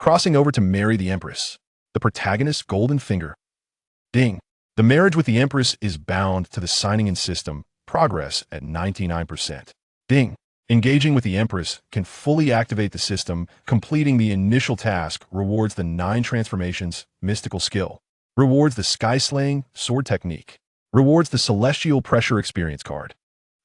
crossing over to marry the Empress, the protagonist's golden finger. Ding. The marriage with the Empress is bound to the signing-in system, progress at 99%. Ding. Engaging with the Empress can fully activate the system. Completing the initial task rewards the 9 transformations, mystical skill. Rewards the sky-slaying, sword technique. Rewards the celestial pressure experience card.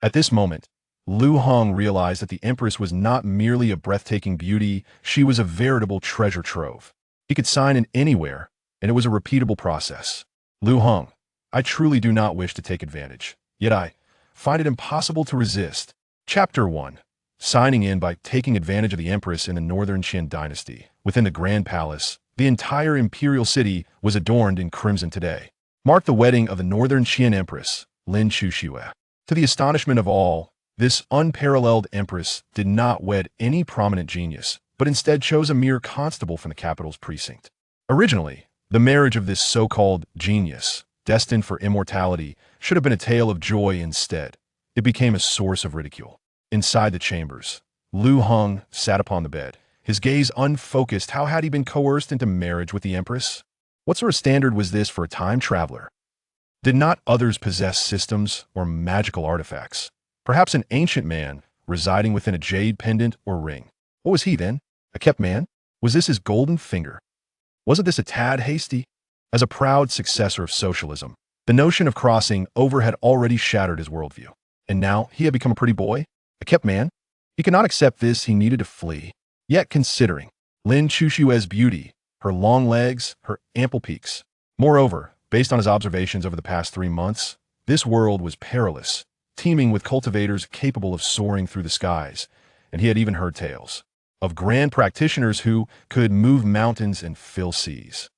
At this moment, Liu Heng realized that the Empress was not merely a breathtaking beauty, she was a veritable treasure trove. He could sign in anywhere, and it was a repeatable process. Liu Heng, I truly do not wish to take advantage, yet I find it impossible to resist. Chapter 1. Signing in by taking advantage of the Empress in the Northern Qin dynasty. Within the Grand Palace, the entire imperial city was adorned in crimson today. Marked the wedding of the Northern Qin Empress, Lin Chuxue. To the astonishment of all, this unparalleled Empress did not wed any prominent genius, but instead chose a mere constable from the capital's precinct. Originally, the marriage of this so-called genius, destined for immortality, should have been a tale of joy instead. It became a source of ridicule. Inside the chambers, Liu Heng sat upon the bed, his gaze unfocused. How had he been coerced into marriage with the Empress? What sort of standard was this for a time traveler? Did not others possess systems or magical artifacts? Perhaps an ancient man residing within a jade pendant or ring. What was he then? A kept man? Was this his golden finger? Wasn't this a tad hasty? As a proud successor of socialism, the notion of crossing over had already shattered his worldview. And now he had become a pretty boy? A kept man? He could not accept this. He needed to flee. Yet considering Lin Chuxue's beauty, her long legs, her ample peaks. Moreover, based on his observations over the past 3 months, this world was perilous, teeming with cultivators capable of soaring through the skies, and he had even heard tales of grand practitioners who could move mountains and fill seas.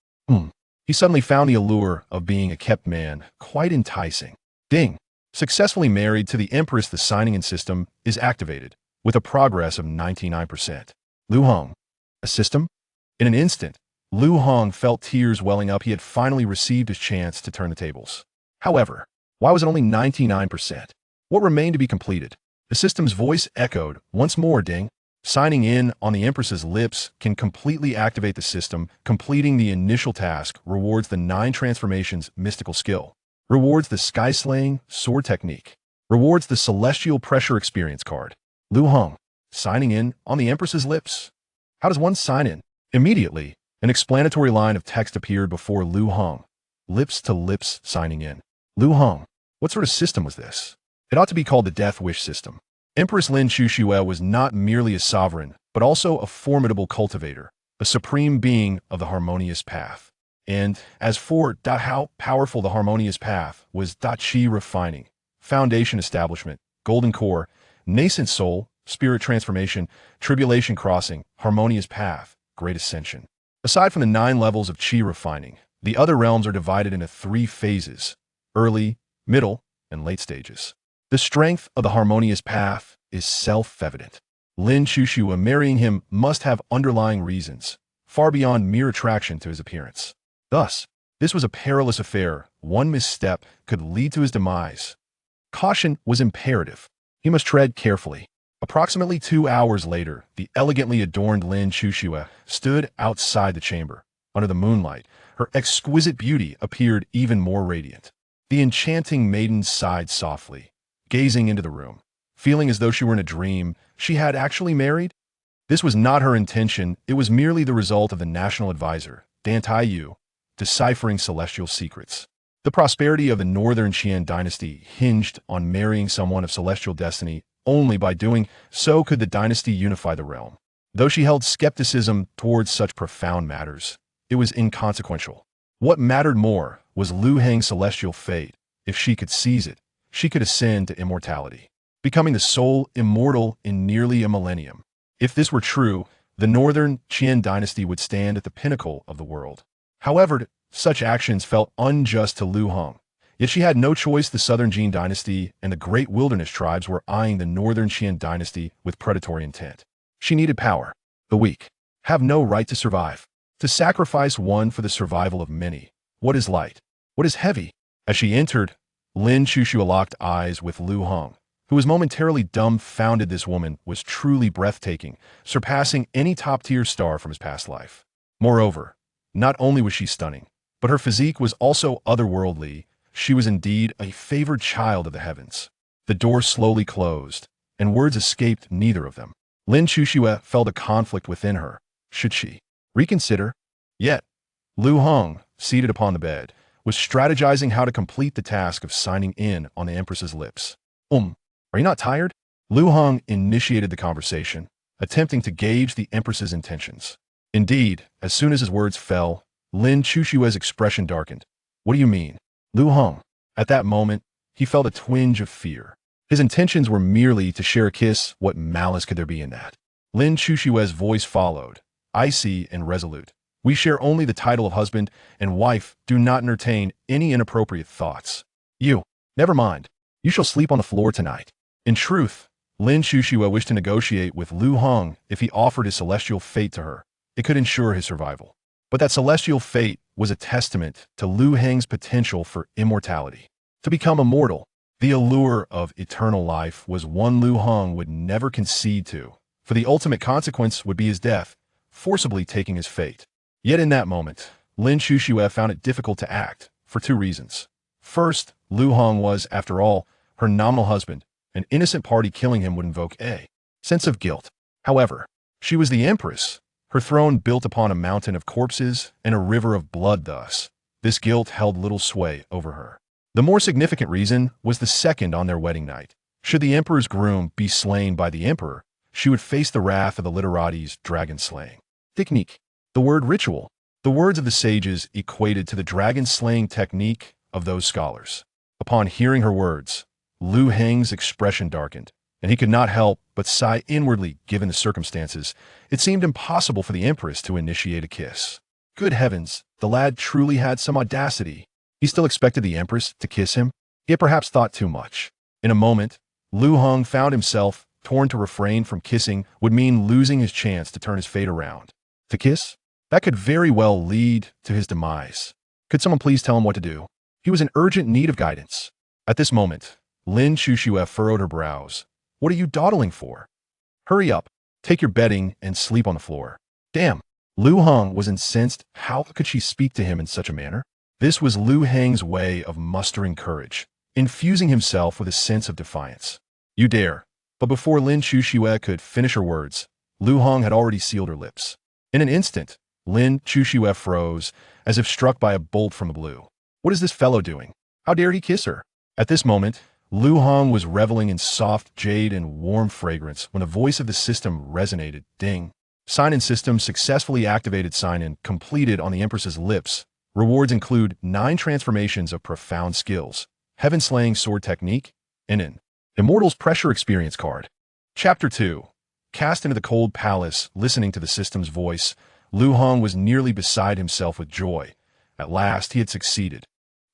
He suddenly found the allure of being a kept man quite enticing. Ding. Successfully married to the Empress, the signing-in system is activated, with a progress of 99%. Liu Heng. A system? In an instant, Liu Heng felt tears welling up. He had finally received his chance to turn the tables. However, why was it only 99%? What remained to be completed? The system's voice echoed once more. Ding. Signing in on the Empress's lips can completely activate the system. Completing the initial task rewards the 9 transformations, mystical skill. Rewards the sky-slaying, sword technique. Rewards the celestial pressure experience card. Liu Heng. Signing in on the Empress's lips. How does one sign in? Immediately, an explanatory line of text appeared before Liu Heng. Lips to lips signing in. Liu Heng. What sort of system was this? It ought to be called the Death Wish system. Empress Lin Chuxue was not merely a sovereign, but also a formidable cultivator, a supreme being of the harmonious path. And as for how powerful the harmonious path was, Qi refining, foundation establishment, golden core, nascent soul, spirit transformation, tribulation crossing, harmonious path, great ascension. Aside from the 9 levels of Qi refining, the other realms are divided into 3 phases: early, middle, and late stages. The strength of the harmonious path is self-evident. Lin Chuxue marrying him must have underlying reasons, far beyond mere attraction to his appearance. Thus, this was a perilous affair. One misstep could lead to his demise. Caution was imperative. He must tread carefully. Approximately 2 hours later, the elegantly adorned Lin Chuxue stood outside the chamber. Under the moonlight, her exquisite beauty appeared even more radiant. The enchanting maiden sighed softly, gazing into the room. Feeling as though she were in a dream, she had actually married? This was not her intention. It was merely the result of the national advisor, Dan Taiyu, deciphering celestial secrets. The prosperity of the Northern Qin dynasty hinged on marrying someone of celestial destiny. Only by doing so could the dynasty unify the realm. Though she held skepticism towards such profound matters, it was inconsequential. What mattered more was Liu Heng's celestial fate. If she could seize it, she could ascend to immortality, becoming the sole immortal in nearly a millennium. If this were true, the Northern Qin dynasty would stand at the pinnacle of the world. However, such actions felt unjust to Liu Heng. Yet she had no choice. The Southern Jin dynasty and the great wilderness tribes were eyeing the Northern Qin dynasty with predatory intent. She needed power. The weak have no right to survive. To sacrifice one for the survival of many. What is light? What is heavy? As she entered, Lin Chuxue locked eyes with Liu Heng, who was momentarily dumbfounded. This woman was truly breathtaking, surpassing any top-tier star from his past life. Moreover, not only was she stunning, but her physique was also otherworldly. She was indeed a favored child of the heavens. The door slowly closed, and words escaped neither of them. Lin Chuxue felt a conflict within her. Should she reconsider? Yet, Liu Heng, seated upon the bed, was strategizing how to complete the task of signing in on the Empress's lips. Are you not tired? Liu Heng initiated the conversation, attempting to gauge the Empress's intentions. Indeed, as soon as his words fell, Lin Chuxue's expression darkened. What do you mean? Liu Heng. At that moment, he felt a twinge of fear. His intentions were merely to share a kiss. What malice could there be in that? Lin Chuxue's voice followed, icy and resolute. We share only the title of husband and wife. Do not entertain any inappropriate thoughts. You. Never mind. You shall sleep on the floor tonight. In truth, Lin Chuxue wished to negotiate with Liu Heng. If he offered his celestial fate to her, it could ensure his survival. But that celestial fate was a testament to Liu Heng's potential for immortality. To become immortal, the allure of eternal life was one Liu Heng would never concede to, for the ultimate consequence would be his death, forcibly taking his fate. Yet in that moment, Lin Chuxue found it difficult to act, for two reasons. First, Liu Heng was, after all, her nominal husband. An innocent party killing him would invoke a sense of guilt. However, she was the Empress, her throne built upon a mountain of corpses and a river of blood. Thus, this guilt held little sway over her. The more significant reason was the second. On their wedding night. Should the Emperor's groom be slain by the Emperor, she would face the wrath of the literati's dragon-slaying technique. The word ritual. The words of the sages equated to the dragon-slaying technique of those scholars. Upon hearing her words, Liu Heng's expression darkened, and he could not help but sigh inwardly. Given the circumstances, it seemed impossible for the Empress to initiate a kiss. Good heavens, the lad truly had some audacity. He still expected the Empress to kiss him? He had perhaps thought too much. In a moment, Liu Heng found himself torn. To refrain from kissing would mean losing his chance to turn his fate around. To kiss? That could very well lead to his demise. Could someone please tell him what to do? He was in urgent need of guidance. At this moment, Lin Chuxue furrowed her brows. What are you dawdling for? Hurry up, take your bedding and sleep on the floor. Damn! Liu Heng was incensed. How could she speak to him in such a manner? This was Liu Heng's way of mustering courage, infusing himself with a sense of defiance. You dare. But before Lin Chuxue could finish her words, Liu Heng had already sealed her lips. In an instant, Lin Chuxue froze, as if struck by a bolt from the blue. What is this fellow doing? How dare he kiss her? At this moment, Liu Heng was reveling in soft jade and warm fragrance when a voice of the system resonated. Ding. Sign-in system successfully activated. Sign-in completed on the Empress's lips. Rewards include 9 transformations of profound skills, heaven-slaying sword technique, and an Immortal's Pressure Experience Card. Chapter 2. Cast into the cold palace, listening to the system's voice, Liu Heng was nearly beside himself with joy. At last he had succeeded,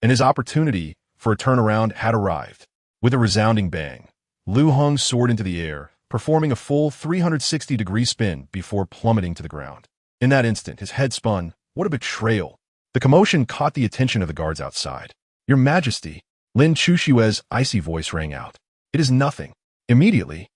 and his opportunity for a turnaround had arrived. With a resounding bang, Liu Heng soared into the air, performing a full 360-degree spin before plummeting to the ground. In that instant, his head spun. What a betrayal! The commotion caught the attention of the guards outside. Your Majesty, Lin Chuxue's icy voice rang out. It is nothing. Immediately,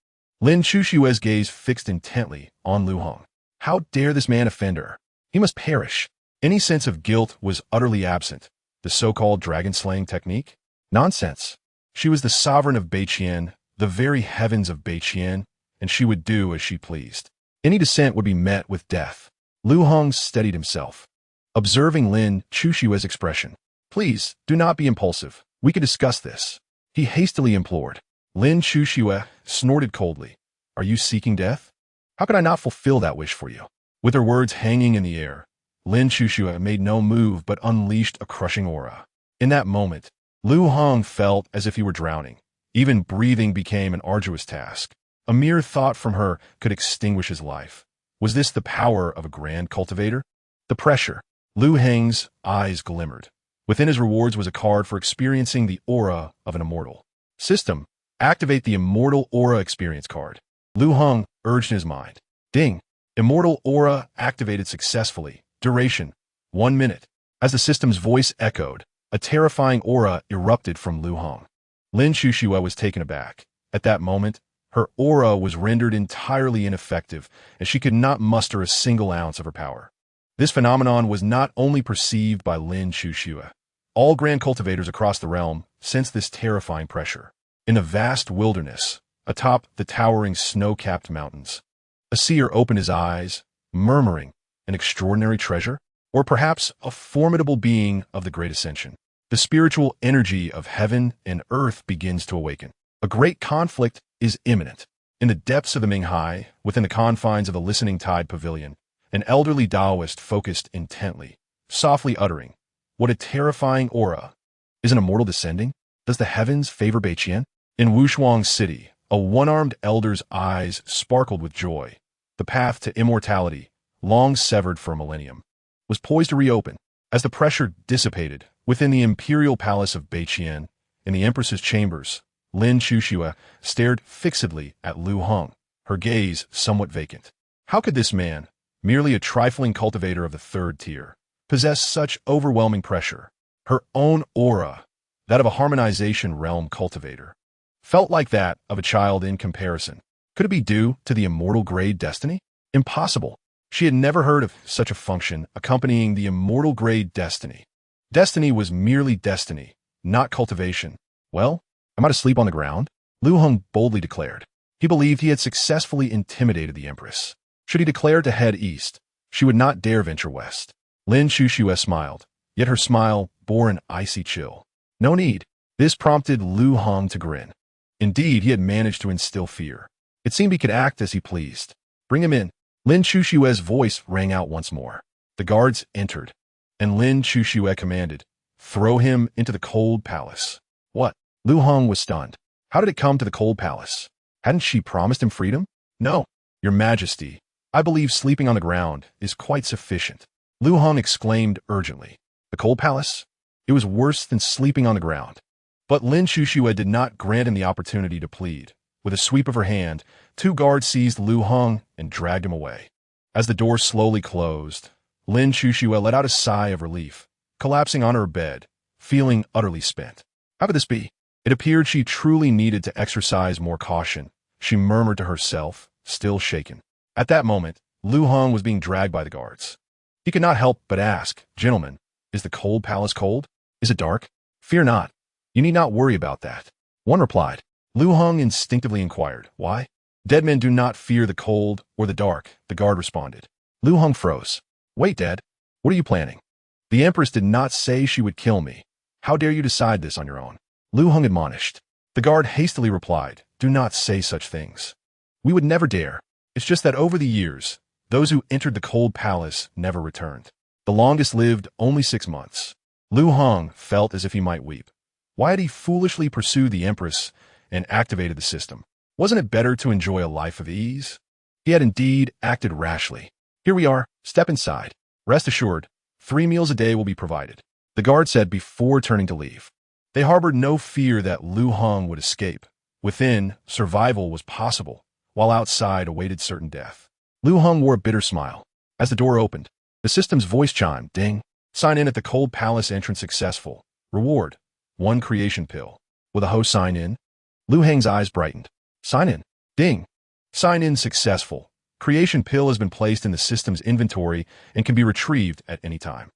Lin Chuxue's gaze fixed intently on Liu Heng. How dare this man offend her? He must perish. Any sense of guilt was utterly absent. The so-called dragon-slaying technique? Nonsense. She was the sovereign of Beiqian, the very heavens of Beiqian, and she would do as she pleased. Any dissent would be met with death. Liu Heng steadied himself, observing Lin Chuxue's expression. Please, do not be impulsive. We could discuss this. He hastily implored. Lin Chuxue snorted coldly. Are you seeking death? How could I not fulfill that wish for you? With her words hanging in the air, Lin Chuxue made no move but unleashed a crushing aura. In that moment, Liu Heng felt as if he were drowning. Even breathing became an arduous task. A mere thought from her could extinguish his life. Was this the power of a grand cultivator? The pressure. Liu Heng's eyes glimmered. Within his rewards was a card for experiencing the aura of an immortal. System. Activate the Immortal Aura Experience Card. Liu Heng urged in his mind. Ding. Immortal Aura activated successfully. Duration. 1 minute. As the system's voice echoed, a terrifying aura erupted from Liu Heng. Lin Chuxue was taken aback. At that moment, her aura was rendered entirely ineffective, and she could not muster a single ounce of her power. This phenomenon was not only perceived by Lin Chuxue. All grand cultivators across the realm sensed this terrifying pressure. In the vast wilderness, atop the towering snow-capped mountains, a seer opened his eyes, murmuring, an extraordinary treasure? Or perhaps a formidable being of the Great Ascension. The spiritual energy of heaven and earth begins to awaken. A great conflict is imminent. In the depths of the Minghai, within the confines of the Listening Tide Pavilion, an elderly Taoist focused intently, softly uttering, "What a terrifying aura! Is an immortal descending? Does the heavens favor Beiqian?" In Wushuang City, a one-armed elder's eyes sparkled with joy. The path to immortality, long severed for a millennium, was poised to reopen. As the pressure dissipated within the imperial palace of Beiqian, in the empress's chambers, Lin Chuxue stared fixedly at Liu Heng, her gaze somewhat vacant. How could this man, merely a trifling cultivator of the third tier, possess such overwhelming pressure? Her own aura, that of a harmonization realm cultivator, felt like that of a child in comparison. Could it be due to the immortal grade destiny? Impossible. She had never heard of such a function accompanying the immortal grade destiny. Destiny was merely destiny, not cultivation. Well, am I to sleep on the ground? Liu Heng boldly declared. He believed he had successfully intimidated the Empress. Should he declare to head east, she would not dare venture west. Lin Chuxue smiled, yet her smile bore an icy chill. No need. This prompted Liu Heng to grin. Indeed, he had managed to instill fear. It seemed he could act as he pleased. Bring him in. Lin Chuxue's voice rang out once more. The guards entered, and Lin Chuxue commanded, "Throw him into the cold palace." What? Liu Heng was stunned. How did it come to the cold palace? Hadn't she promised him freedom? No, Your Majesty, I believe sleeping on the ground is quite sufficient. Liu Heng exclaimed urgently. The cold palace? It was worse than sleeping on the ground. But Lin Chuxue did not grant him the opportunity to plead. With a sweep of her hand, two guards seized Liu Heng and dragged him away. As the door slowly closed, Lin Chuxue let out a sigh of relief, collapsing on her bed, feeling utterly spent. How could this be? It appeared she truly needed to exercise more caution, she murmured to herself, still shaken. At that moment, Liu Heng was being dragged by the guards. He could not help but ask, "Gentlemen, is the cold palace cold? Is it dark?" "Fear not. You need not worry about that." One replied. Liu Heng instinctively inquired, "Why?" "Dead men do not fear the cold or the dark," the guard responded. Liu Heng froze. "Wait, Dad. What are you planning?" "The Empress did not say she would kill me. How dare you decide this on your own?" Liu Heng admonished. The guard hastily replied, "Do not say such things. We would never dare. It's just that over the years, those who entered the cold palace never returned. The longest lived only 6 months." Liu Heng felt as if he might weep. Why had he foolishly pursued the Empress and activated the system? Wasn't it better to enjoy a life of ease? He had indeed acted rashly. "Here we are. Step inside. Rest assured, 3 meals a day will be provided," the guard said before turning to leave. They harbored no fear that Liu Heng would escape. Within, survival was possible, while outside awaited certain death. Liu Heng wore a bitter smile. As the door opened, the system's voice chimed, "Ding. Sign in at the cold palace entrance successful. Reward, 1 creation pill. Will the host sign in?" Liu Heng's eyes brightened. "Sign in. Ding. Sign in successful. Creation pill has been placed in the system's inventory and can be retrieved at any time."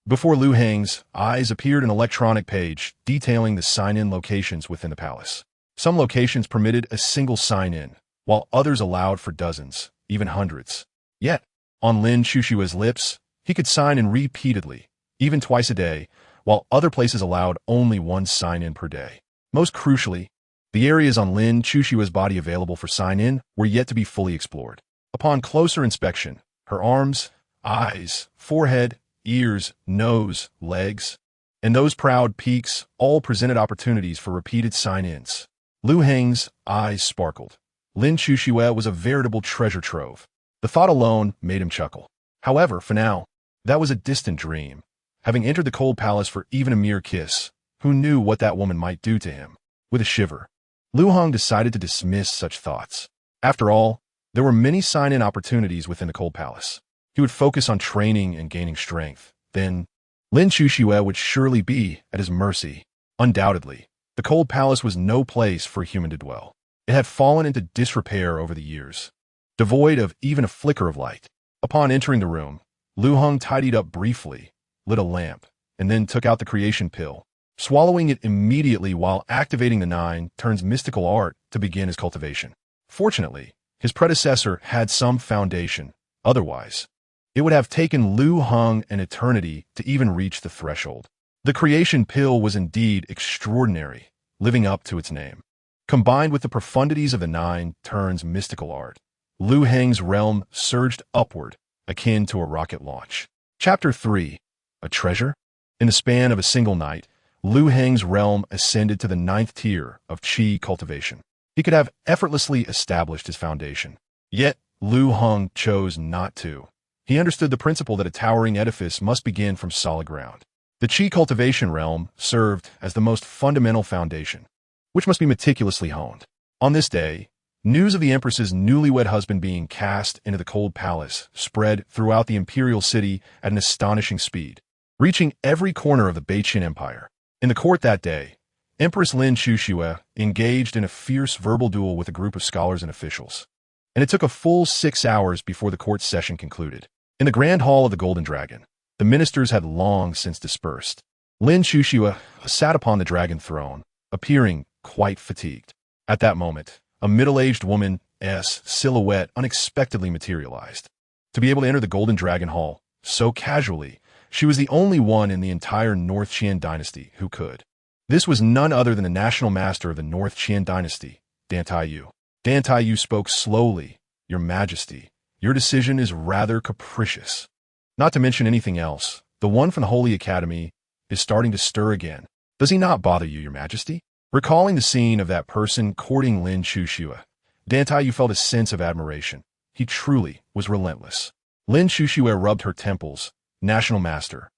Before Liu Heng's eyes appeared an electronic page detailing the sign-in locations within the palace. Some locations permitted a single sign-in, while others allowed for dozens, even hundreds. Yet, on Lin Chuxue's lips, he could sign in repeatedly, even twice a day, while other places allowed only 1 sign-in per day. Most crucially, the areas on Lin Chuxue's body available for sign-in were yet to be fully explored. Upon closer inspection, her arms, eyes, forehead, ears, nose, legs, and those proud peaks all presented opportunities for repeated sign-ins. Liu Heng's eyes sparkled. Lin Chuxue was a veritable treasure trove. The thought alone made him chuckle. However, for now, that was a distant dream. Having entered the cold palace for even a mere kiss, who knew what that woman might do to him? With a shiver, Liu Heng decided to dismiss such thoughts. After all, there were many sign-in opportunities within the cold palace. He would focus on training and gaining strength. Then, Lin Chuxue would surely be at his mercy. Undoubtedly, the cold palace was no place for a human to dwell. It had fallen into disrepair over the years, devoid of even a flicker of light. Upon entering the room, Liu Heng tidied up briefly, lit a lamp, and then took out the creation pill, swallowing it immediately while activating the 9 turns mystical art to begin his cultivation. Fortunately, his predecessor had some foundation. Otherwise, it would have taken Liu Heng an eternity to even reach the threshold. The creation pill was indeed extraordinary, living up to its name. Combined with the profundities of the 9 turns mystical art, Liu Heng's realm surged upward, akin to a rocket launch. Chapter 3. A Treasure? In the span of a single night, Liu Heng's realm ascended to the 9th tier of Qi cultivation. He could have effortlessly established his foundation. Yet, Liu Heng chose not to. He understood the principle that a towering edifice must begin from solid ground. The Qi cultivation realm served as the most fundamental foundation, which must be meticulously honed. On this day, news of the Empress's newlywed husband being cast into the cold palace spread throughout the imperial city at an astonishing speed, reaching every corner of the Beiqin Empire. In the court that day, Empress Lin Xuxue engaged in a fierce verbal duel with a group of scholars and officials, and it took a full 6 hours before the court session concluded. In the Grand Hall of the Golden Dragon, the ministers had long since dispersed. Lin Xuxue sat upon the dragon throne, appearing quite fatigued. At that moment, a middle-aged woman's silhouette unexpectedly materialized. To be able to enter the Golden Dragon Hall so casually, she was the only one in the entire North Qian dynasty who could. This was none other than the national master of the North Qian dynasty, Dan Taiyu. Dan Taiyu spoke slowly. "Your Majesty, your decision is rather capricious. Not to mention anything else, the one from the Holy Academy is starting to stir again. Does he not bother you, Your Majesty?" Recalling the scene of that person courting Lin Xuxue, Dan Taiyu felt a sense of admiration. He truly was relentless. Lin Xuxue rubbed her temples. "National Master,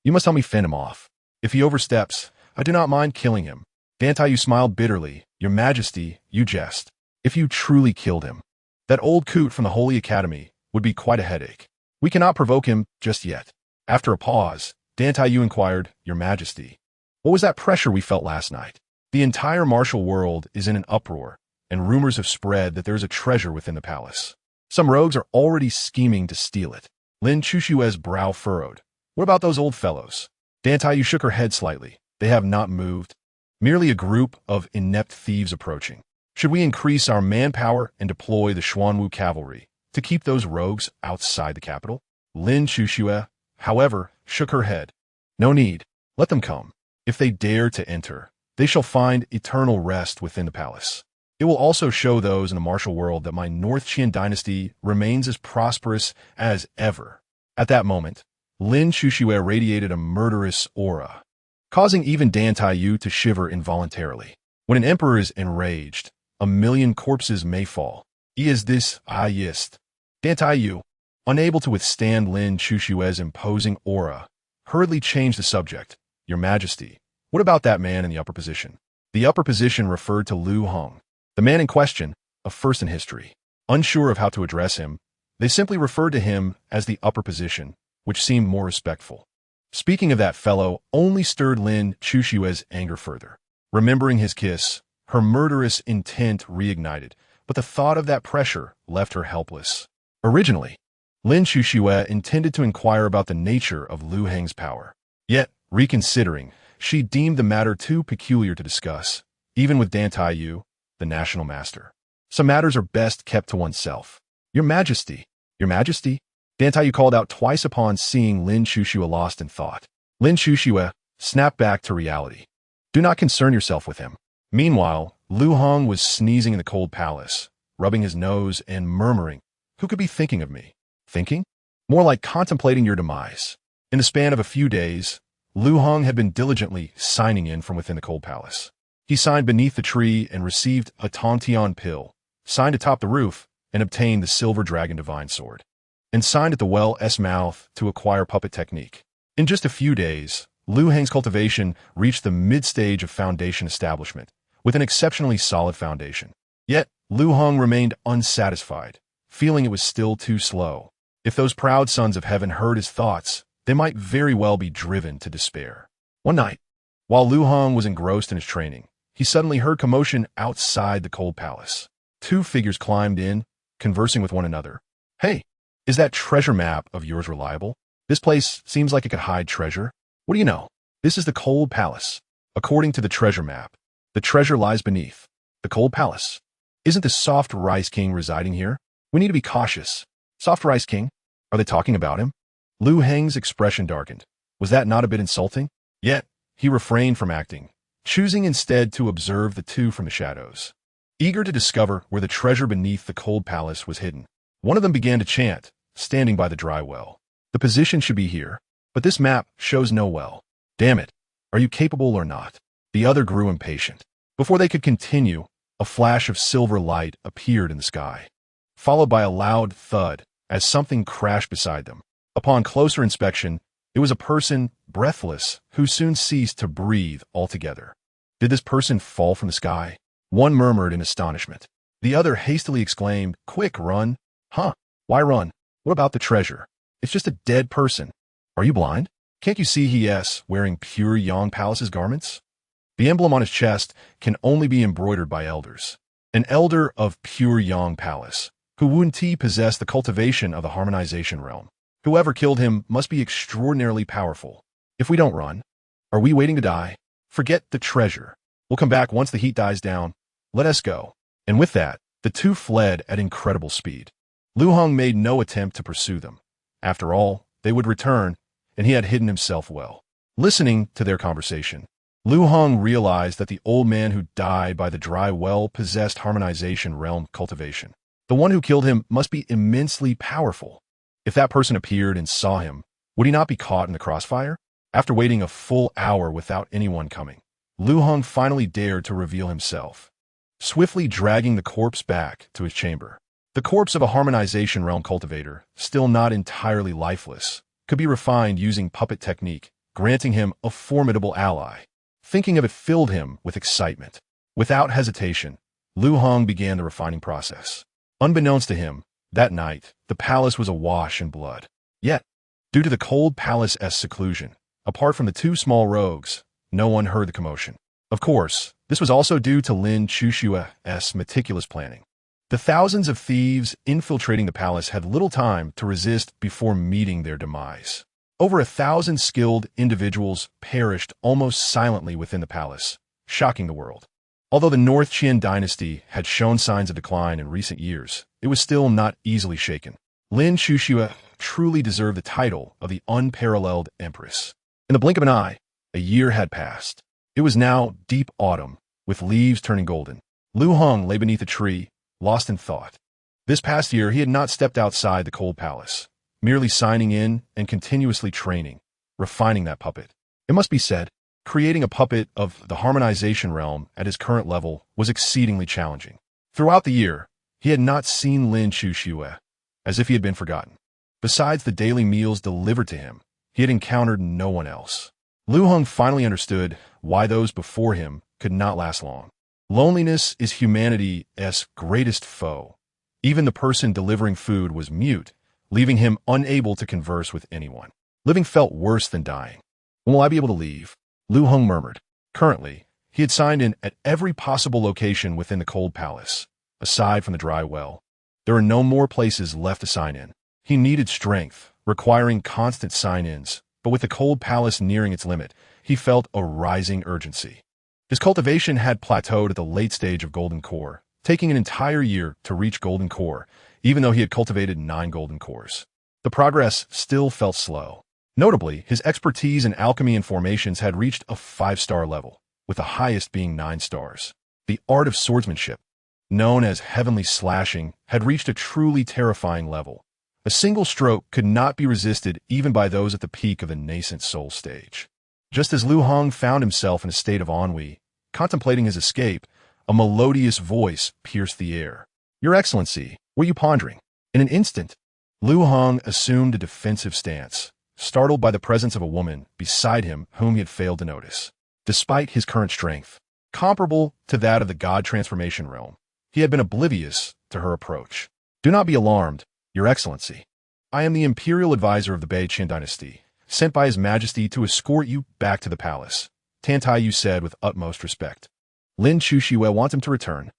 you must help me fend him off. If he oversteps, I do not mind killing him." Dan Taiyu smiled bitterly. "Your Majesty, you jest. If you truly killed him, that old coot from the Holy Academy would be quite a headache. We cannot provoke him just yet." After a pause, Dan Taiyu inquired, "Your Majesty, what was that pressure we felt last night? The entire martial world is in an uproar, and rumors have spread that there is a treasure within the palace. Some rogues are already scheming to steal it." Lin Xuxue's brow furrowed. "What about those old fellows?" Dan Taiyu shook her head slightly. "They have not moved. Merely a group of inept thieves approaching. Should we increase our manpower and deploy the Xuanwu cavalry to keep those rogues outside the capital?" Lin Xuxue, however, shook her head. "No need. Let them come. If they dare to enter, they shall find eternal rest within the palace. It will also show those in the martial world that my North Qian dynasty remains as prosperous as ever." At that moment, Lin Xuxue radiated a murderous aura, causing even Dan Taiyu to shiver involuntarily. When an emperor is enraged, 1,000,000 corpses may fall. Is this highest? Dan Taiyu, unable to withstand Lin Xuxue's imposing aura, hurriedly changed the subject. "Your Majesty, what about that man in the upper position?" The upper position referred to Liu Heng. The man in question, a first in history. Unsure of how to address him, they simply referred to him as the upper position, which seemed more respectful. Speaking of that fellow only stirred Lin Xuxue's anger further. Remembering his kiss, her murderous intent reignited, but the thought of that pressure left her helpless. Originally, Lin Xuxue intended to inquire about the nature of Liu Heng's power. Yet, reconsidering, she deemed the matter too peculiar to discuss, even with Dan Taiyu, the national master. Some matters are best kept to oneself. "Your Majesty, Your Majesty," Dan Taiyu called out twice upon seeing Lin Xuxue lost in thought. Lin Xuxue snapped back to reality. "Do not concern yourself with him." Meanwhile, Liu Heng was sneezing in the cold palace, rubbing his nose and murmuring, "Who could be thinking of me?" Thinking? More like contemplating your demise. In the span of a few days, Liu Heng had been diligently signing in from within the cold palace. He signed beneath the tree and received a Tongtian pill, signed atop the roof and obtained the Silver Dragon Divine Sword, and signed at the well's mouth to acquire puppet technique. In just a few days, Liu Heng's cultivation reached the mid-stage of foundation establishment, with an exceptionally solid foundation. Yet, Liu Heng remained unsatisfied, feeling it was still too slow. If those proud sons of heaven heard his thoughts, they might very well be driven to despair. One night, while Liu Heng was engrossed in his training, he suddenly heard commotion outside the cold palace. 2 figures climbed in, conversing with one another. "Hey, is that treasure map of yours reliable?" This place seems like it could hide treasure. What do you know? This is the Cold Palace. According to the treasure map, the treasure lies beneath the Cold Palace. Isn't the Soft Rice King residing here? We need to be cautious. Soft Rice King? Are they talking about him? Liu Heng's expression darkened. Was that not a bit insulting? Yet, he refrained from acting, choosing instead to observe the two from the shadows. Eager to discover where the treasure beneath the Cold Palace was hidden, one of them began to chant, standing by the dry well. The position should be here, but this map shows no well. Damn it, are you capable or not? The other grew impatient. Before they could continue, a flash of silver light appeared in the sky, followed by a loud thud as something crashed beside them. Upon closer inspection, it was a person, breathless, who soon ceased to breathe altogether. Did this person fall from the sky? One murmured in astonishment. The other hastily exclaimed, "Quick, run!" Huh? Why run? What about the treasure? It's just a dead person. Are you blind? Can't you see he is wearing pure Yang Palace's garments? The emblem on his chest can only be embroidered by elders. An elder of pure Yang Palace, who wouldn't possess the cultivation of the harmonization realm. Whoever killed him must be extraordinarily powerful. If we don't run, are we waiting to die? Forget the treasure. We'll come back once the heat dies down. Let us go. And with that, the two fled at incredible speed. Liu Heng made no attempt to pursue them. After all, they would return, and he had hidden himself well. Listening to their conversation, Liu Heng realized that the old man who died by the dry well possessed harmonization realm cultivation. The one who killed him must be immensely powerful. If that person appeared and saw him, would he not be caught in the crossfire? After waiting a full hour without anyone coming, Liu Heng finally dared to reveal himself, swiftly dragging the corpse back to his chamber. The corpse of a harmonization realm cultivator, still not entirely lifeless, could be refined using puppet technique, granting him a formidable ally. Thinking of it filled him with excitement. Without hesitation, Liu Heng began the refining process. Unbeknownst to him, that night, the palace was awash in blood. Yet, due to the Cold Palace's seclusion, apart from the two small rogues, no one heard the commotion. Of course, this was also due to Lin Chushua's meticulous planning. The thousands of thieves infiltrating the palace had little time to resist before meeting their demise. Over 1,000 skilled individuals perished almost silently within the palace, shocking the world. Although the North Qian dynasty had shown signs of decline in recent years, it was still not easily shaken. Lin Chuxua truly deserved the title of the unparalleled empress. In the blink of an eye, a year had passed. It was now deep autumn, with leaves turning golden. Liu Heng lay beneath a tree, lost in thought. This past year, he had not stepped outside the Cold Palace, merely signing in and continuously training, refining that puppet. It must be said, creating a puppet of the harmonization realm at his current level was exceedingly challenging. Throughout the year, he had not seen Lin Chuxua, as if he had been forgotten. Besides the daily meals delivered to him, he had encountered no one else. Liu Heng finally understood why those before him could not last long. Loneliness is humanity's greatest foe. Even the person delivering food was mute, leaving him unable to converse with anyone. Living felt worse than dying. When will I be able to leave? Liu Heng murmured. Currently, he had signed in at every possible location within the Cold Palace, aside from the dry well. There were no more places left to sign in. He needed strength, requiring constant sign-ins, but with the Cold Palace nearing its limit, he felt a rising urgency. His cultivation had plateaued at the late stage of Golden Core, taking an entire year to reach Golden Core, even though he had cultivated 9 Golden Cores. The progress still felt slow. Notably, his expertise in alchemy and formations had reached a 5-star level, with the highest being 9 stars. The art of swordsmanship, known as heavenly slashing, had reached a truly terrifying level. A single stroke could not be resisted even by those at the peak of the nascent soul stage. Just as Liu Heng found himself in a state of ennui, contemplating his escape, a melodious voice pierced the air. "Your Excellency, were you pondering?" In an instant, Liu Heng assumed a defensive stance, startled by the presence of a woman beside him whom he had failed to notice. Despite his current strength, comparable to that of the God Transformation realm, he had been oblivious to her approach. "Do not be alarmed, Your Excellency. I am the Imperial Advisor of the Bei Qin Dynasty, sent by His Majesty to escort you back to the palace," Tantai Yu said with utmost respect. Lin Chuxua wants him to return.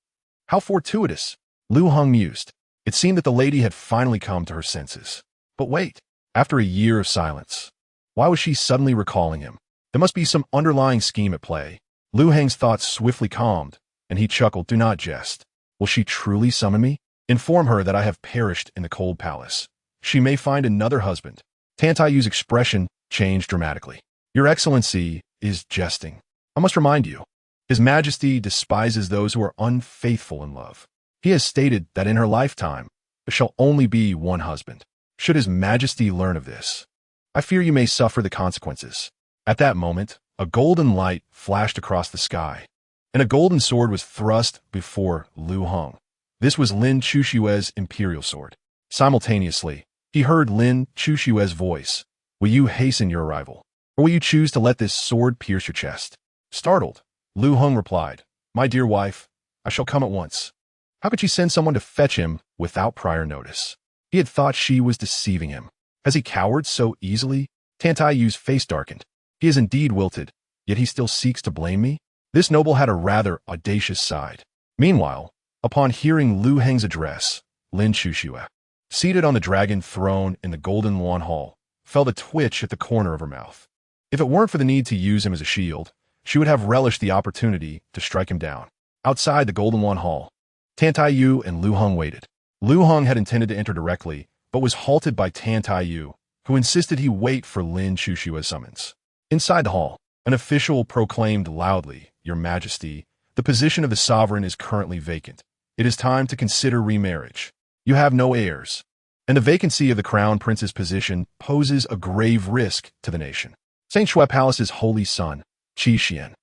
How fortuitous, Liu Heng mused. It seemed that the lady had finally come to her senses. But wait, After a year of silence, why was she suddenly recalling him? There must be some underlying scheme at play. Liu Heng's thoughts swiftly calmed, and he chuckled, "Do not jest. Will she truly summon me? Inform her that I have perished in the cold palace. She may find another husband." Tantayu's expression changed dramatically. "Your Excellency is jesting. I must remind you, His Majesty despises those who are unfaithful in love. He has stated that in her lifetime there shall only be one husband. Should His Majesty learn of this, I fear you may suffer the consequences." At that moment, a golden light flashed across the sky, and a golden sword was thrust before Liu Heng. This was Lin Chushue's imperial sword. Simultaneously, he heard Lin Chushue's voice. "Will you hasten your arrival, or will you choose to let this sword pierce your chest?" Startled, Liu Heng replied, "My dear wife, I shall come at once." How could she send someone to fetch him without prior notice? He had thought she was deceiving him. Has he cowered so easily? Tantayu's face darkened. He is indeed wilted, yet he still seeks to blame me? This noble had a rather audacious side. Meanwhile, upon hearing Liu Heng's address, Lin Chushue, seated on the dragon throne in the Golden Lawn Hall, felt a twitch at the corner of her mouth. If it weren't for the need to use him as a shield, she would have relished the opportunity to strike him down. Outside the Golden Lawn Hall, Tantayu and Liu Heng waited. Liu Heng had intended to enter directly, but was halted by Tantayu, who insisted he wait for Lin Chushue's summons. Inside the hall, an official proclaimed loudly, "Your Majesty, the position of the sovereign is currently vacant. It is time to consider remarriage. You have no heirs, and the vacancy of the crown prince's position poses a grave risk to the nation. Saint Shui Palace's holy son, Qi Xian,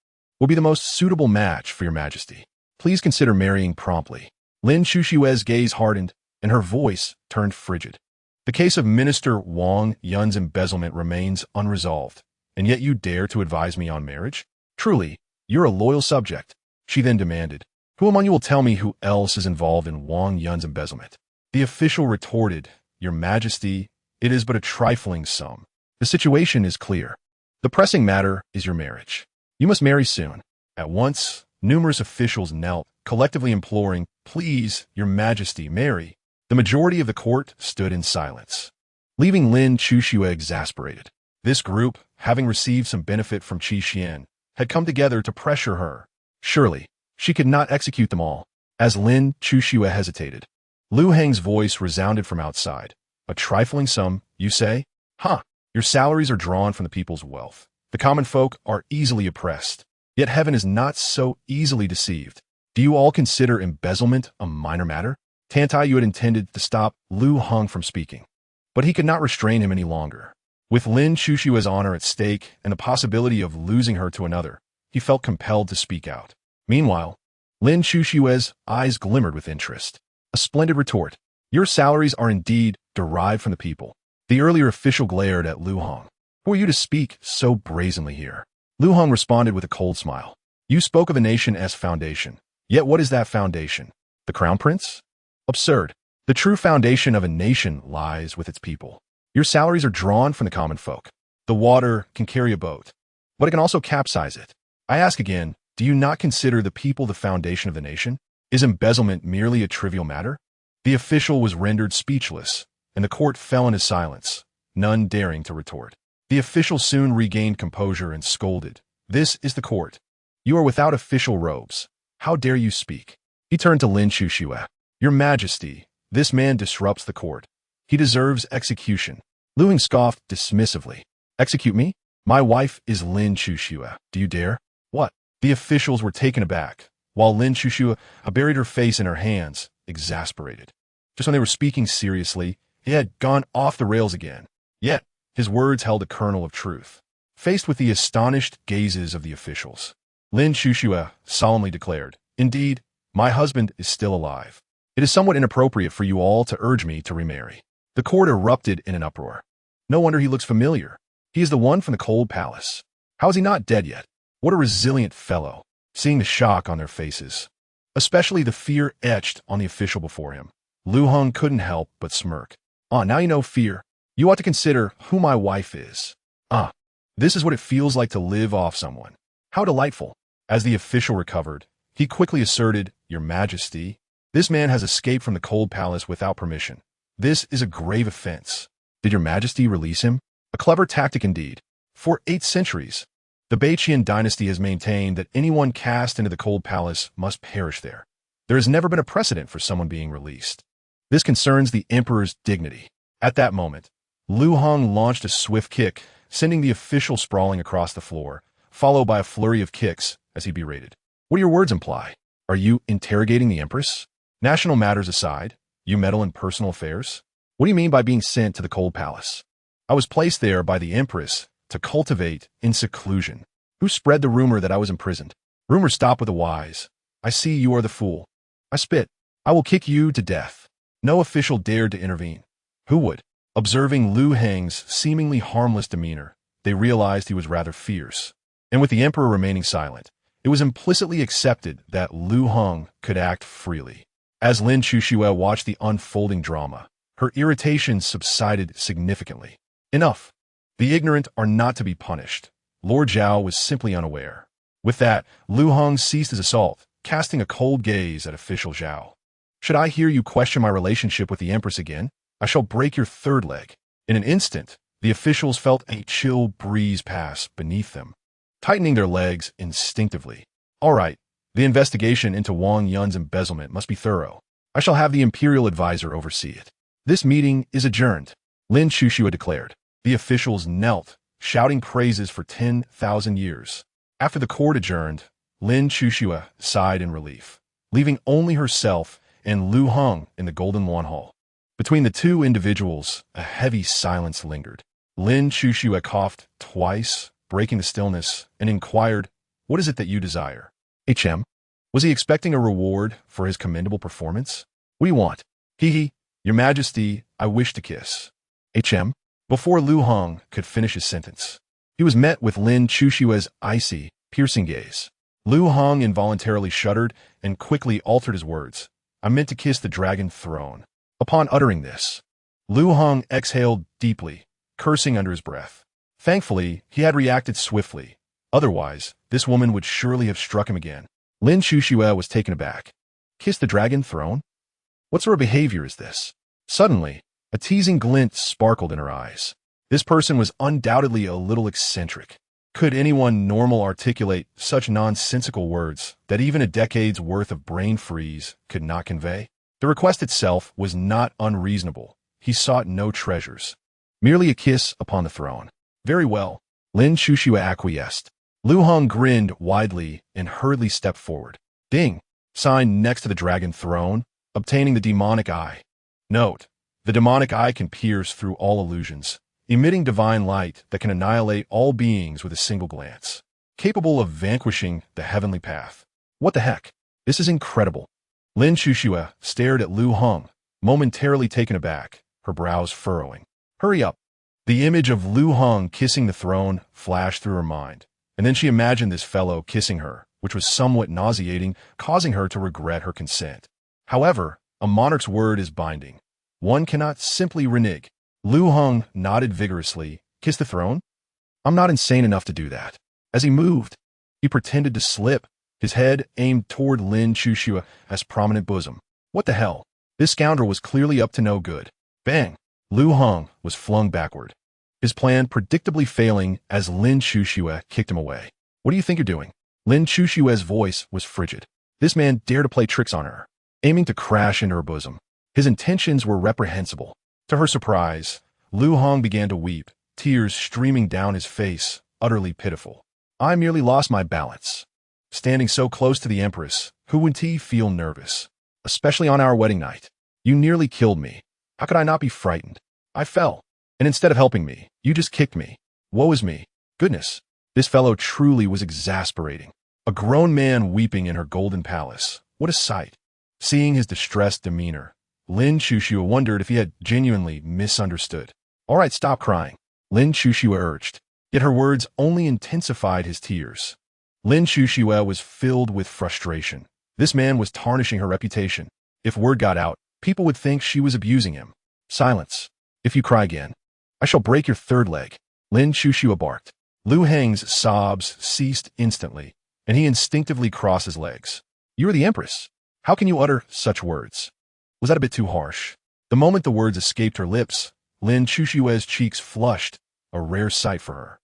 will be the most suitable match for your Majesty. Please consider marrying promptly." Lin Chushue's gaze hardened, and her voice turned frigid. "The case of Minister Wang Yun's embezzlement remains unresolved, and yet you dare to advise me on marriage? Truly, you're a loyal subject." She then demanded, "Who among you will tell me who else is involved in Wang Yun's embezzlement?" The official retorted, "Your Majesty, it is but a trifling sum. The situation is clear. The pressing matter is your marriage. You must marry soon." At once, numerous officials knelt, collectively imploring, "Please, Your Majesty, marry." The majority of the court stood in silence, leaving Lin Chushue exasperated. This group, having received some benefit from Qi Xian, had come together to pressure her. Surely, she could not execute them all. As Lin Chushue hesitated, Liu Heng's voice resounded from outside. "A trifling sum, you say? Huh, your salaries are drawn from the people's wealth. The common folk are easily oppressed, yet heaven is not so easily deceived. Do you all consider embezzlement a minor matter?" Tantayu had intended to stop Liu Heng from speaking, but he could not restrain him any longer. With Lin Chushue's honor at stake and the possibility of losing her to another, he felt compelled to speak out. Meanwhile, Lin Chushue's eyes glimmered with interest. A splendid retort. "Your salaries are indeed derived from the people." The earlier official glared at Liu Heng. "Who are you to speak so brazenly here?" Liu Heng responded with a cold smile. "You spoke of a nation as foundation. Yet what is that foundation? The crown prince? Absurd. The true foundation of a nation lies with its people. Your salaries are drawn from the common folk. The water can carry a boat, but it can also capsize it. I ask again, do you not consider the people the foundation of the nation? Is embezzlement merely a trivial matter?" The official was rendered speechless, and the court fell into silence, none daring to retort. The official soon regained composure and scolded, "This is the court. You are without official robes. How dare you speak?" He turned to Lin Chushue. "Your Majesty, this man disrupts the court. He deserves execution." Liu Heng scoffed dismissively. "Execute me? My wife is Lin Chushue. Do you dare?" "What?" The officials were taken aback, while Lin Chushue buried her face in her hands, exasperated. Just when they were speaking seriously, he had gone off the rails again. Yet, his words held a kernel of truth. Faced with the astonished gazes of the officials, Lin Chushue solemnly declared, "Indeed, my husband is still alive. It is somewhat inappropriate for you all to urge me to remarry." The court erupted in an uproar. "No wonder he looks familiar. He is the one from the cold palace. How is he not dead yet? What a resilient fellow." Seeing the shock on their faces, especially the fear etched on the official before him, Liu Heng couldn't help but smirk. Now you know fear. You ought to consider who my wife is. This is what it feels like to live off someone. How delightful." As the official recovered, he quickly asserted, "Your Majesty, this man has escaped from the cold palace without permission. This is a grave offense. Did your majesty release him? A clever tactic indeed. For 8 centuries, the Baiqian dynasty has maintained that anyone cast into the cold palace must perish there. There has never been a precedent for someone being released. This concerns the emperor's dignity. At that moment, Liu Heng launched a swift kick, sending the official sprawling across the floor, followed by a flurry of kicks as he berated. What do your words imply? Are you interrogating the empress? National matters aside, you meddle in personal affairs? What do you mean by being sent to the cold palace? I was placed there by the empress to cultivate in seclusion. Who spread the rumor that I was imprisoned? Rumors stop with the wise. I see you are the fool. I spit. I will kick you to death. No official dared to intervene. Who would? Observing Liu Heng's seemingly harmless demeanor, they realized he was rather fierce. And with the emperor remaining silent, it was implicitly accepted that Liu Heng could act freely. As Lin Chuxue watched the unfolding drama, her irritation subsided significantly. Enough. The ignorant are not to be punished. Lord Zhao was simply unaware. With that, Liu Heng ceased his assault, casting a cold gaze at official Zhao. Should I hear you question my relationship with the empress again, I shall break your third leg. In an instant, the officials felt a chill breeze pass beneath them, tightening their legs instinctively. All right, the investigation into Wang Yun's embezzlement must be thorough. I shall have the imperial advisor oversee it. This meeting is adjourned, Lin Chuxue declared. The officials knelt, shouting praises for 10,000 years. After the court adjourned, Lin Chuxue sighed in relief, leaving only herself and Liu Heng in the Golden Lawn Hall. Between the two individuals, a heavy silence lingered. Lin Chuxue coughed twice, breaking the stillness, and inquired, "What is it that you desire?" "HM? Was he expecting a reward for his commendable performance? What do you want?" "Hee, your majesty, I wish to kiss." "HM?" Before Liu Heng could finish his sentence, he was met with Lin Chuxue's icy, piercing gaze. Liu Heng involuntarily shuddered and quickly altered his words. "I meant to kiss the dragon throne." Upon uttering this, Liu Heng exhaled deeply, cursing under his breath. Thankfully, he had reacted swiftly. Otherwise, this woman would surely have struck him again. Lin Chuxue was taken aback. Kiss the dragon throne? What sort of behavior is this? Suddenly, a teasing glint sparkled in her eyes. This person was undoubtedly a little eccentric. Could anyone normal articulate such nonsensical words that even a decade's worth of brain freeze could not convey? The request itself was not unreasonable. He sought no treasures. Merely a kiss upon the throne. Very well. Lin Chuxue acquiesced. Liu Heng grinned widely and hurriedly stepped forward. Ding! Sign next to the dragon throne, obtaining the demonic eye. Note, the demonic eye can pierce through all illusions, emitting divine light that can annihilate all beings with a single glance, capable of vanquishing the heavenly path. What the heck? This is incredible. Lin Chuxue stared at Liu Heng, momentarily taken aback, her brows furrowing. Hurry up. The image of Liu Heng kissing the throne flashed through her mind, and then she imagined this fellow kissing her, which was somewhat nauseating, causing her to regret her consent. However, a monarch's word is binding. One cannot simply renege. Liu Heng nodded vigorously. Kiss the throne? I'm not insane enough to do that. As he moved, he pretended to slip, his head aimed toward Lin Chuxue's prominent bosom. What the hell? This scoundrel was clearly up to no good. Bang! Liu Heng was flung backward, his plan predictably failing as Lin Chuxue kicked him away. What do you think you're doing? Lin Chuxue's voice was frigid. This man dared to play tricks on her, aiming to crash into her bosom. His intentions were reprehensible. To her surprise, Liu Heng began to weep, tears streaming down his face, utterly pitiful. I merely lost my balance. Standing so close to the Empress, who wouldn't he feel nervous? Especially on our wedding night. You nearly killed me. How could I not be frightened? I fell. And instead of helping me, you just kicked me. Woe is me. Goodness. This fellow truly was exasperating. A grown man weeping in her golden palace. What a sight. Seeing his distressed demeanor, Lin Chuxue wondered if he had genuinely misunderstood. All right, stop crying, Lin Chuxue urged. Yet her words only intensified his tears. Lin Chuxue was filled with frustration. This man was tarnishing her reputation. If word got out, people would think she was abusing him. Silence. If you cry again, I shall break your third leg, Lin Chuxue barked. Liu Heng's sobs ceased instantly, and he instinctively crossed his legs. You are the Empress. How can you utter such words? Was that a bit too harsh? The moment the words escaped her lips, Lin Chushue's cheeks flushed, a rare sight for her.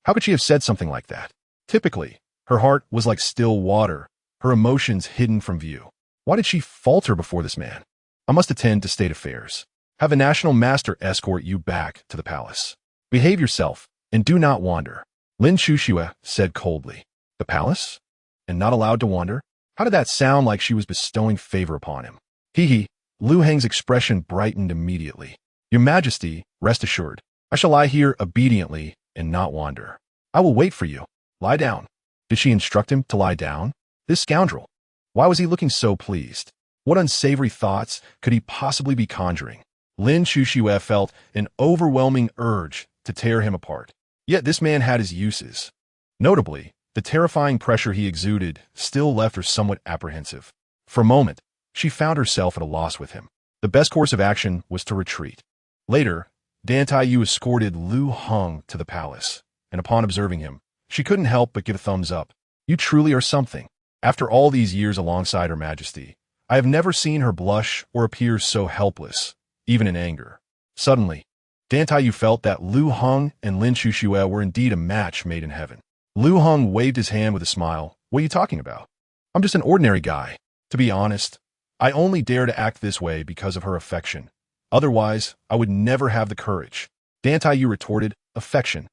How could she have said something like that? Typically, her heart was like still water, her emotions hidden from view. Why did she falter before this man? I must attend to state affairs. Have a national master escort you back to the palace. Behave yourself, and do not wander. Lin Chushue said coldly. The palace? And not allowed to wander? How did that sound like she was bestowing favor upon him? Hee. Liu Heng's expression brightened immediately. Your Majesty, rest assured, I shall lie here obediently and not wander. I will wait for you. Lie down. Did she instruct him to lie down? This scoundrel. Why was he looking so pleased? What unsavory thoughts could he possibly be conjuring? Lin Chushue felt an overwhelming urge to tear him apart. Yet this man had his uses. Notably, the terrifying pressure he exuded still left her somewhat apprehensive. For a moment, she found herself at a loss with him. The best course of action was to retreat. Later, Dan Taiyu escorted Liu Heng to the palace, and upon observing him, she couldn't help but give a thumbs up. You truly are something. After all these years alongside Her Majesty, I have never seen her blush or appear so helpless, even in anger. Suddenly, Dan Taiyu felt that Liu Heng and Lin Chushue were indeed a match made in heaven. Liu Heng waved his hand with a smile. What are you talking about? I'm just an ordinary guy. To be honest, I only dare to act this way because of her affection. Otherwise, I would never have the courage. Dan Taiyu retorted, affection.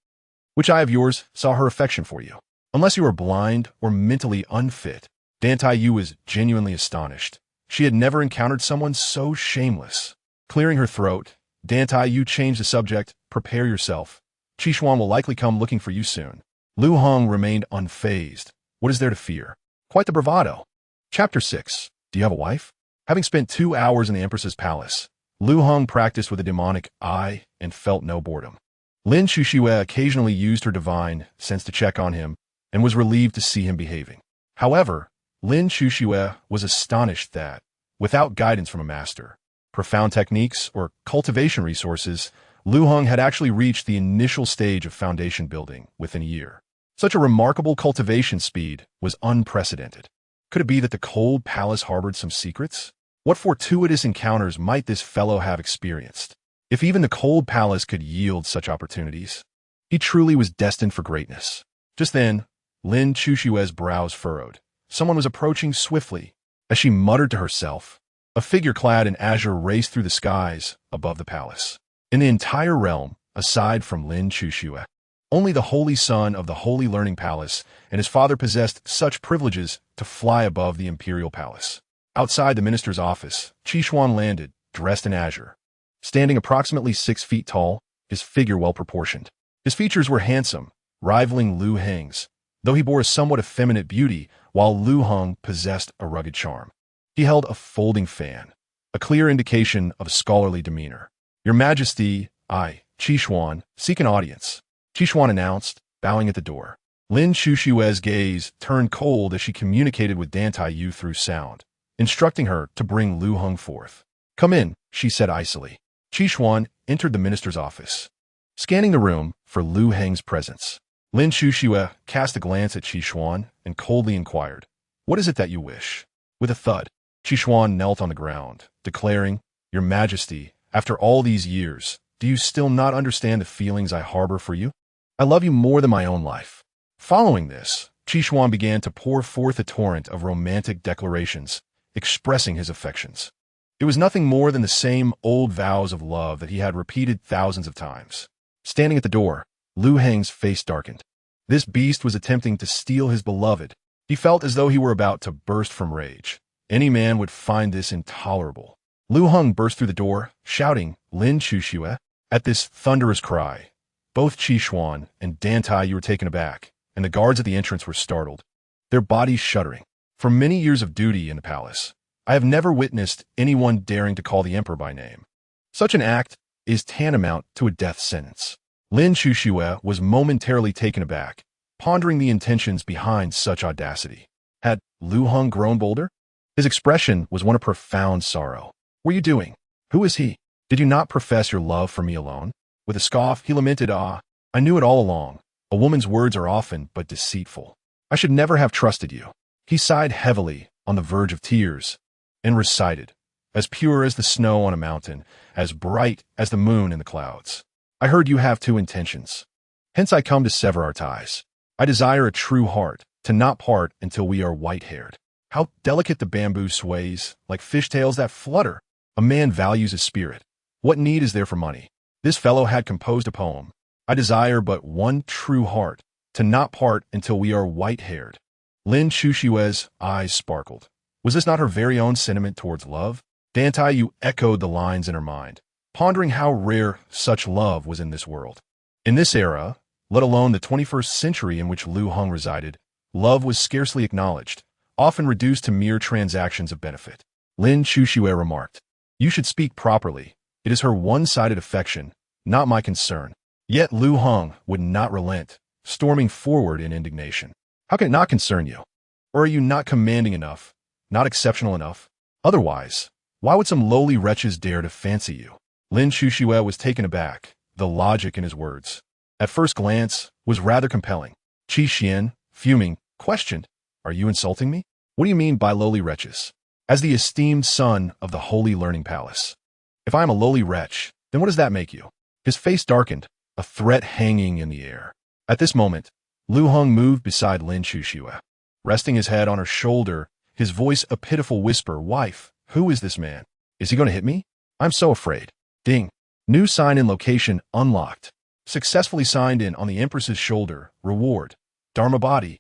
Which eye of yours saw her affection for you? Unless you are blind or mentally unfit. Dan Taiyu was genuinely astonished. She had never encountered someone so shameless. Clearing her throat, Dan Taiyu changed the subject. Prepare yourself. Qishuan will likely come looking for you soon. Liu Heng remained unfazed. What is there to fear? Quite the bravado. Chapter 6. Do you have a wife? Having spent 2 hours in the Empress's palace, Liu Heng practiced with a demonic eye and felt no boredom. Lin Chushue occasionally used her divine sense to check on him and was relieved to see him behaving. However, Lin Chushue was astonished that, without guidance from a master, profound techniques, or cultivation resources, Liu Heng had actually reached the initial stage of foundation building within a year. Such a remarkable cultivation speed was unprecedented. Could it be that the cold palace harbored some secrets? What fortuitous encounters might this fellow have experienced? If even the cold palace could yield such opportunities, he truly was destined for greatness. Just then, Lin Chushue's brows furrowed. Someone was approaching swiftly. As she muttered to herself, a figure clad in azure raced through the skies above the palace. In the entire realm, aside from Lin Chushue, only the holy son of the Holy Learning Palace and his father possessed such privileges to fly above the imperial palace. Outside the minister's office, Qishuan landed, dressed in azure. Standing approximately 6 feet tall, his figure well-proportioned. His features were handsome, rivaling Liu Heng's, though he bore a somewhat effeminate beauty, while Liu Heng possessed a rugged charm. He held a folding fan, a clear indication of a scholarly demeanor. Your Majesty, I, Qishuan, seek an audience, Qishuan announced, bowing at the door. Lin Chushue's gaze turned cold as she communicated with Dan Taiyu through sound, instructing her to bring Liu Heng forth. Come in, she said icily. Qishuan entered the minister's office, scanning the room for Liu Heng's presence. Lin Chushue cast a glance at Qishuan and coldly inquired, What is it that you wish? With a thud, Qishuan knelt on the ground, declaring, Your Majesty, after all these years, do you still not understand the feelings I harbor for you? I love you more than my own life. Following this, Qishuan began to pour forth a torrent of romantic declarations, expressing his affections. It was nothing more than the same old vows of love that he had repeated thousands of times. Standing at the door, Liu Heng's face darkened. This beast was attempting to steal his beloved. He felt as though he were about to burst from rage. Any man would find this intolerable. Liu Heng burst through the door, shouting, Lin Chushue. At this thunderous cry, both Qishuan and Dan Taiyu were taken aback, and the guards at the entrance were startled, their bodies shuddering. For many years of duty in the palace, I have never witnessed anyone daring to call the emperor by name. Such an act is tantamount to a death sentence. Lin Chushue was momentarily taken aback, pondering the intentions behind such audacity. Had Liu Heng grown bolder? His expression was one of profound sorrow. What are you doing? Who is he? Did you not profess your love for me alone? With a scoff, he lamented, I knew it all along. A woman's words are often but deceitful. I should never have trusted you. He sighed heavily, on the verge of tears, and recited, as pure as the snow on a mountain, as bright as the moon in the clouds. I heard you have two intentions. Hence I come to sever our ties. I desire a true heart, to not part until we are white-haired. How delicate the bamboo sways, like fishtails that flutter. A man values his spirit. What need is there for money? This fellow had composed a poem. I desire but one true heart, to not part until we are white-haired. Lin Chushue's eyes sparkled. Was this not her very own sentiment towards love? Dantai echoed the lines in her mind, pondering how rare such love was in this world. In this era, let alone the 21st century in which Liu Heng resided, love was scarcely acknowledged, often reduced to mere transactions of benefit. Lin Chushue remarked, "You should speak properly. It is her one-sided affection, not my concern." Yet Liu Heng would not relent, storming forward in indignation. "How can it not concern you? Or are you not commanding enough, not exceptional enough? Otherwise, why would some lowly wretches dare to fancy you?" Lin Chushue was taken aback. The logic in his words, at first glance, was rather compelling. Qi Xian, fuming, questioned, "Are you insulting me? What do you mean by lowly wretches?" "As the esteemed son of the Holy Learning Palace. If I am a lowly wretch, then what does that make you?" His face darkened, a threat hanging in the air. At this moment, Liu Heng moved beside Lin Chushue. Resting his head on her shoulder, his voice a pitiful whisper, "Wife, who is this man? Is he going to hit me? I'm so afraid." Ding. New sign in location unlocked. Successfully signed in on the Empress's shoulder. Reward. Dharma body.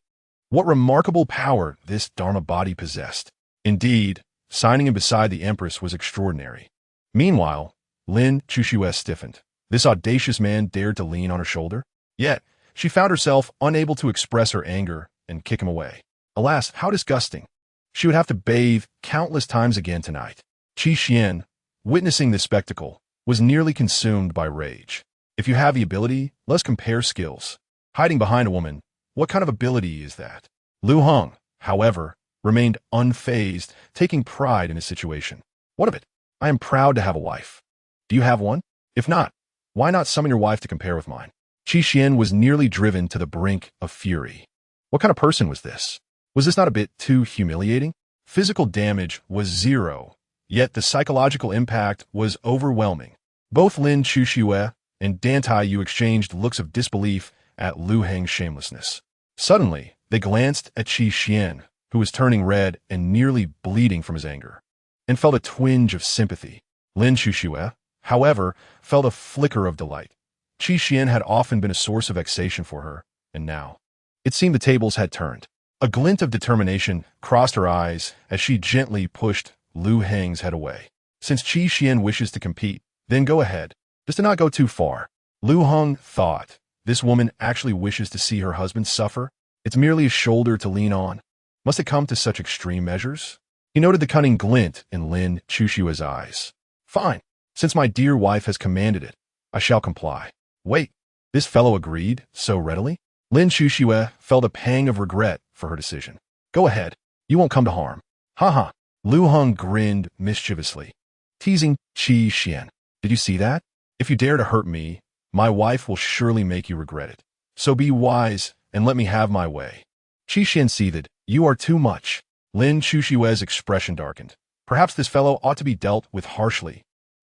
What remarkable power this Dharma body possessed. Indeed, signing in beside the Empress was extraordinary. Meanwhile, Lin Chushue stiffened. This audacious man dared to lean on her shoulder? Yet, she found herself unable to express her anger and kick him away. Alas, how disgusting. She would have to bathe countless times again tonight. Qi Xian, witnessing this spectacle, was nearly consumed by rage. If you have the ability, let's compare skills. Hiding behind a woman, what kind of ability is that? Liu Heng, however, remained unfazed, taking pride in his situation. What of it? I am proud to have a wife. Do you have one? If not, why not summon your wife to compare with mine? Qi Xian was nearly driven to the brink of fury. What kind of person was this? Was this not a bit too humiliating? Physical damage was zero, yet the psychological impact was overwhelming. Both Lin Chushue and Dantai Yu exchanged looks of disbelief at Liu Heng's shamelessness. Suddenly, they glanced at Qi Xian, who was turning red and nearly bleeding from his anger, and felt a twinge of sympathy. Lin Chushue, however, felt a flicker of delight. Qi Xian had often been a source of vexation for her, and now, it seemed the tables had turned. A glint of determination crossed her eyes as she gently pushed Liu Heng's head away. Since Qi Xian wishes to compete, then go ahead, just to not go too far. Liu Heng thought, this woman actually wishes to see her husband suffer? It's merely a shoulder to lean on. Must it come to such extreme measures? He noted the cunning glint in Lin Chushue's eyes. Fine, since my dear wife has commanded it, I shall comply. Wait, this fellow agreed so readily? Lin Chushue felt a pang of regret for her decision. Go ahead, you won't come to harm. Ha. Liu Heng grinned mischievously, teasing Qi Xian. Did you see that? If you dare to hurt me, my wife will surely make you regret it. So be wise and let me have my way. Qi Xian seethed. You are too much. Lin Chushue's expression darkened. Perhaps this fellow ought to be dealt with harshly.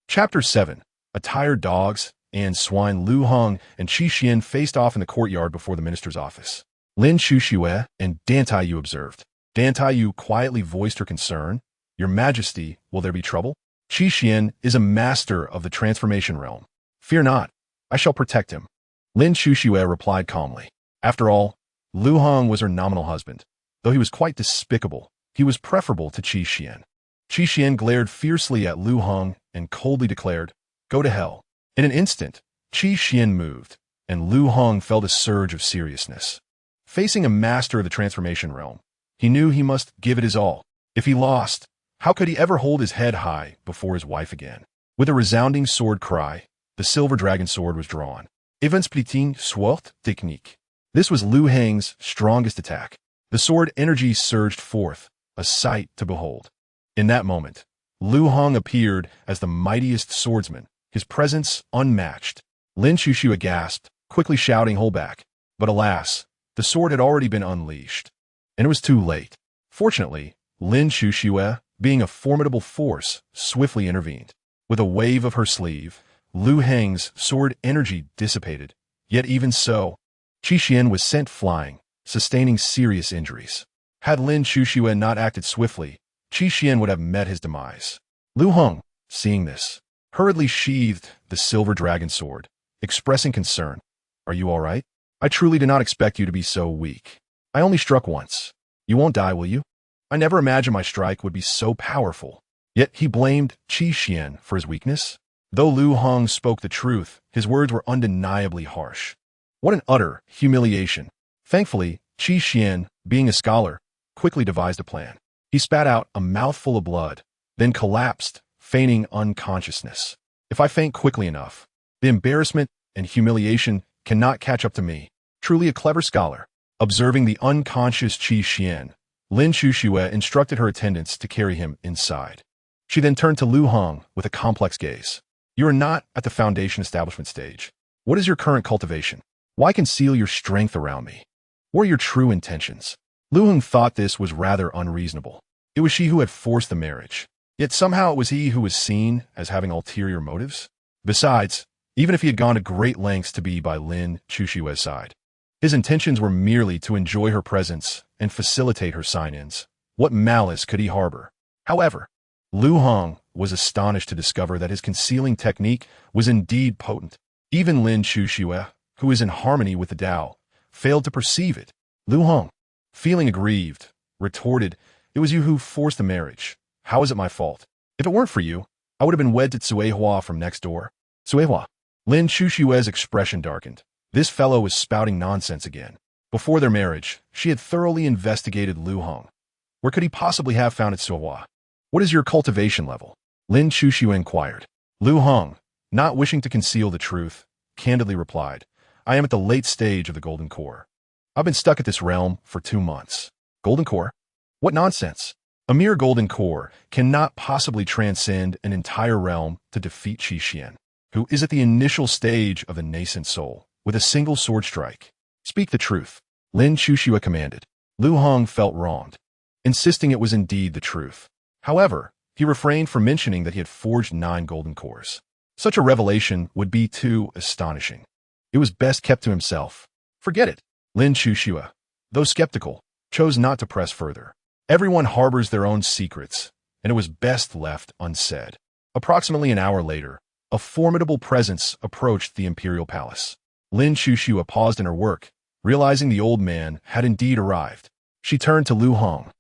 Chapter 7. A tired dogs and swine. Liu Heng and Qi Xian faced off in the courtyard before the minister's office. Lin Chushue and Dantai Yu observed. Dantai Yu quietly voiced her concern. Your Majesty, will there be trouble? Qi Xian is a master of the transformation realm. Fear not, I shall protect him. Lin Chushue replied calmly. After all, Liu Heng was her nominal husband. Though he was quite despicable, he was preferable to Qi Xian. Qi Xian glared fiercely at Liu Heng and coldly declared, Go to hell. In an instant, Qi Xian moved, and Liu Heng felt a surge of seriousness. Facing a master of the transformation realm, he knew he must give it his all. If he lost, how could he ever hold his head high before his wife again? With a resounding sword cry, the silver dragon sword was drawn. Evenspliting Sword Technique. This was Liu Heng's strongest attack. The sword energy surged forth, a sight to behold. In that moment, Liu Heng appeared as the mightiest swordsman, his presence unmatched. Lin Chushue gasped, quickly shouting, Hold back. But alas, the sword had already been unleashed, and it was too late. Fortunately, Lin Chushue being a formidable force, swiftly intervened. With a wave of her sleeve, Liu Heng's sword energy dissipated. Yet even so, Qi Xian was sent flying, sustaining serious injuries. Had Lin Chuxue not acted swiftly, Qi Xian would have met his demise. Liu Heng, seeing this, hurriedly sheathed the silver dragon sword, expressing concern. Are you all right? I truly did not expect you to be so weak. I only struck once. You won't die, will you? I never imagined my strike would be so powerful. Yet he blamed Qi Xian for his weakness. Though Liu Heng spoke the truth, his words were undeniably harsh. What an utter humiliation. Thankfully, Qi Xian, being a scholar, quickly devised a plan. He spat out a mouthful of blood, then collapsed, feigning unconsciousness. If I faint quickly enough, the embarrassment and humiliation cannot catch up to me. Truly a clever scholar. Observing the unconscious Qi Xian, Lin Chuxue instructed her attendants to carry him inside. She then turned to Liu Heng with a complex gaze. You are not at the foundation establishment stage. What is your current cultivation? Why conceal your strength around me? What are your true intentions? Liu Heng thought this was rather unreasonable. It was she who had forced the marriage. Yet somehow it was he who was seen as having ulterior motives. Besides, even if he had gone to great lengths to be by Lin Chuxue's side, his intentions were merely to enjoy her presence and facilitate her sign-ins. What malice could he harbor? However, Liu Heng was astonished to discover that his concealing technique was indeed potent. Even Lin Chuxue, who is in harmony with the Tao, failed to perceive it. Liu Heng, feeling aggrieved, retorted, It was you who forced the marriage. How is it my fault? If it weren't for you, I would have been wed to Cuehua from next door. Cuehua. Lin Chuxue's expression darkened. This fellow was spouting nonsense again. Before their marriage, she had thoroughly investigated Liu Heng. Where could he possibly have found at Cuehua? What is your cultivation level? Lin Chuxue inquired. Liu Heng, not wishing to conceal the truth, candidly replied, I am at the late stage of the Golden Core. I've been stuck at this realm for 2 months. Golden Core? What nonsense! A mere Golden Core cannot possibly transcend an entire realm to defeat Qi Xian, who is at the initial stage of the nascent soul, with a single sword strike. Speak the truth, Lin Chuxue commanded. Liu Heng felt wronged, insisting it was indeed the truth. However, he refrained from mentioning that he had forged 9 golden cores. Such a revelation would be too astonishing. It was best kept to himself. Forget it. Lin Chuxue, though skeptical, chose not to press further. Everyone harbors their own secrets, and it was best left unsaid. Approximately an hour later, a formidable presence approached the imperial palace. Lin Chuxue paused in her work, realizing the old man had indeed arrived. She turned to Liu Heng,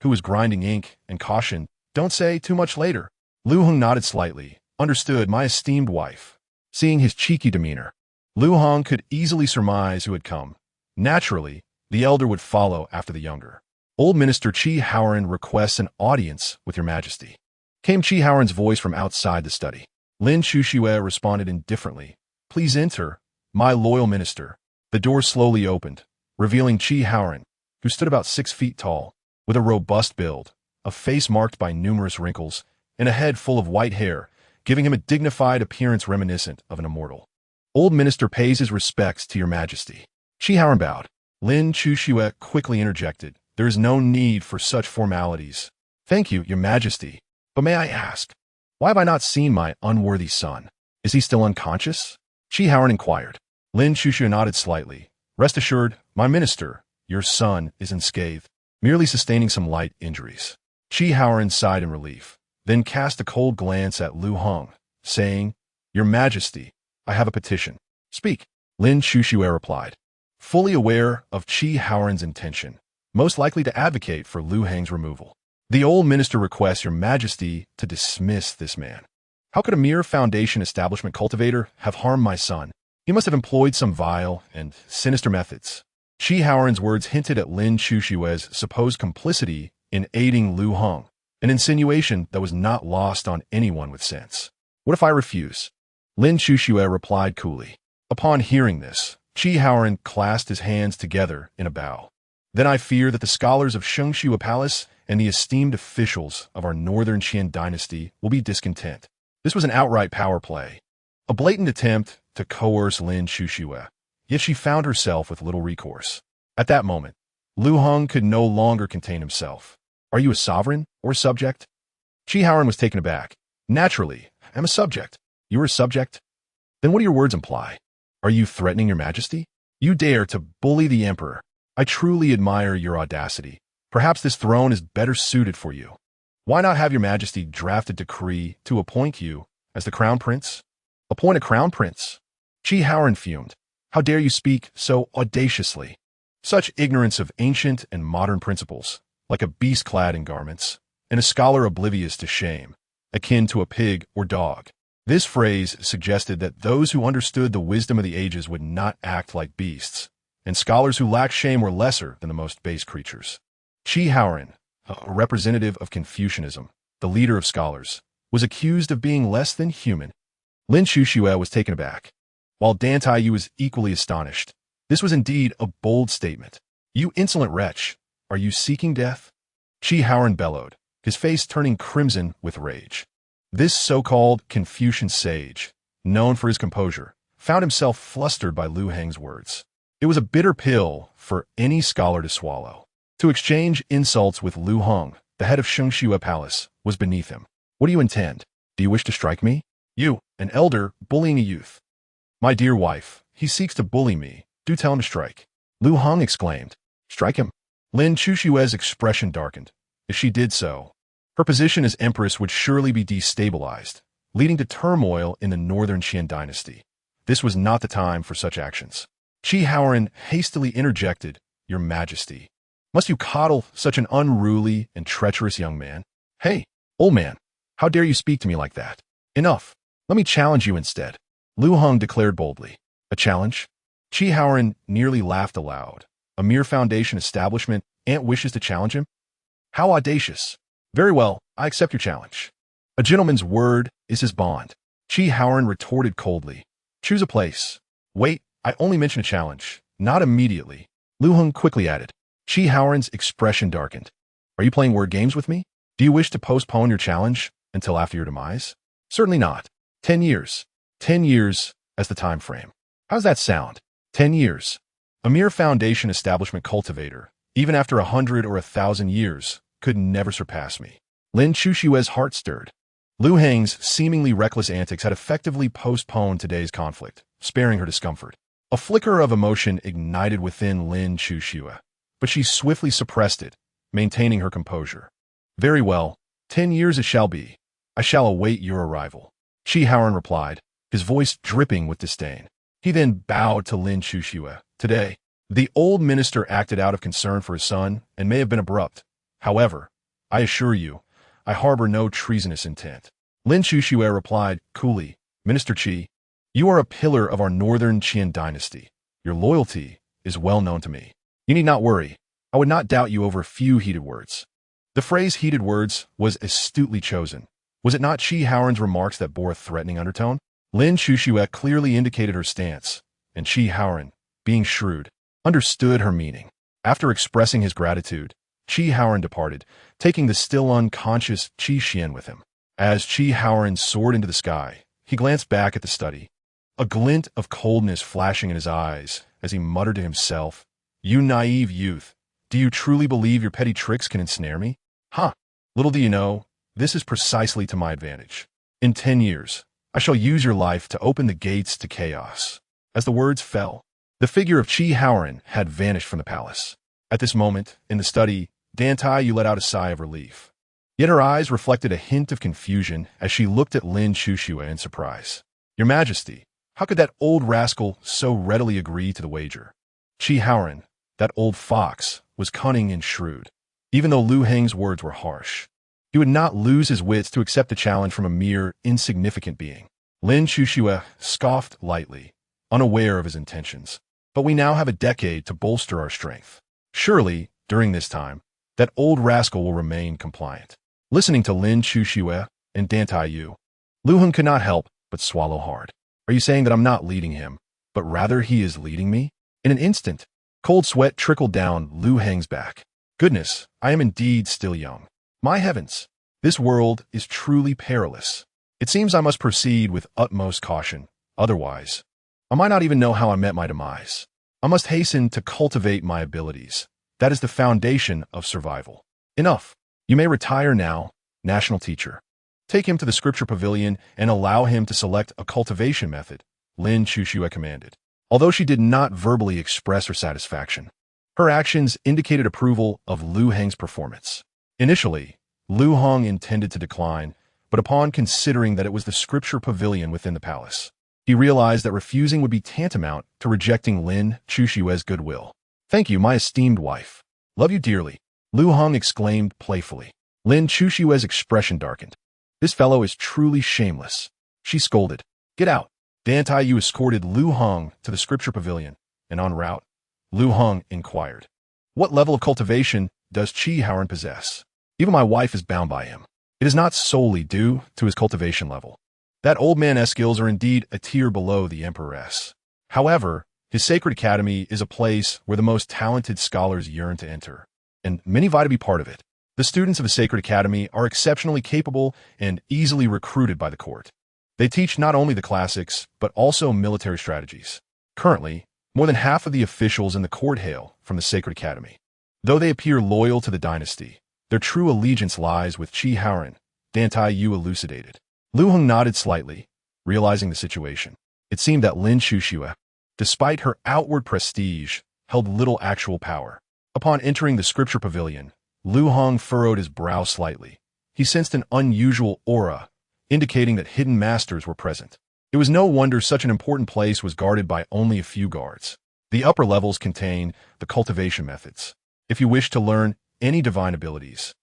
who was grinding ink, and cautioned, Don't say too much later. Liu Heng nodded slightly, understood my esteemed wife. Seeing his cheeky demeanor, Liu Heng could easily surmise who had come. Naturally, the elder would follow after the younger. Old Minister Qi Haoran requests an audience with your majesty. Came Qi Haoran's voice from outside the study. Lin Chuxue responded indifferently. Please enter, my loyal minister. The door slowly opened, revealing Qi Haoran, who stood about 6 feet tall, with a robust build, a face marked by numerous wrinkles, and a head full of white hair, giving him a dignified appearance reminiscent of an immortal. Old Minister pays his respects to your majesty. Qi Haoran bowed. Lin Chuxue quickly interjected. There is no need for such formalities. Thank you, your majesty. But may I ask, why have I not seen my unworthy son? Is he still unconscious? Qi Haoran inquired. Lin Chuxue nodded slightly. Rest assured, my minister, your son, is unscathed, merely sustaining some light injuries. Qi Haoran sighed in relief, then cast a cold glance at Liu Heng, saying, Your majesty, I have a petition. Speak. Lin Chuxue replied, fully aware of Qi Haoran's intention, most likely to advocate for Liu Heng's removal. The old minister requests your majesty to dismiss this man. How could a mere foundation establishment cultivator have harmed my son? He must have employed some vile and sinister methods. Qi Haoran's words hinted at Lin Chuxue's supposed complicity in aiding Liu Heng, an insinuation that was not lost on anyone with sense. What if I refuse? Lin Chuxue replied coolly. Upon hearing this, Qi Haoran clasped his hands together in a bow. Then I fear that the scholars of Shengshu Palace and the esteemed officials of our northern Qian dynasty will be discontent. This was an outright power play, a blatant attempt to coerce Lin Chuxue, yet she found herself with little recourse. At that moment, Liu Heng could no longer contain himself. Are you a sovereign or subject? Chi Haoran was taken aback. Naturally, I'm a subject. You are a subject? Then what do your words imply? Are you threatening your majesty? You dare to bully the emperor. I truly admire your audacity. Perhaps this throne is better suited for you. Why not have your majesty draft a decree to appoint you as the crown prince? Appoint a crown prince? Chi Haoran fumed. How dare you speak so audaciously? Such ignorance of ancient and modern principles, like a beast clad in garments, and a scholar oblivious to shame, akin to a pig or dog. This phrase suggested that those who understood the wisdom of the ages would not act like beasts, and scholars who lacked shame were lesser than the most base creatures. Chi Haoran, a representative of Confucianism, the leader of scholars, was accused of being less than human. Lin Chuxue was taken aback, while Dan Taiyu was equally astonished. This was indeed a bold statement. You insolent wretch, are you seeking death? Chi Haoran bellowed, his face turning crimson with rage. This so-called Confucian sage, known for his composure, found himself flustered by Liu Heng's words. It was a bitter pill for any scholar to swallow. To exchange insults with Liu Heng, the head of Shengxue Palace, was beneath him. What do you intend? Do you wish to strike me? You, an elder, bullying a youth. My dear wife, he seeks to bully me. Do tell him to strike. Liu Heng exclaimed. Strike him. Lin Chuxue's expression darkened. If she did so, her position as empress would surely be destabilized, leading to turmoil in the northern Qian dynasty. This was not the time for such actions. Chi Haoran hastily interjected, Your Majesty. Must you coddle such an unruly and treacherous young man? Hey, old man, how dare you speak to me like that? Enough. Let me challenge you instead. Liu Heng declared boldly. A challenge? Chi Haoran nearly laughed aloud. A mere foundation establishment, Aunt wishes to challenge him? How audacious. Very well, I accept your challenge. A gentleman's word is his bond. Chi Haoran retorted coldly. Choose a place. Wait, I only mention a challenge. Not immediately. Liu Heng quickly added. Chi Haoran's expression darkened. Are you playing word games with me? Do you wish to postpone your challenge until after your demise? Certainly not. 10 years. 10 years as the time frame. How's that sound? 10 years. A mere foundation establishment cultivator, even after 100 or 1,000 years, could never surpass me. Lin Chuxue's heart stirred. Liu Heng's seemingly reckless antics had effectively postponed today's conflict, sparing her discomfort. A flicker of emotion ignited within Lin Chuxue, but she swiftly suppressed it, maintaining her composure. Very well, 10 years it shall be. I shall await your arrival. Chi Haoran replied, his voice dripping with disdain. He then bowed to Lin Chuxue. Today, the old minister acted out of concern for his son and may have been abrupt. However, I assure you, I harbor no treasonous intent. Lin Chuxue replied coolly, Minister Qi, you are a pillar of our northern Qian dynasty. Your loyalty is well known to me. You need not worry. I would not doubt you over a few heated words. The phrase heated words was astutely chosen. Was it not Chi Haoran's remarks that bore a threatening undertone? Lin Chuxue clearly indicated her stance, and Chi Haoran, being shrewd, understood her meaning. After expressing his gratitude, Chi Haoran departed, taking the still unconscious Qi Xian with him. As Chi Haoran soared into the sky, he glanced back at the study, a glint of coldness flashing in his eyes as he muttered to himself, You naive youth, do you truly believe your petty tricks can ensnare me? Huh, little do you know, this is precisely to my advantage. In 10 years, I shall use your life to open the gates to chaos. As the words fell, the figure of Chi Haoran had vanished from the palace. At this moment, in the study, Dan Taiyu let out a sigh of relief. Yet her eyes reflected a hint of confusion as she looked at Lin Chuxue in surprise. Your Majesty, how could that old rascal so readily agree to the wager? Chi Haoran, that old fox, was cunning and shrewd. Even though Liu Heng's words were harsh, he would not lose his wits to accept the challenge from a mere insignificant being. Lin Chuxue scoffed lightly, unaware of his intentions. But we now have a decade to bolster our strength. Surely, during this time, that old rascal will remain compliant. Listening to Lin Chuxue and Dan Taiyu, Liu Heng could not help but swallow hard. Are you saying that I'm not leading him, but rather he is leading me? In an instant, cold sweat trickled down Liu Heng's back. Goodness, I am indeed still young. My heavens, this world is truly perilous. It seems I must proceed with utmost caution. Otherwise, I might not even know how I met my demise. I must hasten to cultivate my abilities. That is the foundation of survival. Enough. You may retire now, National teacher. Take him to the scripture pavilion and allow him to select a cultivation method, Lin Chuxue commanded. Although she did not verbally express her satisfaction, her actions indicated approval of Liu Heng's performance. Initially, Liu Heng intended to decline, but upon considering that it was the scripture pavilion within the palace, he realized that refusing would be tantamount to rejecting Lin Chuxue's goodwill. "Thank you, my esteemed wife. Love you dearly," Liu Heng exclaimed playfully. Lin Chuxue's expression darkened. "This fellow is truly shameless," she scolded. "Get out." Dan Taiyu escorted Liu Heng to the scripture pavilion, and en route, Liu Heng inquired, "What level of cultivation does Qi Haoren possess? Even my wife is bound by him. It is not solely due to his cultivation level. That old man's skills are indeed a tier below the Emperor's. However, his sacred academy is a place where the most talented scholars yearn to enter, and many vie to be part of it. The students of a sacred academy are exceptionally capable and easily recruited by the court. They teach not only the classics, but also military strategies. Currently, more than half of the officials in the court hail from the sacred academy. Though they appear loyal to the dynasty, their true allegiance lies with Qi Haoren," Dan Taiyu elucidated. Liu Heng nodded slightly, realizing the situation. It seemed that Lin Chuxue, despite her outward prestige, held little actual power. Upon entering the scripture pavilion, Liu Heng furrowed his brow slightly. He sensed an unusual aura, indicating that hidden masters were present. It was no wonder such an important place was guarded by only a few guards. The upper levels contain the cultivation methods. If you wish to learn any divine abilities,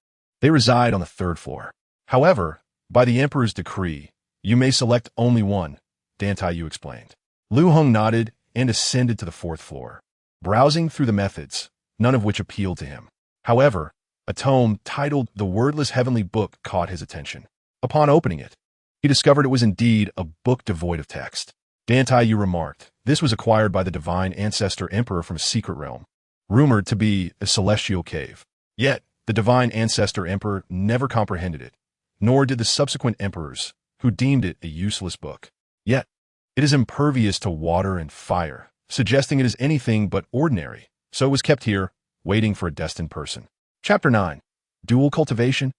they reside on the 3rd floor. However, by the Emperor's decree, you may select only one, Dan Taiyu explained. Liu Heng nodded and ascended to the 4th floor, browsing through the methods, none of which appealed to him. However, a tome titled The Wordless Heavenly Book caught his attention. Upon opening it, he discovered it was indeed a book devoid of text. Dan Taiyu remarked, this was acquired by the divine ancestor emperor from a secret realm, rumored to be a celestial cave. Yet, the divine ancestor emperor never comprehended it, nor did the subsequent emperors, who deemed it a useless book. Yet, it is impervious to water and fire, suggesting it is anything but ordinary, so it was kept here, waiting for a destined person. Chapter 9. Dual Cultivation.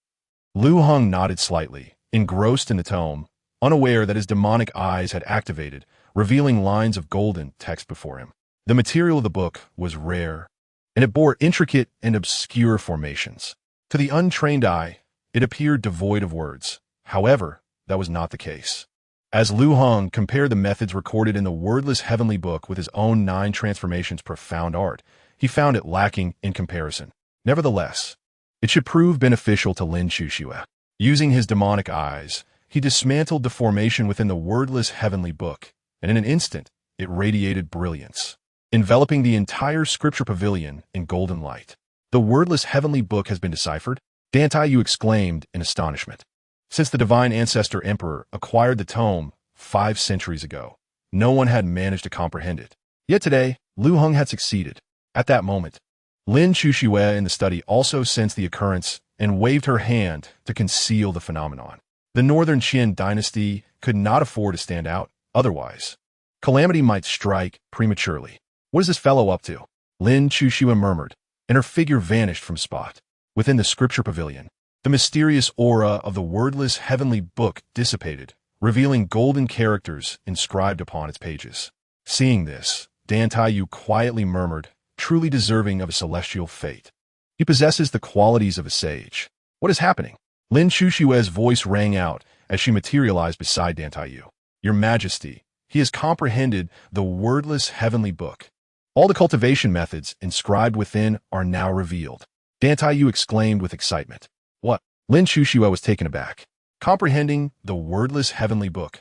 Liu Heng nodded slightly, engrossed in the tome, unaware that his demonic eyes had activated, revealing lines of golden text before him. The material of the book was rare, and it bore intricate and obscure formations. To the untrained eye, it appeared devoid of words. However, that was not the case. As Liu Heng compared the methods recorded in the wordless heavenly book with his own 9 transformations' profound art, he found it lacking in comparison. Nevertheless, it should prove beneficial to Lin Chuxue. Using his demonic eyes, he dismantled the formation within the wordless heavenly book, and in an instant, it radiated brilliance, enveloping the entire scripture pavilion in golden light. The wordless heavenly book has been deciphered? Dan Taiyu exclaimed in astonishment. Since the divine ancestor emperor acquired the tome 5 centuries ago, no one had managed to comprehend it. Yet today, Liu Heng had succeeded. At that moment, Lin Chuxue in the study also sensed the occurrence and waved her hand to conceal the phenomenon. The Northern Qin dynasty could not afford to stand out, otherwise calamity might strike prematurely. What is this fellow up to? Lin Chuxue murmured, and her figure vanished from spot. Within the scripture pavilion, the mysterious aura of the wordless heavenly book dissipated, revealing golden characters inscribed upon its pages. Seeing this, Dan Taiyu quietly murmured, truly deserving of a celestial fate. He possesses the qualities of a sage. What is happening? Lin Chuxue's voice rang out as she materialized beside Dan Taiyu. Your Majesty, he has comprehended the wordless heavenly book. All the cultivation methods inscribed within are now revealed. Dan Taiyu exclaimed with excitement. What? Lin Chuxue was taken aback. Comprehending the wordless heavenly book.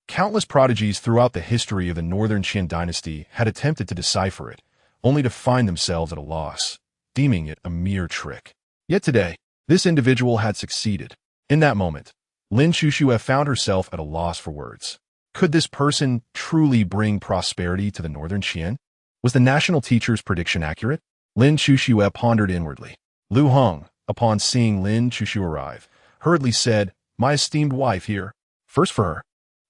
Countless prodigies throughout the history of the Northern Qin dynasty had attempted to decipher it, only to find themselves at a loss, deeming it a mere trick. Yet today, this individual had succeeded. In that moment, Lin Chuxue found herself at a loss for words. Could this person truly bring prosperity to the Northern Qin? Was the national teacher's prediction accurate? Lin Chuxue pondered inwardly. Liu Heng, upon seeing Lin Chuxue arrive, hurriedly said, My esteemed wife here. First for her.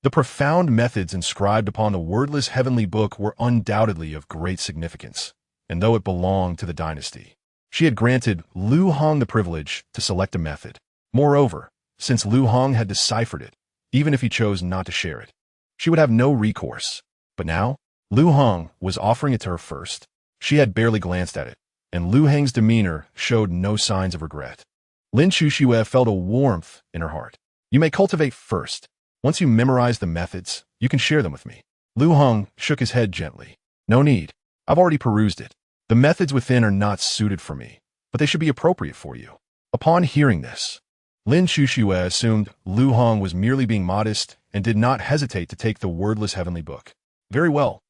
The profound methods inscribed upon the wordless heavenly book were undoubtedly of great significance, and though it belonged to the dynasty, she had granted Liu Heng the privilege to select a method. Moreover, since Liu Heng had deciphered it, even if he chose not to share it. She would have no recourse. But now, Liu Heng was offering it to her first. She had barely glanced at it, and Liu Heng's demeanor showed no signs of regret. Lin Chuxue felt a warmth in her heart. You may cultivate first. Once you memorize the methods, you can share them with me. Liu Heng shook his head gently. No need. I've already perused it. The methods within are not suited for me, but they should be appropriate for you. Upon hearing this, Lin Chuxue assumed Liu Heng was merely being modest and did not hesitate to take the wordless heavenly book. Very well.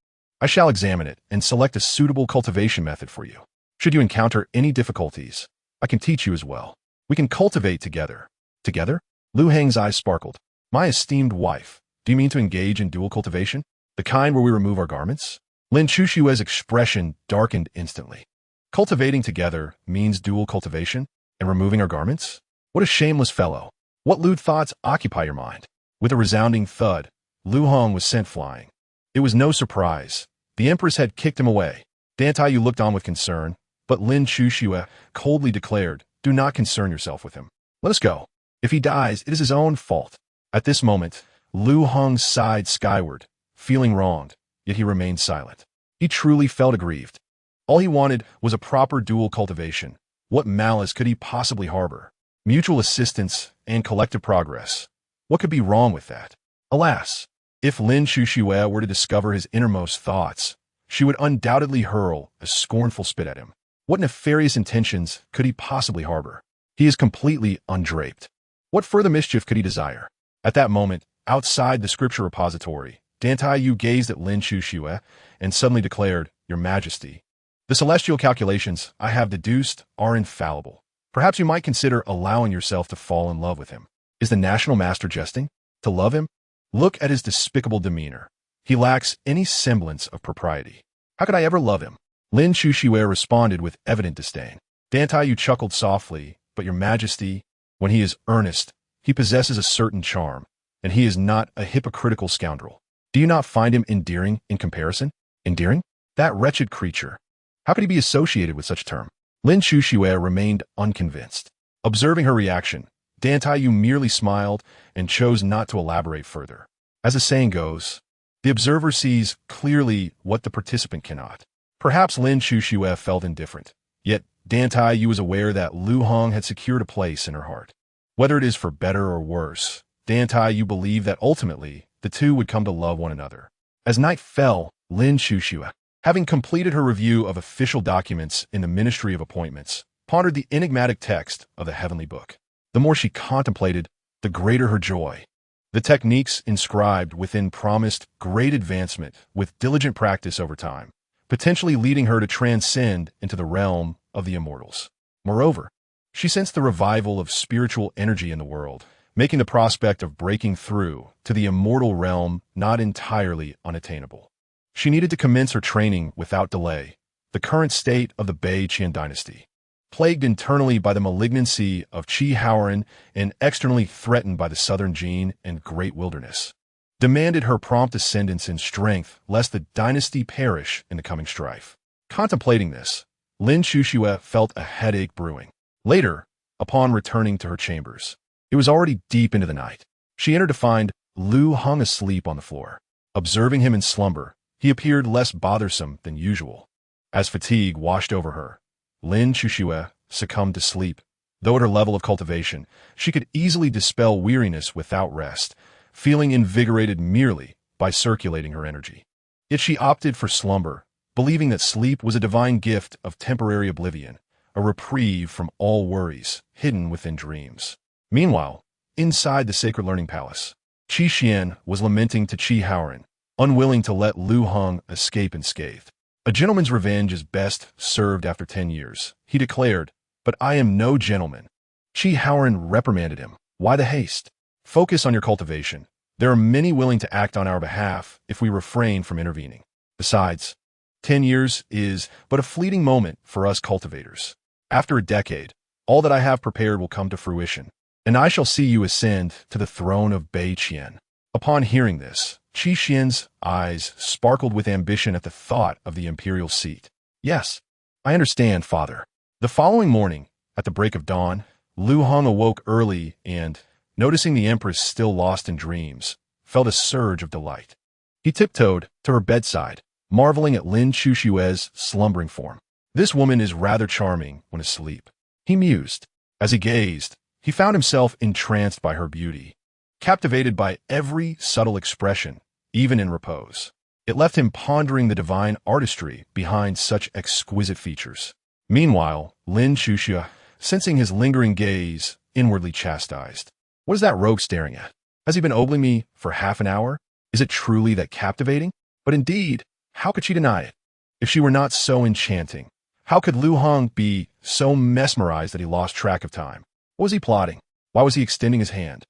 I shall examine it and select a suitable cultivation method for you. Should you encounter any difficulties, I can teach you as well. We can cultivate together. Together? Liu Heng's eyes sparkled. My esteemed wife, do you mean to engage in dual cultivation? The kind where we remove our garments? Lin Chuxue's expression darkened instantly. Cultivating together means dual cultivation and removing our garments? What a shameless fellow. What lewd thoughts occupy your mind? With a resounding thud, Liu Heng was sent flying. It was no surprise. The Empress had kicked him away. Dantai looked on with concern, but Lin Chuxue coldly declared, do not concern yourself with him. Let us go. If he dies, it is his own fault. At this moment, Liu Heng sighed skyward, feeling wronged, yet he remained silent. He truly felt aggrieved. All he wanted was a proper dual cultivation. What malice could he possibly harbor? Mutual assistance and collective progress. What could be wrong with that? Alas, if Lin Chuxue were to discover his innermost thoughts, she would undoubtedly hurl a scornful spit at him. What nefarious intentions could he possibly harbor? He is completely undraped. What further mischief could he desire? At that moment, outside the scripture repository, Dantai Yu gazed at Lin Chuxue and suddenly declared, Your Majesty, the celestial calculations I have deduced are infallible. Perhaps you might consider allowing yourself to fall in love with him. Is the national master jesting? To love him? Look at his despicable demeanor. He lacks any semblance of propriety. How could I ever love him? Lin Chuxue responded with evident disdain. Dantai Yu chuckled softly, but Your Majesty, when he is earnest, he possesses a certain charm, and he is not a hypocritical scoundrel. Do you not find him endearing in comparison? Endearing? That wretched creature. How could he be associated with such a term? Lin Chuxue remained unconvinced. Observing her reaction, Dantai Yu merely smiled and chose not to elaborate further. As the saying goes, the observer sees clearly what the participant cannot. Perhaps Lin Chuxue felt indifferent, yet Dantai Yu was aware that Liu Heng had secured a place in her heart. Whether it is for better or worse, Dantai Yu believed that ultimately the two would come to love one another. As night fell, Lin Chuxue, having completed her review of official documents in the Ministry of Appointments, pondered the enigmatic text of the heavenly book. The more she contemplated, the greater her joy. The techniques inscribed within promised great advancement with diligent practice over time, potentially leading her to transcend into the realm of the immortals. Moreover, she sensed the revival of spiritual energy in the world, making the prospect of breaking through to the immortal realm not entirely unattainable. She needed to commence her training without delay. The current state of the Bei Qian dynasty, plagued internally by the malignancy of Qi Haoran and externally threatened by the southern Jin and Great Wilderness, demanded her prompt ascendance in strength lest the dynasty perish in the coming strife. Contemplating this, Lin Chuxue felt a headache brewing. Later, upon returning to her chambers, it was already deep into the night. She entered to find Liu Heng asleep on the floor. Observing him in slumber, he appeared less bothersome than usual. As fatigue washed over her, Lin Chuxue succumbed to sleep. Though at her level of cultivation, she could easily dispel weariness without rest, feeling invigorated merely by circulating her energy. Yet she opted for slumber, believing that sleep was a divine gift of temporary oblivion, a reprieve from all worries hidden within dreams. Meanwhile, inside the Sacred Learning Palace, Qi Xian was lamenting to Qi Haoran, unwilling to let Liu Heng escape unscathed. A gentleman's revenge is best served after 10 years, he declared, but I am no gentleman. Qi Haoran reprimanded him. Why the haste? Focus on your cultivation. There are many willing to act on our behalf if we refrain from intervening. Besides, 10 years is but a fleeting moment for us cultivators. After a decade, all that I have prepared will come to fruition, and I shall see you ascend to the throne of Bei Qian. Upon hearing this, Qi Xian's eyes sparkled with ambition at the thought of the imperial seat. Yes, I understand, father. The following morning, at the break of dawn, Liu Heng awoke early and, noticing the Empress still lost in dreams, felt a surge of delight. He tiptoed to her bedside, marveling at Lin Chushue's slumbering form. This woman is rather charming when asleep, he mused. As he gazed, he found himself entranced by her beauty, captivated by every subtle expression, even in repose. It left him pondering the divine artistry behind such exquisite features. Meanwhile, Lin Chuxia, sensing his lingering gaze, inwardly chastised. What is that rogue staring at? Has he been ogling me for half an hour? Is it truly that captivating? But indeed, how could she deny it? If she were not so enchanting, how could Liu Heng be so mesmerized that he lost track of time? What was he plotting? Why was he extending his hand?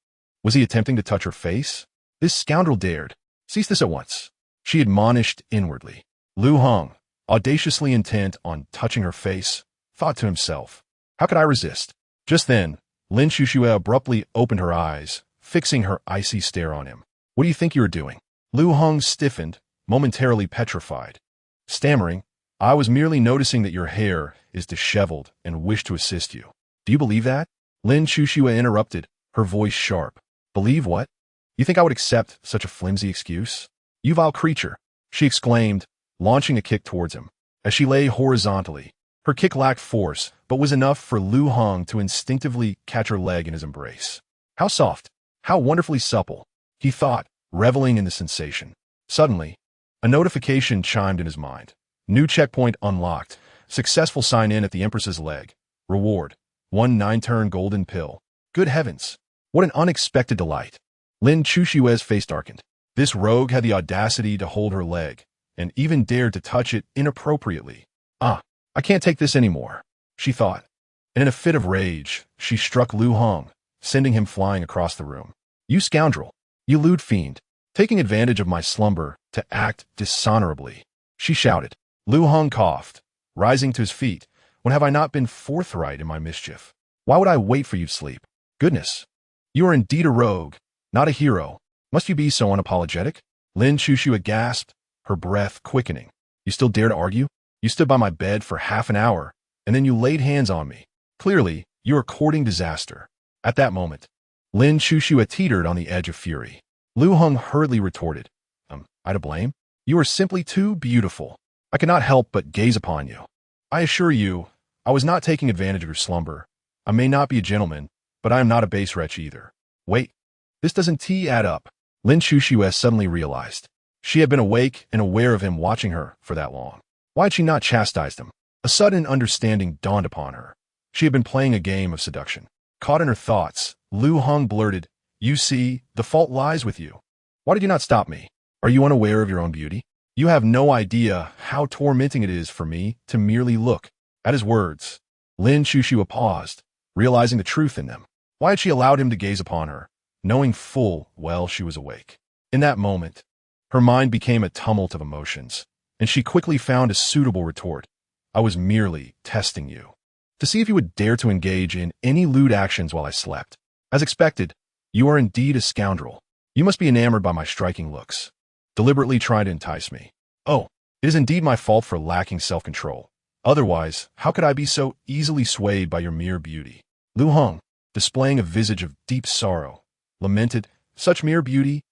Was he attempting to touch her face? This scoundrel dared. Cease this at once, she admonished inwardly. Liu Heng, audaciously intent on touching her face, thought to himself, how could I resist? Just then, Lin Chuxia abruptly opened her eyes, fixing her icy stare on him. What do you think you are doing? Liu Heng stiffened, momentarily petrified. Stammering, I was merely noticing that your hair is disheveled and wish to assist you. Do you believe that? Lin Chuxia interrupted, her voice sharp. Believe what? You think I would accept such a flimsy excuse? You vile creature, she exclaimed, launching a kick towards him. As she lay horizontally, her kick lacked force, but was enough for Liu Heng to instinctively catch her leg in his embrace. How soft, how wonderfully supple, he thought, reveling in the sensation. Suddenly, a notification chimed in his mind. New checkpoint unlocked. Successful sign-in at the Empress's leg. Reward, 1 9-turn golden pill. Good heavens, what an unexpected delight. Lin Chushue's face darkened. This rogue had the audacity to hold her leg, and even dared to touch it inappropriately. I can't take this anymore, she thought. And in a fit of rage, she struck Liu Heng, sending him flying across the room. You scoundrel, you lewd fiend, taking advantage of my slumber to act dishonorably, she shouted. Liu Heng coughed, rising to his feet. When have I not been forthright in my mischief? Why would I wait for you to sleep? Goodness, you are indeed a rogue, not a hero. Must you be so unapologetic? Lin Chuxia gasped, her breath quickening. You still dare to argue? You stood by my bed for half an hour, and then you laid hands on me. Clearly, you are courting disaster. At that moment, Lin Chuxia teetered on the edge of fury. Liu Heng hurriedly retorted, I to blame? You are simply too beautiful. I cannot help but gaze upon you. I assure you, I was not taking advantage of your slumber. I may not be a gentleman, but I am not a base wretch either. Wait, this doesn't add up. Lin Chuxia suddenly realized. She had been awake and aware of him watching her for that long. Why had she not chastised him? A sudden understanding dawned upon her. She had been playing a game of seduction. Caught in her thoughts, Liu Heng blurted, You see, the fault lies with you. Why did you not stop me? Are you unaware of your own beauty? You have no idea how tormenting it is for me to merely look. At his words, Lin Chuxia paused, realizing the truth in them. Why had she allowed him to gaze upon her, knowing full well she was awake? In that moment, her mind became a tumult of emotions, and she quickly found a suitable retort. I was merely testing you, to see if you would dare to engage in any lewd actions while I slept. As expected, you are indeed a scoundrel. You must be enamored by my striking looks, deliberately trying to entice me. Oh, it is indeed my fault for lacking self-control. Otherwise, how could I be so easily swayed by your mere beauty? Liu Heng, displaying a visage of deep sorrow, lamented, such mere beauty?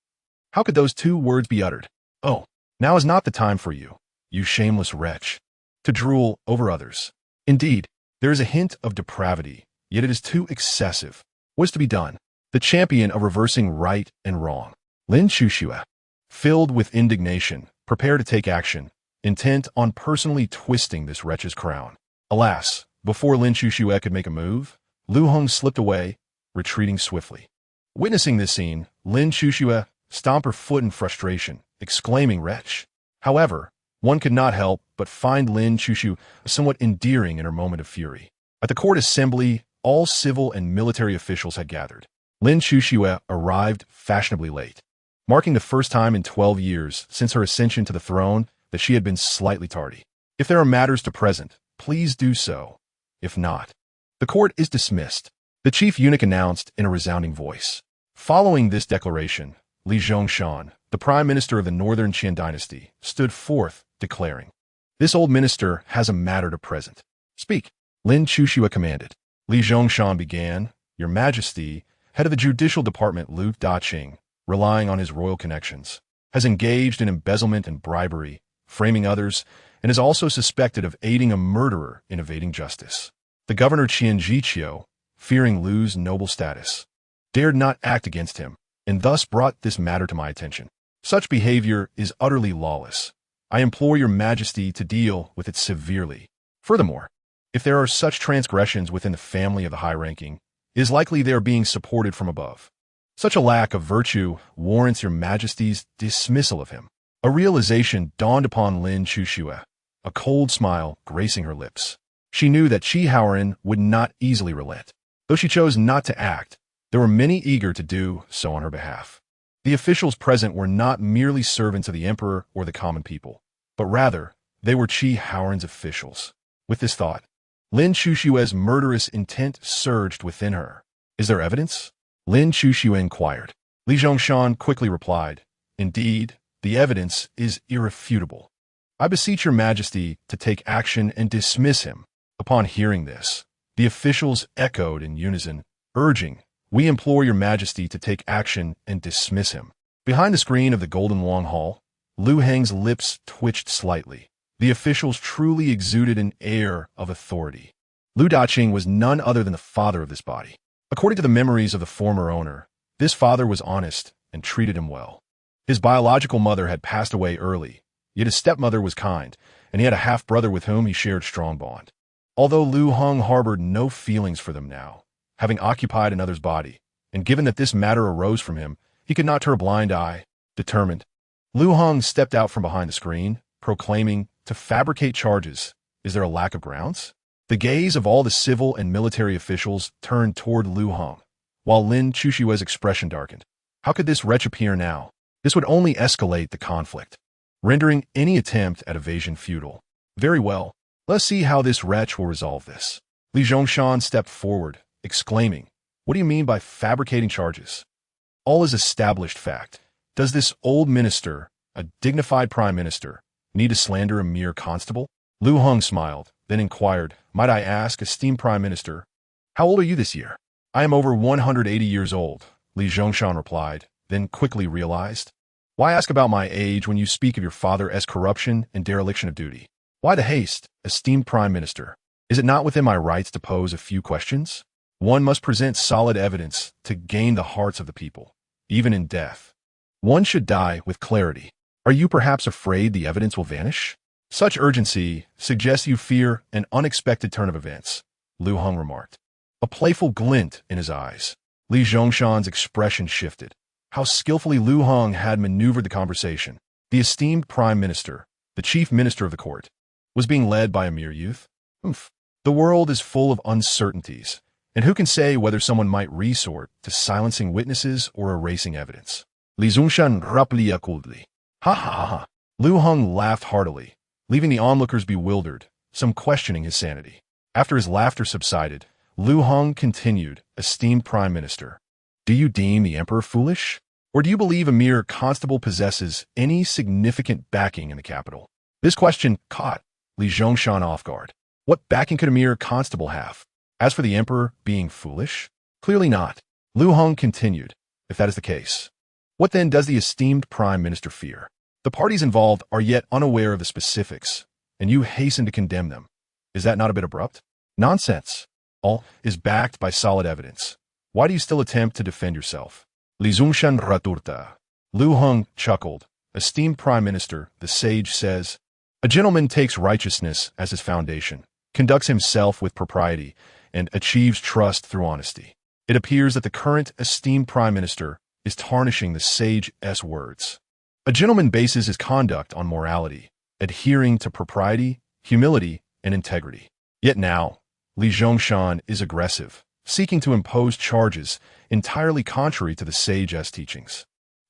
How could those 2 words be uttered? Oh, now is not the time for you, you shameless wretch, to drool over others. Indeed, there is a hint of depravity, yet it is too excessive. What is to be done? The champion of reversing right and wrong, Lin Chuxia, filled with indignation, prepared to take action, intent on personally twisting this wretch's crown. Alas, before Lin Chuxia could make a move, Liu Heng slipped away, retreating swiftly. Witnessing this scene, Lin Chuxia stomped her foot in frustration, exclaiming, Wretch. However, one could not help but find Lin Chuxia somewhat endearing in her moment of fury. At the court assembly, all civil and military officials had gathered. Lin Chuxia arrived fashionably late, marking the first time in 12 years since her ascension to the throne that she had been slightly tardy. If there are matters to present, please do so. If not, the court is dismissed, the chief eunuch announced in a resounding voice. Following this declaration, Li Zhongshan, the prime minister of the northern Qin dynasty, stood forth, declaring, This old minister has a matter to present. Speak, Lin Chuxia commanded. Li Zhongshan began, Your Majesty, head of the judicial department Liu Daqing, relying on his royal connections, has engaged in embezzlement and bribery, framing others, and is also suspected of aiding a murderer in evading justice. The governor Qian Jiqiu, fearing Liu's noble status, dared not act against him, and thus brought this matter to my attention. Such behavior is utterly lawless. I implore your majesty to deal with it severely. Furthermore, if there are such transgressions within the family of the high-ranking, it is likely they are being supported from above. Such a lack of virtue warrants your majesty's dismissal of him. A realization dawned upon Lin Chuxue, a cold smile gracing her lips. She knew that Qi Haoren would not easily relent. Though she chose not to act, there were many eager to do so on her behalf. The officials present were not merely servants of the emperor or the common people, but rather, they were Qi Haoren's officials. With this thought, Lin Chuxue's murderous intent surged within her. Is there evidence? Lin Chuxue inquired. Li Zhongshan quickly replied, Indeed, the evidence is irrefutable. I beseech your majesty to take action and dismiss him. Upon hearing this, the officials echoed in unison, urging, We implore your majesty to take action and dismiss him. Behind the screen of the Golden Long Hall, Liu Heng's lips twitched slightly. The officials truly exuded an air of authority. Liu Daqing was none other than the father of this body. According to the memories of the former owner, this father was honest and treated him well. His biological mother had passed away early, yet his stepmother was kind, and he had a half-brother with whom he shared strong bond. Although Liu Heng harbored no feelings for them now, having occupied another's body, and given that this matter arose from him, he could not turn a blind eye. Determined, Liu Heng stepped out from behind the screen, proclaiming, To fabricate charges, is there a lack of grounds? The gaze of all the civil and military officials turned toward Liu Heng, while Lin Chuxue's expression darkened. How could this wretch appear now? This would only escalate the conflict, rendering any attempt at evasion futile. Very well, let's see how this wretch will resolve this. Li Zhongshan stepped forward, exclaiming, What do you mean by fabricating charges? All is established fact. Does this old minister, a dignified prime minister, need to slander a mere constable? Liu Heng smiled, then inquired, Might I ask, esteemed prime minister, how old are you this year? I am over 180 years old, Li Zhongshan replied, then quickly realized. Why ask about my age when you speak of your father as corruption and dereliction of duty? Why the haste, esteemed prime minister? Is it not within my rights to pose a few questions? One must present solid evidence to gain the hearts of the people, even in death. One should die with clarity. Are you perhaps afraid the evidence will vanish? Such urgency suggests you fear an unexpected turn of events, Liu Heng remarked. A playful glint in his eyes. Li Zhongshan's expression shifted. How skillfully Liu Heng had maneuvered the conversation. The esteemed prime minister, the chief minister of the court, was being led by a mere youth. The world is full of uncertainties, and who can say whether someone might resort to silencing witnesses or erasing evidence? Li Zhongshan raplia coldly. Ha ha ha ha. Liu Heng laughed heartily, leaving the onlookers bewildered, some questioning his sanity. After his laughter subsided, Liu Heng continued, Esteemed Prime Minister, do you deem the emperor foolish? Or do you believe a mere constable possesses any significant backing in the capital? This question caught Li Zhongshan off guard. What backing could a mere constable have? As for the emperor being foolish? Clearly not. Liu Heng continued, If that is the case, what then does the esteemed Prime Minister fear? The parties involved are yet unaware of the specifics, and you hasten to condemn them. Is that not a bit abrupt? Nonsense. All is backed by solid evidence. Why do you still attempt to defend yourself? Li Zhongshan raturta. Liu Heng chuckled. Esteemed Prime Minister, the sage says, A gentleman takes righteousness as his foundation, conducts himself with propriety, and achieves trust through honesty. It appears that the current esteemed Prime Minister is tarnishing the sage's words. A gentleman bases his conduct on morality, adhering to propriety, humility, and integrity. Yet now, Li Zhongshan is aggressive, seeking to impose charges entirely contrary to the sage's teachings.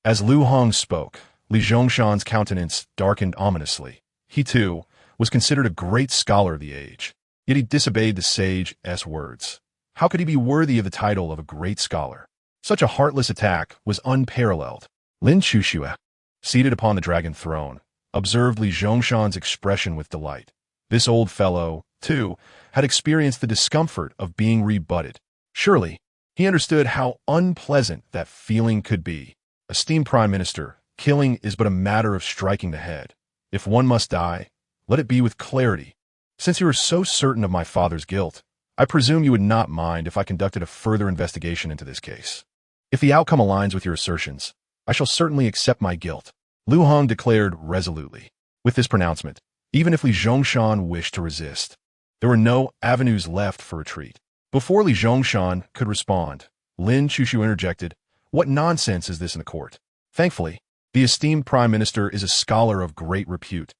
As Liu Heng spoke, Li Zhongshan's countenance darkened ominously. He, too, was considered a great scholar of the age, yet he disobeyed the sage's words. How could he be worthy of the title of a great scholar? Such a heartless attack was unparalleled. Lin Chuxue, seated upon the dragon throne, observed Li Zhongshan's expression with delight. This old fellow, too, had experienced the discomfort of being rebutted. Surely, He understood how unpleasant that feeling could be. Esteemed Prime Minister, killing is but a matter of striking the head. If one must die, let it be with clarity. Since you are so certain of my father's guilt, I presume you would not mind if I conducted a further investigation into this case. If the outcome aligns with your assertions, I shall certainly accept my guilt, Liu Heng declared resolutely. With this pronouncement, even if Li Zhongshan wished to resist, there were no avenues left for retreat. Before Li Zhongshan could respond, Lin Chushu interjected, "What nonsense is this in the court?" Thankfully, the esteemed Prime Minister is a scholar of great repute,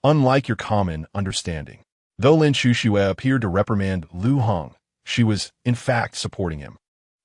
unlike your common understanding. Though Lin Chuxue appeared to reprimand Liu Heng, she was, in fact, supporting him.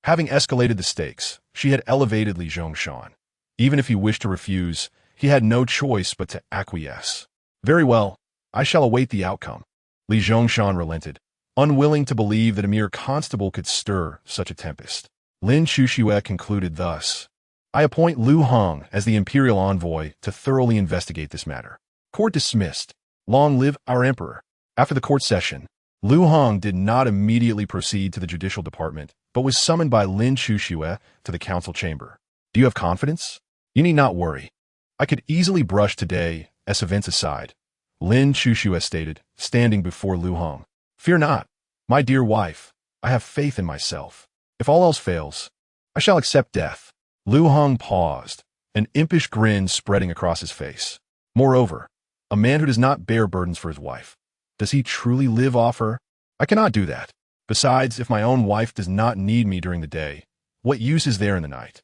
Having escalated the stakes, she had elevated Li Zhongshan. Even if he wished to refuse, he had no choice but to acquiesce. Very well, I shall await the outcome. Li Zhongshan relented, unwilling to believe that a mere constable could stir such a tempest. Lin Chuxue concluded thus, I appoint Liu Heng as the imperial envoy to thoroughly investigate this matter. Court dismissed. Long live our emperor. After the court session, Liu Heng did not immediately proceed to the judicial department, but was summoned by Lin Chuxue to the council chamber. Do you have confidence? You need not worry. I could easily brush today as events aside, Lin Chuxue stated, standing before Liu Heng. Fear not, my dear wife. I have faith in myself. If all else fails, I shall accept death. Liu Heng paused, an impish grin spreading across his face. Moreover, a man who does not bear burdens for his wife, does he truly live off her? I cannot do that. Besides, if my own wife does not need me during the day, what use is there in the night?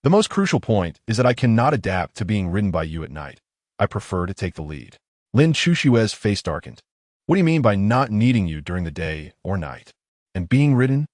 The most crucial point is that I cannot adapt to being ridden by you at night. I prefer to take the lead. Lin Chushue's face darkened. What do you mean by not needing you during the day or night? And being ridden?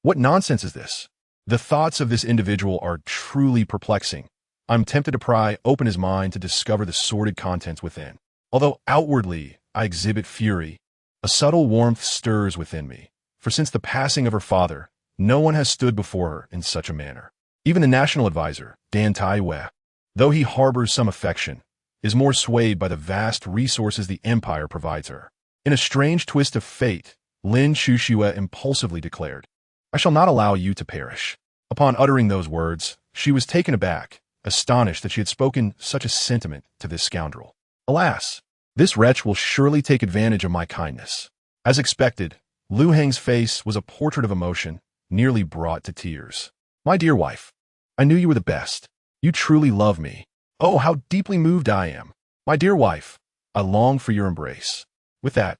What nonsense is this? The thoughts of this individual are truly perplexing. I'm tempted to pry open his mind to discover the sordid contents within. Although outwardly I exhibit fury, a subtle warmth stirs within me, for since the passing of her father, no one has stood before her in such a manner. Even the national advisor, Dan Taiwei, though he harbors some affection, is more swayed by the vast resources the empire provides her. In a strange twist of fate, Lin Chuxue impulsively declared, I shall not allow you to perish. Upon uttering those words, she was taken aback, astonished that she had spoken such a sentiment to this scoundrel. Alas, this wretch will surely take advantage of my kindness. As expected, Liu Heng's face was a portrait of emotion, nearly brought to tears. My dear wife, I knew you were the best. You truly love me. Oh, how deeply moved I am. My dear wife, I long for your embrace. With that,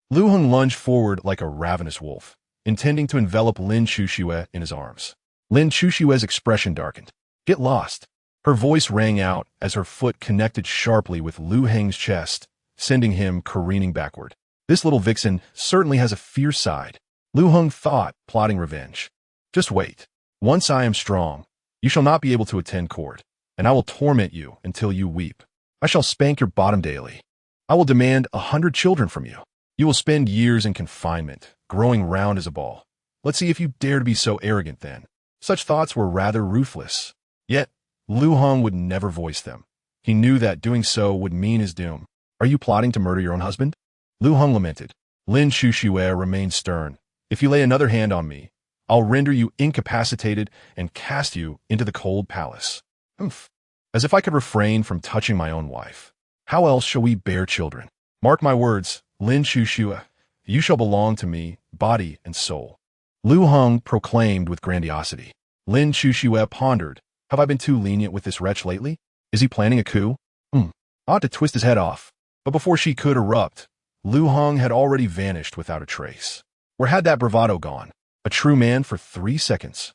Liu Heng lunged forward like a ravenous wolf, intending to envelop Lin Chuxue in his arms. Lin Chushue's expression darkened. Get lost. Her voice rang out as her foot connected sharply with Liu Heng's chest, sending him careening backward. This little vixen certainly has a fierce side. Liu Heng thought, plotting revenge. Just wait. Once I am strong, you shall not be able to attend court, and I will torment you until you weep. I shall spank your bottom daily. I will demand 100 children from you. You will spend years in confinement, growing round as a ball. Let's see if you dare to be so arrogant then. Such thoughts were rather ruthless. Yet, Liu Heng would never voice them. He knew that doing so would mean his doom. Are you plotting to murder your own husband? Liu Heng lamented. Lin Chuxue remained stern. If you lay another hand on me, I'll render you incapacitated and cast you into the cold palace. Humph. As if I could refrain from touching my own wife. How else shall we bear children? Mark my words, Lin Chuxue, you shall belong to me, body and soul. Liu Heng proclaimed with grandiosity. Lin Chuxue pondered. Have I been too lenient with this wretch lately? Is he planning a coup? I ought to twist his head off. But before she could erupt, Liu Heng had already vanished without a trace. Where had that bravado gone? A true man for 3 seconds.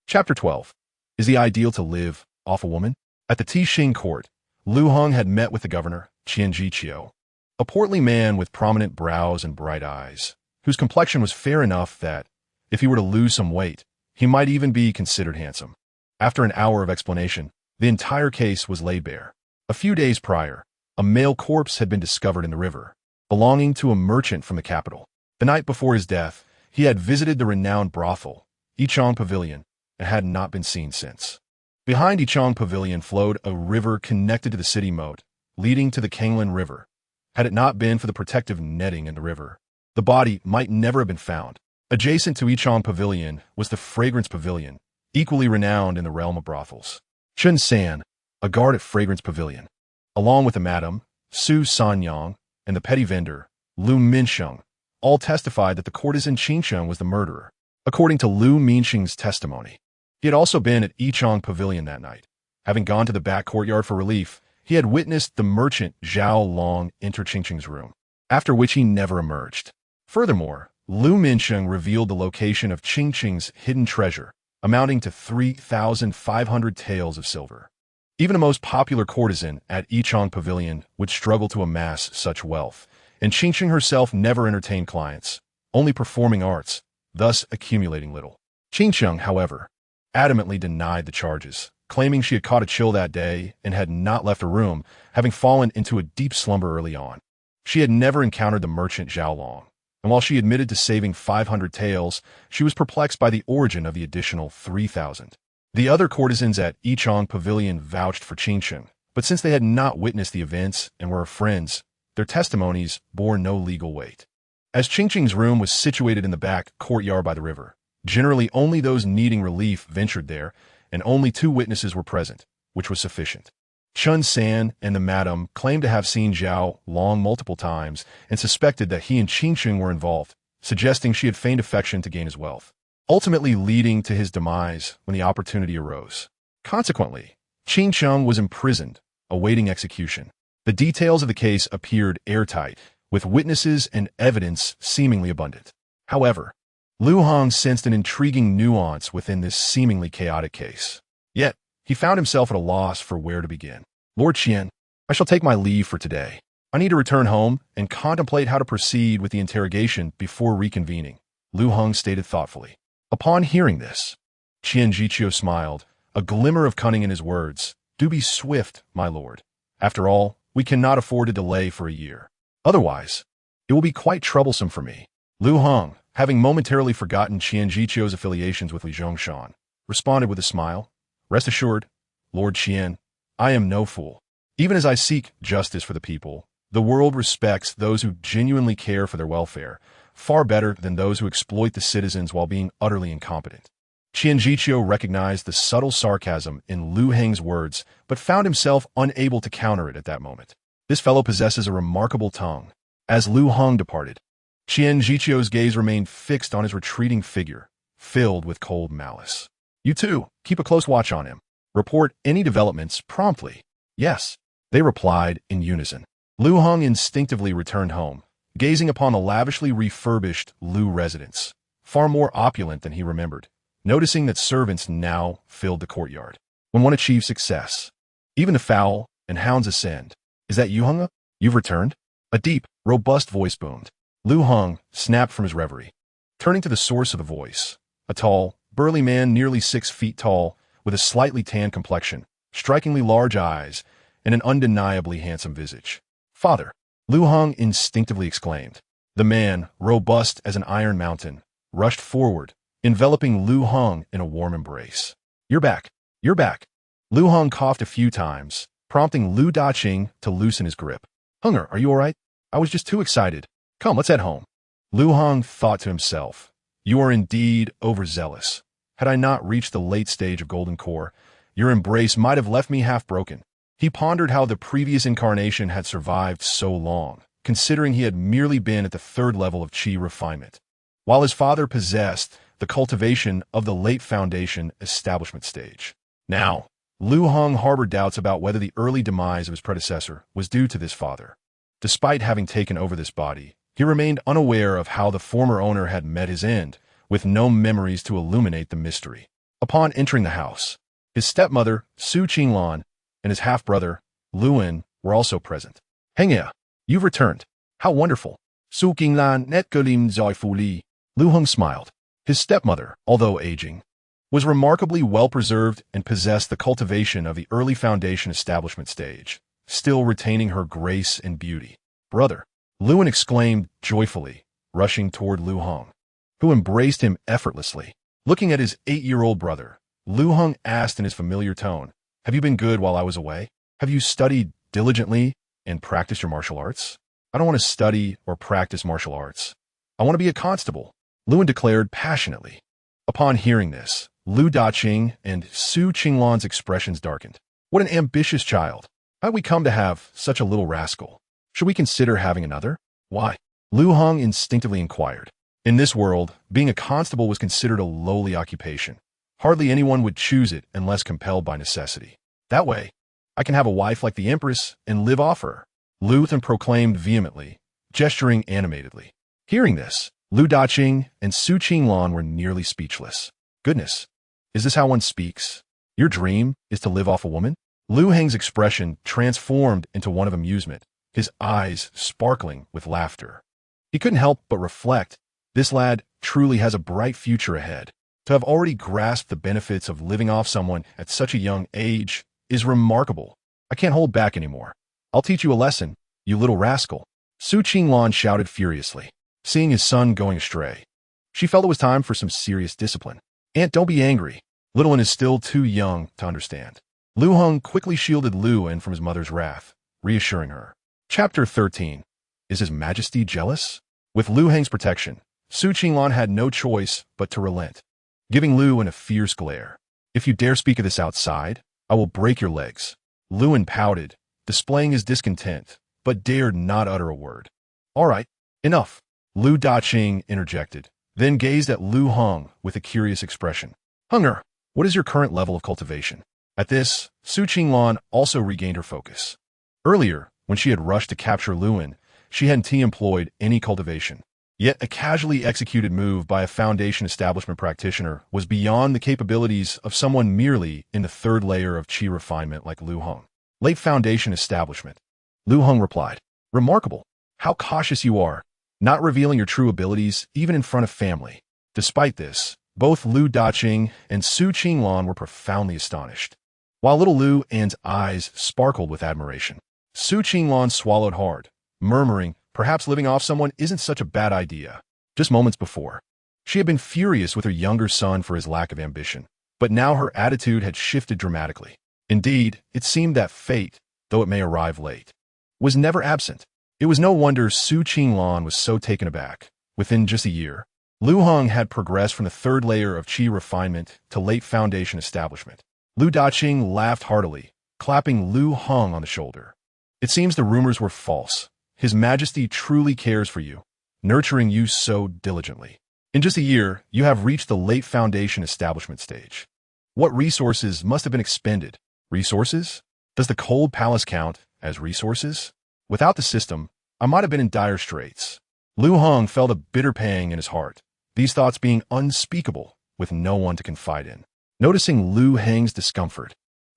Chapter 12. Is the ideal to live off a woman? At the Tixing court, Liu Heng had met with the governor, Qian Jiqiu, a portly man with prominent brows and bright eyes, whose complexion was fair enough that, if he were to lose some weight, he might even be considered handsome. After an hour of explanation, the entire case was laid bare. A few days prior, a male corpse had been discovered in the river, belonging to a merchant from the capital. The night before his death, he had visited the renowned brothel, Yichang Pavilion, and had not been seen since. Behind Yichang Pavilion flowed a river connected to the city moat, leading to the Kanglin River. Had it not been for the protective netting in the river, the body might never have been found. Adjacent to Yichang Pavilion was the Fragrance Pavilion, equally renowned in the realm of brothels. Chun San, a guard at Fragrance Pavilion, along with the madam, Su Sanyang, and the petty vendor, Lu Minsheng, all testified that the courtesan Qingsheng was the murderer. According to Lu Minsheng's testimony, he had also been at Yichang Pavilion that night. Having gone to the back courtyard for relief, he had witnessed the merchant Zhao Long enter Qingsheng's room, after which he never emerged. Furthermore, Lu Minsheng revealed the location of Qingsheng's hidden treasure, amounting to 3,500 taels of silver. Even the most popular courtesan at Yichang Pavilion would struggle to amass such wealth, and Qingsheng herself never entertained clients, only performing arts, thus accumulating little. Qingsheng, however, adamantly denied the charges, claiming she had caught a chill that day and had not left her room, having fallen into a deep slumber early on. She had never encountered the merchant Zhao Long, and while she admitted to saving 500 taels, she was perplexed by the origin of the additional 3,000. The other courtesans at Yichang Pavilion vouched for Qingsheng, but since they had not witnessed the events and were her friends, their testimonies bore no legal weight. As Qingsheng's room was situated in the back courtyard by the river, generally only those needing relief ventured there, and only 2 witnesses were present, which was sufficient. Chun San and the madam claimed to have seen Zhao Long multiple times and suspected that he and Qingsheng were involved, suggesting she had feigned affection to gain his wealth, ultimately leading to his demise when the opportunity arose. Consequently, Qingsheng was imprisoned, awaiting execution. The details of the case appeared airtight, with witnesses and evidence seemingly abundant. However, Liu Heng sensed an intriguing nuance within this seemingly chaotic case. Yet, he found himself at a loss for where to begin. Lord Qian, I shall take my leave for today. I need to return home and contemplate how to proceed with the interrogation before reconvening, Liu Heng stated thoughtfully. Upon hearing this, Qian Jiqiu smiled, a glimmer of cunning in his words. Do be swift, my lord. After all, we cannot afford to delay for a year. Otherwise, it will be quite troublesome for me. Liu Heng, having momentarily forgotten Qian Jiqiu's affiliations with Li Zhongshan, responded with a smile. Rest assured, Lord Qian, I am no fool. Even as I seek justice for the people, the world respects those who genuinely care for their welfare, far better than those who exploit the citizens while being utterly incompetent. Qian Jiqiu recognized the subtle sarcasm in Liu Heng's words, but found himself unable to counter it at that moment. This fellow possesses a remarkable tongue. As Liu Heng departed, Qian Jiqiu's gaze remained fixed on his retreating figure, filled with cold malice. You too, keep a close watch on him. Report any developments promptly. Yes, they replied in unison. Liu Heng instinctively returned home, gazing upon the lavishly refurbished Liu residence, far more opulent than he remembered, noticing that servants now filled the courtyard. When one achieves success, even the fowl and hounds ascend. Is that you, Heng? You've returned? A deep, robust voice boomed. Liu Heng snapped from his reverie, turning to the source of the voice, a tall, burly man nearly 6 feet tall, with a slightly tanned complexion, strikingly large eyes, and an undeniably handsome visage. Father, Liu Heng instinctively exclaimed. The man, robust as an iron mountain, rushed forward, enveloping Liu Heng in a warm embrace. You're back. You're back. Liu Heng coughed a few times, prompting Liu Daqing to loosen his grip. Hunger, are you all right? I was just too excited. Come, let's head home. Liu Heng thought to himself, you are indeed overzealous. Had I not reached the late stage of Golden Core, your embrace might have left me half broken. He pondered how the previous incarnation had survived so long, considering he had merely been at the 3rd level of Qi refinement, while his father possessed the cultivation of the late Foundation establishment stage. Now, Liu Heng harbored doubts about whether the early demise of his predecessor was due to this father. Despite having taken over this body, he remained unaware of how the former owner had met his end, with no memories to illuminate the mystery. Upon entering the house, his stepmother, Su Qinglan, and his half-brother, Luan, were also present. Hengya, you've returned. How wonderful. Su Qinglan net gelim zoi li. Liu Heng smiled. His stepmother, although aging, was remarkably well-preserved and possessed the cultivation of the early Foundation establishment stage, still retaining her grace and beauty. Brother, Luan exclaimed joyfully, rushing toward Liu Heng, who embraced him effortlessly. Looking at his 8-year-old brother, Liu Heng asked in his familiar tone, Have you been good while I was away? Have you studied diligently and practiced your martial arts? I don't want to study or practice martial arts. I want to be a constable. Luan declared passionately. Upon hearing this, Lu Daqing and Su Qinglan's expressions darkened. What an ambitious child. How did we come to have such a little rascal? Should we consider having another? Why? Liu Heng instinctively inquired. In this world, being a constable was considered a lowly occupation. Hardly anyone would choose it unless compelled by necessity. That way, I can have a wife like the Empress and live off her, Lu Then proclaimed vehemently, gesturing animatedly. Hearing this, Lu Daqing and Su Qinglan were nearly speechless. Goodness, is this how one speaks? Your dream is to live off a woman? Liu Heng's expression transformed into one of amusement, his eyes sparkling with laughter. He couldn't help but reflect, this lad truly has a bright future ahead. To have already grasped the benefits of living off someone at such a young age is remarkable. I can't hold back anymore. I'll teach you a lesson, you little rascal. Su Qinglan shouted furiously, seeing his son going astray. She felt it was time for some serious discipline. Aunt, don't be angry. Little one is still too young to understand. Liu Heng quickly shielded Luan from his mother's wrath, reassuring her. Chapter 13. Is His Majesty jealous? With Liu Heng's protection, Su Qinglan had no choice but to relent, giving Luan a fierce glare. If you dare speak of this outside, I will break your legs. Luan pouted, displaying his discontent, but dared not utter a word. All right, enough, Lu Daqing interjected, then gazed at Liu Heng with a curious expression. Hunger, what is your current level of cultivation? At this, Su Qinglan also regained her focus. Earlier, when she had rushed to capture Luan, she hadn't employed any cultivation. Yet a casually executed move by a Foundation establishment practitioner was beyond the capabilities of someone merely in the third layer of chi refinement like Liu Heng. Late Foundation establishment. Liu Heng replied, Remarkable. How cautious you are, not revealing your true abilities even in front of family. Despite this, both Lu Daqing and Su Qinglan were profoundly astonished. While little Lu An's eyes sparkled with admiration, Su Qinglan swallowed hard, murmuring, perhaps living off someone isn't such a bad idea. Just moments before, she had been furious with her younger son for his lack of ambition, but now her attitude had shifted dramatically. Indeed, it seemed that fate, though it may arrive late, was never absent. It was no wonder Su Qinglan was so taken aback. Within just a year, Liu Heng had progressed from the third layer of chi refinement to late Foundation establishment. Lu Daqing laughed heartily, clapping Liu Heng on the shoulder. It seems the rumors were false. His Majesty truly cares for you, nurturing you so diligently. In just a year, you have reached the late Foundation establishment stage. What resources must have been expended? Resources? Does the cold palace count as resources? Without the system, I might have been in dire straits. Liu Heng felt a bitter pang in his heart, these thoughts being unspeakable with no one to confide in. Noticing Liu Heng's discomfort,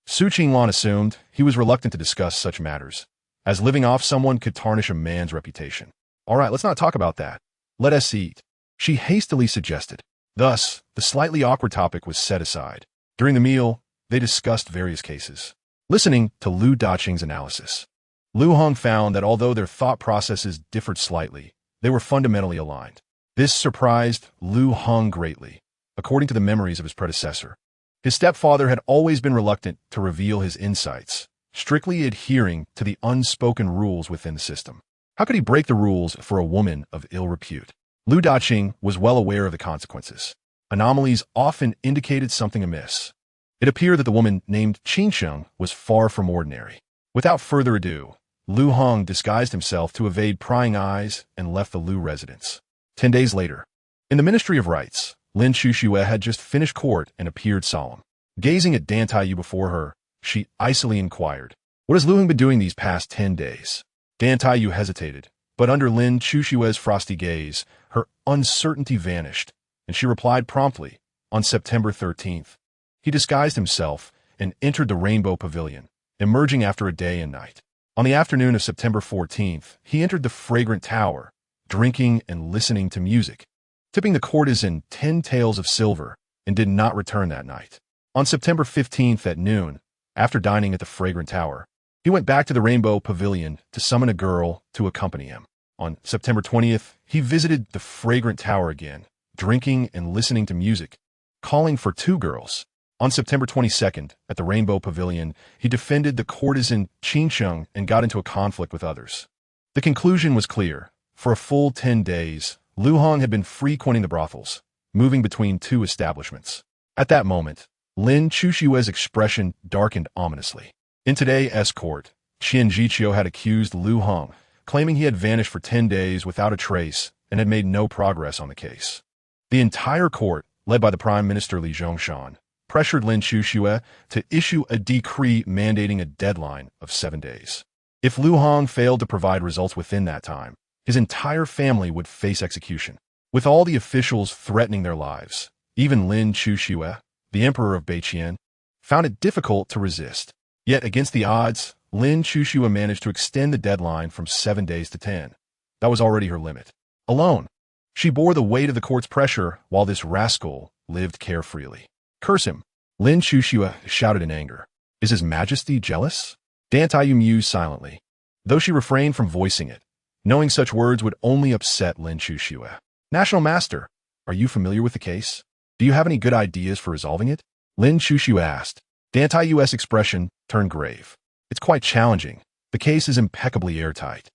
Su Qinglan assumed he was reluctant to discuss such matters, as living off someone could tarnish a man's reputation. All right, let's not talk about that. Let us eat, she hastily suggested. Thus, the slightly awkward topic was set aside. During the meal, they discussed various cases. Listening to Lu Daqing's analysis, Liu Heng found that although their thought processes differed slightly, they were fundamentally aligned. This surprised Liu Heng greatly. According to the memories of his predecessor, his stepfather had always been reluctant to reveal his insights, strictly adhering to the unspoken rules within the system. How could he break the rules for a woman of ill repute? Lu Daqing was well aware of the consequences. Anomalies often indicated something amiss. It appeared that the woman named Qingsheng was far from ordinary. Without further ado, Liu Heng disguised himself to evade prying eyes and left the Liu residence. 10 days later, in the Ministry of Rites, Lin Chuxue had just finished court and appeared solemn. Gazing at Dan Taiyu before her, she icily inquired, What has Liu Heng been doing these past 10 days? Dan Taiyu hesitated, but under Lin Chuxue's frosty gaze, her uncertainty vanished, and she replied promptly, On September 13th, he disguised himself and entered the Rainbow Pavilion, emerging after a day and night. On the afternoon of September 14th, he entered the Fragrant Tower, drinking and listening to music, tipping the courtesan 10 taels of silver, and did not return that night. On September 15th at noon, after dining at the Fragrant Tower, he went back to the Rainbow Pavilion to summon a girl to accompany him. On September 20th, he visited the Fragrant Tower again, drinking and listening to music, calling for 2 girls. On September 22nd, at the Rainbow Pavilion, he defended the courtesan Qingsheng and got into a conflict with others. The conclusion was clear. For a full 10 days, Liu Heng had been frequenting the brothels, moving between two establishments. At that moment, Lin Chushue's expression darkened ominously. In today's court, Qian Jiqiu had accused Liu Heng, claiming he had vanished for 10 days without a trace and had made no progress on the case. The entire court, led by the Prime Minister Li Zhongshan, pressured Lin Chuxue to issue a decree mandating a deadline of 7 days. If Liu Heng failed to provide results within that time, his entire family would face execution. With all the officials threatening their lives, even Lin Chuxue, the emperor of Beiqian, found it difficult to resist. Yet against the odds, Lin Chuxue managed to extend the deadline from 7 days to 10. That was already her limit. Alone, she bore the weight of the court's pressure while this rascal lived carefreely. Curse him! Lin Chuxue shouted in anger. Is His Majesty jealous? Dantayu mused silently, though she refrained from voicing it, knowing such words would only upset Lin Chuxue. National Master, are you familiar with the case? Do you have any good ideas for resolving it? Lin Chuxue asked. Dantayu's expression turned grave. It's quite challenging. The case is impeccably airtight.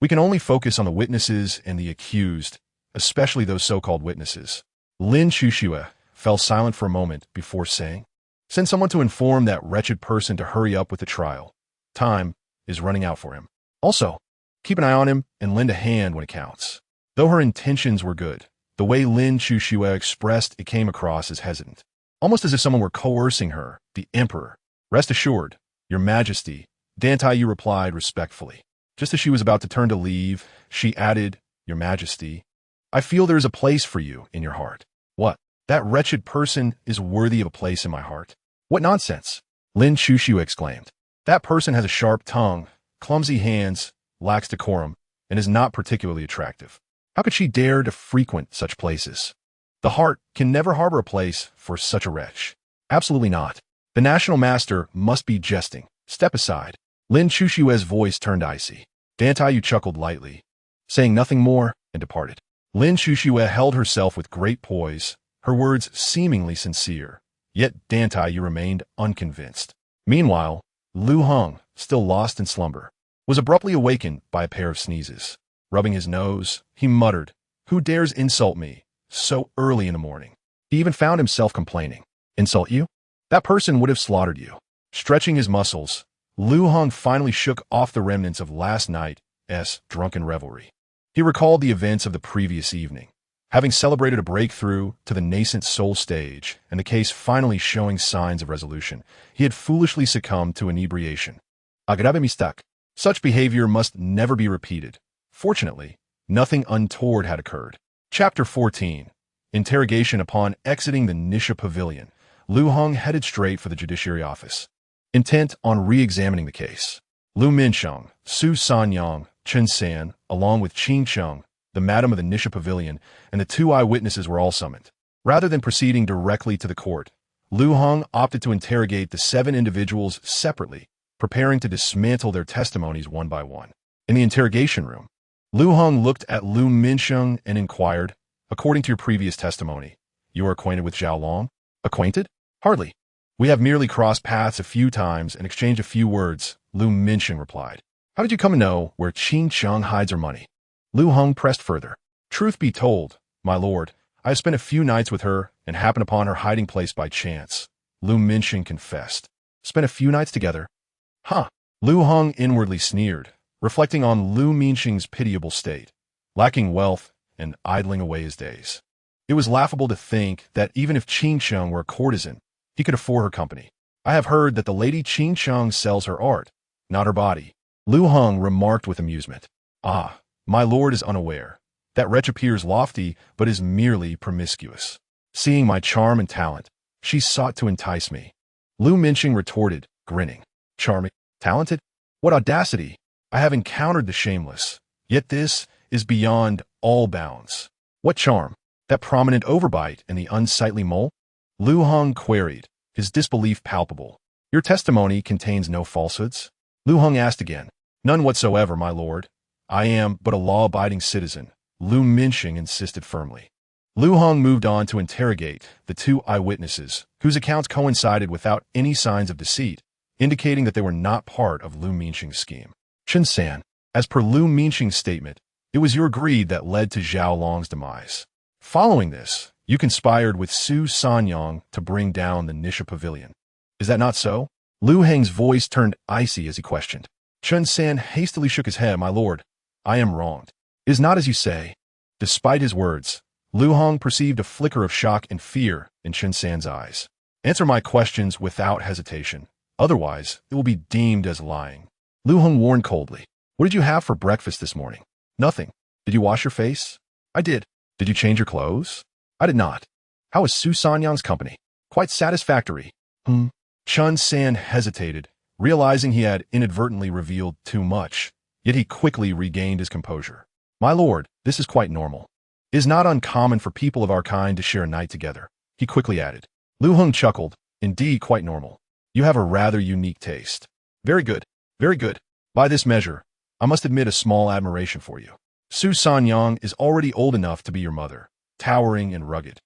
We can only focus on the witnesses and the accused, especially those so-called witnesses. Lin Chuxue fell silent for a moment before saying, send someone to inform that wretched person to hurry up with the trial. Time is running out for him. Also, keep an eye on him and lend a hand when it counts. Though her intentions were good, the way Lin Chuxue expressed it came across as hesitant, almost as if someone were coercing her, the emperor. Rest assured, Your Majesty, Dantayu replied respectfully. Just as she was about to turn to leave, she added, Your Majesty, I feel there is a place for you in your heart. What? That wretched person is worthy of a place in my heart. What nonsense! Lin Chuxue exclaimed. That person has a sharp tongue, clumsy hands, lacks decorum, and is not particularly attractive. How could she dare to frequent such places? The heart can never harbor a place for such a wretch. Absolutely not. The National Master must be jesting. Step aside. Lin Chushue's voice turned icy. Dantayu chuckled lightly, saying nothing more, and departed. Lin Chuxue held herself with great poise, her words seemingly sincere, yet Dantayu remained unconvinced. Meanwhile, Liu Heng, still lost in slumber, was abruptly awakened by a pair of sneezes. Rubbing his nose, he muttered, Who dares insult me so early in the morning? He even found himself complaining. Insult you? That person would have slaughtered you. Stretching his muscles, Liu Heng finally shook off the remnants of last night's drunken revelry. He recalled the events of the previous evening, having celebrated a breakthrough to the nascent soul stage and the case finally showing signs of resolution. He had foolishly succumbed to inebriation. Aggrave mistake. Such behavior must never be repeated. Fortunately, nothing untoward had occurred. Chapter 14. Interrogation. Upon exiting the Nisha Pavilion, Liu Heng headed straight for the Judiciary Office, intent on re-examining the case. Lu Minsheng, Su Sanyang, Chen San, along with Qing Cheng, the madam of the Nisha Pavilion, and the 2 eyewitnesses were all summoned. Rather than proceeding directly to the court, Liu Heng opted to interrogate the 7 individuals separately, preparing to dismantle their testimonies one by one. In the interrogation room, Liu Heng looked at Lu Minsheng and inquired, According to your previous testimony, you are acquainted with Zhao Long? Acquainted? Hardly. We have merely crossed paths a few times and exchanged a few words, Lu Minsheng replied. How did you come to know where Qing Cheng hides her money? Liu Heng pressed further. Truth be told, my lord, I have spent a few nights with her and happened upon her hiding place by chance, Lu Minsheng confessed. Spent a few nights together? Huh. Liu Heng inwardly sneered, reflecting on Lu Minsheng's pitiable state, lacking wealth and idling away his days. It was laughable to think that even if Qing Cheng were a courtesan, he could afford her company. I have heard that the lady Qing Cheng sells her art, not her body. Liu Heng remarked with amusement. Ah, my lord is unaware. That wretch appears lofty, but is merely promiscuous. Seeing my charm and talent, she sought to entice me. Lu Minsheng retorted, grinning. Charming? Talented? What audacity! I have encountered the shameless, yet this is beyond all bounds. What charm? That prominent overbite and the unsightly mole? Liu Heng queried, his disbelief palpable. Your testimony contains no falsehoods? Liu Heng asked again. None whatsoever, my lord. I am but a law-abiding citizen, Lu Minsheng insisted firmly. Liu Heng moved on to interrogate the 2 eyewitnesses, whose accounts coincided without any signs of deceit, indicating that they were not part of Lu Minsheng's scheme. Chen San, as per Lu Minsheng's statement, It was your greed that led to Zhao Long's demise. Following this, you conspired with Su Sanyang to bring down the Nisha Pavilion. Is that not so? Liu Heng's voice turned icy as he questioned. Chun San hastily shook his head. My lord, I am wronged. It is not as you say. Despite his words, Liu Heng perceived a flicker of shock and fear in Chun San's eyes. Answer my questions without hesitation. Otherwise, it will be deemed as lying. Liu Heng warned coldly. What did you have for breakfast this morning? Nothing. Did you wash your face? I did. Did you change your clothes? I did not. How is Su Sanyang's company? Quite satisfactory. Chun San hesitated, realizing he had inadvertently revealed too much, yet he quickly regained his composure. My lord, this is quite normal. It is not uncommon for people of our kind to share a night together, he quickly added. Liu Heng chuckled. Indeed, quite normal. You have a rather unique taste. Very good. Very good. By this measure, I must admit a small admiration for you. Su Sanyang is already old enough to be your mother, towering and rugged,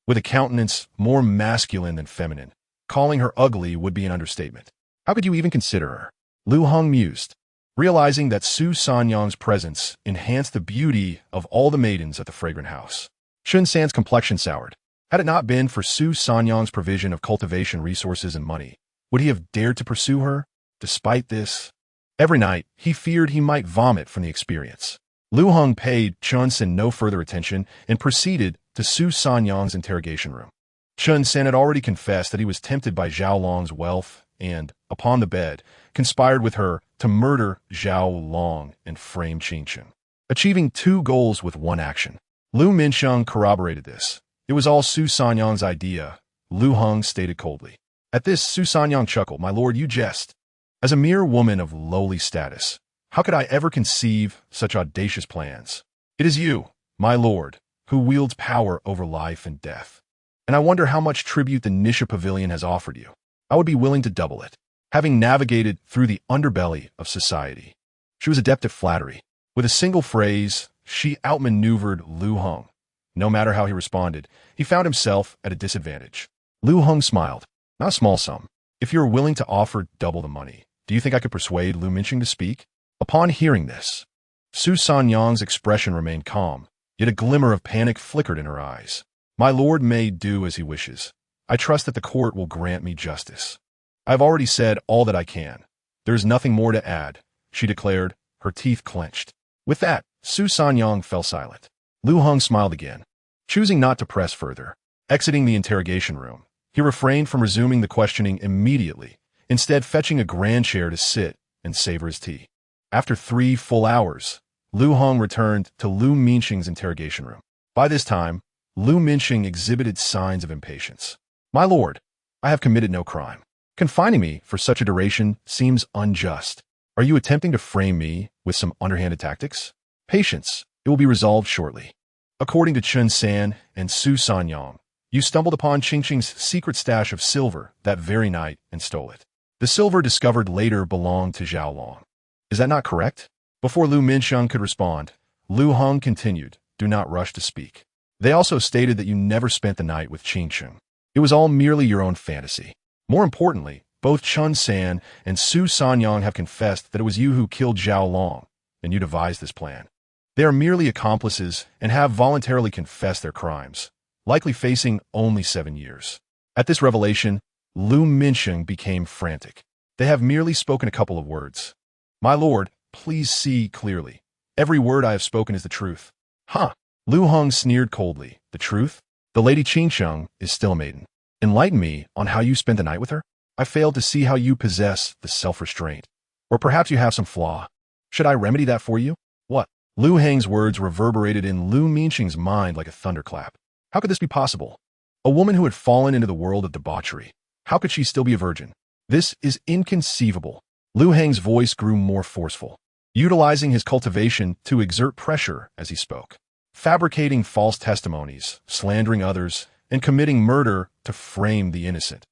with a countenance more masculine than feminine. Calling her ugly would be an understatement. How could you even consider her? Liu Heng mused, realizing that Su Sanyang's presence enhanced the beauty of all the maidens at the fragrant house. Chun San's complexion soured. Had it not been for Su Sanyang's provision of cultivation resources and money, would he have dared to pursue her? Despite this, every night he feared he might vomit from the experience. Liu Heng paid Chun San no further attention and proceeded to Su Sanyang's interrogation room. Chun San had already confessed that he was tempted by Zhao Long's wealth and, upon the bed, conspired with her to murder Zhao Long and frame Qingchen, achieving two goals with one action. Lu Minsheng corroborated this. It was all Su Sanyang's idea, Liu Heng stated coldly. At this, Su Sanyang chuckled. My lord, you jest. As a mere woman of lowly status, how could I ever conceive such audacious plans? It is you, my lord, who wields power over life and death. And I wonder how much tribute the Nisha Pavilion has offered you. I would be willing to double it. Having navigated through the underbelly of society, she was adept at flattery. With a single phrase, she outmaneuvered Liu Heng. No matter how he responded, he found himself at a disadvantage. Liu Heng smiled. Not a small sum. If you're willing to offer double the money, do you think I could persuade Lu Minsheng to speak? Upon hearing this, Su Sanyang's expression remained calm, yet a glimmer of panic flickered in her eyes. My lord may do as he wishes. I trust that the court will grant me justice. I have already said all that I can. There is nothing more to add, she declared, her teeth clenched. With that, Su Sanyang fell silent. Liu Heng smiled again, choosing not to press further. Exiting the interrogation room, he refrained from resuming the questioning immediately, instead fetching a grand chair to sit and savor his tea. After 3 full hours, Liu Heng returned to Lu Minsheng's interrogation room. By this time, Lu Minsheng exhibited signs of impatience. My lord, I have committed no crime. Confining me for such a duration seems unjust. Are you attempting to frame me with some underhanded tactics? Patience, it will be resolved shortly. According to Chun San and Su Sanyang, you stumbled upon Qingqing's secret stash of silver that very night and stole it. The silver discovered later belonged to Zhao Long. Is that not correct? Before Lu Minsheng could respond, Liu Heng continued, do not rush to speak. They also stated that you never spent the night with Qingqing. It was all merely your own fantasy. More importantly, both Chun San and Su Sanyang have confessed that it was you who killed Zhao Long, and you devised this plan. They are merely accomplices and have voluntarily confessed their crimes, likely facing only 7 years. At this revelation, Lu Minsheng became frantic. They have merely spoken a couple of words. My lord, please see clearly. Every word I have spoken is the truth. Huh? Liu Heng sneered coldly. The truth? The Lady Qingqing is still a maiden. Enlighten me on how you spent the night with her. I failed to see how you possess the self-restraint. Or perhaps you have some flaw. Should I remedy that for you? What? Liu Heng's words reverberated in Lu Minsheng's mind like a thunderclap. How could this be possible? A woman who had fallen into the world of debauchery. How could she still be a virgin? This is inconceivable. Liu Heng's voice grew more forceful, utilizing his cultivation to exert pressure as he spoke. Fabricating false testimonies, slandering others, and committing murder to frame the innocent,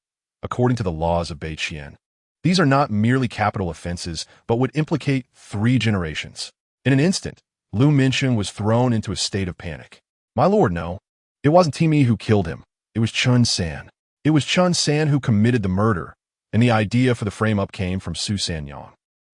according to the laws of Beiqian. These are not merely capital offenses, but would implicate 3 generations. In an instant, Lu Minsheng was thrown into a state of panic. My lord, no. It wasn't Timi who killed him. It was Chun San. It was Chun San who committed the murder, and the idea for the frame-up came from Su Sanyang.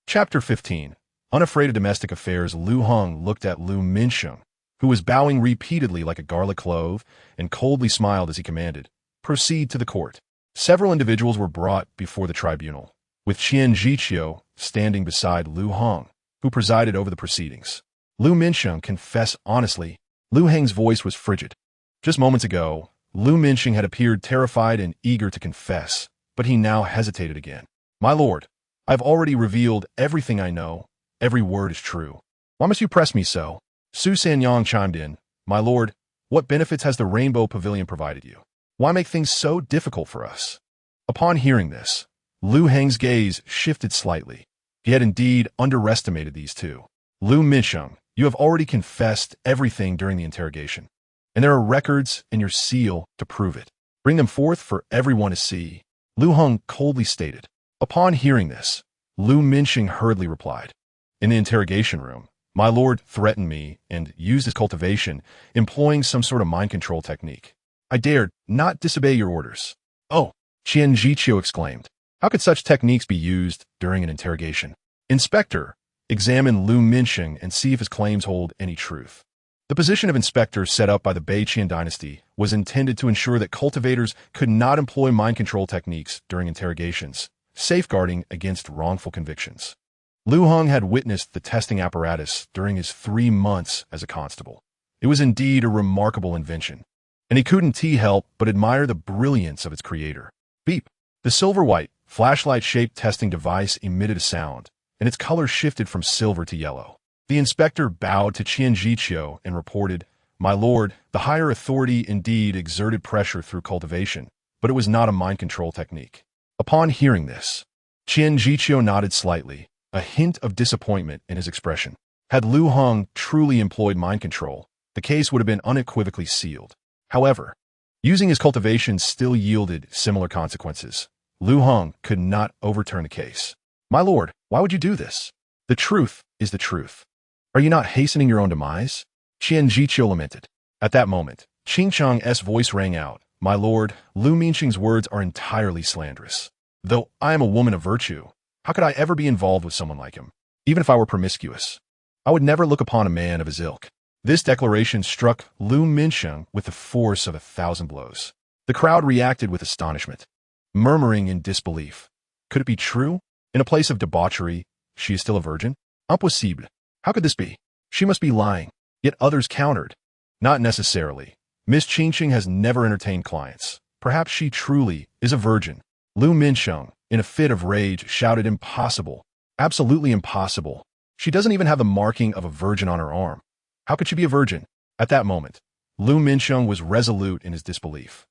Chapter 15. Unafraid of domestic affairs, Liu Heng looked at Liu Minsheng, who was bowing repeatedly like a garlic clove, and coldly smiled as he commanded, "Proceed to the court." Several individuals were brought before the tribunal, with Qian Zhiqiu standing beside Liu Heng, who presided over the proceedings. Liu Minsheng confessed honestly. Liu Heng's voice was frigid. Just moments ago, Liu Minsheng had appeared terrified and eager to confess, but he now hesitated again. "My lord, I've already revealed everything I know. Every word is true. Why must you press me so?" Su Sanyang chimed in. "My lord, what benefits has the Rainbow Pavilion provided you? Why make things so difficult for us?" Upon hearing this, Liu Heng's gaze shifted slightly. He had indeed underestimated these two. "Liu Minsheng, you have already confessed everything during the interrogation, and there are records and your seal to prove it. Bring them forth for everyone to see," Liu Heng coldly stated. Upon hearing this, Liu Minsheng hurriedly replied. "In the interrogation room, my lord threatened me and used his cultivation, employing some sort of mind control technique. I dared not disobey your orders." "Oh," Qian Zhiqiu exclaimed. "How could such techniques be used during an interrogation?" "Inspector, examine Liu Minsheng and see if his claims hold any truth." The position of inspector set up by the Beiqian dynasty was intended to ensure that cultivators could not employ mind control techniques during interrogations, safeguarding against wrongful convictions. Liu Heng had witnessed the testing apparatus during his 3 months as a constable. It was indeed a remarkable invention, and he couldn't help but admire the brilliance of its creator. Beep! The silver-white, flashlight-shaped testing device emitted a sound, and its color shifted from silver to yellow. The inspector bowed to Qian Zhiqiu and reported, "My lord, the higher authority indeed exerted pressure through cultivation, but it was not a mind control technique." Upon hearing this, Qian Zhiqiu nodded slightly, a hint of disappointment in his expression. Had Liu Heng truly employed mind control, the case would have been unequivocally sealed. However, using his cultivation still yielded similar consequences. Liu Heng could not overturn the case. "My lord, why would you do this? The truth is the truth. Are you not hastening your own demise?" Qian Zhiqiu lamented. At that moment, Qing Chang's voice rang out. "My lord, Liu Minsheng's words are entirely slanderous. Though I am a woman of virtue, how could I ever be involved with someone like him? Even if I were promiscuous, I would never look upon a man of his ilk." This declaration struck Liu Minsheng with the force of 1,000 blows. The crowd reacted with astonishment, murmuring in disbelief. Could it be true? In a place of debauchery, she is still a virgin? Impossible. How could this be? She must be lying. Yet others countered. Not necessarily. Miss Qingqing has never entertained clients. Perhaps she truly is a virgin. Liu Minsheng, in a fit of rage, shouted, "Impossible. Absolutely impossible. She doesn't even have the marking of a virgin on her arm. How could she be a virgin?" At that moment, Liu Minsheng was resolute in his disbelief.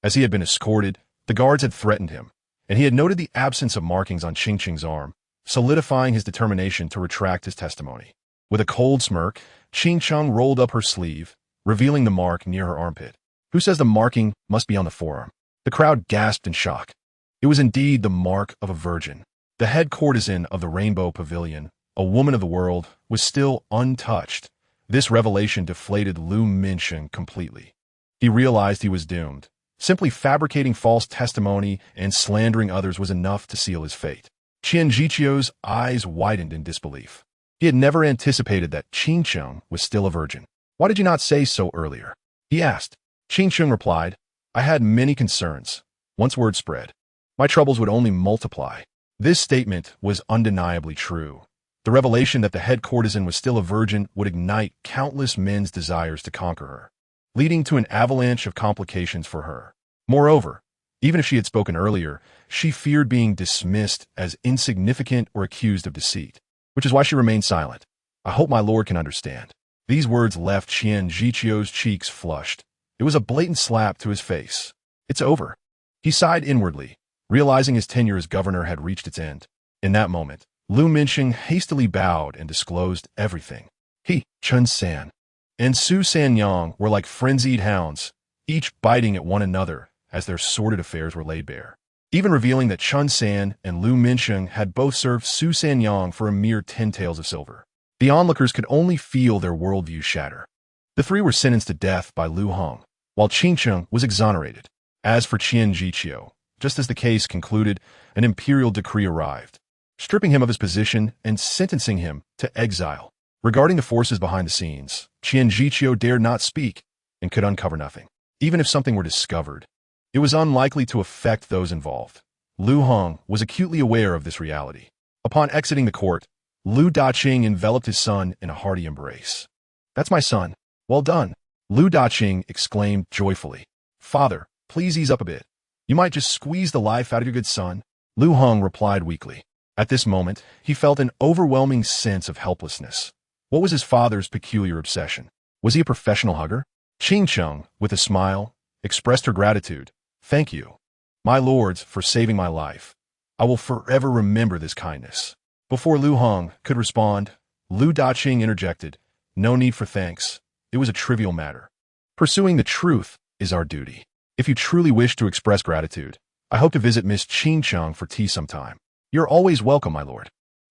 As he had been escorted, the guards had threatened him, and he had noted the absence of markings on Qingqing's arm, solidifying his determination to retract his testimony. With a cold smirk, Qingqing rolled up her sleeve, revealing the mark near her armpit. "Who says the marking must be on the forearm?" The crowd gasped in shock. It was indeed the mark of a virgin. The head courtesan of the Rainbow Pavilion, a woman of the world, was still untouched. This revelation deflated Liu Minsheng completely. He realized he was doomed. Simply fabricating false testimony and slandering others was enough to seal his fate. Qian Zhiqiu's eyes widened in disbelief. He had never anticipated that Qingqing was still a virgin. "Why did you not say so earlier?" he asked. Qingqing replied, "I had many concerns. Once word spread, my troubles would only multiply." This statement was undeniably true. The revelation that the head courtesan was still a virgin would ignite countless men's desires to conquer her, leading to an avalanche of complications for her. Moreover, even if she had spoken earlier, she feared being dismissed as insignificant or accused of deceit, which is why she remained silent. "I hope my lord can understand." These words left Qian Zhiqiu's cheeks flushed. It was a blatant slap to his face. "It's over." He sighed inwardly, realizing his tenure as governor had reached its end. In that moment, Liu Minsheng hastily bowed and disclosed everything. He, Chun San, and Su Sanyang were like frenzied hounds, each biting at one another as their sordid affairs were laid bare, even revealing that Chun San and Liu Minsheng had both served Su Sanyang for a mere 10 taels of silver. The onlookers could only feel their worldview shatter. The three were sentenced to death by Liu Heng, while Qingqing was exonerated. As for Qian Zhiqiu, just as the case concluded, an imperial decree arrived. stripping him of his position and sentencing him to exile. Regarding the forces behind the scenes, Qian Jiqiu dared not speak and could uncover nothing. Even if something were discovered, it was unlikely to affect those involved. Liu Heng was acutely aware of this reality. Upon exiting the court, Liu Daqing enveloped his son in a hearty embrace. "That's my son. Well done," Liu Daqing exclaimed joyfully. "Father, please ease up a bit. You might just squeeze the life out of your good son." Liu Heng replied weakly. At this moment, he felt an overwhelming sense of helplessness. What was his father's peculiar obsession? Was he a professional hugger? Qing Cheng, with a smile, expressed her gratitude. "Thank you, my lords, for saving my life. I will forever remember this kindness." Before Liu Heng could respond, Liu Daqing interjected, "No need for thanks. It was a trivial matter. Pursuing the truth is our duty. If you truly wish to express gratitude, I hope to visit Miss Qing Cheng for tea sometime." "You're always welcome, my lord.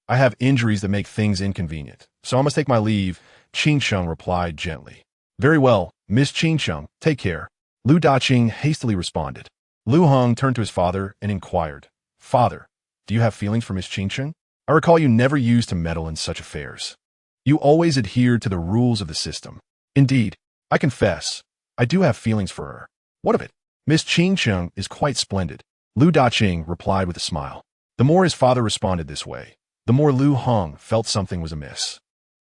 I have injuries that make things inconvenient, so I must take my leave," Qing Cheng replied gently. "Very well, Miss Qing Cheng, take care," Liu Daqing hastily responded. Liu Heng turned to his father and inquired, "Father, do you have feelings for Miss Qing Cheng? I recall you never used to meddle in such affairs. You always adhered to the rules of the system." "Indeed, I confess, I do have feelings for her." "What of it?" "Miss Qing Cheng is quite splendid," Liu Daqing replied with a smile. The more his father responded this way, the more Liu Heng felt something was amiss.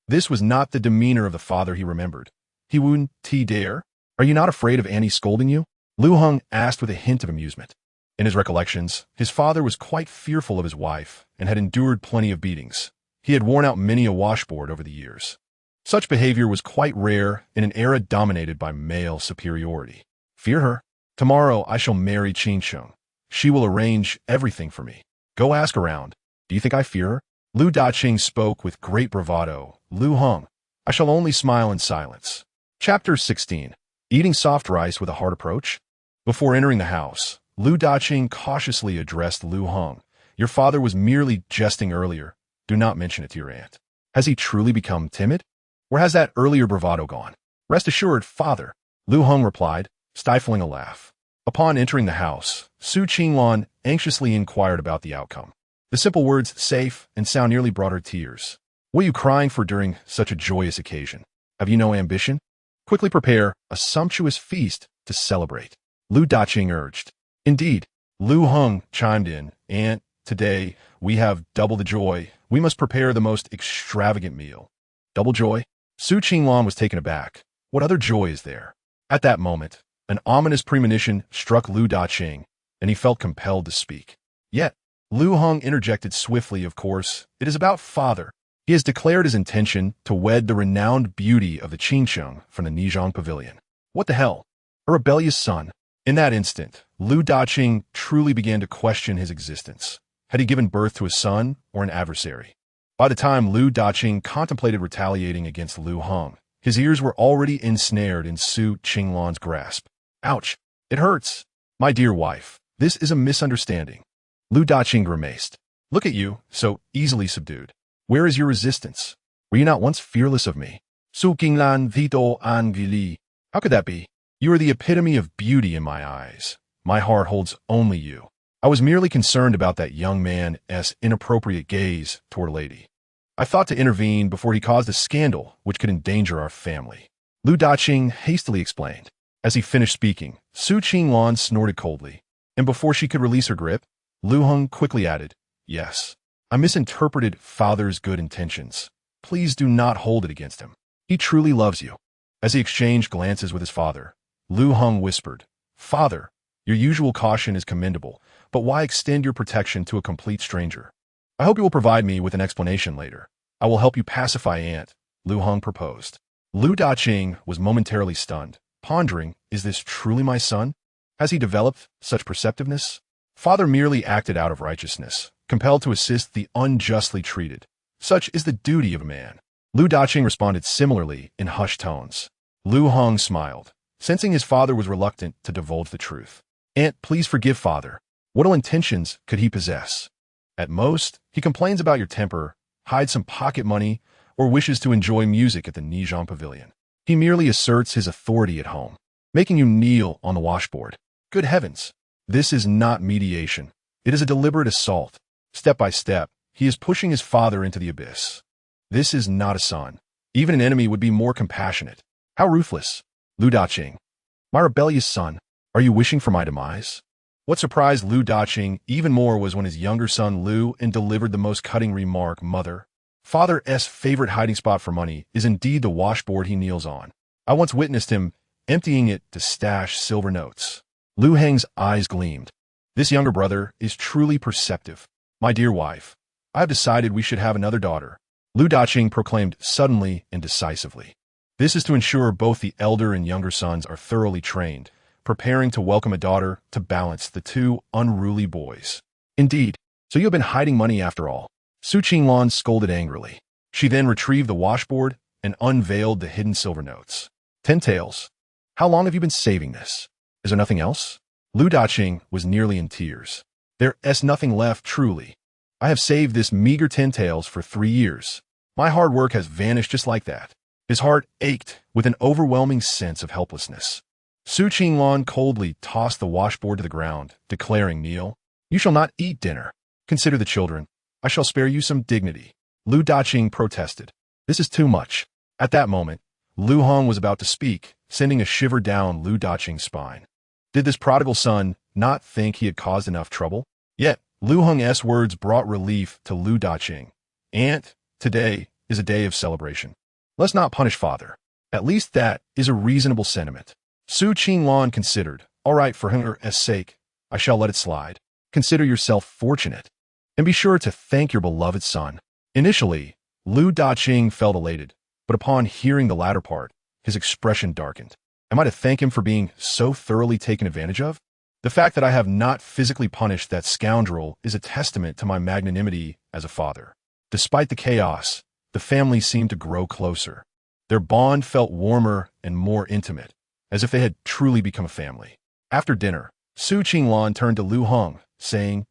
This was not the demeanor of the father he remembered. "He wouldn't dare? Are you not afraid of Annie scolding you?" Liu Heng asked with a hint of amusement. In his recollections, his father was quite fearful of his wife and had endured plenty of beatings. He had worn out many a washboard over the years. Such behavior was quite rare in an era dominated by male superiority. "Fear her? Tomorrow I shall marry Qing Cheng. She will arrange everything for me. Go ask around. Do you think I fear her?" Liu Daqing spoke with great bravado. "Liu Heng, I shall only smile in silence." Chapter 16. Eating soft rice with a hard approach? Before entering the house, Liu Daqing cautiously addressed Liu Heng. "Your father was merely jesting earlier. Do not mention it to your aunt. Has he truly become timid? Where has that earlier bravado gone?" "Rest assured, father," Liu Heng replied, stifling a laugh. Upon entering the house, Su Qinglan anxiously inquired about the outcome. The simple words "safe" and sound nearly brought her tears. "What are you crying for during such a joyous occasion? Have you no ambition? Quickly prepare a sumptuous feast to celebrate," Liu Daqing urged. "Indeed," Liu Heng chimed in, "Aunt, today we have double the joy. We must prepare the most extravagant meal." "Double joy?" Su Qinglan was taken aback. "What other joy is there?" At that moment, an ominous premonition struck Liu Daqing, and he felt compelled to speak. Yet, Liu Heng interjected swiftly, "Of course, it is about father. He has declared his intention to wed the renowned beauty of the Qingcheng from the Nizhang Pavilion." "What the hell? A rebellious son?" In that instant, Liu Daqing truly began to question his existence. Had he given birth to a son or an adversary? By the time Liu Daqing contemplated retaliating against Liu Heng, his ears were already ensnared in Su Qinglan's grasp. "Ouch! It hurts! My dear wife, this is a misunderstanding." Liu Daqing grimaced. "Look at you, so easily subdued. Where is your resistance? Were you not once fearless of me?" "Su Qinglan Vito Angili. How could that be? You are the epitome of beauty in my eyes. My heart holds only you. I was merely concerned about that young man's inappropriate gaze toward a lady. I thought to intervene before he caused a scandal which could endanger our family," Liu Daqing hastily explained. As he finished speaking, Su Qinglan snorted coldly, and before she could release her grip, Liu Heng quickly added, "Yes, I misinterpreted father's good intentions. Please do not hold it against him. He truly loves you." As he exchanged glances with his father, Liu Heng whispered, "Father, your usual caution is commendable, but why extend your protection to a complete stranger? I hope you will provide me with an explanation later. I will help you pacify Aunt," Liu Heng proposed. Liu Daqing was momentarily stunned, pondering, "Is this truly my son? Has he developed such perceptiveness?" Father merely acted out of righteousness, compelled to assist the unjustly treated. Such is the duty of a man. Liu Daqing responded similarly in hushed tones. Liu Heng smiled, sensing his father was reluctant to divulge the truth. "Aunt, please forgive father. What ill intentions could he possess? At most, he complains about your temper, hides some pocket money, or wishes to enjoy music at the Nizhang Pavilion. He merely asserts his authority at home, making you kneel on the washboard. Good heavens! This is not mediation. It is a deliberate assault. Step by step, He is pushing his father into the abyss. This is not a son. Even an enemy would be more compassionate. How ruthless. Liu Daqing. My rebellious son, are you wishing for my demise? What surprised Liu Daqing even more was when his younger son Liu delivered the most cutting remark, Mother. Father's favorite hiding spot for money is indeed the washboard he kneels on. I once witnessed him emptying it to stash silver notes. Liu Heng's eyes gleamed. This younger brother is truly perceptive. My dear wife, I have decided we should have another daughter. Liu Daqing proclaimed suddenly and decisively. This is to ensure both the elder and younger sons are thoroughly trained, preparing to welcome a daughter to balance the two unruly boys. Indeed, so you have been hiding money after all. Su Qinglan scolded angrily. She then retrieved the washboard and unveiled the hidden silver notes. 10 taels. How long have you been saving this? Is there nothing else? Liu Daqing was nearly in tears. There's nothing left, truly. I have saved this meager 10 taels for 3 years. My hard work has vanished just like that. His heart ached with an overwhelming sense of helplessness. Su Qinglan coldly tossed the washboard to the ground, declaring, Kneel. You shall not eat dinner. Consider the children. I shall spare you some dignity. Liu Daqing protested. This is too much. At that moment, Liu Heng was about to speak, sending a shiver down Liu Daqing's spine. Did this prodigal son not think he had caused enough trouble? Yet, Liu Heng's words brought relief to Liu Daqing. Aunt, today is a day of celebration. Let's not punish father. At least that is a reasonable sentiment. Su Qinglan considered. All right, for Henger's sake, I shall let it slide. Consider yourself fortunate. And be sure to thank your beloved son. Initially, Liu Daqing felt elated, but upon hearing the latter part, his expression darkened. Am I to thank him for being so thoroughly taken advantage of? The fact that I have not physically punished that scoundrel is a testament to my magnanimity as a father. Despite the chaos, the family seemed to grow closer. Their bond felt warmer and more intimate, as if they had truly become a family. After dinner, Su Qinglan turned to Liu Heng, saying,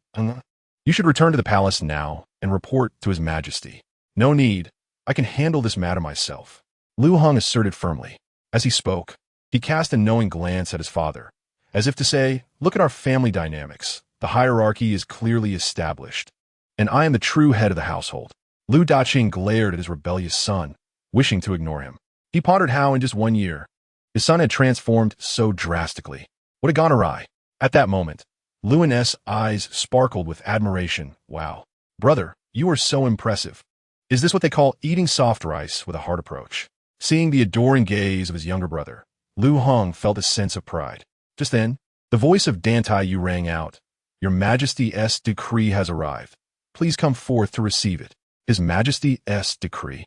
You should return to the palace now and report to His Majesty. No need. I can handle this matter myself. Liu Heng asserted firmly. As he spoke, he cast a knowing glance at his father, as if to say, Look at our family dynamics. The hierarchy is clearly established, and I am the true head of the household. Liu Daqing glared at his rebellious son, wishing to ignore him. He pondered how in just 1 year, his son had transformed so drastically. What had gone awry? At that moment, Liu's eyes sparkled with admiration. Wow. Brother, you are so impressive. Is this what they call eating soft rice with a hard approach? Seeing the adoring gaze of his younger brother, Liu Heng felt a sense of pride. Just then, the voice of Dantai Yu rang out. Your Majesty's decree has arrived. Please come forth to receive it. His Majesty's decree.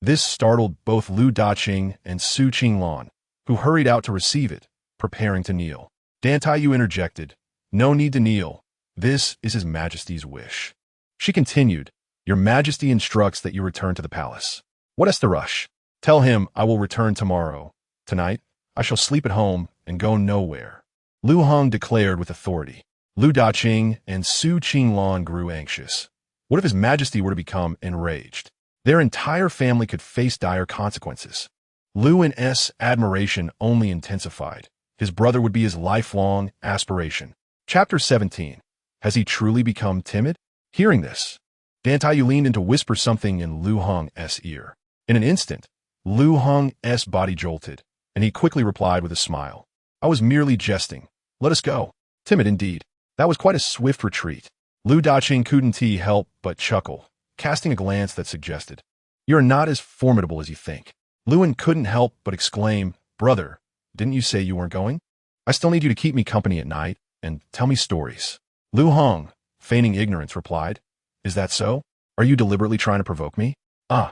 This startled both Liu Daqing and Su Qinglan, who hurried out to receive it, preparing to kneel. Dantai Yu interjected. No need to kneel. This is His Majesty's wish. She continued. Your Majesty instructs that you return to the palace. What is the rush? Tell him I will return tomorrow. Tonight, I shall sleep at home and go nowhere. Liu Heng declared with authority. Liu Daqing and Su Qinglan grew anxious. What if His Majesty were to become enraged? Their entire family could face dire consequences. Liu's admiration only intensified. His brother would be his lifelong aspiration. Chapter 17. Has he truly become timid? Hearing this, Dantai Yu leaned in to whisper something in Liu Heng's ear. In an instant, Liu Heng's body jolted, and he quickly replied with a smile. I was merely jesting. Let us go. Timid indeed. That was quite a swift retreat. Liu Daqing couldn't help but chuckle, casting a glance that suggested, You are not as formidable as you think. Liu couldn't help but exclaim, Brother, didn't you say you weren't going? I still need you to keep me company at night and tell me stories. Liu Heng, feigning ignorance, replied, Is that so? Are you deliberately trying to provoke me? Are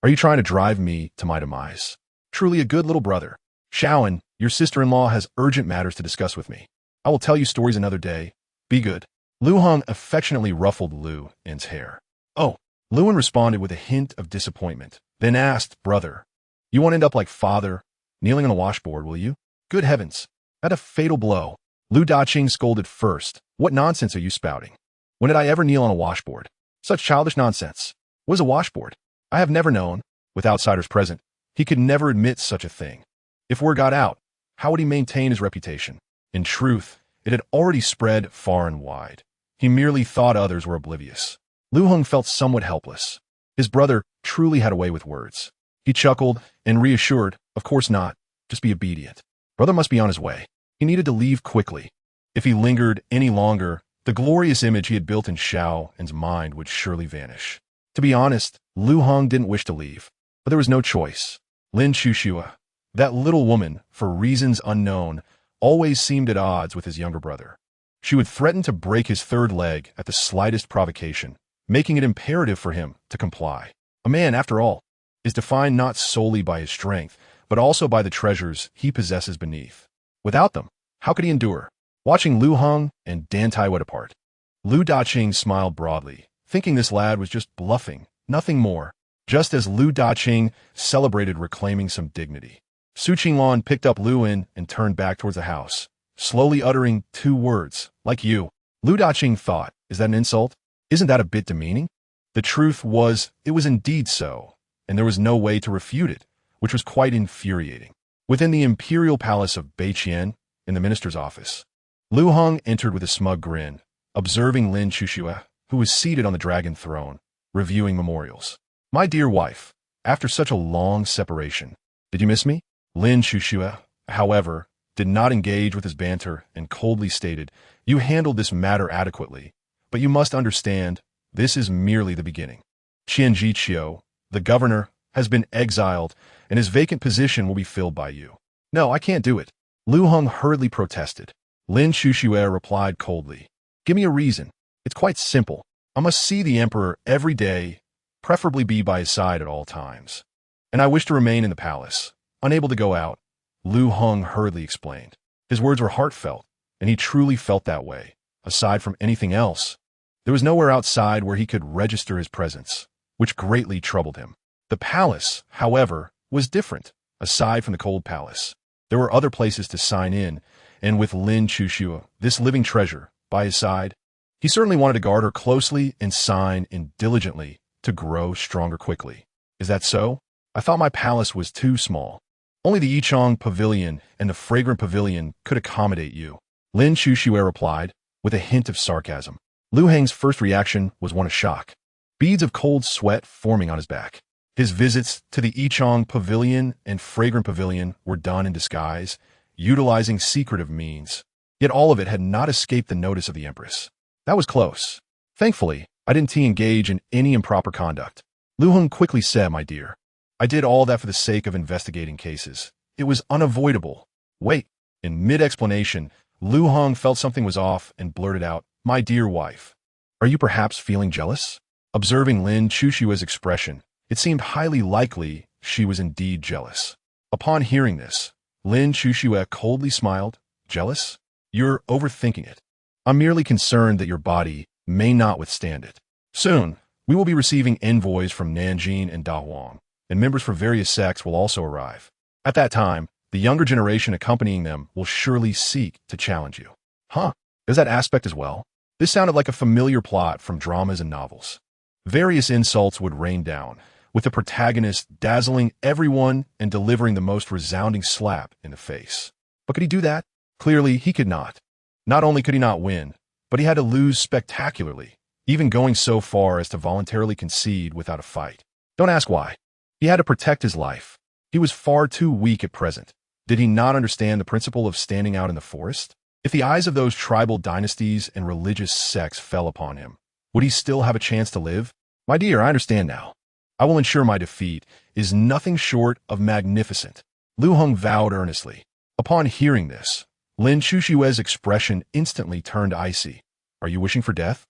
you trying to drive me to my demise? Truly a good little brother. Shaoan, your sister-in-law has urgent matters to discuss with me. I will tell you stories another day. Be good. Liu Heng affectionately ruffled Liu's hair. Oh, Liu responded with a hint of disappointment, then asked, Brother, you won't end up like father, kneeling on a washboard, will you? Good heavens, at a fatal blow. Liu Daqing scolded first. What nonsense are you spouting? When did I ever kneel on a washboard? Such childish nonsense. What is a washboard? I have never known. With outsiders present, he could never admit such a thing. If word got out, how would he maintain his reputation? In truth, it had already spread far and wide. He merely thought others were oblivious. Liu Heng felt somewhat helpless. His brother truly had a way with words. He chuckled and reassured, of course not, just be obedient. Brother must be on his way. He needed to leave quickly. If he lingered any longer, the glorious image he had built in Xiao An's mind would surely vanish. To be honest, Liu Heng didn't wish to leave, but there was no choice. Lin Chuxue, that little woman, for reasons unknown, always seemed at odds with his younger brother. She would threaten to break his third leg at the slightest provocation, making it imperative for him to comply. A man, after all, is defined not solely by his strength, but also by the treasures he possesses beneath. Without them, how could he endure? Watching Liu Heng and Dan Taiwei apart, Liu Daqing smiled broadly, thinking this lad was just bluffing, nothing more, just as Liu Daqing celebrated reclaiming some dignity. Su Qinglan picked up Liu Yin and turned back towards the house, slowly uttering 2 words, like you. Liu Daqing thought, is that an insult? Isn't that a bit demeaning? The truth was, it was indeed so, and there was no way to refute it, which was quite infuriating. Within the imperial palace of Beiqian, in the minister's office, Liu Heng entered with a smug grin, observing Lin Chuxue, who was seated on the dragon throne, reviewing memorials. My dear wife, after such a long separation, did you miss me? Lin Chuxue, however, did not engage with his banter and coldly stated, you handled this matter adequately, but you must understand, this is merely the beginning. Qian Jiqiu, the governor, has been exiled, and his vacant position will be filled by you. No, I can't do it. Liu Heng hurriedly protested. Lin Chuxue replied coldly, give me a reason. It's quite simple. I must see the emperor every day, preferably be by his side at all times. And I wish to remain in the palace, unable to go out. Liu Heng hurriedly explained. His words were heartfelt, and he truly felt that way. Aside from anything else, there was nowhere outside where he could register his presence, which greatly troubled him. The palace, however, was different. Aside from the cold palace, there were other places to sign in, and with Lin Chuxue, this living treasure, by his side, he certainly wanted to guard her closely and sign in diligently to grow stronger quickly. Is that so? I thought my palace was too small. Only the Yichang Pavilion and the Fragrant Pavilion could accommodate you. Lin Chuxue replied, with a hint of sarcasm. Liu Heng's first reaction was one of shock, beads of cold sweat forming on his back. His visits to the Yichang Pavilion and Fragrant Pavilion were done in disguise, utilizing secretive means. Yet all of it had not escaped the notice of the Empress. That was close. Thankfully, I didn't engage in any improper conduct. Liu Heng quickly said, my dear, I did all that for the sake of investigating cases. It was unavoidable. Wait. In mid-explanation, Liu Heng felt something was off and blurted out, my dear wife, are you perhaps feeling jealous? Observing Lin Chuxue's expression, it seemed highly likely she was indeed jealous. Upon hearing this, Lin Chuxue coldly smiled. Jealous? You're overthinking it. I'm merely concerned that your body may not withstand it. Soon, we will be receiving envoys from Nanjing and Dahuang, and members for various sects will also arrive. At that time, the younger generation accompanying them will surely seek to challenge you. Huh? There's that aspect as well? This sounded like a familiar plot from dramas and novels. Various insults would rain down, with the protagonist dazzling everyone and delivering the most resounding slap in the face. But could he do that? Clearly, he could not. Not only could he not win, but he had to lose spectacularly, even going so far as to voluntarily concede without a fight. Don't ask why. He had to protect his life. He was far too weak at present. Did he not understand the principle of standing out in the forest? If the eyes of those tribal dynasties and religious sects fell upon him, would he still have a chance to live? My dear, I understand now. I will ensure my defeat is nothing short of magnificent. Liu Heng vowed earnestly. Upon hearing this, Lin Chuxue's expression instantly turned icy. Are you wishing for death?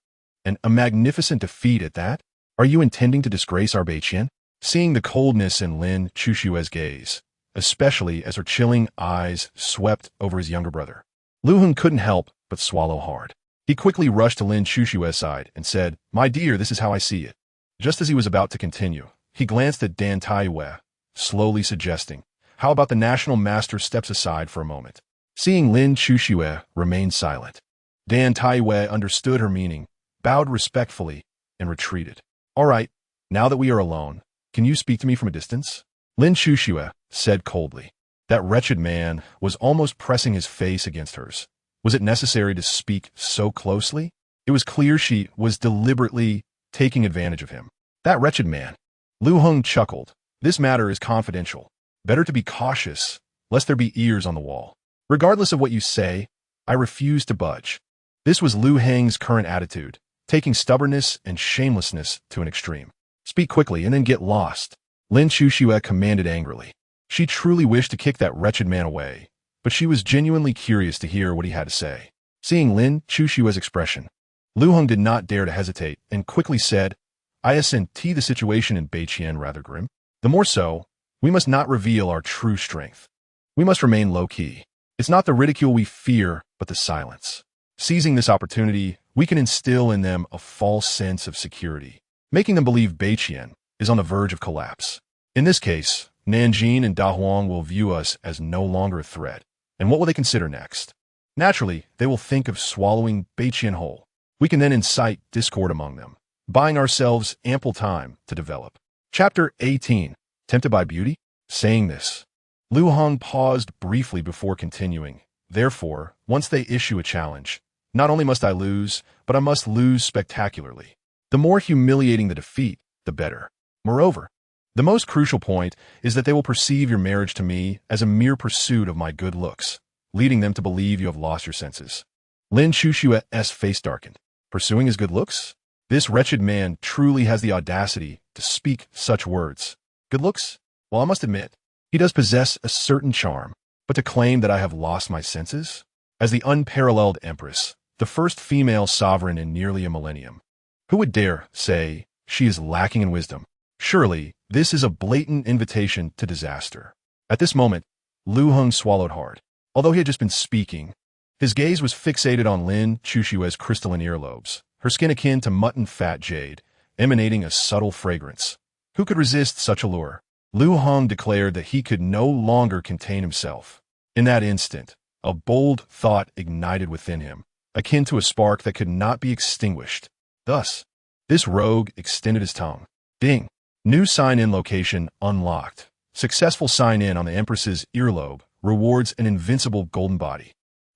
And a magnificent defeat at that? Are you intending to disgrace our Beiqian? Seeing the coldness in Lin Chuxue's gaze, especially as her chilling eyes swept over his younger brother, Liu Heng couldn't help but swallow hard. He quickly rushed to Lin Chuxue's side and said, my dear, this is how I see it. Just as he was about to continue, he glanced at Dan Taiwei, slowly suggesting, how about the national master steps aside for a moment? Seeing Lin Chuxue remain silent, Dan Taiwei understood her meaning, bowed respectfully, and retreated. All right, now that we are alone, can you speak to me from a distance? Lin Chuxue said coldly. That wretched man was almost pressing his face against hers. Was it necessary to speak so closely? It was clear she was deliberately taking advantage of him. That wretched man. Liu Heng chuckled. This matter is confidential. Better to be cautious, lest there be ears on the wall. Regardless of what you say, I refuse to budge. This was Liu Heng's current attitude, taking stubbornness and shamelessness to an extreme. Speak quickly and then get lost, Lin Chuxue commanded angrily. She truly wished to kick that wretched man away, but she was genuinely curious to hear what he had to say. Seeing Lin Chuxue's expression, Liu Heng did not dare to hesitate and quickly said, I assent the situation in Beiqian rather grim. The more so, we must not reveal our true strength. We must remain low-key. It's not the ridicule we fear, but the silence. Seizing this opportunity, we can instill in them a false sense of security, making them believe Beiqian is on the verge of collapse. In this case, Nanjing and Dahuang will view us as no longer a threat. And what will they consider next? Naturally, they will think of swallowing Beiqian whole. We can then incite discord among them, buying ourselves ample time to develop. Chapter 18. Tempted by beauty? Saying this, Liu Heng paused briefly before continuing. Therefore, once they issue a challenge, not only must I lose, but I must lose spectacularly. The more humiliating the defeat, the better. Moreover, the most crucial point is that they will perceive your marriage to me as a mere pursuit of my good looks, leading them to believe you have lost your senses. Lin Chuxue's face darkened. Pursuing his good looks? This wretched man truly has the audacity to speak such words. Good looks? Well, I must admit, he does possess a certain charm, but to claim that I have lost my senses? As the unparalleled empress, the first female sovereign in nearly a millennium, who would dare say she is lacking in wisdom? Surely, this is a blatant invitation to disaster. At this moment, Liu Heng swallowed hard. Although he had just been speaking, his gaze was fixated on Lin Chuxue's crystalline earlobes, her skin akin to mutton fat jade, emanating a subtle fragrance. Who could resist such allure? Liu Heng declared that he could no longer contain himself. In that instant, a bold thought ignited within him, akin to a spark that could not be extinguished. Thus, this rogue extended his tongue. Ding! New sign-in location unlocked. Successful sign-in on the Empress's earlobe rewards an invincible golden body.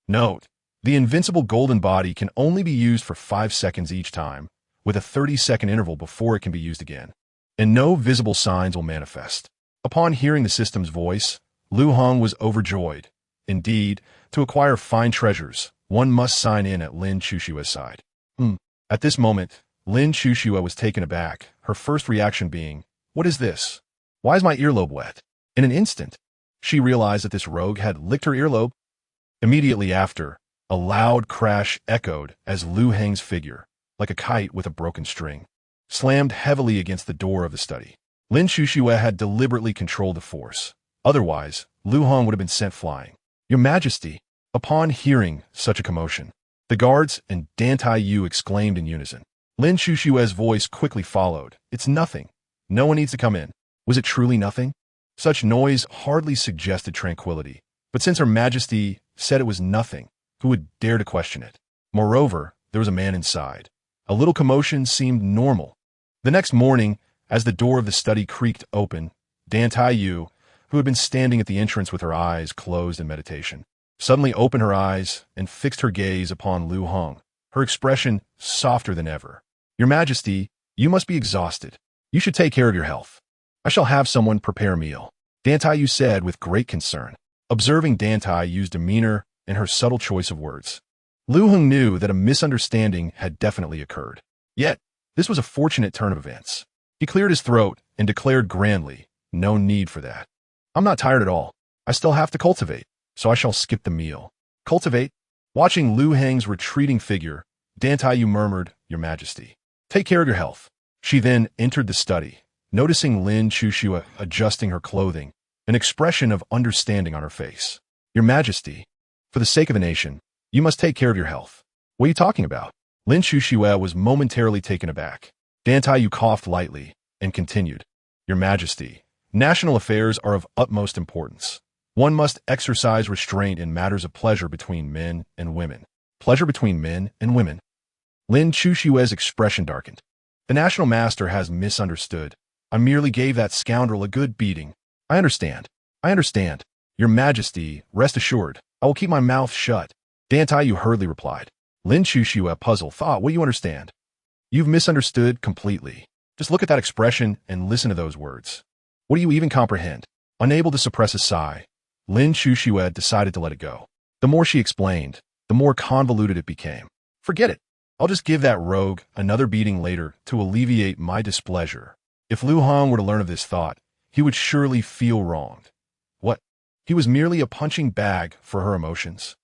Note, the invincible golden body can only be used for 5 seconds each time, with a 30-second interval before it can be used again, and no visible signs will manifest. Upon hearing the system's voice, Liu Heng was overjoyed. Indeed, to acquire fine treasures, one must sign in at Lin Chuxue's side. At this moment, Lin Chuxue was taken aback, her first reaction being, what is this? Why is my earlobe wet? In an instant, she realized that this rogue had licked her earlobe. Immediately after, a loud crash echoed as Liu Heng's figure, like a kite with a broken string, slammed heavily against the door of the study. Lin Chuxue had deliberately controlled the force. Otherwise, Liu Heng would have been sent flying. Your Majesty! Upon hearing such a commotion, the guards and Dan Tai Yu exclaimed in unison. Lin Chuxue's voice quickly followed. It's nothing. No one needs to come in. Was it truly nothing? Such noise hardly suggested tranquility, but since Her Majesty said it was nothing, who would dare to question it? Moreover, there was a man inside. A little commotion seemed normal. The next morning, as the door of the study creaked open, Dan Tai Yu, who had been standing at the entrance with her eyes closed in meditation, suddenly opened her eyes and fixed her gaze upon Liu Heng, her expression softer than ever. Your Majesty, you must be exhausted. You should take care of your health. I shall have someone prepare a meal, Dan Tai Yu said with great concern, observing Dan Tai Yu's demeanor and her subtle choice of words. Liu Heng knew that a misunderstanding had definitely occurred. Yet, this was a fortunate turn of events. He cleared his throat and declared grandly, no need for that. I'm not tired at all. I still have to cultivate, so I shall skip the meal. Cultivate? Watching Liu Heng's retreating figure, Dan Tai Yu murmured, Your Majesty, take care of your health. She then entered the study, noticing Lin Chuxue adjusting her clothing, an expression of understanding on her face. Your Majesty, for the sake of the nation, you must take care of your health. What are you talking about? Lin Chuxue was momentarily taken aback. Dan Tai Yu coughed lightly and continued, Your Majesty, national affairs are of utmost importance. One must exercise restraint in matters of pleasure between men and women. Pleasure between men and women. Lin Chuxue's expression darkened. The National Master has misunderstood. I merely gave that scoundrel a good beating. I understand. I understand. Your Majesty, rest assured, I will keep my mouth shut. Dan Tai Yu hurriedly replied. Lin Chuxue, puzzled, thought, what do you understand? You've misunderstood completely. Just look at that expression and listen to those words. What do you even comprehend? Unable to suppress a sigh, Lin Chuxue decided to let it go. The more she explained, the more convoluted it became. Forget it. I'll just give that rogue another beating later to alleviate my displeasure. If Liu Heng were to learn of this thought, he would surely feel wronged. What? He was merely a punching bag for her emotions.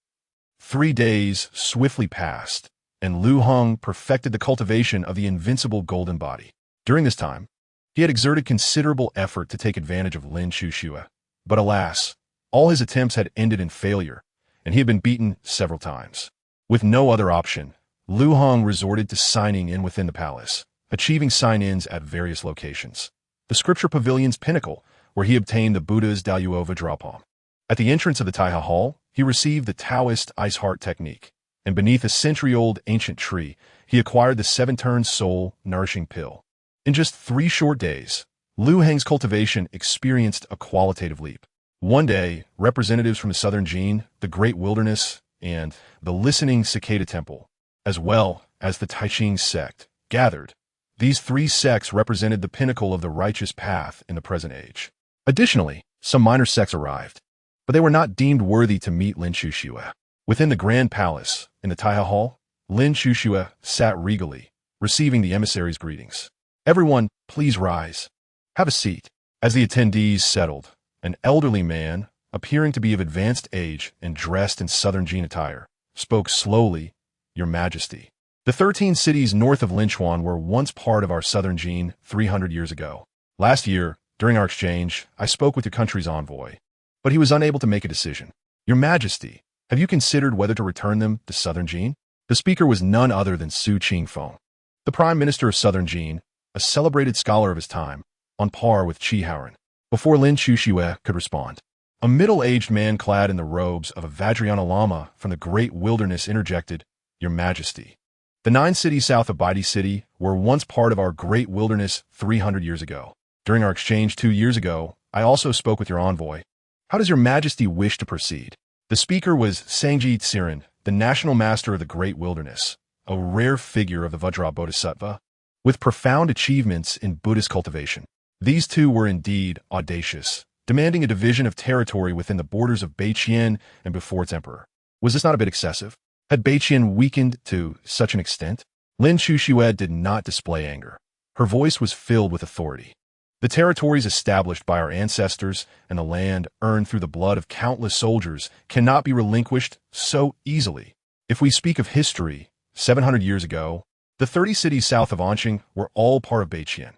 3 days swiftly passed, and Liu Heng perfected the cultivation of the invincible golden body. During this time, he had exerted considerable effort to take advantage of Lin Chuxue. But alas, all his attempts had ended in failure, and he had been beaten several times. With no other option, Liu Heng resorted to signing in within the palace, achieving sign-ins at various locations. The Scripture Pavilion's pinnacle, where he obtained the Buddha's Daluo Vajrapalm. At the entrance of the Taiha Hall, he received the Taoist Ice Heart technique, and beneath a century-old ancient tree, he acquired the 7-turn soul nourishing pill. In just 3 short days, Liu Heng's cultivation experienced a qualitative leap. One day, representatives from the Southern Jin, the Great Wilderness, and the Listening Cicada Temple, as well as the Taiching sect, gathered. These 3 sects represented the pinnacle of the righteous path in the present age. Additionally, some minor sects arrived, but they were not deemed worthy to meet Lin Chuxue. Within the Grand Palace, in the Taiha Hall, Lin Chuxue sat regally, receiving the emissaries' greetings. Everyone, please rise. Have a seat. As the attendees settled, an elderly man, appearing to be of advanced age and dressed in Southern Jin attire, spoke slowly, Your Majesty. The 13 cities north of Linchuan were once part of our Southern Jin 300 years ago. Last year, during our exchange, I spoke with your country's envoy, but he was unable to make a decision. Your Majesty, have you considered whether to return them to Southern Jin? The speaker was none other than Su Qingfeng, the Prime Minister of Southern Jin, a celebrated scholar of his time, on par with Qi Haoren. Before Lin Chuxue could respond, a middle-aged man clad in the robes of a Vajrayana Lama from the Great Wilderness interjected, Your Majesty. The 9 cities south of Baidi City were once part of our Great Wilderness 300 years ago. During our exchange 2 years ago, I also spoke with your envoy. How does Your Majesty wish to proceed? The speaker was Sangji Tsirin, the National Master of the Great Wilderness, a rare figure of the Vajra Bodhisattva, with profound achievements in Buddhist cultivation. These 2 were indeed audacious, demanding a division of territory within the borders of Beiqian and before its emperor. Was this not a bit excessive? Had Beiqian weakened to such an extent? Lin Chuxue did not display anger. Her voice was filled with authority. The territories established by our ancestors and the land earned through the blood of countless soldiers cannot be relinquished so easily. If we speak of history, 700 years ago, the 30 cities south of Anqing were all part of Beiqian.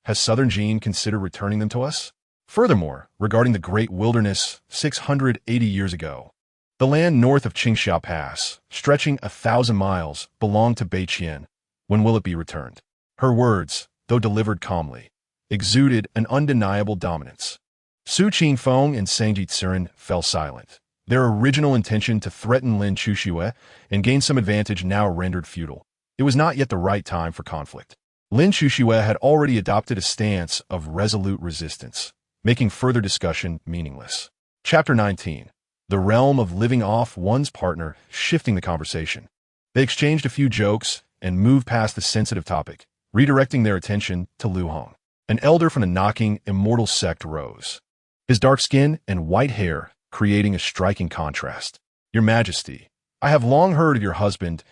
Has Southern Jin considered returning them to us? Furthermore, regarding the Great Wilderness 680 years ago, the land north of Qingxiao Pass, stretching 1,000 miles, belonged to Beiqian. When will it be returned? Her words, though delivered calmly, exuded an undeniable dominance. Su Qingfeng and Sangji Tsirin fell silent. Their original intention to threaten Lin Chuxue and gain some advantage now rendered futile. It was not yet the right time for conflict. Lin Chuxue had already adopted a stance of resolute resistance, making further discussion meaningless. Chapter 19. The realm of living off one's partner, shifting the conversation. They exchanged a few jokes and moved past the sensitive topic, redirecting their attention to Liu Heng. An elder from the knocking immortal sect rose, his dark skin and white hair creating a striking contrast. Your Majesty, I have long heard of your husband's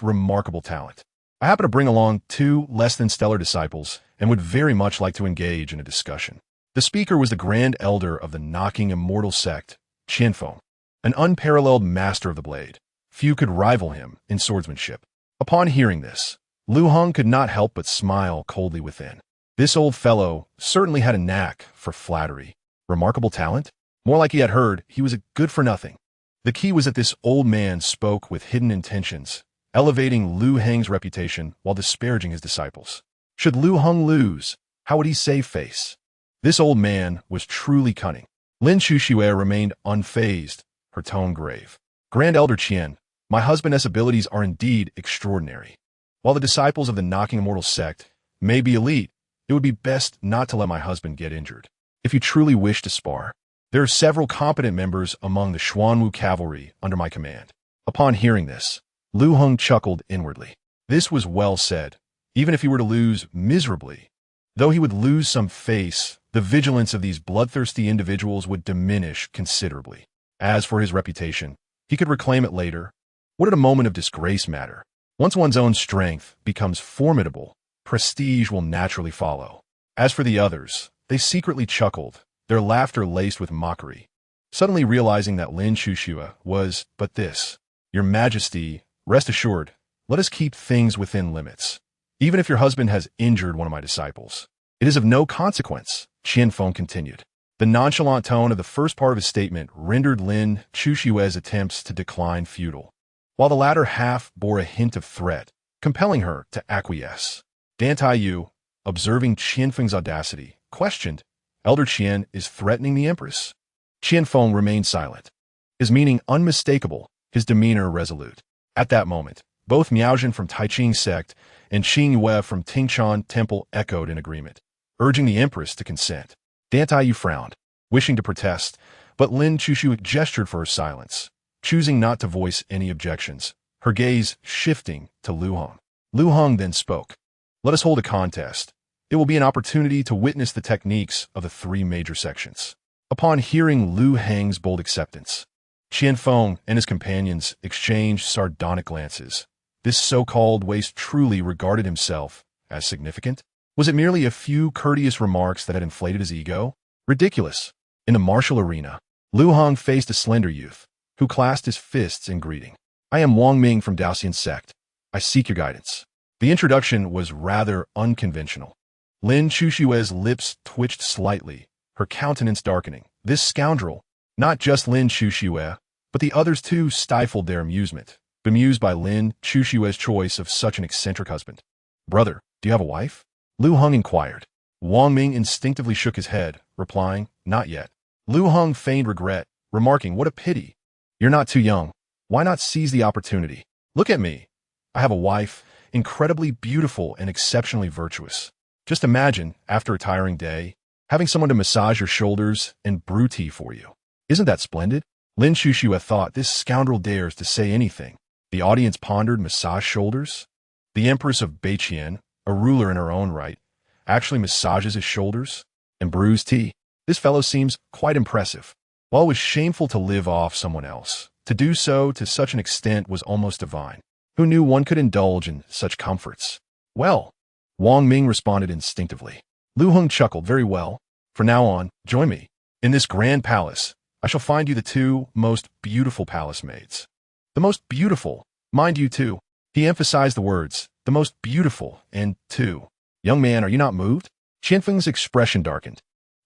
remarkable talent. I happen to bring along 2 less-than-stellar disciples and would very much like to engage in a discussion. The speaker was the Grand Elder of the knocking immortal sect, Qianfeng, an unparalleled master of the blade. Few could rival him in swordsmanship. Upon hearing this, Liu Heng could not help but smile coldly within. This old fellow certainly had a knack for flattery. Remarkable talent? More like he had heard he was a good-for-nothing. The key was that this old man spoke with hidden intentions, elevating Liu Heng's reputation while disparaging his disciples. Should Liu Heng lose, how would he save face? This old man was truly cunning. Lin Chuxue remained unfazed, her tone grave. Grand Elder Qian, my husband's abilities are indeed extraordinary. While the disciples of the knocking immortal sect may be elite, it would be best not to let my husband get injured. If you truly wish to spar, there are several competent members among the Xuanwu cavalry under my command. Upon hearing this, Liu Heng chuckled inwardly. This was well said, even if he were to lose miserably. Though he would lose some face, the vigilance of these bloodthirsty individuals would diminish considerably. As for his reputation, he could reclaim it later. What did a moment of disgrace matter? Once one's own strength becomes formidable, prestige will naturally follow. As for the others, they secretly chuckled, their laughter laced with mockery, suddenly realizing that Lin Chuxue was but this. Your Majesty, rest assured, let us keep things within limits. Even if your husband has injured one of my disciples, it is of no consequence, Qianfeng continued. The nonchalant tone of the first part of his statement rendered Lin Chuxue's attempts to decline futile, while the latter half bore a hint of threat, compelling her to acquiesce. Dan Taiyu, observing Qianfeng's audacity, questioned, Elder Qian is threatening the Empress. Qianfeng remained silent, his meaning unmistakable, his demeanor resolute. At that moment, both Miaojin from Taiqing sect and Qing Yue from Tingchan Temple echoed in agreement, urging the Empress to consent. Dan Taiyu frowned, wishing to protest, but Lin Chuxue gestured for her silence, choosing not to voice any objections, her gaze shifting to Liu Heng. Liu Heng then spoke. Let us hold a contest. It will be an opportunity to witness the techniques of the three major sections. Upon hearing Liu Heng's bold acceptance, Qianfeng and his companions exchanged sardonic glances. This so-called waste truly regarded himself as significant? Was it merely a few courteous remarks that had inflated his ego? Ridiculous. In the martial arena, Liu Heng faced a slender youth, who clasped his fists in greeting. I am Wang Ming from Daoxian sect. I seek your guidance. The introduction was rather unconventional. Lin Chuxue's lips twitched slightly, her countenance darkening. This scoundrel, not just Lin Chuxue, but the others too, stifled their amusement, bemused by Lin Chuxue's choice of such an eccentric husband. Brother, do you have a wife? Liu Heng inquired. Wang Ming instinctively shook his head, replying, not yet. Liu Heng feigned regret, remarking, what a pity. You're not too young. Why not seize the opportunity? Look at me. I have a wife, incredibly beautiful and exceptionally virtuous. Just imagine, after a tiring day, having someone to massage your shoulders and brew tea for you. Isn't that splendid? Lin Chuxue thought, this scoundrel dares to say anything. The audience pondered, massage shoulders? The Empress of Beiqian, a ruler in her own right, actually massages his shoulders and brews tea. This fellow seems quite impressive. While it was shameful to live off someone else, to do so to such an extent was almost divine. Who knew one could indulge in such comforts? Well, Wang Ming responded instinctively. Liu Heng chuckled, very well. From now on, join me. In this grand palace, I shall find you the two most beautiful palace maids. The most beautiful, mind you too. He emphasized the words, the most beautiful, and two. Young man, are you not moved? Qianfeng's expression darkened.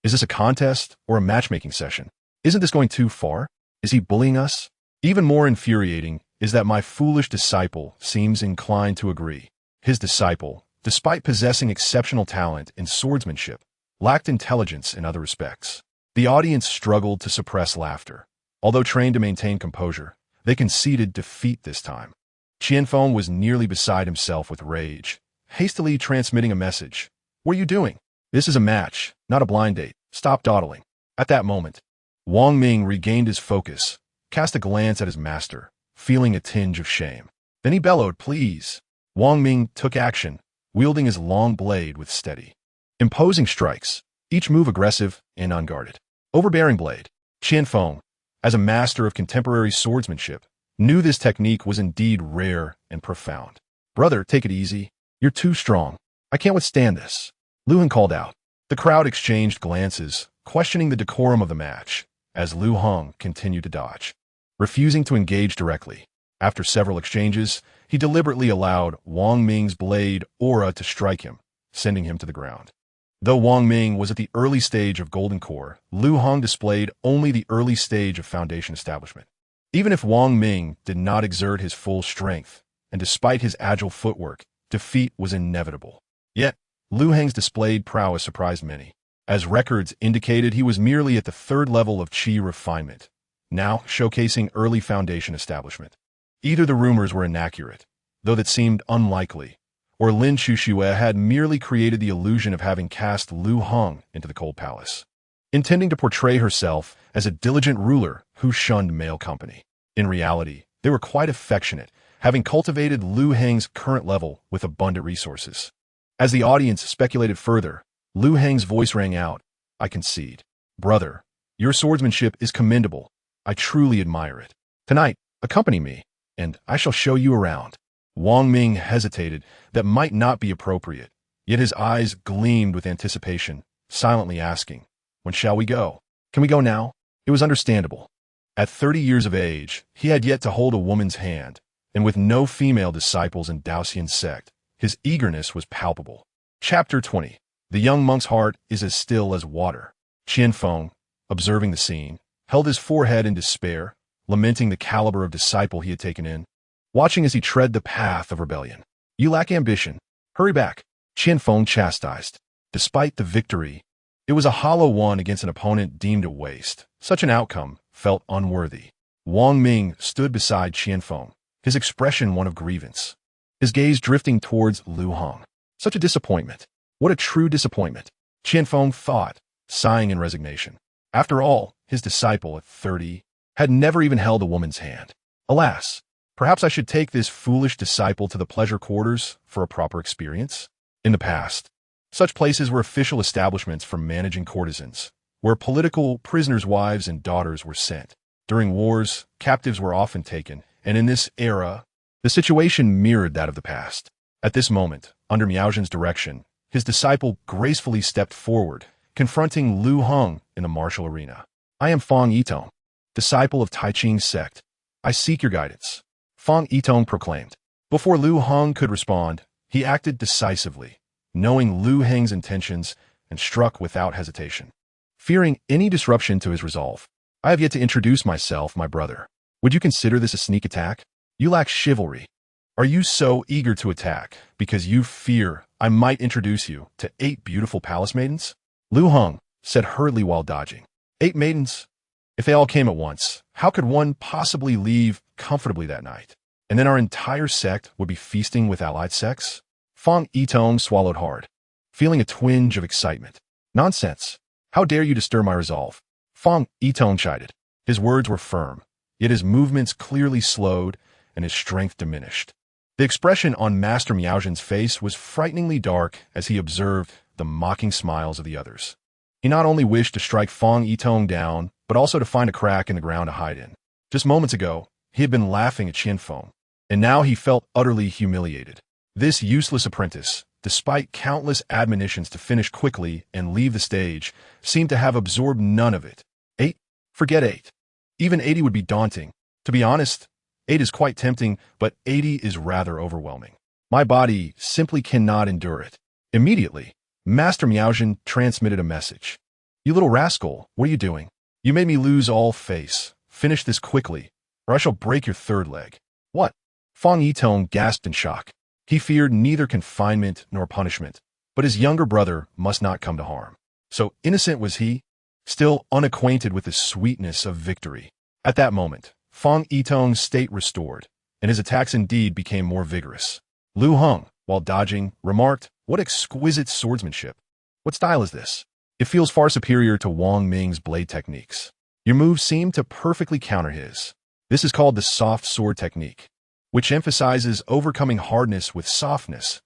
Is this a contest or a matchmaking session? Isn't this going too far? Is he bullying us? Even more infuriating is that my foolish disciple seems inclined to agree. His disciple, despite possessing exceptional talent in swordsmanship, lacked intelligence in other respects. The audience struggled to suppress laughter. Although trained to maintain composure, they conceded defeat this time. Qianfeng was nearly beside himself with rage, hastily transmitting a message. What are you doing? This is a match, not a blind date. Stop dawdling. At that moment, Wang Ming regained his focus, cast a glance at his master, feeling a tinge of shame. Then he bellowed, please. Wang Ming took action, wielding his long blade with steady, imposing strikes, each move aggressive and unguarded. Overbearing blade. Qianfeng, as a master of contemporary swordsmanship, knew this technique was indeed rare and profound. Brother, take it easy. You're too strong. I can't withstand this. Liu Heng called out. The crowd exchanged glances, questioning the decorum of the match, as Liu Heng continued to dodge, refusing to engage directly. After several exchanges, he deliberately allowed Wang Ming's blade aura to strike him, sending him to the ground. Though Wang Ming was at the early stage of Golden Core, Liu Heng displayed only the early stage of Foundation establishment. Even if Wang Ming did not exert his full strength, and despite his agile footwork, defeat was inevitable. Yet, Liu Heng's displayed prowess surprised many. As records indicated, he was merely at the third level of qi refinement, now showcasing early Foundation establishment. Either the rumors were inaccurate, though that seemed unlikely, or Lin Chuxue had merely created the illusion of having cast Liu Heng into the Cold Palace, intending to portray herself as a diligent ruler who shunned male company. In reality, they were quite affectionate, having cultivated Liu Heng's current level with abundant resources. As the audience speculated further, Liu Heng's voice rang out, "I concede. Brother, your swordsmanship is commendable. I truly admire it. Tonight, accompany me, and I shall show you around." Wang Ming hesitated. That might not be appropriate, yet his eyes gleamed with anticipation, silently asking, "When shall we go? Can we go now?" It was understandable. At 30 years of age, he had yet to hold a woman's hand, and with no female disciples in Daoxian's sect, his eagerness was palpable. Chapter 20. The young monk's heart is as still as water. Qianfeng, observing the scene, held his forehead in despair, lamenting the caliber of disciple he had taken in, watching as he tread the path of rebellion. "You lack ambition. Hurry back," Qianfeng chastised. Despite the victory, it was a hollow one against an opponent deemed a waste. Such an outcome felt unworthy. Wang Ming stood beside Qianfeng, his expression one of grievance, his gaze drifting towards Liu Heng. Such a disappointment. What a true disappointment, Qianfeng thought, sighing in resignation. After all, his disciple at 30 had never even held a woman's hand. Alas, perhaps I should take this foolish disciple to the pleasure quarters for a proper experience? In the past, such places were official establishments for managing courtesans, where political prisoners' wives and daughters were sent. During wars, captives were often taken, and in this era, the situation mirrored that of the past. At this moment, under Miaozhen's direction, his disciple gracefully stepped forward, confronting Liu Heng in the martial arena. "I am Fang Yitong, disciple of Tai Ching's sect. I seek your guidance," Fang Yitong proclaimed. Before Liu Heng could respond, he acted decisively, knowing Liu Heng's intentions, and struck without hesitation. Fearing any disruption to his resolve, "I have yet to introduce myself, my brother. Would you consider this a sneak attack? You lack chivalry. Are you so eager to attack because you fear I might introduce you to 8 beautiful palace maidens?" Liu Heng said hurriedly while dodging. 8 maidens? If they all came at once, how could one possibly leave comfortably that night? And then our entire sect would be feasting with allied sects? Fang Yitong swallowed hard, feeling a twinge of excitement. "Nonsense. How dare you disturb my resolve?" Fang Yitong chided. His words were firm, yet his movements clearly slowed and his strength diminished. The expression on Master Miaozhen's face was frighteningly dark as he observed the mocking smiles of the others. He not only wished to strike Fang Yitong down, but also to find a crack in the ground to hide in. Just moments ago, he had been laughing at Qianfeng, and now he felt utterly humiliated. This useless apprentice, despite countless admonitions to finish quickly and leave the stage, seemed to have absorbed none of it. 8? Forget 8. Even 80 would be daunting. To be honest, 8 is quite tempting, but 80 is rather overwhelming. My body simply cannot endure it. Immediately, Master Miaozhen transmitted a message. "You little rascal, what are you doing? You made me lose all face. Finish this quickly, or I shall break your 3rd leg." "What?" Fang Yitong gasped in shock. He feared neither confinement nor punishment, but his younger brother must not come to harm. So innocent was he, still unacquainted with the sweetness of victory. At that moment, Fang Yitong's state restored, and his attacks indeed became more vigorous. Liu Heng, while dodging, remarked, "What exquisite swordsmanship. What style is this? It feels far superior to Wang Ming's blade techniques. Your moves seem to perfectly counter his. This is called the soft sword technique, which emphasizes overcoming hardness with softness,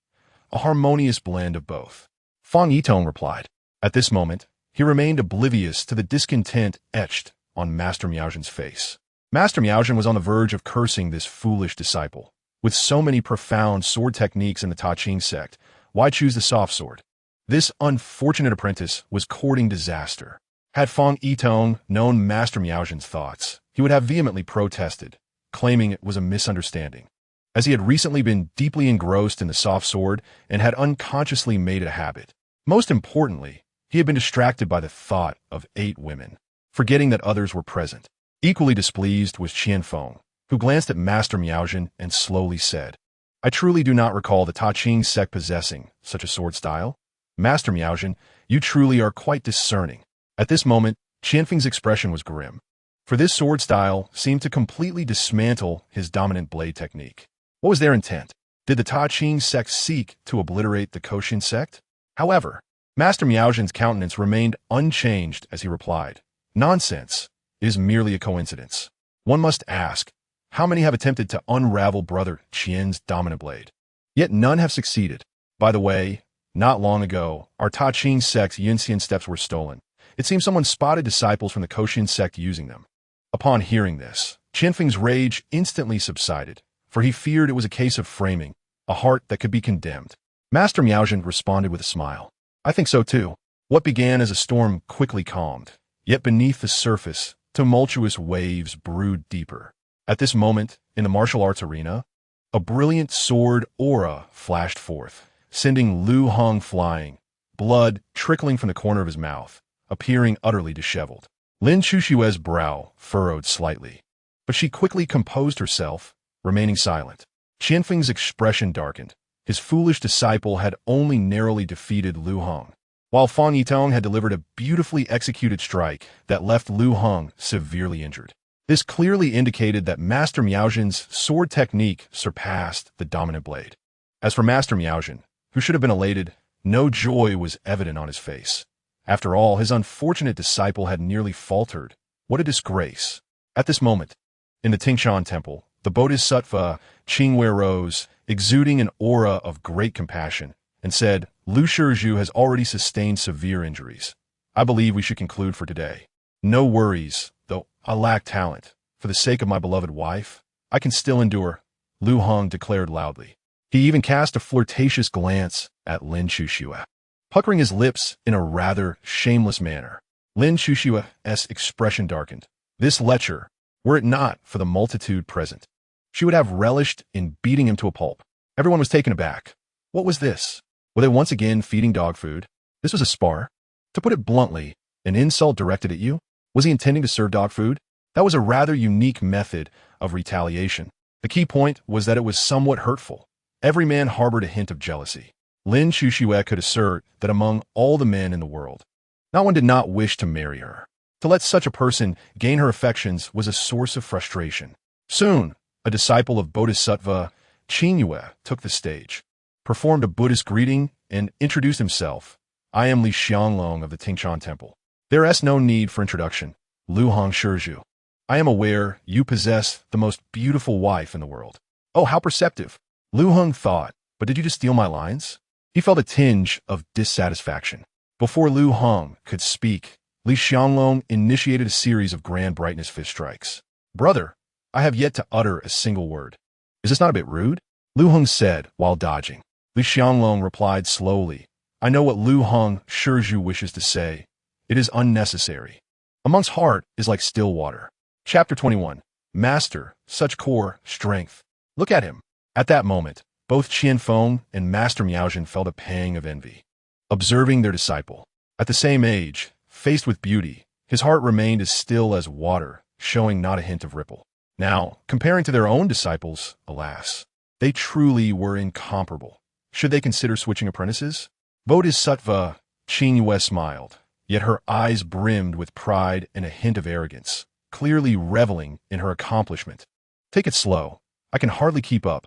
a harmonious blend of both." Fang Yitong replied. At this moment, he remained oblivious to the discontent etched on Master Miaozhen's face. Master Miaozhen was on the verge of cursing this foolish disciple. With so many profound sword techniques in the Ta Ching sect, why choose the soft sword? This unfortunate apprentice was courting disaster. Had Fang Yitong known Master Miaozhen's thoughts, he would have vehemently protested, claiming it was a misunderstanding, as he had recently been deeply engrossed in the soft sword and had unconsciously made it a habit. Most importantly, he had been distracted by the thought of 8 women, forgetting that others were present. Equally displeased was Qianfeng, who glanced at Master Miaozhen and slowly said, "I truly do not recall the Ta Ching sect possessing such a sword style. Master Miaozhen, you truly are quite discerning." At this moment, Qianfeng's expression was grim, for this sword style seemed to completely dismantle his dominant blade technique. What was their intent? Did the Ta Ching sect seek to obliterate the Koshin sect? However, Master Miaozhen's countenance remained unchanged as he replied, "Nonsense. It is merely a coincidence. One must ask, how many have attempted to unravel Brother Qian's dominant blade? Yet none have succeeded. By the way, Not long ago, our Ta Ching sect's Yinxian steps were stolen. It seems someone spotted disciples from the Koshin sect using them. Upon hearing this, Qianfeng's rage instantly subsided, for he feared it was a case of framing, a heart that could be condemned. Master Miaozhen responded with a smile. I think so too. What began as a storm quickly calmed, yet beneath the surface, tumultuous waves brewed deeper. At this moment, in the martial arts arena, a brilliant sword aura flashed forth, sending Liu Heng flying, blood trickling from the corner of his mouth, appearing utterly disheveled. Lin Chushue's brow furrowed slightly, but she quickly composed herself, remaining silent. Qianfeng's expression darkened. His foolish disciple had only narrowly defeated Liu Heng, while Fang Yitong had delivered a beautifully executed strike that left Liu Heng severely injured. This clearly indicated that Master Miaozhen's sword technique surpassed the dominant blade. As for Master Miaozhen, who should have been elated, no joy was evident on his face. After all, his unfortunate disciple had nearly faltered. What a disgrace. At this moment, in the Tingshan Temple, the Bodhisattva Qingwei rose, exuding an aura of great compassion, and said, Lu Shizhu has already sustained severe injuries. I believe we should conclude for today. No worries, though I lack talent. For the sake of my beloved wife, I can still endure, Liu Heng declared loudly. He even cast a flirtatious glance at Lin Chuxue, puckering his lips in a rather shameless manner. Lin Chushue's expression darkened. This lecher, were it not for the multitude present, she would have relished in beating him to a pulp. Everyone was taken aback. What was this? Were they once again feeding dog food? This was a spar. To put it bluntly, an insult directed at you? Was he intending to serve dog food? That was a rather unique method of retaliation. The key point was that it was somewhat hurtful. Every man harbored a hint of jealousy. Lin Chuxue could assert that among all the men in the world, not one did not wish to marry her. To let such a person gain her affections was a source of frustration. Soon, a disciple of Bodhisattva Qingyue took the stage, performed a Buddhist greeting, and introduced himself. I am Li Xianglong of the Tingshan Temple. There is no need for introduction. Liu Heng Shizhu. I am aware you possess the most beautiful wife in the world. Oh, how perceptive. Liu Heng thought, but did you just steal my lines? He felt a tinge of dissatisfaction. Before Liu Heng could speak, Li Xianglong initiated a series of grand brightness fist strikes. Brother, I have yet to utter a single word. Is this not a bit rude? Liu Heng said while dodging. Li Xianglong replied slowly. I know what Liu Heng Shizhu wishes to say. It is unnecessary. A monk's heart is like still water. Chapter 21. Master, such core strength. Look at him. At that moment, both Qianfeng and Master Miaozhen felt a pang of envy. Observing their disciple, at the same age, faced with beauty, his heart remained as still as water, showing not a hint of ripple. Now, comparing to their own disciples, alas, they truly were incomparable. Should they consider switching apprentices? Bodhisattva Qingyue smiled, yet her eyes brimmed with pride and a hint of arrogance, clearly reveling in her accomplishment. Take it slow. I can hardly keep up.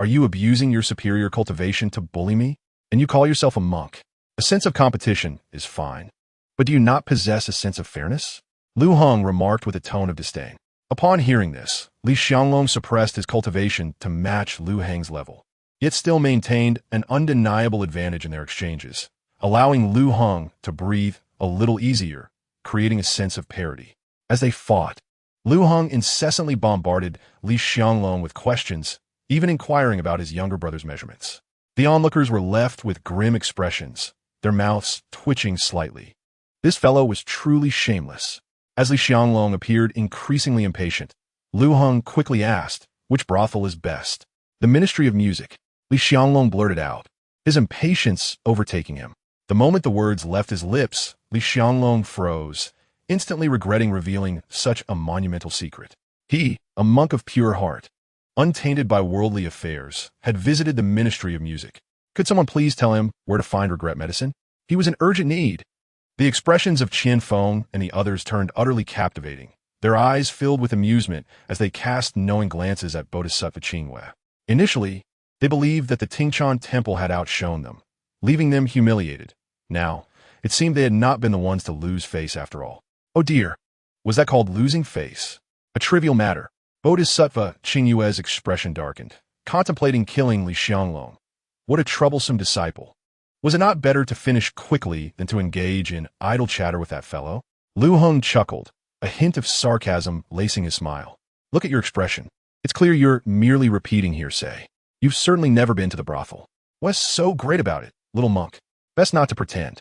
Are you abusing your superior cultivation to bully me? And you call yourself a monk? A sense of competition is fine. But do you not possess a sense of fairness? Liu Heng remarked with a tone of disdain. Upon hearing this, Li Xianglong suppressed his cultivation to match Liu Heng's level, yet still maintained an undeniable advantage in their exchanges, allowing Liu Heng to breathe a little easier, creating a sense of parity. As they fought, Liu Heng incessantly bombarded Li Xianglong with questions, even inquiring about his younger brother's measurements. The onlookers were left with grim expressions, their mouths twitching slightly. This fellow was truly shameless. As Li Xianglong appeared increasingly impatient, Liu Heng quickly asked, which brothel is best? The Ministry of Music. Li Xianglong blurted out, his impatience overtaking him. The moment the words left his lips, Li Xianglong froze, instantly regretting revealing such a monumental secret. He, a monk of pure heart, untainted by worldly affairs, had visited the Ministry of Music. Could someone please tell him where to find regret medicine? He was in urgent need. The expressions of Qianfeng and the others turned utterly captivating, their eyes filled with amusement as they cast knowing glances at Bodhisattva Qingyue. Initially, they believed that the Tingshan Temple had outshone them, leaving them humiliated. Now, it seemed they had not been the ones to lose face after all. Oh dear, was that called losing face? A trivial matter. Bodhisattva Qingyue's expression darkened, contemplating killing Li Xianglong. What a troublesome disciple. Was it not better to finish quickly than to engage in idle chatter with that fellow? Liu Heng chuckled, a hint of sarcasm lacing his smile. Look at your expression. It's clear you're merely repeating hearsay. You've certainly never been to the brothel. What's so great about it, little monk? Best not to pretend.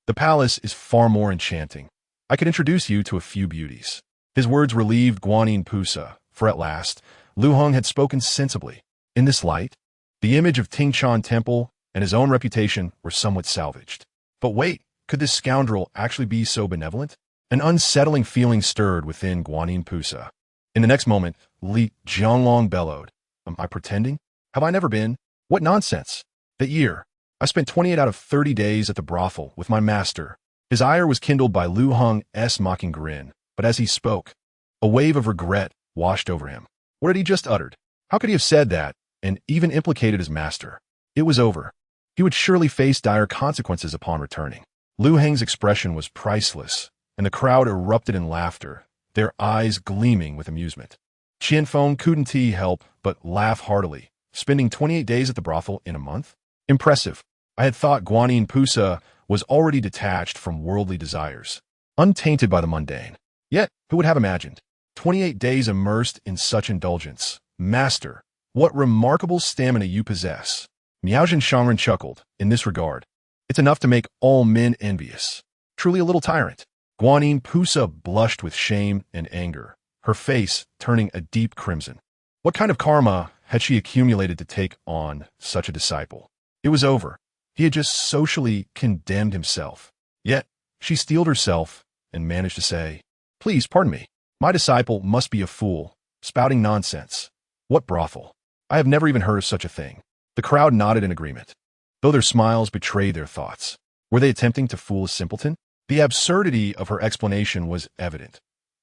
The palace is far more enchanting. I could introduce you to a few beauties. His words relieved Guanyin Pusa, for at last, Liu Heng had spoken sensibly. In this light, the image of Tingshan Temple and his own reputation were somewhat salvaged. But wait, could this scoundrel actually be so benevolent? An unsettling feeling stirred within Guanyin Pusa. In the next moment, Li Jianglong bellowed, Am I pretending? Have I never been? What nonsense! That year, I spent 28 out of 30 days at the brothel with my master. His ire was kindled by Liu Heng's mocking grin, but as he spoke, a wave of regret washed over him. What had he just uttered? How could he have said that, and even implicated his master? It was over. He would surely face dire consequences upon returning. Liu Heng's expression was priceless, and the crowd erupted in laughter, their eyes gleaming with amusement. Qianfeng couldn't help but laugh heartily, spending 28 days at the brothel in a month? Impressive. I had thought Guanyin Pusa was already detached from worldly desires, untainted by the mundane. Yet, who would have imagined? 28 days immersed in such indulgence. Master, what remarkable stamina you possess. Miaojin Shangren chuckled, in this regard. It's enough to make all men envious. Truly a little tyrant. Guanyin Pusa blushed with shame and anger, her face turning a deep crimson. What kind of karma had she accumulated to take on such a disciple? It was over. He had just socially condemned himself. Yet, she steeled herself and managed to say, Please, pardon me. My disciple must be a fool, spouting nonsense. What brothel? I have never even heard of such a thing. The crowd nodded in agreement, though their smiles betrayed their thoughts. Were they attempting to fool a simpleton? The absurdity of her explanation was evident.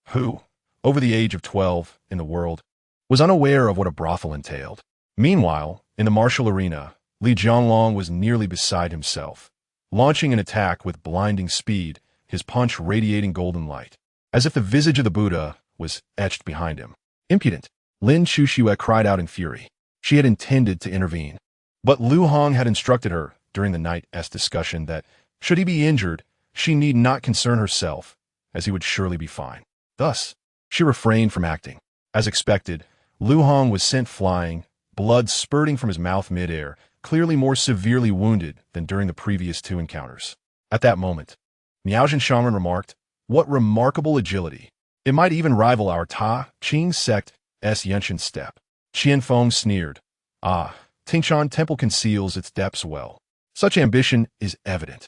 Who, over the age of 12 in the world, was unaware of what a brothel entailed? Meanwhile, in the martial arena, Li Jianglong was nearly beside himself, launching an attack with blinding speed, his punch radiating golden light, as if the visage of the Buddha was etched behind him. Impudent! Lin Chuxue cried out in fury. She had intended to intervene, but Liu Heng had instructed her during the night's discussion that, should he be injured, she need not concern herself, as he would surely be fine. Thus, she refrained from acting. As expected, Liu Heng was sent flying, blood spurting from his mouth midair, clearly more severely wounded than during the previous two encounters. At that moment, Miaojin Shangren remarked, What remarkable agility! It might even rival our Ta Ching sect's Yenshin step. Qianfeng sneered, Tingshan Temple conceals its depths well. Such ambition is evident.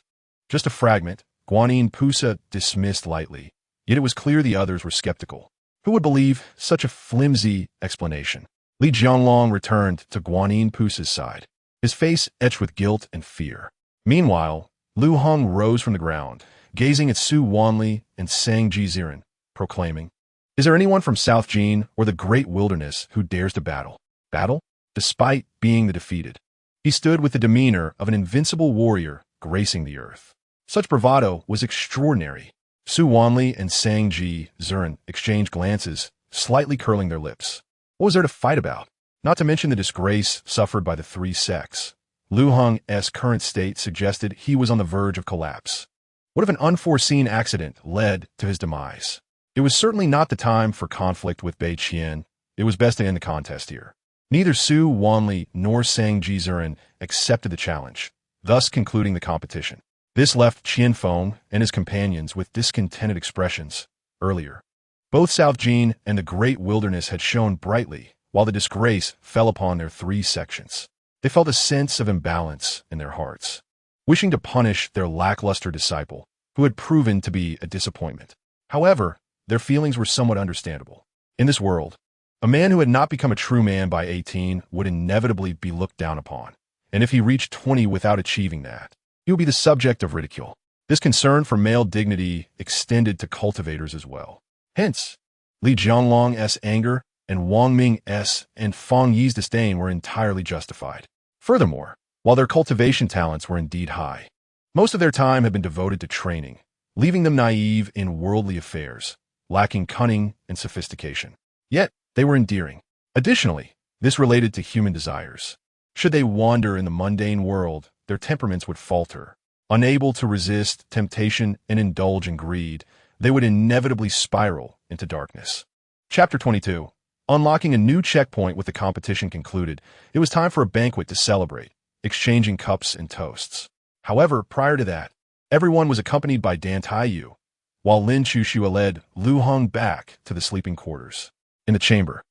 Just a fragment, Guanyin Pusa dismissed lightly, yet it was clear the others were skeptical. Who would believe such a flimsy explanation? Li Jianglong returned to Guanyin Pusa's side, his face etched with guilt and fear. Meanwhile, Liu Heng rose from the ground, gazing at Su Wanli and Sang Jiziren, proclaiming, Is there anyone from South Jin or the great wilderness who dares to battle? Battle? Despite being the defeated. He stood with the demeanor of an invincible warrior gracing the earth. Such bravado was extraordinary. Su Wanli and Sang Jiziren exchanged glances, slightly curling their lips. What was there to fight about? Not to mention the disgrace suffered by the three sects. Liu Heng's current state suggested he was on the verge of collapse. What if an unforeseen accident led to his demise? It was certainly not the time for conflict with Bei Qian. It was best to end the contest here. Neither Su Wanli nor Sang Jiziren accepted the challenge, thus concluding the competition. This left Qianfeng and his companions with discontented expressions. Earlier, both South Jin and the Great Wilderness had shone brightly, while the disgrace fell upon their three sections. They felt a sense of imbalance in their hearts, wishing to punish their lackluster disciple, who had proven to be a disappointment. However, their feelings were somewhat understandable. In this world, a man who had not become a true man by 18 would inevitably be looked down upon, and if he reached 20 without achieving that, he would be the subject of ridicule. This concern for male dignity extended to cultivators as well. Hence, Li Jianglong's anger and Wang Ming's and Fang Yi's disdain were entirely justified. Furthermore, while their cultivation talents were indeed high, most of their time had been devoted to training, leaving them naive in worldly affairs, lacking cunning and sophistication. Yet, they were endearing. Additionally, this related to human desires. Should they wander in the mundane world, their temperaments would falter. Unable to resist temptation and indulge in greed, they would inevitably spiral into darkness. Chapter 22. Unlocking a new checkpoint with the competition concluded, it was time for a banquet to celebrate, exchanging cups and toasts. However, prior to that, everyone was accompanied by Dan Taiyu, while Lin Chuxue led Liu Heng back to the sleeping quarters. In the chamber,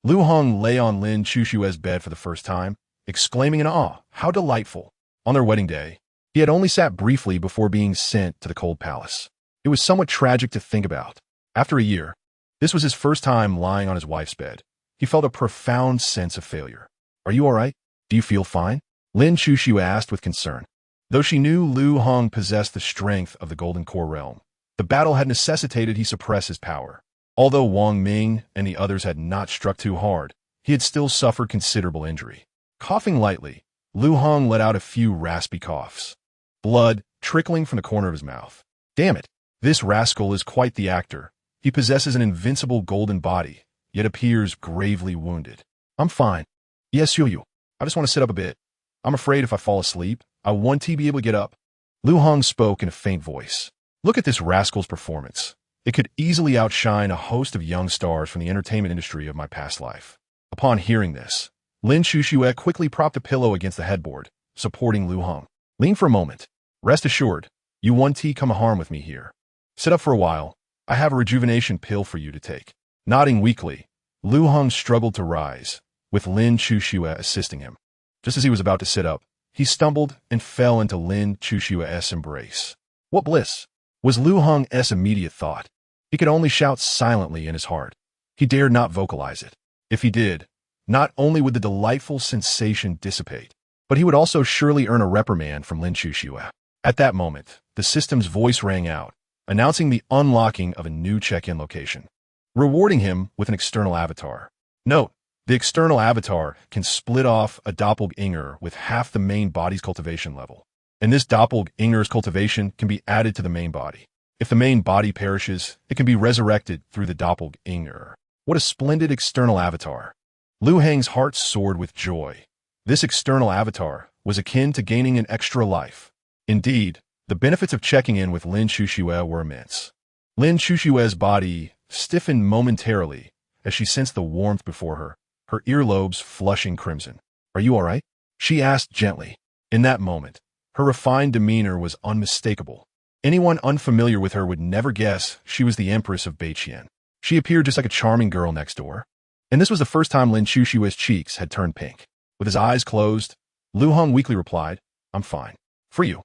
Liu Heng lay on Lin Chuxue's bed for the first time, exclaiming in awe, "How delightful!" On their wedding day, he had only sat briefly before being sent to the cold palace. It was somewhat tragic to think about. After a year, this was his first time lying on his wife's bed. He felt a profound sense of failure. "Are you all right? Do you feel fine?" Lin Chuxue asked with concern. Though she knew Liu Heng possessed the strength of the Golden Core realm, the battle had necessitated he suppress his power. Although Wang Ming and the others had not struck too hard, he had still suffered considerable injury. Coughing lightly, Liu Heng let out a few raspy coughs, blood trickling from the corner of his mouth. "Damn it, this rascal is quite the actor. He possesses an invincible golden body, yet appears gravely wounded." "I'm fine. Yes, you. I just want to sit up a bit. I'm afraid if I fall asleep, I won't be able to get up." Liu Heng spoke in a faint voice. "Look at this rascal's performance. It could easily outshine a host of young stars from the entertainment industry of my past life." Upon hearing this, Lin Chuxue quickly propped a pillow against the headboard, supporting Liu Heng. "Lean for a moment. Rest assured, you won't come harm with me here. Sit up for a while. I have a rejuvenation pill for you to take." Nodding weakly, Liu Heng struggled to rise, with Lin Chuxue assisting him. Just as he was about to sit up, he stumbled and fell into Lin Chuxue's embrace. "What bliss!" was Liu Heng's immediate thought. He could only shout silently in his heart. He dared not vocalize it. If he did, not only would the delightful sensation dissipate, but he would also surely earn a reprimand from Lin Chuxue. At that moment, the system's voice rang out, announcing the unlocking of a new check-in location, rewarding him with an external avatar. Note, the external avatar can split off a doppelganger with half the main body's cultivation level, and this doppelganger's cultivation can be added to the main body. If the main body perishes, it can be resurrected through the doppelganger. What a splendid external avatar! Liu Heng's heart soared with joy. This external avatar was akin to gaining an extra life. Indeed, the benefits of checking in with Lin Chuxue were immense. Lin Chuxue's body stiffened momentarily as she sensed the warmth before her, her earlobes flushing crimson. "Are you all right?" she asked gently. In that moment, her refined demeanor was unmistakable. Anyone unfamiliar with her would never guess she was the Empress of Beiqian. She appeared just like a charming girl next door. And this was the first time Lin Chuxue's cheeks had turned pink. With his eyes closed, Liu Heng weakly replied, "I'm fine. For you,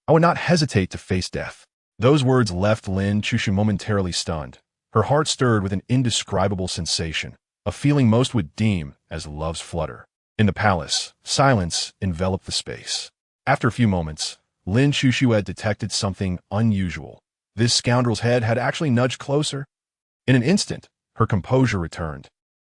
I would not hesitate to face death." Those words left Lin Chuxue momentarily stunned. Her heart stirred with an indescribable sensation, a feeling most would deem as love's flutter. In the palace, silence enveloped the space. After a few moments, Lin Chuxue had detected something unusual. This scoundrel's head had actually nudged closer. In an instant, her composure returned,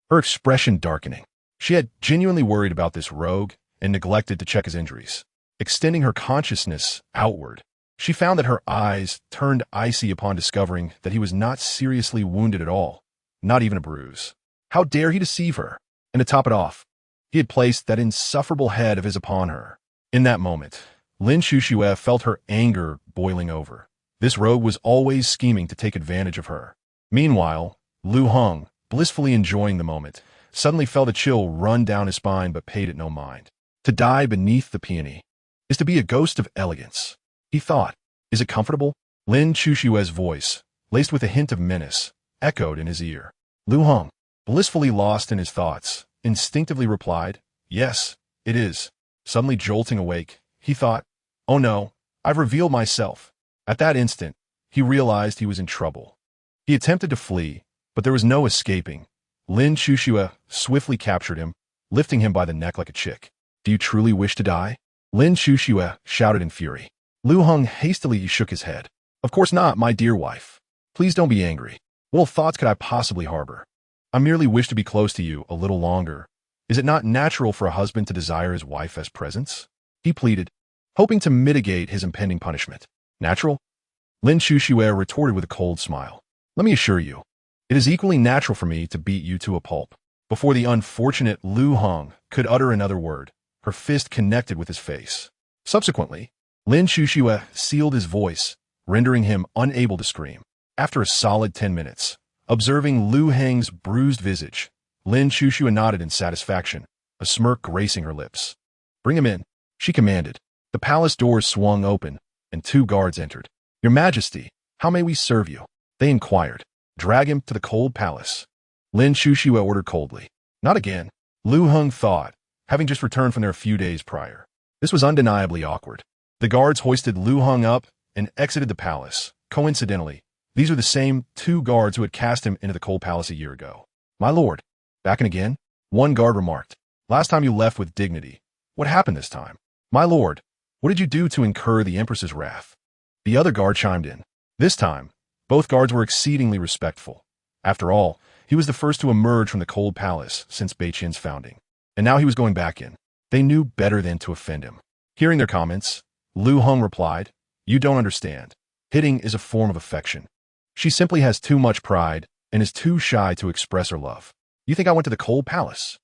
her expression darkening. She had genuinely worried about this rogue and neglected to check his injuries. Extending her consciousness outward, she found that her eyes turned icy upon discovering that he was not seriously wounded at all, not even a bruise. How dare he deceive her? And to top it off, he had placed that insufferable head of his upon her. In that moment, Lin Chuxue felt her anger boiling over. This rogue was always scheming to take advantage of her. Meanwhile, Liu Heng, blissfully enjoying the moment, suddenly felt a chill run down his spine but paid it no mind. To die beneath the peony is to be a ghost of elegance, he thought. Is it comfortable? Lin Chuxue's voice, laced with a hint of menace, echoed in his ear. Liu Heng, blissfully lost in his thoughts, instinctively replied, "Yes, it is." Suddenly jolting awake, he thought, "Oh no, I've revealed myself." At that instant, he realized he was in trouble. He attempted to flee, but there was no escaping. Lin Chuxue swiftly captured him, lifting him by the neck like a chick. "Do you truly wish to die?" Lin Chuxue shouted in fury. Liu Heng hastily shook his head. "Of course not, my dear wife. Please don't be angry. What ill thoughts could I possibly harbor? I merely wish to be close to you a little longer. Is it not natural for a husband to desire his wife as presents?" he pleaded, hoping to mitigate his impending punishment. "Natural?" Lin Chuxue retorted with a cold smile. "Let me assure you, it is equally natural for me to beat you to a pulp." Before the unfortunate Liu Heng could utter another word, her fist connected with his face. Subsequently, Lin Shushue sealed his voice, rendering him unable to scream. After a solid 10 minutes, observing Liu Heng's bruised visage, Lin Shushue nodded in satisfaction, a smirk gracing her lips. "Bring him in," she commanded. The palace doors swung open, and 2 guards entered. "Your Majesty, how may we serve you?" they inquired. "Drag him to the cold palace," Lin Shushue ordered coldly. Not again, Liu Heng thought, having just returned from there a few days prior. This was undeniably awkward. The guards hoisted Liu Heng up and exited the palace. Coincidentally, these are the same 2 guards who had cast him into the cold palace a year ago. "My lord, back in again?" one guard remarked. "Last time you left with dignity. What happened this time?" "My lord, what did you do to incur the Empress's wrath?" The other guard chimed in. This time, both guards were exceedingly respectful. After all, he was the first to emerge from the cold palace since Beiqian's founding. And now he was going back in. They knew better than to offend him. Hearing their comments, Liu Heng replied, "You don't understand. Hitting is a form of affection. She simply has too much pride and is too shy to express her love. You think I went to the cold palace?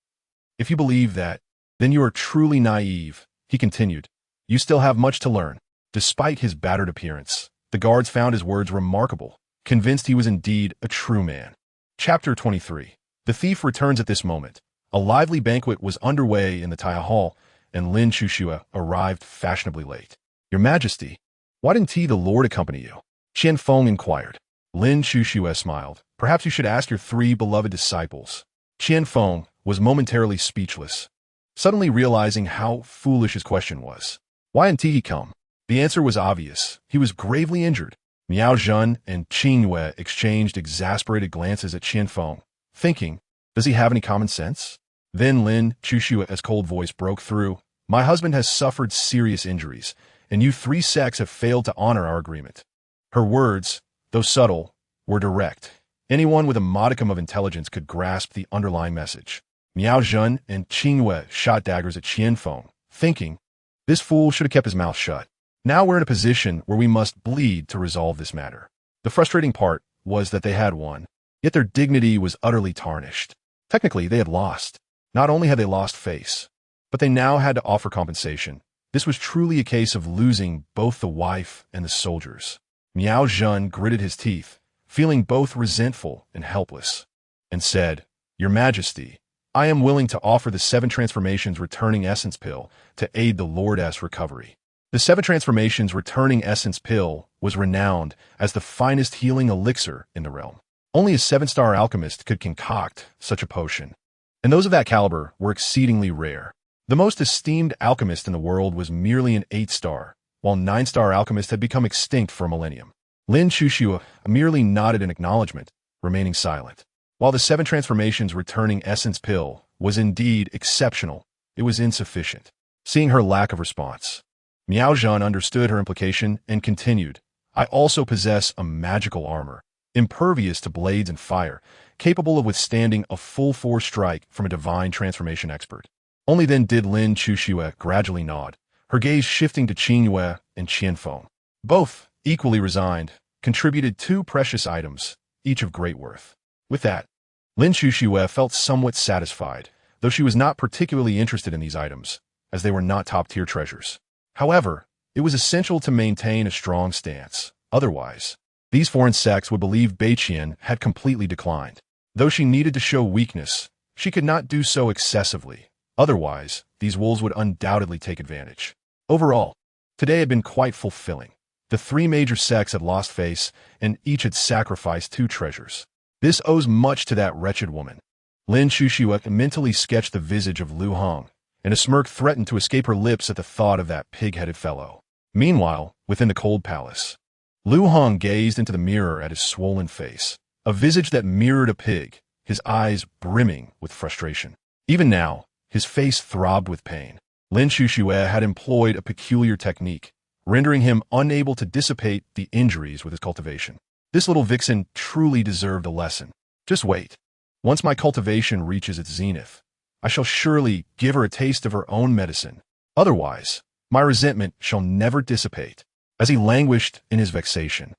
If you believe that, then you are truly naive," he continued. "You still have much to learn." Despite his battered appearance, the guards found his words remarkable, convinced he was indeed a true man. Chapter 23. The thief returns at this moment. A lively banquet was underway in the Taya Hall, and Lin Shushue arrived fashionably late. "Your Majesty, why didn't the Lord accompany you?" Qian Feng inquired. Lin Shushue smiled. "Perhaps you should ask your 3 beloved disciples." Qian Feng was momentarily speechless, suddenly realizing how foolish his question was. Why hadn't he come? The answer was obvious. He was gravely injured. Miao Zhen and Qing Yue exchanged exasperated glances at Qian Feng, thinking, does he have any common sense? Then Lin Shushue, cold voice broke through. "My husband has suffered serious injuries, and you 3 sects have failed to honor our agreement." Her words, though subtle, were direct. Anyone with a modicum of intelligence could grasp the underlying message. Miao Zhen and Qing Yue shot daggers at Qian Feng, thinking, this fool should have kept his mouth shut. Now we're in a position where we must bleed to resolve this matter. The frustrating part was that they had won, yet their dignity was utterly tarnished. Technically, they had lost. Not only had they lost face, but they now had to offer compensation. This was truly a case of losing both the wife and the soldiers. Miao Zhen gritted his teeth, feeling both resentful and helpless, and said, "Your Majesty, I am willing to offer the 7 transformations returning essence pill to aid the Lordess recovery." The 7 transformations returning essence pill was renowned as the finest healing elixir in the realm. Only a 7-star alchemist could concoct such a potion, and those of that caliber were exceedingly rare. The most esteemed alchemist in the world was merely an 8-star, while 9-star alchemists had become extinct for a millennium. Lin Shushue merely nodded in acknowledgement, remaining silent. While the 7 transformations returning essence pill was indeed exceptional, it was insufficient. Seeing her lack of response, Miao Zhen understood her implication and continued, "I also possess a magical armor, impervious to blades and fire, capable of withstanding a full-force strike from a divine transformation expert." Only then did Lin Shushue gradually nod, her gaze shifting to Qing Yue and Qian Feng. Both, equally resigned, contributed 2 precious items, each of great worth. With that, Lin Shushue felt somewhat satisfied, though she was not particularly interested in these items, as they were not top-tier treasures. However, it was essential to maintain a strong stance. Otherwise, these foreign sects would believe Beiqian had completely declined. Though she needed to show weakness, she could not do so excessively. Otherwise, these wolves would undoubtedly take advantage. Overall, today had been quite fulfilling. The 3 major sects had lost face, and each had sacrificed 2 treasures. This owes much to that wretched woman. Lin Shushue mentally sketched the visage of Liu Heng, and a smirk threatened to escape her lips at the thought of that pig-headed fellow. Meanwhile, within the cold palace, Liu Heng gazed into the mirror at his swollen face, a visage that mirrored a pig, his eyes brimming with frustration. Even now, his face throbbed with pain. Lin Shushue had employed a peculiar technique, rendering him unable to dissipate the injuries with his cultivation. This little vixen truly deserved a lesson. Just wait. Once my cultivation reaches its zenith, I shall surely give her a taste of her own medicine. Otherwise, my resentment shall never dissipate. As he languished in his vexation,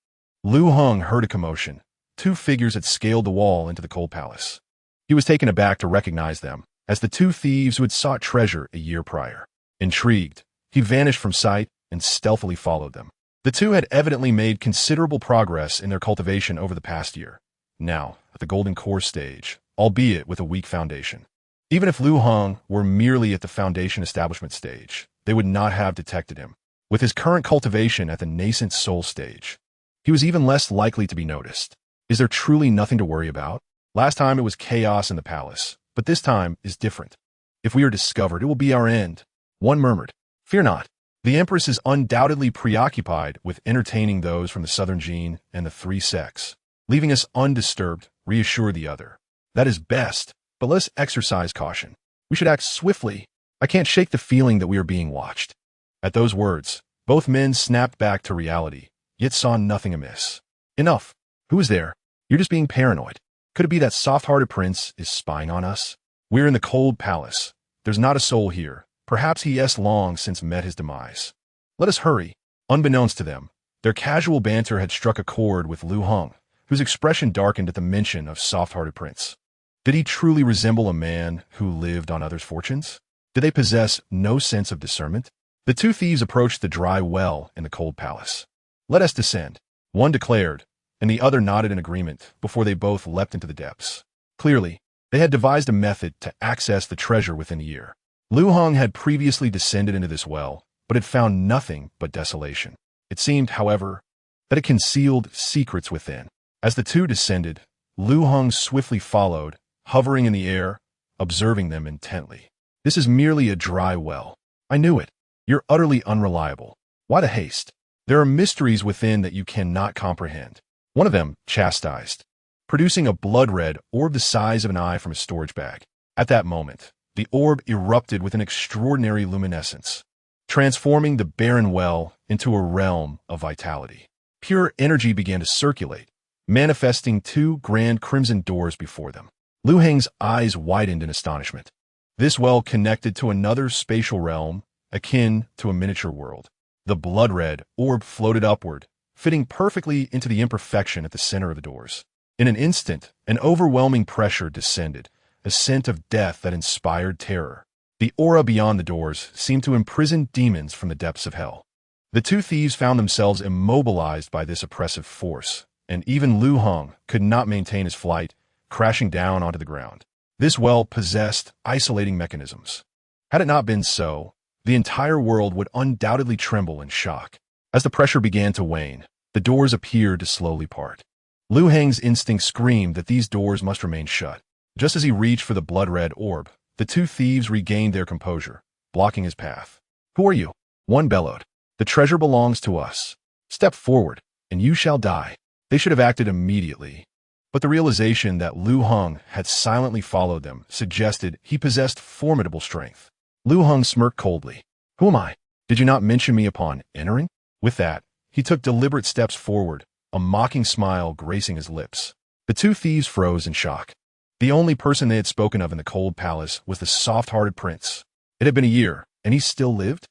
Liu Heng heard a commotion. 2 figures had scaled the wall into the cold palace. He was taken aback to recognize them as the 2 thieves who had sought treasure a year prior. Intrigued, He vanished from sight and stealthily followed them. The two had evidently made considerable progress in their cultivation over the past year, now at the Golden Core stage, albeit with a weak foundation. Even if Liu Heng were merely at the foundation establishment stage, they would not have detected him. With his current cultivation at the nascent soul stage, he was even less likely to be noticed. Is there truly nothing to worry about? Last time it was chaos in the palace, but this time is different. If we are discovered, it will be our end. One murmured. Fear not. The Empress is undoubtedly preoccupied with entertaining those from the southern Jin and the three sects. Leaving us undisturbed, reassure the other. That is best, but let's exercise caution. We should act swiftly. I can't shake the feeling that we are being watched. At those words, both men snapped back to reality, yet saw nothing amiss. Enough. Who is there? You're just being paranoid. Could it be that soft-hearted prince is spying on us? We're in the cold palace. There's not a soul here. Perhaps he has long since met his demise. Let us hurry. Unbeknownst to them, their casual banter had struck a chord with Liu Heng, whose expression darkened at the mention of soft-hearted prince. Did he truly resemble a man who lived on others' fortunes? Did they possess no sense of discernment? The two thieves approached the dry well in the cold palace. Let us descend, one declared, and the other nodded in agreement before they both leapt into the depths. Clearly, they had devised a method to access the treasure within a year. Liu Heng had previously descended into this well, but had found nothing but desolation. It seemed, however, that it concealed secrets within. As the two descended, Liu Heng swiftly followed, hovering in the air, observing them intently. This is merely a dry well. I knew it. You're utterly unreliable. Why the haste? There are mysteries within that you cannot comprehend. One of them chastised, producing a blood-red orb the size of an eye from a storage bag. At that moment, the orb erupted with an extraordinary luminescence, transforming the barren well into a realm of vitality. Pure energy began to circulate, manifesting two grand crimson doors before them. Liu Heng's eyes widened in astonishment. This well connected to another spatial realm, akin to a miniature world. The blood-red orb floated upward, fitting perfectly into the imperfection at the center of the doors. In an instant, an overwhelming pressure descended, a scent of death that inspired terror. The aura beyond the doors seemed to imprison demons from the depths of hell. The two thieves found themselves immobilized by this oppressive force, and even Liu Heng could not maintain his flight, crashing down onto the ground. This well possessed isolating mechanisms. Had it not been so, the entire world would undoubtedly tremble in shock. As the pressure began to wane, the doors appeared to slowly part. Liu Heng's instinct screamed that these doors must remain shut. Just as he reached for the blood-red orb, the two thieves regained their composure, blocking his path. Who are you? One bellowed. The treasure belongs to us. Step forward, and you shall die. They should have acted immediately. But the realization that Liu Heng had silently followed them suggested he possessed formidable strength. Liu Heng smirked coldly. Who am I? Did you not mention me upon entering? With that, he took deliberate steps forward, a mocking smile gracing his lips. The two thieves froze in shock. The only person they had spoken of in the cold palace was the soft-hearted prince. It had been a year, and he still lived?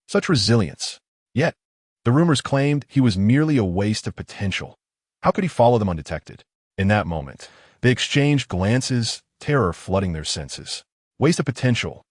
Such resilience. Yet, the rumors claimed he was merely a waste of potential. How could he follow them undetected? In that moment, they exchanged glances, terror flooding their senses. Waste of potential.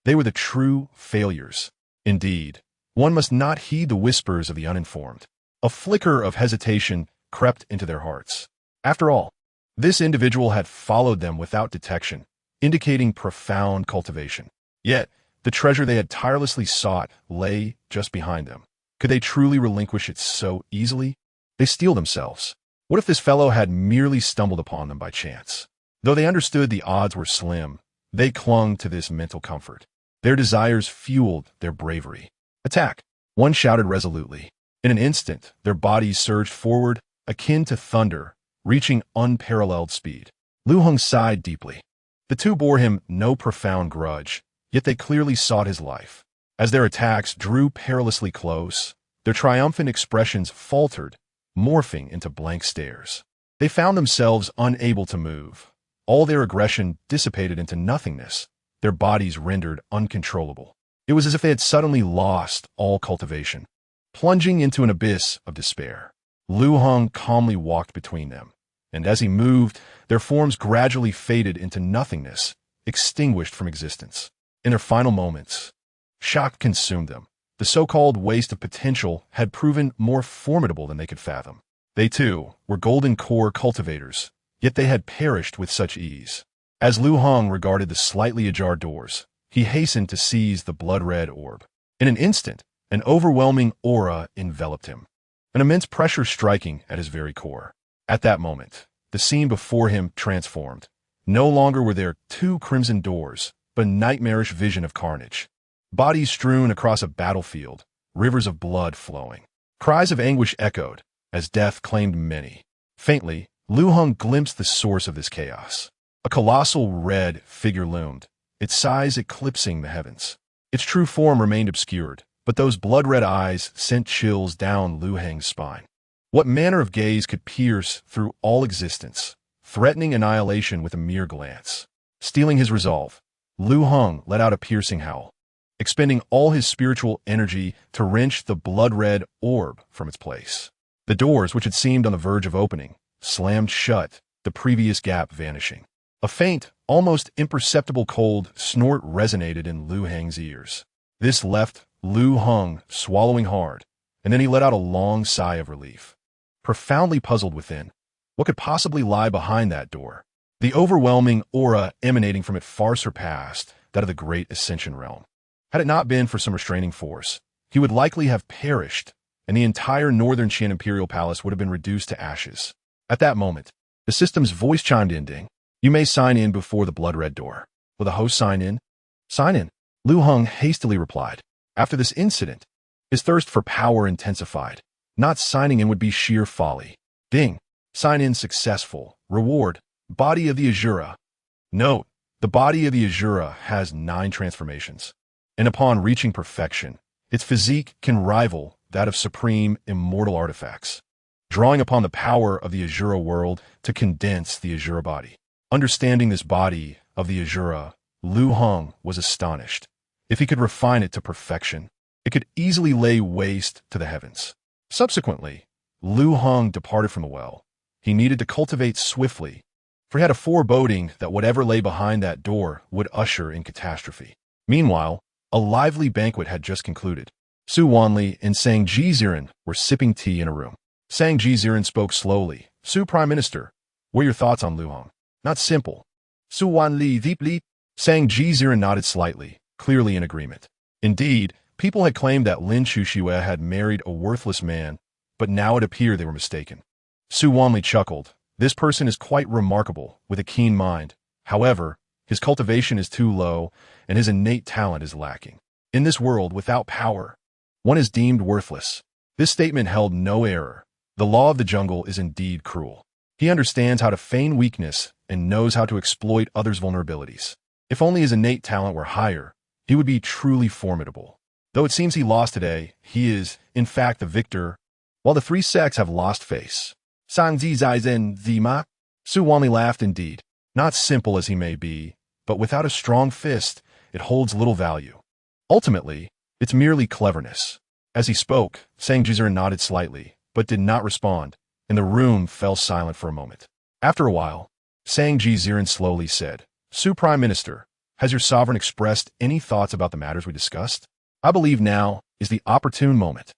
They were the true failures. Indeed, one must not heed the whispers of the uninformed. A flicker of hesitation crept into their hearts. After all, this individual had followed them without detection, indicating profound cultivation. Yet, the treasure they had tirelessly sought lay just behind them. Could they truly relinquish it so easily? They steel themselves. What if this fellow had merely stumbled upon them by chance? Though they understood the odds were slim, they clung to this mental comfort. Their desires fueled their bravery. Attack! One shouted resolutely. In an instant, their bodies surged forward, akin to thunder, reaching unparalleled speed. Liu Heng sighed deeply. The two bore him no profound grudge, yet they clearly sought his life. As their attacks drew perilously close, their triumphant expressions faltered, morphing into blank stares. They found themselves unable to move. All their aggression dissipated into nothingness, their bodies rendered uncontrollable. It was as if they had suddenly lost all cultivation, plunging into an abyss of despair. Liu Heng calmly walked between them, and as he moved, their forms gradually faded into nothingness, extinguished from existence. In their final moments, shock consumed them. the so-called waste of potential had proven more formidable than they could fathom. They, too, were golden core cultivators, yet they had perished with such ease. As Liu Heng regarded the slightly ajar doors, he hastened to seize the blood-red orb. In an instant, an overwhelming aura enveloped him, an immense pressure striking at his very core. At that moment, the scene before him transformed. No longer were there two crimson doors, but a nightmarish vision of carnage. Bodies strewn across a battlefield, rivers of blood flowing. Cries of anguish echoed, as death claimed many. Faintly, Liu Heng glimpsed the source of this chaos. A colossal red figure loomed, its size eclipsing the heavens. Its true form remained obscured, but those blood-red eyes sent chills down Liu Heng's spine. What manner of gaze could pierce through all existence, threatening annihilation with a mere glance? Stealing his resolve, Liu Heng let out a piercing howl, expending all his spiritual energy to wrench the blood-red orb from its place. The doors, which had seemed on the verge of opening, slammed shut, the previous gap vanishing. A faint, almost imperceptible cold snort resonated in Liu Heng's ears. This left Liu Heng swallowing hard, and then he let out a long sigh of relief. Profoundly puzzled within, what could possibly lie behind that door? The overwhelming aura emanating from it far surpassed that of the great Ascension realm. Had it not been for some restraining force, he would likely have perished, and the entire northern Qian Imperial Palace would have been reduced to ashes. At that moment, the system's voice chimed in, "Ding. You may sign in before the blood-red door." Will the host sign in? Sign in, Liu Heng hastily replied. After this incident, his thirst for power intensified. Not signing in would be sheer folly. Ding. Sign in successful. Reward. Body of the Azura. Note, the body of the Azura has 9 transformations, and upon reaching perfection, its physique can rival that of supreme immortal artifacts, drawing upon the power of the Azura world to condense the Azura body. Understanding this body of the Azura, Liu Heng was astonished. If he could refine it to perfection, it could easily lay waste to the heavens. Subsequently, Liu Heng departed from the well. He needed to cultivate swiftly, for he had a foreboding that whatever lay behind that door would usher in catastrophe. Meanwhile, a lively banquet had just concluded. Su Wanli and Sang Jiziran were sipping tea in a room. Sang Jiziran spoke slowly. "Su Prime Minister, what are your thoughts on Liu Heng?" "Not simple." Su Wanli deeply. Sang Jiziran nodded slightly, clearly in agreement. Indeed, people had claimed that Lin Chuxue had married a worthless man, but now it appeared they were mistaken. Su Wanli chuckled. "This person is quite remarkable, with a keen mind. However, his cultivation is too low, and his innate talent is lacking. In this world without power, one is deemed worthless." This statement held no error. The law of the jungle is indeed cruel. He understands how to feign weakness and knows how to exploit others' vulnerabilities. If only his innate talent were higher, he would be truly formidable. Though it seems he lost today, he is, in fact, the victor, while the 3 sects have lost face. Sang Zi Zai Zen Zima? Su Wanli laughed indeed. Not simple as he may be, but without a strong fist, it holds little value. Ultimately, it's merely cleverness. As he spoke, Sang Jiziran nodded slightly, but did not respond, and the room fell silent for a moment. After a while, Sang Jiziran slowly said, "Su Prime Minister, has your sovereign expressed any thoughts about the matters we discussed? I believe now is the opportune moment.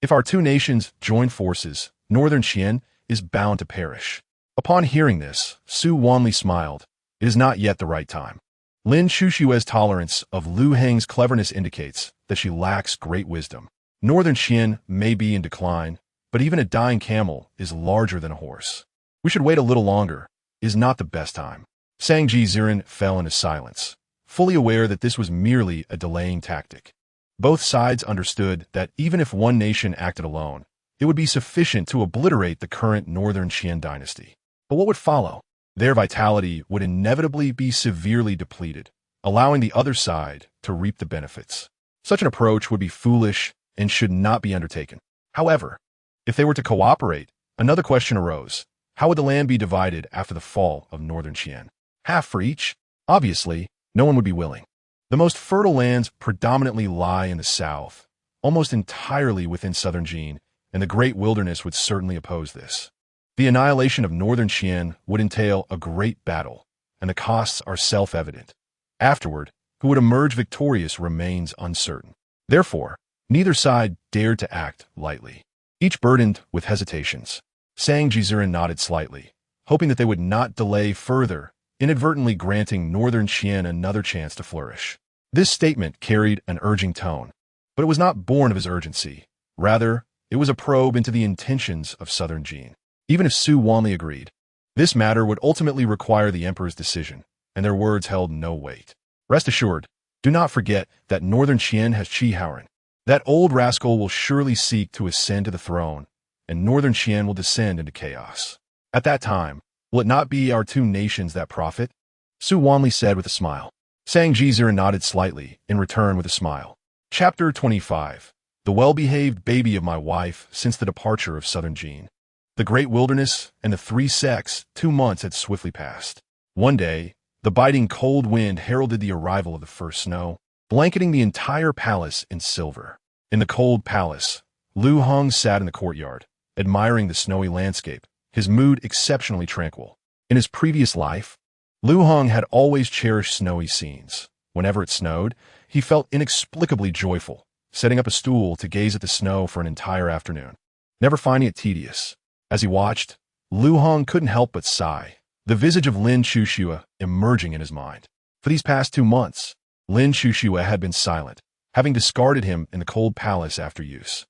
If our 2 nations join forces, Northern Qian is bound to perish." Upon hearing this, Su Wanli smiled. It is not yet the right time. Lin Chuxue's tolerance of Liu Heng's cleverness indicates that she lacks great wisdom. Northern Qian may be in decline, but even a dying camel is larger than a horse. We should wait a little longer. It is not the best time. Sang Jiziran fell into silence, fully aware that this was merely a delaying tactic. Both sides understood that even if one nation acted alone, it would be sufficient to obliterate the current Northern Qian dynasty. But what would follow? Their vitality would inevitably be severely depleted, allowing the other side to reap the benefits. Such an approach would be foolish and should not be undertaken. However, if they were to cooperate, another question arose. How would the land be divided after the fall of Northern Qian? Half for each? Obviously, no one would be willing. The most fertile lands predominantly lie in the south, almost entirely within southern Jin, and the great wilderness would certainly oppose this. The annihilation of Northern Qian would entail a great battle, and the costs are self-evident. Afterward, who would emerge victorious remains uncertain. Therefore, Neither side dared to act lightly, each burdened with hesitations. Sang Jizuran nodded slightly, hoping that they would not delay further, inadvertently granting Northern Qian another chance to flourish. This statement carried an urging tone, but it was not born of his urgency. Rather, it was a probe into the intentions of Southern Jin. Even if Su Wanli agreed, this matter would ultimately require the Emperor's decision, and their words held no weight. Rest assured, do not forget that Northern Qian has Qi Haoran. That old rascal will surely seek to ascend to the throne, and Northern Qian will descend into chaos. At that time, will it not be our two nations that profit? Su Wanli said with a smile. Sang Jizuran nodded slightly, in return with a smile. Chapter 25. The well-behaved baby of my wife since the departure of Southern Jin. The great wilderness and the three sects, 2 months had swiftly passed. One day, the biting cold wind heralded the arrival of the first snow, blanketing the entire palace in silver. In the cold palace, Liu Heng sat in the courtyard, admiring the snowy landscape, his mood exceptionally tranquil. In his previous life, Liu Heng had always cherished snowy scenes. Whenever it snowed, he felt inexplicably joyful, setting up a stool to gaze at the snow for an entire afternoon, never finding it tedious. As he watched, Liu Heng couldn't help but sigh, the visage of Lin Chuxue emerging in his mind. For these past 2 months, Lin Chuxue had been silent, having discarded him in the cold palace after use.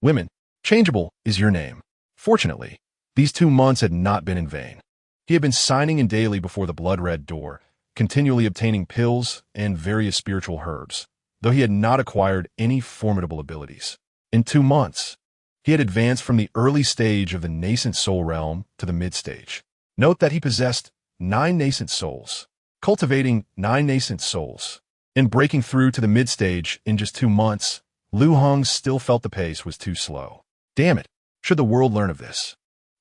Women, changeable is your name. Fortunately, these 2 months had not been in vain. He had been signing in daily before the blood-red door, continually obtaining pills and various spiritual herbs, though he had not acquired any formidable abilities. In 2 months, he had advanced from the early stage of the nascent soul realm to the mid-stage. Note that he possessed 9 nascent souls, cultivating 9 nascent souls. In breaking through to the mid-stage in just 2 months, Liu Heng still felt the pace was too slow. Damn it, should the world learn of this,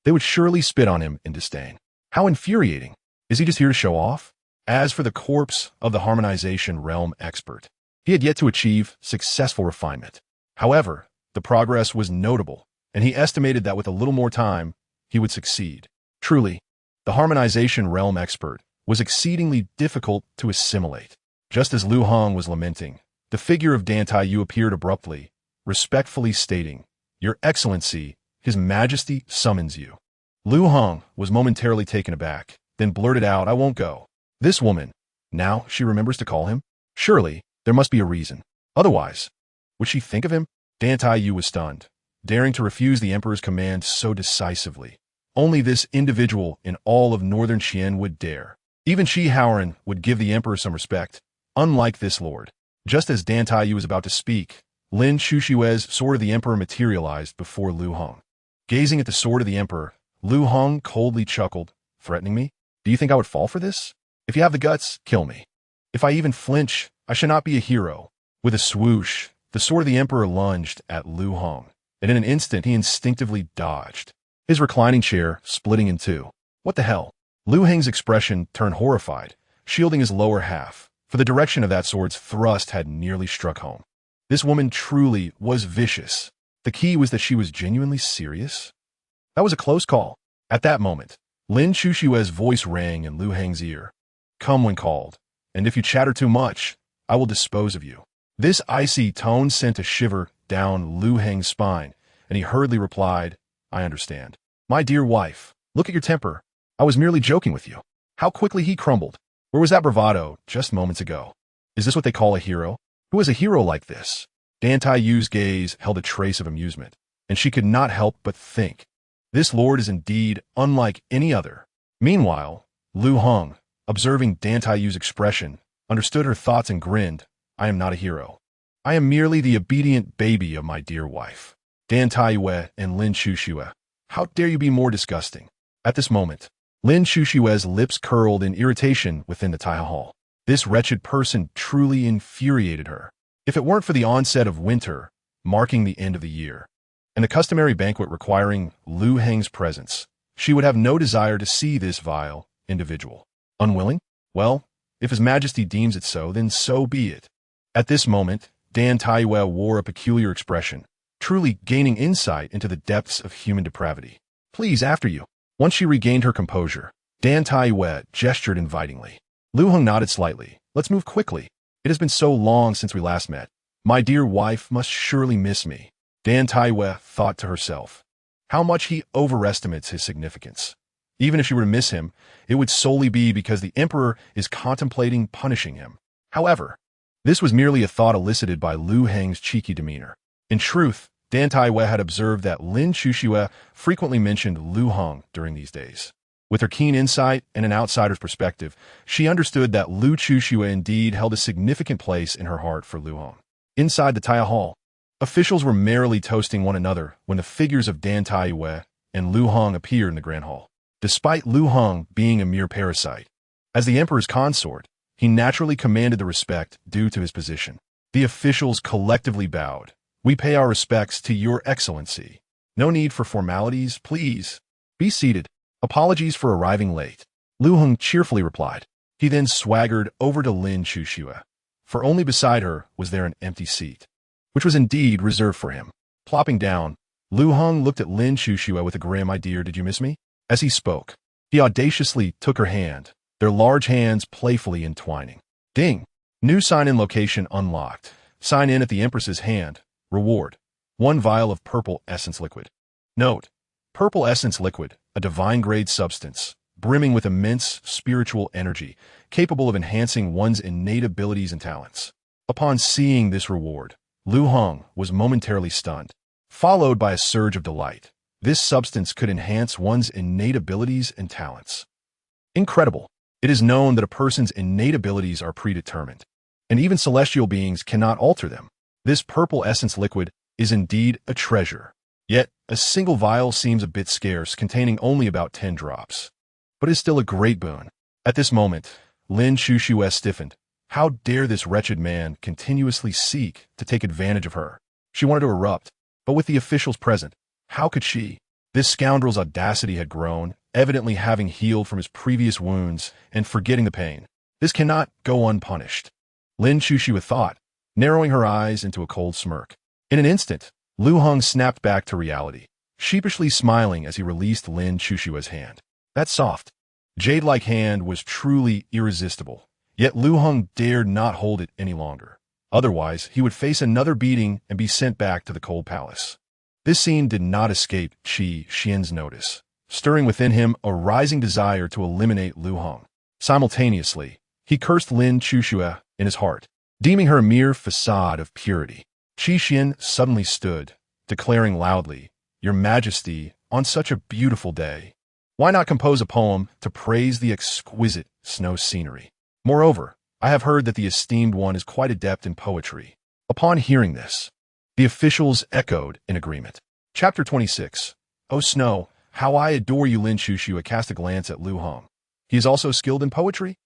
they would surely spit on him in disdain. How infuriating. Is he just here to show off? As for the corpse of the harmonization realm expert, he had yet to achieve successful refinement. However, the progress was notable, and he estimated that with a little more time, he would succeed. Truly, the harmonization realm expert was exceedingly difficult to assimilate. Just as Liu Heng was lamenting, the figure of Dan Taiyu appeared abruptly, respectfully stating, "Your Excellency, His Majesty summons you." Liu Heng was momentarily taken aback, then blurted out, "I won't go." This woman, now she remembers to call him? Surely, there must be a reason. Otherwise, would she think of him? Dan Taiyu was stunned, daring to refuse the Emperor's command so decisively. Only this individual in all of Northern Qian would dare. Even Qi Haoran would give the Emperor some respect, unlike this lord. Just as Dan Taiyu was about to speak, Lin Chuxue's sword of the Emperor materialized before Liu Heng. Gazing at the sword of the Emperor, Liu Heng coldly chuckled, "Threatening me? Do you think I would fall for this? If you have the guts, kill me. If I even flinch, I shall not be a hero." With a swoosh, the sword of the Emperor lunged at Liu Heng, and in an instant he instinctively dodged, his reclining chair splitting in two. What the hell? Liu Heng's expression turned horrified, shielding his lower half, for the direction of that sword's thrust had nearly struck home. This woman truly was vicious. The key was that she was genuinely serious. That was a close call. At that moment, Lin Chuxue's voice rang in Liu Heng's ear. "Come when called, and if you chatter too much, I will dispose of you." This icy tone sent a shiver down Liu Heng's spine, and he hurriedly replied, "I understand. My dear wife, look at your temper. I was merely joking with you." How quickly he crumbled. Where was that bravado just moments ago? Is this what they call a hero? Who is a hero like this? Dan Taiyu's gaze held a trace of amusement, and she could not help but think, this lord is indeed unlike any other. Meanwhile, Liu Heng, observing Dan Taiyu's expression, understood her thoughts and grinned. "I am not a hero. I am merely the obedient baby of my dear wife." Dan Taiyu and Lin Chuxue, how dare you be more disgusting? At this moment, Lin Chuxue's lips curled in irritation within the Taiha Hall. This wretched person truly infuriated her. If it weren't for the onset of winter, marking the end of the year, and the customary banquet requiring Liu Heng's presence, she would have no desire to see this vile individual. Unwilling? Well, if His Majesty deems it so, then so be it. At this moment, Dan Taiyu wore a peculiar expression, truly gaining insight into the depths of human depravity. "Please, after you." Once she regained her composure, Dan Taiyu gestured invitingly. Liu Heng nodded slightly. "Let's move quickly. It has been so long since we last met. My dear wife must surely miss me. Dan Taiwe thought to herself. How much he overestimates his significance. Even if she were to miss him, it would solely be because the emperor is contemplating punishing him. However, this was merely a thought elicited by Liu Heng's cheeky demeanor. In truth, Dan Taiwe had observed that Lin Chuxue frequently mentioned Liu Heng during these days. With her keen insight and an outsider's perspective, she understood that Liu Chuxue indeed held a significant place in her heart for Liu Heng. Inside the Taya Hall, officials were merrily toasting one another when the figures of Dan Taiwe and Liu Heng appeared in the Grand Hall. Despite Liu Heng being a mere parasite, as the emperor's consort, he naturally commanded the respect due to his position. The officials collectively bowed. We pay our respects to your excellency. No need for formalities, please. Be seated. Apologies for arriving late. Liu Heng cheerfully replied. He then swaggered over to Lin Chuxue, for only beside her was there an empty seat, which was indeed reserved for him. Plopping down, Liu Heng looked at Lin Chuxue with a grim, "My dear, did you miss me?" As he spoke, he audaciously took her hand, their large hands playfully entwining. Ding! New sign-in location unlocked. Sign in at the Empress's hand. Reward: 1 vial of purple essence liquid. Note: purple essence liquid, a divine-grade substance, brimming with immense spiritual energy, capable of enhancing one's innate abilities and talents. Upon seeing this reward, Liu Heng was momentarily stunned, followed by a surge of delight. This substance could enhance one's innate abilities and talents. Incredible! It is known that a person's innate abilities are predetermined, and even celestial beings cannot alter them. This purple essence liquid is indeed a treasure. Yet, a single vial seems a bit scarce, containing only about 10 drops. But is still a great boon. At this moment, Lin Chuxue stiffened. How dare this wretched man continuously seek to take advantage of her? She wanted to erupt, but with the officials present, how could she? This scoundrel's audacity had grown, evidently having healed from his previous wounds and forgetting the pain. This cannot go unpunished. Lin Chuxue thought, narrowing her eyes into a cold smirk. In an instant, Liu Heng snapped back to reality, sheepishly smiling as he released Lin Chuxue's hand. That soft, jade-like hand was truly irresistible, yet Liu Heng dared not hold it any longer. Otherwise, he would face another beating and be sent back to the cold palace. This scene did not escape Qi Xian's notice, stirring within him a rising desire to eliminate Liu Heng. Simultaneously, he cursed Lin Chuxue in his heart, deeming her a mere facade of purity. Qi Xian suddenly stood, declaring loudly, "Your Majesty, on such a beautiful day, why not compose a poem to praise the exquisite snow scenery? Moreover, I have heard that the esteemed one is quite adept in poetry." Upon hearing this, the officials echoed in agreement. Chapter 26. O Snow, how I adore you. Lin Chuxue cast a glance at Liu Heng. He is also skilled in poetry?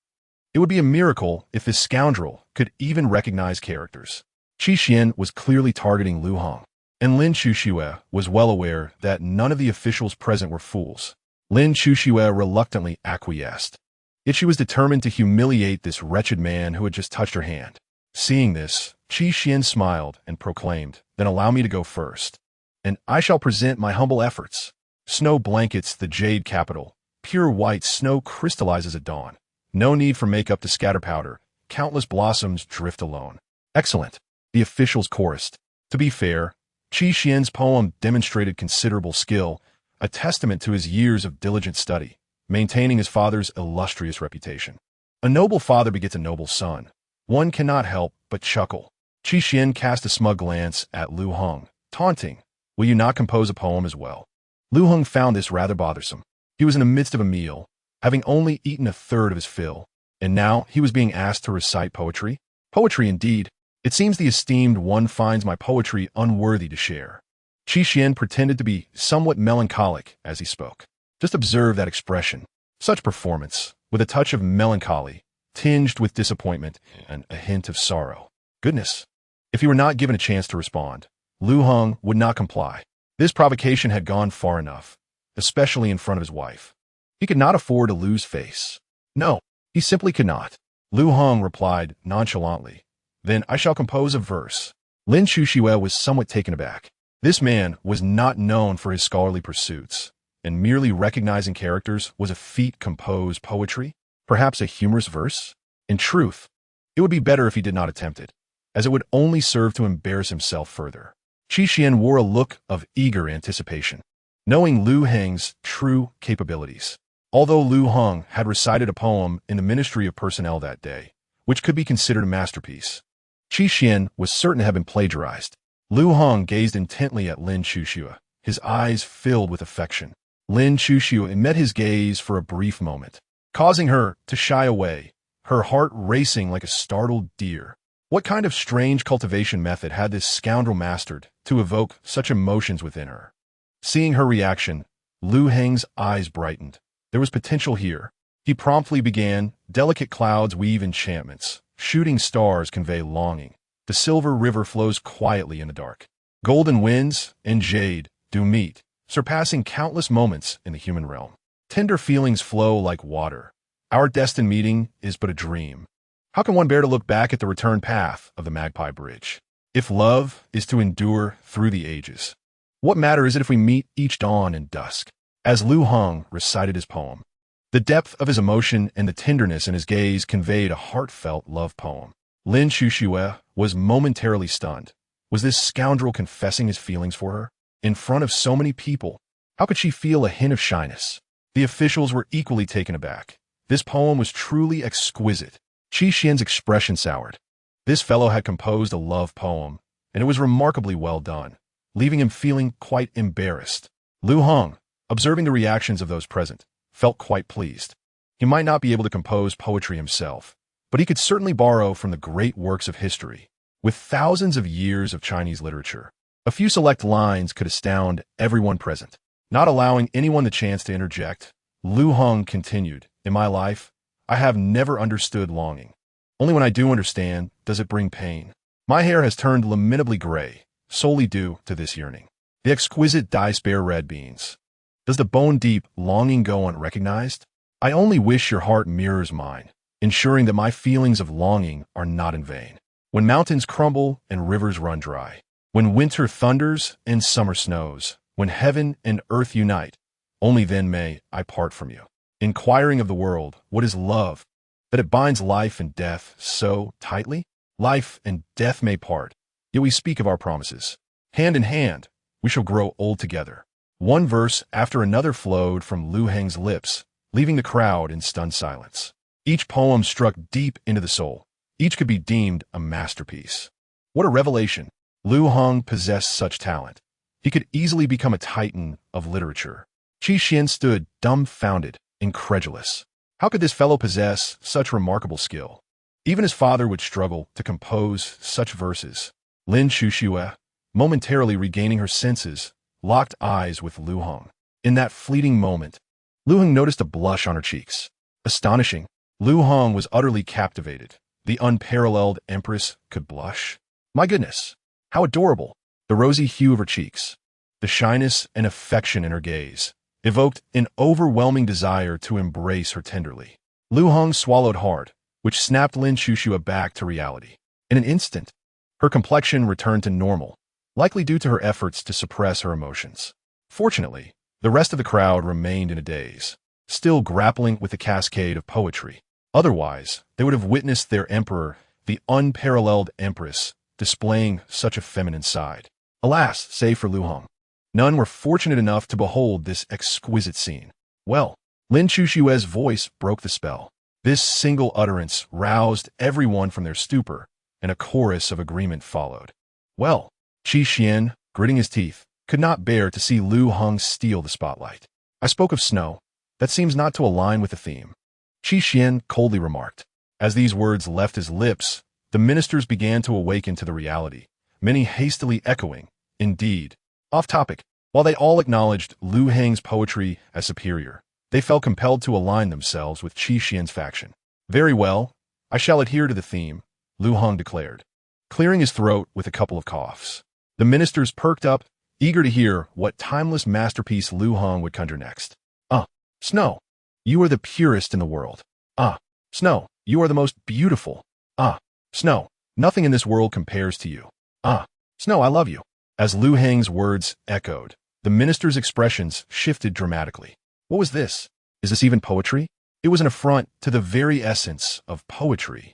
It would be a miracle if this scoundrel could even recognize characters. Qi Xian was clearly targeting Liu Heng, and Lin Chuxue was well aware that none of the officials present were fools. Lin Chuxue reluctantly acquiesced. Yet she was determined to humiliate this wretched man who had just touched her hand. Seeing this, Qi Xian smiled and proclaimed, "Then allow me to go first, and I shall present my humble efforts." Snow blankets the jade capital. Pure white snow crystallizes at dawn. No need for makeup to scatter powder. Countless blossoms drift alone. Excellent, the officials chorused. To be fair, Qi Xian's poem demonstrated considerable skill, a testament to his years of diligent study, maintaining his father's illustrious reputation. A noble father begets a noble son. One cannot help but chuckle. Qi Xian cast a smug glance at Liu Heng, taunting, "Will you not compose a poem as well?" Liu Heng found this rather bothersome. He was in the midst of a meal, having only eaten a third of his fill, and now he was being asked to recite poetry? Poetry indeed. It seems the esteemed one finds my poetry unworthy to share. Qi Xian pretended to be somewhat melancholic as he spoke. Just observe that expression. Such performance, with a touch of melancholy, tinged with disappointment and a hint of sorrow. Goodness! If he were not given a chance to respond, Liu Heng would not comply. This provocation had gone far enough, especially in front of his wife. He could not afford to lose face. No, he simply could not. Liu Heng replied nonchalantly, "Then I shall compose a verse." Lin Chuxue was somewhat taken aback. This man was not known for his scholarly pursuits, and merely recognizing characters was a feat. Compose poetry? Perhaps a humorous verse? In truth, it would be better if he did not attempt it. as it would only serve to embarrass himself further. Qi Xian wore a look of eager anticipation, knowing Liu Heng's true capabilities. Although Liu Heng had recited a poem in the Ministry of Personnel that day, which could be considered a masterpiece, Qi Xian was certain to have been plagiarized. Liu Heng gazed intently at Lin Chuxue, his eyes filled with affection. Lin Chuxue met his gaze for a brief moment, causing her to shy away, her heart racing like a startled deer. What kind of strange cultivation method had this scoundrel mastered to evoke such emotions within her? Seeing her reaction, Liu Heng's eyes brightened. There was potential here. He promptly began, delicate clouds weave enchantments, shooting stars convey longing. The silver river flows quietly in the dark. Golden winds and jade do meet, surpassing countless moments in the human realm. Tender feelings flow like water. Our destined meeting is but a dream. How can one bear to look back at the return path of the Magpie Bridge? If love is to endure through the ages, what matter is it if we meet each dawn and dusk? As Liu Heng recited his poem, the depth of his emotion and the tenderness in his gaze conveyed a heartfelt love poem. Lin Chuxue was momentarily stunned. Was this scoundrel confessing his feelings for her? In front of so many people, how could she feel a hint of shyness? The officials were equally taken aback. This poem was truly exquisite. Qi Xian's expression soured. This fellow had composed a love poem, and it was remarkably well done, leaving him feeling quite embarrassed. Liu Heng, observing the reactions of those present, felt quite pleased. He might not be able to compose poetry himself, but he could certainly borrow from the great works of history. With thousands of years of Chinese literature, a few select lines could astound everyone present. Not allowing anyone the chance to interject, Liu Heng continued, "In my life, I have never understood longing. Only when I do understand does it bring pain. My hair has turned lamentably gray, solely due to this yearning. The exquisite dice-bear red beans. Does the bone-deep longing go unrecognized? I only wish your heart mirrors mine, ensuring that my feelings of longing are not in vain. When mountains crumble and rivers run dry, when winter thunders and summer snows, when heaven and earth unite, only then may I part from you. Inquiring of the world, what is love? That it binds life and death so tightly? Life and death may part, yet we speak of our promises. Hand in hand, we shall grow old together." One verse after another flowed from Liu Heng's lips, leaving the crowd in stunned silence. Each poem struck deep into the soul. Each could be deemed a masterpiece. What a revelation! Liu Heng possessed such talent. He could easily become a titan of literature. Qi Xian stood dumbfounded, incredulous. How could this fellow possess such remarkable skill? Even his father would struggle to compose such verses. Lin Chuxue, momentarily regaining her senses, locked eyes with Liu Heng. In that fleeting moment, Liu Heng noticed a blush on her cheeks. Astonishing, Liu Heng was utterly captivated. The unparalleled empress could blush. My goodness, how adorable! The rosy hue of her cheeks, the shyness and affection in her gaze, evoked an overwhelming desire to embrace her tenderly. Liu Heng swallowed hard, which snapped Lin Chuxue back to reality. In an instant, her complexion returned to normal, likely due to her efforts to suppress her emotions. Fortunately, the rest of the crowd remained in a daze, still grappling with the cascade of poetry. Otherwise, they would have witnessed their emperor, the unparalleled empress, displaying such a feminine side. Alas, save for Liu Heng, none were fortunate enough to behold this exquisite scene. Well, Lin Chuxue's voice broke the spell. This single utterance roused everyone from their stupor, and a chorus of agreement followed. Well, Qi Xian, gritting his teeth, could not bear to see Liu Heng steal the spotlight. I spoke of snow. That seems not to align with the theme, Qi Xian coldly remarked. As these words left his lips, the ministers began to awaken to the reality, many hastily echoing, "Indeed." Off topic, while they all acknowledged Liu Heng's poetry as superior, they felt compelled to align themselves with Qi Xian's faction. "Very well, I shall adhere to the theme," Liu Heng declared, clearing his throat with a couple of coughs. The ministers perked up, eager to hear what timeless masterpiece Liu Heng would conjure next. Snow, you are the purest in the world. Snow, you are the most beautiful. Snow, nothing in this world compares to you. Snow, I love you." As Liu Heng's words echoed, the minister's expressions shifted dramatically. What was this? Is this even poetry? It was an affront to the very essence of poetry.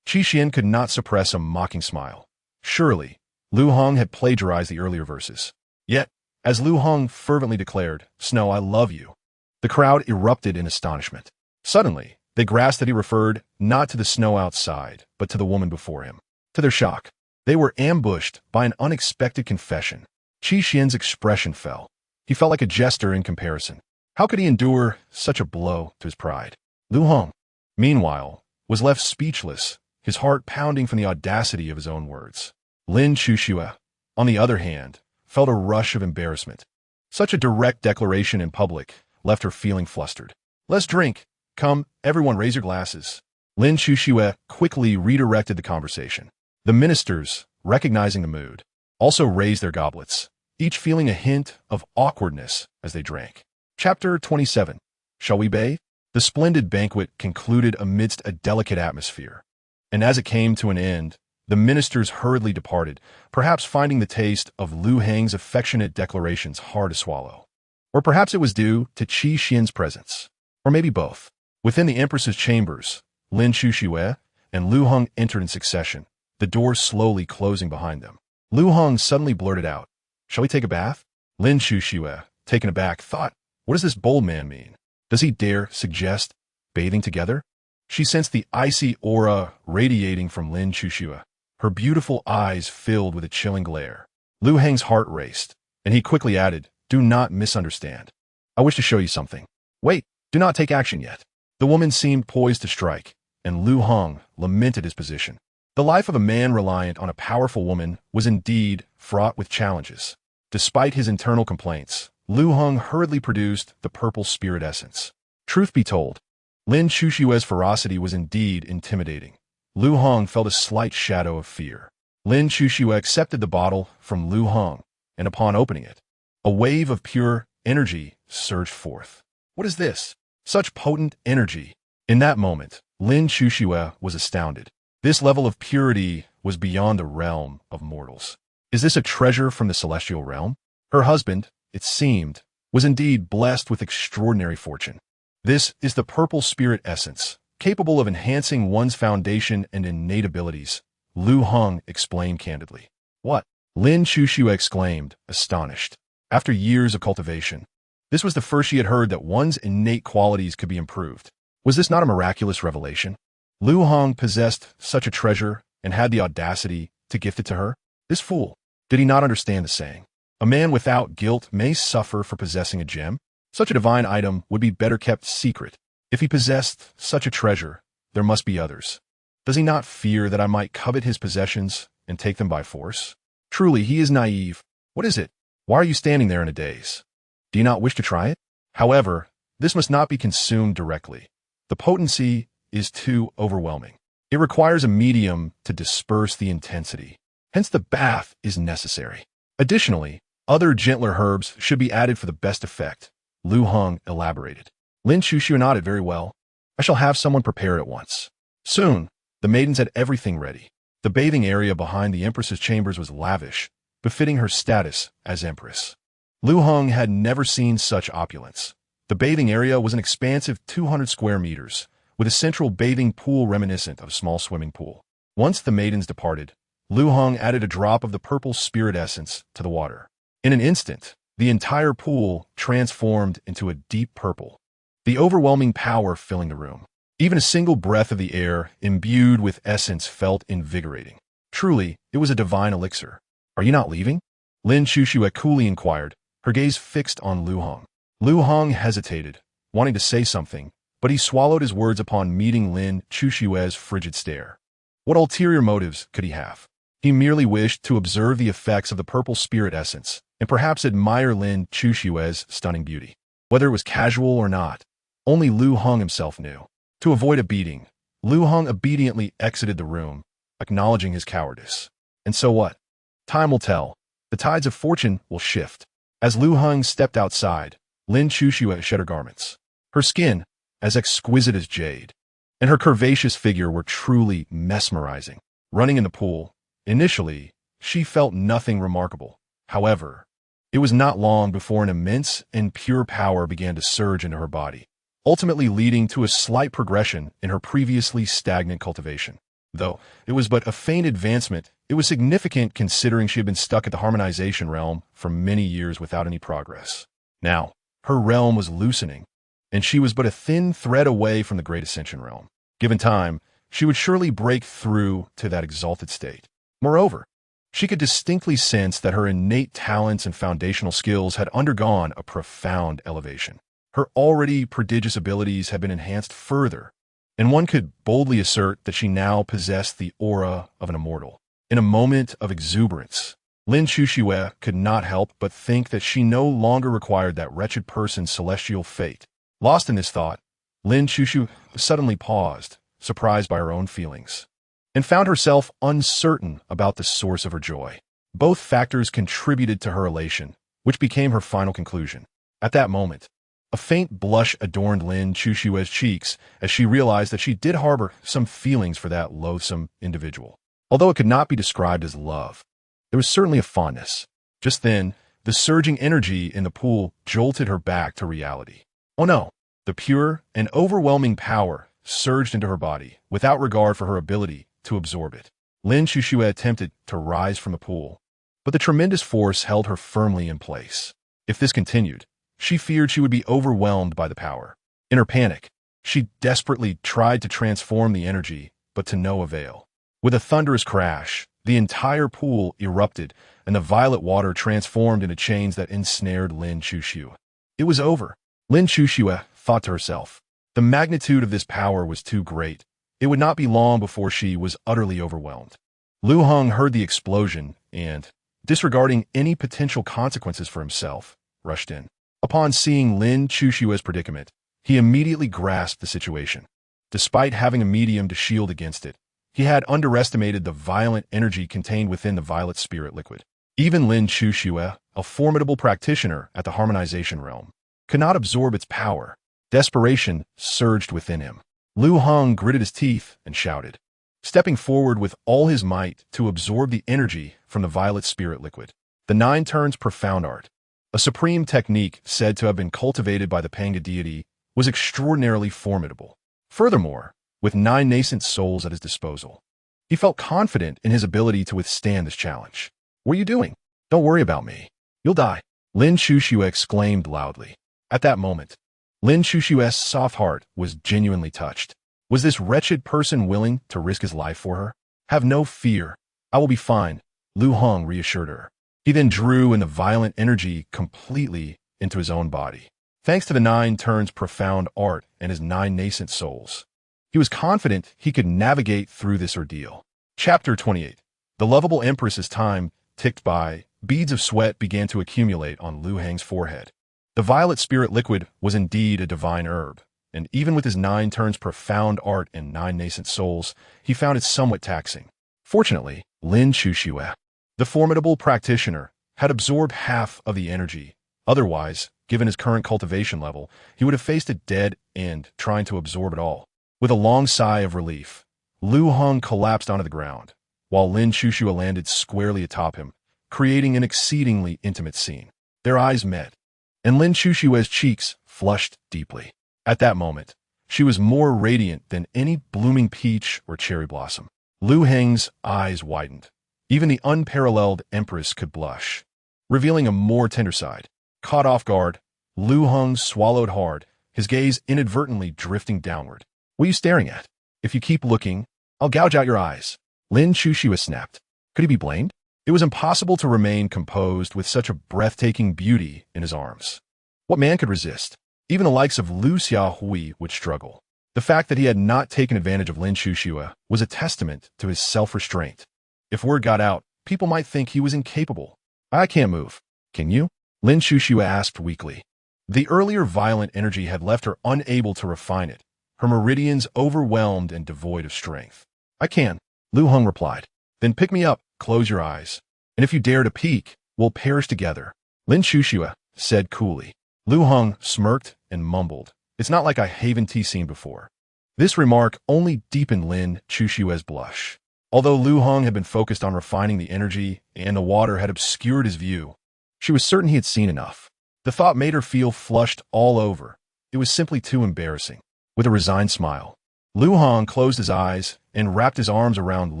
Qi Xian could not suppress a mocking smile. Surely, Liu Heng had plagiarized the earlier verses. Yet, as Liu Heng fervently declared, "Snow, I love you," the crowd erupted in astonishment. Suddenly, they grasped that he referred not to the snow outside, but to the woman before him. To their shock, they were ambushed by an unexpected confession. Qi Xian's expression fell. He felt like a jester in comparison. How could he endure such a blow to his pride? Liu Heng, meanwhile, was left speechless, his heart pounding from the audacity of his own words. Lin Chuxue, on the other hand, felt a rush of embarrassment. Such a direct declaration in public left her feeling flustered. "Let's drink. Come, everyone raise your glasses." Lin Chuxue quickly redirected the conversation. The ministers, recognizing the mood, also raised their goblets, each feeling a hint of awkwardness as they drank. Chapter 27. Shall we bathe? The splendid banquet concluded amidst a delicate atmosphere, and as it came to an end, the ministers hurriedly departed, perhaps finding the taste of Liu Heng's affectionate declarations hard to swallow. Or perhaps it was due to Qi Xian's presence. Or maybe both. Within the Empress's chambers, Lin Chuxue and Liu Heng entered in succession, the doors slowly closing behind them. Liu Heng suddenly blurted out, "Shall we take a bath?" Lin Chuxue, taken aback, thought, "What does this bold man mean? Does he dare suggest bathing together?" She sensed the icy aura radiating from Lin Chuxue. Her beautiful eyes filled with a chilling glare. Liu Heng's heart raced, and he quickly added, "Do not misunderstand. I wish to show you something. Wait, do not take action yet." The woman seemed poised to strike, and Liu Heng lamented his position. The life of a man reliant on a powerful woman was indeed fraught with challenges. Despite his internal complaints, Liu Heng hurriedly produced the purple spirit essence. Truth be told, Lin Chuxue's ferocity was indeed intimidating. Liu Heng felt a slight shadow of fear. Lin Chuxue accepted the bottle from Liu Heng, and upon opening it, a wave of pure energy surged forth. What is this? Such potent energy! In that moment, Lin Chuxue was astounded. This level of purity was beyond the realm of mortals. Is this a treasure from the celestial realm? Her husband, it seemed, was indeed blessed with extraordinary fortune. This is the purple spirit essence, capable of enhancing one's foundation and innate abilities, Liu Heng explained candidly. What? Lin Chuxue exclaimed, astonished. After years of cultivation, this was the first she had heard that one's innate qualities could be improved. Was this not a miraculous revelation? Liu Heng possessed such a treasure and had the audacity to gift it to her? This fool, did he not understand the saying? A man without guilt may suffer for possessing a gem. Such a divine item would be better kept secret. If he possessed such a treasure, there must be others. Does he not fear that I might covet his possessions and take them by force? Truly, he is naive. What is it? Why are you standing there in a daze? Do you not wish to try it? However, this must not be consumed directly. The potency is too overwhelming. It requires a medium to disperse the intensity. Hence the bath is necessary. Additionally, other gentler herbs should be added for the best effect, Liu Heng elaborated. Lin Chuxue nodded. Very well. I shall have someone prepare it at once. Soon, the maidens had everything ready. The bathing area behind the Empress's chambers was lavish, befitting her status as Empress. Liu Heng had never seen such opulence. The bathing area was an expansive 200 square meters, with a central bathing pool reminiscent of a small swimming pool. Once the maidens departed, Liu Heng added a drop of the purple spirit essence to the water. In an instant, the entire pool transformed into a deep purple, the overwhelming power filling the room. Even a single breath of the air imbued with essence felt invigorating. Truly, it was a divine elixir. Are you not leaving? Lin Chuxue coolly inquired, her gaze fixed on Liu Heng. Liu Heng hesitated, wanting to say something, but he swallowed his words upon meeting Lin Chuxue's frigid stare. What ulterior motives could he have? He merely wished to observe the effects of the purple spirit essence, and perhaps admire Lin Chuxue's stunning beauty. Whether it was casual or not, only Liu Heng himself knew. To avoid a beating, Liu Heng obediently exited the room, acknowledging his cowardice. And so what? Time will tell. The tides of fortune will shift. As Liu Heng stepped outside, Lin Chuxue shed her garments. Her skin, as exquisite as jade, and her curvaceous figure were truly mesmerizing. Running in the pool, initially, she felt nothing remarkable. However, it was not long before an immense and pure power began to surge into her body, ultimately leading to a slight progression in her previously stagnant cultivation. Though it was but a faint advancement, it was significant considering she had been stuck at the harmonization realm for many years without any progress. Now, her realm was loosening, and she was but a thin thread away from the Great Ascension realm. Given time, she would surely break through to that exalted state. Moreover, she could distinctly sense that her innate talents and foundational skills had undergone a profound elevation. Her already prodigious abilities had been enhanced further, and one could boldly assert that she now possessed the aura of an immortal. In a moment of exuberance, Lin Chuxue could not help but think that she no longer required that wretched person's celestial fate. Lost in this thought, Lin Chuxue suddenly paused, surprised by her own feelings, and found herself uncertain about the source of her joy. Both factors contributed to her elation, which became her final conclusion. At that moment, a faint blush adorned Lin Chuxue's cheeks as she realized that she did harbor some feelings for that loathsome individual. Although it could not be described as love, there was certainly a fondness. Just then, the surging energy in the pool jolted her back to reality. Oh no! The pure and overwhelming power surged into her body without regard for her ability to absorb it. Lin Chuxue attempted to rise from the pool, but the tremendous force held her firmly in place. If this continued, she feared she would be overwhelmed by the power. In her panic, she desperately tried to transform the energy, but to no avail. With a thunderous crash, the entire pool erupted, and the violet water transformed into chains that ensnared Lin Chuxue. It was over. Lin Chuxue thought to herself. The magnitude of this power was too great. It would not be long before she was utterly overwhelmed. Liu Heng heard the explosion and, disregarding any potential consequences for himself, rushed in. Upon seeing Lin Chuxue's predicament, he immediately grasped the situation. Despite having a medium to shield against it, he had underestimated the violent energy contained within the violet spirit liquid. Even Lin Chuxue, a formidable practitioner at the harmonization realm, could not absorb its power. Desperation surged within him. Liu Heng gritted his teeth and shouted, stepping forward with all his might to absorb the energy from the violet spirit liquid. The 9 turns profound art, a supreme technique said to have been cultivated by the Panga deity, was extraordinarily formidable. Furthermore, with 9 nascent souls at his disposal, he felt confident in his ability to withstand this challenge. What are you doing? Don't worry about me. You'll die. Lin Chuxue exclaimed loudly. At that moment, Lin Chuxue's soft heart was genuinely touched. Was this wretched person willing to risk his life for her? Have no fear. I will be fine, Liu Heng reassured her. He then drew in the violent energy completely into his own body. Thanks to the 9 turns profound art and his 9 nascent souls, he was confident he could navigate through this ordeal. Chapter 28. The lovable Empress's time ticked by. Beads of sweat began to accumulate on Liu Heng's forehead. The violet spirit liquid was indeed a divine herb, and even with his 9 turns profound art and 9 nascent souls, he found it somewhat taxing. Fortunately, Lin Chuxue, the formidable practitioner, had absorbed half of the energy. Otherwise, given his current cultivation level, he would have faced a dead end trying to absorb it all. With a long sigh of relief, Liu Heng collapsed onto the ground, while Lin Chuxue landed squarely atop him, creating an exceedingly intimate scene. Their eyes met, and Lin Chuxue's cheeks flushed deeply. At that moment, she was more radiant than any blooming peach or cherry blossom. Liu Heng's eyes widened. Even the unparalleled Empress could blush, revealing a more tender side. Caught off guard, Liu Heng swallowed hard, his gaze inadvertently drifting downward. What are you staring at? If you keep looking, I'll gouge out your eyes. Lin Chuxue snapped. Could he be blamed? It was impossible to remain composed with such a breathtaking beauty in his arms. What man could resist? Even the likes of Liu Xiaohui would struggle. The fact that he had not taken advantage of Lin Chuxue was a testament to his self-restraint. If word got out, people might think he was incapable. I can't move. Can you? Lin Chuxue asked weakly. The earlier violent energy had left her unable to refine it, her meridians overwhelmed and devoid of strength. I can, Liu Heng replied. Then pick me up, close your eyes. And if you dare to peek, we'll perish together. Lin Chuxue said coolly. Liu Heng smirked and mumbled. It's not like I haven't seen before. This remark only deepened Lin Chuxue's blush. Although Liu Heng had been focused on refining the energy and the water had obscured his view, she was certain he had seen enough. The thought made her feel flushed all over. It was simply too embarrassing. With a resigned smile, Liu Heng closed his eyes and wrapped his arms around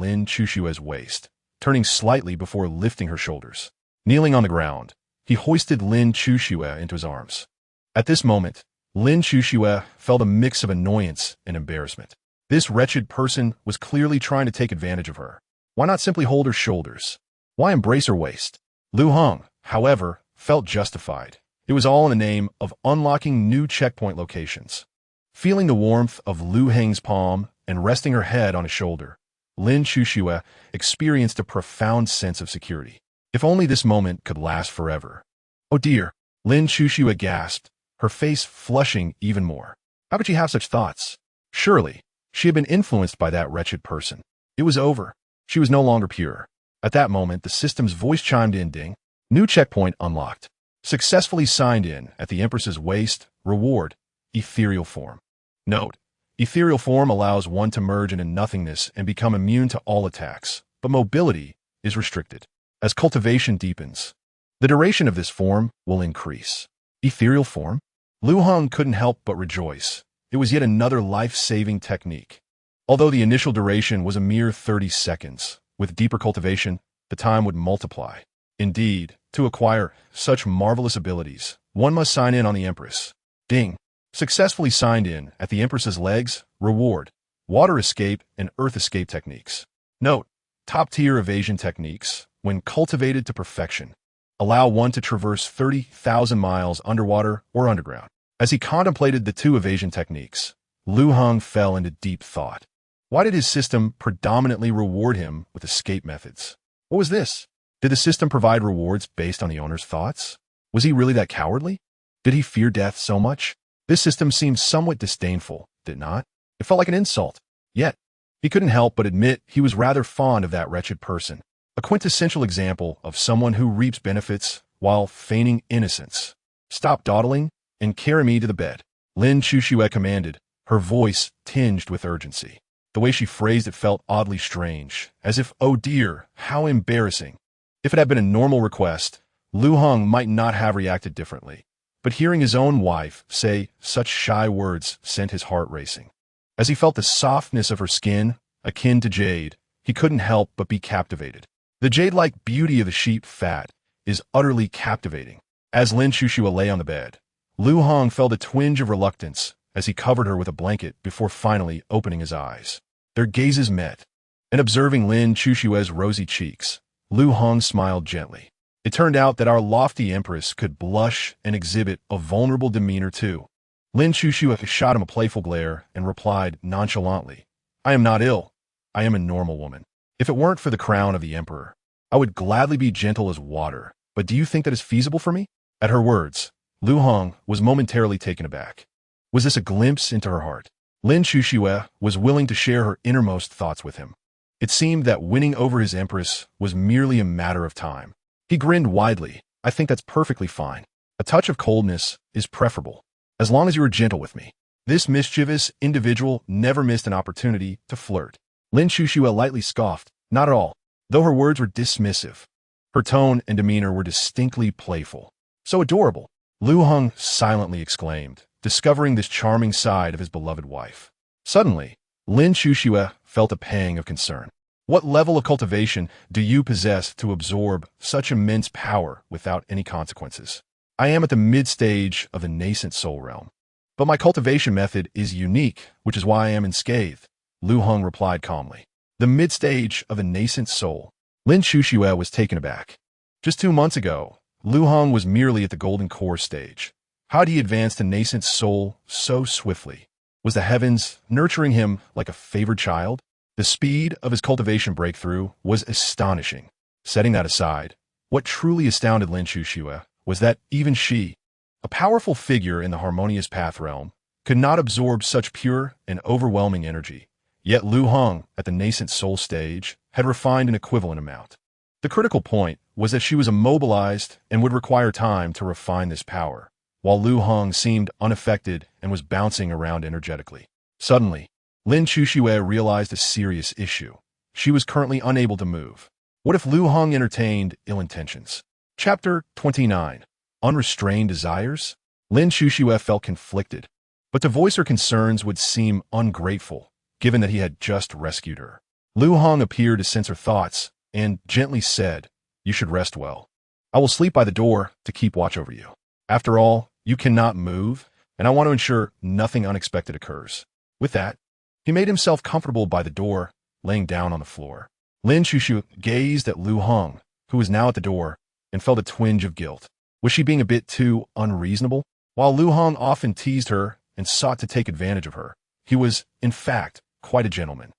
Lin Chushue's waist, turning slightly before lifting her shoulders. Kneeling on the ground, he hoisted Lin Chushue into his arms. At this moment, Lin Chushue felt a mix of annoyance and embarrassment. This wretched person was clearly trying to take advantage of her. Why not simply hold her shoulders? Why embrace her waist? Liu Heng, however, felt justified. It was all in the name of unlocking new checkpoint locations. Feeling the warmth of Liu Heng's palm and resting her head on his shoulder, Lin Chushue experienced a profound sense of security. If only this moment could last forever. Oh dear, Lin Chushue gasped, her face flushing even more. How could she have such thoughts? Surely, she had been influenced by that wretched person. It was over. She was no longer pure. At that moment, the system's voice chimed in, ding. New checkpoint unlocked. Successfully signed in at the Empress's waist. Reward, ethereal form. Note, ethereal form allows one to merge into nothingness and become immune to all attacks, but mobility is restricted. As cultivation deepens, the duration of this form will increase. Ethereal form? Liu Heng couldn't help but rejoice. It was yet another life-saving technique. Although the initial duration was a mere 30 seconds, with deeper cultivation, the time would multiply. Indeed, to acquire such marvelous abilities, one must sign in on the Empress. Ding. Successfully signed in at the Empress's legs. Reward, water escape and earth escape techniques. Note, top-tier evasion techniques, when cultivated to perfection, allow one to traverse 30,000 miles underwater or underground. As he contemplated the two evasion techniques, Liu Heng fell into deep thought. Why did his system predominantly reward him with escape methods? What was this? Did the system provide rewards based on the owner's thoughts? Was he really that cowardly? Did he fear death so much? This system seemed somewhat disdainful, did it not? It felt like an insult. Yet, he couldn't help but admit he was rather fond of that wretched person. A quintessential example of someone who reaps benefits while feigning innocence. Stop dawdling and carry me to the bed, Lin Chushue commanded, her voice tinged with urgency. The way she phrased it felt oddly strange, as if, oh dear, how embarrassing. If it had been a normal request, Liu Heng might not have reacted differently. But hearing his own wife say such shy words sent his heart racing. As he felt the softness of her skin, akin to jade, he couldn't help but be captivated. The jade-like beauty of the sheep fat is utterly captivating. As Lin Chushue lay on the bed, Liu Heng felt a twinge of reluctance as he covered her with a blanket before finally opening his eyes. Their gazes met, and observing Lin Chushue's rosy cheeks, Liu Heng smiled gently. It turned out that our lofty empress could blush and exhibit a vulnerable demeanor too. Lin Chushue shot him a playful glare and replied nonchalantly, I am not ill. I am a normal woman. If it weren't for the crown of the emperor, I would gladly be gentle as water, but do you think that is feasible for me? At her words, Liu Heng was momentarily taken aback. Was this a glimpse into her heart? Lin Chushue was willing to share her innermost thoughts with him. It seemed that winning over his empress was merely a matter of time. He grinned widely. I think that's perfectly fine. A touch of coldness is preferable, as long as you are gentle with me. This mischievous individual never missed an opportunity to flirt. Lin Chushue lightly scoffed. Not at all. Though her words were dismissive, her tone and demeanor were distinctly playful. So adorable, Liu Heng silently exclaimed, discovering this charming side of his beloved wife. Suddenly, Lin Chushue felt a pang of concern. What level of cultivation do you possess to absorb such immense power without any consequences? I am at the mid-stage of the nascent soul realm. But my cultivation method is unique, which is why I am unscathed, Liu Heng replied calmly. The mid-stage of the nascent soul. Lin Chushue was taken aback. Just 2 months ago, Liu Heng was merely at the golden core stage. How had he advanced to nascent soul so swiftly? Was the heavens nurturing him like a favored child? The speed of his cultivation breakthrough was astonishing. Setting that aside, what truly astounded Lin Chushue was that even she, a powerful figure in the harmonious path realm, could not absorb such pure and overwhelming energy. Yet Liu Heng, at the nascent soul stage, had refined an equivalent amount. The critical point was that she was immobilized and would require time to refine this power, while Liu Heng seemed unaffected and was bouncing around energetically. Suddenly, Lin Chushue realized a serious issue. She was currently unable to move. What if Liu Heng entertained ill intentions? Chapter 29. Unrestrained Desires? Lin Chushue felt conflicted, but to voice her concerns would seem ungrateful. given that he had just rescued her. Liu Heng appeared to sense her thoughts and gently said, "You should rest well. I will sleep by the door to keep watch over you. After all, you cannot move, and I want to ensure nothing unexpected occurs." With that, he made himself comfortable by the door, laying down on the floor. Lin Shushu gazed at Liu Heng, who was now at the door, and felt a twinge of guilt. Was she being a bit too unreasonable? While Liu Heng often teased her and sought to take advantage of her, he was, in fact, quite a gentleman.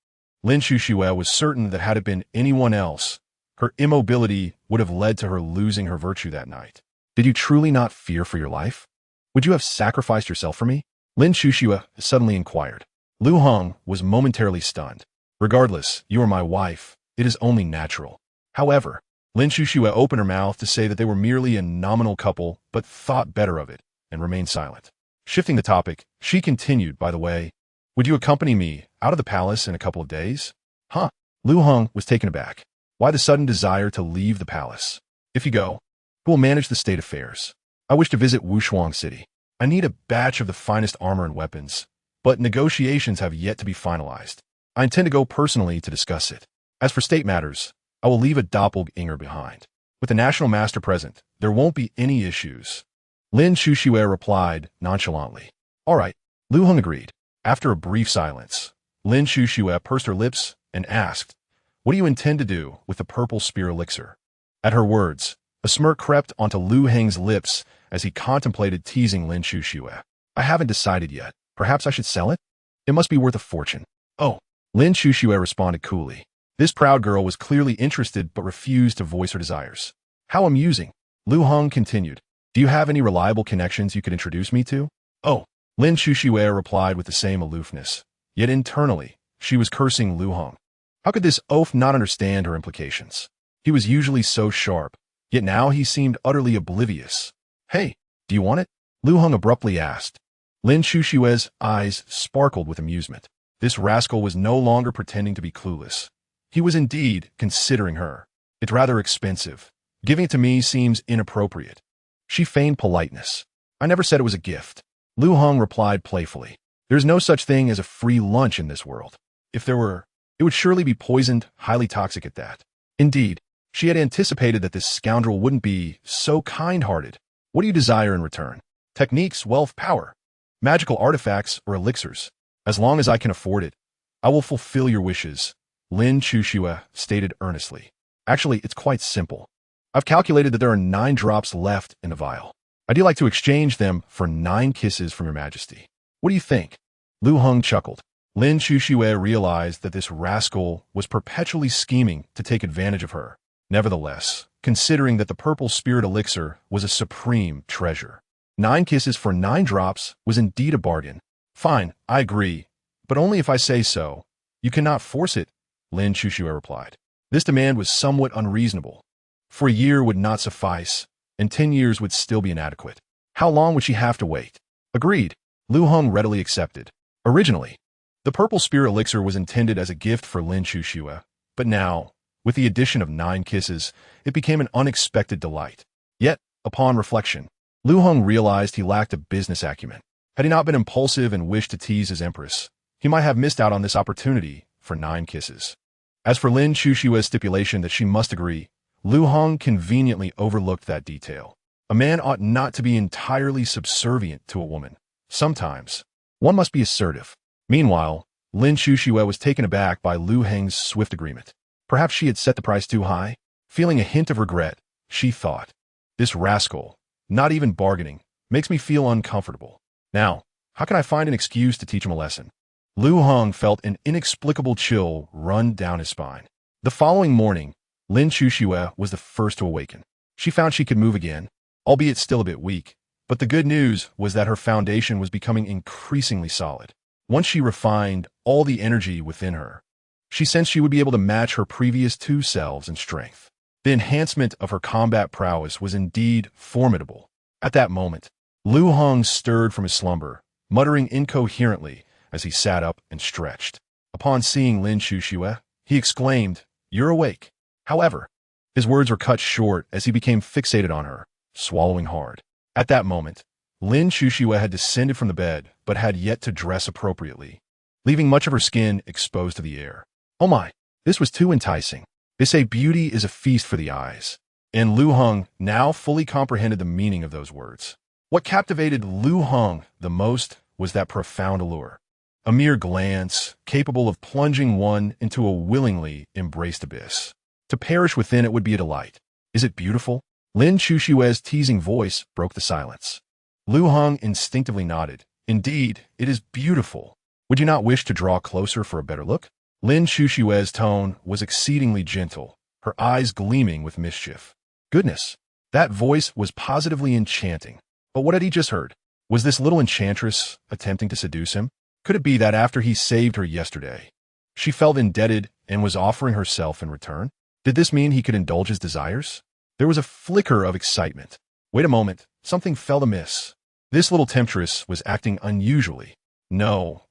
Lin Shushue was certain that had it been anyone else, her immobility would have led to her losing her virtue that night. "Did you truly not fear for your life? Would you have sacrificed yourself for me?" Lin Shushue suddenly inquired. Liu Heng was momentarily stunned. "Regardless, you are my wife. It is only natural." However, Lin Shushue opened her mouth to say that they were merely a nominal couple, but thought better of it and remained silent. Shifting the topic, she continued, "By the way, would you accompany me out of the palace in a couple of days?" "Huh?" Liu Heng was taken aback. Why the sudden desire to leave the palace? "If you go, who will manage the state affairs? I wish to visit Wushuang City. I need a batch of the finest armor and weapons, but negotiations have yet to be finalized. I intend to go personally to discuss it. As for state matters, I will leave a doppelganger behind. With the national master present, there won't be any issues." Lin Shushue replied nonchalantly. "All right." Liu Heng agreed. After a brief silence, Lin Shushue pursed her lips and asked, "What do you intend to do with the purple spear elixir?" At her words, a smirk crept onto Liu Heng's lips as he contemplated teasing Lin Shushue. "I haven't decided yet. Perhaps I should sell it? It must be worth a fortune." "Oh," Lin Shushue responded coolly. This proud girl was clearly interested but refused to voice her desires. "How amusing." Liu Heng continued. "Do you have any reliable connections you could introduce me to?" "Oh," Lin Shushue replied with the same aloofness. Yet internally, she was cursing Liu Heng. How could this oaf not understand her implications? He was usually so sharp, yet now he seemed utterly oblivious. "Hey, do you want it?" Liu Heng abruptly asked. Lin Shushue's eyes sparkled with amusement. This rascal was no longer pretending to be clueless. He was indeed considering her. "It's rather expensive. Giving it to me seems inappropriate." She feigned politeness. "I never said it was a gift." Liu Heng replied playfully. "There's no such thing as a free lunch in this world. If there were, it would surely be poisoned, highly toxic at that." Indeed, she had anticipated that this scoundrel wouldn't be so kind-hearted. "What do you desire in return? Techniques, wealth, power, magical artifacts, or elixirs? As long as I can afford it, I will fulfill your wishes," Lin Shushue stated earnestly. "Actually, it's quite simple. I've calculated that there are 9 drops left in the vial. I'd like to exchange them for 9 kisses from your majesty. What do you think?" Liu Heng chuckled. Lin Shushue realized that this rascal was perpetually scheming to take advantage of her. Nevertheless, considering that the purple spirit elixir was a supreme treasure, 9 kisses for 9 drops was indeed a bargain. "Fine, I agree, but only if I say so. You cannot force it," Lin Shushue replied. This demand was somewhat unreasonable. For a year would not suffice, and 10 years would still be inadequate. How long would she have to wait? Agreed. Liu Heng readily accepted. Originally, the purple spear elixir was intended as a gift for Lin Shushue, but now, with the addition of 9 kisses, it became an unexpected delight. Yet, upon reflection, Liu Heng realized he lacked a business acumen. Had he not been impulsive and wished to tease his empress, he might have missed out on this opportunity for 9 kisses. As for Lin Shushue's stipulation that she must agree, Liu Heng conveniently overlooked that detail. A man ought not to be entirely subservient to a woman. Sometimes, one must be assertive. Meanwhile, Lin Shushue was taken aback by Liu Heng's swift agreement. Perhaps she had set the price too high? Feeling a hint of regret, she thought, "This rascal, not even bargaining, makes me feel uncomfortable. Now, how can I find an excuse to teach him a lesson?" Liu Heng felt an inexplicable chill run down his spine. The following morning, Lin Shushue was the first to awaken. She found she could move again, albeit still a bit weak, but the good news was that her foundation was becoming increasingly solid. Once she refined all the energy within her, she sensed she would be able to match her previous 2 selves in strength. The enhancement of her combat prowess was indeed formidable. At that moment, Liu Heng stirred from his slumber, muttering incoherently as he sat up and stretched. Upon seeing Lin Shushue, he exclaimed, "You're awake." However, his words were cut short as he became fixated on her, swallowing hard. At that moment, Lin Shushue had descended from the bed but had yet to dress appropriately. leaving much of her skin exposed to the air. Oh my, this was too enticing. They say beauty is a feast for the eyes. And Liu Heng now fully comprehended the meaning of those words. What captivated Liu Heng the most was that profound allure. A mere glance, capable of plunging one into a willingly embraced abyss. To perish within it would be a delight. Is it beautiful? Lin Chushue's teasing voice broke the silence. Liu Heng instinctively nodded. Indeed, it is beautiful. Would you not wish to draw closer for a better look? Lin Chushue's tone was exceedingly gentle, her eyes gleaming with mischief. Goodness, that voice was positively enchanting. But what had he just heard? Was this little enchantress attempting to seduce him? Could it be that after he saved her yesterday, she felt indebted and was offering herself in return? Did this mean he could indulge his desires? There was a flicker of excitement. Wait a moment, something felt amiss. This little temptress was acting unusually. No,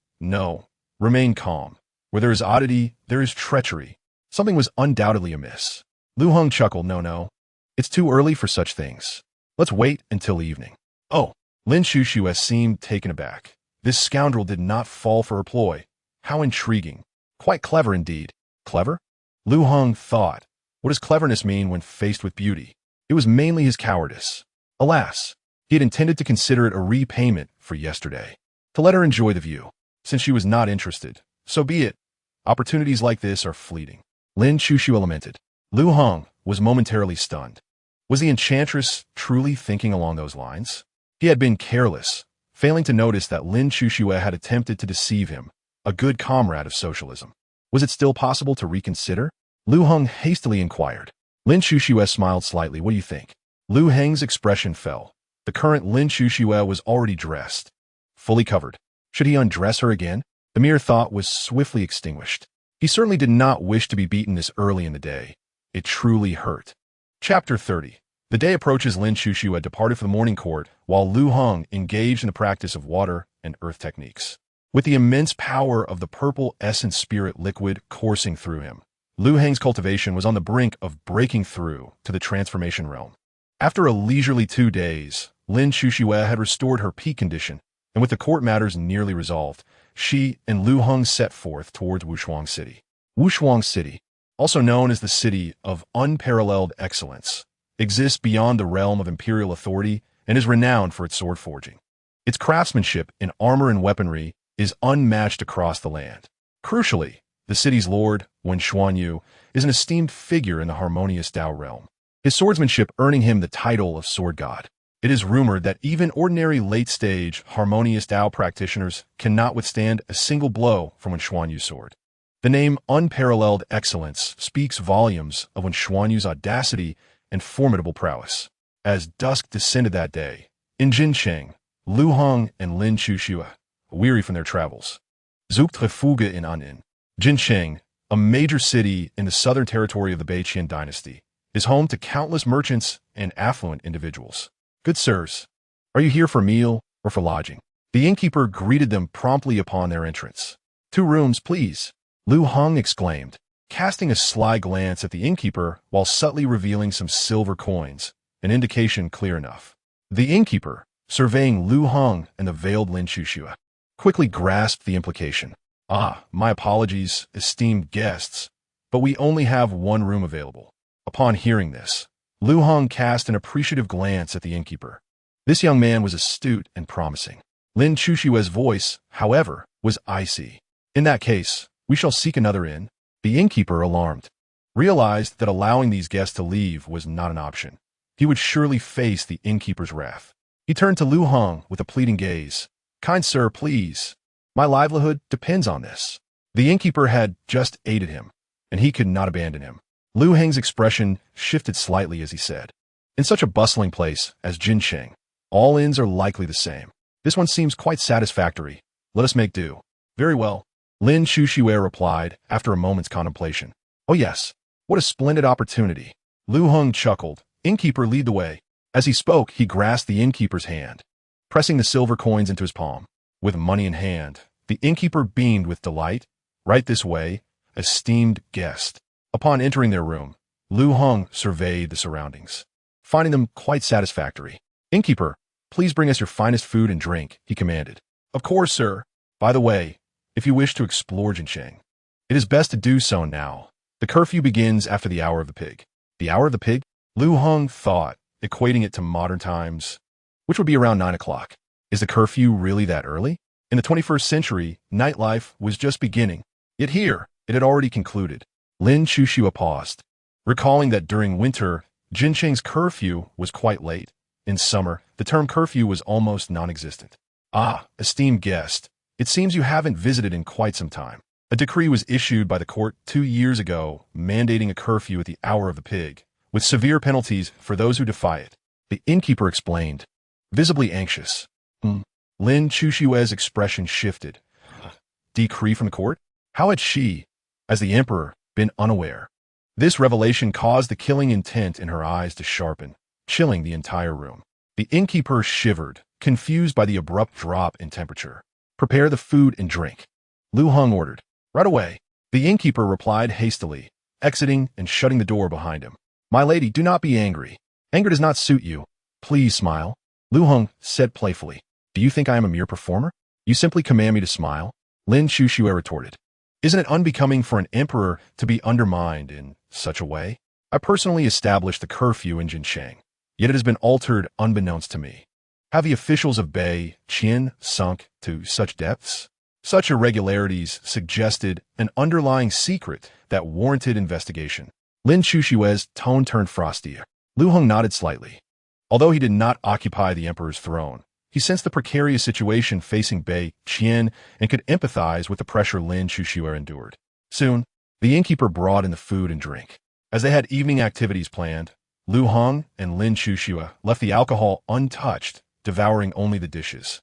remain calm. Where there is oddity, there is treachery. Something was undoubtedly amiss. Liu Heng chuckled, no. It's too early for such things. Let's wait until evening. Oh, Lin Chushue seemed taken aback. This scoundrel did not fall for her ploy. How intriguing. Quite clever indeed. Clever? Liu Heng thought. What does cleverness mean when faced with beauty? It was mainly his cowardice. Alas, he had intended to consider it a repayment for yesterday. To let her enjoy the view. Since she was not interested, so be it. Opportunities like this are fleeting. Lin Chushue lamented. Liu Heng was momentarily stunned. Was the enchantress truly thinking along those lines? He had been careless, failing to notice that Lin Chushue had attempted to deceive him, a good comrade of socialism. Was it still possible to reconsider? Liu Heng hastily inquired. Lin Chushue smiled slightly. What do you think? Liu Heng's expression fell. The current Lin Chushue was already dressed, fully covered. Should he undress her again? The mere thought was swiftly extinguished. He certainly did not wish to be beaten this early in the day. It truly hurt. Chapter 30. The day approaches. Lin Chushue had departed for the morning court, while Liu Heng engaged in the practice of water and earth techniques. With the immense power of the purple essence spirit liquid coursing through him, Liu Heng's cultivation was on the brink of breaking through to the transformation realm. After a leisurely 2 days, Lin Chushue had restored her peak condition, and with the court matters nearly resolved, she and Liu Heng set forth towards Wushuang City. Wushuang City, also known as the City of Unparalleled Excellence, exists beyond the realm of imperial authority and is renowned for its sword forging. Its craftsmanship in armor and weaponry is unmatched across the land. Crucially, the city's lord, Wen Xuanyu, is an esteemed figure in the harmonious Dao realm, his swordsmanship earning him the title of Sword God. It is rumored that even ordinary late-stage harmonious Dao practitioners cannot withstand a single blow from Wen Xuanyu's sword. The name Unparalleled Excellence speaks volumes of Wen Xuanyu's audacity and formidable prowess. As dusk descended that day, in Jincheng, Liu Heng and Lin Chushue, weary from their travels, suchte Fuge in Anin. Jincheng, a major city in the southern territory of the Beiqian dynasty, is home to countless merchants and affluent individuals. Good sirs, are you here for a meal or for lodging? The innkeeper greeted them promptly upon their entrance. 2 rooms, please, Liu Heng exclaimed, casting a sly glance at the innkeeper while subtly revealing some silver coins, an indication clear enough. The innkeeper, surveying Liu Heng and the veiled Lin Chushue, quickly grasped the implication. My apologies, esteemed guests, but we only have 1 room available. Upon hearing this, Liu Heng cast an appreciative glance at the innkeeper. This young man was astute and promising. Lin Chushue's voice, however, was icy. In that case, we shall seek another inn. The innkeeper, alarmed, realized that allowing these guests to leave was not an option. He would surely face the innkeeper's wrath. He turned to Liu Heng with a pleading gaze. Kind sir, please. My livelihood depends on this. The innkeeper had just aided him, and he could not abandon him. Liu Heng's expression shifted slightly as he said, in such a bustling place as Jincheng, all inns are likely the same. This one seems quite satisfactory. Let us make do. Very well, Lin Chushue replied after a moment's contemplation. Oh yes, what a splendid opportunity. Liu Heng chuckled. Innkeeper, lead the way. As he spoke, he grasped the innkeeper's hand, pressing the silver coins into his palm. With money in hand, the innkeeper beamed with delight. Right this way, esteemed guest. Upon entering their room, Liu Heng surveyed the surroundings, finding them quite satisfactory. Innkeeper, please bring us your finest food and drink, he commanded. Of course, sir. By the way, if you wish to explore Jincheng. It is best to do so now. The curfew begins after the hour of the pig. The hour of the pig? Liu Heng thought, equating it to modern times, which would be around 9 o'clock. Is the curfew really that early? In the 21st century, nightlife was just beginning. Yet here, it had already concluded. Lin Chuxua paused, recalling that during winter, Jincheng's curfew was quite late. In summer, the term curfew was almost non-existent. Ah, esteemed guest, it seems you haven't visited in quite some time. A decree was issued by the court 2 years ago mandating a curfew at the hour of the pig, with severe penalties for those who defy it. The innkeeper explained, visibly anxious. Lin Chuxue's expression shifted. Decree from the court? How had she, as the emperor, been unaware? This revelation caused the killing intent in her eyes to sharpen, chilling the entire room. The innkeeper shivered, confused by the abrupt drop in temperature. Prepare the food and drink, Liu Heng ordered. Right away. The innkeeper replied hastily, exiting and shutting the door behind him. My lady, do not be angry. Anger does not suit you. Please smile, Liu Heng said playfully. Do you think I am a mere performer? You simply command me to smile? Lin Chuxua retorted. Isn't it unbecoming for an emperor to be undermined in such a way? I personally established the curfew in Jincheng, yet it has been altered unbeknownst to me. Have the officials of Bei Qian sunk to such depths? Such irregularities suggested an underlying secret that warranted investigation. Lin Chuxue's tone turned frostier. Liu Heng nodded slightly. Although he did not occupy the emperor's throne, he sensed the precarious situation facing Bei Qian and could empathize with the pressure Lin Chuxua endured. Soon, the innkeeper brought in the food and drink. As they had evening activities planned, Liu Heng and Lin Chuxua left the alcohol untouched, devouring only the dishes,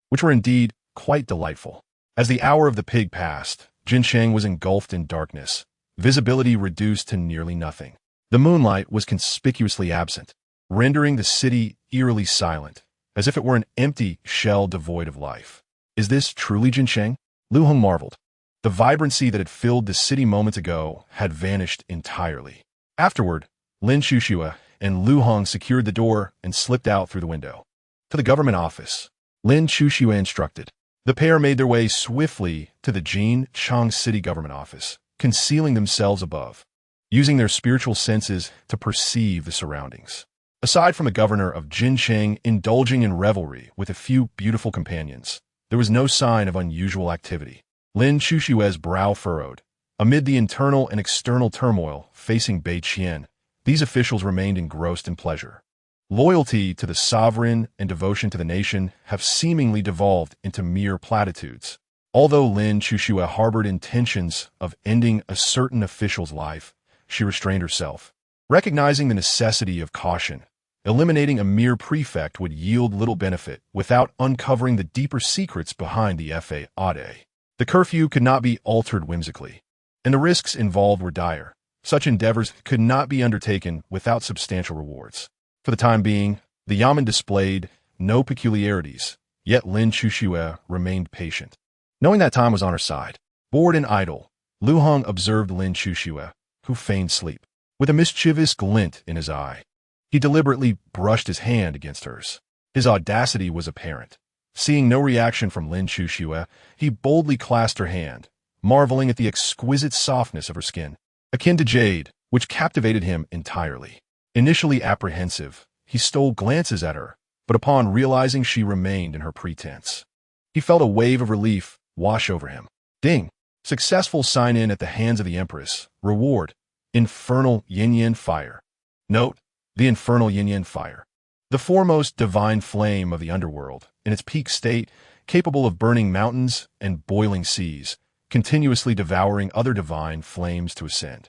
which were indeed quite delightful. As the hour of the pig passed, Jincheng was engulfed in darkness, visibility reduced to nearly nothing. The moonlight was conspicuously absent, rendering the city eerily silent, as if it were an empty shell devoid of life. Is this truly Jincheng? Liu Heng marveled. The vibrancy that had filled the city moments ago had vanished entirely. Afterward, Lin Chuxua and Liu Heng secured the door and slipped out through the window. To the government office, Lin Chuxua instructed. The pair made their way swiftly to the Jin Chang City government office, concealing themselves above, using their spiritual senses to perceive the surroundings. Aside from the governor of Jincheng indulging in revelry with a few beautiful companions, there was no sign of unusual activity. Lin Chuxue's brow furrowed. Amid the internal and external turmoil facing Bei Qian, these officials remained engrossed in pleasure. Loyalty to the sovereign and devotion to the nation have seemingly devolved into mere platitudes. Although Lin Chuxua harbored intentions of ending a certain official's life, she restrained herself. Recognizing the necessity of caution, eliminating a mere prefect would yield little benefit without uncovering the deeper secrets behind the FAAD. The curfew could not be altered whimsically, and the risks involved were dire. Such endeavors could not be undertaken without substantial rewards. For the time being, the Yamen displayed no peculiarities, yet Lin Chuxua remained patient. Knowing that time was on her side, bored and idle, Liu Heng observed Lin Chuxua, who feigned sleep. With a mischievous glint in his eye, he deliberately brushed his hand against hers. His audacity was apparent. Seeing no reaction from Lin Chuxua, he boldly clasped her hand, marveling at the exquisite softness of her skin, akin to jade, which captivated him entirely. Initially apprehensive, he stole glances at her, but upon realizing she remained in her pretense, he felt a wave of relief wash over him. Ding! Successful sign-in at the hands of the Empress. Reward: Infernal Yin-Yin Fire. Note: the Infernal Yin-Yin Fire. The foremost divine flame of the underworld, in its peak state, capable of burning mountains and boiling seas, continuously devouring other divine flames to ascend.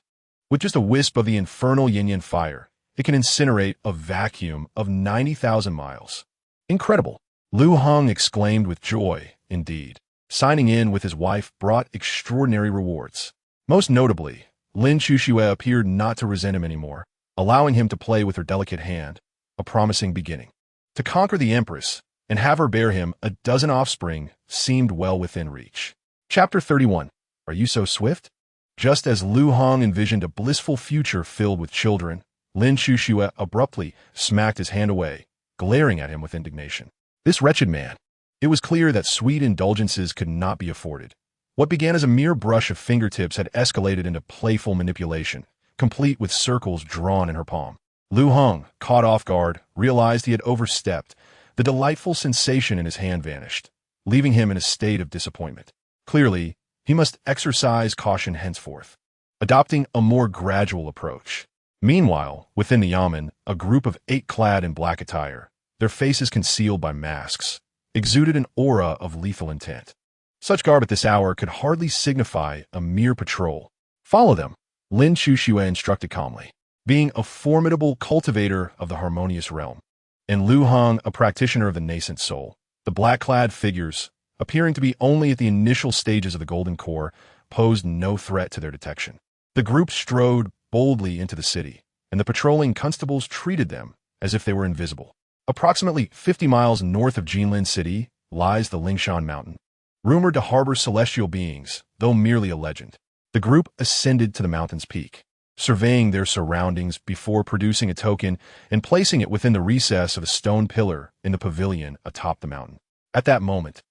With just a wisp of the Infernal Yin-Yin Fire, it can incinerate a vacuum of 90,000 miles. Incredible! Liu Heng exclaimed with joy, indeed. Signing in with his wife brought extraordinary rewards. Most notably, Lin Chuxua appeared not to resent him anymore, allowing him to play with her delicate hand, a promising beginning. To conquer the Empress and have her bear him a dozen offspring seemed well within reach. Chapter 31. Are you so swift? Just as Liu Heng envisioned a blissful future filled with children, Lin Chuxua abruptly smacked his hand away, glaring at him with indignation. This wretched man. It was clear that sweet indulgences could not be afforded. What began as a mere brush of fingertips had escalated into playful manipulation, complete with circles drawn in her palm. Liu Heng, caught off guard, realized he had overstepped. The delightful sensation in his hand vanished, leaving him in a state of disappointment. Clearly, he must exercise caution henceforth, adopting a more gradual approach. Meanwhile, within the yamen, a group of 8 clad in black attire, their faces concealed by masks, exuded an aura of lethal intent. Such garb at this hour could hardly signify a mere patrol. "Follow them," Lin Chuxue instructed calmly. Being a formidable cultivator of the harmonious realm, and Liu Heng a practitioner of the nascent soul, the black-clad figures, appearing to be only at the initial stages of the golden core, posed no threat to their detection. The group strode boldly into the city, and the patrolling constables treated them as if they were invisible. Approximately 50 miles north of Jinlin City lies the Lingshan Mountain, rumored to harbor celestial beings, though merely a legend. The group ascended to the mountain's peak, surveying their surroundings before producing a token and placing it within the recess of a stone pillar in the pavilion atop the mountain. At that moment,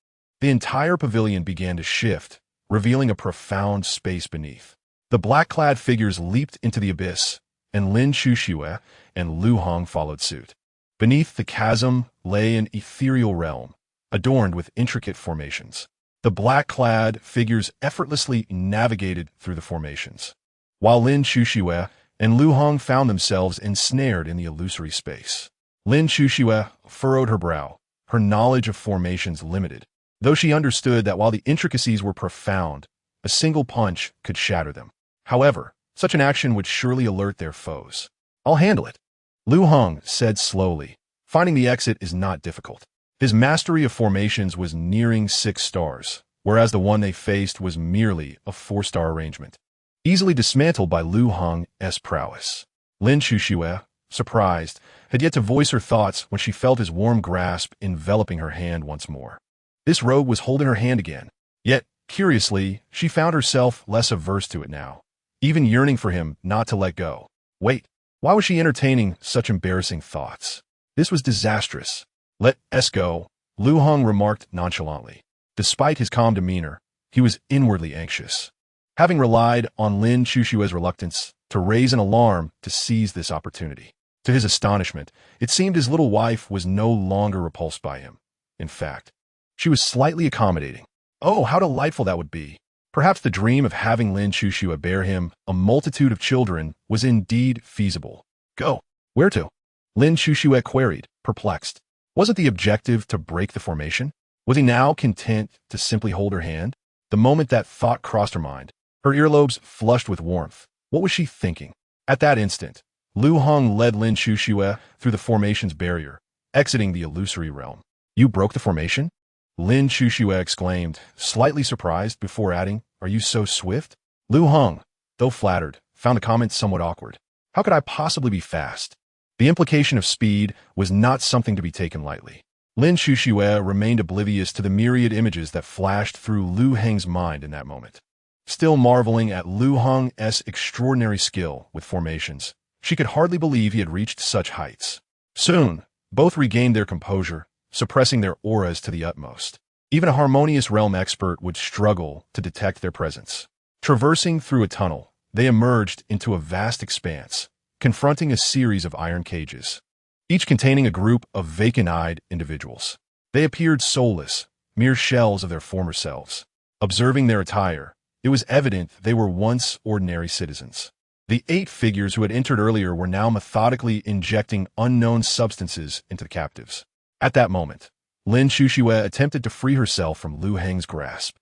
the entire pavilion began to shift, revealing a profound space beneath. The black-clad figures leaped into the abyss, and Lin Chuxue and Liu Heng followed suit. Beneath the chasm lay an ethereal realm, adorned with intricate formations. The black-clad figures effortlessly navigated through the formations, while Lin Chuxue and Liu Heng found themselves ensnared in the illusory space. Lin Chuxue furrowed her brow, her knowledge of formations limited, though she understood that while the intricacies were profound, a single punch could shatter them. However, such an action would surely alert their foes. "I'll handle it," Liu Heng said slowly. Finding the exit is not difficult. His mastery of formations was nearing 6 stars, whereas the one they faced was merely a 4-star arrangement, easily dismantled by Liu Heng's prowess. Lin Chuxue, surprised, had yet to voice her thoughts when she felt his warm grasp enveloping her hand once more. This rogue was holding her hand again, yet, curiously, she found herself less averse to it now, even yearning for him not to let go. Wait, why was she entertaining such embarrassing thoughts? This was disastrous. "Let us go," Liu Heng remarked nonchalantly. Despite his calm demeanor, he was inwardly anxious, having relied on Lin Chuxue's reluctance to raise an alarm to seize this opportunity. To his astonishment, it seemed his little wife was no longer repulsed by him. In fact, she was slightly accommodating. Oh, how delightful that would be! Perhaps the dream of having Lin Chuxue bear him a multitude of children was indeed feasible. "Go. Where to?" Lin Chuxue queried, perplexed. Wasn't the objective to break the formation? Was he now content to simply hold her hand? The moment that thought crossed her mind, her earlobes flushed with warmth. What was she thinking? At that instant, Liu Heng led Lin Chuxue through the formation's barrier, exiting the illusory realm. "You broke the formation?" Lin Chuxue exclaimed, slightly surprised, before adding, "Are you so swift?" Liu Heng, though flattered, found the comment somewhat awkward. How could I possibly be fast? The implication of speed was not something to be taken lightly. Lin Chuxue remained oblivious to the myriad images that flashed through Liu Heng's mind in that moment. Still marveling at Liu Heng's extraordinary skill with formations, she could hardly believe he had reached such heights. Soon, both regained their composure, suppressing their auras to the utmost. Even a harmonious realm expert would struggle to detect their presence. Traversing through a tunnel, they emerged into a vast expanse, confronting a series of iron cages, each containing a group of vacant-eyed individuals. They appeared soulless, mere shells of their former selves. Observing their attire, it was evident they were once ordinary citizens. The 8 figures who had entered earlier were now methodically injecting unknown substances into the captives. At that moment, Lin Chuxue attempted to free herself from Liu Heng's grasp,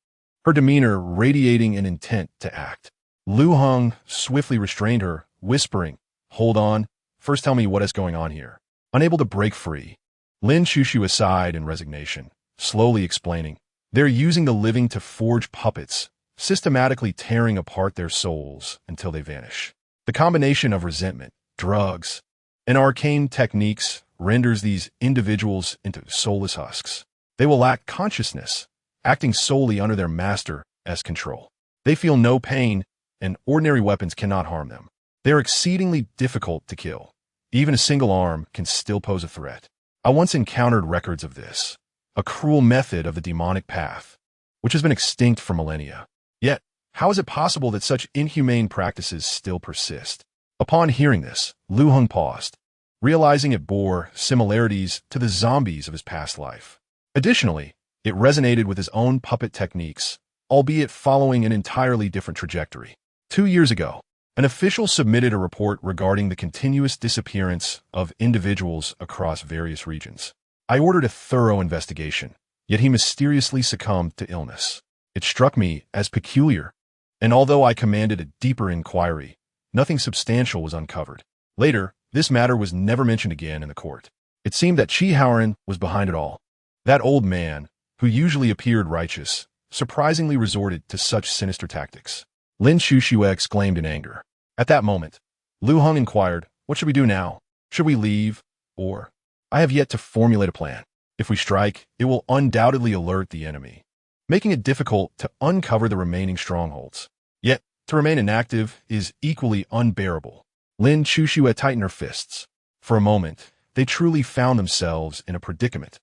her demeanor radiating an intent to act. Liu Heng swiftly restrained her, whispering, "Hold on, first tell me what is going on here." Unable to break free, Lin Chuxue sighed in resignation, slowly explaining, "They're using the living to forge puppets, systematically tearing apart their souls until they vanish. The combination of resentment, drugs, and arcane techniques renders these individuals into soulless husks. They will lack consciousness, acting solely under their master's control. They feel no pain, and ordinary weapons cannot harm them. They are exceedingly difficult to kill. Even a single arm can still pose a threat. I once encountered records of this, a cruel method of the demonic path. which has been extinct for millennia. Yet, how is it possible that such inhumane practices still persist? Upon hearing this, Liu Heng paused, realizing it bore similarities to the zombies of his past life. Additionally, it resonated with his own puppet techniques, albeit following an entirely different trajectory. 2 years ago, an official submitted a report regarding the continuous disappearance of individuals across various regions. I ordered a thorough investigation, yet he mysteriously succumbed to illness. It struck me as peculiar, and although I commanded a deeper inquiry, nothing substantial was uncovered. Later, this matter was never mentioned again in the court. It seemed that Chi Haoren was behind it all. That old man, who usually appeared righteous, surprisingly resorted to such sinister tactics. Lin Shushue exclaimed in anger. At that moment, Liu Heng inquired, "What should we do now? Should we leave? Or? I have yet to formulate a plan. If we strike, it will undoubtedly alert the enemy, making it difficult to uncover the remaining strongholds. Yet, to remain inactive is equally unbearable." Lin Shushue tightened her fists. For a moment, they truly found themselves in a predicament.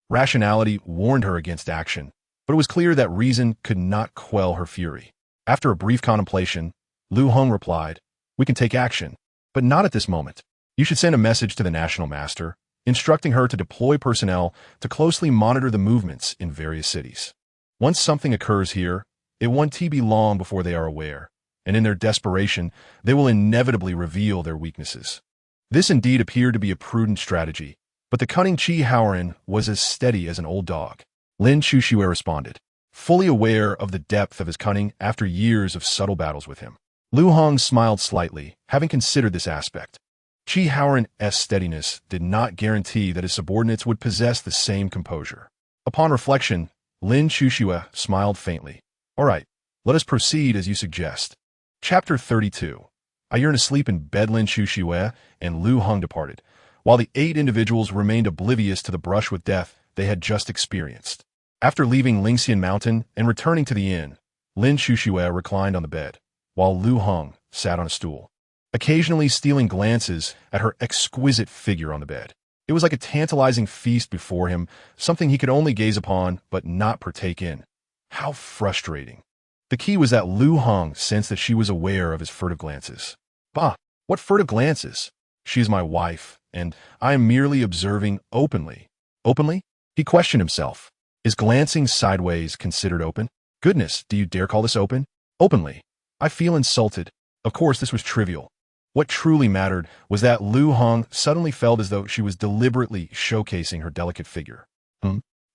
Rationality warned her against action, but it was clear that reason could not quell her fury. After a brief contemplation, Liu Heng replied, "We can take action, but not at this moment. You should send a message to the National Master, instructing her to deploy personnel to closely monitor the movements in various cities. Once something occurs here, it won't be long before they are aware, and in their desperation, they will inevitably reveal their weaknesses." This indeed appeared to be a prudent strategy, but the cunning Chi Haoren was as steady as an old dog. Lin Shushue responded, fully aware of the depth of his cunning after years of subtle battles with him. Liu Heng smiled slightly, having considered this aspect. Chi Haoren's steadiness did not guarantee that his subordinates would possess the same composure. Upon reflection, Lin Shushue smiled faintly. "All right, let us proceed as you suggest." Chapter 32. I yearn to sleep in bed. Lin Shushue and Liu Heng departed, while the 8 individuals remained oblivious to the brush with death they had just experienced. After leaving Lingxian Mountain and returning to the inn, Lin Shushue reclined on the bed, while Liu Heng sat on a stool, occasionally stealing glances at her exquisite figure on the bed. It was like a tantalizing feast before him, something he could only gaze upon but not partake in. How frustrating. The key was that Liu Heng sensed that she was aware of his furtive glances. Bah, what furtive glances? She is my wife, and I am merely observing openly. Openly? He questioned himself. Is glancing sideways considered open? Goodness, do you dare call this open? Openly. I feel insulted. Of course, this was trivial. What truly mattered was that Liu Heng suddenly felt as though she was deliberately showcasing her delicate figure.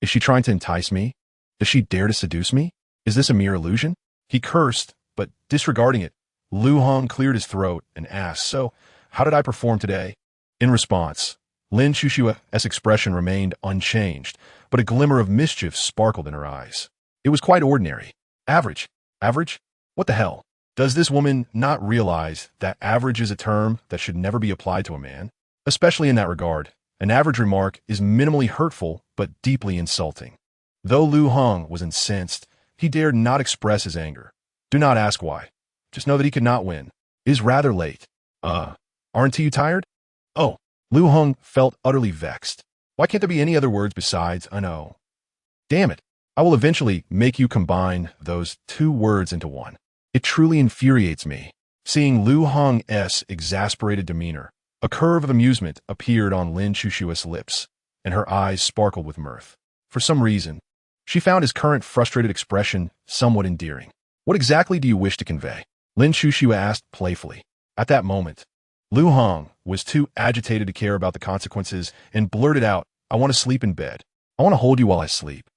Is she trying to entice me? Does she dare to seduce me? Is this a mere illusion? He cursed, but disregarding it, Liu Heng cleared his throat and asked, "So, how did I perform today?" In response, Lin Shushue's expression remained unchanged, but a glimmer of mischief sparkled in her eyes. It was quite ordinary. Average. Average? What the hell? Does this woman not realize that average is a term that should never be applied to a man? Especially in that regard, an average remark is minimally hurtful but deeply insulting. Though Liu Heng was incensed, he dared not express his anger. Do not ask why. Just know that he could not win. It is rather late. Aren't you tired? Oh, Liu Heng felt utterly vexed. Why can't there be any other words besides "I know"? Damn it. I will eventually make you combine those 2 words into one. It truly infuriates me. Seeing Liu Heng's exasperated demeanor, a curve of amusement appeared on Lin Shushue's lips, and her eyes sparkled with mirth. For some reason, she found his current frustrated expression somewhat endearing. What exactly do you wish to convey? Lin Shushue asked playfully. At that moment, Liu Heng was too agitated to care about the consequences and blurted out, "I want to sleep in bed. I want to hold you while I sleep.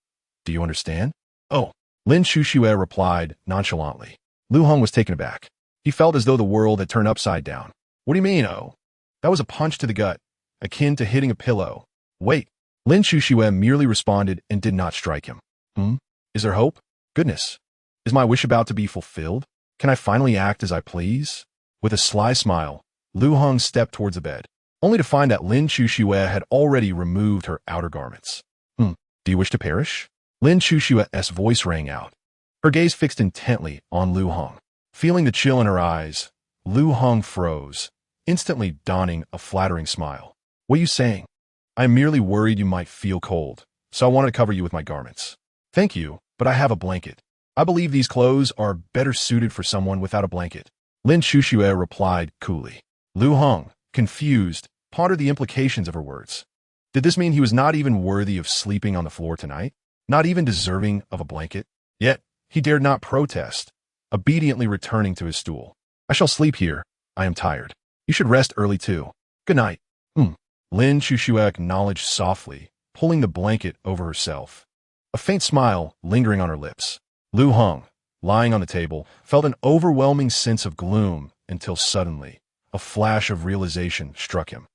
Do you understand?" "Oh," Lin Shushue replied nonchalantly. Liu Heng was taken aback. He felt as though the world had turned upside down. "What do you mean, oh?" That was a punch to the gut, akin to hitting a pillow. "Wait." Lin Shushue merely responded and did not strike him. Is there hope? Goodness. Is my wish about to be fulfilled? Can I finally act as I please? With a sly smile, Liu Heng stepped towards the bed, only to find that Lin Shushue had already removed her outer garments. Do you wish to perish?" Lin Shushue's voice rang out, her gaze fixed intently on Liu Heng. Feeling the chill in her eyes, Liu Heng froze, instantly donning a flattering smile. "What are you saying?" "I am merely worried you might feel cold, so I wanted to cover you with my garments." "Thank you, but I have a blanket. I believe these clothes are better suited for someone without a blanket. Lin Shuxue replied coolly. Liu Heng, confused, pondered the implications of her words. Did this mean he was not even worthy of sleeping on the floor tonight? Not even deserving of a blanket? Yet, he dared not protest, obediently returning to his stool. I shall sleep here. I am tired. You should rest early too. Good night. Lin Shuxue acknowledged softly, pulling the blanket over herself. A faint smile lingering on her lips. Liu Heng, lying on the table, felt an overwhelming sense of gloom until suddenly, a flash of realization struck him.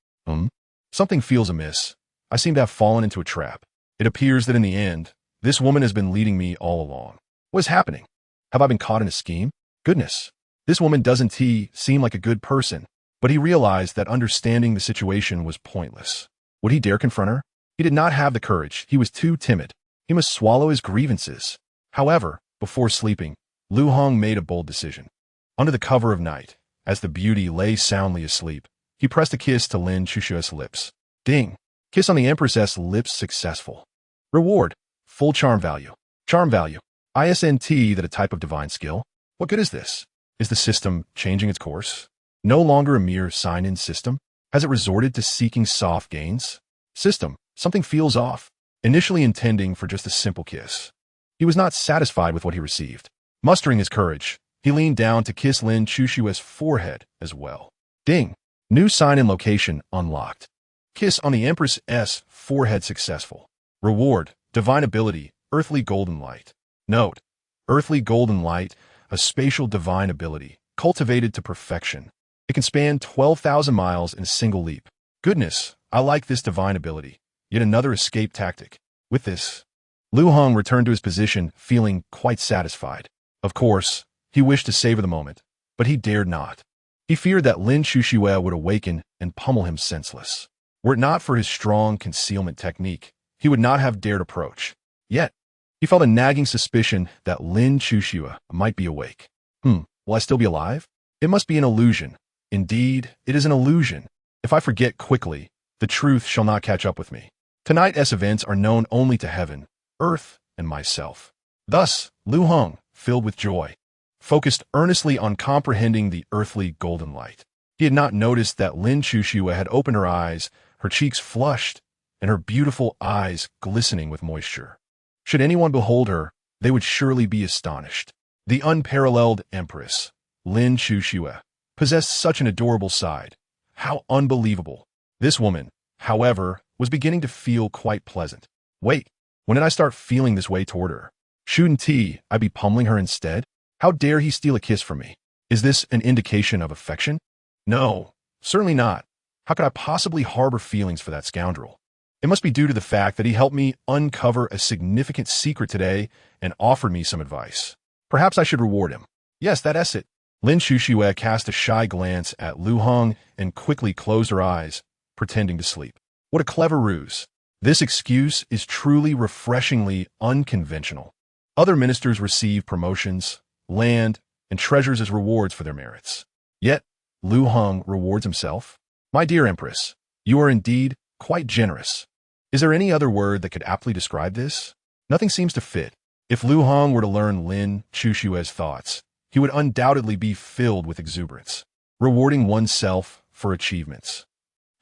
Something feels amiss. I seem to have fallen into a trap. It appears that in the end, this woman has been leading me all along. What is happening? Have I been caught in a scheme? Goodness, this woman doesn't seem like a good person, but he realized that understanding the situation was pointless. Would he dare confront her? He did not have the courage. He was too timid. He must swallow his grievances. However, before sleeping, Liu Heng made a bold decision. Under the cover of night, as the beauty lay soundly asleep, he pressed a kiss to Lin Shuxue's lips. Ding! Kiss on the Empress's lips successful. Reward. Full charm value. Charm value. ISNT that a type of divine skill? What good is this? Is the system changing its course? No longer a mere sign-in system? Has it resorted to seeking soft gains? System, something feels off. Initially intending for just a simple kiss, he was not satisfied with what he received. Mustering his courage, he leaned down to kiss Lin Shuxue's forehead as well. Ding! New sign-in location unlocked. Kiss on the Empress's forehead successful. Reward, divine ability, earthly golden light. Note, earthly golden light, a spatial divine ability, cultivated to perfection. It can span 12,000 miles in a single leap. Goodness, I like this divine ability. Yet another escape tactic. With this, Liu Heng returned to his position, feeling quite satisfied. Of course, he wished to savor the moment, but he dared not. He feared that Lin Shuxue would awaken and pummel him senseless. Were it not for his strong concealment technique, he would not have dared approach. Yet, he felt a nagging suspicion that Lin Shuxue might be awake. Will I still be alive? It must be an illusion. Indeed, it is an illusion. If I forget quickly, the truth shall not catch up with me. Tonight's events are known only to heaven, earth, and myself. Thus, Liu Heng, filled with joy, focused earnestly on comprehending the earthly golden light. He had not noticed that Lin Shuxue had opened her eyes, her cheeks flushed, and her beautiful eyes glistening with moisture. Should anyone behold her, they would surely be astonished. The unparalleled Empress, Lin Shuxue, possessed such an adorable side. How unbelievable. This woman, however, was beginning to feel quite pleasant. Wait, when did I start feeling this way toward her? Shouldn't I be pummeling her instead? How dare he steal a kiss from me? Is this an indication of affection? No, certainly not. How could I possibly harbor feelings for that scoundrel? It must be due to the fact that he helped me uncover a significant secret today and offered me some advice. Perhaps I should reward him. Yes, that's it. Lin Shuxue cast a shy glance at Liu Heng and quickly closed her eyes, pretending to sleep. What a clever ruse. This excuse is truly refreshingly unconventional. Other ministers receive promotions, land, and treasures as rewards for their merits. Yet, Liu Heng rewards himself. My dear Empress, you are indeed quite generous. Is there any other word that could aptly describe this? Nothing seems to fit. If Liu Heng were to learn Lin Shuxue's thoughts, he would undoubtedly be filled with exuberance, rewarding oneself for achievements.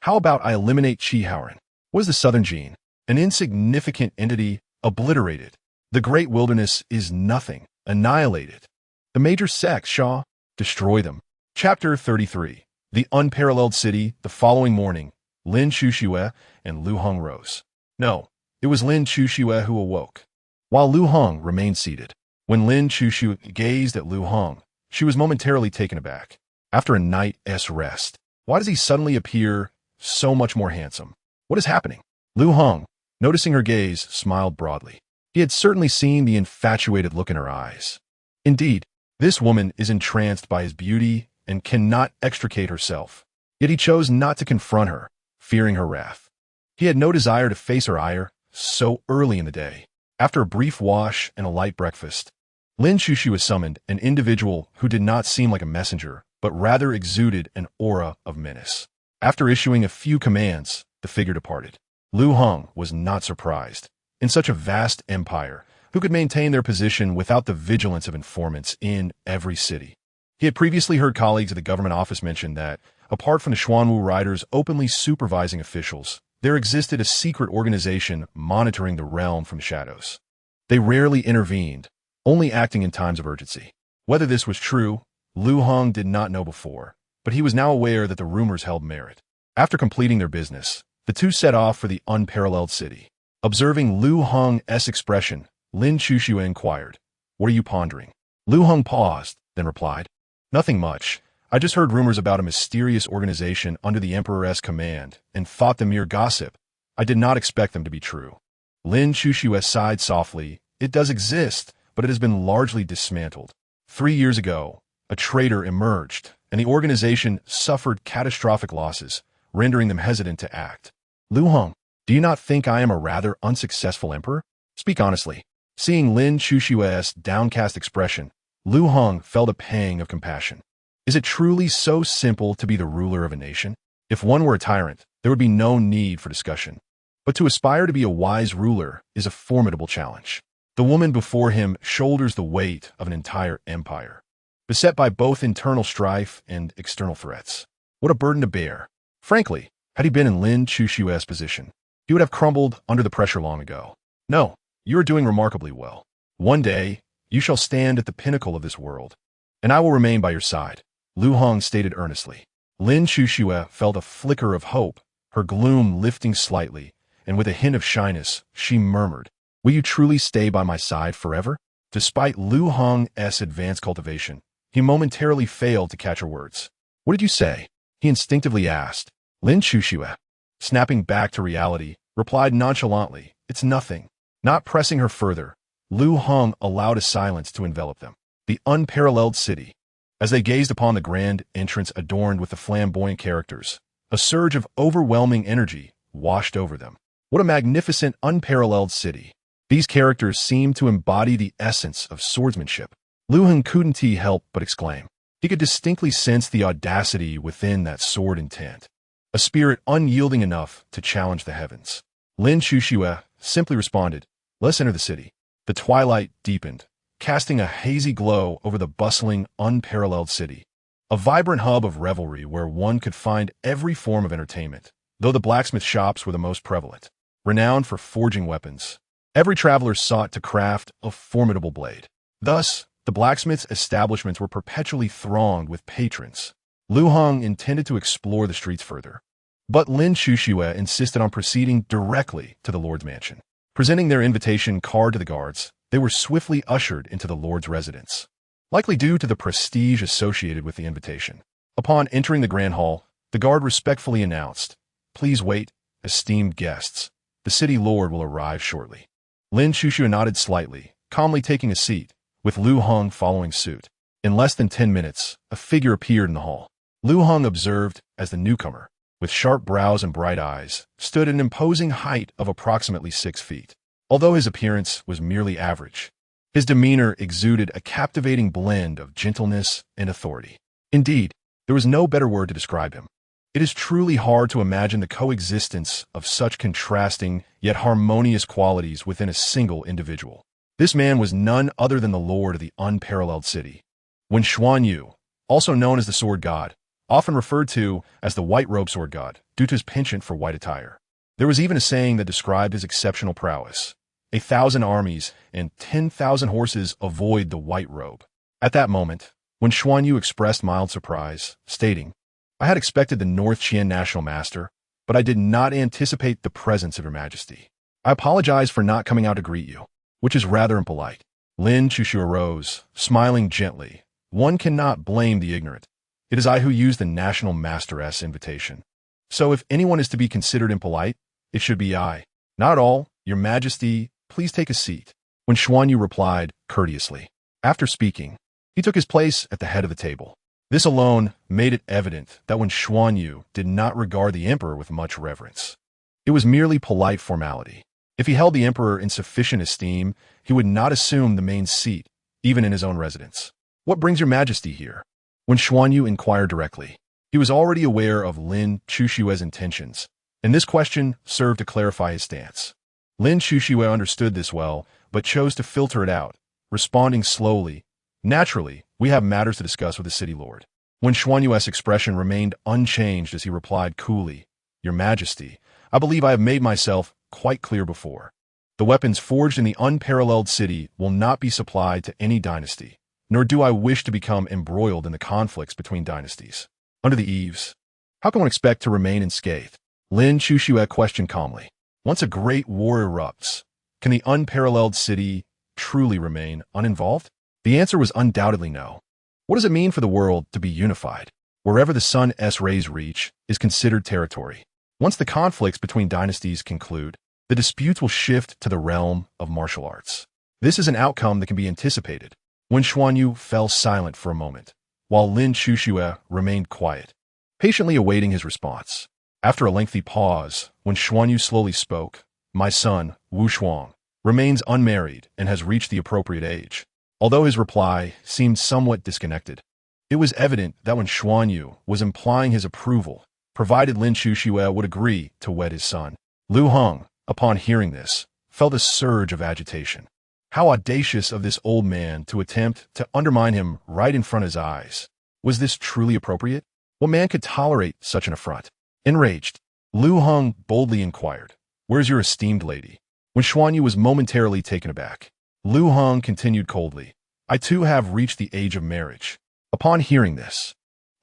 How about I eliminate Qi Haoren? What is the Southern Gene? An insignificant entity, obliterated. The great wilderness is nothing, annihilated. The major sects, Shaw, destroy them. Chapter 33. The Unparalleled City. The following morning, Lin Shuxue and Liu Heng rose. No, it was Lin Shuxue who awoke, while Liu Heng remained seated. When Lin Shuxue gazed at Liu Heng, she was momentarily taken aback. After a night's rest, why does he suddenly appear so much more handsome? What is happening? Liu Heng, noticing her gaze, smiled broadly. He had certainly seen the infatuated look in her eyes. Indeed, this woman is entranced by his beauty and cannot extricate herself. Yet he chose not to confront her, fearing her wrath. He had no desire to face her ire so early in the day. After a brief wash and a light breakfast, Lin Shuxue was summoned, an individual who did not seem like a messenger, but rather exuded an aura of menace. After issuing a few commands, the figure departed. Liu Heng was not surprised. In such a vast empire, who could maintain their position without the vigilance of informants in every city. He had previously heard colleagues at the government office mention that, apart from the Xuanwu riders openly supervising officials, there existed a secret organization monitoring the realm from the shadows. They rarely intervened, only acting in times of urgency. Whether this was true, Liu Heng did not know before, but he was now aware that the rumors held merit. After completing their business, the two set off for the unparalleled city. Observing Liu Heng's expression, Lin Chuxue inquired, "What are you pondering?" Liu Heng paused, then replied, "Nothing much. I just heard rumors about a mysterious organization under the Emperor's command and thought them mere gossip. I did not expect them to be true." Lin Chuxue sighed softly. "It does exist, but it has been largely dismantled. 3 years ago, a traitor emerged, and the organization suffered catastrophic losses, rendering them hesitant to act." "Liu Heng, do you not think I am a rather unsuccessful emperor? Speak honestly." Seeing Lin Chuxue's downcast expression, Liu Heng felt a pang of compassion. Is it truly so simple to be the ruler of a nation? If one were a tyrant, there would be no need for discussion. But to aspire to be a wise ruler is a formidable challenge. The woman before him shoulders the weight of an entire empire, beset by both internal strife and external threats. What a burden to bear. Frankly, had he been in Lin Chuxue's position, he would have crumbled under the pressure long ago. "No, you are doing remarkably well. One day, you shall stand at the pinnacle of this world, and I will remain by your side," Liu Heng stated earnestly. Lin Chuxue felt a flicker of hope, her gloom lifting slightly, and with a hint of shyness, she murmured, "Will you truly stay by my side forever?" Despite Liu Heng's advanced cultivation, he momentarily failed to catch her words. "What did you say?" he instinctively asked. Lin Chuxue, snapping back to reality, replied nonchalantly, "It's nothing." Not pressing her further, Liu Heng allowed a silence to envelop them. The unparalleled city. As they gazed upon the grand entrance adorned with the flamboyant characters, a surge of overwhelming energy washed over them. What a magnificent, unparalleled city. These characters seemed to embody the essence of swordsmanship. Liu Heng couldn't help but exclaim. He could distinctly sense the audacity within that sword intent, a spirit unyielding enough to challenge the heavens. Lin Chuxue simply responded, "Let's enter the city." The twilight deepened, casting a hazy glow over the bustling, unparalleled city. A vibrant hub of revelry where one could find every form of entertainment, though the blacksmith shops were the most prevalent. Renowned for forging weapons, every traveler sought to craft a formidable blade. Thus, the blacksmith's establishments were perpetually thronged with patrons. Liu Heng intended to explore the streets further, but Lin Chuxue insisted on proceeding directly to the Lord's mansion. Presenting their invitation card to the guards, they were swiftly ushered into the Lord's residence, likely due to the prestige associated with the invitation. Upon entering the grand hall, the guard respectfully announced, "Please wait, esteemed guests. The city lord will arrive shortly." Lin Chuxue nodded slightly, calmly taking a seat, with Liu Heng following suit. In less than 10 minutes, a figure appeared in the hall. Liu Heng observed as the newcomer, with sharp brows and bright eyes, stood at an imposing height of approximately 6 feet. Although his appearance was merely average, his demeanor exuded a captivating blend of gentleness and authority. Indeed, there was no better word to describe him. It is truly hard to imagine the coexistence of such contrasting yet harmonious qualities within a single individual. This man was none other than the lord of the unparalleled city. When Xuanyu, also known as the Sword God, often referred to as the White Robe Sword God due to his penchant for white attire. There was even a saying that described his exceptional prowess. 1,000 armies and 10,000 horses avoid the white robe. At that moment, when Xuanyu expressed mild surprise, stating, "I had expected the North Qian National Master, but I did not anticipate the presence of your majesty. I apologize for not coming out to greet you, which is rather impolite." Lin Chuxue rose, smiling gently. "One cannot blame the ignorant. It is I who used the National Master's invitation. So if anyone is to be considered impolite, it should be I. Not at all, your majesty, please take a seat." When Xuanyu replied courteously. After speaking, he took his place at the head of the table. This alone made it evident that when Xuanyu did not regard the emperor with much reverence, it was merely polite formality. If he held the emperor in sufficient esteem, he would not assume the main seat, even in his own residence. "What brings your majesty here?" When Xuanyu inquired directly, he was already aware of Lin Chuxue's intentions, and this question served to clarify his stance. Lin Chuxue understood this well, but chose to filter it out, responding slowly. Naturally, we have matters to discuss with the city lord. When Xuanyu's expression remained unchanged as he replied coolly, Your Majesty, I believe I have made myself quite clear before. The weapons forged in the unparalleled city will not be supplied to any dynasty, nor do I wish to become embroiled in the conflicts between dynasties. Under the eaves, how can one expect to remain unscathed? Lin Chuxue questioned calmly. Once a great war erupts, can the unparalleled city truly remain uninvolved? The answer was undoubtedly no. What does it mean for the world to be unified? Wherever the sun's rays reach is considered territory. Once the conflicts between dynasties conclude, the disputes will shift to the realm of martial arts. This is an outcome that can be anticipated. When Xuanyu fell silent for a moment, while Lin Chuxue remained quiet, patiently awaiting his response. After a lengthy pause, when Xuanyu slowly spoke, My son, Wu Shuang, remains unmarried and has reached the appropriate age. Although his reply seemed somewhat disconnected, it was evident that when Xuanyu was implying his approval, provided Lin Chuxue would agree to wed his son. Liu Heng, upon hearing this, felt a surge of agitation. How audacious of this old man to attempt to undermine him right in front of his eyes. Was this truly appropriate? What man could tolerate such an affront? Enraged, Liu Heng boldly inquired, Where's your esteemed lady? When Xuanyu was momentarily taken aback, Liu Heng continued coldly, I too have reached the age of marriage. Upon hearing this,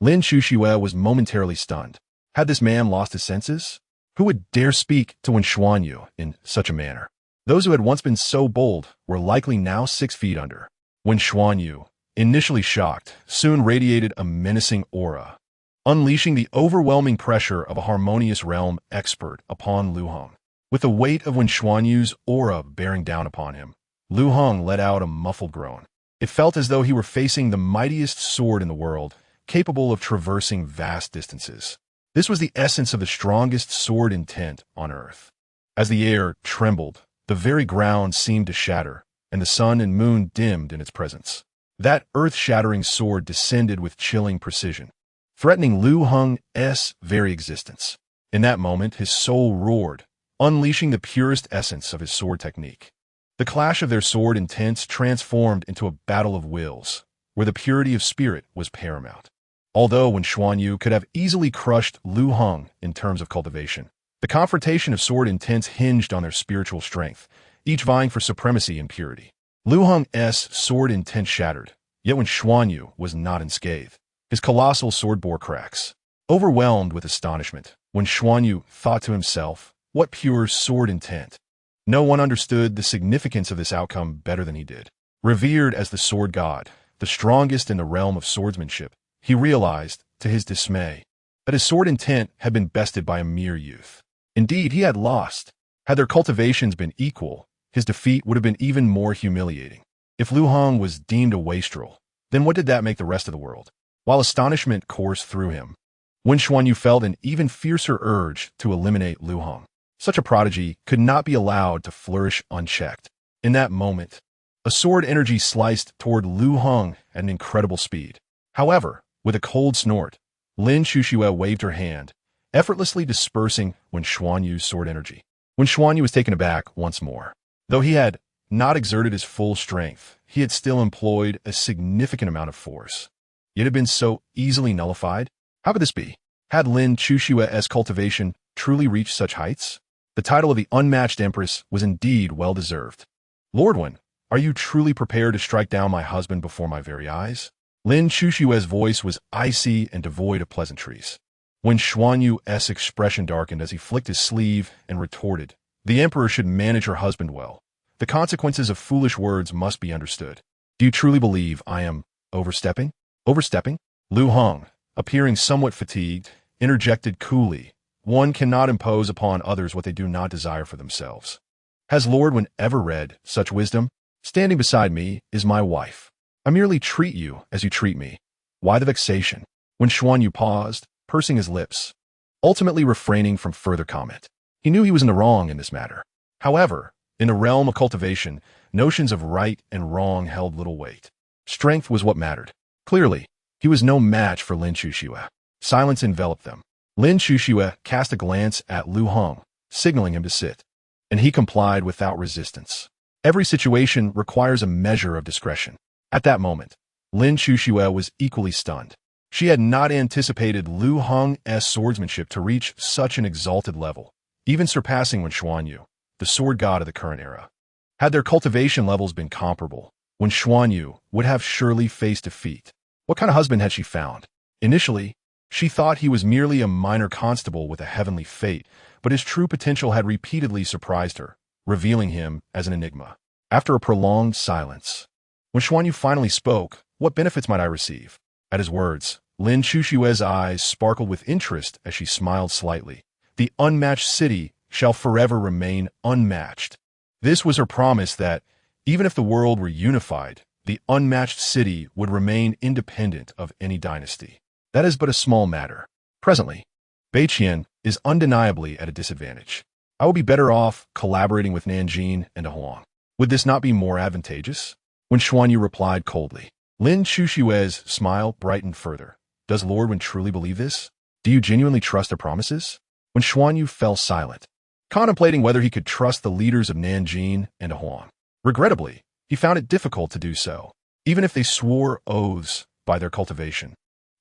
Lin Chuxue was momentarily stunned. Had this man lost his senses? Who would dare speak to Wen Xuanyu in such a manner? Those who had once been so bold were likely now 6 feet under. Wen Xuanyu, initially shocked, soon radiated a menacing aura, unleashing the overwhelming pressure of a harmonious realm expert upon Liu Heng. With the weight of Wen Xuanyu's aura bearing down upon him, Liu Heng let out a muffled groan. It felt as though he were facing the mightiest sword in the world, capable of traversing vast distances. This was the essence of the strongest sword intent on earth. As the air trembled, the very ground seemed to shatter, and the sun and moon dimmed in its presence. That earth-shattering sword descended with chilling precision, threatening Liu Heng's very existence. In that moment, his soul roared, unleashing the purest essence of his sword technique. The clash of their sword intents transformed into a battle of wills, where the purity of spirit was paramount. Although Wen Xuanyu could have easily crushed Liu Heng in terms of cultivation, the confrontation of sword intents hinged on their spiritual strength, each vying for supremacy and purity. Liu Heng's sword intent shattered, yet Wen Xuanyu was not unscathed. His colossal sword bore cracks. Overwhelmed with astonishment, Wen Xuanyu thought to himself, what pure sword intent! No one understood the significance of this outcome better than he did. Revered as the sword god, the strongest in the realm of swordsmanship, he realized, to his dismay, that his sword intent had been bested by a mere youth. Indeed, he had lost. Had their cultivations been equal, his defeat would have been even more humiliating. If Liu Heng was deemed a wastrel, then what did that make the rest of the world? While astonishment coursed through him, Wen Xuanyu felt an even fiercer urge to eliminate Liu Heng. Such a prodigy could not be allowed to flourish unchecked. In that moment, a sword energy sliced toward Liu Heng at an incredible speed. However, with a cold snort, Lin Chuxue waved her hand, effortlessly dispersing Wen Xuanyu's sword energy. Wen Xuanyu was taken aback once more. Though he had not exerted his full strength, he had still employed a significant amount of force. Yet it had been so easily nullified. How could this be? Had Lin Chuxue's cultivation truly reached such heights? The title of the unmatched empress was indeed well-deserved. Lord Wen, are you truly prepared to strike down my husband before my very eyes? Lin Chuxue's voice was icy and devoid of pleasantries. When Xuanyu's expression darkened as he flicked his sleeve and retorted, the emperor should manage her husband well. The consequences of foolish words must be understood. Do you truly believe I am overstepping? Overstepping? Liu Heng, appearing somewhat fatigued, interjected coolly, One cannot impose upon others what they do not desire for themselves. Has Lord Wen ever read such wisdom? Standing beside me is my wife. I merely treat you as you treat me. Why the vexation? When Xuanyu paused, pursing his lips, ultimately refraining from further comment. He knew he was in the wrong in this matter. However, in the realm of cultivation, notions of right and wrong held little weight. Strength was what mattered. Clearly, he was no match for Lin Chuxue. Silence enveloped them. Lin Chuxue cast a glance at Liu Heng, signaling him to sit. and he complied without resistance. Every situation requires a measure of discretion. At that moment, Lin Chuxue was equally stunned. She had not anticipated Liu Heng's swordsmanship to reach such an exalted level, even surpassing Wen Xuanyu, the sword god of the current era. Had their cultivation levels been comparable, Wen Xuanyu would have surely faced defeat. What kind of husband had she found? Initially, she thought he was merely a minor constable with a heavenly fate, but his true potential had repeatedly surprised her, revealing him as an enigma. After a prolonged silence, when Xuanyu finally spoke, "What benefits might I receive?" At his words, Lin Chuxue's eyes sparkled with interest as she smiled slightly. "The unmatched city shall forever remain unmatched." This was her promise that, even if the world were unified, the unmatched city would remain independent of any dynasty. That is but a small matter. Presently, Beiqian is undeniably at a disadvantage. I will be better off collaborating with Nanjing and Huang. Would this not be more advantageous? When Xuanyu replied coldly. Lin Chuxue's smile brightened further. Does Lord Wen truly believe this? Do you genuinely trust their promises? When Xuanyu fell silent, contemplating whether he could trust the leaders of Nanjing and Huang. Regrettably, he found it difficult to do so, even if they swore oaths by their cultivation.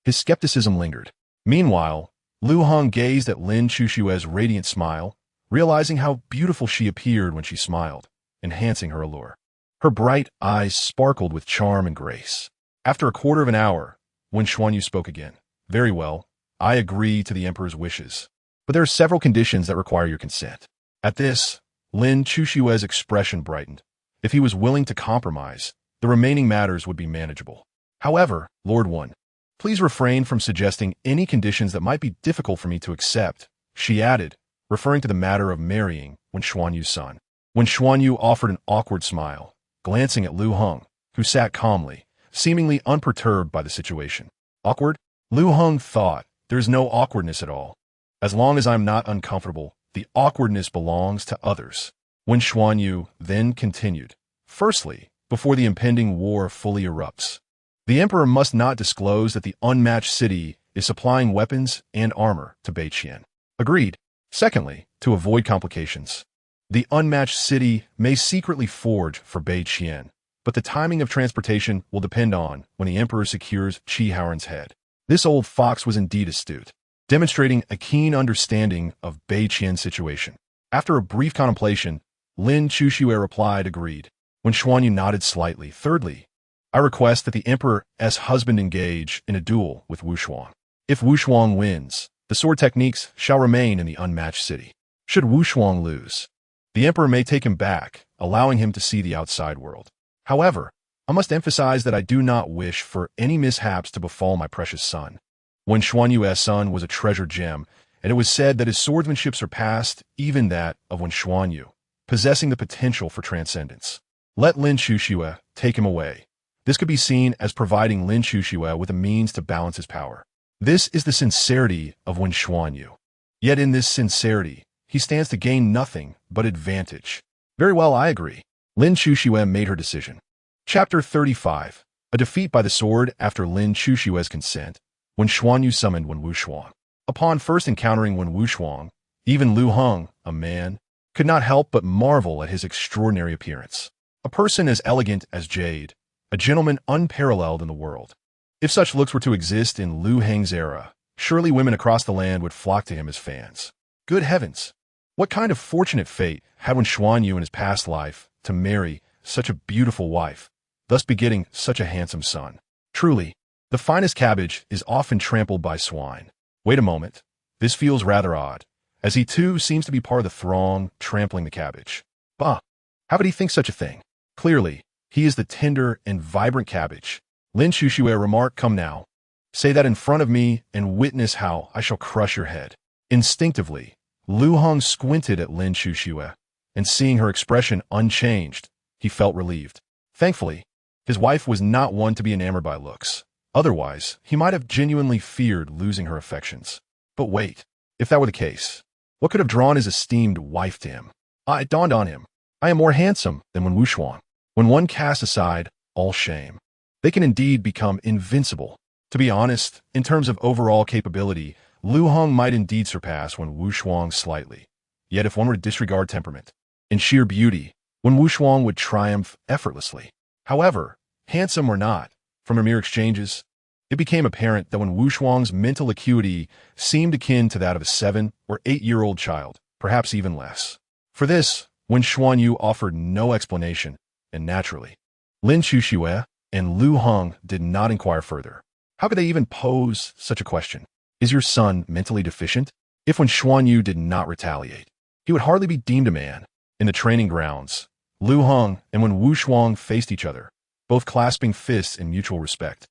His skepticism lingered. Meanwhile, Liu Heng gazed at Lin Chuxue's radiant smile, realizing how beautiful she appeared when she smiled, enhancing her allure. Her bright eyes sparkled with charm and grace. After a quarter of an hour, Wen Xuanyu spoke again. "Very well, I agree to the emperor's wishes, but there are several conditions that require your consent." At this, Lin Chuxue's expression brightened. If he was willing to compromise, the remaining matters would be manageable. "However, Lord Wen, please refrain from suggesting any conditions that might be difficult for me to accept," she added, referring to the matter of marrying Wen Xuanyu's son. When Xuanyu offered an awkward smile, glancing at Liu Heng, who sat calmly, seemingly unperturbed by the situation. Awkward? Liu Heng thought, "There's no awkwardness at all. As long as I'm not uncomfortable, the awkwardness belongs to others." When Xuanyu then continued, "Firstly, before the impending war fully erupts, the emperor must not disclose that the unmatched city is supplying weapons and armor to Beiqian." Agreed. Secondly, to avoid complications, the unmatched city may secretly forge for Beiqian, but the timing of transportation will depend on when the emperor secures Qi Haoren's head. This old fox was indeed astute, demonstrating a keen understanding of Beiqian's situation. After a brief contemplation, Lin Chuxue replied, "Agreed." When Xuanyu nodded slightly. "Thirdly, I request that the emperor's husband engage in a duel with Wu Shuang. If Wu Shuang wins, the sword techniques shall remain in the unmatched city. Should Wu Shuang lose, the emperor may take him back, allowing him to see the outside world. However, I must emphasize that I do not wish for any mishaps to befall my precious son." When Xuanyu's son was a treasured gem, and it was said that his swordsmanship surpassed even that of Wen Xuanyu, possessing the potential for transcendence. Let Lin Chuxue take him away. This could be seen as providing Lin Chuxue with a means to balance his power. This is the sincerity of Wen Xuanyu. Yet in this sincerity, he stands to gain nothing but advantage. "Very well, I agree." Lin Chuxue made her decision. Chapter 35. A defeat by the sword after Lin Chuxue's consent, when Xuanyu summoned Wen Wushuang. Upon first encountering Wen Wushuang, even Liu Heng, a man, could not help but marvel at his extraordinary appearance. A person as elegant as jade, a gentleman unparalleled in the world. If such looks were to exist in Liu Heng's era, surely women across the land would flock to him as fans. Good heavens! What kind of fortunate fate had Wen Xuanyu in his past life to marry such a beautiful wife, thus begetting such a handsome son? Truly, the finest cabbage is often trampled by swine. Wait a moment, this feels rather odd, as he too seems to be part of the throng trampling the cabbage. Bah! How could he think such a thing? Clearly, he is the tender and vibrant cabbage. Lin Chuxue remarked, "Come now, say that in front of me and witness how I shall crush your head." Instinctively, Liu Heng squinted at Lin Chuxue, and seeing her expression unchanged, he felt relieved. Thankfully, his wife was not one to be enamored by looks. Otherwise, he might have genuinely feared losing her affections. But wait, if that were the case, what could have drawn his esteemed wife to him? It dawned on him. I am more handsome than Wen Wushuang. When one casts aside all shame, they can indeed become invincible. To be honest, in terms of overall capability, Liu Heng might indeed surpass Wen Wushuang slightly. Yet if one were to disregard temperament, In sheer beauty, when Wu Shuang would triumph effortlessly. However, handsome or not, from their mere exchanges, it became apparent that when Wu Shuang's mental acuity seemed akin to that of a 7 or 8-year-old child, perhaps even less. For this, Wen Xuanyu offered no explanation, and naturally, Lin Chuxue and Liu Heng did not inquire further. How could they even pose such a question? Is your son mentally deficient? If Wen Xuanyu did not retaliate, he would hardly be deemed a man. In the training grounds, Liu Heng and Wen Wuxuang faced each other, both clasping fists in mutual respect.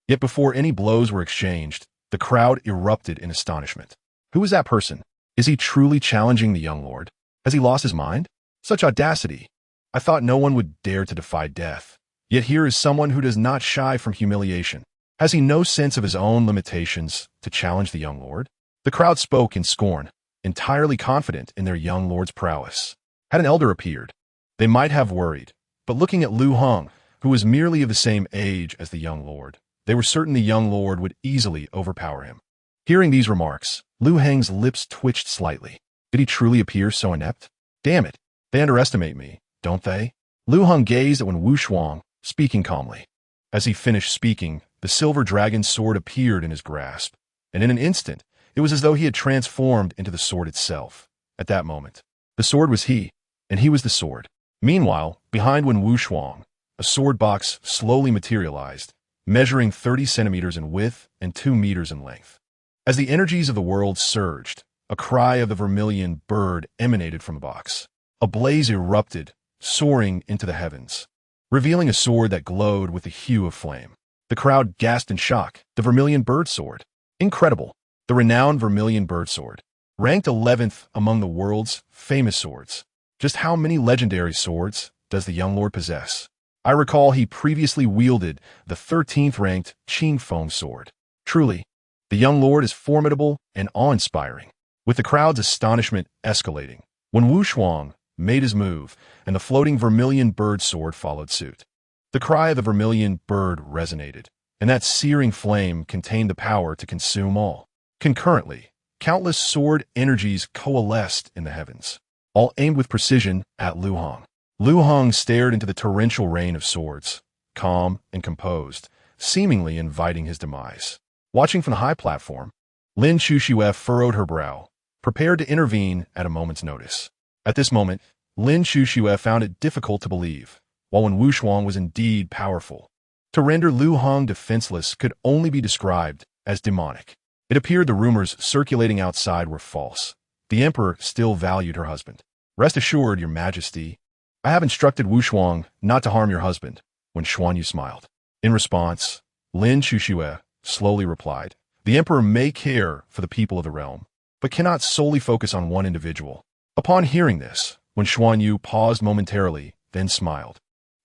Yet before any blows were exchanged, the crowd erupted in astonishment. Who is that person? Is he truly challenging the young lord? Has he lost his mind? Such audacity! I thought no one would dare to defy death. Yet here is someone who does not shy from humiliation. Has he no sense of his own limitations to challenge the young lord? The crowd spoke in scorn, entirely confident in their young lord's prowess. Had an elder appeared, they might have worried, but looking at Liu Heng, who was merely of the same age as the young lord, they were certain the young lord would easily overpower him. Hearing these remarks, Liu Heng's lips twitched slightly. Did he truly appear so inept? Damn it, they underestimate me, don't they? Liu Heng gazed at Wen Wuxuang, speaking calmly. As he finished speaking, the silver dragon's sword appeared in his grasp, and in an instant, it was as though he had transformed into the sword itself. At that moment, the sword was he, and he was the sword. Meanwhile, behind Wen Wuxuang, a sword box slowly materialized, measuring 30 centimeters in width and 2 meters in length. As the energies of the world surged, a cry of the vermilion bird emanated from the box. A blaze erupted, soaring into the heavens, revealing a sword that glowed with the hue of flame. The crowd gasped in shock. The vermilion bird sword. Incredible! The renowned vermilion bird sword. Ranked 11th among the world's famous swords. Just how many legendary swords does the young lord possess? I recall he previously wielded the 13th ranked Qing Feng sword. Truly, the young lord is formidable and awe-inspiring. With the crowd's astonishment escalating, when Wu Shuang made his move and the floating vermilion bird sword followed suit. The cry of the vermilion bird resonated, and that searing flame contained the power to consume all. Concurrently, countless sword energies coalesced in the heavens, all aimed with precision at Liu Heng. Liu Heng stared into the torrential rain of swords, calm and composed, seemingly inviting his demise. Watching from the high platform, Lin Chuxue furrowed her brow, prepared to intervene at a moment's notice. At this moment, Lin Chuxue found it difficult to believe, while Wen Wuxuang was indeed powerful. To render Liu Heng defenseless could only be described as demonic. It appeared the rumors circulating outside were false. The emperor still valued her husband. Rest assured, your majesty, I have instructed Wu Shuang not to harm your husband, Wen Xuanyu smiled. In response, Lin Chuxue slowly replied, the emperor may care for the people of the realm, but cannot solely focus on one individual. Upon hearing this, Wen Xuanyu paused momentarily, then smiled.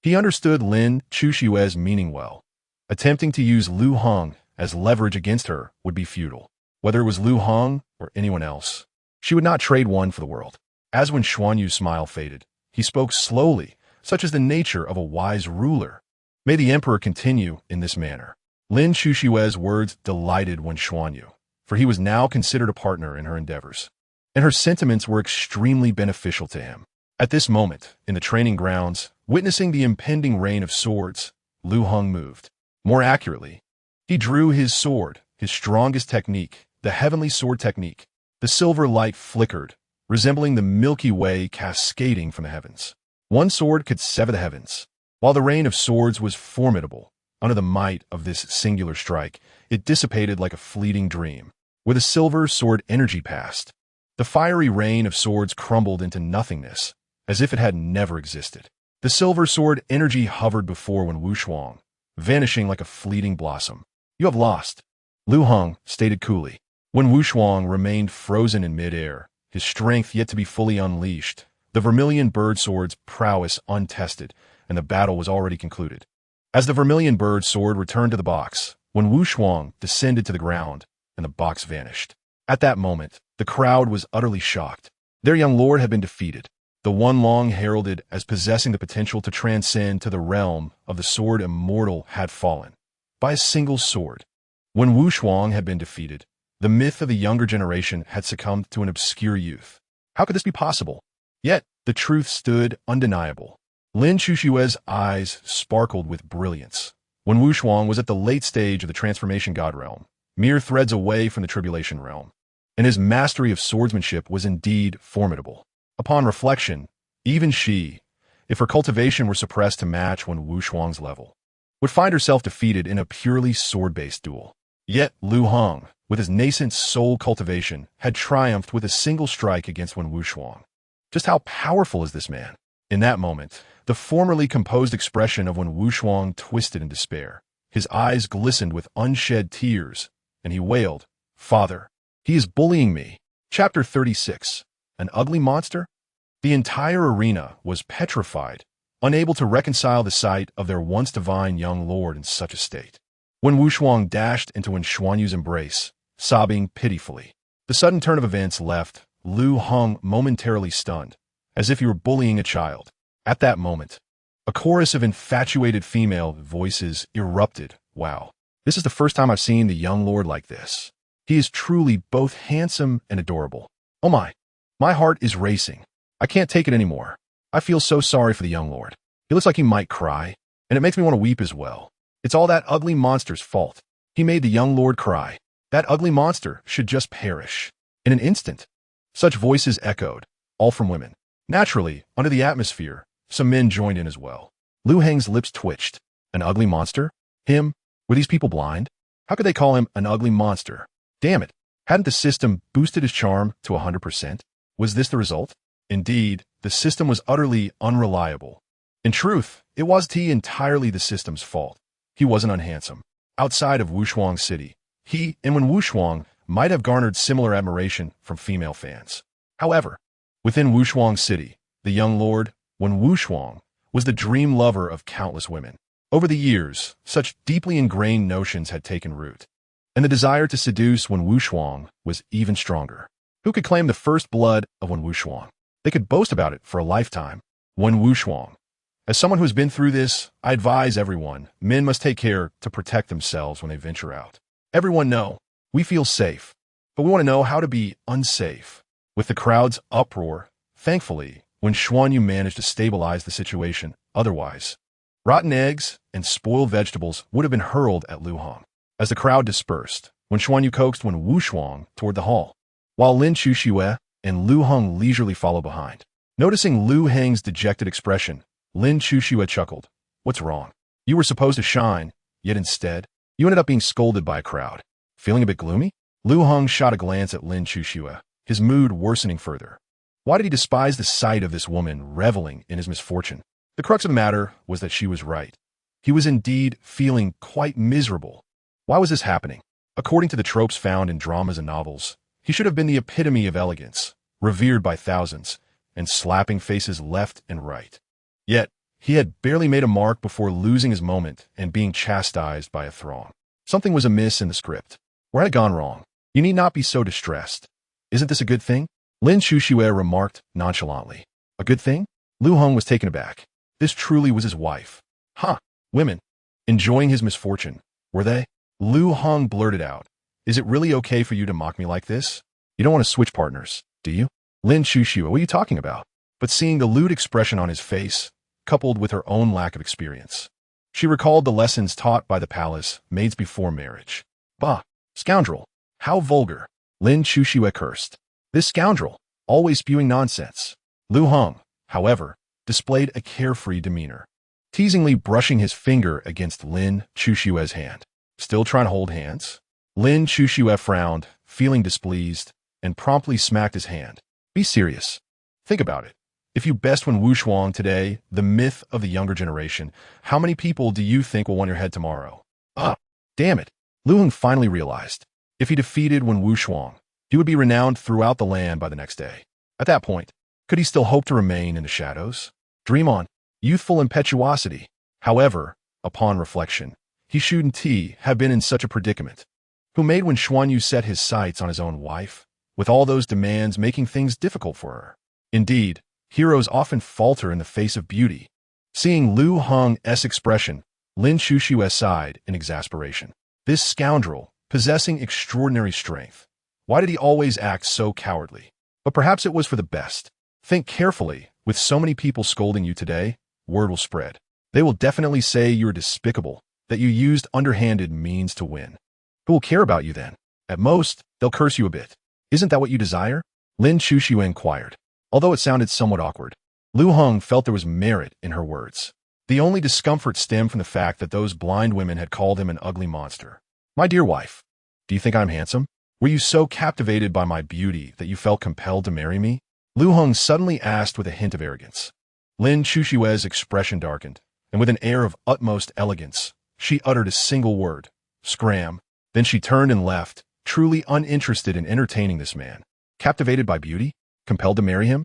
He understood Lin Chuxue's meaning well. Attempting to use Liu Heng as leverage against her would be futile. Whether it was Liu Heng or anyone else, she would not trade one for the world. As Wen Xuanyu's smile faded, he spoke slowly, such as the nature of a wise ruler. May the emperor continue in this manner. Lin Chuxue's words delighted Wen Xuanyu, for he was now considered a partner in her endeavors, and her sentiments were extremely beneficial to him. At this moment, in the training grounds, witnessing the impending rain of swords, Liu Heng moved. More accurately, he drew his sword, his strongest technique, the heavenly sword technique. The silver light flickered, resembling the Milky Way cascading from the heavens. One sword could sever the heavens. While the rain of swords was formidable, under the might of this singular strike, it dissipated like a fleeting dream. Where the silver sword energy passed, the fiery rain of swords crumbled into nothingness, as if it had never existed. The silver sword energy hovered before Wen Wuxuang, vanishing like a fleeting blossom. You have lost, Liu Heng stated coolly. Wen Wuxuang remained frozen in midair, his strength yet to be fully unleashed, the vermilion bird sword's prowess untested, and the battle was already concluded. As the vermilion bird sword returned to the box, Wen Wuxuang descended to the ground, and the box vanished. At that moment, the crowd was utterly shocked. Their young lord had been defeated, the one long heralded as possessing the potential to transcend to the realm of the sword immortal had fallen. By a single sword. When Wu Shuang had been defeated, the myth of the younger generation had succumbed to an obscure youth. How could this be possible? Yet, the truth stood undeniable. Lin Chushue's eyes sparkled with brilliance. When Wu Shuang was at the late stage of the transformation god realm, mere threads away from the tribulation realm, and his mastery of swordsmanship was indeed formidable. Upon reflection, even she, if her cultivation were suppressed to match when Wu Shuang's level, would find herself defeated in a purely sword-based duel. Yet Liu Heng, with his nascent soul cultivation, had triumphed with a single strike against Wen Wuxuang. Just how powerful is this man? In that moment, the formerly composed expression of Wen Wuxuang twisted in despair. His eyes glistened with unshed tears, and he wailed, "Father, he is bullying me." Chapter 36. An ugly monster? The entire arena was petrified, unable to reconcile the sight of their once divine young lord in such a state. When Wu Shuang dashed into Wen Xuanyu's embrace, sobbing pitifully, the sudden turn of events left Liu Heng momentarily stunned, as if he were bullying a child. At that moment, a chorus of infatuated female voices erupted. "Wow, this is the first time I've seen the young lord like this. He is truly both handsome and adorable. Oh my heart is racing. I can't take it anymore. I feel so sorry for the young lord. He looks like he might cry, and it makes me want to weep as well. It's all that ugly monster's fault. He made the young lord cry. That ugly monster should just perish." In an instant, such voices echoed, all from women. Naturally, under the atmosphere, some men joined in as well. Liu Heng's lips twitched. An ugly monster? Him? Were these people blind? How could they call him an ugly monster? Damn it. Hadn't the system boosted his charm to 100%? Was this the result? Indeed, the system was utterly unreliable. In truth, it wasn't entirely the system's fault. He wasn't unhandsome. Outside of Wushuang City, he and Wen Wushuang might have garnered similar admiration from female fans. However, within Wushuang City, the young lord, Wen Wushuang, was the dream lover of countless women. Over the years, such deeply ingrained notions had taken root, and the desire to seduce Wen Wushuang was even stronger. Who could claim the first blood of Wen Wushuang? They could boast about it for a lifetime. Wen Wushuang. As someone who has been through this, I advise everyone, men must take care to protect themselves when they venture out. Everyone know, we feel safe, but we want to know how to be unsafe. With the crowd's uproar, thankfully, Wen Xuanyu managed to stabilize the situation. Otherwise, rotten eggs and spoiled vegetables would have been hurled at Liu Heng. As the crowd dispersed, Wen Xuanyu coaxed Wen Wushuang toward the hall, while Lin Chuxue and Liu Heng leisurely followed behind. Noticing Liu Heng's dejected expression, Lin Chuxue chuckled. "What's wrong? You were supposed to shine, yet instead, you ended up being scolded by a crowd. Feeling a bit gloomy?" Liu Heng shot a glance at Lin Chuxue, his mood worsening further. Why did he despise the sight of this woman reveling in his misfortune? The crux of the matter was that she was right. He was indeed feeling quite miserable. Why was this happening? According to the tropes found in dramas and novels, he should have been the epitome of elegance, revered by thousands, and slapping faces left and right. Yet, he had barely made a mark before losing his moment and being chastised by a throng. Something was amiss in the script. Where had it gone wrong? You need not be so distressed. Isn't this a good thing? Lin Chuxue remarked nonchalantly. A good thing? Liu Heng was taken aback. This truly was his wife. Huh, women. Enjoying his misfortune, were they? Liu Heng blurted out. Is it really okay for you to mock me like this? You don't want to switch partners, do you? Lin Chuxue, what are you talking about? But seeing the lewd expression on his face, coupled with her own lack of experience, she recalled the lessons taught by the palace maids before marriage. Bah, scoundrel, how vulgar. Lin Chuxue cursed. This scoundrel, always spewing nonsense. Liu Heng, however, displayed a carefree demeanor, teasingly brushing his finger against Lin Chushue's hand. Still trying to hold hands? Lin Chuxue frowned, feeling displeased, and promptly smacked his hand. Be serious. Think about it. If you best Wen Wushuang today, the myth of the younger generation, how many people do you think will want your head tomorrow? Ah, damn it. Liu Heng finally realized. If he defeated Wen Wushuang, he would be renowned throughout the land by the next day. At that point, could he still hope to remain in the shadows? Dream on. Youthful impetuosity. However, upon reflection, he shouldn't have been in such a predicament. Who made Wen Xuanyu set his sights on his own wife, with all those demands making things difficult for her? Indeed, heroes often falter in the face of beauty. Seeing Liu Heng's expression, Lin Chuxue sighed in exasperation. This scoundrel, possessing extraordinary strength. Why did he always act so cowardly? But perhaps it was for the best. Think carefully. With so many people scolding you today, word will spread. They will definitely say you're despicable, that you used underhanded means to win. Who will care about you then? At most, they'll curse you a bit. Isn't that what you desire? Lin Chuxiu inquired. Although it sounded somewhat awkward, Liu Heng felt there was merit in her words. The only discomfort stemmed from the fact that those blind women had called him an ugly monster. My dear wife, do you think I'm handsome? Were you so captivated by my beauty that you felt compelled to marry me? Liu Heng suddenly asked with a hint of arrogance. Lin Chuxiu's expression darkened, and with an air of utmost elegance, she uttered a single word, scram. Then she turned and left, truly uninterested in entertaining this man. Captivated by beauty? Compelled to marry him?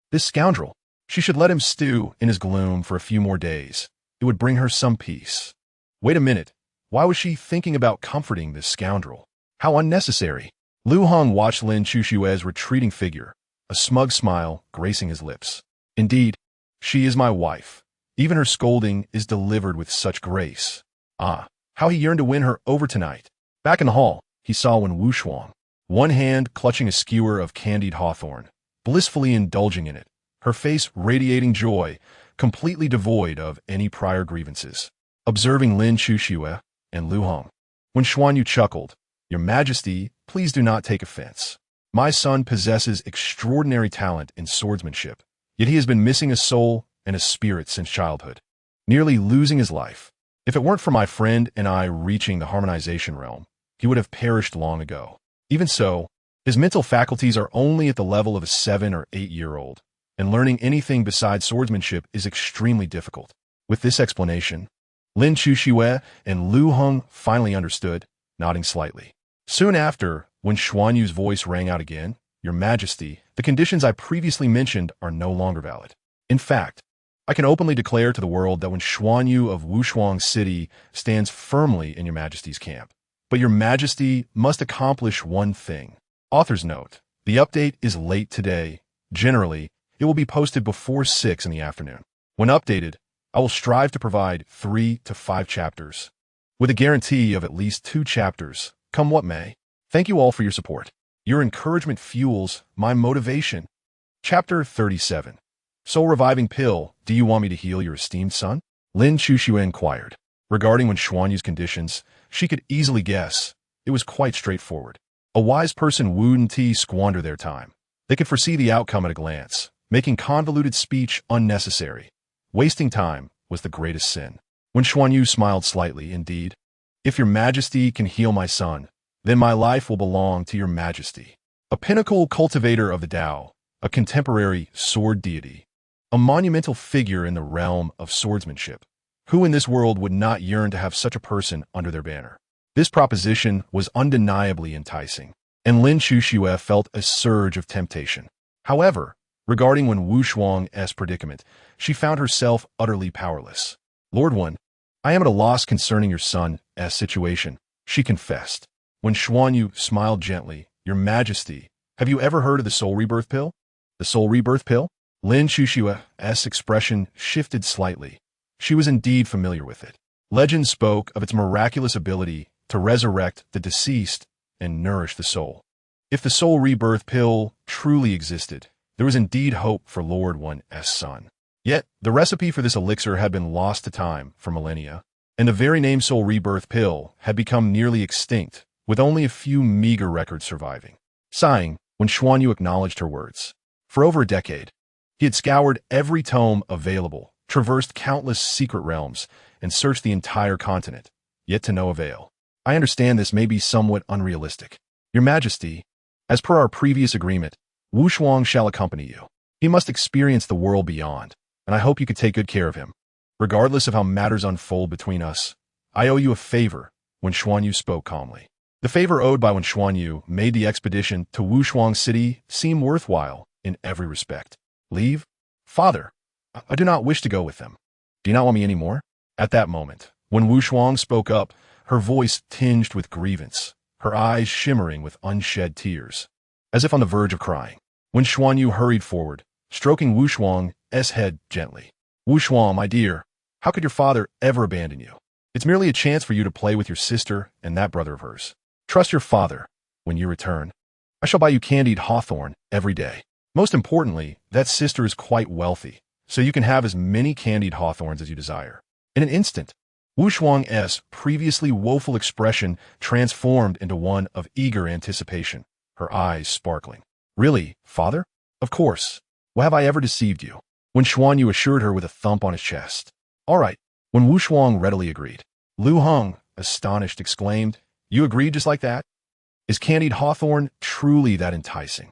This scoundrel. She should let him stew in his gloom for a few more days. It would bring her some peace. Wait a minute. Why was she thinking about comforting this scoundrel? How unnecessary. Liu Heng watched Lin Chuxiu's retreating figure, a smug smile gracing his lips. Indeed, she is my wife. Even her scolding is delivered with such grace. How he yearned to win her over tonight. Back in the hall, he saw Wen Wuxuang, one hand clutching a skewer of candied hawthorn, blissfully indulging in it, her face radiating joy, completely devoid of any prior grievances. Observing Lin Chuxiu and Liu Heng, Wen Xuanyu chuckled, Your Majesty, please do not take offense. My son possesses extraordinary talent in swordsmanship, yet he has been missing a soul and a spirit since childhood, nearly losing his life. If it weren't for my friend and I reaching the harmonization realm, he would have perished long ago. Even so, his mental faculties are only at the level of a 7 or 8-year-old, and learning anything besides swordsmanship is extremely difficult. With this explanation, Lin Chuxiu and Liu Heng finally understood, nodding slightly. Soon after, when Xuanyu's voice rang out again, Your Majesty, the conditions I previously mentioned are no longer valid. In fact, I can openly declare to the world that when Xuanyu of Wushuang City stands firmly in Your Majesty's camp. But Your Majesty must accomplish one thing. Author's note, the update is late today. Generally, it will be posted before 6 in the afternoon. When updated, I will strive to provide 3 to 5 chapters, with a guarantee of at least 2 chapters, come what may. Thank you all for your support. Your encouragement fuels my motivation. Chapter 37. Soul Reviving Pill, do you want me to heal your esteemed son? Lin Chuxiu inquired. Regarding Wen Xuanyu's conditions, she could easily guess. It was quite straightforward. A wise person wouldn't squander their time. They could foresee the outcome at a glance, making convoluted speech unnecessary. Wasting time was the greatest sin. Wen Xuanyu smiled slightly, indeed. If Your Majesty can heal my son, then my life will belong to Your Majesty. A pinnacle cultivator of the Tao, a contemporary sword deity, a monumental figure in the realm of swordsmanship. Who in this world would not yearn to have such a person under their banner? This proposition was undeniably enticing, and Lin Chuxiu felt a surge of temptation. However, regarding Wen Wuxuang's predicament, she found herself utterly powerless. Lord Wen, I am at a loss concerning your son's situation, she confessed. When Xuanyu smiled gently, Your Majesty, have you ever heard of the Soul Rebirth Pill? The Soul Rebirth Pill? Lin Chuxiu's expression shifted slightly. She was indeed familiar with it. Legend spoke of its miraculous ability to resurrect the deceased and nourish the soul. If the Soul Rebirth Pill truly existed, there was indeed hope for Lord Wen's son. Yet, the recipe for this elixir had been lost to time for millennia, and the very name Soul Rebirth Pill had become nearly extinct, with only a few meager records surviving. Sighing, when Xuanyu acknowledged her words. For over a decade, he had scoured every tome available, traversed countless secret realms, and searched the entire continent, yet to no avail. I understand this may be somewhat unrealistic. Your Majesty, as per our previous agreement, Wuxuang shall accompany you. He must experience the world beyond, and I hope you could take good care of him. Regardless of how matters unfold between us, I owe you a favor, Wen Xuanyu spoke calmly. The favor owed by Wen Xuanyu made the expedition to Wushuang City seem worthwhile in every respect. Leave? Father, I do not wish to go with them. Do you not want me any more? At that moment, when Wushuang spoke up, her voice tinged with grievance, her eyes shimmering with unshed tears, as if on the verge of crying. When Xuanyu hurried forward, stroking Wushuang's head gently. Wushuang, my dear, how could your father ever abandon you? It's merely a chance for you to play with your sister and that brother of hers. Trust your father. When you return, I shall buy you candied hawthorn every day. Most importantly, that sister is quite wealthy, so you can have as many candied hawthorns as you desire. In an instant, Wu Shuang's previously woeful expression transformed into one of eager anticipation, her eyes sparkling. Really, father? Of course. Well, have I ever deceived you? When Xuanyu assured her with a thump on his chest. All right. When Wu Shuang readily agreed. Liu Heng, astonished, exclaimed, You agreed just like that? Is candied hawthorn truly that enticing?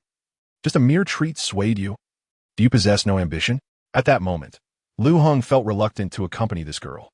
Just a mere treat swayed you? Do you possess no ambition? At that moment, Liu Heng felt reluctant to accompany this girl.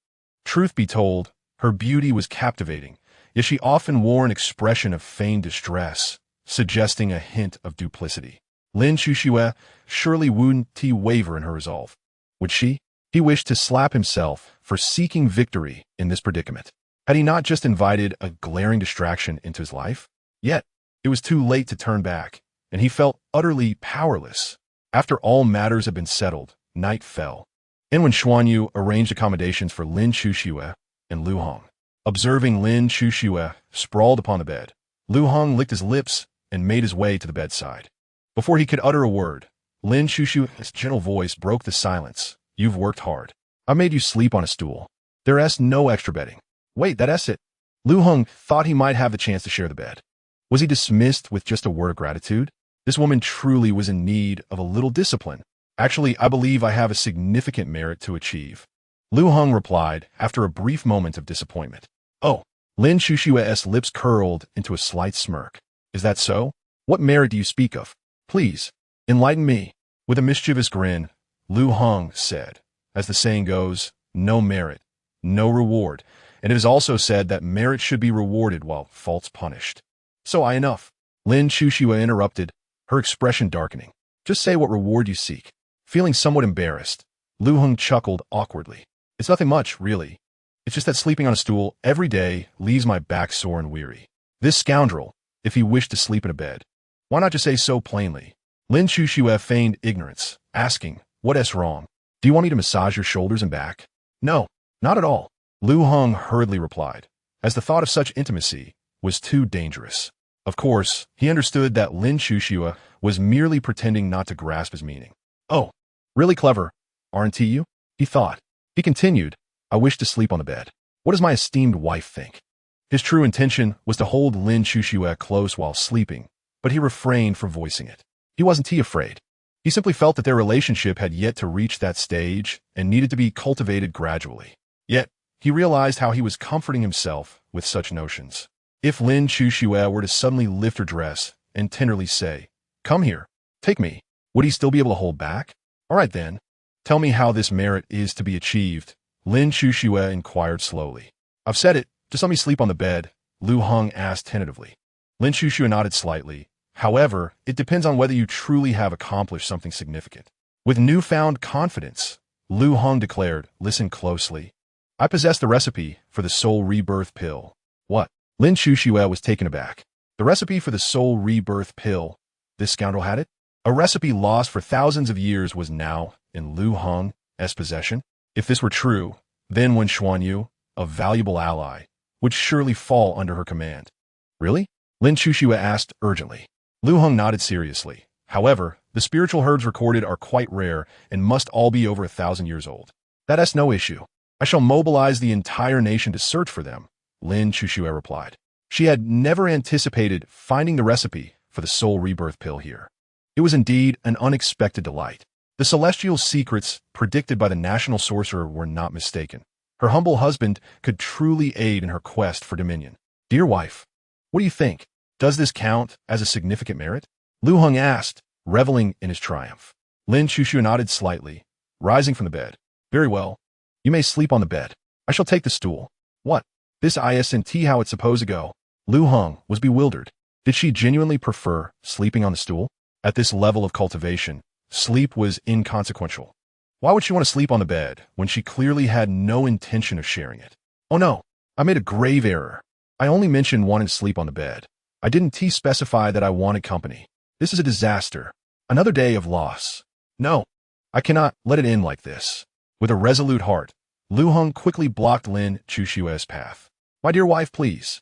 Truth be told, her beauty was captivating, yet she often wore an expression of feigned distress, suggesting a hint of duplicity. Lin Xuxue surely wouldn't waver in her resolve. Would she? He wished to slap himself for seeking victory in this predicament. Had he not just invited a glaring distraction into his life? Yet, it was too late to turn back, and he felt utterly powerless. After all matters had been settled, night fell. And when Xuanyu arranged accommodations for Lin Xuxue and Liu Heng. Observing Lin Xuxue sprawled upon the bed, Liu Heng licked his lips and made his way to the bedside. Before he could utter a word, Lin Xuxue's gentle voice broke the silence. You've worked hard. I made you sleep on a stool. There's no extra bedding. Wait, that's it. Liu Heng thought he might have the chance to share the bed. Was he dismissed with just a word of gratitude? This woman truly was in need of a little discipline. Actually, I believe I have a significant merit to achieve. Liu Heng replied after a brief moment of disappointment. Oh, Lin Xuxue's lips curled into a slight smirk. Is that so? What merit do you speak of? Please, enlighten me. With a mischievous grin, Liu Heng said, as the saying goes, no merit, no reward, and it is also said that merit should be rewarded while faults punished. So I enough. Lin Xuxue interrupted, her expression darkening. Just say what reward you seek. Feeling somewhat embarrassed, Liu Heng chuckled awkwardly. It's nothing much, really. It's just that sleeping on a stool every day leaves my back sore and weary. This scoundrel, if he wished to sleep in a bed, why not just say so plainly? Lin Xuxue feigned ignorance, asking, What's wrong? Do you want me to massage your shoulders and back? No, not at all. Liu Heng hurriedly replied, as the thought of such intimacy was too dangerous. Of course, he understood that Lin Xuxue was merely pretending not to grasp his meaning. Oh, really clever, aren't you? He thought. He continued, I wish to sleep on the bed. What does my esteemed wife think? His true intention was to hold Lin Xuxue close while sleeping, but he refrained from voicing it. He wasn't afraid. He simply felt that their relationship had yet to reach that stage and needed to be cultivated gradually. Yet, he realized how he was comforting himself with such notions. If Lin Xuxue were to suddenly lift her dress and tenderly say, Come here, take me, would he still be able to hold back? All right then, tell me how this merit is to be achieved, Lin Xuxue inquired slowly. I've said it, just let me sleep on the bed, Liu Heng asked tentatively. Lin Xuxue nodded slightly. However, it depends on whether you truly have accomplished something significant. With newfound confidence, Liu Heng declared, Listen closely. I possess the recipe for the soul rebirth pill. What? Lin Xuxue was taken aback. The recipe for the soul rebirth pill. This scoundrel had it? A recipe lost for thousands of years was now in Liu Heng's possession. If this were true, then Wen Xuanyu, a valuable ally, would surely fall under her command. Really? Lin Xuxue asked urgently. Liu Heng nodded seriously. However, the spiritual herbs recorded are quite rare and must all be over 1,000 years old. That's no issue. I shall mobilize the entire nation to search for them, Lin Xuxue replied. She had never anticipated finding the recipe for the soul rebirth pill here. It was indeed an unexpected delight. The celestial secrets predicted by the national sorcerer were not mistaken. Her humble husband could truly aid in her quest for dominion. Dear wife, what do you think? Does this count as a significant merit? Liu Heng asked, reveling in his triumph. Lin Xuxue nodded slightly, rising from the bed. Very well. You may sleep on the bed. I shall take the stool. What? This isn't how it's supposed to go. Liu Heng was bewildered. Did she genuinely prefer sleeping on the stool? At this level of cultivation, sleep was inconsequential. Why would she want to sleep on the bed when she clearly had no intention of sharing it? Oh no, I made a grave error. I only mentioned wanting to sleep on the bed. I didn't specify that I wanted company. This is a disaster. Another day of loss. No, I cannot let it end like this. With a resolute heart, Liu Heng quickly blocked Lin Xuxue's path. My dear wife, please.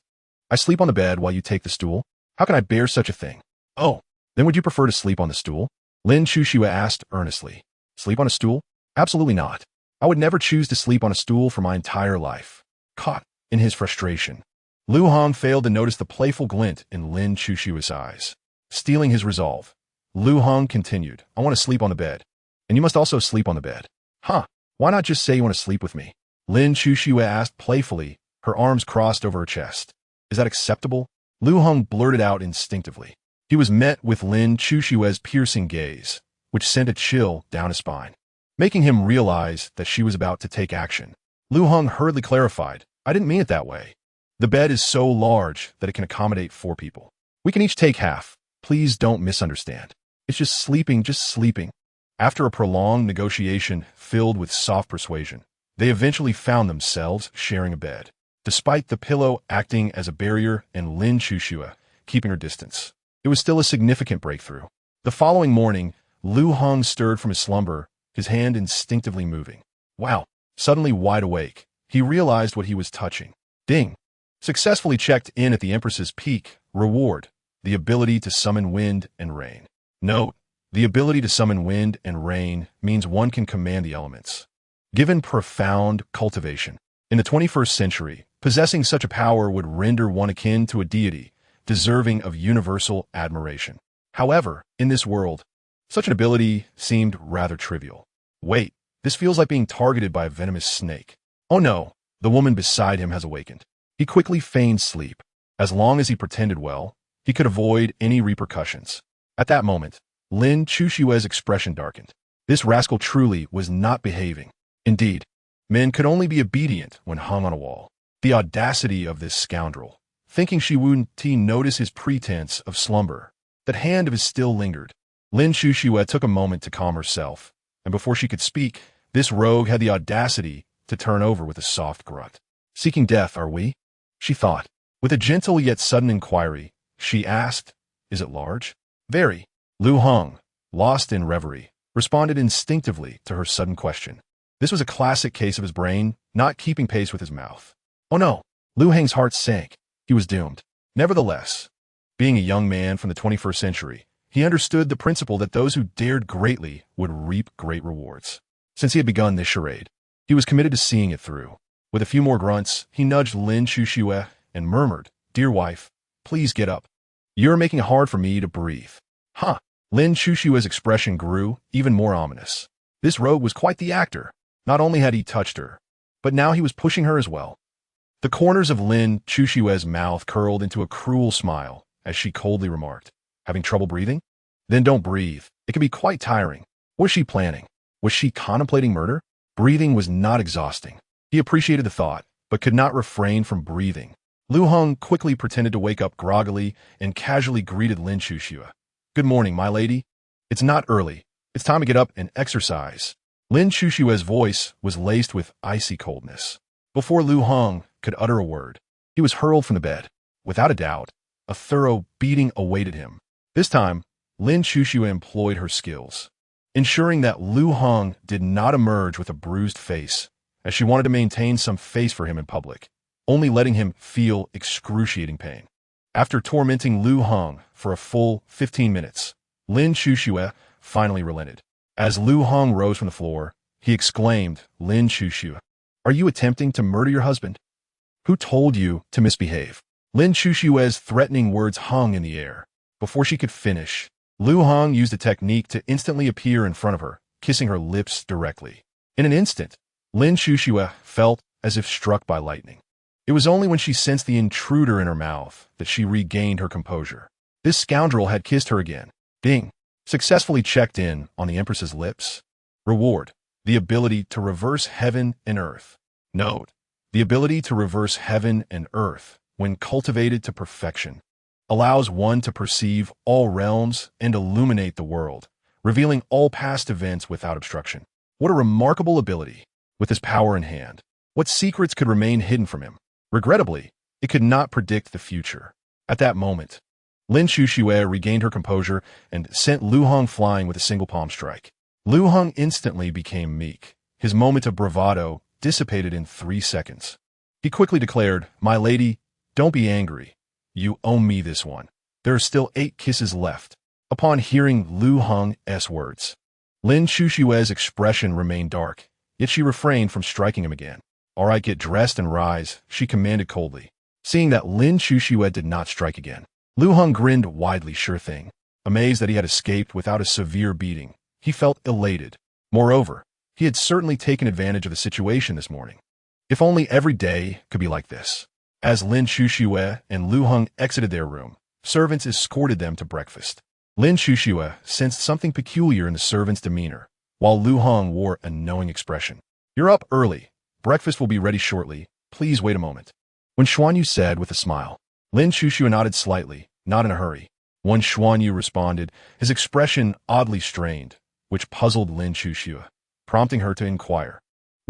I sleep on the bed while you take the stool. How can I bear such a thing? Oh, then would you prefer to sleep on the stool? Lin Chuxue asked earnestly. Sleep on a stool? Absolutely not. I would never choose to sleep on a stool for my entire life. Caught in his frustration, Liu Heng failed to notice the playful glint in Lin Chuxue's eyes. Stealing his resolve, Liu Heng continued, I want to sleep on the bed. And you must also sleep on the bed. Huh, why not just say you want to sleep with me? Lin Chuxue asked playfully, her arms crossed over her chest. Is that acceptable? Liu Heng blurted out instinctively. He was met with Lin Chuxue's piercing gaze, which sent a chill down his spine, making him realize that she was about to take action. Liu Heng hurriedly clarified, I didn't mean it that way. The bed is so large that it can accommodate 4 people. We can each take half. Please don't misunderstand. It's just sleeping. After a prolonged negotiation filled with soft persuasion, they eventually found themselves sharing a bed, despite the pillow acting as a barrier and Lin Chuxue keeping her distance. It was still a significant breakthrough. The following morning, Liu Heng stirred from his slumber, his hand instinctively moving. Wow! Suddenly wide awake, he realized what he was touching. Ding! Successfully checked in at the Empress's peak. Reward: the ability to summon wind and rain. Note: the ability to summon wind and rain means one can command the elements. Given profound cultivation. In the 21st century, possessing such a power would render one akin to a deity, deserving of universal admiration. However, in this world, such an ability seemed rather trivial. Wait, this feels like being targeted by a venomous snake. Oh no, the woman beside him has awakened. He quickly feigned sleep. As long as he pretended well, he could avoid any repercussions. At that moment, Lin Chuxue's expression darkened. This rascal truly was not behaving. Indeed, men could only be obedient when hung on a wall. The audacity of this scoundrel. Thinking she wouldn't notice his pretense of slumber, that hand of his still lingered. Lin Chuxue took a moment to calm herself, and before she could speak, this rogue had the audacity to turn over with a soft grunt. Seeking death, are we? She thought. With a gentle yet sudden inquiry, she asked, Is it large? Very. Liu Heng, lost in reverie, responded instinctively to her sudden question. This was a classic case of his brain not keeping pace with his mouth. Oh no! Liu Heng's heart sank. He was doomed. Nevertheless, being a young man from the 21st century, he understood the principle that those who dared greatly would reap great rewards. Since he had begun this charade, he was committed to seeing it through. With a few more grunts, he nudged Lin Chuxue and murmured, Dear wife, please get up. You're making it hard for me to breathe. Huh. Lin Chuxue's expression grew even more ominous. This rogue was quite the actor. Not only had he touched her, but now he was pushing her as well. The corners of Lin Chuxue's mouth curled into a cruel smile as she coldly remarked, Having trouble breathing? Then don't breathe. It can be quite tiring. What was she planning? Was she contemplating murder? Breathing was not exhausting. He appreciated the thought, but could not refrain from breathing. Liu Heng quickly pretended to wake up groggily and casually greeted Lin Chuxue. Good morning, my lady. It's not early. It's time to get up and exercise. Lin Chuxue's voice was laced with icy coldness. Before Liu Heng could utter a word, he was hurled from the bed. Without a doubt, a thorough beating awaited him. This time, Lin Chuxue employed her skills, ensuring that Liu Heng did not emerge with a bruised face, as she wanted to maintain some face for him in public, only letting him feel excruciating pain. After tormenting Liu Heng for a full 15 minutes, Lin Chuxue finally relented. As Liu Heng rose from the floor, he exclaimed, Lin Chuxue, are you attempting to murder your husband? Who told you to misbehave? Lin Chuxue's threatening words hung in the air. Before she could finish, Liu Heng used a technique to instantly appear in front of her, kissing her lips directly. In an instant, Lin Chuxue felt as if struck by lightning. It was only when she sensed the intruder in her mouth that she regained her composure. This scoundrel had kissed her again. Ding! Successfully checked in on the Empress's lips. Reward: the ability to reverse heaven and earth. Note: the ability to reverse heaven and earth, when cultivated to perfection, allows one to perceive all realms and illuminate the world, revealing all past events without obstruction. What a remarkable ability! With his power in hand, what secrets could remain hidden from him? Regrettably, it could not predict the future. At that moment, Lin Chuxue regained her composure and sent Liu Heng flying with a single palm strike. Liu Heng instantly became meek. His moment of bravado dissipated in 3 seconds. He quickly declared, My lady, don't be angry. You owe me this one. There are still 8 kisses left. Upon hearing Liu Heng's words, Lin Chushue's expression remained dark, yet she refrained from striking him again. "All right, get dressed and rise," she commanded coldly. Seeing that Lin Chushue did not strike again, Liu Heng grinned widely. Sure thing. Amazed that he had escaped without a severe beating, he felt elated. Moreover, he had certainly taken advantage of the situation this morning. If only every day could be like this. As Lin Chushue and Liu Heng exited their room, servants escorted them to breakfast. Lin Chushue sensed something peculiar in the servant's demeanor, while Liu Heng wore a knowing expression. "You're up early. Breakfast will be ready shortly. Please wait a moment." When Xuanyu said with a smile, Lin Chushue nodded slightly, not in a hurry. When Xuanyu responded, his expression oddly strained, which puzzled Lin Chushue, prompting her to inquire,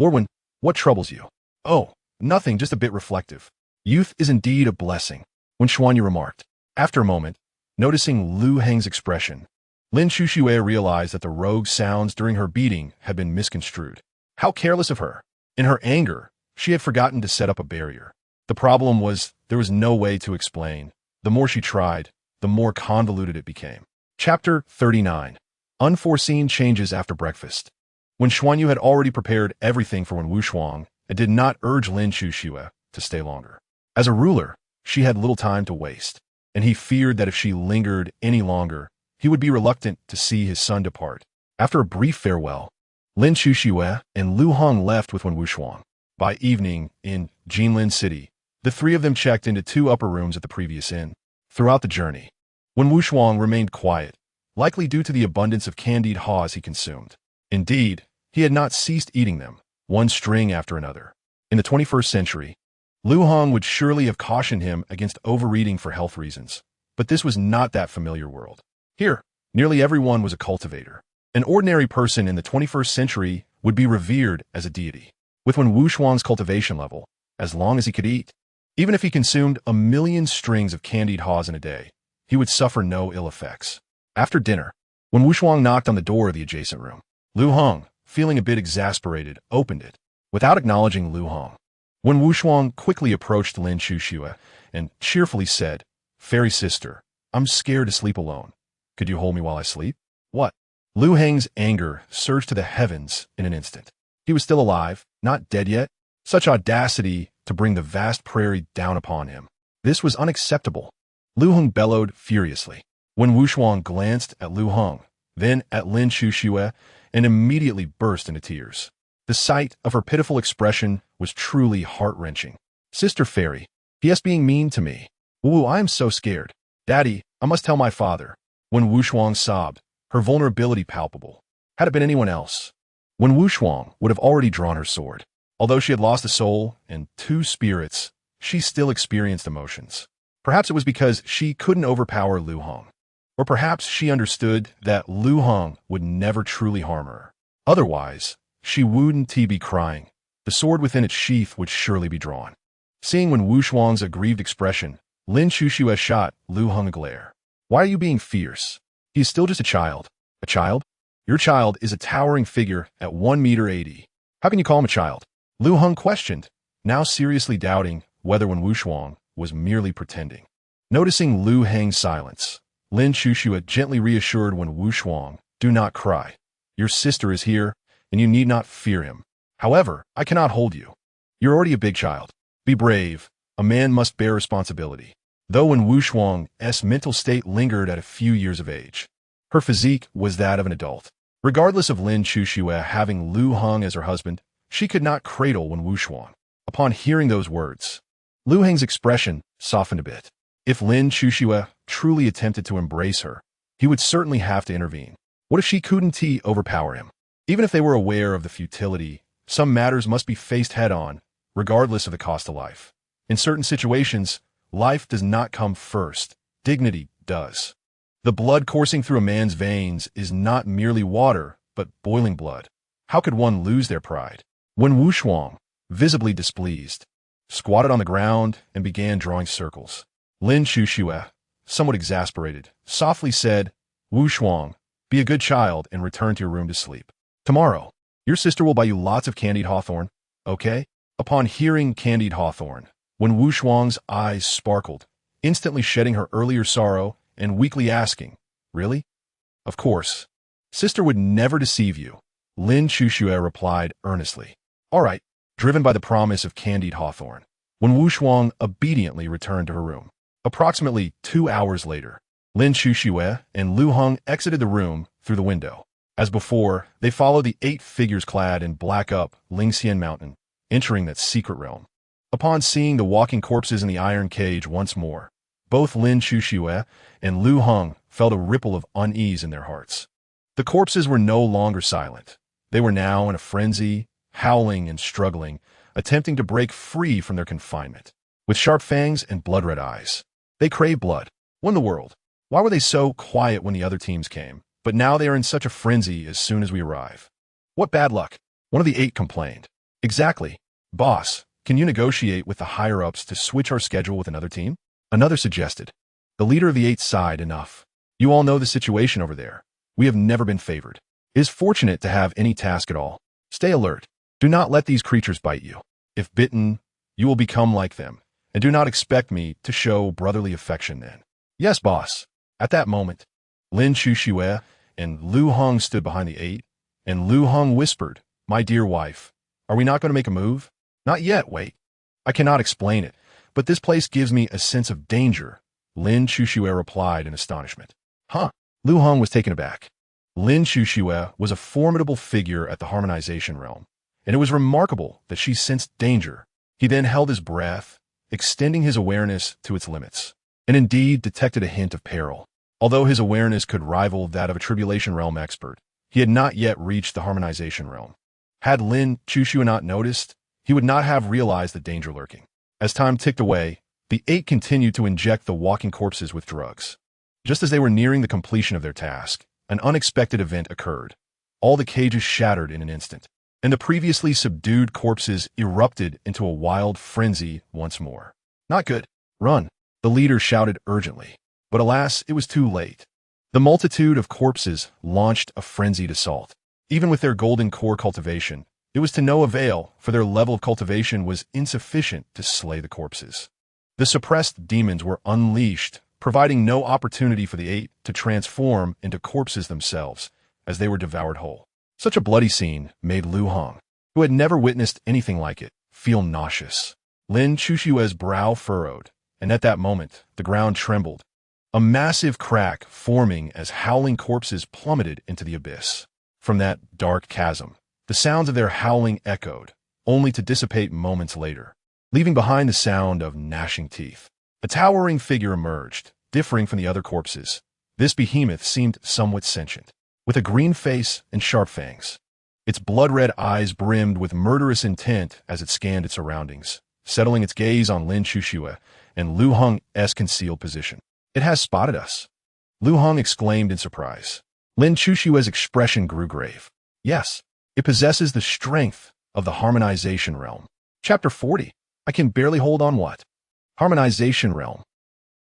"Lorwen, what troubles you?" "Oh, nothing, just a bit reflective." "Youth is indeed a blessing," when Xuanyu remarked. After a moment, noticing Liu Heng's expression, Lin Chushue realized that the rogue's sounds during her beating had been misconstrued. How careless of her! In her anger, she had forgotten to set up a barrier. The problem was there was no way to explain. The more she tried, the more convoluted it became. Chapter 39. Unforeseen Changes After Breakfast. When Xuanyu had already prepared everything for Wen Wuxuang, it did not urge Lin Chushue to stay longer. As a ruler, she had little time to waste, and he feared that if she lingered any longer, he would be reluctant to see his son depart. After a brief farewell, Lin Chushue and Liu Heng left with Wen Wuxuang. By evening, in Jinlin City, the three of them checked into 2 upper rooms at the previous inn. Throughout the journey, Wen Wuxuang remained quiet, likely due to the abundance of candied haws he consumed. Indeed, he had not ceased eating them, one string after another. In the 21st century, Liu Heng would surely have cautioned him against overeating for health reasons, but this was not that familiar world. Here, nearly everyone was a cultivator. An ordinary person in the 21st century would be revered as a deity. With Wen Wuxuang's cultivation level, as long as he could eat, even if he consumed 1,000,000 strings of candied haws in a day, he would suffer no ill effects. After dinner, when Wuxuang knocked on the door of the adjacent room, Liu Heng, feeling a bit exasperated, opened it. Without acknowledging Liu Heng, Wen Wuxuang quickly approached Lin Chushue and cheerfully said, "Fairy sister, I'm scared to sleep alone. Could you hold me while I sleep?" "What?" Liu Heng's anger surged to the heavens in an instant. He was still alive, not dead yet. Such audacity to bring the vast prairie down upon him. This was unacceptable. Liu Heng bellowed furiously. When Wuxuang glanced at Liu Heng, then at Lin Chushue, and immediately burst into tears. The sight of her pitiful expression was truly heart-wrenching. "Sister Fairy, he is being mean to me. Ooh, I am so scared. Daddy, I must tell my father." When Wuxuang sobbed, her vulnerability palpable. Had it been anyone else, when Wuxuang would have already drawn her sword. Although she had lost a soul and 2 spirits, she still experienced emotions. Perhaps it was because she couldn't overpower Liu Heng. Or perhaps she understood that Liu Heng would never truly harm her. Otherwise, she wouldn't be crying. The sword within its sheath would surely be drawn. Seeing Wen Wuxuang's aggrieved expression, Lin Chushue shot Liu Heng a glare. "Why are you being fierce? He is still just a child." "A child? Your child is a towering figure at 1.80 meters. How can you call him a child?" Liu Heng questioned, now seriously doubting whether Wen Wuxuang was merely pretending. Noticing Liu Heng's silence, Lin Chushue gently reassured Wen Wuxuang, "Do not cry. Your sister is here, and you need not fear him. However, I cannot hold you. You're already a big child. Be brave. A man must bear responsibility." Though Wen Wuxuang's mental state lingered at a few years of age, her physique was that of an adult. Regardless of Lin Chushue having Liu Heng as her husband, she could not cradle Wen Wuxuang. Upon hearing those words, Liu Heng's expression softened a bit. If Lin Chushue truly attempted to embrace her, he would certainly have to intervene. What if she couldn't overpower him? Even if they were aware of the futility, some matters must be faced head-on, regardless of the cost of life. In certain situations, life does not come first, dignity does. The blood coursing through a man's veins is not merely water, but boiling blood. How could one lose their pride? When Wuxuang, visibly displeased, squatted on the ground and began drawing circles, Lin Chushue, somewhat exasperated, softly said, "Wuxuang, be a good child and return to your room to sleep. Tomorrow, your sister will buy you lots of candied hawthorn, okay?" Upon hearing candied hawthorn, when Wuxuang's eyes sparkled, instantly shedding her earlier sorrow and weakly asking, "Really? Of course. Sister would never deceive you, Lin Chuxue replied earnestly. All right, driven by the promise of candied hawthorn. When Wu Shuang obediently returned to her room. Approximately 2 hours later, Lin Chuxue and Liu Heng exited the room through the window. As before, they followed the 8 figures clad in black up Lingxian Mountain, entering that secret realm. Upon seeing the walking corpses in the iron cage once more, both Lin Chuxue and Liu Heng felt a ripple of unease in their hearts. The corpses were no longer silent. They were now in a frenzy, howling and struggling, attempting to break free from their confinement. With sharp fangs and blood-red eyes. They craved blood. What in the world? Why were they so quiet when the other teams came? But now they are in such a frenzy as soon as we arrive. What bad luck. One of the 8 complained. Exactly. Boss, can you negotiate with the higher-ups to switch our schedule with another team? Another suggested. The leader of the 8 sighed enough. You all know the situation over there. We have never been favored. It is fortunate to have any task at all. Stay alert. Do not let these creatures bite you. If bitten, you will become like them, and do not expect me to show brotherly affection then. Yes, boss. At that moment, Lin Chuxue and Liu Heng stood behind the 8, and Liu Heng whispered, My dear wife, are we not going to make a move? Not yet, wait. I cannot explain it, but this place gives me a sense of danger, Lin Chuxue replied in astonishment. Huh? Liu Heng was taken aback. Lin Chuxue was a formidable figure at the harmonization realm, and it was remarkable that she sensed danger. He then held his breath, extending his awareness to its limits, and indeed detected a hint of peril. Although his awareness could rival that of a tribulation realm expert, he had not yet reached the harmonization realm. Had Lin Chuxue not noticed, he would not have realized the danger lurking. As time ticked away, the 8 continued to inject the walking corpses with drugs. Just as they were nearing the completion of their task, an unexpected event occurred. All the cages shattered in an instant, and the previously subdued corpses erupted into a wild frenzy once more. Not good. Run, the leader shouted urgently. But alas, it was too late. The multitude of corpses launched a frenzied assault. Even with their golden core cultivation, it was to no avail, for their level of cultivation was insufficient to slay the corpses. The suppressed demons were unleashed, providing no opportunity for the 8 to transform into corpses themselves, as they were devoured whole. Such a bloody scene made Liu Heng, who had never witnessed anything like it, feel nauseous. Lin Chuxue's brow furrowed, and at that moment, the ground trembled, a massive crack forming as howling corpses plummeted into the abyss. From that dark chasm, the sounds of their howling echoed, only to dissipate moments later, leaving behind the sound of gnashing teeth. A towering figure emerged, differing from the other corpses. This behemoth seemed somewhat sentient, with a green face and sharp fangs. Its blood-red eyes brimmed with murderous intent as it scanned its surroundings, settling its gaze on Lin Chuxue and Liu Heng's concealed position. It has spotted us, Liu Heng exclaimed in surprise. Lin Chuxue's expression grew grave. Yes, it possesses the strength of the harmonization realm. Chapter 40. I can barely hold on what? Harmonization realm.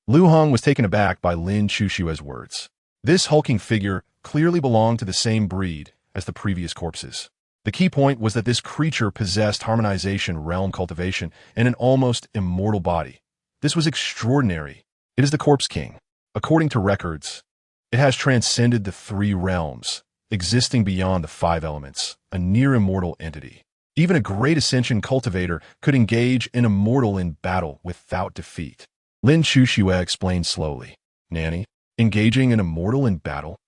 Liu Heng was taken aback by Lin Chuxue's words. This hulking figure clearly belonged to the same breed as the previous corpses. The key point was that this creature possessed harmonization realm cultivation and an almost immortal body. This was extraordinary. It is the Corpse King. According to records, it has transcended the 3 realms, existing beyond the 5 elements, a near-immortal entity. Even a great ascension cultivator could engage an immortal in battle without defeat. Lin Chuxue explained slowly. Nanny, engaging an immortal in battle?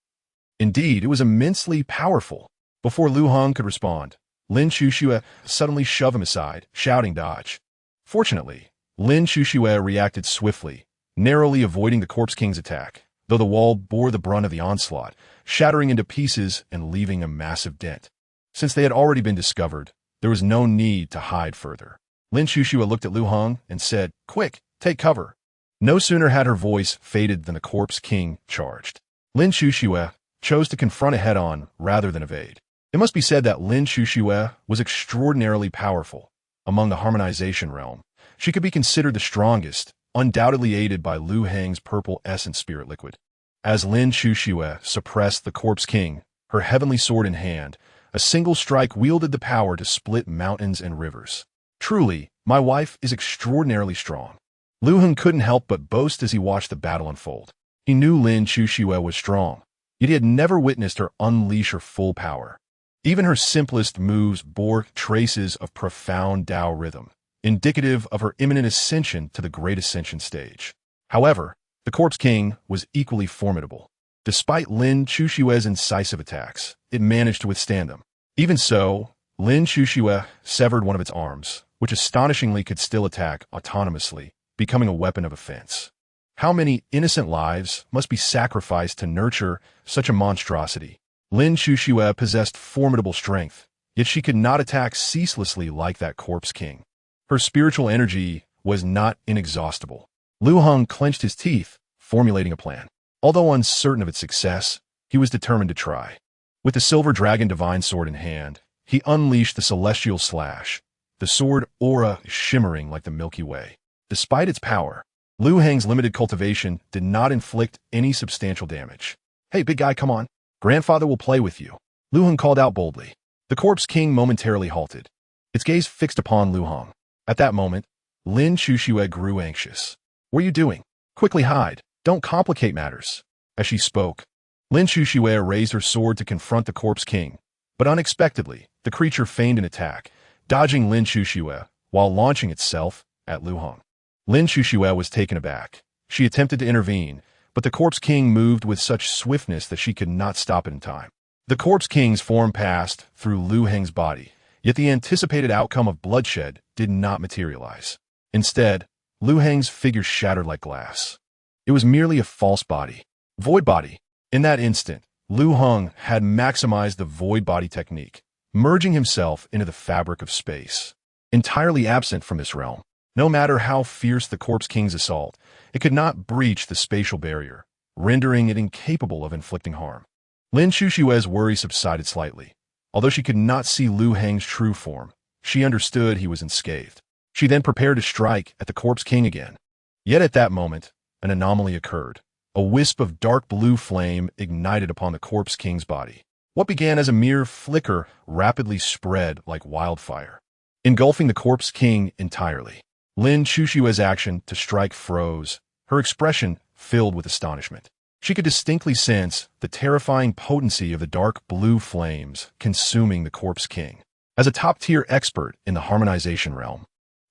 Indeed, it was immensely powerful. Before Liu Heng could respond, Lin Chuxue suddenly shoved him aside, shouting dodge. Fortunately, Lin Chuxue reacted swiftly, narrowly avoiding the Corpse King's attack, though the wall bore the brunt of the onslaught, shattering into pieces and leaving a massive dent. Since they had already been discovered, there was no need to hide further. Lin Chuxue looked at Liu Heng and said, Quick, take cover. No sooner had her voice faded than the Corpse King charged. Lin Chuxue chose to confront it head-on rather than evade. It must be said that Lin Chuxue was extraordinarily powerful. Among the harmonization realm, she could be considered the strongest, undoubtedly aided by Liu Heng's purple essence spirit liquid. As Lin Chuxue suppressed the Corpse King, her heavenly sword in hand, a single strike wielded the power to split mountains and rivers. Truly, my wife is extraordinarily strong. Liu Heng couldn't help but boast as he watched the battle unfold. He knew Lin Chuxue was strong, yet he had never witnessed her unleash her full power. Even her simplest moves bore traces of profound Tao rhythm, indicative of her imminent ascension to the Great Ascension stage. However, the Corpse King was equally formidable. Despite Lin Chushue's incisive attacks, it managed to withstand them. Even so, Lin Chushue severed one of its arms, which astonishingly could still attack autonomously, becoming a weapon of offense. How many innocent lives must be sacrificed to nurture such a monstrosity? Lin Chushue possessed formidable strength, yet she could not attack ceaselessly like that Corpse King. Her spiritual energy was not inexhaustible. Liu Heng clenched his teeth, formulating a plan. Although uncertain of its success, he was determined to try. With the Silver Dragon Divine Sword in hand, he unleashed the Celestial Slash, the sword aura shimmering like the Milky Way. Despite its power, Liu Heng's limited cultivation did not inflict any substantial damage. "Hey, big guy, come on. Grandfather will play with you," Liu Heng called out boldly. The Corpse King momentarily halted, its gaze fixed upon Liu Heng. At that moment, Lin Chushue grew anxious. "What are you doing? Quickly hide. Don't complicate matters." As she spoke, Lin Chushue raised her sword to confront the Corpse King, but unexpectedly, the creature feigned an attack, dodging Lin Chushue while launching itself at Liu Heng. Lin Chushue was taken aback. She attempted to intervene, but the Corpse King moved with such swiftness that she could not stop it in time. The Corpse King's form passed through Liu Heng's body, yet the anticipated outcome of bloodshed did not materialize. Instead, Liu Heng's figure shattered like glass. It was merely a false body. Void body. In that instant, Liu Heng had maximized the void body technique, merging himself into the fabric of space. Entirely absent from this realm, no matter how fierce the Corpse King's assault, it could not breach the spatial barrier, rendering it incapable of inflicting harm. Lin Chushue's worry subsided slightly. Although she could not see Liu Heng's true form, she understood he was unscathed. She then prepared to strike at the Corpse King again. Yet at that moment, an anomaly occurred. A wisp of dark blue flame ignited upon the Corpse King's body. What began as a mere flicker rapidly spread like wildfire, engulfing the Corpse King entirely. Lin Chushue's action to strike froze, her expression filled with astonishment. She could distinctly sense the terrifying potency of the dark blue flames consuming the Corpse King. As a top-tier expert in the harmonization realm,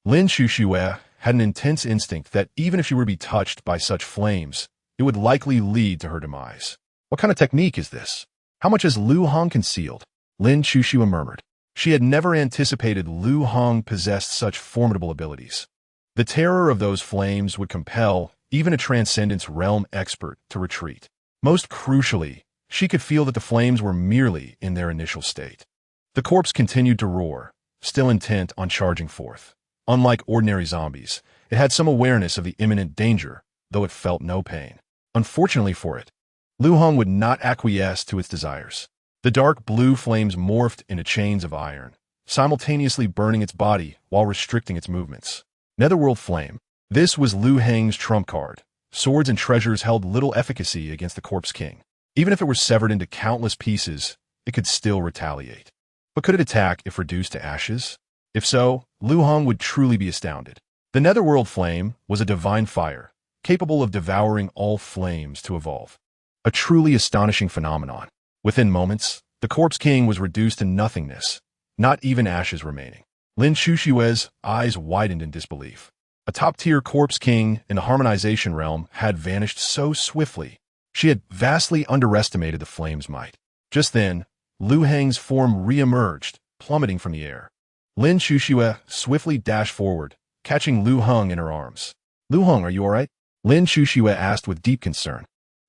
Lin Chushue had an intense instinct that even if she were to be touched by such flames, it would likely lead to her demise. What kind of technique is this? How much has Liu Heng concealed? Lin Chushue murmured. She had never anticipated Liu Heng possessed such formidable abilities. The terror of those flames would compel even a Transcendence realm expert to retreat. Most crucially, she could feel that the flames were merely in their initial state. The corpse continued to roar, still intent on charging forth. Unlike ordinary zombies, it had some awareness of the imminent danger, though it felt no pain. Unfortunately for it, Liu Heng would not acquiesce to its desires. The dark blue flames morphed into chains of iron, simultaneously burning its body while restricting its movements. Netherworld Flame. This was Liu Heng's trump card. Swords and treasures held little efficacy against the Corpse King. Even if it were severed into countless pieces, it could still retaliate. But could it attack if reduced to ashes? If so, Liu Heng would truly be astounded. The Netherworld Flame was a divine fire, capable of devouring all flames to evolve. A truly astonishing phenomenon. Within moments, the Corpse King was reduced to nothingness, not even ashes remaining. Lin Chushue's eyes widened in disbelief. A top-tier Corpse King in the harmonization realm had vanished so swiftly. She had vastly underestimated the flame's might. Just then, Liu Heng's form re-emerged, plummeting from the air. Lin Chushue swiftly dashed forward, catching Liu Heng in her arms. "Liu Heng, are you all right?" Lin Chushue asked with deep concern.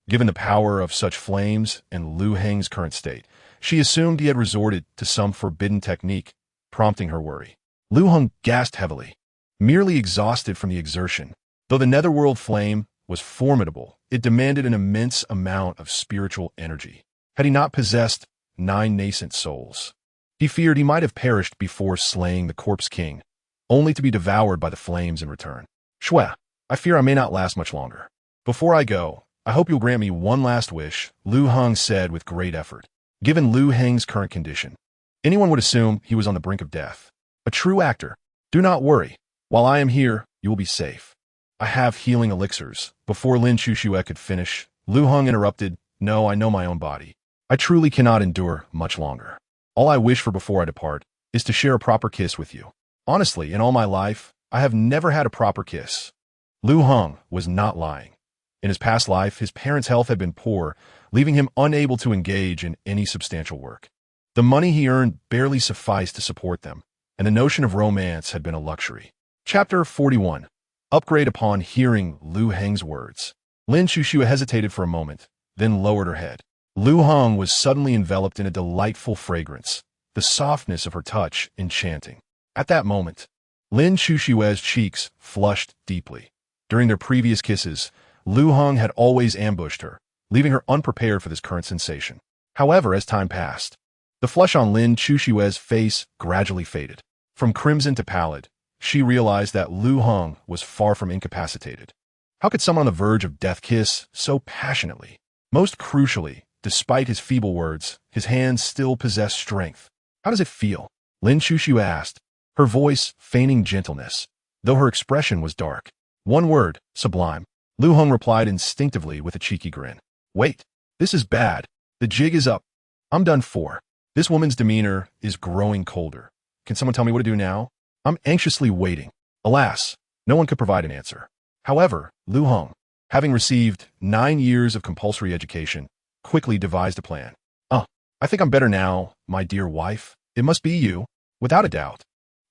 Given the power of such flames and Liu Heng's current state, she assumed he had resorted to some forbidden technique, prompting her worry. Liu Heng gasped heavily, merely exhausted from the exertion. Though the Netherworld Flame was formidable, it demanded an immense amount of spiritual energy. Had he not possessed 9 nascent souls, he feared he might have perished before slaying the Corpse King, only to be devoured by the flames in return. "Shwe, I fear I may not last much longer. Before I go, I hope you'll grant me one last wish," Liu Heng said with great effort. Given Liu Heng's current condition, anyone would assume he was on the brink of death. A true actor. "Do not worry. While I am here, you will be safe. I have healing elixirs." Before Lin Chushue could finish, Liu Heng interrupted, No, I know my own body. I truly cannot endure much longer. All I wish for before I depart is to share a proper kiss with you. Honestly, in all my life, I have never had a proper kiss. Liu Heng was not lying. In his past life, his parents' health had been poor, leaving him unable to engage in any substantial work. The money he earned barely sufficed to support them, and the notion of romance had been a luxury. Chapter 41. Upgrade upon hearing Liu Heng's words. Lin Xuxue hesitated for a moment, then lowered her head. Liu Heng was suddenly enveloped in a delightful fragrance, the softness of her touch enchanting. At that moment, Lin Xuxue's cheeks flushed deeply. During their previous kisses, Liu Heng had always ambushed her, leaving her unprepared for this current sensation. However, as time passed, the flush on Lin Xuxue's face gradually faded. From crimson to pallid, she realized that Liu Heng was far from incapacitated. How could someone on the verge of death kiss so passionately? Most crucially, despite his feeble words, his hands still possessed strength. How does it feel? Lin Xuxue asked, her voice feigning gentleness, though her expression was dark. One word, sublime. Liu Heng replied instinctively with a cheeky grin. Wait, this is bad. The jig is up. I'm done for. This woman's demeanor is growing colder. Can someone tell me what to do now? I'm anxiously waiting. Alas, no one could provide an answer. However, Liu Heng, having received 9 years of compulsory education, quickly devised a plan. I think I'm better now, my dear wife. It must be you, without a doubt.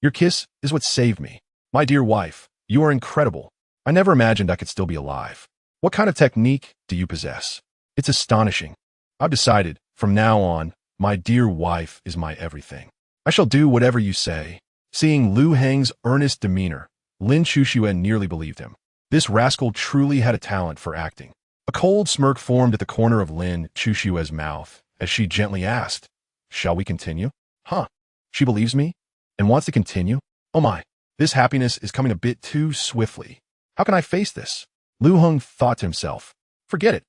Your kiss is what saved me. My dear wife, you are incredible. I never imagined I could still be alive. What kind of technique do you possess? It's astonishing. I've decided, from now on, my dear wife is my everything. I shall do whatever you say. Seeing Liu Heng's earnest demeanor, Lin Xuxue nearly believed him. This rascal truly had a talent for acting. A cold smirk formed at the corner of Lin Xuxue's mouth as she gently asked, shall we continue? She believes me and wants to continue? Oh my, this happiness is coming a bit too swiftly. How can I face this? Liu Heng thought to himself. Forget it.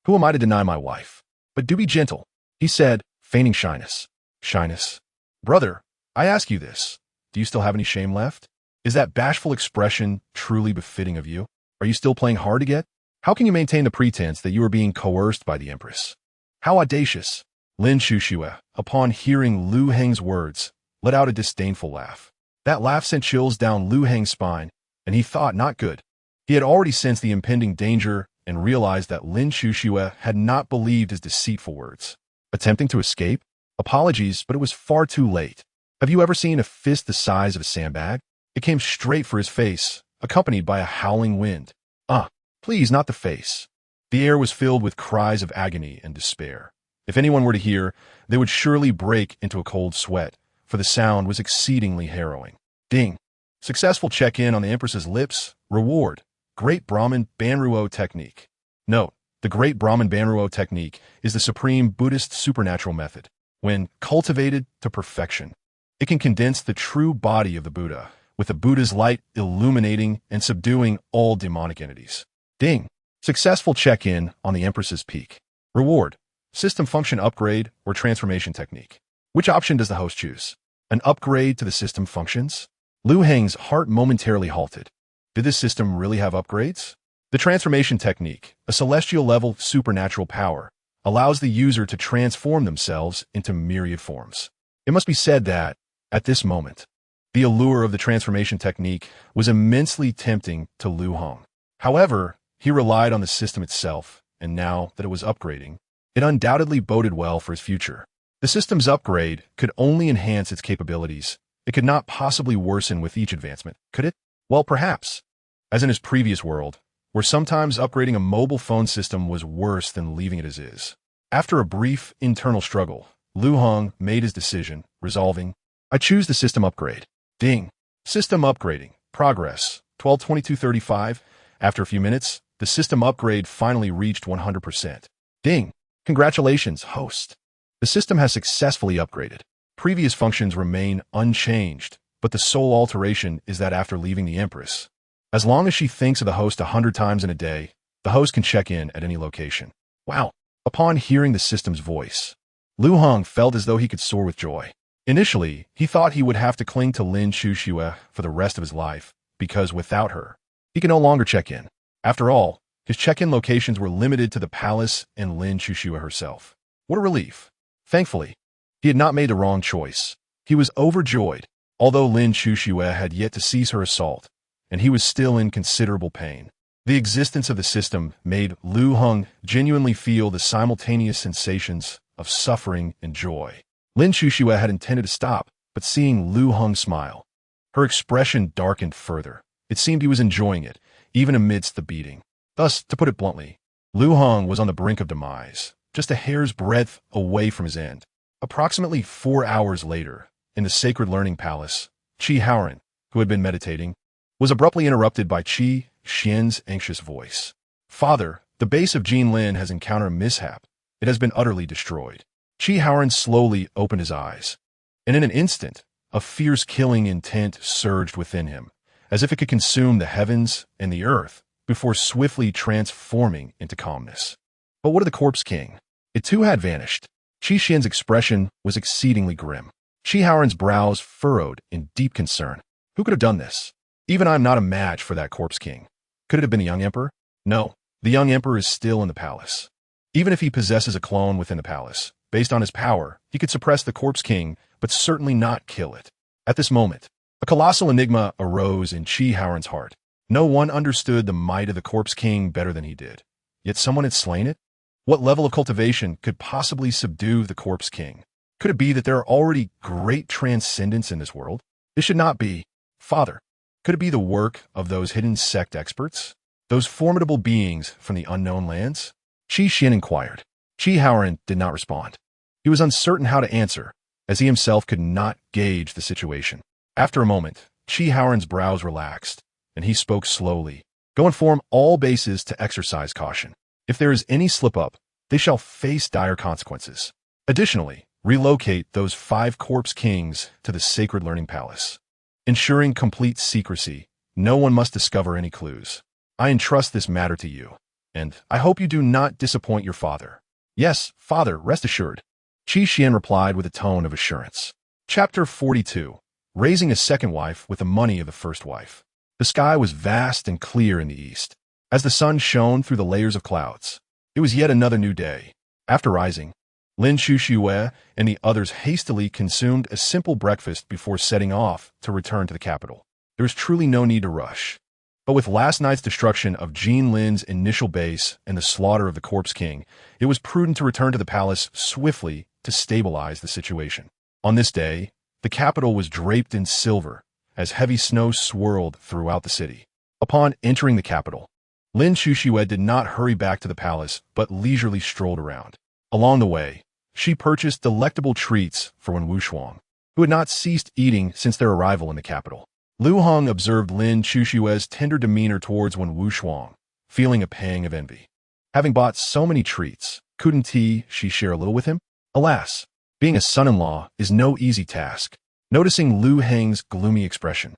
Who am I to deny my wife? But do be gentle, he said, feigning shyness. Shyness? Brother, I ask you this. Do you still have any shame left? Is that bashful expression truly befitting of you? Are you still playing hard to get? How can you maintain the pretense that you are being coerced by the Empress? How audacious! Lin Xuxue, upon hearing Liu Heng's words, let out a disdainful laugh. That laugh sent chills down Liu Heng's spine, and he thought not good. He had already sensed the impending danger and realized that Lin Xuxue had not believed his deceitful words. Attempting to escape? Apologies, but it was far too late. Have you ever seen a fist the size of a sandbag? It came straight for his face, accompanied by a howling wind. Please, not the face. The air was filled with cries of agony and despair. If anyone were to hear, they would surely break into a cold sweat, for the sound was exceedingly harrowing. Ding! Successful check-in on the Empress's lips. Reward. Great Brahmin Banruo Technique. Note, the Great Brahmin Banruo Technique is the supreme Buddhist supernatural method. When cultivated to perfection, it can condense the true body of the Buddha, with the Buddha's light illuminating and subduing all demonic entities. Ding! Successful check-in on the Empress's peak. Reward. System function upgrade or transformation technique. Which option does the host choose? An upgrade to the system functions? Liu Heng's heart momentarily halted. Did this system really have upgrades? The transformation technique, a celestial level supernatural power, allows the user to transform themselves into myriad forms. It must be said that, at this moment, the allure of the transformation technique was immensely tempting to Liu Heng. However, he relied on the system itself, and now that it was upgrading, it undoubtedly boded well for his future. The system's upgrade could only enhance its capabilities. It could not possibly worsen with each advancement, could it? Well, perhaps. As in his previous world, where sometimes upgrading a mobile phone system was worse than leaving it as is. After a brief internal struggle, Liu Heng made his decision, resolving, I choose the system upgrade. Ding. System upgrading. Progress. 122235. After a few minutes, the system upgrade finally reached 100%. Ding. Congratulations, host. The system has successfully upgraded. Previous functions remain unchanged, but the sole alteration is that after leaving the Empress, as long as she thinks of the host 100 times in a day, the host can check in at any location. Wow. Upon hearing the system's voice, Liu Heng felt as though he could soar with joy. Initially, he thought he would have to cling to Lin Xuxue for the rest of his life, because without her, he could no longer check in. After all, His check-in locations were limited to the palace and Lin Chuxue herself. What a relief. Thankfully, he had not made the wrong choice. He was overjoyed, although Lin Chuxue had yet to cease her assault, and he was still in considerable pain. The existence of the system made Liu Heng genuinely feel the simultaneous sensations of suffering and joy. Lin Chuxue had intended to stop, but seeing Liu Heng smile, her expression darkened further. It seemed he was enjoying it, even amidst the beating. Thus, to put it bluntly, Liu Heng was on the brink of demise, just a hair's breadth away from his end. Approximately 4 hours later, in the Sacred Learning Palace, Qi Haoran, who had been meditating, was abruptly interrupted by Qi Xian's anxious voice. "Father, the base of Jinlin has encountered a mishap. It has been utterly destroyed." Qi Haoran slowly opened his eyes, and in an instant, a fierce killing intent surged within him, as if it could consume the heavens and the earth before swiftly transforming into calmness. But what of the Corpse King? It too had vanished. Qi Xian's expression was exceedingly grim. Qi Haoran's brows furrowed in deep concern. Who could have done this? Even I am not a match for that Corpse King. Could it have been the young emperor? No, the young emperor is still in the palace. Even if he possesses a clone within the palace, based on his power, he could suppress the Corpse King, but certainly not kill it. At this moment, a colossal enigma arose in Qi Haoran's heart. No one understood the might of the Corpse King better than he did. Yet someone had slain it? What level of cultivation could possibly subdue the Corpse King? Could it be that there are already great transcendents in this world? This should not be. Father, could it be the work of those hidden sect experts? Those formidable beings from the unknown lands? Qi Xian inquired. Qi Haoran did not respond. He was uncertain how to answer, as he himself could not gauge the situation. After a moment, Qi Haoran's brows relaxed, and he spoke slowly. Go inform all bases to exercise caution. If there is any slip-up, they shall face dire consequences. Additionally, relocate those 5 Corpse Kings to the Sacred Learning Palace. Ensuring complete secrecy, no one must discover any clues. I entrust this matter to you, and I hope you do not disappoint your father. Yes, father, rest assured. Qi Xian replied with a tone of assurance. Chapter 42. Raising a second wife with the money of the first wife. The sky was vast and clear in the east, as the sun shone through the layers of clouds. It was yet another new day. After rising, Lin Chuxue and the others hastily consumed a simple breakfast before setting off to return to the capital. There was truly no need to rush. But with last night's destruction of Jinlin's initial base and the slaughter of the Corpse King, it was prudent to return to the palace swiftly to stabilize the situation. On this day, the capital was draped in silver, as heavy snow swirled throughout the city. Upon entering the capital, Lin Chuxue did not hurry back to the palace, but leisurely strolled around. Along the way, she purchased delectable treats for Wen Wuxuang, who had not ceased eating since their arrival in the capital. Liu Heng observed Lin Chuxue's tender demeanor towards Wen Wuxuang, feeling a pang of envy. Having bought so many treats, couldn't she share a little with him? Alas, being a son-in-law is no easy task. Noticing Liu Heng's gloomy expression,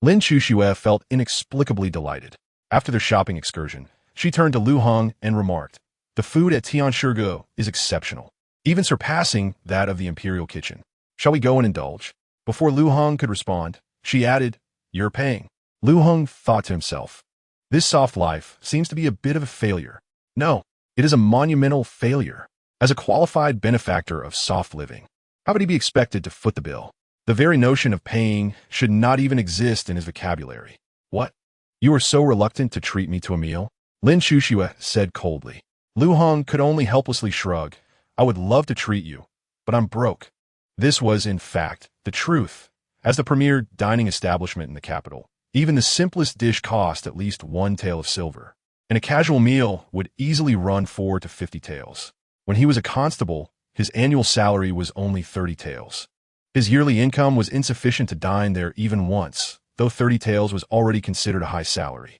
Lin Chuxue felt inexplicably delighted. After their shopping excursion, she turned to Liu Heng and remarked, "The food at Tianshige is exceptional, even surpassing that of the imperial kitchen. Shall we go and indulge?" Before Liu Heng could respond, she added, "You're paying." Liu Heng thought to himself, "This soft life seems to be a bit of a failure. No, it is a monumental failure. As a qualified benefactor of soft living, how would he be expected to foot the bill? The very notion of paying should not even exist in his vocabulary. What? You are so reluctant to treat me to a meal?" Lin Chuxue said coldly. Liu Heng could only helplessly shrug. "I would love to treat you, but I'm broke." This was, in fact, the truth. As the premier dining establishment in the capital, even the simplest dish cost at least 1 tael of silver, and a casual meal would easily run 4 to 50 taels. When he was a constable, his annual salary was only 30 taels. His yearly income was insufficient to dine there even once, though 30 taels was already considered a high salary.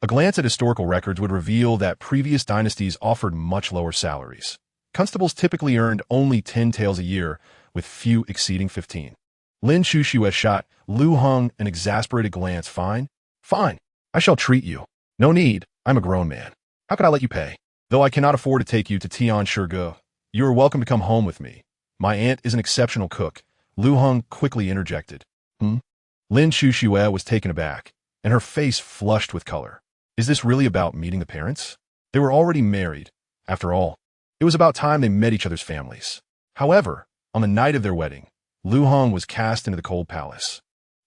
A glance at historical records would reveal that previous dynasties offered much lower salaries. Constables typically earned only 10 taels a year, with few exceeding 15. Lin Chuxue shot Liu Heng an exasperated glance. "Fine, fine, I shall treat you. No need, I'm a grown man. How could I let you pay? Though I cannot afford to take you to Tianshige, you are welcome to come home with me. My aunt is an exceptional cook." Liu Heng quickly interjected. Lin Chuxue was taken aback, and her face flushed with color. Is this really about meeting the parents? They were already married. After all, it was about time they met each other's families. However, on the night of their wedding, Liu Heng was cast into the cold palace,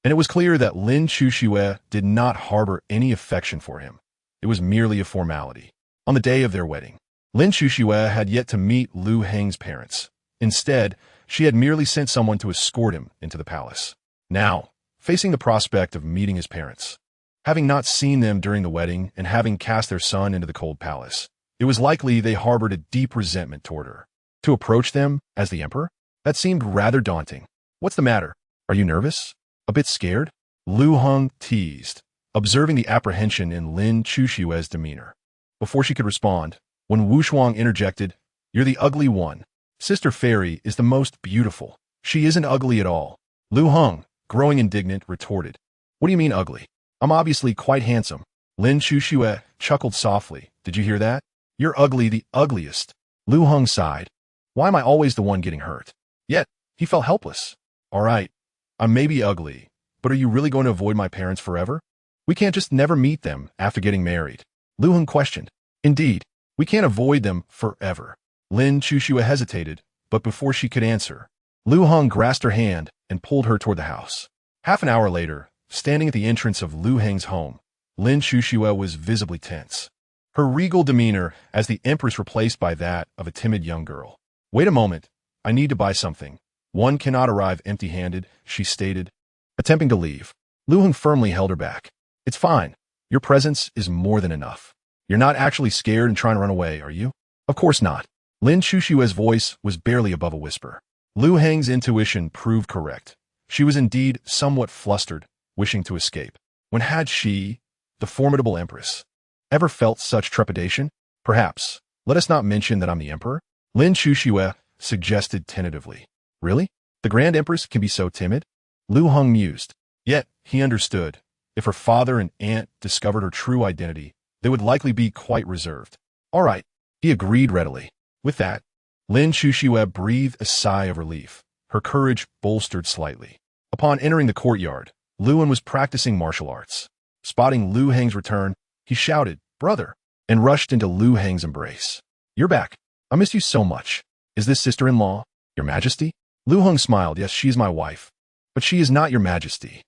and it was clear that Lin Chuxue did not harbor any affection for him. It was merely a formality. On the day of their wedding, Lin Chuxue had yet to meet Liu Heng's parents. Instead, she had merely sent someone to escort him into the palace. Now, facing the prospect of meeting his parents, having not seen them during the wedding and having cast their son into the cold palace, it was likely they harbored a deep resentment toward her. To approach them as the emperor? That seemed rather daunting. What's the matter? Are you nervous? A bit scared? Liu Heng teased, observing the apprehension in Lin Chuxue's demeanor. Before she could respond, when Wu Shuang interjected, "You're the ugly one. Sister Fairy is the most beautiful. She isn't ugly at all." Liu Heng, growing indignant, retorted, "What do you mean ugly? I'm obviously quite handsome." Lin Chuxue chuckled softly. "Did you hear that? You're ugly, the ugliest." Liu Heng sighed. "Why am I always the one getting hurt?" Yet, he felt helpless. "All right, I may be ugly, but are you really going to avoid my parents forever? We can't just never meet them after getting married." Liu Heng questioned. "Indeed, we can't avoid them forever." Lin Chuxue hesitated, but before she could answer, Liu Heng grasped her hand and pulled her toward the house. Half an hour later, standing at the entrance of Liu Heng's home, Lin Chuxue was visibly tense, her regal demeanor as the empress replaced by that of a timid young girl. "Wait a moment, I need to buy something. One cannot arrive empty-handed," she stated, attempting to leave. Liu Heng firmly held her back. "It's fine. Your presence is more than enough. You're not actually scared and trying to run away, are you?" "Of course not." Lin Chuxue's voice was barely above a whisper. Liu Heng's intuition proved correct. She was indeed somewhat flustered, wishing to escape. When had she, the formidable empress, ever felt such trepidation? "Perhaps. Let us not mention that I'm the emperor," Lin Chuxue suggested tentatively. "Really? The Grand Empress can be so timid?" Liu Heng mused. Yet, he understood. If her father and aunt discovered her true identity, they would likely be quite reserved. "All right," he agreed readily. With that, Lin Chuxue breathed a sigh of relief, her courage bolstered slightly. Upon entering the courtyard, Liu was practicing martial arts. Spotting Liu Heng's return, he shouted, "Brother," and rushed into Liu Heng's embrace. "You're back. I missed you so much. Is this sister-in-law, Your Majesty?" Liu Heng smiled. "Yes, she's my wife, but she is not Your Majesty."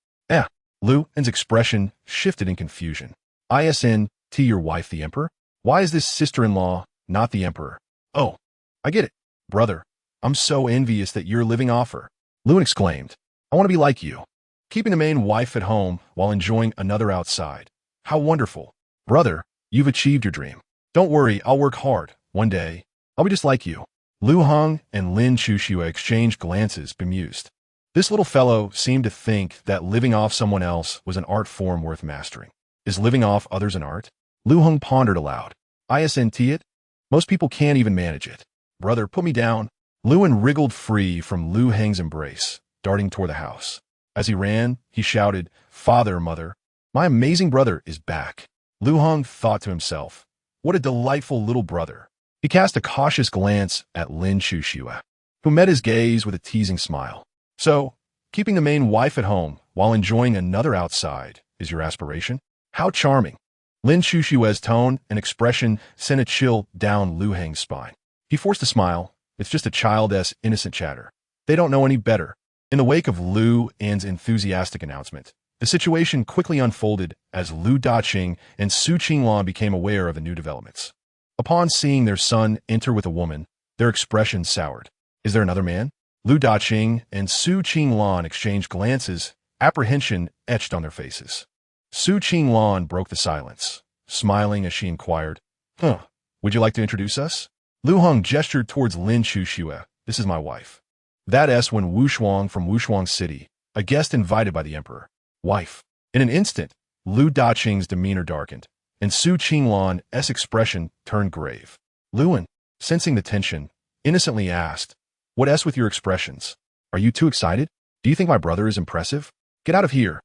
Liu Heng's expression shifted in confusion. "Isn't your wife the emperor? Why is this sister-in-law not the emperor?" "Oh, I get it. Brother, I'm so envious that you're living off her," Liu exclaimed. "I want to be like you, keeping the main wife at home while enjoying another outside. How wonderful. Brother, you've achieved your dream. Don't worry, I'll work hard. One day, I'll be just like you." Liu Heng and Lin Chuxue exchanged glances, bemused. This little fellow seemed to think that living off someone else was an art form worth mastering. Is living off others an art? Liu Heng pondered aloud. "Isn't it? Most people can't even manage it." "Brother, put me down." Liu wriggled free from Liu Heng's embrace, darting toward the house. As he ran, he shouted, "Father, mother, my amazing brother is back." Liu Heng thought to himself, "What a delightful little brother." He cast a cautious glance at Lin Chuxue, who met his gaze with a teasing smile. "So, keeping the main wife at home while enjoying another outside is your aspiration? How charming." Lin Chuxue's tone and expression sent a chill down Liu Heng's spine. He forced a smile. It's just a child's innocent chatter. They don't know any better. In the wake of Liu Heng's enthusiastic announcement, the situation quickly unfolded as Liu Daqing and Su Qinglan became aware of the new developments. Upon seeing their son enter with a woman, their expressions soured. "Is there another man?" Liu Daqing and Su Qinglan exchanged glances, apprehension etched on their faces. Su Qinglan broke the silence, smiling as she inquired, "Would you like to introduce us?" Liu Heng gestured towards Lin Chuxue. "This is my wife." That's when Wu Shuang from Wu Shuang City, a guest invited by the emperor. "Wife." In an instant, Liu Daqing's demeanor darkened, and Su Qinglan's expression turned grave. Liu, sensing the tension, innocently asked, "What with your expressions? Are you too excited? Do you think my brother is impressive? Get out of here."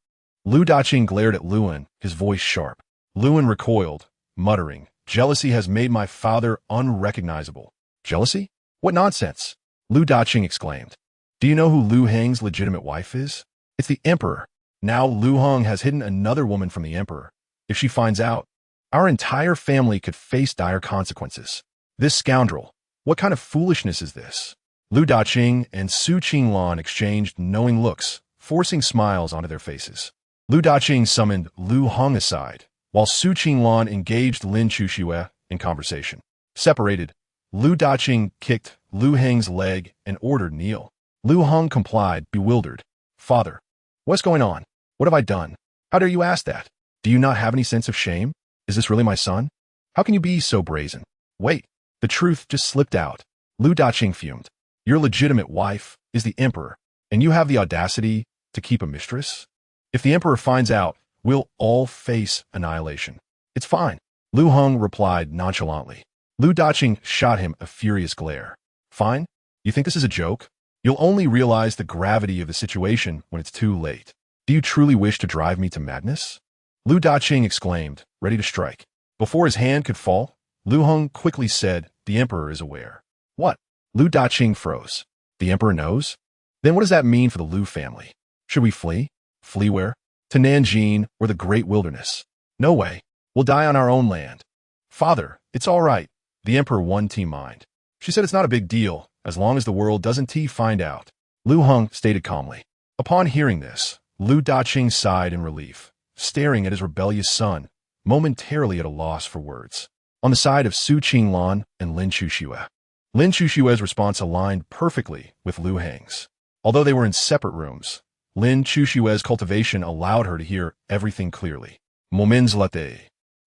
Liu Daqing glared at Liu, his voice sharp. Liu recoiled, muttering, "Jealousy has made my father unrecognizable." "Jealousy? What nonsense!" Liu Daqing exclaimed. "Do you know who Liu Heng's legitimate wife is? It's the emperor. Now Liu Heng has hidden another woman from the emperor. If she finds out, Our entire family could face dire consequences. This scoundrel, what kind of foolishness is this? Lu Daqing and Su Qinglan exchanged knowing looks, forcing smiles onto their faces. Lu Daqing summoned Liu Heng aside, while Su Qinglan engaged Lin Chuxue in conversation. Separated, Lu Daqing kicked Liu Heng's leg and ordered kneel. Liu Heng complied, bewildered. Father, what's going on? What have I done? How dare you ask that? Do you not have any sense of shame? Is this really my son? How can you be so brazen? Wait, the truth just slipped out. Lu Daqing fumed. Your legitimate wife is the emperor, and you have the audacity to keep a mistress? If the emperor finds out, we'll all face annihilation. It's fine, Liu Heng replied nonchalantly. Lu Daqing shot him a furious glare. Fine? You think this is a joke? You'll only realize the gravity of the situation when it's too late. Do you truly wish to drive me to madness? Lu Daqing exclaimed, ready to strike. Before his hand could fall, Liu Heng quickly said, the emperor is aware. What? Lu Daqing froze. The emperor knows? Then what does that mean for the Liu family? Should we flee? Flee where? To Nanjing or the great wilderness? No way. We'll die on our own land. Father, it's all right. The emperor won T mind. She said it's not a big deal, as long as the world doesn't find out. Liu Heng stated calmly. Upon hearing this, Lu Daqing sighed in relief, staring at his rebellious son, momentarily at a loss for words. On the side of Su Qinglan and Lin Chuxue. Lin Chuxue's response aligned perfectly with Liu Heng's. Although they were in separate rooms, Lin Chuxue's cultivation allowed her to hear everything clearly. Moments later,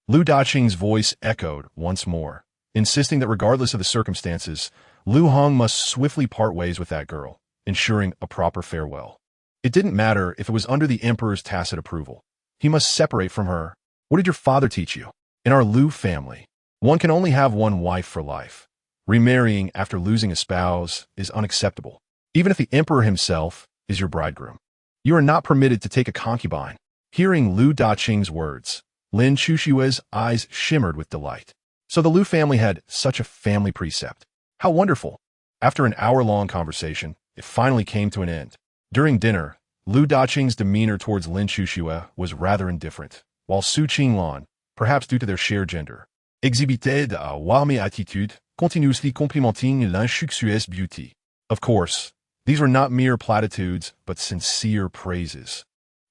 Lu Daqing's voice echoed once more, insisting that regardless of the circumstances, Liu Heng must swiftly part ways with that girl, ensuring a proper farewell. It didn't matter if it was under the emperor's tacit approval. He must separate from her. What did your father teach you? In our Liu family, one can only have one wife for life. Remarrying after losing a spouse is unacceptable, even if the emperor himself is your bridegroom. You are not permitted to take a concubine. Hearing Lu Daqing's words, Lin Chuxue's eyes shimmered with delight. So the Liu family had such a family precept. How wonderful! After an hour-long conversation, it finally came to an end. During dinner, Lu Daqing's demeanor towards Lin Chuxue was rather indifferent, while Su Qinglan, perhaps due to their shared gender, exhibited a warme attitude, continuously complimenting Lin Chuxue's beauty. Of course, these were not mere platitudes, but sincere praises.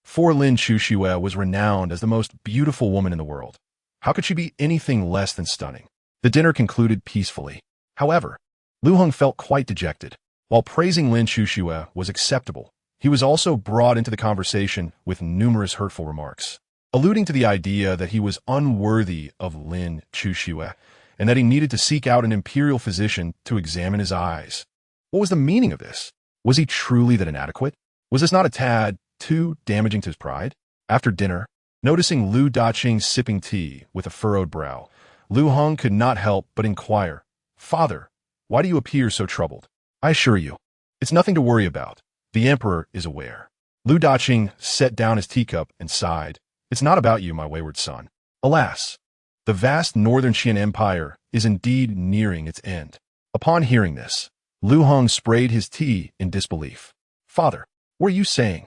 For Lin Chuxue was renowned as the most beautiful woman in the world. How could she be anything less than stunning? The dinner concluded peacefully. However, Liu Heng felt quite dejected. While praising Lin Chuxue was acceptable, he was also brought into the conversation with numerous hurtful remarks, alluding to the idea that he was unworthy of Lin Chuxue and that he needed to seek out an imperial physician to examine his eyes. What was the meaning of this? Was he truly that inadequate? Was this not a tad too damaging to his pride? After dinner, noticing Lu Daqing sipping tea with a furrowed brow, Liu Heng could not help but inquire, Father, why do you appear so troubled? I assure you, it's nothing to worry about. The emperor is aware. Lu Daqing set down his teacup and sighed. It's not about you, my wayward son. Alas, the vast northern Qian Empire is indeed nearing its end. Upon hearing this, Liu Heng sprayed his tea in disbelief. Father, what are you saying?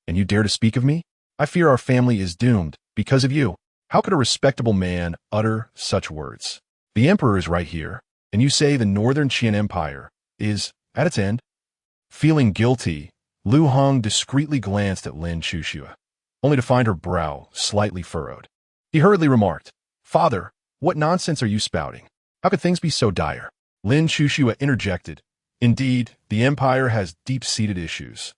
And you dare to speak of me? I fear our family is doomed because of you. How could a respectable man utter such words? The emperor is right here, and you say the northern Qian Empire is at its end? Feeling guilty, Liu Heng discreetly glanced at Lin Chuxue, only to find her brow slightly furrowed. He hurriedly remarked, Father, what nonsense are you spouting? How could things be so dire? Lin Chuxue interjected, Indeed, the empire has deep-seated issues,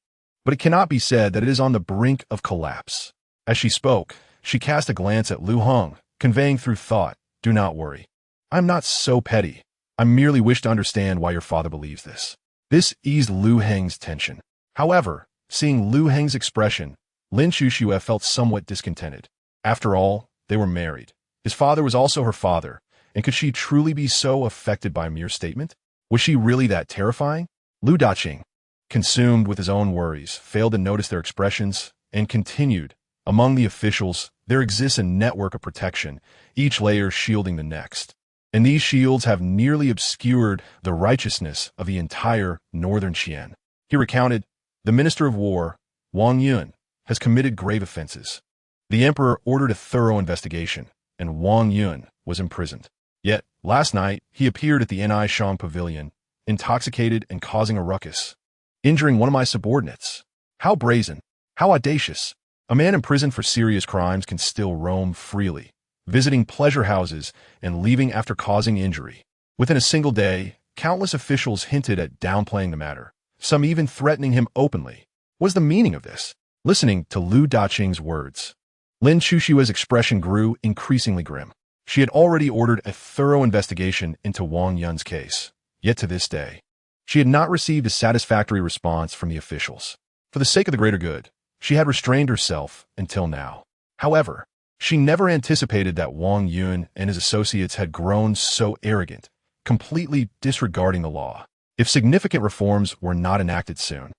but it cannot be said that it is on the brink of collapse. As she spoke, she cast a glance at Liu Heng, conveying through thought, Do not worry. I'm not so petty. I merely wish to understand why your father believes this. This eased Liu Heng's tension. However, seeing Liu Heng's expression, Lin Chuxue felt somewhat discontented. After all, they were married. His father was also her father, and could she truly be so affected by a mere statement? Was she really that terrifying? Lu Daqing, consumed with his own worries, failed to notice their expressions, and continued, Among the officials, there exists a network of protection, each layer shielding the next. And these shields have nearly obscured the righteousness of the entire northern Qian. He recounted, The Minister of War, Wang Yun, has committed grave offenses. The emperor ordered a thorough investigation, and Wang Yun was imprisoned. Yet, last night, he appeared at the Shang Pavilion, intoxicated and causing a ruckus, injuring one of my subordinates. How brazen! How audacious! A man imprisoned for serious crimes can still roam freely, visiting pleasure houses and leaving after causing injury. Within a single day, countless officials hinted at downplaying the matter, some even threatening him openly. What was the meaning of this? Listening to Liu Daqing's words, Lin Chushua's expression grew increasingly grim. She had already ordered a thorough investigation into Wang Yun's case. Yet to this day, she had not received a satisfactory response from the officials. For the sake of the greater good, she had restrained herself until now. However, she never anticipated that Wang Yun and his associates had grown so arrogant, completely disregarding the law. If significant reforms were not enacted soon,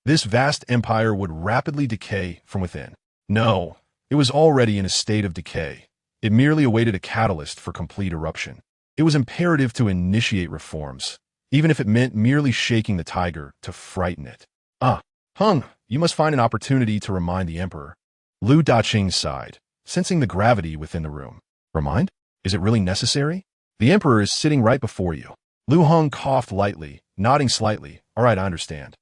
this vast empire would rapidly decay from within. No, it was already in a state of decay. It merely awaited a catalyst for complete eruption. It was imperative to initiate reforms, even if it meant merely shaking the tiger to frighten it. Heng, you must find an opportunity to remind the emperor. Liu Daqing sighed, sensing the gravity within the room. Remind? Is it really necessary? The emperor is sitting right before you. Liu Heng coughed lightly, nodding slightly. All right, I understand.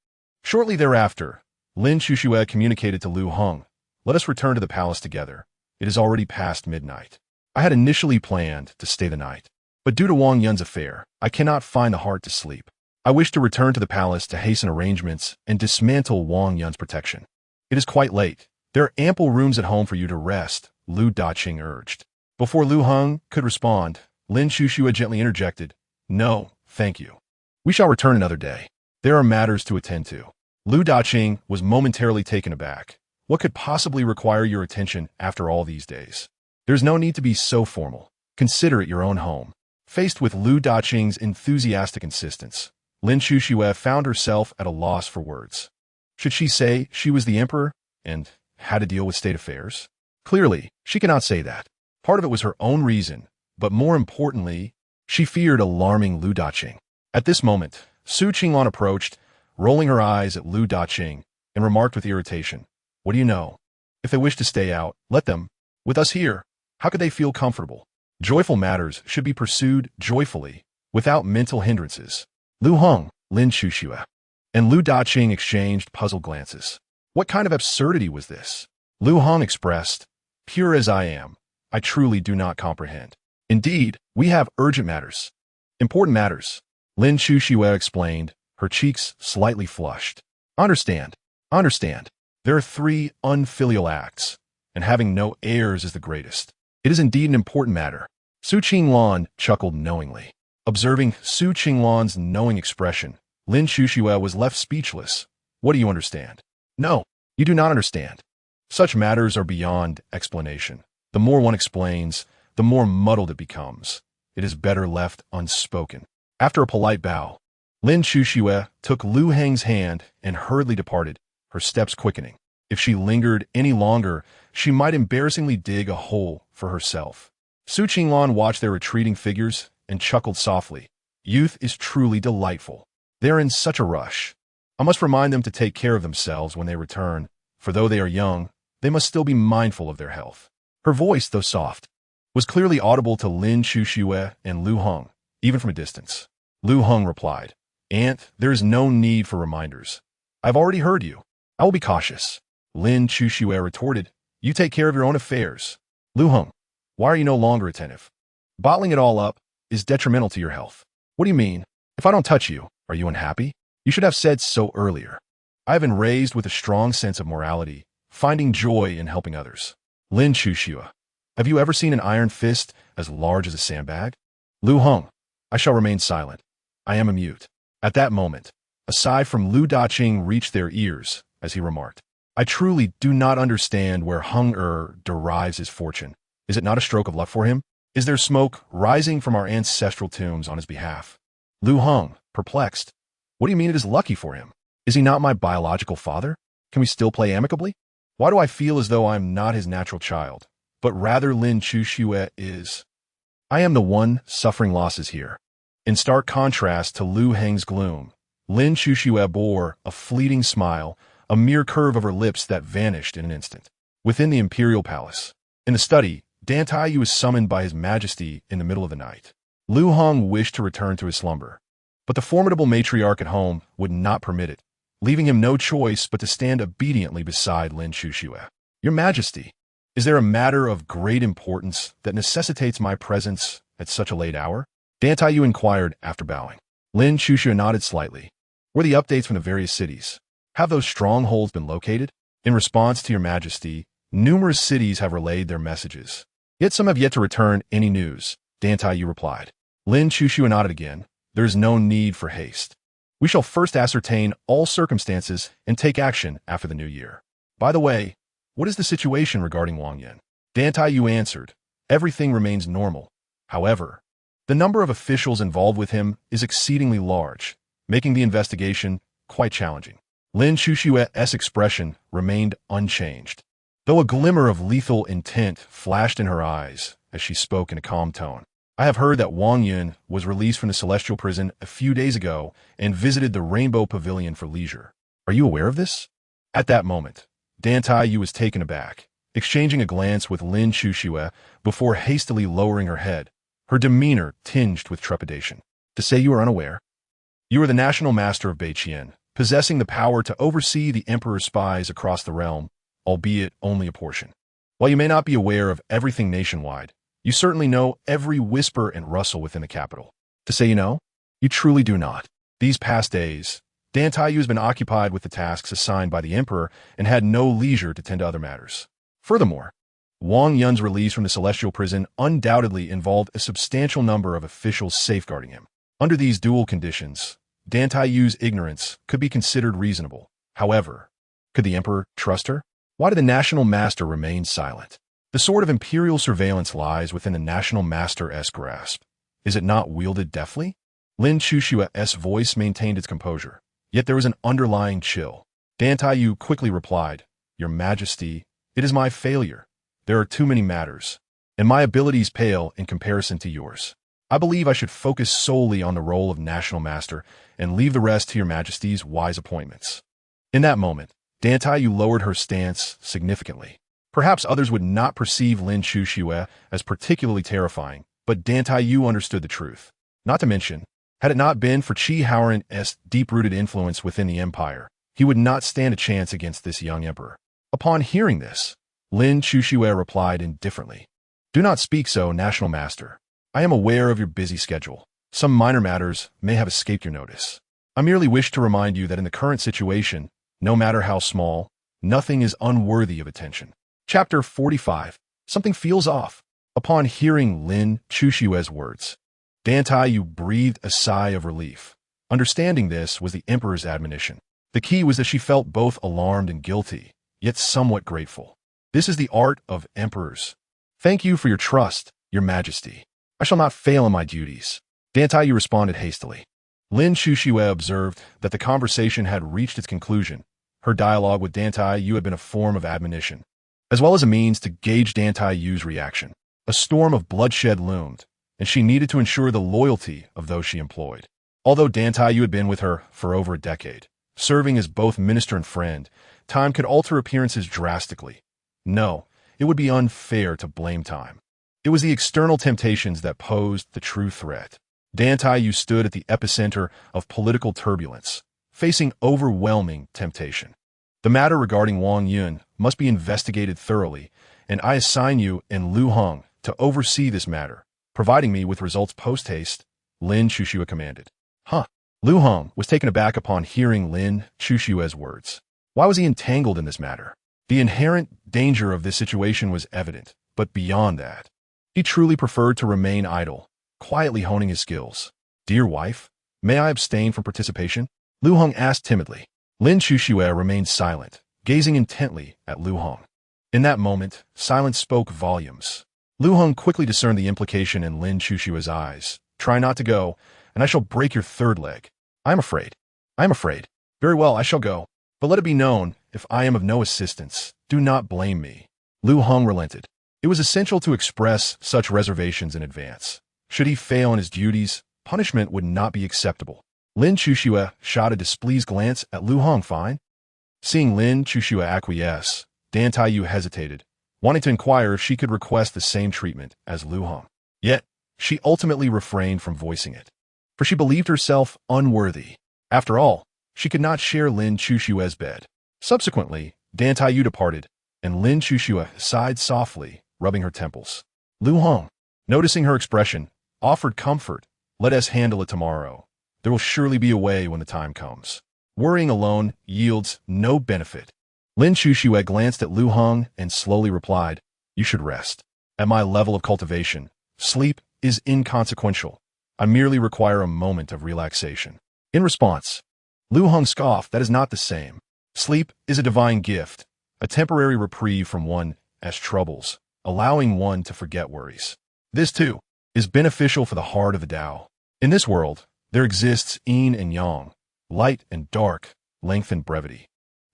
Shortly thereafter, Lin Chushue communicated to Liu Heng, let us return to the palace together. It is already past midnight. I had initially planned to stay the night, but due to Wang Yun's affair, I cannot find the heart to sleep. I wish to return to the palace to hasten arrangements and dismantle Wang Yun's protection. It is quite late. There are ample rooms at home for you to rest, Liu Daqing urged. Before Liu Heng could respond, Lin Chushue gently interjected, no, thank you. We shall return another day. There are matters to attend to. Liu Daqing was momentarily taken aback. What could possibly require your attention after all these days? There's no need to be so formal. Consider it your own home. Faced with Liu Daqing's enthusiastic insistence, Lin Chushue found herself at a loss for words. Should she say she was the emperor and had to deal with state affairs? Clearly, she cannot say that. Part of it was her own reason, but more importantly, she feared alarming Liu Daqing. At this moment, Su Qinglan approached, rolling her eyes at Liu Daqing, and remarked with irritation, what do you know? If they wish to stay out, let them. With us here, how could they feel comfortable? Joyful matters should be pursued joyfully, without mental hindrances. Liu Heng, Lin Chushue, and Liu Daqing exchanged puzzled glances. What kind of absurdity was this? Liu Heng expressed, pure as I am, I truly do not comprehend. Indeed, we have urgent matters. Important matters. Lin Chushue explained, her cheeks slightly flushed. Understand. There are 3 unfilial acts, and having no heirs is the greatest. It is indeed an important matter. Su Qinglan chuckled knowingly. Observing Su Qinglan's knowing expression, Lin Chushue was left speechless. What do you understand? No, you do not understand. Such matters are beyond explanation. The more one explains, the more muddled it becomes. It is better left unspoken. After a polite bow, Lin Chushue took Liu Heng's hand and hurriedly departed, her steps quickening. If she lingered any longer, she might embarrassingly dig a hole for herself. Su Qinglan watched their retreating figures and chuckled softly. Youth is truly delightful. They are in such a rush. I must remind them to take care of themselves when they return, for though they are young, they must still be mindful of their health. Her voice, though soft, was clearly audible to Lin Chushue and Liu Heng, even from a distance. Liu Heng replied, Aunt, there is no need for reminders. I've already heard you. I will be cautious. Lin Chushue retorted, you take care of your own affairs. Liu Heng, why are you no longer attentive? Bottling it all up is detrimental to your health. What do you mean? If I don't touch you, are you unhappy? You should have said so earlier. I have been raised with a strong sense of morality, finding joy in helping others. Lin Chushue, have you ever seen an iron fist as large as a sandbag? Liu Heng, I shall remain silent. I am a mute. At that moment, a sigh from Liu Daqing reached their ears as he remarked, I truly do not understand where Heng derives his fortune. Is it not a stroke of luck for him? Is there smoke rising from our ancestral tombs on his behalf? Liu Heng, perplexed. What do you mean it is lucky for him? Is he not my biological father? Can we still play amicably? Why do I feel as though I am not his natural child, but rather Lin Chushue is? I am the one suffering losses here. In stark contrast to Liu Heng's gloom, Lin Chushue bore a fleeting smile, a mere curve of her lips that vanished in an instant. Within the imperial palace, in the study, Dan Taiyu was summoned by His Majesty in the middle of the night. Liu Heng wished to return to his slumber, but the formidable matriarch at home would not permit it, leaving him no choice but to stand obediently beside Lin Chuxue. Your Majesty, is there a matter of great importance that necessitates my presence at such a late hour? Dan Taiyu inquired after bowing. Lin Chuxue nodded slightly. Were the updates from the various cities? Have those strongholds been located? In response to your Majesty, numerous cities have relayed their messages. Yet some have yet to return any news, Dan Taiyu replied. Lin Chuxue nodded again. There is no need for haste. We shall first ascertain all circumstances and take action after the new year. By the way, what is the situation regarding Wang Yan? Dan Taiyu answered. Everything remains normal. However, the number of officials involved with him is exceedingly large, making the investigation quite challenging. Lin Chuxue's expression remained unchanged, though a glimmer of lethal intent flashed in her eyes as she spoke in a calm tone. I have heard that Wang Yan was released from the Celestial Prison a few days ago and visited the Rainbow Pavilion for leisure. Are you aware of this? At that moment, Dan Taiyu was taken aback, exchanging a glance with Lin Chuxue before hastily lowering her head, her demeanor tinged with trepidation. To say you are unaware? You are the National Master of Beiqian, possessing the power to oversee the Emperor's spies across the realm, albeit only a portion. While you may not be aware of everything nationwide, you certainly know every whisper and rustle within the capital. To say you know? You truly do not. These past days, Dan Taiyu has been occupied with the tasks assigned by the Emperor and had no leisure to tend to other matters. Furthermore, Wang Yan's release from the Celestial Prison undoubtedly involved a substantial number of officials safeguarding him. Under these dual conditions, Dan Taiyu's ignorance could be considered reasonable. However, could the Emperor trust her? Why did the National Master remain silent? The sword of imperial surveillance lies within the National Master's grasp. Is it not wielded deftly? Lin Chuxue's voice maintained its composure, yet there was an underlying chill. Dan Taiyu quickly replied, Your Majesty, it is my failure. There are too many matters, and my abilities pale in comparison to yours. I believe I should focus solely on the role of National Master and leave the rest to your Majesty's wise appointments. In that moment, Dan Taiyu lowered her stance significantly. Perhaps others would not perceive Lin Chuxue as particularly terrifying, but Dan Taiyu understood the truth. Not to mention, had it not been for Qi Haoran's deep-rooted influence within the empire, he would not stand a chance against this young emperor. Upon hearing this, Lin Chuxue replied indifferently. Do not speak so, National Master. I am aware of your busy schedule. Some minor matters may have escaped your notice. I merely wish to remind you that in the current situation, no matter how small, nothing is unworthy of attention. Chapter 45. Something feels off. Upon hearing Lin Chuxue's words, Dan Taiyu breathed a sigh of relief. Understanding this was the Emperor's admonition. The key was that she felt both alarmed and guilty, yet somewhat grateful. This is the art of emperors. Thank you for your trust, Your Majesty. I shall not fail in my duties. Dan Taiyu responded hastily. Lin Chuxue observed that the conversation had reached its conclusion. Her dialogue with Dan Taiyu had been a form of admonition, as well as a means to gauge Dan Taiyu's reaction. A storm of bloodshed loomed, and she needed to ensure the loyalty of those she employed. Although Dan Taiyu had been with her for over a decade, serving as both minister and friend, time could alter appearances drastically. No, it would be unfair to blame time. It was the external temptations that posed the true threat. Dan Taiyu stood at the epicenter of political turbulence, facing overwhelming temptation. The matter regarding Wang Yan must be investigated thoroughly, and I assign you and Liu Heng to oversee this matter, providing me with results post-haste, Lin Chuxue commanded. Liu Heng was taken aback upon hearing Lin Chuxue's words. Why was he entangled in this matter? The inherent danger of this situation was evident, but beyond that, he truly preferred to remain idle, quietly honing his skills. Dear wife, may I abstain from participation? Liu Heng asked timidly. Lin Chuxue remained silent, gazing intently at Liu Heng. In that moment, silence spoke volumes. Liu Heng quickly discerned the implication in Lin Chuxue's eyes. Try not to go, and I shall break your third leg. I am afraid. Very well, I shall go. But let it be known, if I am of no assistance, do not blame me. Liu Heng relented. It was essential to express such reservations in advance. Should he fail in his duties, punishment would not be acceptable. Lin Chuxue shot a displeased glance at Liu Heng. Fine. Seeing Lin Chuxue acquiesce, Dan Taiyu hesitated, wanting to inquire if she could request the same treatment as Liu Heng. Yet, she ultimately refrained from voicing it, for she believed herself unworthy. After all, she could not share Lin Chushue's bed. Subsequently, Dan Taiyu departed, and Lin Chushue sighed softly, rubbing her temples. Liu Heng, noticing her expression, offered comfort. Let us handle it tomorrow. There will surely be a way when the time comes. Worrying alone yields no benefit. Lin Chushue glanced at Liu Heng and slowly replied, You should rest. At my level of cultivation, sleep is inconsequential. I merely require a moment of relaxation. In response, Liu Heng scoffed, That is not the same. Sleep is a divine gift, a temporary reprieve from one as troubles, allowing one to forget worries. This, too, is beneficial for the heart of the Tao. In this world, there exists yin and yang, light and dark, length and brevity.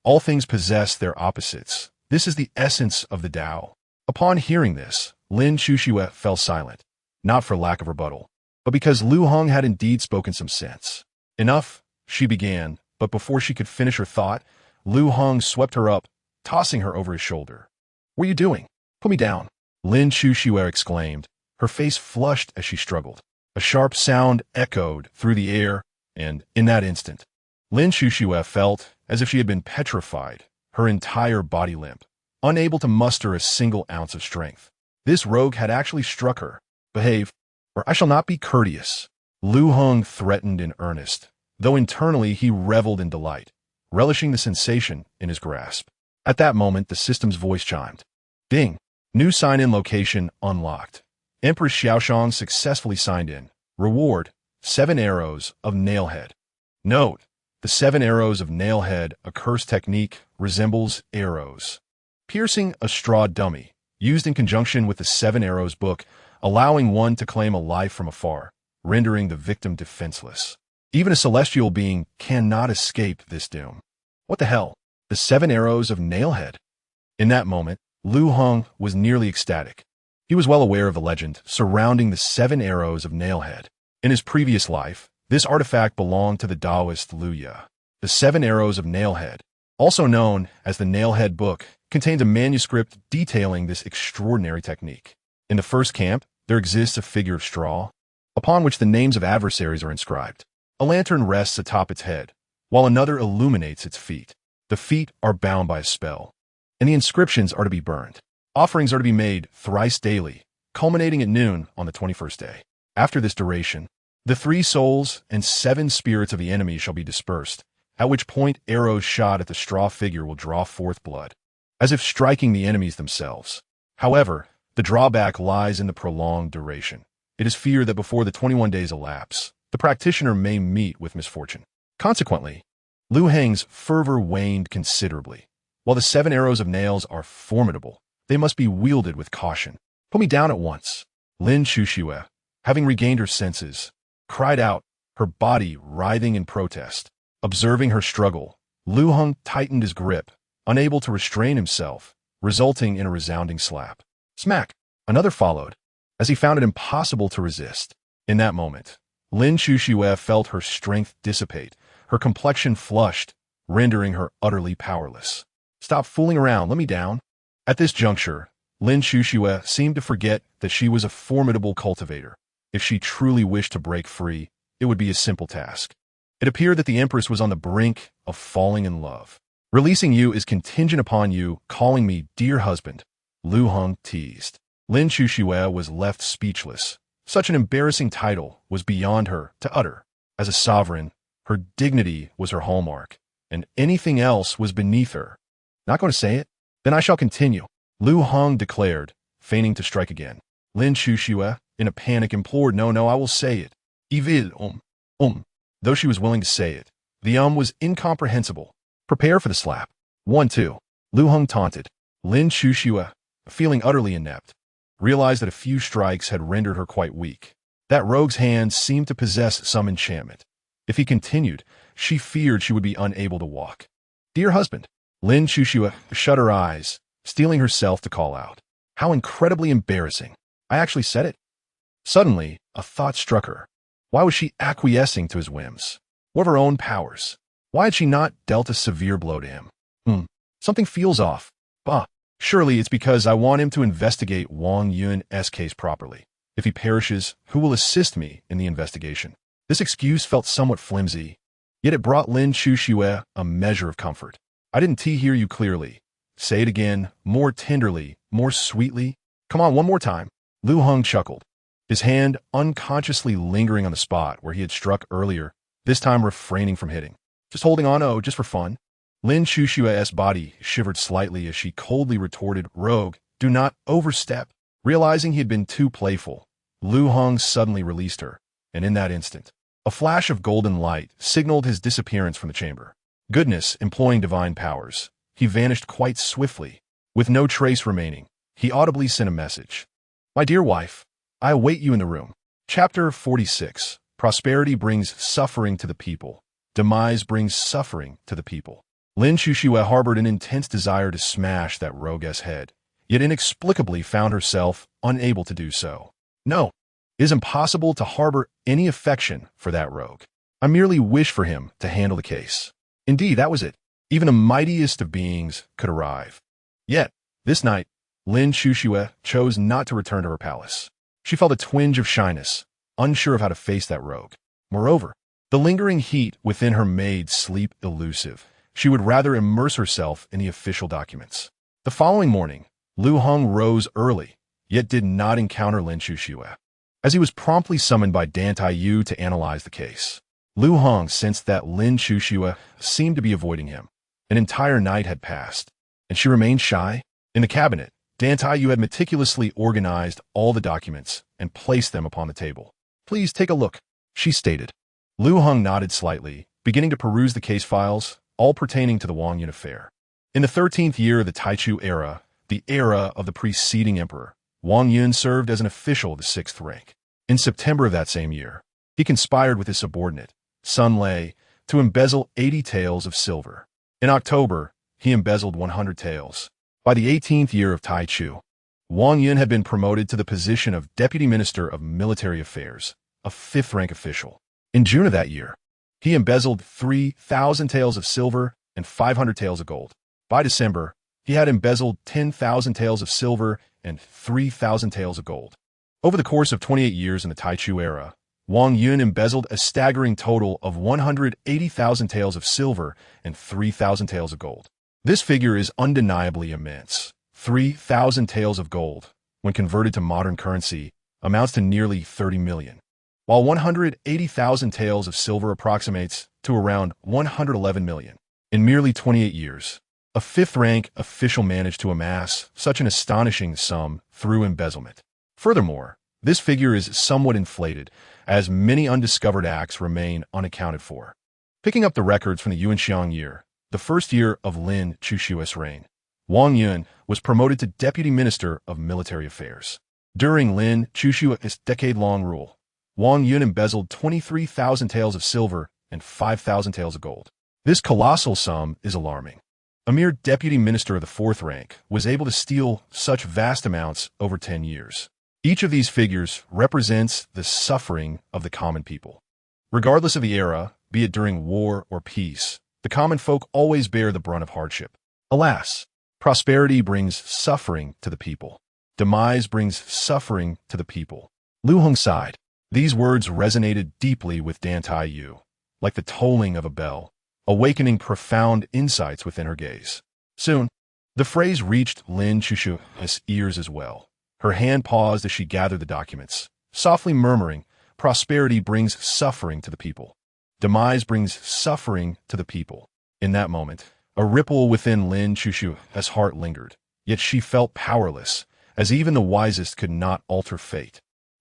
All things possess their opposites. This is the essence of the Tao. Upon hearing this, Lin Chushue fell silent, not for lack of rebuttal, but because Liu Heng had indeed spoken some sense. Enough, she began, but before she could finish her thought, Liu Heng swept her up, tossing her over his shoulder. What are you doing? Put me down. Lin Chushue exclaimed, her face flushed as she struggled. A sharp sound echoed through the air, and, in that instant, Lin Chushue felt as if she had been petrified, her entire body limp, unable to muster a single ounce of strength. This rogue had actually struck her. Behave, or I shall not be courteous. Liu Heng threatened in earnest, though internally he reveled in delight, relishing the sensation in his grasp. At that moment, the system's voice chimed. Ding! New sign-in location unlocked. Empress Xiaoshang successfully signed in. Reward, 7 arrows of Nailhead. Note, the 7 arrows of Nailhead, a curse technique, resembles arrows. Piercing a straw dummy, used in conjunction with the 7 arrows book, allowing one to claim a life from afar, rendering the victim defenseless. Even a celestial being cannot escape this doom. What the hell? The 7 arrows of Nailhead? In that moment, Liu Heng was nearly ecstatic. He was well aware of the legend surrounding the 7 arrows of Nailhead. In his previous life, this artifact belonged to the Taoist Liu Ye. The 7 arrows of Nailhead, also known as the Nailhead Book, contains a manuscript detailing this extraordinary technique. In the first camp, there exists a figure of straw, upon which the names of adversaries are inscribed. A lantern rests atop its head, while another illuminates its feet. The feet are bound by a spell, and the inscriptions are to be burned. Offerings are to be made thrice daily, culminating at noon on the 21st day. After this duration, the 3 souls and 7 spirits of the enemy shall be dispersed, at which point arrows shot at the straw figure will draw forth blood, as if striking the enemies themselves. However, the drawback lies in the prolonged duration. It is feared that before the 21 days elapse, the practitioner may meet with misfortune. Consequently, Liu Heng's fervor waned considerably. While the 7 arrows of nails are formidable, they must be wielded with caution. Put me down at once. Lin Chushue, having regained her senses, cried out, her body writhing in protest. Observing her struggle, Liu Heng tightened his grip, unable to restrain himself, resulting in a resounding slap. Smack! Another followed, as he found it impossible to resist. In that moment, Lin Chushue felt her strength dissipate, her complexion flushed, rendering her utterly powerless. Stop fooling around, let me down. At this juncture, Lin Chushue seemed to forget that she was a formidable cultivator. If she truly wished to break free, it would be a simple task. It appeared that the Empress was on the brink of falling in love. Releasing you is contingent upon you calling me dear husband, Liu Heng teased. Lin Chushue was left speechless. Such an embarrassing title was beyond her to utter. As a sovereign, her dignity was her hallmark, and anything else was beneath her. Not going to say it? Then I shall continue, Liu Heng declared, feigning to strike again. Lin Chushue, in a panic, implored, No, I will say it. Evil, Though she was willing to say it, the was incomprehensible. Prepare for the slap. 1-2. Liu Heng taunted. Lin Chushue, feeling utterly inept, realized that a few strikes had rendered her quite weak. That rogue's hands seemed to possess some enchantment. If he continued, she feared she would be unable to walk. Dear husband, Lin Chushue shut her eyes, steeling herself to call out. How incredibly embarrassing. I actually said it. Suddenly, a thought struck her. Why was she acquiescing to his whims? What of her own powers? Why had she not dealt a severe blow to him? Something feels off. Bah, Surely it's because I want him to investigate Wang Yun's case properly. If he perishes, who will assist me in the investigation? This excuse felt somewhat flimsy, yet it brought Lin Chuxue a measure of comfort. I didn't hear you clearly. Say it again, more tenderly, more sweetly. Come on, one more time. Liu Heng chuckled, his hand unconsciously lingering on the spot where he had struck earlier, this time refraining from hitting. Just holding on, oh, just for fun. Lin Chuxue's body shivered slightly as she coldly retorted, Rogue, do not overstep. Realizing he had been too playful, Liu Heng suddenly released her, and in that instant, a flash of golden light signaled his disappearance from the chamber. Goodness, employing divine powers, he vanished quite swiftly. With no trace remaining, he audibly sent a message. My dear wife, I await you in the room. Chapter 46. Prosperity brings suffering to the people. Demise brings suffering to the people. Lin Chuxue harbored an intense desire to smash that rogue's head, yet inexplicably found herself unable to do so. No, it is impossible to harbor any affection for that rogue. I merely wish for him to handle the case. Indeed, that was it. Even the mightiest of beings could arrive. Yet, this night, Lin Chuxue chose not to return to her palace. She felt a twinge of shyness, unsure of how to face that rogue. Moreover, the lingering heat within her made sleep elusive. She would rather immerse herself in the official documents. The following morning, Liu Heng rose early, yet did not encounter Lin Chuxue. As he was promptly summoned by Dan Taiyu to analyze the case, Liu Heng sensed that Lin Chuxue seemed to be avoiding him. An entire night had passed, and she remained shy. In the cabinet, Dan Taiyu had meticulously organized all the documents and placed them upon the table. Please take a look, she stated. Liu Heng nodded slightly, beginning to peruse the case files, all pertaining to the Wang Yun affair. In the 13th year of the Taichu era, the era of the preceding emperor, Wang Yun served as an official of the 6th rank. In September of that same year, he conspired with his subordinate, Sun Lei, to embezzle 80 taels of silver. In October, he embezzled 100 taels. By the 18th year of Taichu, Wang Yun had been promoted to the position of Deputy Minister of Military Affairs, a 5th rank official. In June of that year, he embezzled 3,000 taels of silver and 500 taels of gold. By December, he had embezzled 10,000 taels of silver and 3,000 taels of gold. Over the course of 28 years in the Taichu era, Wang Yun embezzled a staggering total of 180,000 taels of silver and 3,000 taels of gold. This figure is undeniably immense. 3,000 taels of gold, when converted to modern currency, amounts to nearly 30 million, while 180,000 taels of silver approximates to around 111 million. In merely 28 years, a 5th rank official managed to amass such an astonishing sum through embezzlement. Furthermore, this figure is somewhat inflated, as many undiscovered acts remain unaccounted for. Picking up the records from the Yuanxiang year, the first year of Lin Chuxue's reign, Wang Yun was promoted to Deputy Minister of Military Affairs. During Lin Chuxue's decade-long rule, Wang Yun embezzled 23,000 taels of silver and 5,000 taels of gold. This colossal sum is alarming. A mere deputy minister of the 4th rank was able to steal such vast amounts over 10 years. Each of these figures represents the suffering of the common people. Regardless of the era, be it during war or peace, the common folk always bear the brunt of hardship. Alas, prosperity brings suffering to the people. Demise brings suffering to the people. Liu Heng sighed. These words resonated deeply with Dan Taiyu, like the tolling of a bell, awakening profound insights within her gaze. Soon, the phrase reached Lin Chuxue's ears as well. Her hand paused as she gathered the documents, softly murmuring, prosperity brings suffering to the people. Demise brings suffering to the people. In that moment, a ripple within Lin Chuxue's heart lingered, yet she felt powerless, as even the wisest could not alter fate.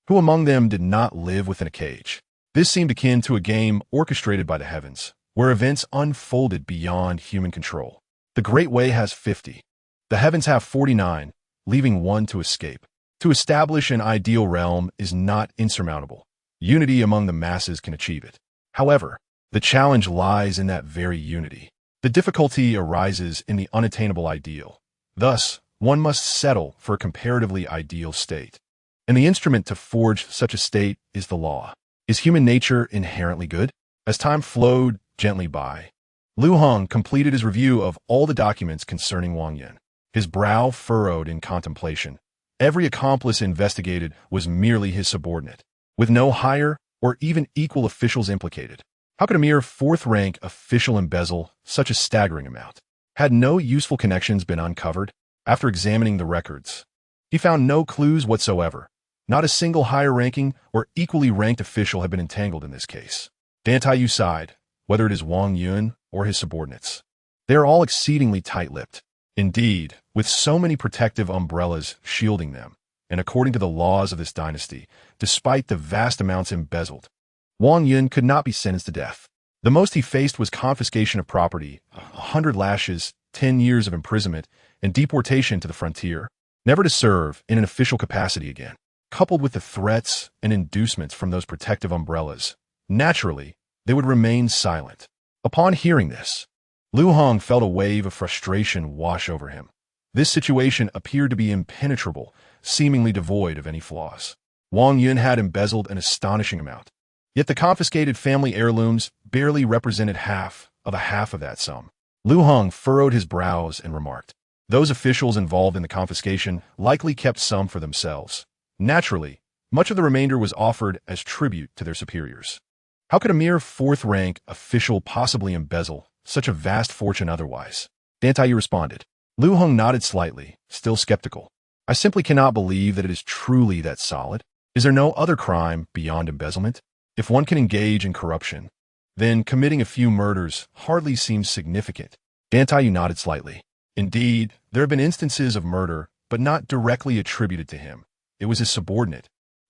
Who among them did not live within a cage? This seemed akin to a game orchestrated by the heavens, where events unfolded beyond human control. The Great Way has 50. The heavens have 49, leaving one to escape. To establish an ideal realm is not insurmountable. Unity among the masses can achieve it. However, the challenge lies in that very unity. The difficulty arises in the unattainable ideal. Thus, one must settle for a comparatively ideal state. And the instrument to forge such a state is the law. Is human nature inherently good? As time flowed gently by, Liu Heng completed his review of all the documents concerning Wang Yun. his brow furrowed in contemplation. Every accomplice investigated was merely his subordinate, with no higher or even equal officials implicated. How could a mere fourth-rank official embezzle such a staggering amount? Had no useful connections been uncovered? After examining the records, he found no clues whatsoever. Not a single higher-ranking or equally ranked official had been entangled in this case. Dantai sighed, whether it is Wang Yun or his subordinates. They are all exceedingly tight-lipped. Indeed, with so many protective umbrellas shielding them, and according to the laws of this dynasty, despite the vast amounts embezzled, Wang Yun could not be sentenced to death. The most he faced was confiscation of property, 100 lashes, 10 years of imprisonment, and deportation to the frontier, never to serve in an official capacity again. Coupled with the threats and inducements from those protective umbrellas, naturally, they would remain silent. Upon hearing this, Liu Heng felt a wave of frustration wash over him. This situation appeared to be impenetrable, seemingly devoid of any flaws. Wang Yun had embezzled an astonishing amount. Yet the confiscated family heirlooms barely represented half of that sum. Liu Heng furrowed his brows and remarked, "Those officials involved in the confiscation likely kept some for themselves. Naturally, much of the remainder was offered as tribute to their superiors. How could a mere fourth-rank official possibly embezzle such a vast fortune otherwise?" Dantai responded. Liu Heng nodded slightly, still skeptical. "I simply cannot believe that it is truly that solid. Is there no other crime beyond embezzlement? If one can engage in corruption, then committing a few murders hardly seems significant." Dantai nodded slightly. "Indeed, there have been instances of murder, but not directly attributed to him. It was his subordinate,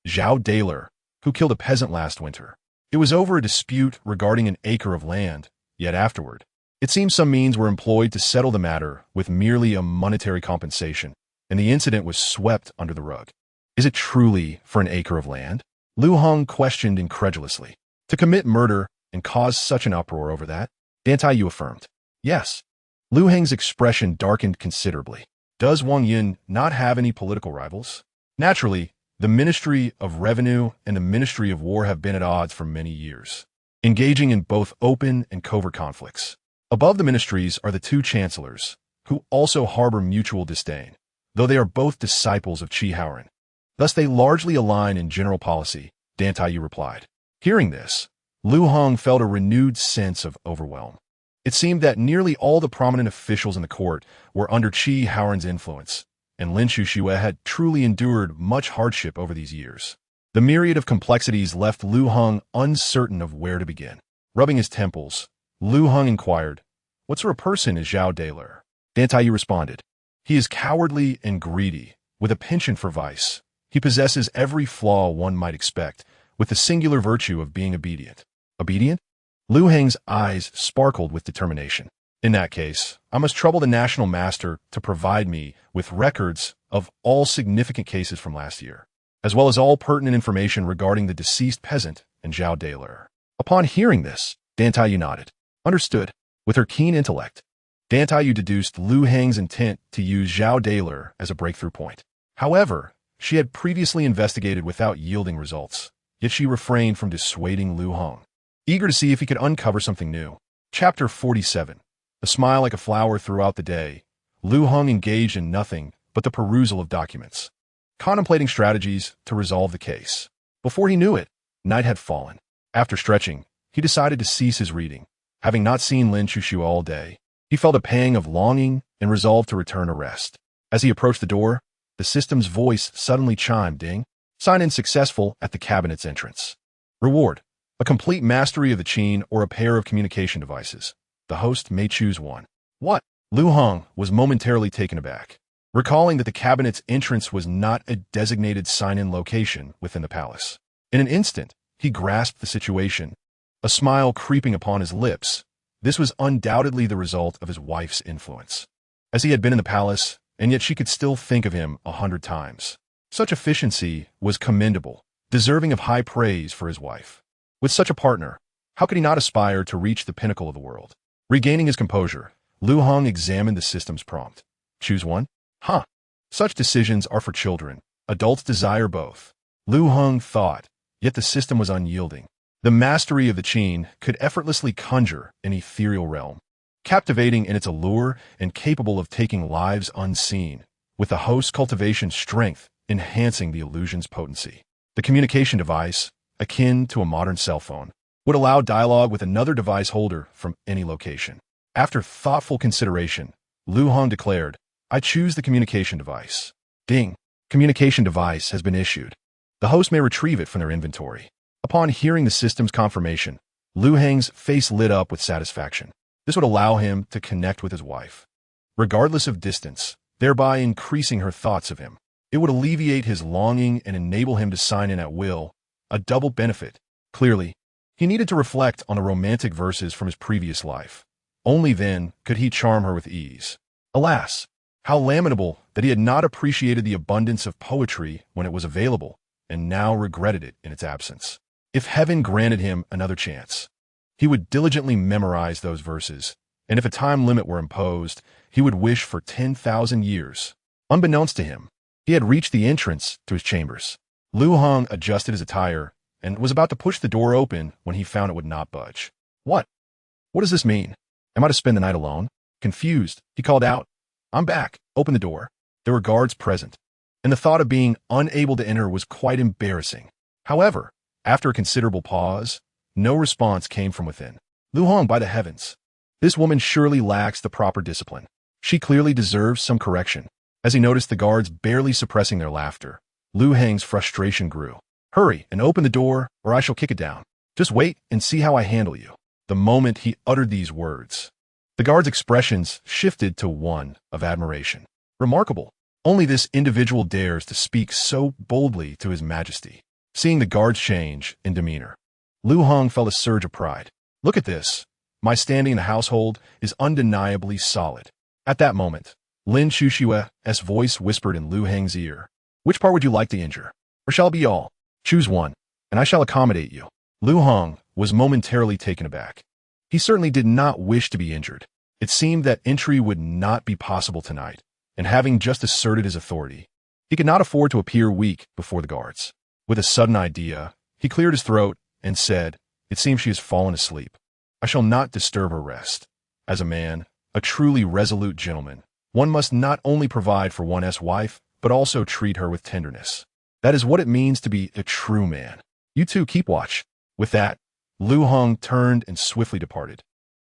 Zhao Daler, who killed a peasant last winter. It was over a dispute regarding an acre of land, yet afterward, it seems some means were employed to settle the matter with merely a monetary compensation, and the incident was swept under the rug." "Is it truly for an acre of land?" Liu Heng questioned incredulously. "To commit murder and cause such an uproar over that?" Dantai affirmed. "Yes." Liu Heng's expression darkened considerably. "Does Wang Yun not have any political rivals?" "Naturally, the Ministry of Revenue and the Ministry of War have been at odds for many years, engaging in both open and covert conflicts. Above the ministries are the two chancellors, who also harbor mutual disdain, though they are both disciples of Qi Haoran. Thus they largely align in general policy," Dantai replied. Hearing this, Liu Heng felt a renewed sense of overwhelm. It seemed that nearly all the prominent officials in the court were under Qi Haoran's influence, and Lin Shuxue had truly endured much hardship over these years. The myriad of complexities left Liu Heng uncertain of where to begin. Rubbing his temples, Liu Heng inquired, "What sort of person is Zhao Daler?" Dantai responded, "He is cowardly and greedy, with a penchant for vice. He possesses every flaw one might expect, with the singular virtue of being obedient." "Obedient?" Liu Heng's eyes sparkled with determination. "In that case, I must trouble the National Master to provide me with records of all significant cases from last year, as well as all pertinent information regarding the deceased peasant and Zhao Daler." Upon hearing this, Dantai nodded. "Understood." With her keen intellect, Dantai deduced Liu Heng's intent to use Zhao Daler as a breakthrough point. However, she had previously investigated without yielding results, yet she refrained from dissuading Liu Heng, eager to see if he could uncover something new. Chapter 47. A smile like a flower throughout the day, Liu Heng engaged in nothing but the perusal of documents, contemplating strategies to resolve the case. Before he knew it, night had fallen. After stretching, he decided to cease his reading. Having not seen Lin Shuxue all day, he felt a pang of longing and resolved to return to rest. As he approached the door, the system's voice suddenly chimed, "Ding. Sign-in successful at the cabinet's entrance. Reward: a complete mastery of the Qin or a pair of communication devices. The host may choose one." "What?" Liu Heng was momentarily taken aback, recalling that the cabinet's entrance was not a designated sign-in location within the palace. In an instant, he grasped the situation, a smile creeping upon his lips. This was undoubtedly the result of his wife's influence, as he had been in the palace, and yet she could still think of him 100 times. Such efficiency was commendable, deserving of high praise for his wife. With such a partner, how could he not aspire to reach the pinnacle of the world? Regaining his composure, Liu Heng examined the system's prompt. "Choose one?" "Huh. Such decisions are for children. Adults desire both." Liu Heng thought, yet the system was unyielding. The mastery of the Qin could effortlessly conjure an ethereal realm, captivating in its allure and capable of taking lives unseen, with the host's cultivation strength enhancing the illusion's potency. The communication device, akin to a modern cell phone, would allow dialogue with another device holder from any location. After thoughtful consideration, Liu Heng declared, "I choose the communication device." Ding. Communication device has been issued. The host may retrieve it from their inventory. Upon hearing the system's confirmation, Liu Heng's face lit up with satisfaction. This would allow him to connect with his wife, regardless of distance, thereby increasing her thoughts of him. It would alleviate his longing and enable him to sign in at will, a double benefit. Clearly, he needed to reflect on the romantic verses from his previous life. Only then could he charm her with ease. Alas, how lamentable that he had not appreciated the abundance of poetry when it was available, and now regretted it in its absence. If heaven granted him another chance, he would diligently memorize those verses, and if a time limit were imposed, he would wish for 10,000 years. Unbeknownst to him, he had reached the entrance to his chambers. Liu Heng adjusted his attire and was about to push the door open when he found it would not budge. What? What does this mean? Am I to spend the night alone? Confused, he called out, "I'm back. Open the door." There were guards present, and the thought of being unable to enter was quite embarrassing. However, after a considerable pause, no response came from within. Liu Heng, by the heavens, this woman surely lacks the proper discipline. She clearly deserves some correction. As he noticed the guards barely suppressing their laughter, Liu Heng's frustration grew. "Hurry and open the door, or I shall kick it down. Just wait and see how I handle you." The moment he uttered these words, the guards' expressions shifted to one of admiration. Remarkable. Only this individual dares to speak so boldly to his majesty. Seeing the guards change in demeanor, Liu Heng felt a surge of pride. Look at this. My standing in the household is undeniably solid. At that moment, Lin Chushue's voice whispered in Liu Heng's ear. "Which part would you like to injure? Or shall it be all? Choose one, and I shall accommodate you." Liu Heng was momentarily taken aback. He certainly did not wish to be injured. It seemed that entry would not be possible tonight, and having just asserted his authority, he could not afford to appear weak before the guards. With a sudden idea, he cleared his throat and said, "It seems she has fallen asleep. I shall not disturb her rest. As a man, a truly resolute gentleman, one must not only provide for one's wife, but also treat her with tenderness. That is what it means to be a true man. You two keep watch." With that, Liu Heng turned and swiftly departed,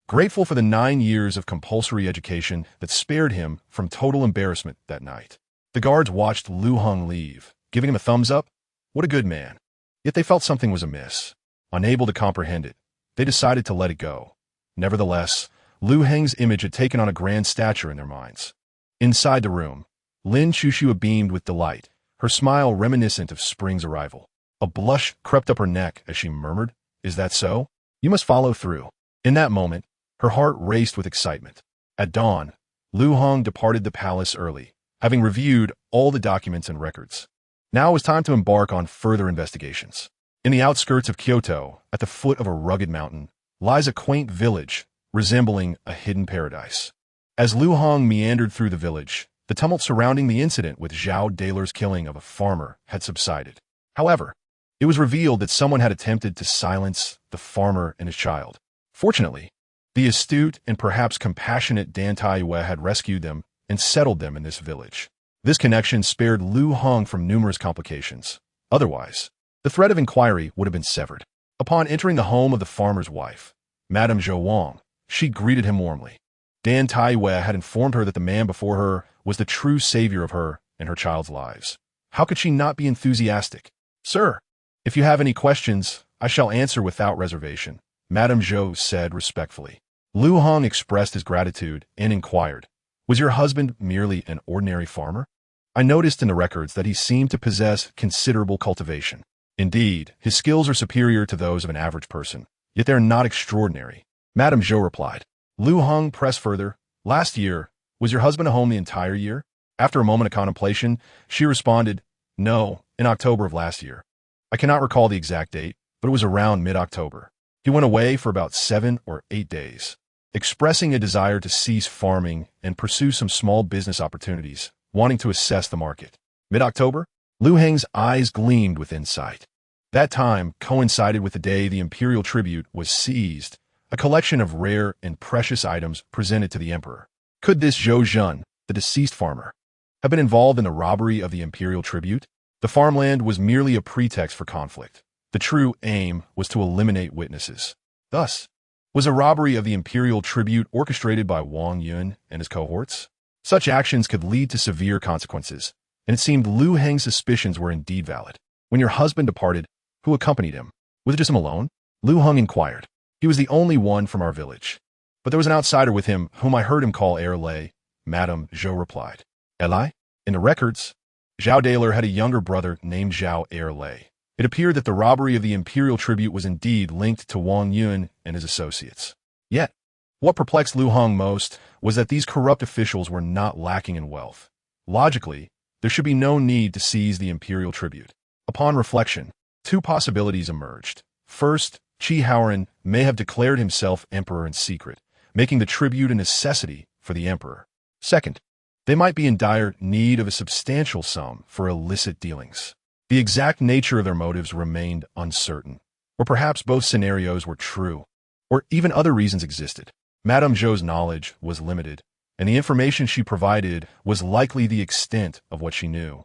grateful for the 9 years of compulsory education that spared him from total embarrassment that night. The guards watched Liu Heng leave, giving him a thumbs up. What a good man. Yet they felt something was amiss. Unable to comprehend it, they decided to let it go. Nevertheless, Liu Heng's image had taken on a grand stature in their minds. Inside the room, Lin Chushua beamed with delight, her smile reminiscent of spring's arrival. A blush crept up her neck as she murmured, "Is that so? You must follow through." In that moment, her heart raced with excitement. At dawn, Liu Heng departed the palace early, having reviewed all the documents and records. Now it was time to embark on further investigations. In the outskirts of Kyoto, at the foot of a rugged mountain, lies a quaint village resembling a hidden paradise. As Liu Heng meandered through the village, the tumult surrounding the incident with Zhao Daler's killing of a farmer had subsided. However, it was revealed that someone had attempted to silence the farmer and his child. Fortunately, the astute and perhaps compassionate Dan Taiyue had rescued them and settled them in this village. This connection spared Liu Heng from numerous complications. Otherwise, the thread of inquiry would have been severed. Upon entering the home of the farmer's wife, Madame Zhou Wang, she greeted him warmly. Dan Taiyue had informed her that the man before her was the true savior of her and her child's lives. How could she not be enthusiastic? "Sir, if you have any questions, I shall answer without reservation," Madame Zhou said respectfully. Liu Heng expressed his gratitude and inquired, "Was your husband merely an ordinary farmer? I noticed in the records that he seemed to possess considerable cultivation. Indeed, his skills are superior to those of an average person, yet they are not extraordinary." Madame Zhou replied. Liu Heng pressed further, "Last year, was your husband at home the entire year?" After a moment of contemplation, she responded, "No, in October of last year. I cannot recall the exact date, but it was around mid-October. He went away for about 7 or 8 days, expressing a desire to cease farming and pursue some small business opportunities, wanting to assess the market." Mid-October? Liu Heng's eyes gleamed with insight. That time coincided with the day the imperial tribute was seized, a collection of rare and precious items presented to the emperor. Could this Zhou Zhen, the deceased farmer, have been involved in the robbery of the imperial tribute? The farmland was merely a pretext for conflict. The true aim was to eliminate witnesses. Thus, was a robbery of the imperial tribute orchestrated by Wang Yun and his cohorts? Such actions could lead to severe consequences, and it seemed Liu Heng's suspicions were indeed valid. When your husband departed, who accompanied him? Was it just him alone? Liu Heng inquired. He was the only one from our village. But there was an outsider with him whom I heard him call Erlei. Madame Zhou replied. Eli? In the records, Zhao Daler had a younger brother named Zhao Erlei. It appeared that the robbery of the imperial tribute was indeed linked to Wang Yun and his associates. Yet, what perplexed Liu Heng most was that these corrupt officials were not lacking in wealth. Logically, there should be no need to seize the imperial tribute. Upon reflection, two possibilities emerged. First, Qi Haoran may have declared himself emperor in secret, making the tribute a necessity for the emperor. Second, they might be in dire need of a substantial sum for illicit dealings. The exact nature of their motives remained uncertain, or perhaps both scenarios were true, or even other reasons existed. Madame Zhou's knowledge was limited, and the information she provided was likely the extent of what she knew,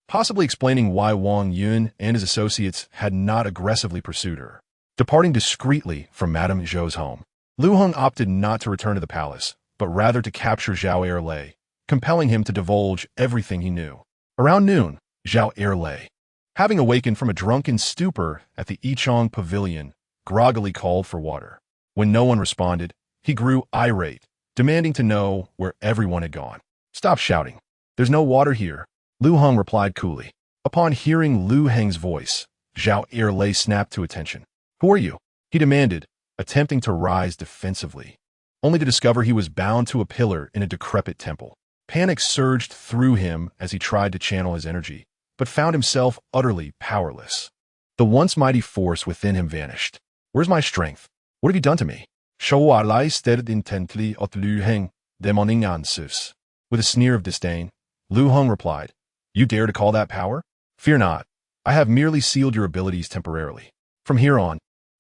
possibly explaining why Wang Yun and his associates had not aggressively pursued her. Departing discreetly from Madame Zhou's home, Liu Heng opted not to return to the palace, but rather to capture Zhao Erlei, compelling him to divulge everything he knew. Around noon, Zhao Erlei, having awakened from a drunken stupor at the Yichong pavilion, groggily called for water. When no one responded, he grew irate, demanding to know where everyone had gone. Stop shouting. There's no water here, Liu Heng replied coolly. Upon hearing Liu Heng's voice, Zhao Erlei snapped to attention. Who are you? He demanded, attempting to rise defensively, only to discover he was bound to a pillar in a decrepit temple. Panic surged through him as he tried to channel his energy, but found himself utterly powerless. The once mighty force within him vanished. Where's my strength? What have you done to me? Shou Alai stared intently at Liu Heng, demanding answers. With a sneer of disdain, Liu Heng replied, You dare to call that power? Fear not. I have merely sealed your abilities temporarily. From here on,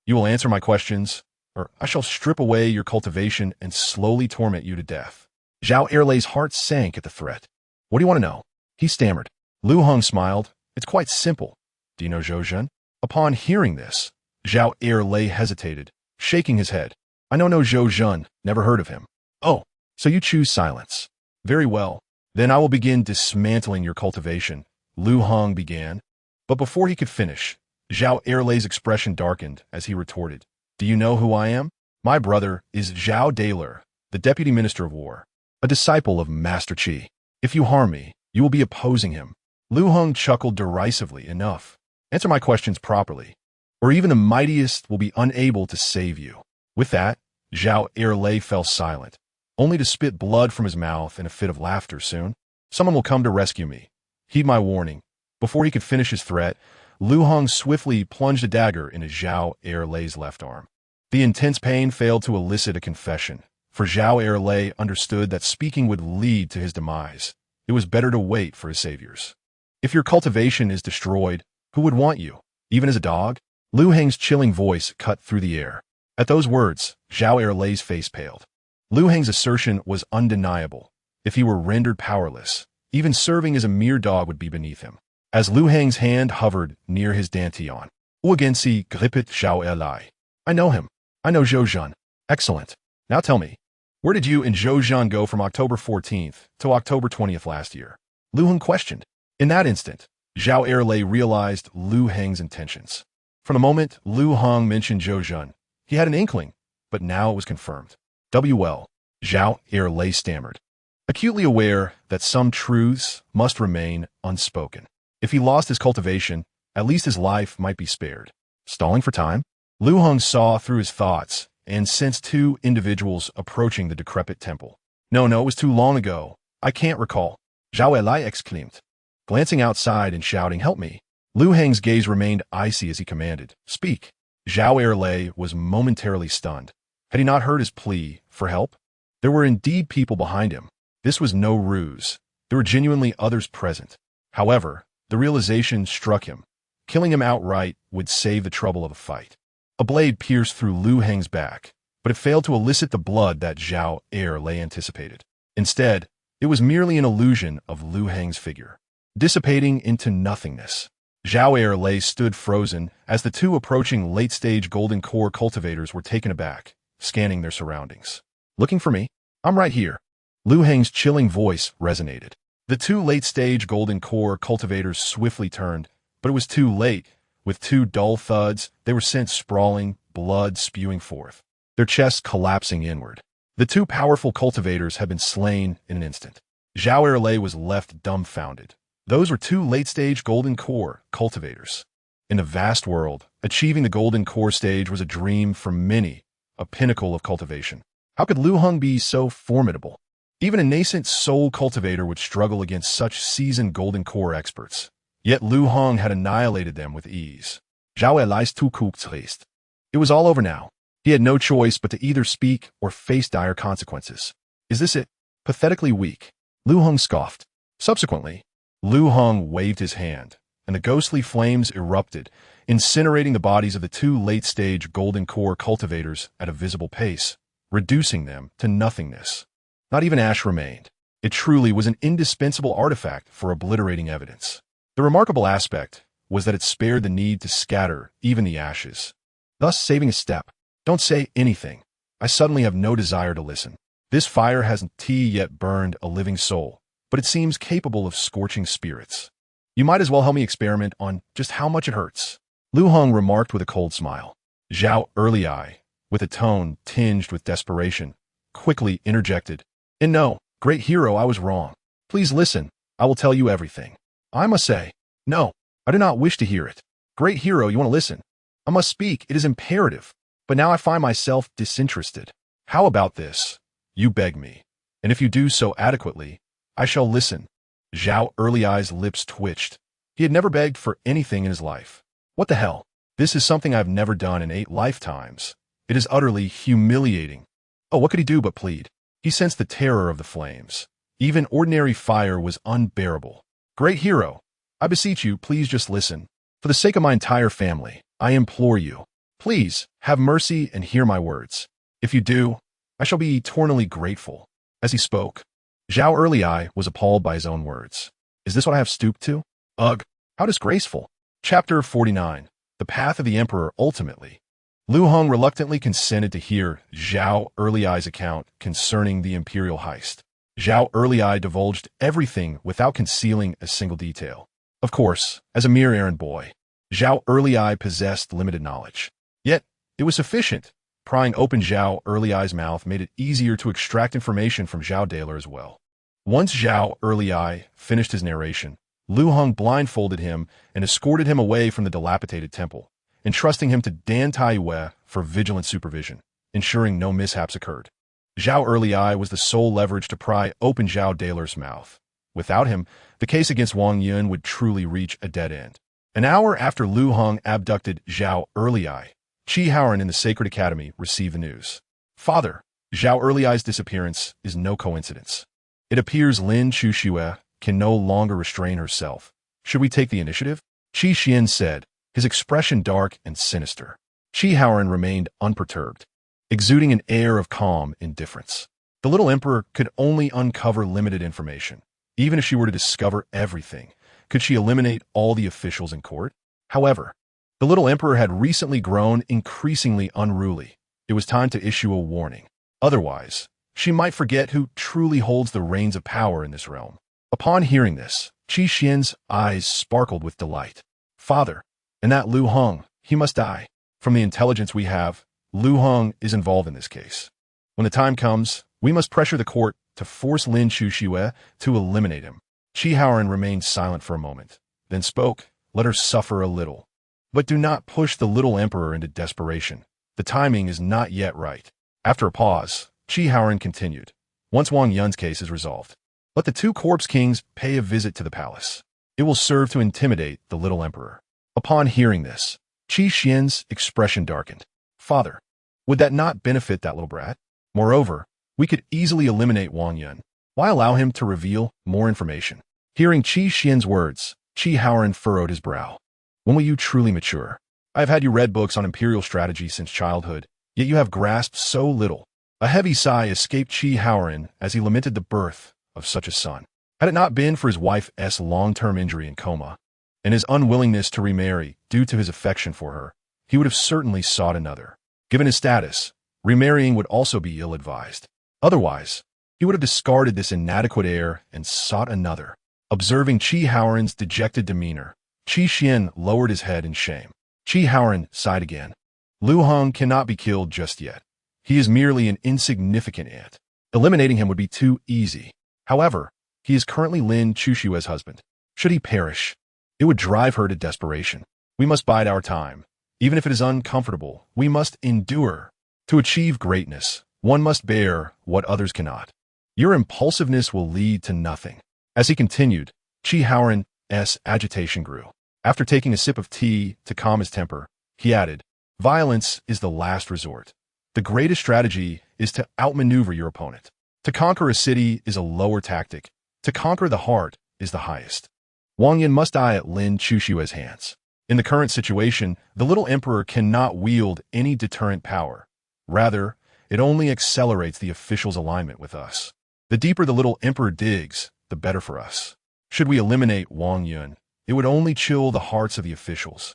you will answer my questions, or I shall strip away your cultivation and slowly torment you to death. Zhao Erlei's heart sank at the threat. What do you want to know? He stammered. Liu Heng smiled. It's quite simple. Do you know Zhou Zhen? Upon hearing this, Zhao Erlei hesitated, shaking his head. I know no Zhou Zhen, never heard of him. Oh, so you choose silence. Very well. Then I will begin dismantling your cultivation, Liu Heng began. But before he could finish, Zhao Erlei's expression darkened as he retorted. Do you know who I am? My brother is Zhao Daler, the Deputy Minister of War, a disciple of Master Qi. If you harm me, you will be opposing him. Liu Heng chuckled derisively. Enough. Answer my questions properly, or even the mightiest will be unable to save you. With that, Zhao Erlei fell silent, only to spit blood from his mouth in a fit of laughter soon. Someone will come to rescue me. Heed my warning. Before he could finish his threat, Liu Heng swiftly plunged a dagger into Zhao Erlei's left arm. The intense pain failed to elicit a confession, for Zhao Erlei understood that speaking would lead to his demise. It was better to wait for his saviors. If your cultivation is destroyed, who would want you, even as a dog? Liu Heng's chilling voice cut through the air. At those words, Zhao Erlei's face paled. Liu Heng's assertion was undeniable. If he were rendered powerless, even serving as a mere dog would be beneath him. As Liu Heng's hand hovered near his dantian, Uagensi gripped Zhao Erlei. I know him. I know Zhou Zhen. Excellent. Now tell me, where did you and Zhou Zhen go from October 14th to October 20th last year? Liu Heng questioned. In that instant, Zhao Erlei realized Liu Heng's intentions. From the moment Liu Heng mentioned Zhou Zhen, he had an inkling, but now it was confirmed. Well, Zhao Erlei stammered, acutely aware that some truths must remain unspoken. If he lost his cultivation, at least his life might be spared. Stalling for time, Liu Heng saw through his thoughts and sensed two individuals approaching the decrepit temple. No, it was too long ago. I can't recall. Zhao Erlei exclaimed, glancing outside and shouting, Help me. Liu Heng's gaze remained icy as he commanded, Speak. Zhao Erlei was momentarily stunned. Had he not heard his plea for help? There were indeed people behind him. This was no ruse. There were genuinely others present. However, the realization struck him. Killing him outright would save the trouble of a fight. A blade pierced through Liu Heng's back, but but it failed to elicit the blood that Zhao Erlei anticipated. Instead, it was merely an illusion of Liu Heng's figure, dissipating into nothingness. Zhao Erlei stood frozen as the two approaching late-stage golden core cultivators were taken aback, scanning their surroundings. "Looking for me? I'm right here." Liu Heng's chilling voice resonated. The two late-stage golden core cultivators swiftly turned, but it was too late. With two dull thuds, they were sent sprawling, blood spewing forth, their chests collapsing inward. The two powerful cultivators had been slain in an instant. Zhao Erlei was left dumbfounded. Those were two late-stage golden core cultivators. In the vast world, achieving the golden core stage was a dream for many, a pinnacle of cultivation. How could Liu Heng be so formidable? Even a nascent soul cultivator would struggle against such seasoned golden core experts. Yet Liu Heng had annihilated them with ease. Zhao Erlei's two coups haste. It was all over now. He had no choice but to either speak or face dire consequences. "Is this it? Pathetically weak." Liu Heng scoffed. Subsequently, Liu Heng waved his hand, and the ghostly flames erupted, incinerating the bodies of the two late-stage golden core cultivators at a visible pace, reducing them to nothingness. Not even ash remained. It truly was an indispensable artifact for obliterating evidence. The remarkable aspect was that it spared the need to scatter even the ashes, thus saving a step. "Don't say anything. I suddenly have no desire to listen. This fire hasn't yet burned a living soul, but it seems capable of scorching spirits. You might as well help me experiment on just how much it hurts." Liu Heng remarked with a cold smile. Zhao Erlei, with a tone tinged with desperation, quickly interjected, "And no, great hero, I was wrong. Please listen, I will tell you everything." "I must say, no, I do not wish to hear it." "Great hero, you want to listen? I must speak, it is imperative. But now I find myself disinterested. How about this? You beg me, and if you do so adequately, I shall listen." Zhao Erlei's lips twitched. He had never begged for anything in his life. What the hell? This is something I've never done in 8 lifetimes. It is utterly humiliating. Oh, what could he do but plead? He sensed the terror of the flames. Even ordinary fire was unbearable. "Great hero, I beseech you, please just listen. For the sake of my entire family, I implore you. Please, have mercy and hear my words. If you do, I shall be eternally grateful." As he spoke, Zhao Erlei was appalled by his own words. "Is this what I have stooped to? Ugh, how disgraceful." Chapter 49. The Path of the Emperor Ultimately. Liu Heng reluctantly consented to hear Zhao Erlei's account concerning the imperial heist. Zhao Erlei divulged everything without concealing a single detail. Of course, as a mere errand boy, Zhao Erlei possessed limited knowledge. Yet, it was sufficient. Prying open Zhao Erlei's mouth made it easier to extract information from Zhao Daler as well. Once Zhao Erlei finished his narration, Liu Heng blindfolded him and escorted him away from the dilapidated temple, entrusting him to Dan Taiyue for vigilant supervision, ensuring no mishaps occurred. Zhao Erlei was the sole leverage to pry open Zhao Daler's mouth. Without him, the case against Wang Yun would truly reach a dead end. An hour after Liu Heng abducted Zhao Erlei, Qi Haoran in the Sacred Academy received the news. "Father, Zhao Erlei's disappearance is no coincidence. It appears Lin Chuxue can no longer restrain herself. Should we take the initiative?" Qi Xian said, his expression dark and sinister. Qi Haoran remained unperturbed, exuding an air of calm indifference. The little emperor could only uncover limited information. Even if she were to discover everything, could she eliminate all the officials in court? However, the little emperor had recently grown increasingly unruly. It was time to issue a warning. Otherwise, she might forget who truly holds the reins of power in this realm. Upon hearing this, Qi Xian's eyes sparkled with delight. "Father, and that Liu Heng, he must die. From the intelligence we have, Liu Heng is involved in this case. When the time comes, we must pressure the court to force Lin Chuxue to eliminate him." Qi Haoran remained silent for a moment, then spoke, "Let her suffer a little. But do not push the little emperor into desperation. The timing is not yet right." After a pause, Qi Haoran continued, "Once Wang Yun's case is resolved, let the 2 corpse kings pay a visit to the palace. It will serve to intimidate the little emperor." Upon hearing this, Qi Xian's expression darkened. "Father, would that not benefit that little brat? Moreover, we could easily eliminate Wang Yun. Why allow him to reveal more information?" Hearing Qi Xian's words, Qi Haoran furrowed his brow. "When will you truly mature? I have had you read books on imperial strategy since childhood, yet you have grasped so little. A heavy sigh escaped Chi Haoran as he lamented the birth of such a son. Had it not been for his wife's long-term injury and coma, and his unwillingness to remarry due to his affection for her, he would have certainly sought another. Given his status, remarrying would also be ill-advised. Otherwise, he would have discarded this inadequate heir and sought another. Observing Chi Haoran's dejected demeanor, Qi Xian lowered his head in shame. Chi Haoran sighed again. Liu Heng cannot be killed just yet. He is merely an insignificant ant. Eliminating him would be too easy. However, he is currently Lin Chushue's husband. Should he perish, it would drive her to desperation. We must bide our time. Even if it is uncomfortable, we must endure. To achieve greatness, one must bear what others cannot. Your impulsiveness will lead to nothing. As he continued, Chi Haoran's agitation grew. After taking a sip of tea to calm his temper, he added, "Violence is the last resort. The greatest strategy is to outmaneuver your opponent. To conquer a city is a lower tactic. To conquer the heart is the highest." Wang Yan must die at Lin Chushue's hands. In the current situation, the little emperor cannot wield any deterrent power. Rather, it only accelerates the official's alignment with us. The deeper the little emperor digs, the better for us. Should we eliminate Wang Yun, it would only chill the hearts of the officials.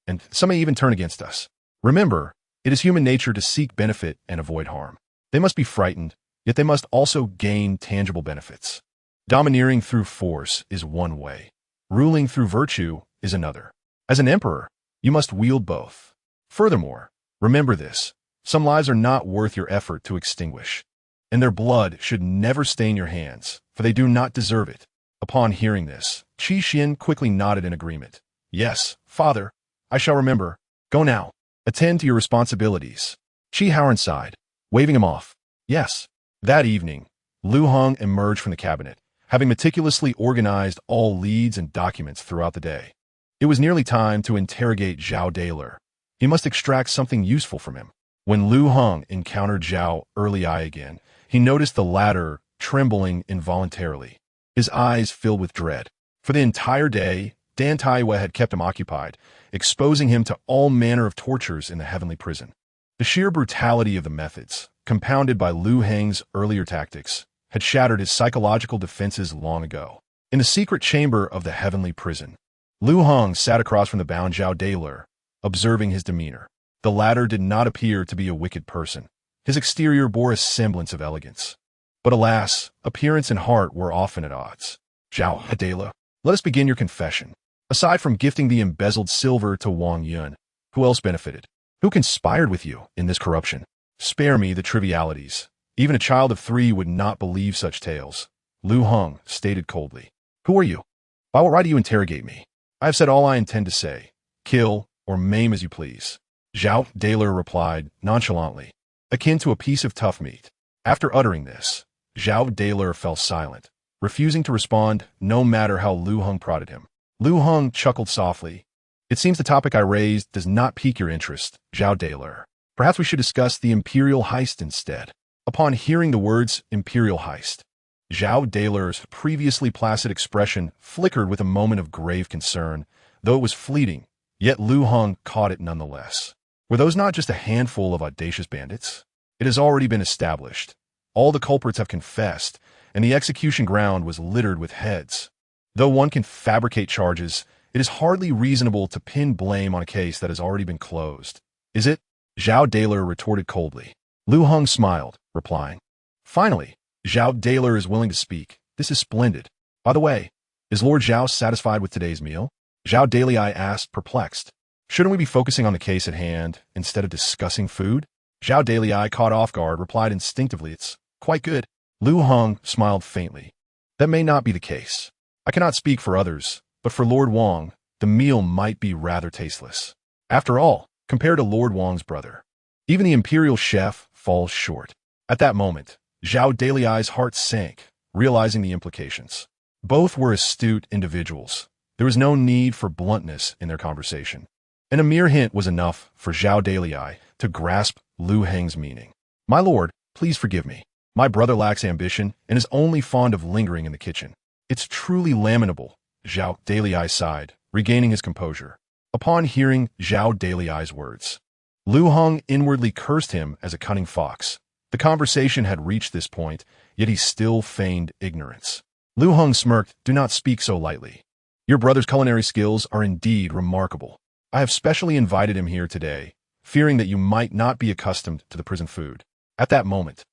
And some may even turn against us. Remember, it is human nature to seek benefit and avoid harm. They must be frightened, yet they must also gain tangible benefits. Domineering through force is one way. Ruling through virtue is another. As an emperor, you must wield both. Furthermore, remember this. Some lives are not worth your effort to extinguish, and their blood should never stain your hands, for they do not deserve it. Upon hearing this, Qi Xian quickly nodded in agreement. "Yes, father, I shall remember. Go now. Attend to your responsibilities." Chi Haoran sighed, waving him off. Yes. That evening, Liu Heng emerged from the cabinet, having meticulously organized all leads and documents throughout the day. It was nearly time to interrogate Zhao Daler. He must extract something useful from him. When Liu Heng encountered Zhao Early Eye again, he noticed the latter trembling involuntarily. His eyes filled with dread. For the entire day, Dan Taiwei had kept him occupied, exposing him to all manner of tortures in the heavenly prison. The sheer brutality of the methods, compounded by Liu Heng's earlier tactics, had shattered his psychological defenses long ago. In the secret chamber of the heavenly prison, Liu Heng sat across from the bound Zhao Daler, observing his demeanor. The latter did not appear to be a wicked person. His exterior bore a semblance of elegance. But alas, appearance and heart were often at odds. "Zhao Daler, let us begin your confession. Aside from gifting the embezzled silver to Wang Yun, who else benefited? Who conspired with you in this corruption? Spare me the trivialities. Even a child of 3 would not believe such tales." Liu Heng stated coldly. "Who are you? By what right do you interrogate me? I have said all I intend to say. Kill or maim as you please." Zhao Daler replied nonchalantly, akin to a piece of tough meat. After uttering this, Zhao Daler fell silent, refusing to respond no matter how Liu Heng prodded him. Liu Heng chuckled softly. "It seems the topic I raised does not pique your interest, Zhao Daler. Perhaps we should discuss the Imperial Heist instead." Upon hearing the words Imperial Heist, Zhao Daler's previously placid expression flickered with a moment of grave concern, though it was fleeting, yet Liu Heng caught it nonetheless. Were those not just a handful of audacious bandits? It has already been established. All the culprits have confessed, and the execution ground was littered with heads. Though one can fabricate charges, it is hardly reasonable to pin blame on a case that has already been closed. Is it? Zhao Daler retorted coldly. Liu Heng smiled, replying, "Finally, Zhao Daler is willing to speak. This is splendid. By the way, is Lord Zhao satisfied with today's meal?" Zhao Daily asked, perplexed. "Shouldn't we be focusing on the case at hand instead of discussing food?" Zhao Daily, caught off guard, replied instinctively, "It's quite good." Liu Heng smiled faintly. "That may not be the case. I cannot speak for others, but for Lord Wang, the meal might be rather tasteless. After all, compared to Lord Wang's brother, even the imperial chef falls short." At that moment, Zhao Daily's heart sank, realizing the implications. Both were astute individuals. There was no need for bluntness in their conversation, and a mere hint was enough for Zhao Daily to grasp Liu Heng's meaning. "My lord, please forgive me. My brother lacks ambition and is only fond of lingering in the kitchen." "It's truly lamentable," Zhao Daily sighed, regaining his composure. Upon hearing Zhao Daily's words, Liu Heng inwardly cursed him as a cunning fox. The conversation had reached this point, yet he still feigned ignorance. Liu Heng smirked. "Do not speak so lightly. Your brother's culinary skills are indeed remarkable. I have specially invited him here today, fearing that you might not be accustomed to the prison food." At that moment,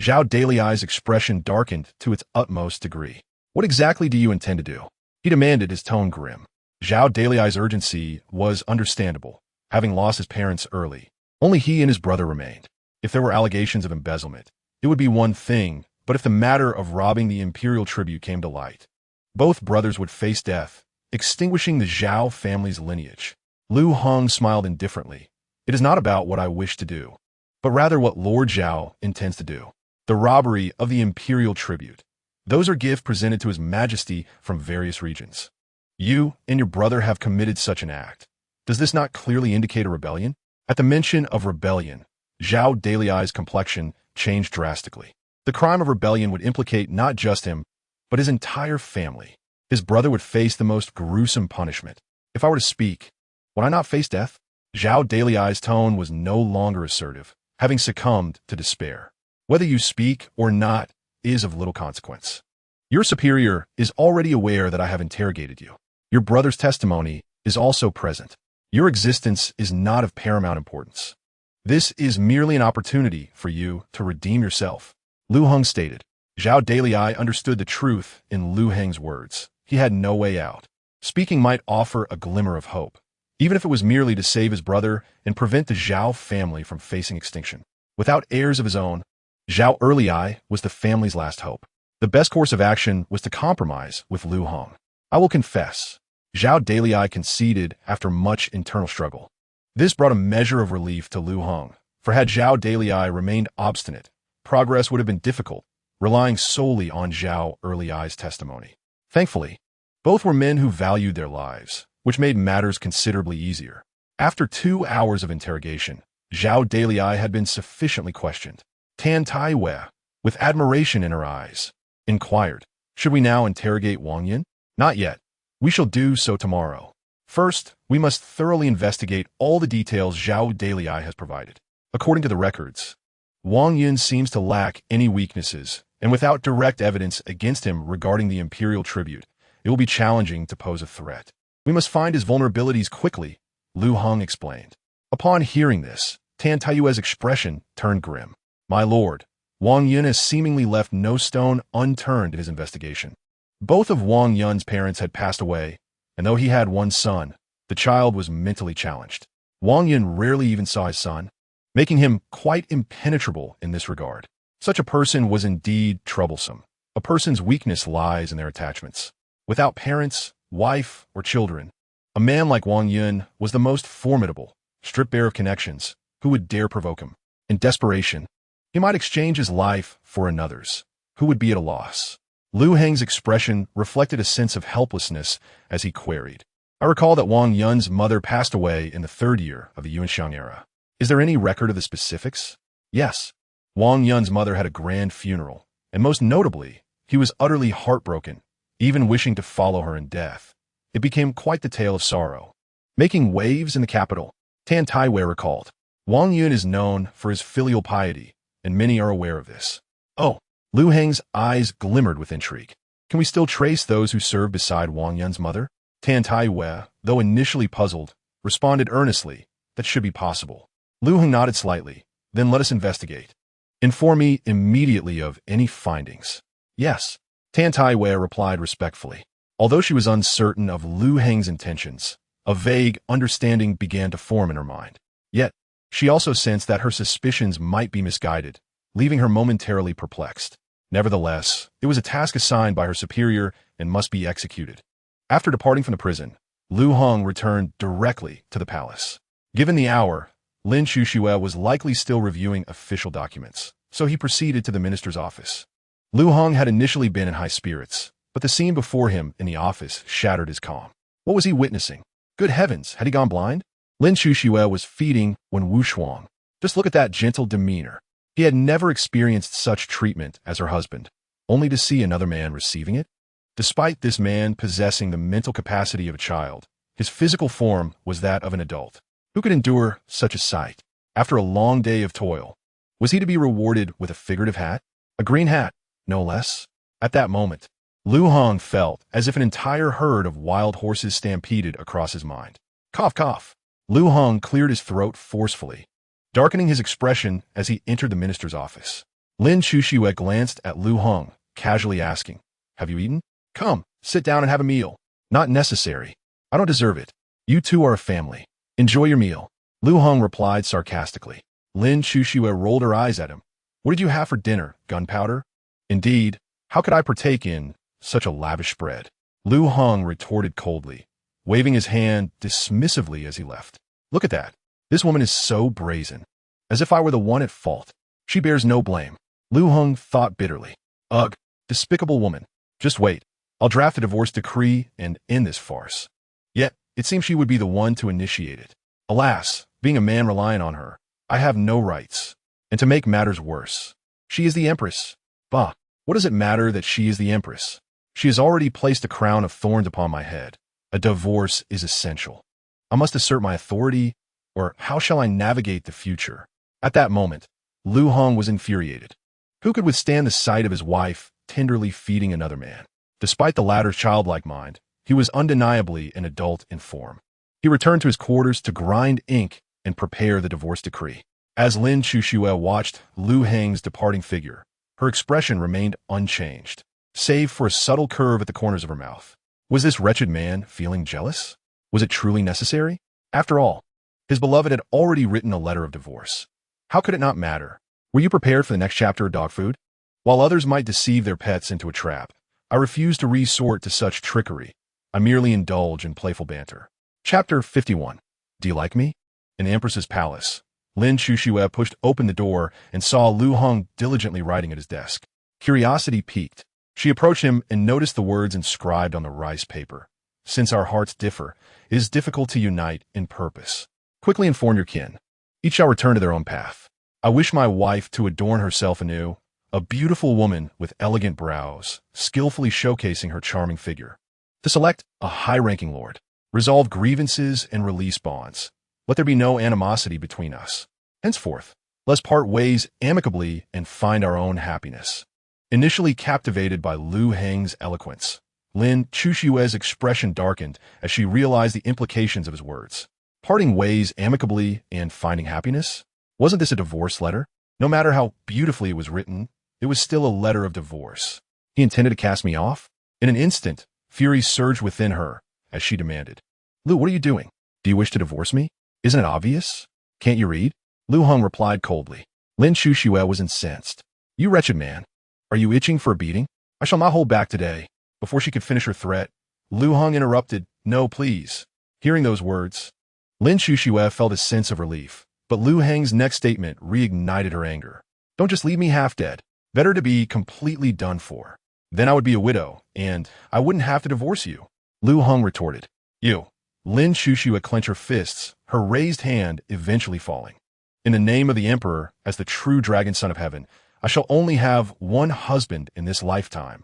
Zhao Daliai's expression darkened to its utmost degree. "What exactly do you intend to do?" he demanded, his tone grim. Zhao Daliai's urgency was understandable, having lost his parents early. Only he and his brother remained. If there were allegations of embezzlement, it would be one thing, but if the matter of robbing the imperial tribute came to light, both brothers would face death, extinguishing the Zhao family's lineage. Liu Heng smiled indifferently. "It is not about what I wish to do, but rather what Lord Zhao intends to do. The robbery of the imperial tribute. Those are gifts presented to His Majesty from various regions. You and your brother have committed such an act. Does this not clearly indicate a rebellion?" At the mention of rebellion, Zhao Daliai's complexion changed drastically. The crime of rebellion would implicate not just him, but his entire family. His brother would face the most gruesome punishment. "If I were to speak, would I not face death?" Zhao Daliai's tone was no longer assertive, having succumbed to despair. "Whether you speak or not is of little consequence. Your superior is already aware that I have interrogated you. Your brother's testimony is also present. Your existence is not of paramount importance. This is merely an opportunity for you to redeem yourself." Liu Heng stated. Zhao Daliai understood the truth in Liu Heng's words. He had no way out. Speaking might offer a glimmer of hope, even if it was merely to save his brother and prevent the Zhao family from facing extinction. Without heirs of his own, Zhao Erliai was the family's last hope. The best course of action was to compromise with Liu Heng. "I will confess," Zhao Daliai conceded after much internal struggle. This brought a measure of relief to Liu Heng, for had Zhao Daliai remained obstinate, progress would have been difficult, relying solely on Zhao Erliai's testimony. Thankfully, both were men who valued their lives, which made matters considerably easier. After 2 hours of interrogation, Zhao Daliai had been sufficiently questioned. Tan Taiwei, with admiration in her eyes, inquired, "Should we now interrogate Wang Yin?" "Not yet. We shall do so tomorrow. First, we must thoroughly investigate all the details Zhao Daliai has provided. According to the records, Wang Yin seems to lack any weaknesses, and without direct evidence against him regarding the imperial tribute, it will be challenging to pose a threat. We must find his vulnerabilities quickly," Liu Heng explained. Upon hearing this, Tan Taiyue's expression turned grim. "My lord, Wang Yun has seemingly left no stone unturned in his investigation." Both of Wang Yun's parents had passed away, and though he had one son, the child was mentally challenged. Wang Yun rarely even saw his son, making him quite impenetrable in this regard. Such a person was indeed troublesome. A person's weakness lies in their attachments. Without parents, wife, or children, a man like Wang Yun was the most formidable, stripped bare of connections, who would dare provoke him. In desperation, he might exchange his life for another's, who would be at a loss. Liu Heng's expression reflected a sense of helplessness as he queried, "I recall that Wang Yun's mother passed away in the 3rd year of the Yuanxiang era. Is there any record of the specifics?" "Yes. Wang Yun's mother had a grand funeral, and most notably, he was utterly heartbroken, even wishing to follow her in death. It became quite the tale of sorrow, making waves in the capital." Tan Taiwei recalled. Wang Yun is known for his filial piety, and many are aware of this. "Oh." Liu Heng's eyes glimmered with intrigue. "Can we still trace those who served beside Wang Yun's mother?" Tan Taiwei, though initially puzzled, responded earnestly, "That should be possible." Liu Heng nodded slightly. "Then let us investigate. Inform me immediately of any findings." "Yes." Tan Taiwei replied respectfully. Although she was uncertain of Liu Heng's intentions, a vague understanding began to form in her mind. Yet, she also sensed that her suspicions might be misguided, leaving her momentarily perplexed. Nevertheless, it was a task assigned by her superior and must be executed. After departing from the prison, Liu Heng returned directly to the palace. Given the hour, Lin Shuxue was likely still reviewing official documents, so he proceeded to the minister's office. Liu Heng had initially been in high spirits, but the scene before him in the office shattered his calm. What was he witnessing? Good heavens, had he gone blind? Lin Shuxue was feeding when Wu Shuang. Just look at that gentle demeanor. He had never experienced such treatment as her husband, only to see another man receiving it. Despite this man possessing the mental capacity of a child, his physical form was that of an adult. Who could endure such a sight? After a long day of toil, was he to be rewarded with a figurative hat? A green hat, no less? At that moment, Liu Heng felt as if an entire herd of wild horses stampeded across his mind. Cough, cough. Liu Heng cleared his throat forcefully, darkening his expression as he entered the minister's office. Lin Chuxue glanced at Liu Heng, casually asking, "Have you eaten? Come, sit down and have a meal." "Not necessary. I don't deserve it. You two are a family. Enjoy your meal." Liu Heng replied sarcastically. Lin Chuxue rolled her eyes at him. "What did you have for dinner? Gunpowder?" "Indeed. How could I partake in such a lavish spread?" Liu Heng retorted coldly, waving his hand dismissively as he left. "Look at that. This woman is so brazen. As if I were the one at fault. She bears no blame." Liu Heng thought bitterly. "Ugh, despicable woman. Just wait. I'll draft a divorce decree and end this farce." Yet, it seems she would be the one to initiate it. Alas, being a man reliant on her, I have no rights. And to make matters worse, she is the empress. Bah, what does it matter that she is the empress? She has already placed a crown of thorns upon my head. A divorce is essential. I must assert my authority, or how shall I navigate the future? At that moment, Liu Heng was infuriated. Who could withstand the sight of his wife tenderly feeding another man? Despite the latter's childlike mind, he was undeniably an adult in form. He returned to his quarters to grind ink and prepare the divorce decree. As Lin Chuxue watched Liu Heng's departing figure, her expression remained unchanged, save for a subtle curve at the corners of her mouth. Was this wretched man feeling jealous? Was it truly necessary? After all, his beloved had already written a letter of divorce. How could it not matter? Were you prepared for the next chapter of dog food? While others might deceive their pets into a trap, I refuse to resort to such trickery. I merely indulge in playful banter. Chapter 51. Do you like me? In the Empress's palace, Lin Chuxue pushed open the door and saw Liu Heng diligently writing at his desk. Curiosity piqued. She approached him and noticed the words inscribed on the rice paper. "Since our hearts differ, it is difficult to unite in purpose. Quickly inform your kin. Each shall return to their own path. I wish my wife to adorn herself anew, a beautiful woman with elegant brows, skillfully showcasing her charming figure. To select a high-ranking lord. Resolve grievances and release bonds. Let there be no animosity between us. Henceforth, let's part ways amicably and find our own happiness." Initially captivated by Liu Heng's eloquence, Lin Chuxue's expression darkened as she realized the implications of his words. Parting ways amicably and finding happiness? Wasn't this a divorce letter? No matter how beautifully it was written, it was still a letter of divorce. He intended to cast me off? In an instant, fury surged within her as she demanded, "Liu, what are you doing? Do you wish to divorce me? Isn't it obvious? Can't you read?" Liu Heng replied coldly. Lin Chuxue was incensed. "You wretched man. Are you itching for a beating? I shall not hold back today." Before she could finish her threat, Liu Heng interrupted, "No, please." Hearing those words, Lin Chuxue felt a sense of relief, but Liu Heng's next statement reignited her anger. "Don't just leave me half dead. Better to be completely done for. Then I would be a widow, and I wouldn't have to divorce you." Liu Heng retorted. "You." Lin Chuxue clenched her fists, her raised hand eventually falling. "In the name of the Emperor, as the true dragon son of heaven, I shall only have one husband in this lifetime."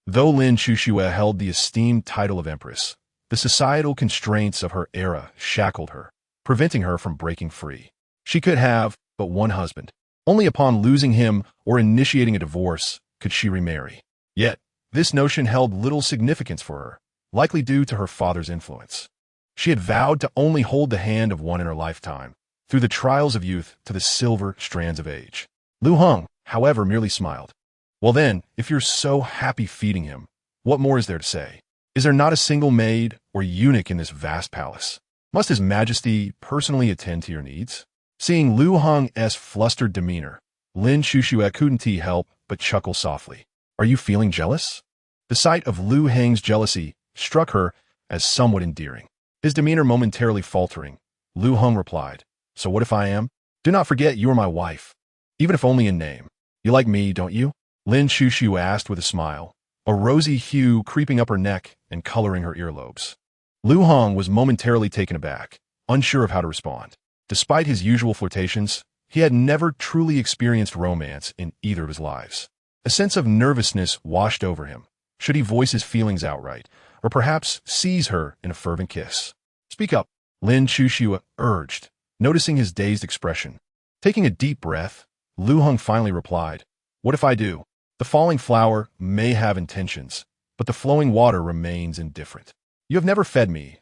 Though Lin Chuxue held the esteemed title of Empress, the societal constraints of her era shackled her, preventing her from breaking free. She could have but one husband. Only upon losing him or initiating a divorce could she remarry. Yet, this notion held little significance for her, likely due to her father's influence. She had vowed to only hold the hand of one in her lifetime, through the trials of youth to the silver strands of age. Liu Heng, however, merely smiled. "Well then, if you're so happy feeding him, what more is there to say? Is there not a single maid or eunuch in this vast palace? Must His Majesty personally attend to your needs?" Seeing Liu Heng's flustered demeanor, Lin Chuxue couldn't help but chuckle softly. "Are you feeling jealous?" The sight of Liu Heng's jealousy struck her as somewhat endearing. His demeanor momentarily faltering, Liu Heng replied, "So what if I am? Do not forget you are my wife, even if only in name. You like me, don't you?" Lin Chuxue asked with a smile, a rosy hue creeping up her neck and coloring her earlobes. Liu Heng was momentarily taken aback, unsure of how to respond. Despite his usual flirtations, he had never truly experienced romance in either of his lives. A sense of nervousness washed over him. Should he voice his feelings outright, or perhaps seize her in a fervent kiss? "Speak up," Lin Chuxue urged, noticing his dazed expression. Taking a deep breath, Liu Heng finally replied, "What if I do? The falling flower may have intentions, but the flowing water remains indifferent. You have never fed me."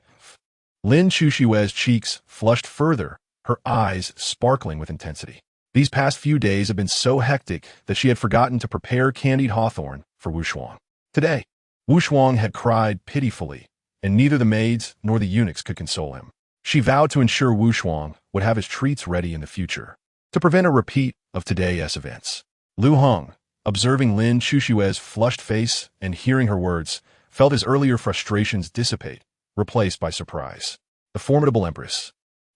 Lin Chushue's cheeks flushed further, her eyes sparkling with intensity. These past few days had been so hectic that she had forgotten to prepare candied hawthorn for Wu Shuang. Today, Wu Shuang had cried pitifully, and neither the maids nor the eunuchs could console him. She vowed to ensure Wu Shuang would have his treats ready in the future, to prevent a repeat of today's events. Liu Heng, observing Lin Chushue's flushed face and hearing her words, felt his earlier frustrations dissipate, replaced by surprise. The formidable empress,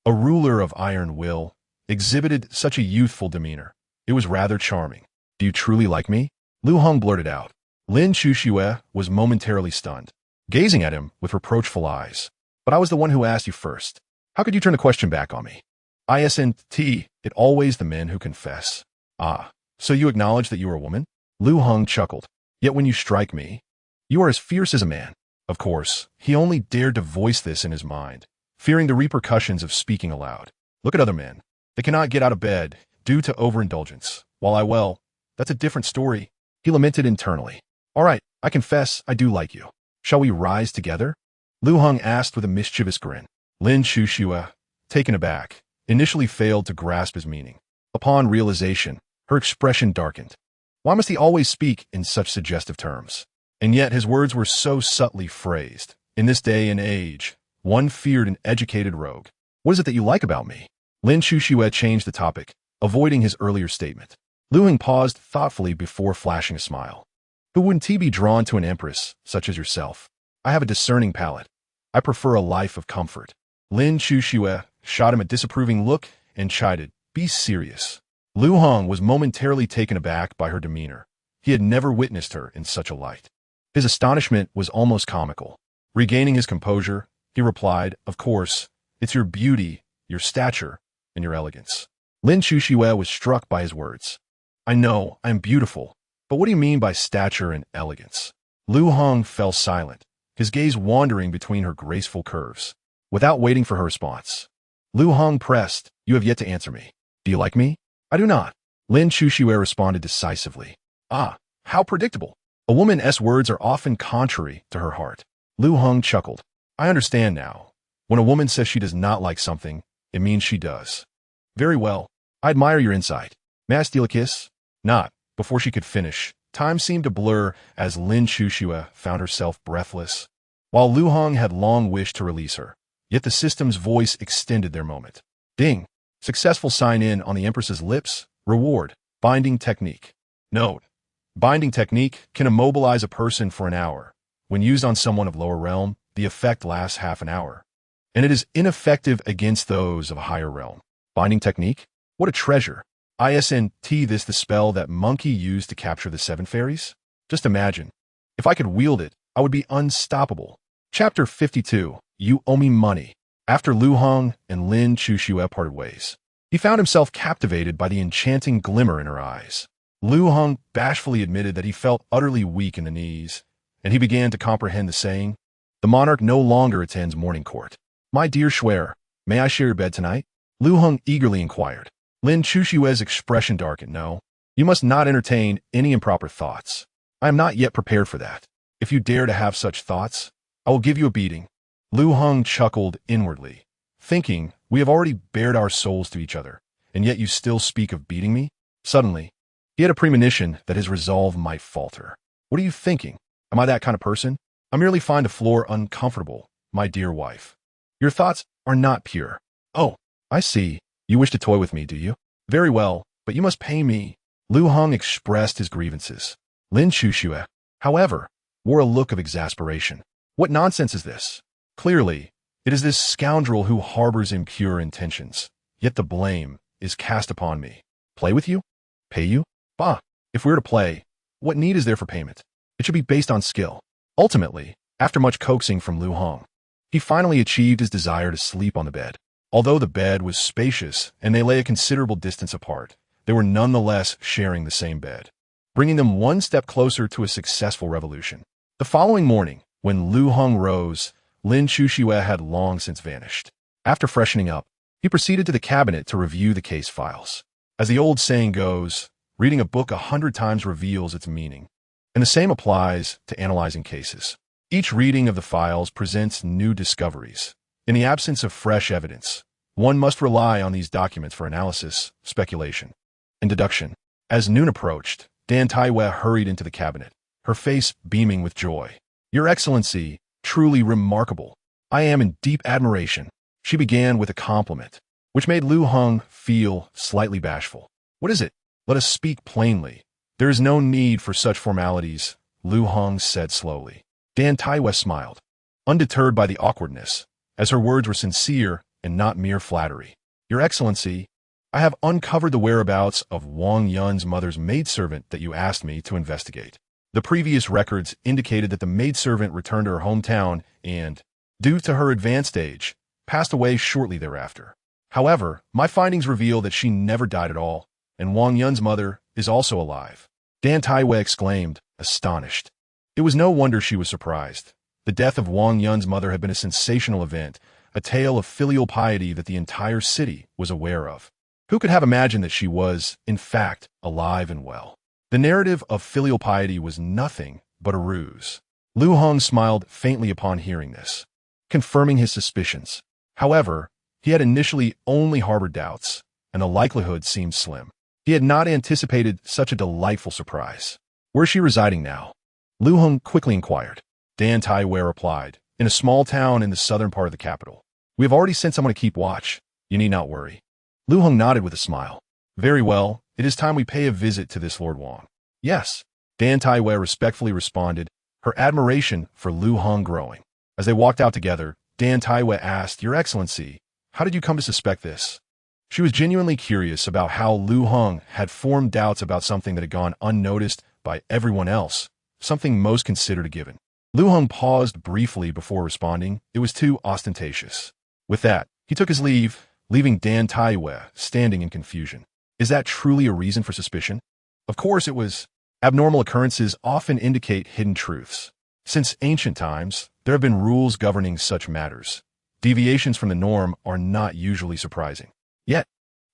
a ruler of iron will, exhibited such a youthful demeanor. It was rather charming. "Do you truly like me?" Liu Heng blurted out. Lin Chushue was momentarily stunned, gazing at him with reproachful eyes. "But I was the one who asked you first. How could you turn the question back on me?" "Isn't it always the men who confess?" "Ah, so you acknowledge that you are a woman?" Liu Heng chuckled. "Yet when you strike me, you are as fierce as a man." Of course, he only dared to voice this in his mind, fearing the repercussions of speaking aloud. "Look at other men. They cannot get out of bed due to overindulgence, while that's a different story," he lamented internally. "All right, I confess I do like you. Shall we rise together?" Liu Heng asked with a mischievous grin. Lin Chushue, taken aback, initially failed to grasp his meaning. Upon realization, her expression darkened. Why must he always speak in such suggestive terms? And yet his words were so subtly phrased. In this day and age, one feared an educated rogue. "What is it that you like about me?" Lin Chushue changed the topic, avoiding his earlier statement. Liu Heng paused thoughtfully before flashing a smile. "Who wouldn't he be drawn to an empress such as yourself? I have a discerning palate. I prefer a life of comfort." Lin Chushue shot him a disapproving look and chided, "Be serious." Liu Heng was momentarily taken aback by her demeanor. He had never witnessed her in such a light. His astonishment was almost comical. Regaining his composure, he replied, "Of course, it's your beauty, your stature, and your elegance." Lin Chushue was struck by his words. "I know, I am beautiful, but what do you mean by stature and elegance?" Liu Heng fell silent, his gaze wandering between her graceful curves. Without waiting for her response, Liu Heng pressed, "You have yet to answer me. Do you like me?" "I do not." Lin Chushue responded decisively. "Ah, how predictable. A woman's words are often contrary to her heart." Liu Heng chuckled. "I understand now. When a woman says she does not like something, it means she does." "Very well. I admire your insight. May I steal a kiss?" Not. Before she could finish, time seemed to blur as Lin Chushue found herself breathless. While Liu Heng had long wished to release her, yet the system's voice extended their moment. Ding. Successful sign-in on the Empress's lips. Reward. Binding technique. Note. Binding technique can immobilize a person for an hour. When used on someone of lower realm, the effect lasts half an hour, and it is ineffective against those of a higher realm. Binding technique? What a treasure. Isn't this the spell that Monkey used to capture the 7 fairies? Just imagine. If I could wield it, I would be unstoppable. Chapter 52. You Owe Me Money. After Liu Heng and Lin Chushue parted ways, he found himself captivated by the enchanting glimmer in her eyes. Liu Heng bashfully admitted that he felt utterly weak in the knees, and he began to comprehend the saying, "The monarch no longer attends morning court." "My dear Schwer, may I share your bed tonight?" Liu Heng eagerly inquired. Lin Chushue's expression darkened. "No, you must not entertain any improper thoughts. I am not yet prepared for that. If you dare to have such thoughts, I will give you a beating." Liu Heng chuckled inwardly, thinking, "We have already bared our souls to each other, and yet you still speak of beating me?" Suddenly, he had a premonition that his resolve might falter. "What are you thinking? Am I that kind of person? I merely find the floor uncomfortable, my dear wife." "Your thoughts are not pure." "Oh, I see. You wish to toy with me, do you? Very well, but you must pay me." Liu Heng expressed his grievances. Lin Chushue, however, wore a look of exasperation. "What nonsense is this? Clearly, it is this scoundrel who harbors impure intentions, yet the blame is cast upon me. Play with you? Pay you? Bah! If we are to play, what need is there for payment? It should be based on skill." Ultimately, after much coaxing from Liu Heng, he finally achieved his desire to sleep on the bed. Although the bed was spacious and they lay a considerable distance apart, they were nonetheless sharing the same bed, bringing them one step closer to a successful revolution. The following morning, when Liu Heng rose, Lin Chushue had long since vanished. After freshening up, he proceeded to the cabinet to review the case files. As the old saying goes, reading a book 100 times reveals its meaning. And the same applies to analyzing cases. Each reading of the files presents new discoveries. In the absence of fresh evidence, one must rely on these documents for analysis, speculation, and deduction. As noon approached, Dan Taiwe hurried into the cabinet, her face beaming with joy. Your Excellency, truly remarkable. I am in deep admiration. She began with a compliment, which made Liu Heng feel slightly bashful. What is it? Let us speak plainly. There is no need for such formalities, Liu Heng said slowly. Dan Taiwe smiled, undeterred by the awkwardness, as her words were sincere and not mere flattery. Your Excellency, I have uncovered the whereabouts of Wang Yun's mother's maidservant that you asked me to investigate. The previous records indicated that the maidservant returned to her hometown and, due to her advanced age, passed away shortly thereafter. However, my findings reveal that she never died at all, and Wang Yun's mother is also alive. Dan Taiwe exclaimed, astonished. It was no wonder she was surprised. The death of Wang Yun's mother had been a sensational event, a tale of filial piety that the entire city was aware of. Who could have imagined that she was, in fact, alive and well? The narrative of filial piety was nothing but a ruse. Liu Heng smiled faintly upon hearing this, confirming his suspicions. However, he had initially only harbored doubts, and the likelihood seemed slim. He had not anticipated such a delightful surprise. Where is she residing now? Liu Heng quickly inquired. Dan Taiwe replied, in a small town in the southern part of the capital. We have already sent someone to keep watch. You need not worry. Liu Heng nodded with a smile. Very well, it is time we pay a visit to this Lord Wang. Yes, Dan Taiwe respectfully responded, her admiration for Liu Heng growing. As they walked out together, Dan Taiwe asked, Your Excellency, how did you come to suspect this? She was genuinely curious about how Liu Heng had formed doubts about something that had gone unnoticed by everyone else, something most considered a given. Liu Heng paused briefly before responding. It was too ostentatious. With that, he took his leave, leaving Dan Taiwe standing in confusion. Is that truly a reason for suspicion? Of course it was. Abnormal occurrences often indicate hidden truths. Since ancient times, there have been rules governing such matters. Deviations from the norm are not usually surprising. Yet,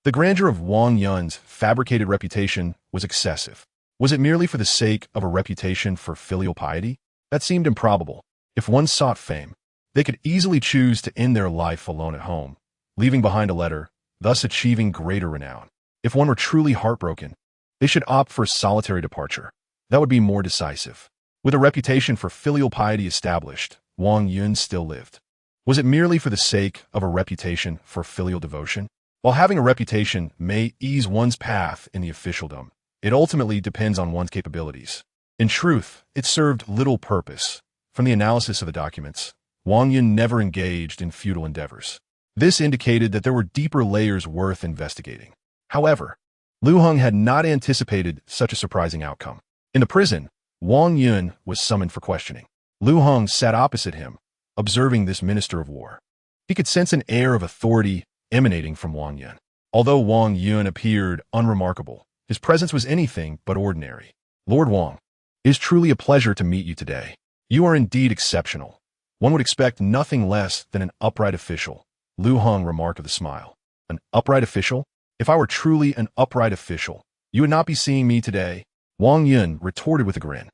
the grandeur of Wang Yun's fabricated reputation was excessive. Was it merely for the sake of a reputation for filial piety? That seemed improbable. If one sought fame, they could easily choose to end their life alone at home, leaving behind a letter, thus achieving greater renown. If one were truly heartbroken, they should opt for a solitary departure. That would be more decisive. With a reputation for filial piety established, Wang Yun still lived. Was it merely for the sake of a reputation for filial devotion? While having a reputation may ease one's path in the officialdom, it ultimately depends on one's capabilities. In truth, it served little purpose. From the analysis of the documents, Wang Yun never engaged in futile endeavors. This indicated that there were deeper layers worth investigating. However, Liu Heng had not anticipated such a surprising outcome. In the prison, Wang Yun was summoned for questioning. Liu Heng sat opposite him, observing this minister of war. He could sense an air of authority emanating from Wang Yun. Although Wang Yun appeared unremarkable, his presence was anything but ordinary. Lord Wang, it is truly a pleasure to meet you today. You are indeed exceptional. One would expect nothing less than an upright official, Liu Heng remarked with a smile. An upright official? If I were truly an upright official, you would not be seeing me today, Wang Yun retorted with a grin.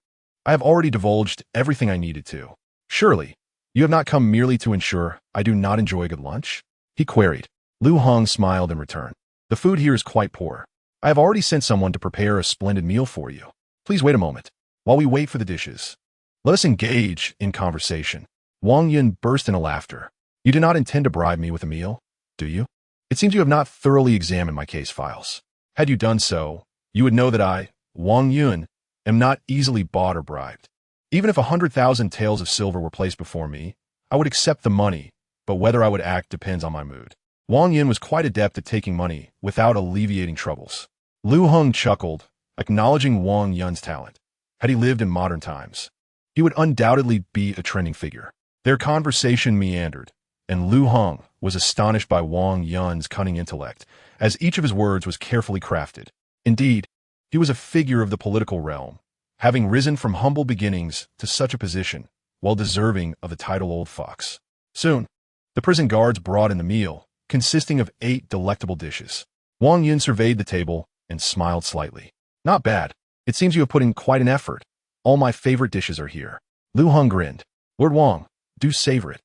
I have already divulged everything I needed to. Surely, you have not come merely to ensure I do not enjoy a good lunch? He queried. Liu Heng smiled in return. The food here is quite poor. I have already sent someone to prepare a splendid meal for you. Please wait a moment. While we wait for the dishes, let us engage in conversation. Wang Yun burst into laughter. You do not intend to bribe me with a meal, do you? It seems you have not thoroughly examined my case files. Had you done so, you would know that I, Wang Yun, am not easily bought or bribed. Even if 100,000 taels of silver were placed before me, I would accept the money, but whether I would act depends on my mood. Wang Yun was quite adept at taking money without alleviating troubles. Liu Heng chuckled, acknowledging Wang Yun's talent. Had he lived in modern times, he would undoubtedly be a trending figure. Their conversation meandered, and Liu Heng was astonished by Wang Yun's cunning intellect, as each of his words was carefully crafted. Indeed, he was a figure of the political realm, having risen from humble beginnings to such a position, while deserving of the title Old Fox. Soon, the prison guards brought in the meal, consisting of 8 delectable dishes. Wang Yun surveyed the table and smiled slightly. Not bad. It seems you have put in quite an effort. All my favorite dishes are here. Liu Heng grinned. Lord Wang, do savor it.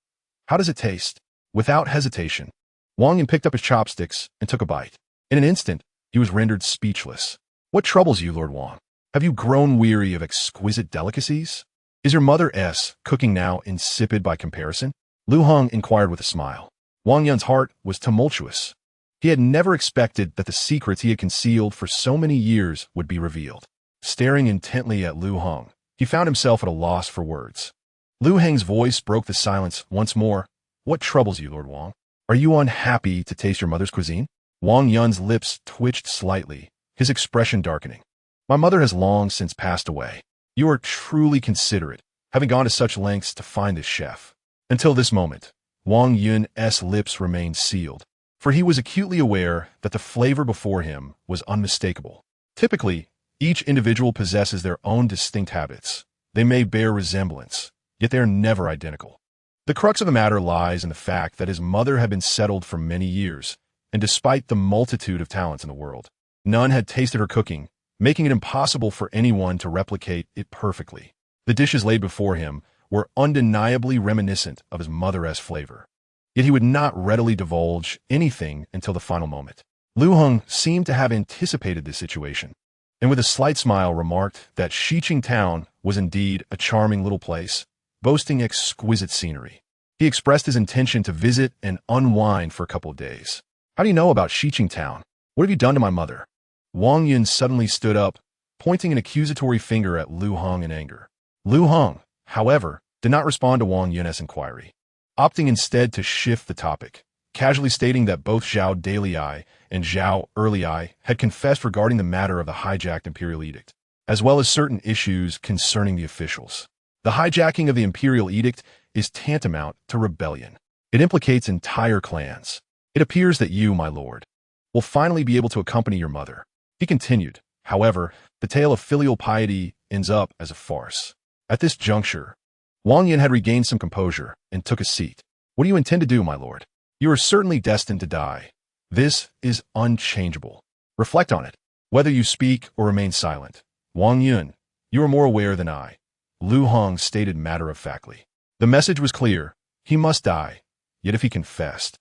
How does it taste? Without hesitation, Wang Yun picked up his chopsticks and took a bite. In an instant, he was rendered speechless. What troubles you, Lord Wang? Have you grown weary of exquisite delicacies? Is your mother's cooking now insipid by comparison? Liu Heng inquired with a smile. Wang Yun's heart was tumultuous. He had never expected that the secrets he had concealed for so many years would be revealed. Staring intently at Liu Heng, he found himself at a loss for words. Liu Heng's voice broke the silence once more. What troubles you, Lord Wang? Are you unhappy to taste your mother's cuisine? Wang Yun's lips twitched slightly, his expression darkening. My mother has long since passed away. You are truly considerate, having gone to such lengths to find this chef. Until this moment, Wang Yun's lips remained sealed, for he was acutely aware that the flavor before him was unmistakable. Typically, each individual possesses their own distinct habits. They may bear resemblance, yet they are never identical. The crux of the matter lies in the fact that his mother had been settled for many years, and despite the multitude of talents in the world, none had tasted her cooking, making it impossible for anyone to replicate it perfectly. The dishes laid before him were undeniably reminiscent of his mother's flavor. Yet he would not readily divulge anything until the final moment. Liu Heng seemed to have anticipated this situation, and with a slight smile remarked that Shiqing Town was indeed a charming little place, boasting exquisite scenery. He expressed his intention to visit and unwind for a couple of days. How do you know about Shiqing Town? What have you done to my mother? Wang Yun suddenly stood up, pointing an accusatory finger at Liu Heng in anger. Liu Heng, however, did not respond to Wang Yun's inquiry, opting instead to shift the topic, casually stating that both Zhao Dailai and Zhao Erlai had confessed regarding the matter of the hijacked imperial edict, as well as certain issues concerning the officials. The hijacking of the imperial edict is tantamount to rebellion. It implicates entire clans. It appears that you, my lord, will finally be able to accompany your mother. He continued. However, the tale of filial piety ends up as a farce. At this juncture, Wang Yun had regained some composure and took a seat. What do you intend to do, my lord? You are certainly destined to die. This is unchangeable. Reflect on it. Whether you speak or remain silent, Wang Yun, you are more aware than I. Liu Heng stated matter-of-factly. The message was clear. He must die. Yet if he confessed,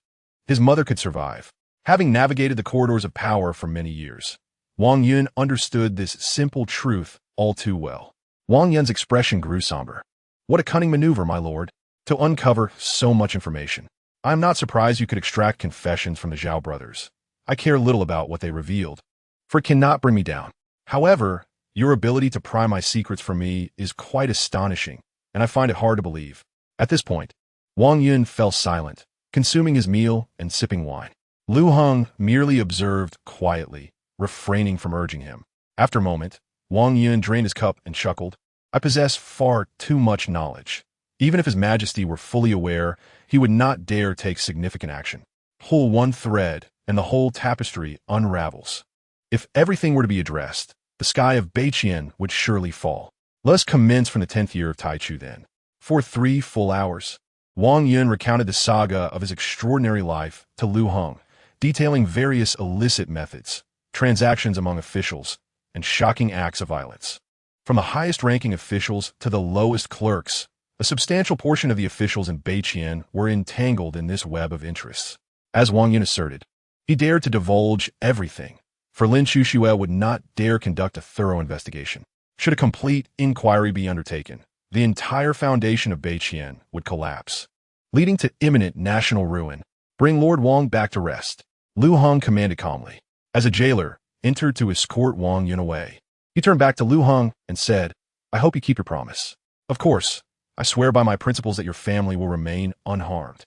his mother could survive. Having navigated the corridors of power for many years, Wang Yun understood this simple truth all too well. Wang Yun's expression grew somber. What a cunning maneuver, my lord, to uncover so much information. I am not surprised you could extract confessions from the Zhao brothers. I care little about what they revealed, for it cannot bring me down. However, your ability to pry my secrets from me is quite astonishing, and I find it hard to believe. At this point, Wang Yun fell silent, consuming his meal and sipping wine. Liu Heng merely observed quietly, refraining from urging him. After a moment, Wang Yun drained his cup and chuckled. I possess far too much knowledge. Even if His Majesty were fully aware, he would not dare take significant action. Pull one thread, and the whole tapestry unravels. If everything were to be addressed, the sky of Beiqian would surely fall. Let us commence from the 10th year of Taichu then. For 3 full hours, Wang Yun recounted the saga of his extraordinary life to Liu Heng, detailing various illicit methods, transactions among officials, and shocking acts of violence. From the highest-ranking officials to the lowest clerks, a substantial portion of the officials in Beiqian were entangled in this web of interests. As Wang Yun asserted, he dared to divulge everything, for Lin Xuxue would not dare conduct a thorough investigation. Should a complete inquiry be undertaken, the entire foundation of Beiqian would collapse, leading to imminent national ruin. Bring Lord Wang back to rest, Liu Heng commanded calmly. As a jailer entered to escort Wang Yun away, he turned back to Liu Heng and said, I hope you keep your promise. Of course, I swear by my principles that your family will remain unharmed.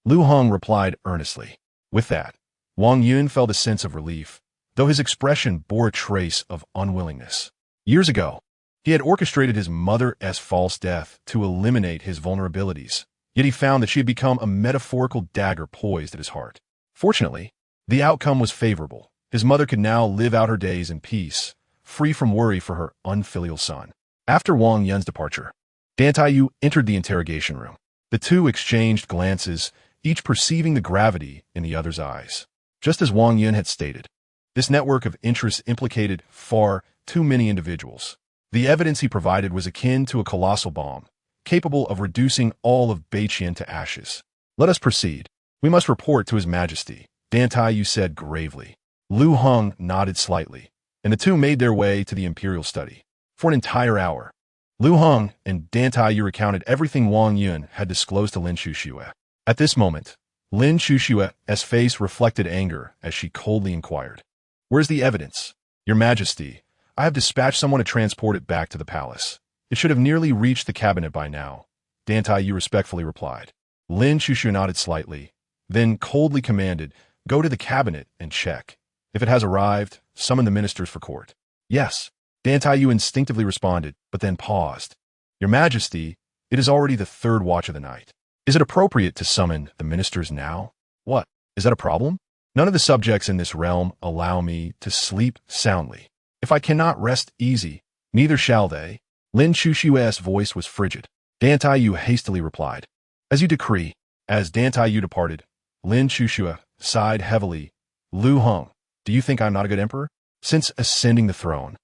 Liu Heng replied earnestly. With that, Wang Yun felt a sense of relief, though his expression bore a trace of unwillingness. Years ago, he had orchestrated his mother's false death to eliminate his vulnerabilities, yet he found that she had become a metaphorical dagger poised at his heart. Fortunately, the outcome was favorable. His mother could now live out her days in peace, free from worry for her unfilial son. After Wang Yun's departure, Dan Taiyu entered the interrogation room. The two exchanged glances, each perceiving the gravity in the other's eyes. Just as Wang Yun had stated, This network of interests implicated far too many individuals. The evidence he provided was akin to a colossal bomb, capable of reducing all of Beiqian to ashes. Let us proceed. We must report to His Majesty, Dan Taiyu said gravely. Liu Heng nodded slightly, and the two made their way to the imperial study. For an entire hour, Liu Heng and Dan Taiyu recounted everything Wang Yun had disclosed to Lin Xuxue. At this moment, Lin Xuxue's face reflected anger as she coldly inquired, "Where's the evidence?" "Your Majesty, I have dispatched someone to transport it back to the palace. It should have nearly reached the cabinet by now," Dan Taiyu respectfully replied. Lin Xuxue nodded slightly, then coldly commanded, "Go to the cabinet and check. If it has arrived, summon the ministers for court." "Yes," Dan Taiyu instinctively responded, but then paused. "Your Majesty, it is already the third watch of the night. Is it appropriate to summon the ministers now?" "What? Is that a problem?" "None of the subjects in this realm allow me to sleep soundly. If I cannot rest easy, neither shall they." Lin Xuxue's voice was frigid. Dan Taiyu hastily replied, "As you decree." As Dan Taiyu departed, Lin Xuxue sighed heavily. "Liu Heng, do you think I'm not a good emperor? Since ascending the throne,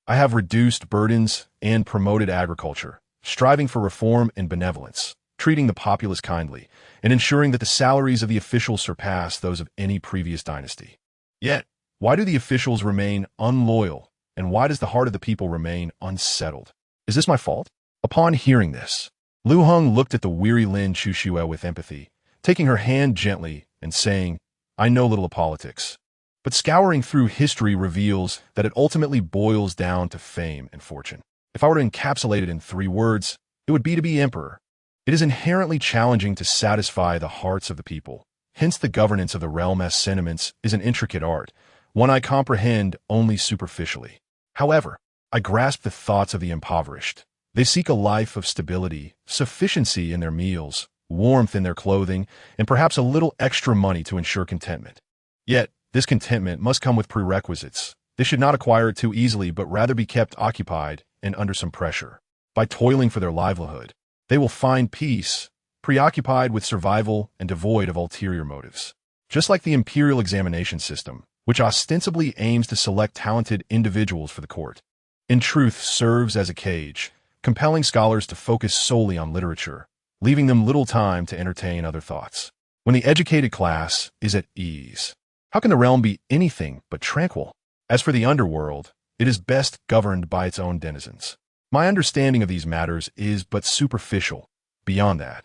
I have reduced burdens and promoted agriculture, striving for reform and benevolence, treating the populace kindly, and ensuring that the salaries of the officials surpass those of any previous dynasty. Yet, why do the officials remain unloyal, and why does the heart of the people remain unsettled? Is this my fault?" Upon hearing this, Liu Heng looked at the weary Lin Xuxue with empathy, taking her hand gently and saying, "I know little of politics, but scouring through history reveals that it ultimately boils down to fame and fortune. If I were to encapsulate it in 3 words, it would be to be emperor. It is inherently challenging to satisfy the hearts of the people. Hence the governance of the realm as sentiments is an intricate art, one I comprehend only superficially. However, I grasp the thoughts of the impoverished. They seek a life of stability, sufficiency in their meals, warmth in their clothing, and perhaps a little extra money to ensure contentment. Yet, this contentment must come with prerequisites. They should not acquire it too easily, but rather be kept occupied and under some pressure. By toiling for their livelihood, they will find peace, preoccupied with survival and devoid of ulterior motives. Just like the imperial examination system, which ostensibly aims to select talented individuals for the court, in truth serves as a cage, compelling scholars to focus solely on literature, leaving them little time to entertain other thoughts. When the educated class is at ease, how can the realm be anything but tranquil? As for the underworld, it is best governed by its own denizens. My understanding of these matters is but superficial. Beyond that,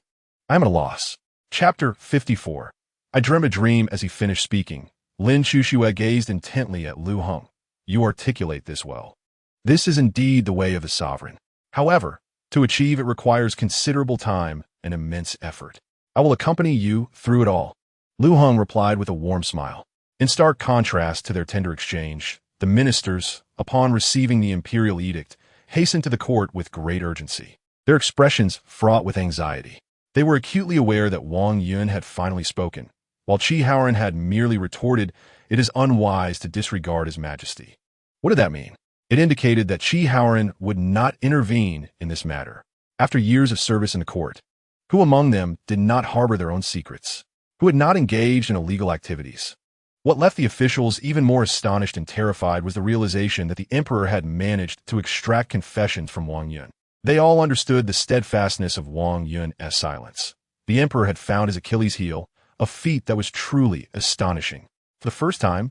I am at a loss. Chapter 54. I dreamt a dream. As he finished speaking, Lin Xuxue gazed intently at Liu Heng. "You articulate this well. This is indeed the way of the sovereign. However, to achieve it requires considerable time and immense effort. I will accompany you through it all." Liu Heng replied with a warm smile. In stark contrast to their tender exchange, the ministers, upon receiving the imperial edict, hastened to the court with great urgency, their expressions fraught with anxiety. They were acutely aware that Wang Yun had finally spoken, while Qi Haoran had merely retorted, "It is unwise to disregard His Majesty." What did that mean? It indicated that Qi Haoran would not intervene in this matter. After years of service in the court, who among them did not harbor their own secrets? Who had not engaged in illegal activities? What left the officials even more astonished and terrified was the realization that the emperor had managed to extract confessions from Wang Yun. They all understood the steadfastness of Wang Yun's silence. The emperor had found his Achilles heel, a feat that was truly astonishing. For the first time,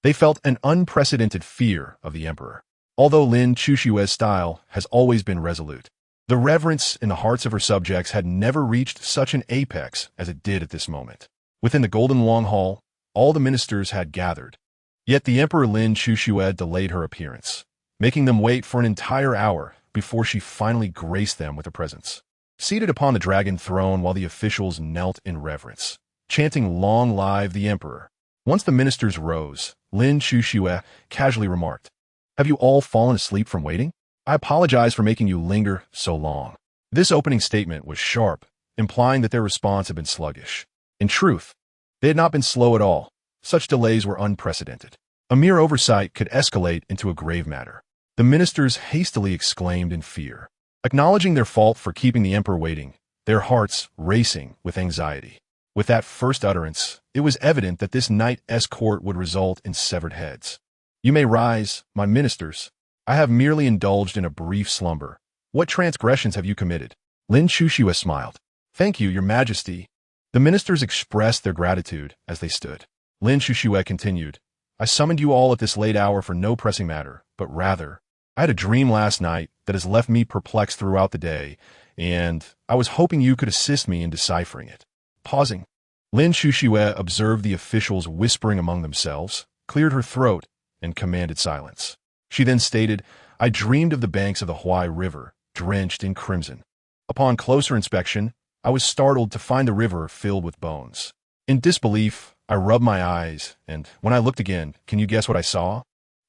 they felt an unprecedented fear of the emperor. Although Lin Xuxue's style has always been resolute, the reverence in the hearts of her subjects had never reached such an apex as it did at this moment. Within the Golden Long Hall, all the ministers had gathered. Yet the Emperor Lin Xuxue delayed her appearance, making them wait for an entire hour before she finally graced them with her presence. Seated upon the dragon throne while the officials knelt in reverence, chanting "Long live the Emperor." Once the ministers rose, Lin Xuxue casually remarked, "Have you all fallen asleep from waiting? I apologize for making you linger so long." This opening statement was sharp, implying that their response had been sluggish. In truth, they had not been slow at all. Such delays were unprecedented. A mere oversight could escalate into a grave matter. The ministers hastily exclaimed in fear, acknowledging their fault for keeping the emperor waiting, their hearts racing with anxiety. With that first utterance, it was evident that this night escort would result in severed heads. You may rise, my ministers. I have merely indulged in a brief slumber. What transgressions have you committed? Lin Chuxue smiled. Thank you, your majesty. The ministers expressed their gratitude as they stood. Lin Chuxue continued, I summoned you all at this late hour for no pressing matter, but rather, I had a dream last night that has left me perplexed throughout the day, and I was hoping you could assist me in deciphering it. Pausing, Lin Chuxue observed the officials whispering among themselves, cleared her throat, and commanded silence. She then stated, I dreamed of the banks of the Huai River, drenched in crimson. Upon closer inspection, I was startled to find the river filled with bones. In disbelief, I rubbed my eyes, and when I looked again, can you guess what I saw?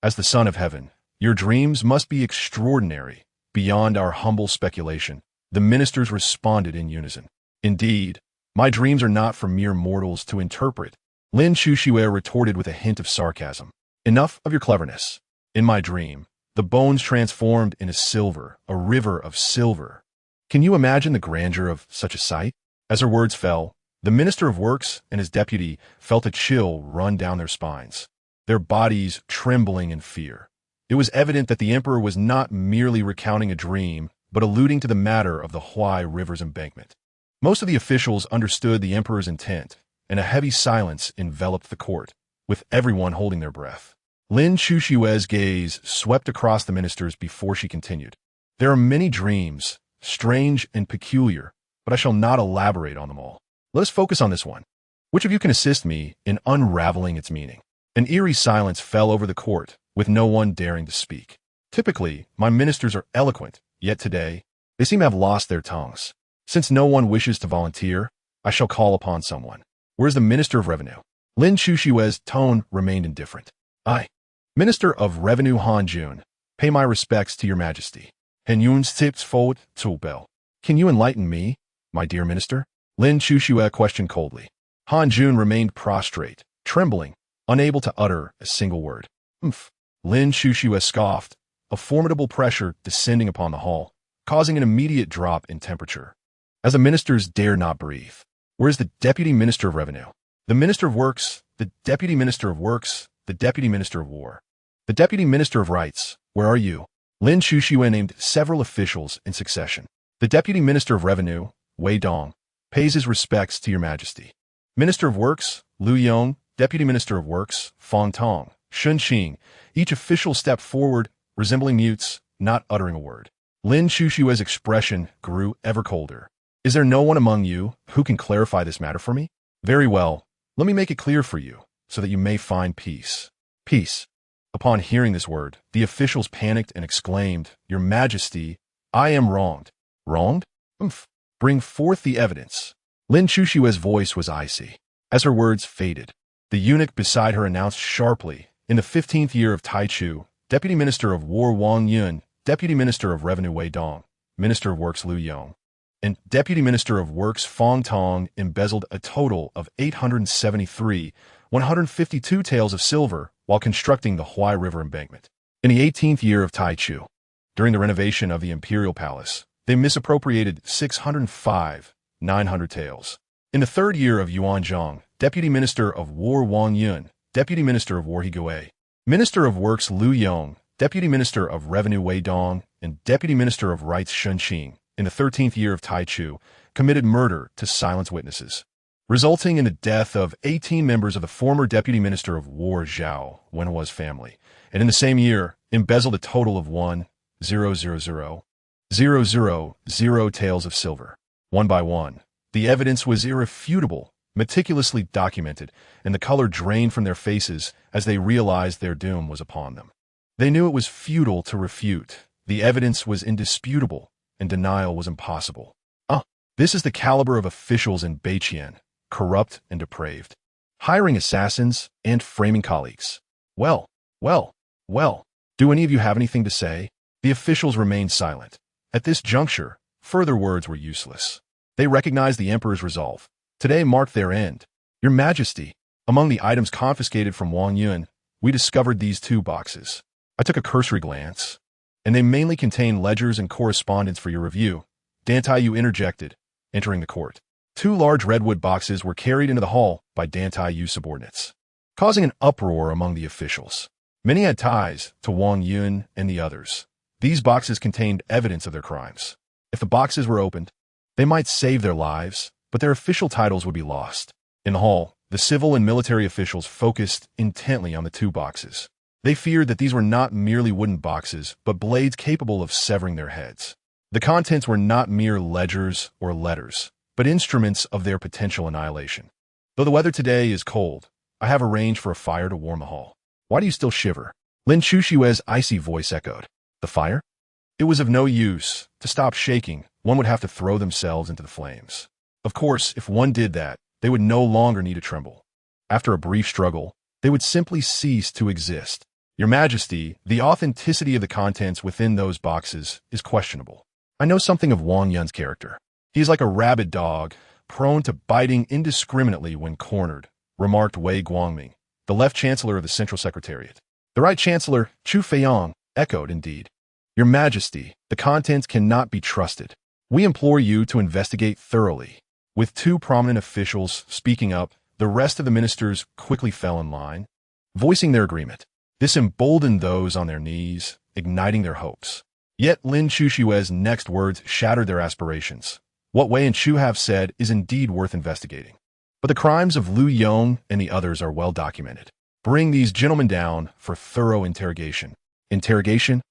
As the Son of Heaven, your dreams must be extraordinary, beyond our humble speculation. The ministers responded in unison. Indeed, my dreams are not for mere mortals to interpret. Lin Chuxue retorted with a hint of sarcasm. Enough of your cleverness. In my dream, the bones transformed into silver, a river of silver. Can you imagine the grandeur of such a sight? As her words fell, the Minister of Works and his deputy felt a chill run down their spines, their bodies trembling in fear. It was evident that the emperor was not merely recounting a dream, but alluding to the matter of the Huai River's embankment. Most of the officials understood the emperor's intent, and a heavy silence enveloped the court, with everyone holding their breath. Lin Chuxue's gaze swept across the ministers before she continued. There are many dreams, strange and peculiar, but I shall not elaborate on them all. Let us focus on this one. Which of you can assist me in unraveling its meaning? An eerie silence fell over the court, with no one daring to speak. Typically, my ministers are eloquent, yet today, they seem to have lost their tongues. Since no one wishes to volunteer, I shall call upon someone. Where is the Minister of Revenue? Lin Chuxue's tone remained indifferent. I, Minister of Revenue Han Jun, pay my respects to your majesty. Han Yun steps forward to bell. Can you enlighten me, my dear minister? Lin Chuxue questioned coldly. Han Jun remained prostrate, trembling, unable to utter a single word. Lin Chuxue scoffed, a formidable pressure descending upon the hall, causing an immediate drop in temperature. As the ministers dared not breathe. Where is the Deputy Minister of Revenue? The Minister of Works, the Deputy Minister of Works, the Deputy Minister of War. The Deputy Minister of Rights, where are you? Lin Chuxue named several officials in succession. The Deputy Minister of Revenue, Wei Dong, pays his respects to your majesty. Minister of Works, Liu Heng, Deputy Minister of Works, Fang Tong, Shun Qing. Each official stepped forward, resembling mutes, not uttering a word. Lin Chuxue's expression grew ever colder. Is there no one among you who can clarify this matter for me? Very well, let me make it clear for you, so that you may find peace. Peace. Upon hearing this word, the officials panicked and exclaimed, Your Majesty, I am wronged. Wronged? Bring forth the evidence. Lin Chuxue's voice was icy. As her words faded, the eunuch beside her announced sharply, in the 15th year of Taichu, Deputy Minister of War Wang Yun, Deputy Minister of Revenue Wei Dong, Minister of Works Liu Yong, and Deputy Minister of Works Fang Tong embezzled a total of 152 taels of silver while constructing the Huai River embankment. In the 18th year of Taichu, during the renovation of the Imperial Palace, they misappropriated 900 taels. In the 3rd year of Yuanzhang, Deputy Minister of War Wang Yun, Deputy Minister of War Higui, Minister of Works Liu Yong, Deputy Minister of Revenue Wei Dong, and Deputy Minister of Rights Shun Qing, in the 13th year of Taichu, committed murder to silence witnesses, resulting in the death of 18 members of the former Deputy Minister of War Zhao Wenhua's family, and in the same year, embezzled a total of 1,000,000 taels of silver. One by one, the evidence was irrefutable, meticulously documented, and the color drained from their faces as they realized their doom was upon them. They knew it was futile to refute. The evidence was indisputable, and denial was impossible. This is the caliber of officials in Beiqian, corrupt and depraved, hiring assassins and framing colleagues. Well, do any of you have anything to say? The officials remained silent. At this juncture, further words were useless. They recognized the emperor's resolve. Today marked their end. Your Majesty, among the items confiscated from Wang Yun, we discovered these 2 boxes. I took a cursory glance, and they mainly contain ledgers and correspondence for your review. Dantai Yu interjected, entering the court. 2 large redwood boxes were carried into the hall by Dantai Yu subordinates, causing an uproar among the officials. Many had ties to Wang Yun and the others. These boxes contained evidence of their crimes. If the boxes were opened, they might save their lives, but their official titles would be lost. In the hall, the civil and military officials focused intently on the 2 boxes. They feared that these were not merely wooden boxes, but blades capable of severing their heads. The contents were not mere ledgers or letters, but instruments of their potential annihilation. Though the weather today is cold, I have arranged for a fire to warm the hall. Why do you still shiver? Lin Chushue's icy voice echoed. The fire? It was of no use. To stop shaking, one would have to throw themselves into the flames. Of course, if one did that, they would no longer need to tremble. After a brief struggle, they would simply cease to exist. Your Majesty, the authenticity of the contents within those boxes is questionable. I know something of Wang Yun's character. He is like a rabid dog, prone to biting indiscriminately when cornered, remarked Wei Guangming, the left chancellor of the Central Secretariat. The right chancellor, Chu Feiyang, echoed indeed. Your Majesty, the contents cannot be trusted. We implore you to investigate thoroughly. With 2 prominent officials speaking up, the rest of the ministers quickly fell in line, voicing their agreement. This emboldened those on their knees, igniting their hopes. Yet Lin Chushue's next words shattered their aspirations. What Wei and Chu have said is indeed worth investigating. But the crimes of Liu Heng and the others are well documented. Bring these gentlemen down for thorough interrogation. Interrogation?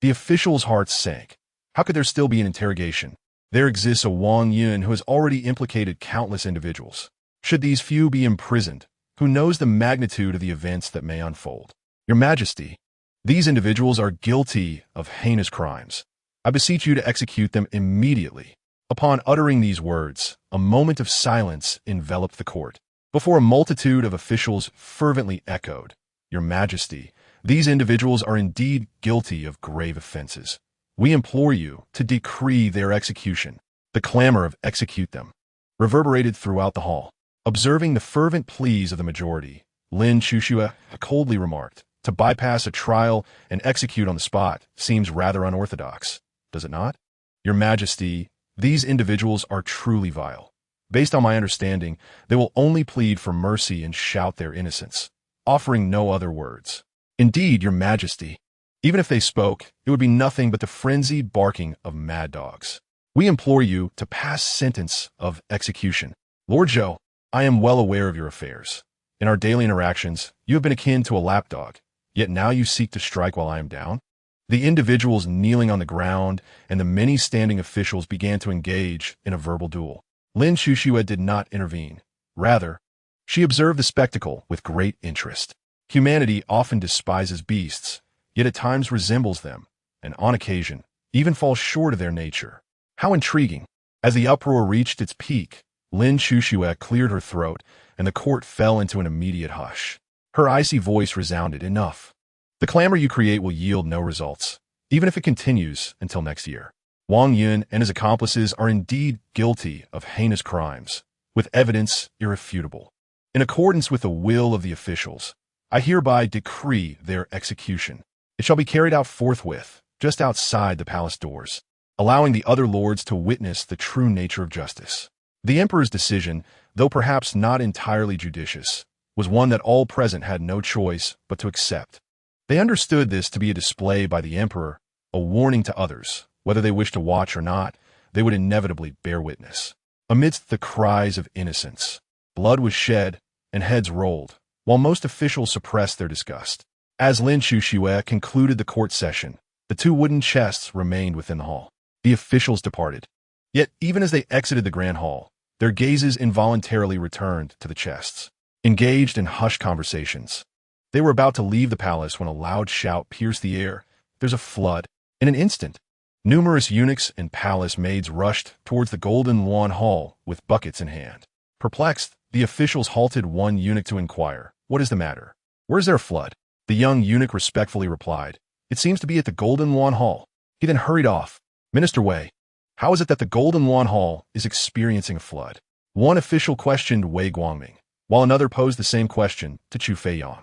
The officials' hearts sank. How could there still be an interrogation? There exists a Wang Yun who has already implicated countless individuals. Should these few be imprisoned, who knows the magnitude of the events that may unfold? Your Majesty, these individuals are guilty of heinous crimes. I beseech you to execute them immediately. Upon uttering these words, a moment of silence enveloped the court. Before a multitude of officials fervently echoed, Your Majesty, these individuals are indeed guilty of grave offenses. We implore you to decree their execution. The clamor of execute them reverberated throughout the hall. Observing the fervent pleas of the majority, Lin Chushue coldly remarked, to bypass a trial and execute on the spot seems rather unorthodox, does it not? Your Majesty, these individuals are truly vile. Based on my understanding, they will only plead for mercy and shout their innocence, offering no other words. Indeed, Your Majesty, even if they spoke, it would be nothing but the frenzied barking of mad dogs. We implore you to pass sentence of execution. Lord Zhou, I am well aware of your affairs. In our daily interactions, you have been akin to a lapdog, yet now you seek to strike while I am down? The individuals kneeling on the ground and the many standing officials began to engage in a verbal duel. Lin Chushue did not intervene. Rather, she observed the spectacle with great interest. Humanity often despises beasts, yet at times resembles them, and on occasion, even falls short of their nature. How intriguing! As the uproar reached its peak, Lin Chushue cleared her throat, and the court fell into an immediate hush. Her icy voice resounded, enough. The clamor you create will yield no results, even if it continues until next year. Wang Yun and his accomplices are indeed guilty of heinous crimes, with evidence irrefutable. In accordance with the will of the officials, I hereby decree their execution. It shall be carried out forthwith, just outside the palace doors, allowing the other lords to witness the true nature of justice. The emperor's decision, though perhaps not entirely judicious, was one that all present had no choice but to accept. They understood this to be a display by the emperor, a warning to others. Whether they wished to watch or not, they would inevitably bear witness. Amidst the cries of innocence, blood was shed and heads rolled, while most officials suppressed their disgust. As Lin Chushue concluded the court session, the 2 wooden chests remained within the hall. The officials departed. Yet, even as they exited the grand hall, their gazes involuntarily returned to the chests. Engaged in hushed conversations, they were about to leave the palace when a loud shout pierced the air. There's a flood. In an instant, numerous eunuchs and palace maids rushed towards the Golden Lawn Hall with buckets in hand. Perplexed, the officials halted one eunuch to inquire, "What is the matter? Where's there a flood?" The young eunuch respectfully replied, "It seems to be at the Golden Lawn Hall." He then hurried off. "Minister Wei, how is it that the Golden Lawn Hall is experiencing a flood?" One official questioned Wei Guangming, while another posed the same question to Chu Feiyang.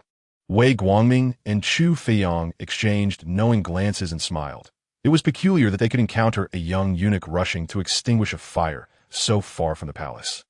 Wei Guangming and Chu Feiyang exchanged knowing glances and smiled. It was peculiar that they could encounter a young eunuch rushing to extinguish a fire so far from the palace.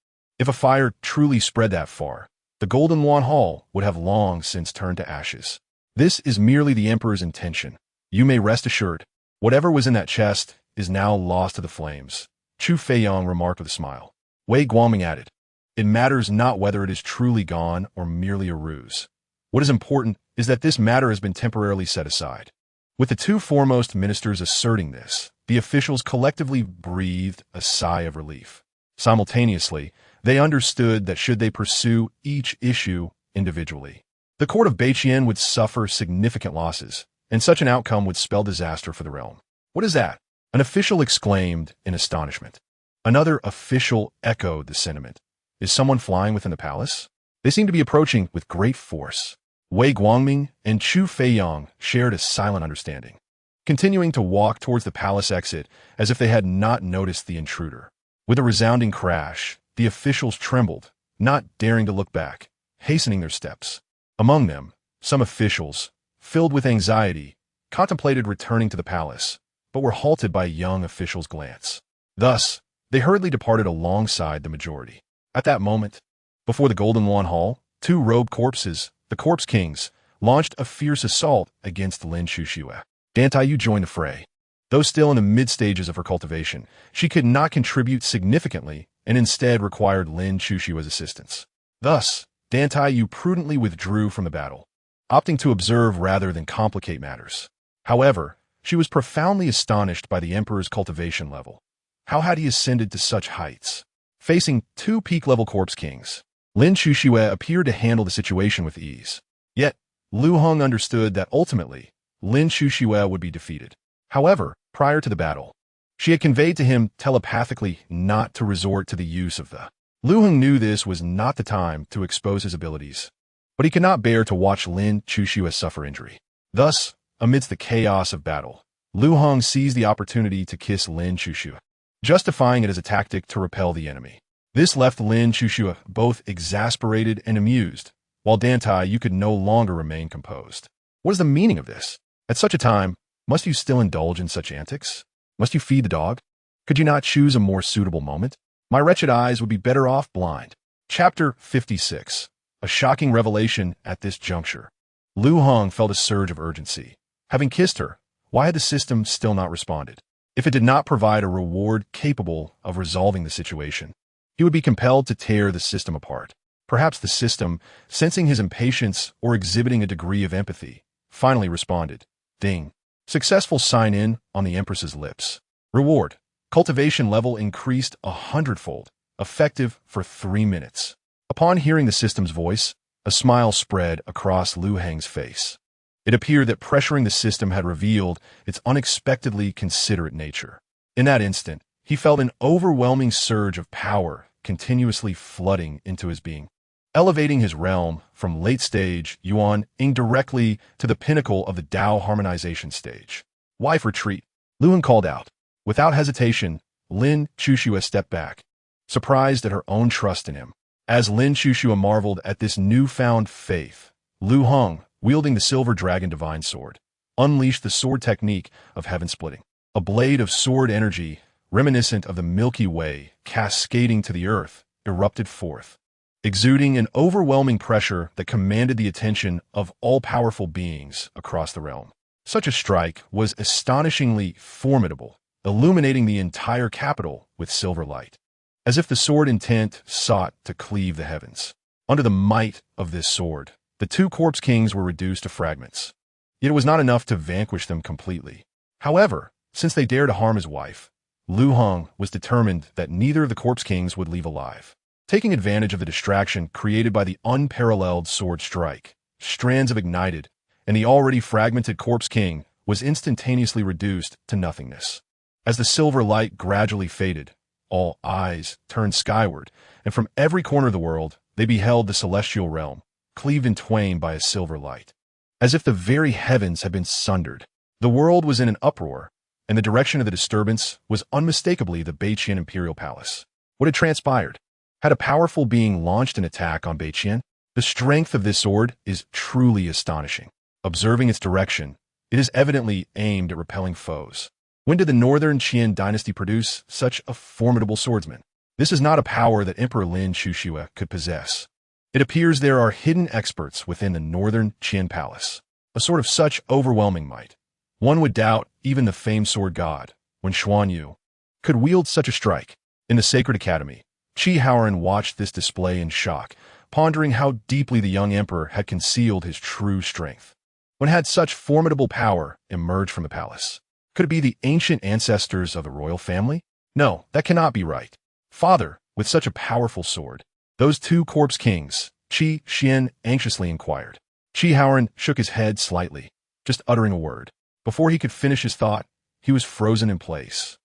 If a fire truly spread that far, the Golden Yuan Hall would have long since turned to ashes. This is merely the Emperor's intention. You may rest assured, whatever was in that chest is now lost to the flames, Chu Feiyong remarked with a smile. Wei Guangming added, it matters not whether it is truly gone or merely a ruse. What is important is that this matter has been temporarily set aside. With the two foremost ministers asserting this, the officials collectively breathed a sigh of relief. Simultaneously, they understood that should they pursue each issue individually, the court of Beiqian would suffer significant losses, and such an outcome would spell disaster for the realm. What is that? An official exclaimed in astonishment. Another official echoed the sentiment. Is someone flying within the palace? They seem to be approaching with great force. Wei Guangming and Chu Feiyong shared a silent understanding, continuing to walk towards the palace exit as if they had not noticed the intruder. With a resounding crash, the officials trembled, not daring to look back, hastening their steps. Among them, some officials, filled with anxiety, contemplated returning to the palace, but were halted by a young official's glance. Thus, they hurriedly departed alongside the majority. At that moment, before the Golden Yuan Hall, two robed corpses, the Corpse Kings, launched a fierce assault against Lin Chuxue. Dan Taiyu joined the fray. Though still in the mid-stages of her cultivation, she could not contribute significantly and instead required Lin Chuxue's assistance. Thus, Dan Taiyu prudently withdrew from the battle, opting to observe rather than complicate matters. However, she was profoundly astonished by the Emperor's cultivation level. How had he ascended to such heights? Facing two peak-level Corpse Kings, Lin Chuxue appeared to handle the situation with ease. Yet, Liu Heng understood that ultimately, Lin Chuxue would be defeated. However, prior to the battle, she had conveyed to him telepathically not to resort to the use of the. Liu Heng knew this was not the time to expose his abilities, but he could not bear to watch Lin Chuxue suffer injury. Thus, amidst the chaos of battle, Liu Heng seized the opportunity to kiss Lin Chuxue, justifying it as a tactic to repel the enemy. This left Lin Chuxue both exasperated and amused, while Dan Taiyu could no longer remain composed. What is the meaning of this? At such a time, must you still indulge in such antics? Must you feed the dog? Could you not choose a more suitable moment? My wretched eyes would be better off blind. Chapter 56. A shocking revelation at this juncture. Liu Heng felt a surge of urgency. Having kissed her, why had the system still not responded? If it did not provide a reward capable of resolving the situation, he would be compelled to tear the system apart. Perhaps the system, sensing his impatience or exhibiting a degree of empathy, finally responded. Ding. Successful sign-in on the Empress's lips. Reward. Cultivation level increased 100-fold, effective for 3 minutes. Upon hearing the system's voice, a smile spread across Liu Heng's face. It appeared that pressuring the system had revealed its unexpectedly considerate nature. In that instant, he felt an overwhelming surge of power continuously flooding into his being, elevating his realm from late-stage Yuan Ying directly to the pinnacle of the Dao harmonization stage. Wife retreat, Liu Heng called out. Without hesitation, Lin Chuxue stepped back, surprised at her own trust in him. As Lin Chuxue marveled at this newfound faith, Liu Heng, wielding the Silver Dragon Divine Sword, unleashed the sword technique of heaven splitting. A blade of sword energy, reminiscent of the Milky Way, cascading to the earth, erupted forth, exuding an overwhelming pressure that commanded the attention of all-powerful beings across the realm. Such a strike was astonishingly formidable, illuminating the entire capital with silver light, as if the sword intent sought to cleave the heavens. Under the might of this sword, the two Corpse Kings were reduced to fragments. Yet it was not enough to vanquish them completely. However, since they dared to harm his wife, Liu Heng was determined that neither of the Corpse Kings would leave alive. Taking advantage of the distraction created by the unparalleled sword strike, strands of ignited, and the already fragmented Corpse King was instantaneously reduced to nothingness. As the silver light gradually faded, all eyes turned skyward, and from every corner of the world, they beheld the celestial realm, cleaved in twain by a silver light. As if the very heavens had been sundered, the world was in an uproar, and the direction of the disturbance was unmistakably the Beiqian Imperial Palace. What had transpired? Had a powerful being launched an attack on Beiqian? The strength of this sword is truly astonishing. Observing its direction, it is evidently aimed at repelling foes. When did the Northern Qian dynasty produce such a formidable swordsman? This is not a power that Emperor Lin Xuxue could possess. It appears there are hidden experts within the northern Qin Palace, a sort of such overwhelming might. One would doubt even the famed sword god, when Xuan Yu, could wield such a strike. In the Sacred Academy, Qi Haoran watched this display in shock, pondering how deeply the young emperor had concealed his true strength. When had such formidable power emerged from the palace? Could it be the ancient ancestors of the royal family? No, that cannot be right. Father, with such a powerful sword. Those two corpse kings, Qi Xian anxiously inquired. Qi Haoran shook his head slightly, just uttering a word. Before he could finish his thought, he was frozen in place.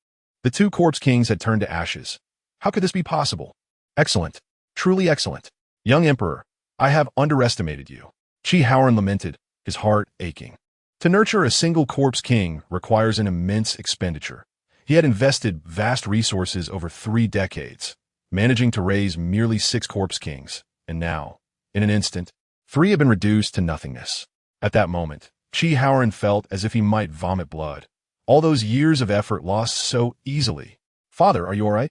The two corpse kings had turned to ashes. How could this be possible? Excellent. Truly excellent. Young emperor, I have underestimated you. Qi Haoran lamented, his heart aching. To nurture a single corpse king requires an immense expenditure. He had invested vast resources over 3 decades, managing to raise merely 6 corpse kings, and now, in an instant, 3 had been reduced to nothingness. At that moment, Qi Haoran felt as if he might vomit blood. All those years of effort lost so easily. Father, are you all right?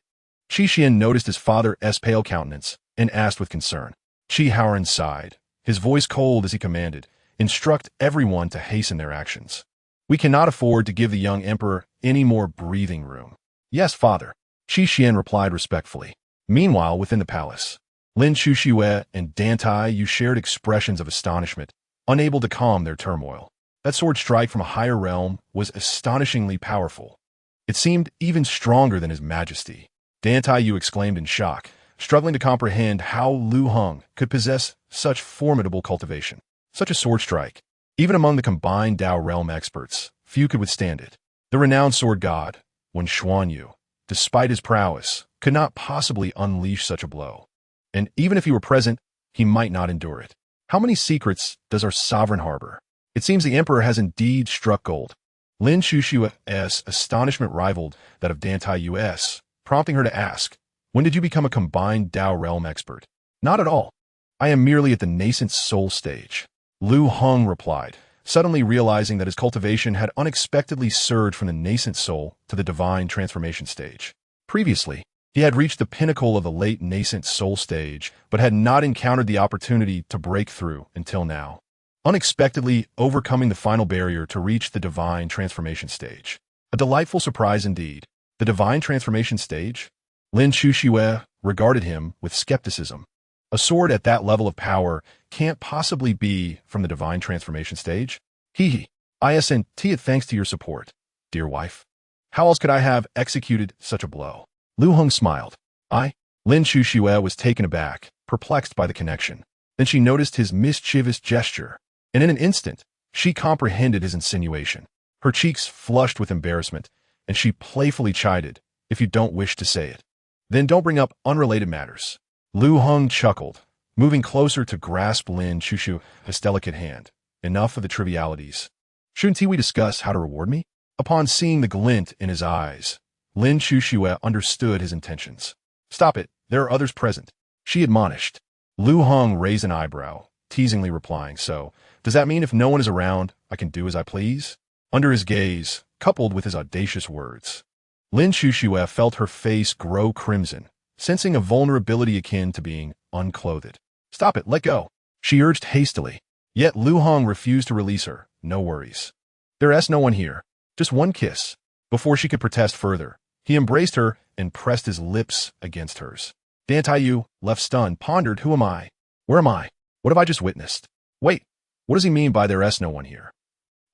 Qi Xian noticed his father's pale countenance and asked with concern. Qi Haoran sighed, his voice cold as he commanded, instruct everyone to hasten their actions. We cannot afford to give the young emperor any more breathing room. Yes, father, Qi Xian replied respectfully. Meanwhile, within the palace, Lin Xuxue and Dan Tai Yu shared expressions of astonishment, unable to calm their turmoil. That sword strike from a higher realm was astonishingly powerful. It seemed even stronger than his majesty. Dan Tai Yu exclaimed in shock, struggling to comprehend how Liu Heng could possess such formidable cultivation. Such a sword strike. Even among the combined Dao realm experts, few could withstand it. The renowned sword god, when Xuan Yu, despite his prowess, could not possibly unleash such a blow. And even if he were present, he might not endure it. How many secrets does our sovereign harbor? It seems the emperor has indeed struck gold. Lin Xuxue's astonishment rivaled that of Dan Tai Yu's, prompting her to ask, when did you become a combined Dao realm expert? Not at all. I am merely at the nascent soul stage. Liu Heng replied, suddenly realizing that his cultivation had unexpectedly surged from the nascent soul to the divine transformation stage. Previously, he had reached the pinnacle of the late nascent soul stage, but had not encountered the opportunity to break through until now. Unexpectedly overcoming the final barrier to reach the divine transformation stage. A delightful surprise indeed. The divine transformation stage? Lin Xuxue regarded him with skepticism. A sword at that level of power can't possibly be from the divine transformation stage. Hee. I sent it thanks to your support, dear wife. How else could I have executed such a blow? Liu Heng smiled. Lin Xuxue was taken aback, perplexed by the connection. Then she noticed his mischievous gesture, and in an instant, she comprehended his insinuation. Her cheeks flushed with embarrassment, and she playfully chided, if you don't wish to say it, then don't bring up unrelated matters. Liu Heng chuckled, moving closer to grasp Lin Xuxue's delicate hand. Enough of the trivialities. Shouldn't we discuss how to reward me? Upon seeing the glint in his eyes, Lin Xuxue understood his intentions. Stop it, there are others present, she admonished. Liu Heng raised an eyebrow, teasingly replying, so, does that mean if no one is around, I can do as I please? Under his gaze, coupled with his audacious words, Lin Xuxue felt her face grow crimson, sensing a vulnerability akin to being unclothed. Stop it, let go, she urged hastily. Yet Liu Heng refused to release her. No worries. There's no one here. Just one kiss. Before she could protest further, he embraced her and pressed his lips against hers. Dan Tai Yu, left stunned, pondered, who am I? Where am I? What have I just witnessed? Wait, what does he mean by there's no one here?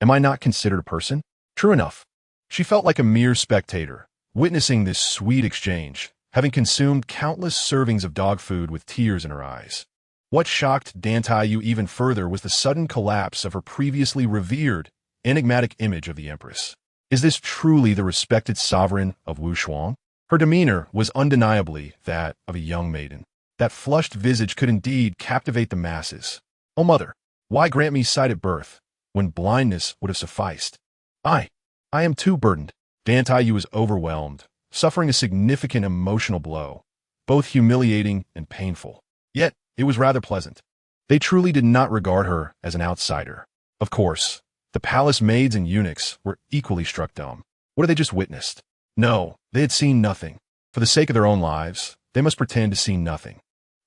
Am I not considered a person? True enough. She felt like a mere spectator, witnessing this sweet exchange, having consumed countless servings of dog food with tears in her eyes. What shocked Dan Tai Yu even further was the sudden collapse of her previously revered, enigmatic image of the Empress. Is this truly the respected sovereign of Wushuang? Her demeanor was undeniably that of a young maiden. That flushed visage could indeed captivate the masses. Oh mother, why grant me sight at birth, when blindness would have sufficed? I am too burdened. Dan Tai Yu was overwhelmed, suffering a significant emotional blow, both humiliating and painful. Yet, it was rather pleasant. They truly did not regard her as an outsider. Of course, the palace maids and eunuchs were equally struck dumb. What had they just witnessed? No, they had seen nothing. For the sake of their own lives, they must pretend to see nothing.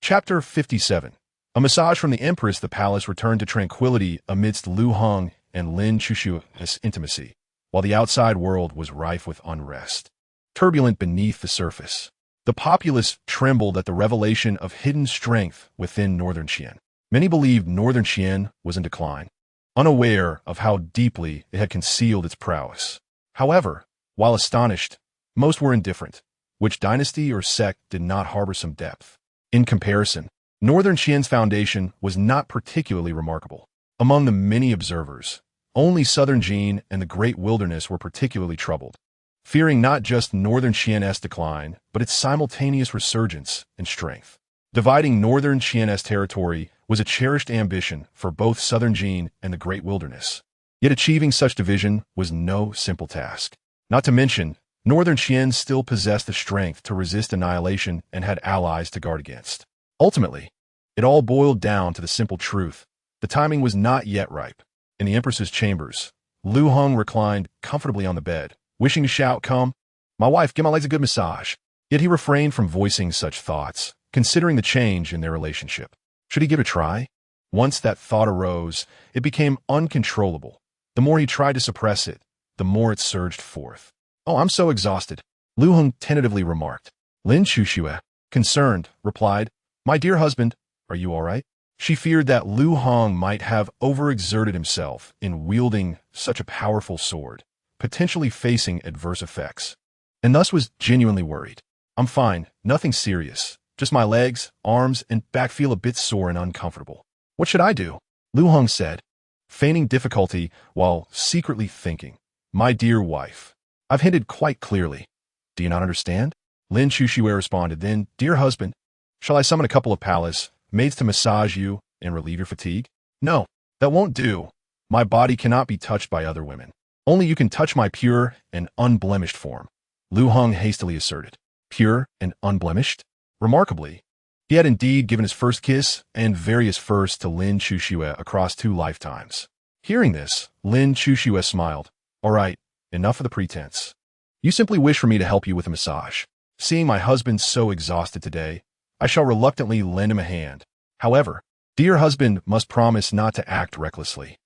Chapter 57. A massage from the Empress. The palace returned to tranquility amidst Liu Heng and Lin Chushua's intimacy, while the outside world was rife with unrest. Turbulent beneath the surface, the populace trembled at the revelation of hidden strength within Northern Qian. Many believed Northern Qian was in decline, unaware of how deeply it had concealed its prowess. However, while astonished, most were indifferent. Which dynasty or sect did not harbor some depth? In comparison, Northern Qian's foundation was not particularly remarkable. Among the many observers, only Southern Jin and the Great Wilderness were particularly troubled, fearing not just Northern Qian's decline, but its simultaneous resurgence in strength. Dividing Northern Qian's territory was a cherished ambition for both Southern Jin and the Great Wilderness. Yet achieving such division was no simple task. Not to mention, Northern Qian still possessed the strength to resist annihilation and had allies to guard against. Ultimately, it all boiled down to the simple truth: the timing was not yet ripe. In the Empress's chambers, Liu Heng reclined comfortably on the bed, wishing to shout, "Come, my wife, give my legs a good massage." Yet he refrained from voicing such thoughts, considering the change in their relationship. Should he give it a try? Once that thought arose, it became uncontrollable. The more he tried to suppress it, the more it surged forth. "Oh, I'm so exhausted," Liu Heng tentatively remarked. Lin Chuxue, concerned, replied, "My dear husband, are you all right?" She feared that Liu Heng might have overexerted himself in wielding such a powerful sword, potentially facing adverse effects, and thus was genuinely worried. "I'm fine, nothing serious. Just my legs, arms, and back feel a bit sore and uncomfortable." "What should I do?" Liu Heng said, feigning difficulty while secretly thinking. "My dear wife, I've hinted quite clearly. Do you not understand?" Lin Chuxue responded. "Then, dear husband, shall I summon a couple of palace maids to massage you and relieve your fatigue?" "No, that won't do. My body cannot be touched by other women. Only you can touch my pure and unblemished form," Liu Heng hastily asserted. Pure and unblemished? Remarkably, he had indeed given his first kiss and various firsts to Lin Chuxue across 2 lifetimes. Hearing this, Lin Chuxue smiled. "All right, enough of the pretense. You simply wish for me to help you with a massage. Seeing my husband so exhausted today, I shall reluctantly lend him a hand. However, dear husband must promise not to act recklessly."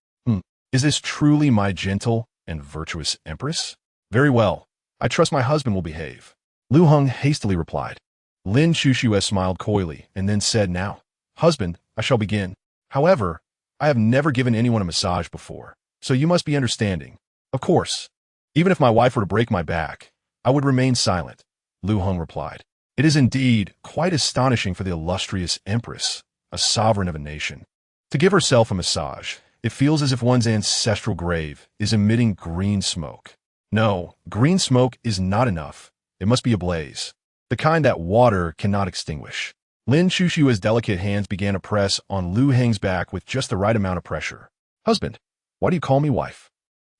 Is this truly my gentle and virtuous Empress? "Very well. I trust my husband will behave," Liu Heng hastily replied. Lin Chuxue smiled coyly and then said, "Now, husband, I shall begin. However, I have never given anyone a massage before, so you must be understanding. Of course, even if my wife were to break my back, I would remain silent," Liu Heng replied. "It is indeed quite astonishing for the illustrious Empress, a sovereign of a nation, to give herself a massage. It feels as if one's ancestral grave is emitting green smoke. No, green smoke is not enough. It must be ablaze, the kind that water cannot extinguish." Lin Chushua's delicate hands began to press on Liu Heng's back with just the right amount of pressure. "Husband, why do you call me wife?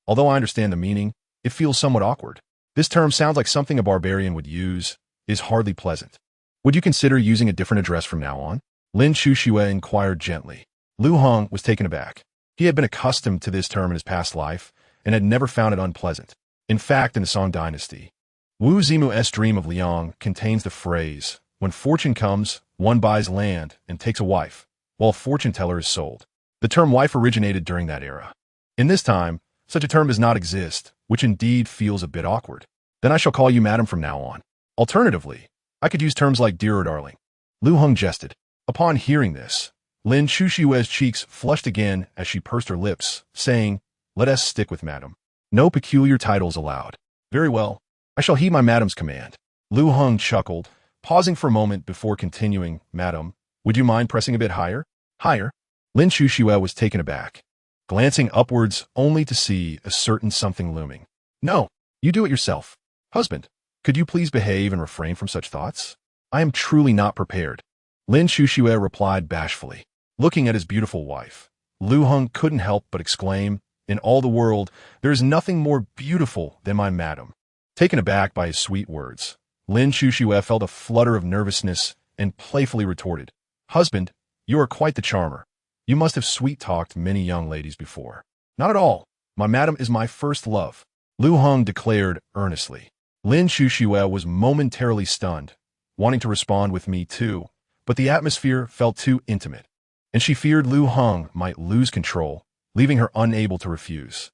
Although I understand the meaning, it feels somewhat awkward. This term sounds like something a barbarian would use, is hardly pleasant. Would you consider using a different address from now on?" Lin Chuxue inquired gently. Liu Heng was taken aback. He had been accustomed to this term in his past life and had never found it unpleasant. In fact, in the Song dynasty, Wu Zimu's Dream of Liang contains the phrase, "When fortune comes, one buys land and takes a wife, while a fortune teller is sold." The term wife originated during that era. In this time, such a term does not exist, which indeed feels a bit awkward. "Then I shall call you madam from now on. Alternatively, I could use terms like dear or darling," Liu Heng jested. Upon hearing this, Lin Chushue's cheeks flushed again as she pursed her lips, saying, "Let us stick with madam. No peculiar titles allowed." "Very well. I shall heed my madam's command." Liu Heng chuckled, pausing for a moment before continuing, "Madam, would you mind pressing a bit higher?" "Higher?" Lin Chuxue was taken aback, glancing upwards only to see a certain something looming. "No, you do it yourself. Husband, could you please behave and refrain from such thoughts? I am truly not prepared," Lin Chuxue replied bashfully. Looking at his beautiful wife, Liu Heng couldn't help but exclaim, "In all the world, there is nothing more beautiful than my madam." Taken aback by his sweet words, Lin Chuxue felt a flutter of nervousness and playfully retorted, "Husband, you are quite the charmer. You must have sweet-talked many young ladies before." "Not at all. My madam is my first love," Liu Heng declared earnestly. Lin Shushue was momentarily stunned, wanting to respond with "me too," but the atmosphere felt too intimate, and she feared Liu Heng might lose control, leaving her unable to refuse.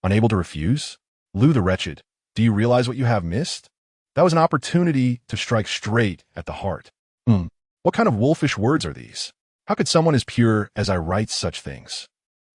Unable to refuse? Liu the wretched, do you realize what you have missed? That was an opportunity to strike straight at the heart. What kind of wolfish words are these? How could someone as pure as I write such things?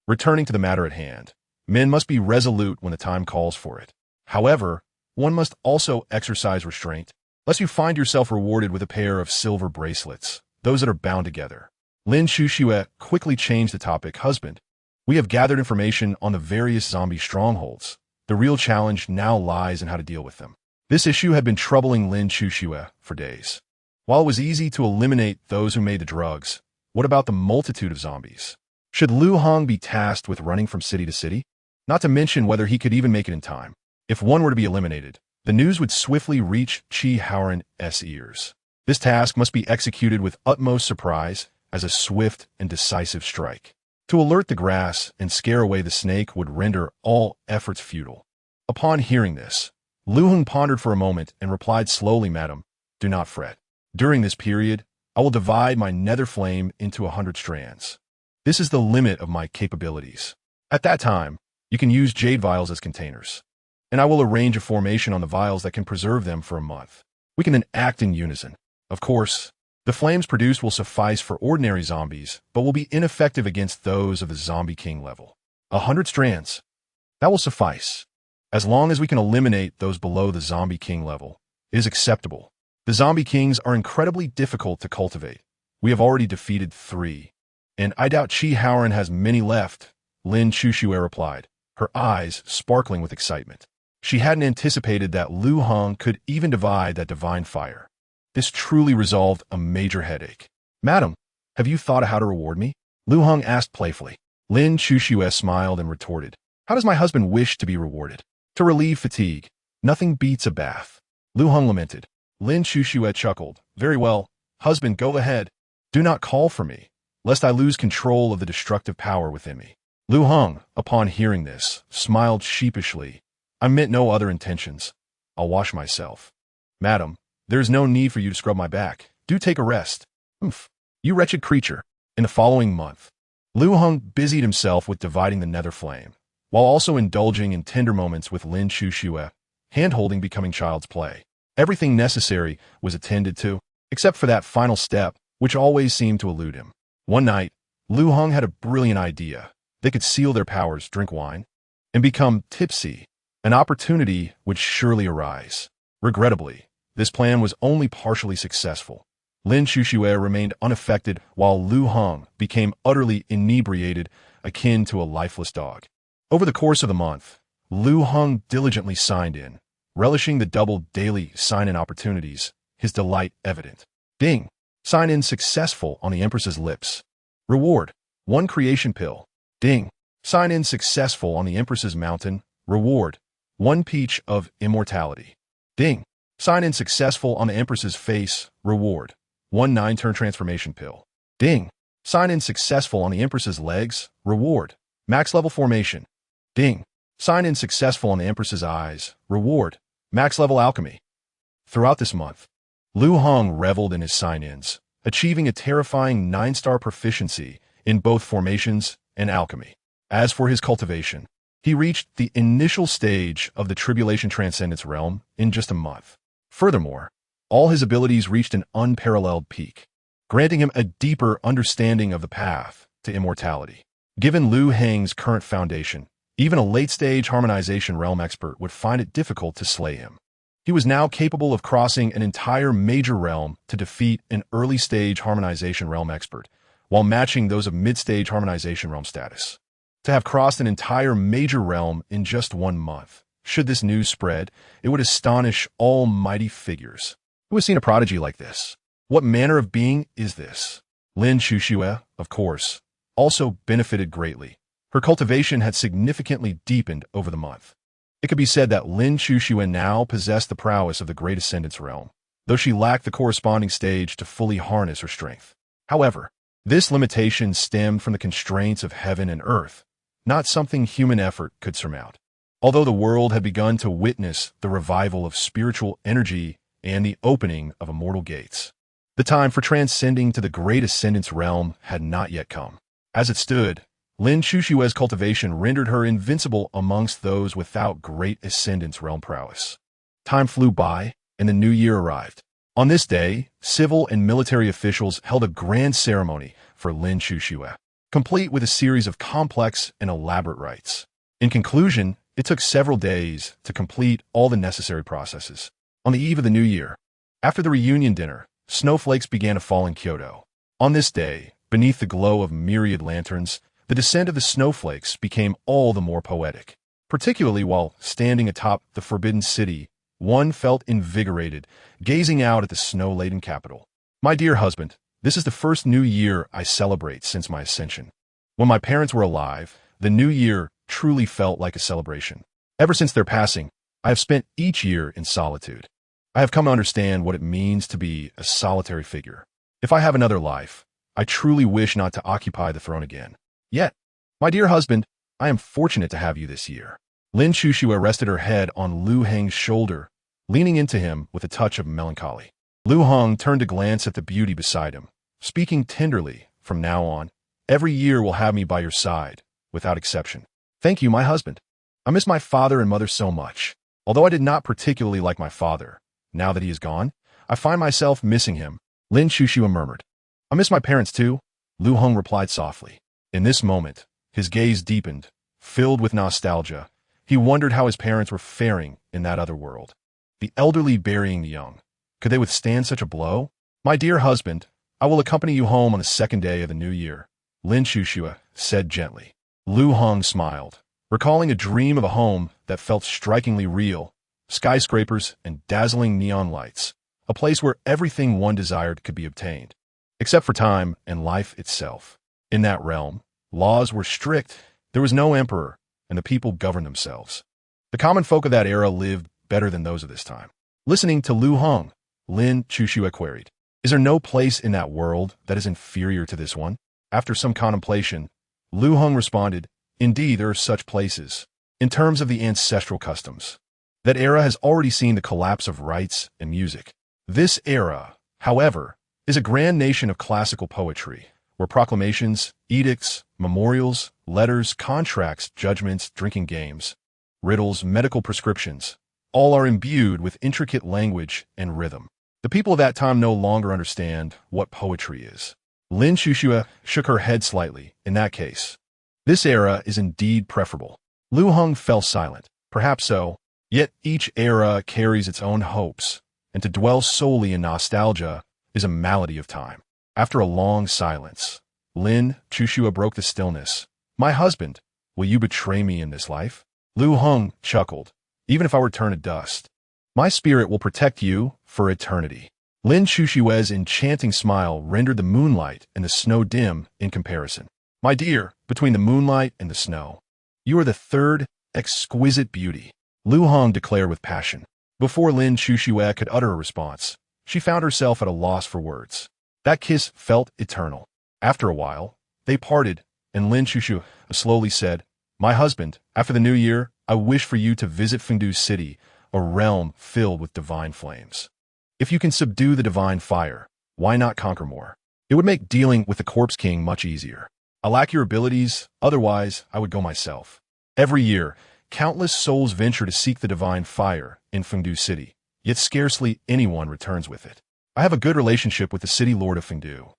Returning to the matter at hand, men must be resolute when the time calls for it. However, one must also exercise restraint, lest you find yourself rewarded with a pair of silver bracelets, those that are bound together. Lin Shushue quickly changed the topic. Husband, we have gathered information on the various zombie strongholds. The real challenge now lies in how to deal with them. This issue had been troubling Lin Shushue for days. While it was easy to eliminate those who made the drugs, what about the multitude of zombies? Should Liu Heng be tasked with running from city to city? Not to mention whether he could even make it in time. If one were to be eliminated, the news would swiftly reach Qi Haoran's ears. This task must be executed with utmost surprise as a swift and decisive strike. To alert the grass and scare away the snake would render all efforts futile. Upon hearing this, Liu Heng pondered for a moment and replied slowly, Madam, do not fret. During this period, I will divide my nether flame into 100 strands. This is the limit of my capabilities. At that time, you can use jade vials as containers, and I will arrange a formation on the vials that can preserve them for a month. We can then act in unison. Of course, the flames produced will suffice for ordinary zombies, but will be ineffective against those of the Zombie King level. 100 strands. That will suffice. As long as we can eliminate those below the Zombie King level, it is acceptable. The Zombie Kings are incredibly difficult to cultivate. We have already defeated 3. And I doubt Qi Haoran has many left, Lin Shushue replied, her eyes sparkling with excitement. She hadn't anticipated that Liu Heng could even divide that divine fire. This truly resolved a major headache. Madam, have you thought of how to reward me? Liu Heng asked playfully. Lin Shushue smiled and retorted, how does my husband wish to be rewarded? To relieve fatigue. Nothing beats a bath. Liu Heng lamented. Lin Shushue chuckled. Very well, husband, go ahead. Do not call for me, lest I lose control of the destructive power within me. Liu Heng, upon hearing this, smiled sheepishly. I meant no other intentions. I'll wash myself. Madam, there is no need for you to scrub my back. Do take a rest. You wretched creature. In the following month, Liu Heng busied himself with dividing the nether flame, while also indulging in tender moments with Lin Shushue, hand-holding becoming child's play. Everything necessary was attended to, except for that final step, which always seemed to elude him. One night, Liu Heng had a brilliant idea. They could seal their powers, drink wine, and become tipsy. An opportunity would surely arise. Regrettably, this plan was only partially successful. Lin Shushue remained unaffected while Liu Heng became utterly inebriated, akin to a lifeless dog. Over the course of the month, Liu Heng diligently signed in, relishing the double daily sign-in opportunities, his delight evident. Ding! Sign-in successful on the Empress's lips. Reward, 1 creation pill. Ding! Sign-in successful on the Empress's mountain. Reward, 1 peach of immortality. Ding! Sign-in successful on the Empress's face. Reward, 1 9-turn transformation pill. Ding! Sign-in successful on the Empress's legs. Reward, max level formation. Ding! Sign-in successful on the Empress's eyes. Reward, max level alchemy. Throughout this month, Liu Heng reveled in his sign-ins, achieving a terrifying 9-star proficiency in both formations and alchemy. As for his cultivation, he reached the initial stage of the Tribulation Transcendence realm in just a month. Furthermore, all his abilities reached an unparalleled peak, granting him a deeper understanding of the path to immortality. Given Liu Heng's current foundation, even a late-stage harmonization realm expert would find it difficult to slay him. He was now capable of crossing an entire major realm to defeat an early-stage harmonization realm expert, while matching those of mid-stage harmonization realm status. To have crossed an entire major realm in just 1 month, should this news spread, it would astonish all mighty figures. Who has seen a prodigy like this? What manner of being is this? Lin Shushue, of course, also benefited greatly. Her cultivation had significantly deepened over the month. It could be said that Lin Shushue now possessed the prowess of the Great Ascendance realm, though she lacked the corresponding stage to fully harness her strength. However, this limitation stemmed from the constraints of heaven and earth, not something human effort could surmount. although the world had begun to witness the revival of spiritual energy and the opening of immortal gates. The time for transcending to the great ascendance realm had not yet come. As it stood, Lin Chushue's cultivation rendered her invincible amongst those without great ascendance realm prowess. Time flew by, and the new year arrived. On this day, civil and military officials held a grand ceremony for Lin Chushue, complete with a series of complex and elaborate rites. In conclusion, it took several days to complete all the necessary processes. On the eve of the new year, after the reunion dinner, snowflakes began to fall in Kyoto. On this day, beneath the glow of myriad lanterns, the descent of the snowflakes became all the more poetic. Particularly while standing atop the Forbidden City, one felt invigorated, gazing out at the snow-laden capital. My dear husband, this is the first new year I celebrate since my ascension. When my parents were alive, the new year truly felt like a celebration. Ever since their passing, I have spent each year in solitude. I have come to understand what it means to be a solitary figure. If I have another life, I truly wish not to occupy the throne again. Yet, my dear husband, I am fortunate to have you this year. Lin Chushue rested her head on Liu Heng's shoulder, leaning into him with a touch of melancholy. Liu Heng turned to glance at the beauty beside him, speaking tenderly. From now on, every year will have me by your side, without exception. Thank you, my husband. I miss my father and mother so much. Although I did not particularly like my father, now that he is gone, I find myself missing him. Lin Chushue murmured. I miss my parents too, Liu Heng replied softly. In this moment, his gaze deepened, filled with nostalgia. He wondered how his parents were faring in that other world. The elderly burying the young. Could they withstand such a blow? My dear husband, I will accompany you home on the second day of the new year, Lin Chushue said gently. Liu Heng smiled, recalling a dream of a home that felt strikingly real, skyscrapers and dazzling neon lights, a place where everything one desired could be obtained, except for time and life itself. In that realm, laws were strict, there was no emperor, and the people governed themselves. The common folk of that era lived better than those of this time. Listening to Liu Heng, Lin Chushue queried, is there no place in that world that is inferior to this one? After some contemplation, Liu Heng responded, indeed there are such places. In terms of the ancestral customs, that era has already seen the collapse of rites and music. This era, however, is a grand nation of classical poetry, where proclamations, edicts, memorials, letters, contracts, judgments, drinking games, riddles, medical prescriptions, all are imbued with intricate language and rhythm. The people of that time no longer understand what poetry is. Lin Chushue shook her head slightly. In that case, this era is indeed preferable. Liu Heng fell silent. Perhaps so, yet each era carries its own hopes, and to dwell solely in nostalgia is a malady of time. After a long silence, Lin Chushue broke the stillness. My husband, will you betray me in this life? Liu Heng chuckled. Even if I return to dust, my spirit will protect you for eternity. Lin Chushue's enchanting smile rendered the moonlight and the snow dim in comparison. My dear, between the moonlight and the snow, you are the third exquisite beauty, Liu Heng declared with passion. Before Lin Chushue could utter a response, she found herself at a loss for words. That kiss felt eternal. After a while, they parted, and Lin Chushue slowly said, my husband, after the new year, I wish for you to visit Fengdu City, a realm filled with divine flames. If you can subdue the divine fire, why not conquer more? It would make dealing with the Corpse King much easier. I lack your abilities, otherwise I would go myself. Every year, countless souls venture to seek the divine fire in Fengdu City, yet scarcely anyone returns with it. I have a good relationship with the city lord of Fengdu.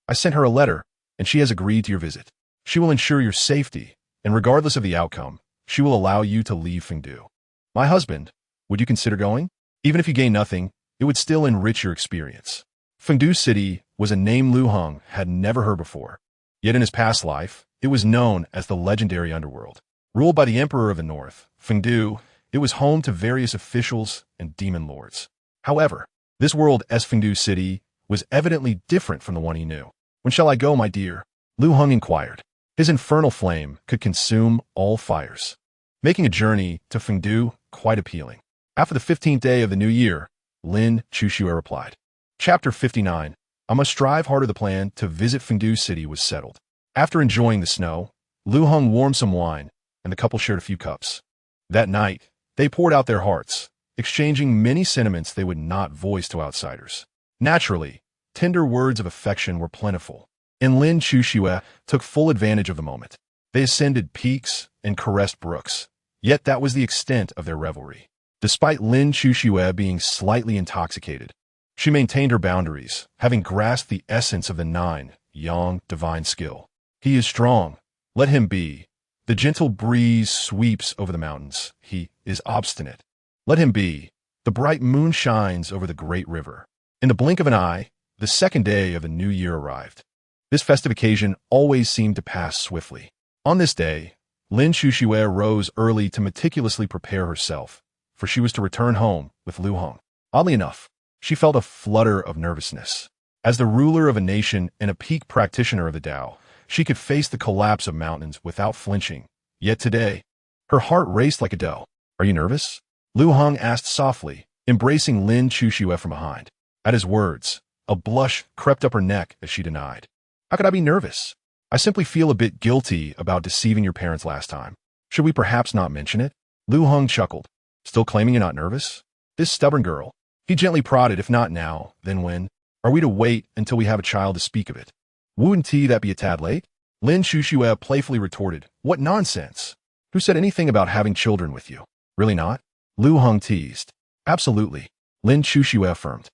I sent her a letter, and she has agreed to your visit. She will ensure your safety, and regardless of the outcome, she will allow you to leave Fengdu. My husband, would you consider going? Even if you gain nothing, it would still enrich your experience. Fengdu City was a name Liu Heng had never heard before. Yet in his past life, it was known as the legendary underworld. Ruled by the Emperor of the North, Fengdu, it was home to various officials and demon lords. However, this world as Fengdu City was evidently different from the one he knew. When shall I go, my dear? Liu Heng inquired. His infernal flame could consume all fires, making a journey to Fengdu quite appealing. After the 15th day of the new year, Lin Chushue replied. Chapter 59. I must strive harder. The plan to visit Fengdu City was settled. After enjoying the snow, Liu Heng warmed some wine, and the couple shared a few cups. That night, they poured out their hearts, exchanging many sentiments they would not voice to outsiders. Naturally, tender words of affection were plentiful, and Lin Chuxue took full advantage of the moment. They ascended peaks and caressed brooks, yet that was the extent of their revelry. Despite Lin Chuxue being slightly intoxicated, she maintained her boundaries, having grasped the essence of the nine, yang, divine skill. He is strong. Let him be. The gentle breeze sweeps over the mountains. He is obstinate. Let him be. The bright moon shines over the great river. In the blink of an eye, the second day of the new year arrived. This festive occasion always seemed to pass swiftly. On this day, Lin Chuxue rose early to meticulously prepare herself, for she was to return home with Liu Heng. Oddly enough, she felt a flutter of nervousness. As the ruler of a nation and a peak practitioner of the Tao, she could face the collapse of mountains without flinching. Yet today, her heart raced like a doe. Are you nervous? Liu Heng asked softly, embracing Lin Chuxue from behind. At his words, a blush crept up her neck as she denied. How could I be nervous? I simply feel a bit guilty about deceiving your parents last time. Should we perhaps not mention it? Liu Heng chuckled. Still claiming you're not nervous? This stubborn girl. He gently prodded, if not now, then when? Are we to wait until we have a child to speak of it? Wouldn't that be a tad late? Lin Chuxue playfully retorted. What nonsense! Who said anything about having children with you? Really not? Liu Heng teased. Absolutely. Lin Chuxue affirmed.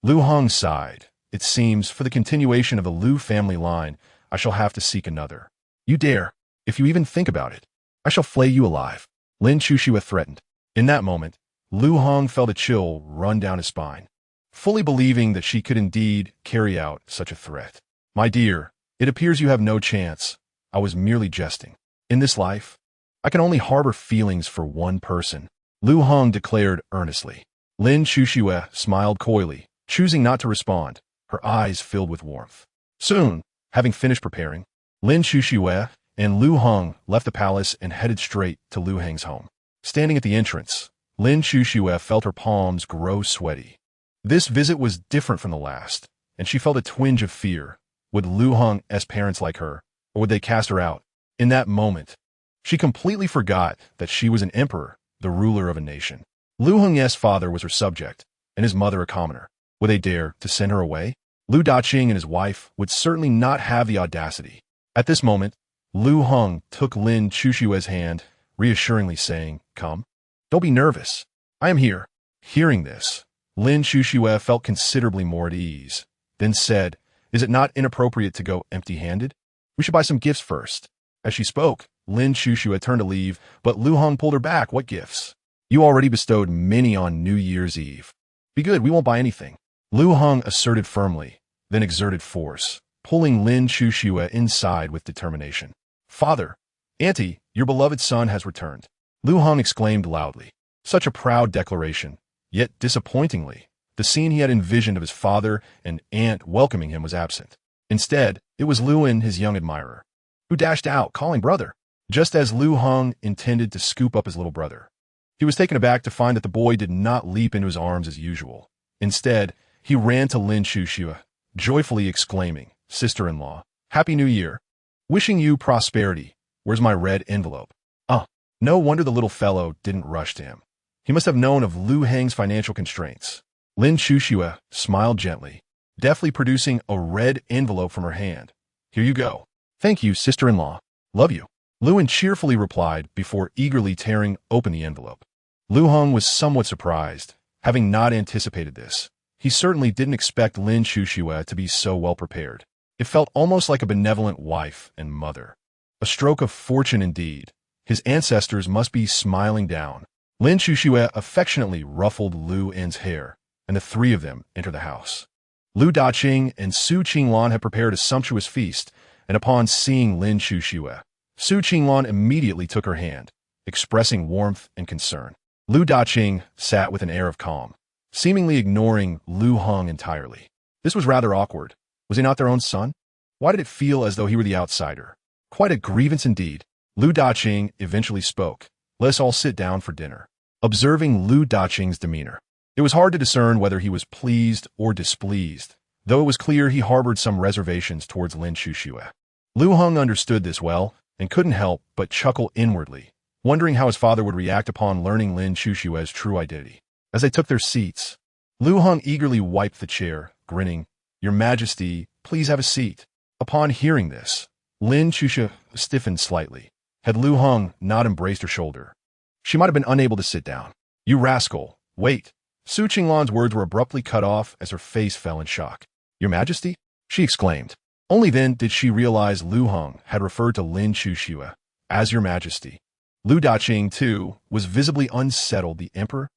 Liu Heng sighed. It seems, for the continuation of the Liu family line, I shall have to seek another. You dare. If you even think about it, I shall flay you alive. Lin Chuxue threatened. In that moment, Liu Heng felt a chill run down his spine, fully believing that she could indeed carry out such a threat. My dear, it appears you have no chance. I was merely jesting. In this life, I can only harbor feelings for one person, Liu Heng declared earnestly. Lin Chuxue smiled coyly, choosing not to respond, her eyes filled with warmth. Soon, having finished preparing, Lin Chuxue and Liu Heng left the palace and headed straight to Liu Heng's home. Standing at the entrance, Lin Chuxue felt her palms grow sweaty. This visit was different from the last, and she felt a twinge of fear. Would Liu Heng's parents like her, or would they cast her out? In that moment, she completely forgot that she was an emperor, the ruler of a nation. Liu Heng's father was her subject, and his mother a commoner. Would they dare to send her away? Liu Daqing and his wife would certainly not have the audacity. At this moment, Liu Heng took Lin Chuxue's hand, reassuringly saying, Come. Don't be nervous. I am here. Hearing this, Lin Chuxue felt considerably more at ease, then said, Is it not inappropriate to go empty-handed? We should buy some gifts first. As she spoke, Lin Chuxue turned to leave, but Liu Heng pulled her back. What gifts? You already bestowed many on New Year's Eve. Be good, we won't buy anything. Liu Heng asserted firmly, then exerted force, pulling Lin Chuxue inside with determination. Father, Auntie, your beloved son has returned. Liu Heng exclaimed loudly. Such a proud declaration, yet disappointingly, the scene he had envisioned of his father and aunt welcoming him was absent. Instead, it was Liuan, his young admirer, who dashed out, calling brother, just as Liu Heng intended to scoop up his little brother. He was taken aback to find that the boy did not leap into his arms as usual. Instead, he ran to Lin Chuxue, joyfully exclaiming, Sister-in-law, Happy New Year. Wishing you prosperity. Where's my red envelope? No wonder the little fellow didn't rush to him. He must have known of Liu Heng's financial constraints. Lin Chuxue smiled gently, deftly producing a red envelope from her hand. Here you go. Thank you, sister-in-law. Love you. Liuan cheerfully replied before eagerly tearing open the envelope. Liu Heng was somewhat surprised, having not anticipated this. He certainly didn't expect Lin Chuxue to be so well prepared. It felt almost like a benevolent wife and mother. A stroke of fortune indeed. His ancestors must be smiling down. Lin Chuxue affectionately ruffled Liu En's hair, and the three of them entered the house. Liu Daqing and Su Qinglan had prepared a sumptuous feast, and upon seeing Lin Chuxue, Su Qinglan immediately took her hand, expressing warmth and concern. Liu Daqing sat with an air of calm, seemingly ignoring Liu Heng entirely. This was rather awkward. Was he not their own son? Why did it feel as though he were the outsider? Quite a grievance indeed. Liu Daqing eventually spoke. Let us all sit down for dinner. Observing Liu Daqing's demeanor, it was hard to discern whether he was pleased or displeased, though it was clear he harbored some reservations towards Lin Chuxue. Liu Heng understood this well and couldn't help but chuckle inwardly, wondering how his father would react upon learning Lin Chushue's true identity. As they took their seats, Liu Heng eagerly wiped the chair, grinning, "Your Majesty, please have a seat." Upon hearing this, Lin Chushue stiffened slightly. Had Liu Heng not embraced her shoulder, she might have been unable to sit down. "You rascal, wait." Su Qinglan's words were abruptly cut off as her face fell in shock. "Your Majesty?" she exclaimed. Only then did she realize Liu Heng had referred to Lin Chushue as Your Majesty. Liu Daqing, too, was visibly unsettled. The emperor?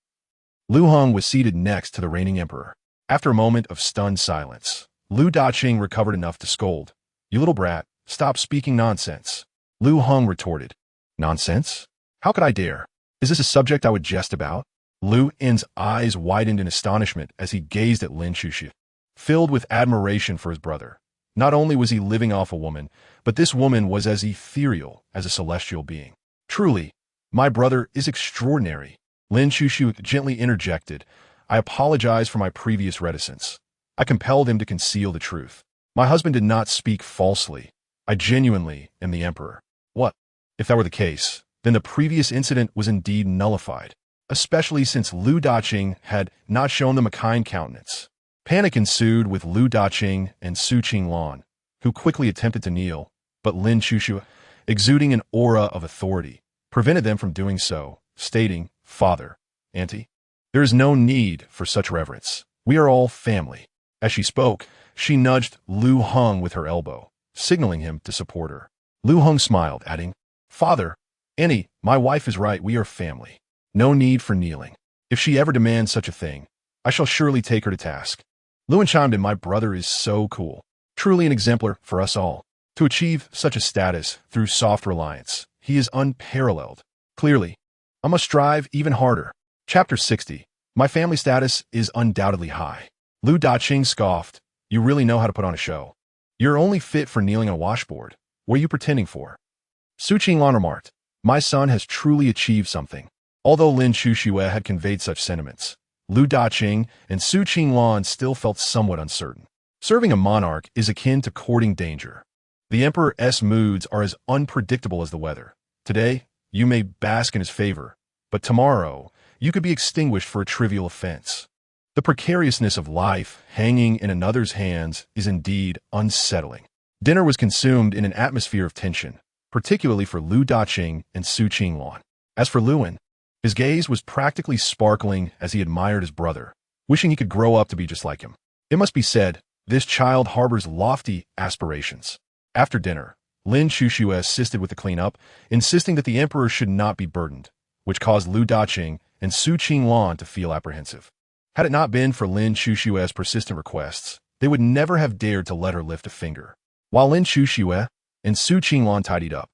Liu Heng was seated next to the reigning emperor. After a moment of stunned silence, Liu Daqing recovered enough to scold. "You little brat, stop speaking nonsense." Liu Heng retorted. "Nonsense? How could I dare? Is this a subject I would jest about?" Liu En's eyes widened in astonishment as he gazed at Lin Chushue, filled with admiration for his brother. Not only was he living off a woman, but this woman was as ethereal as a celestial being. "Truly, my brother is extraordinary." Lin Chushue gently interjected. "I apologize for my previous reticence. I compelled him to conceal the truth. My husband did not speak falsely. I genuinely am the emperor." "What? If that were the case, then the previous incident was indeed nullified, especially since Liu Daqing had not shown them a kind countenance." Panic ensued with Liu Daqing and Su Qinglan, who quickly attempted to kneel, but Lin Chushue, exuding an aura of authority, prevented them from doing so, stating, "Father, Auntie, there is no need for such reverence. We are all family." As she spoke, she nudged Liu Heng with her elbow, signaling him to support her. Liu Heng smiled, adding, "Father, Auntie, my wife is right. We are family. No need for kneeling. If she ever demands such a thing, I shall surely take her to task." Liu chimed in, "My brother is so cool. Truly an exemplar for us all. To achieve such a status through soft reliance, he is unparalleled. Clearly, I must strive even harder." Chapter 60. My family status is undoubtedly high. Liu Daqing scoffed. "You really know how to put on a show. You're only fit for kneeling on a washboard. What are you pretending for?" Su Qinglan remarked, "My son has truly achieved something." Although Lin Chushue had conveyed such sentiments, Liu Daqing and Su Qinglan still felt somewhat uncertain. Serving a monarch is akin to courting danger. The emperor's moods are as unpredictable as the weather. Today, you may bask in his favor, but tomorrow, you could be extinguished for a trivial offense. The precariousness of life hanging in another's hands is indeed unsettling. Dinner was consumed in an atmosphere of tension, particularly for Liu Daqing and Su Qinglan. As for Liu, his gaze was practically sparkling as he admired his brother, wishing he could grow up to be just like him. It must be said, this child harbors lofty aspirations. After dinner, Lin Chushue assisted with the cleanup, insisting that the emperor should not be burdened, which caused Liu Daqing and Su Qinglan to feel apprehensive. Had it not been for Lin Chushue's persistent requests, they would never have dared to let her lift a finger. While Lin Chushue and Su Qinglan tidied up,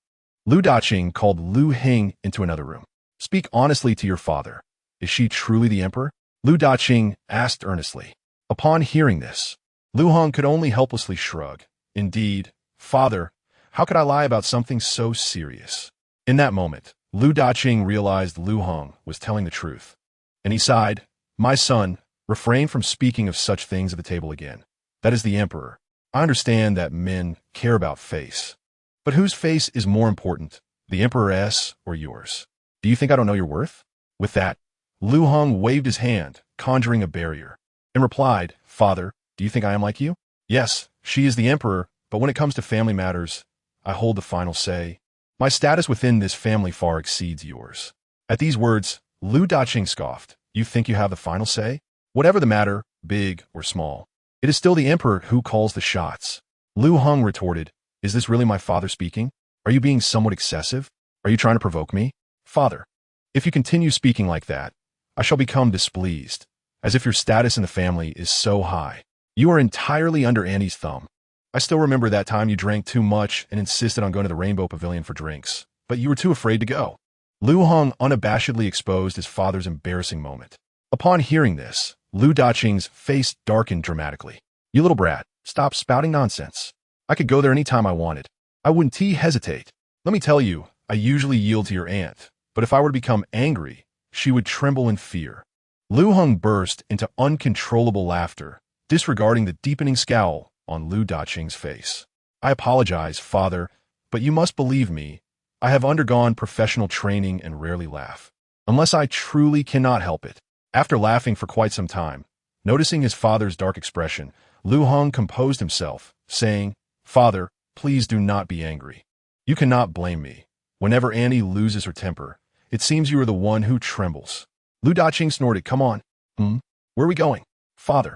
Liu Daqing called Liu Heng into another room. "Speak honestly to your father. Is she truly the emperor?" Liu Daqing asked earnestly. Upon hearing this, Liu Heng could only helplessly shrug. "Indeed, father, how could I lie about something so serious?" In that moment, Liu Daqing realized Liu Heng was telling the truth, and he sighed. "My son, refrain from speaking of such things at the table again. That is the emperor. I understand that men care about face. But whose face is more important, the emperor's or yours? Do you think I don't know your worth?" With that, Liu Heng waved his hand, conjuring a barrier, and replied, "Father, do you think I am like you? Yes, she is the emperor, but when it comes to family matters, I hold the final say. My status within this family far exceeds yours." At these words, Liu Daqing scoffed. "You think you have the final say? Whatever the matter, big or small, it is still the emperor who calls the shots." Liu Heng retorted, "Is this really my father speaking? Are you being somewhat excessive? Are you trying to provoke me? Father, if you continue speaking like that, I shall become displeased, as if your status in the family is so high. You are entirely under Annie's thumb. I still remember that time you drank too much and insisted on going to the Rainbow Pavilion for drinks, but you were too afraid to go." Liu Heng unabashedly exposed his father's embarrassing moment. Upon hearing this, Liu Daqing's face darkened dramatically. "You little brat, stop spouting nonsense. I could go there any time I wanted. I wouldn't hesitate. Let me tell you, I usually yield to your aunt, but if I were to become angry, she would tremble in fear." Liu Heng burst into uncontrollable laughter, disregarding the deepening scowl on Liu Daqing's face. "I apologize, father, but you must believe me. I have undergone professional training and rarely laugh, unless I truly cannot help it. After laughing for quite some time, noticing his father's dark expression, Liu Heng composed himself, saying, "Father, please do not be angry. You cannot blame me. Whenever Annie loses her temper, it seems you are the one who trembles." Lu Daqing snorted, "Come on. Where are we going?" "Father,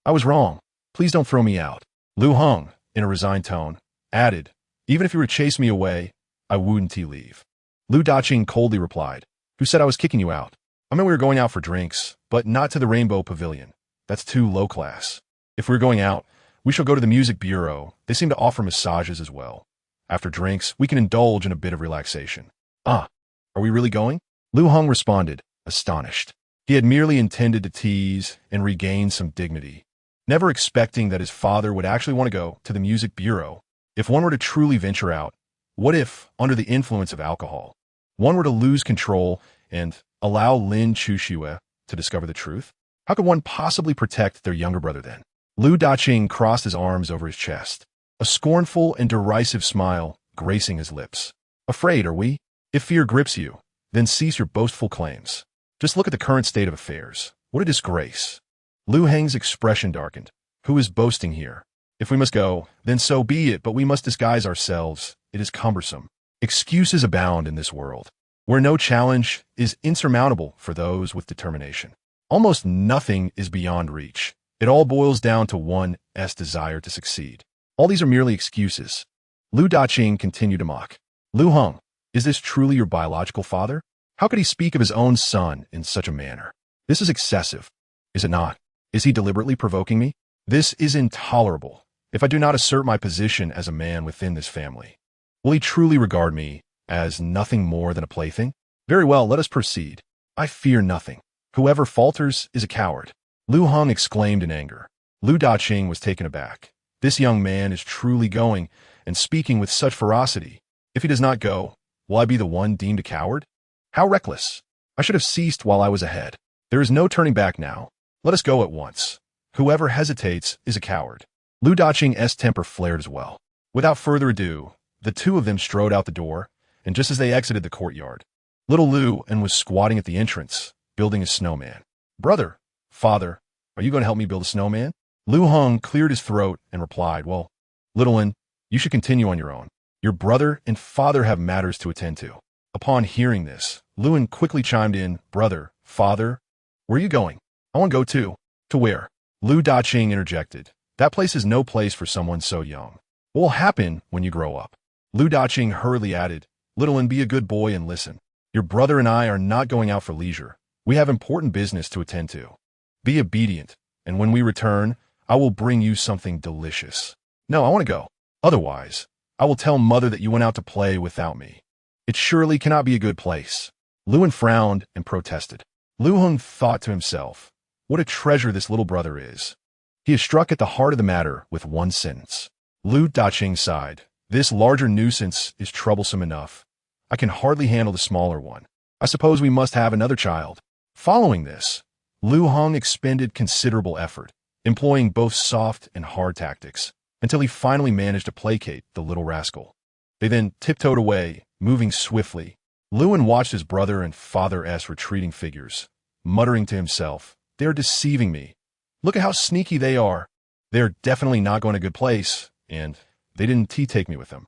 I was wrong. Please don't throw me out." Liu Heng, in a resigned tone, added, "Even if you were to chase me away, I wouldn't leave." Lu Daqing coldly replied, "Who said I was kicking you out? I meant we were going out for drinks, but not to the Rainbow Pavilion. That's too low class. If we're going out, we shall go to the Music Bureau. They seem to offer massages as well. After drinks, we can indulge in a bit of relaxation." "Ah, are we really going?" Liu Heng responded, astonished. He had merely intended to tease and regain some dignity, never expecting that his father would actually want to go to the Music Bureau. If one were to truly venture out, what if, under the influence of alcohol, one were to lose control and allow Lin Chuxue to discover the truth? How could one possibly protect their younger brother then? Lu Daqing crossed his arms over his chest, a scornful and derisive smile gracing his lips. "Afraid, are we? If fear grips you, then cease your boastful claims. Just look at the current state of affairs. What a disgrace." Liu Heng's expression darkened. "Who is boasting here? If we must go, then so be it, but we must disguise ourselves. It is cumbersome. Excuses abound in this world, where no challenge is insurmountable for those with determination. Almost nothing is beyond reach. It all boils down to one's desire to succeed. All these are merely excuses." Lu Daqing continued to mock. "Liu Heng, is this truly your biological father? How could he speak of his own son in such a manner? This is excessive, is it not? Is he deliberately provoking me? This is intolerable. If I do not assert my position as a man within this family, will he truly regard me as nothing more than a plaything? Very well, let us proceed. I fear nothing. Whoever falters is a coward." Liu Heng exclaimed in anger. Lu Daqing was taken aback. This young man is truly going and speaking with such ferocity. If he does not go, will I be the one deemed a coward? How reckless! I should have ceased while I was ahead. There is no turning back now. Let us go at once. Whoever hesitates is a coward. Lu Daqing's temper flared as well. Without further ado, the two of them strode out the door, and just as they exited the courtyard, little Liu was squatting at the entrance, building a snowman. "Brother, father, are you going to help me build a snowman?" Liu Heng cleared his throat and replied, "Well, little one, you should continue on your own. Your brother and father have matters to attend to." Upon hearing this, Liu quickly chimed in, "Brother, father, where are you going? I want to go too." "To where?" Lu Daqing interjected. "That place is no place for someone so young. What will happen when you grow up?" Lu Daqing hurriedly added, "Little one, be a good boy and listen. Your brother and I are not going out for leisure. We have important business to attend to. Be obedient, and when we return, I will bring you something delicious." "No, I want to go. Otherwise, I will tell mother that you went out to play without me. It surely cannot be a good place." Liu frowned and protested. Liu Heng thought to himself, what a treasure this little brother is. He has struck at the heart of the matter with one sentence. Lu Daqing sighed. "This larger nuisance is troublesome enough. I can hardly handle the smaller one. I suppose we must have another child." Following this, Liu Heng expended considerable effort, employing both soft and hard tactics, until he finally managed to placate the little rascal. They then tiptoed away, moving swiftly. Liu watched his brother and father's retreating figures, muttering to himself, "They are deceiving me. Look at how sneaky they are. They are definitely not going to a good place, and they didn't take me with them.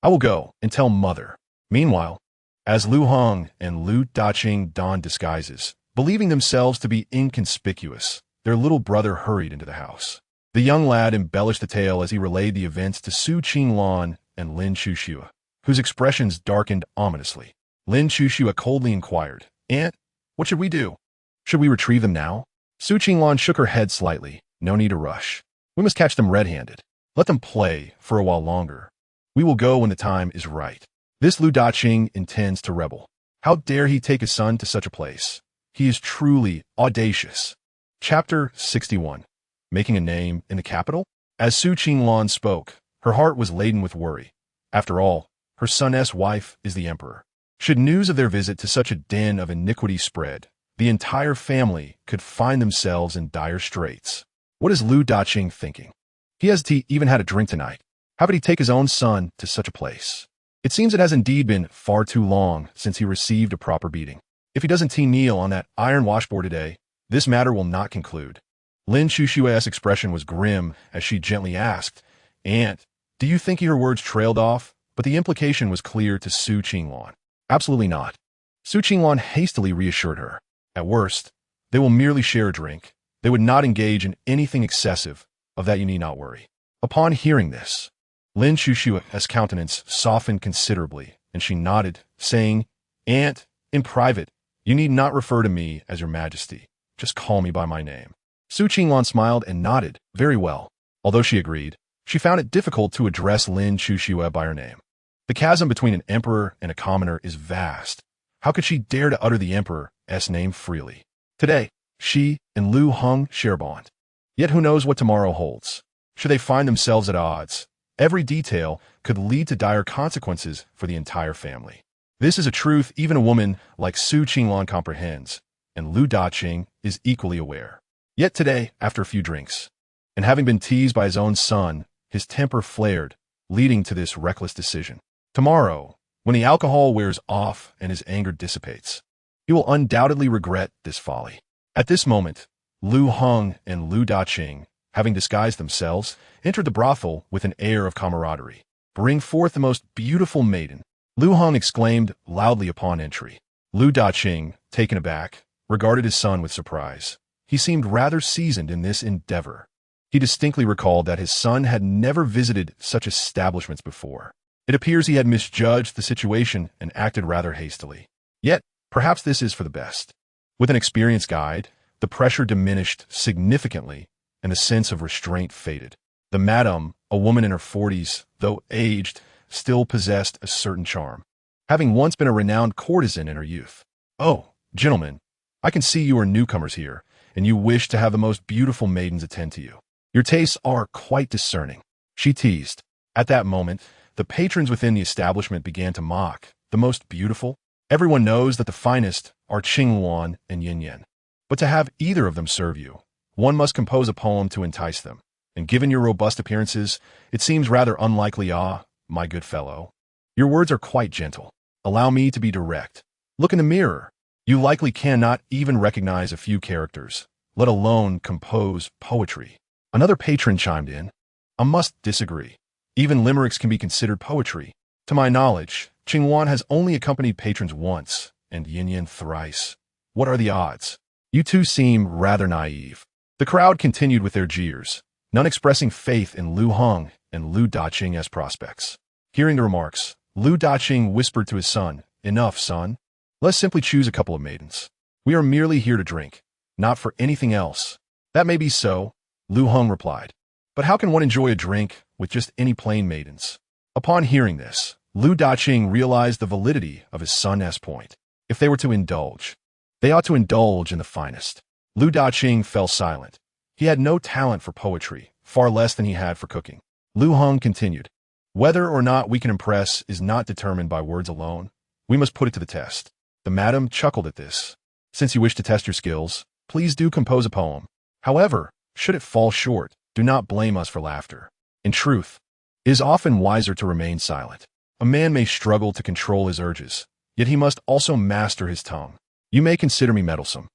I will go and tell mother." Meanwhile, as Liu Heng and Lu Daqing donned disguises, believing themselves to be inconspicuous, their little brother hurried into the house. The young lad embellished the tale as he relayed the events to Su Qinglan and Lin Chuxue, whose expressions darkened ominously. Lin Chuxue coldly inquired, "Aunt, what should we do? Should we retrieve them now?" Su Qinglan shook her head slightly. "No need to rush. We must catch them red-handed. Let them play for a while longer. We will go when the time is right. This Lu Daqing intends to rebel. How dare he take his son to such a place? He is truly audacious." Chapter 61. Making a name in the capital? As Su Qinglan spoke, her heart was laden with worry. After all, her son's wife is the emperor. Should news of their visit to such a den of iniquity spread, the entire family could find themselves in dire straits. What is Lu Daqing thinking? He hasn't even had a drink tonight. How could he take his own son to such a place? It seems it has indeed been far too long since he received a proper beating. If he doesn't kneel on that iron washboard today, this matter will not conclude. Lin Shushue's expression was grim as she gently asked, "Aunt, do you think her words trailed off?" But the implication was clear to Su Qingluan. Absolutely not. Su Qingluan hastily reassured her. At worst, they will merely share a drink. They would not engage in anything excessive. Of that you need not worry. Upon hearing this, Lin Shushue's countenance softened considerably, and she nodded, saying, "Aunt, in private, you need not refer to me as your majesty. Just call me by my name." Su Qingluan smiled and nodded, very well. Although she agreed, she found it difficult to address Lin Shushue by her name. The chasm between an emperor and a commoner is vast. How could she dare to utter the emperor's name freely? Today, she and Liu Heng share a bond. Yet who knows what tomorrow holds? Should they find themselves at odds, every detail could lead to dire consequences for the entire family. This is a truth even a woman like Su Qingluan comprehends, and Liu Daqing is equally aware. Yet today, after a few drinks, and having been teased by his own son, his temper flared, leading to this reckless decision. Tomorrow, when the alcohol wears off and his anger dissipates, he will undoubtedly regret this folly. At this moment, Liu Heng and Liu Daqing, having disguised themselves, entered the brothel with an air of camaraderie. "Bring forth the most beautiful maiden," Liu Heng exclaimed loudly upon entry. Liu Daqing, taken aback, regarded his son with surprise. He seemed rather seasoned in this endeavor. He distinctly recalled that his son had never visited such establishments before. It appears he had misjudged the situation and acted rather hastily. Yet, perhaps this is for the best. With an experienced guide, the pressure diminished significantly and the sense of restraint faded. The madam, a woman in her 40s, though aged, still possessed a certain charm, having once been a renowned courtesan in her youth. "Oh, gentlemen, I can see you are newcomers here, and you wish to have the most beautiful maidens attend to you. Your tastes are quite discerning," she teased. At that moment, the patrons within the establishment began to mock. The most beautiful? Everyone knows that the finest are Qingluan and Yin. But to have either of them serve you, one must compose a poem to entice them. And given your robust appearances, it seems rather unlikely. "Ah, my good fellow, your words are quite gentle. Allow me to be direct. Look in the mirror. You likely cannot even recognize a few characters, let alone compose poetry." Another patron chimed in. "I must disagree. Even limericks can be considered poetry. To my knowledge, Qingluan has only accompanied patrons once, and Yin thrice. What are the odds? You two seem rather naive." The crowd continued with their jeers, none expressing faith in Liu Heng and Liu Daqing as prospects. Hearing the remarks, Liu Daqing whispered to his son, "Enough, son. Let's simply choose a couple of maidens. We are merely here to drink, not for anything else." "That may be so," Liu Heng replied. "But how can one enjoy a drink with just any plain maidens?" Upon hearing this, Liu Daqing realized the validity of his son's point. If they were to indulge, they ought to indulge in the finest. Liu Daqing fell silent. He had no talent for poetry, far less than he had for cooking. Liu Heng continued, "Whether or not we can impress is not determined by words alone. We must put it to the test." The madam chuckled at this. "Since you wish to test your skills, please do compose a poem. However, should it fall short, do not blame us for laughter. In truth, it is often wiser to remain silent. A man may struggle to control his urges, yet he must also master his tongue. You may consider me meddlesome,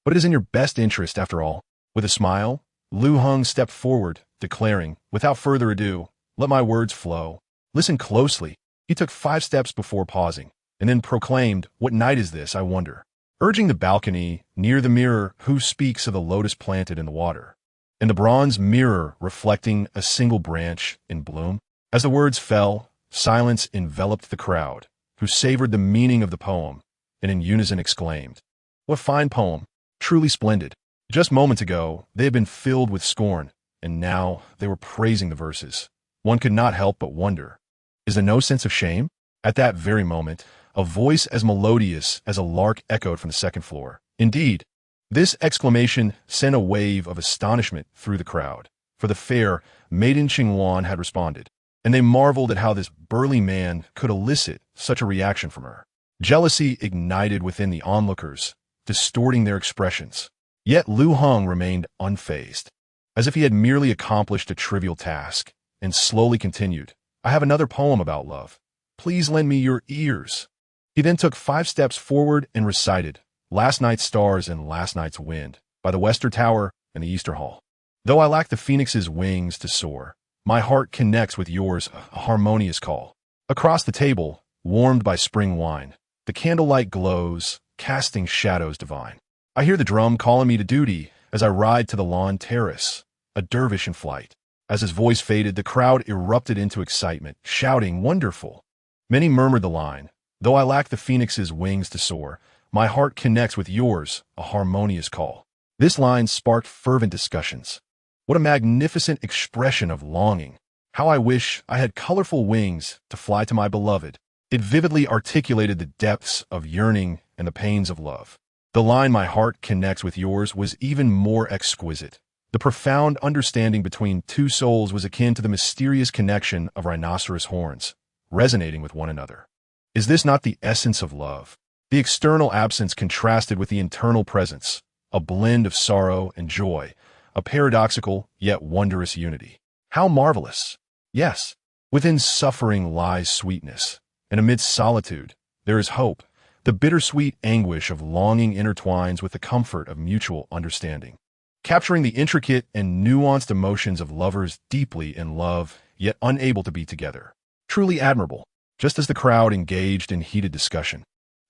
but it is in your best interest after all." With a smile, Liu Heng stepped forward, declaring, "Without further ado, let my words flow. Listen closely." He took 5 steps before pausing, and then proclaimed, "What night is this, I wonder?" Urging the balcony near the mirror, who speaks of the lotus planted in the water, and the bronze mirror reflecting a single branch in bloom. As the words fell, silence enveloped the crowd, who savored the meaning of the poem, and in unison exclaimed, "What fine poem! Truly splendid." Just moments ago, they had been filled with scorn, and now they were praising the verses. One could not help but wonder, is there no sense of shame? At that very moment, a voice as melodious as a lark echoed from the second floor. Indeed, this exclamation sent a wave of astonishment through the crowd, for the fair maiden Qingluan had responded, and they marveled at how this burly man could elicit such a reaction from her. Jealousy ignited within the onlookers, distorting their expressions. Yet Liu Heng remained unfazed, as if he had merely accomplished a trivial task, and slowly continued, "I have another poem about love. please lend me your ears." He then took 5 steps forward and recited, "Last night's stars and last night's wind, by the Western Tower and the Easter Hall. Though I lack the phoenix's wings to soar, my heart connects with yours, a harmonious call." Across the table, warmed by spring wine, the candlelight glows, casting shadows divine. I hear the drum calling me to duty as I ride to the lawn terrace, a dervish in flight. As his voice faded, the crowd erupted into excitement, shouting, "Wonderful!" Many murmured the line, "Though I lack the phoenix's wings to soar, my heart connects with yours, a harmonious call." This line sparked fervent discussions. What a magnificent expression of longing. How I wish I had colorful wings to fly to my beloved. It vividly articulated the depths of yearning and the pains of love. The line, "My heart connects with yours," was even more exquisite. The profound understanding between two souls was akin to the mysterious connection of rhinoceros horns, resonating with one another. Is this not the essence of love? The external absence contrasted with the internal presence, a blend of sorrow and joy, a paradoxical yet wondrous unity. How marvelous! Yes, within suffering lies sweetness, and amidst solitude, there is hope. The bittersweet anguish of longing intertwines with the comfort of mutual understanding, capturing the intricate and nuanced emotions of lovers deeply in love, yet unable to be together. Truly admirable. Just as the crowd engaged in heated discussion,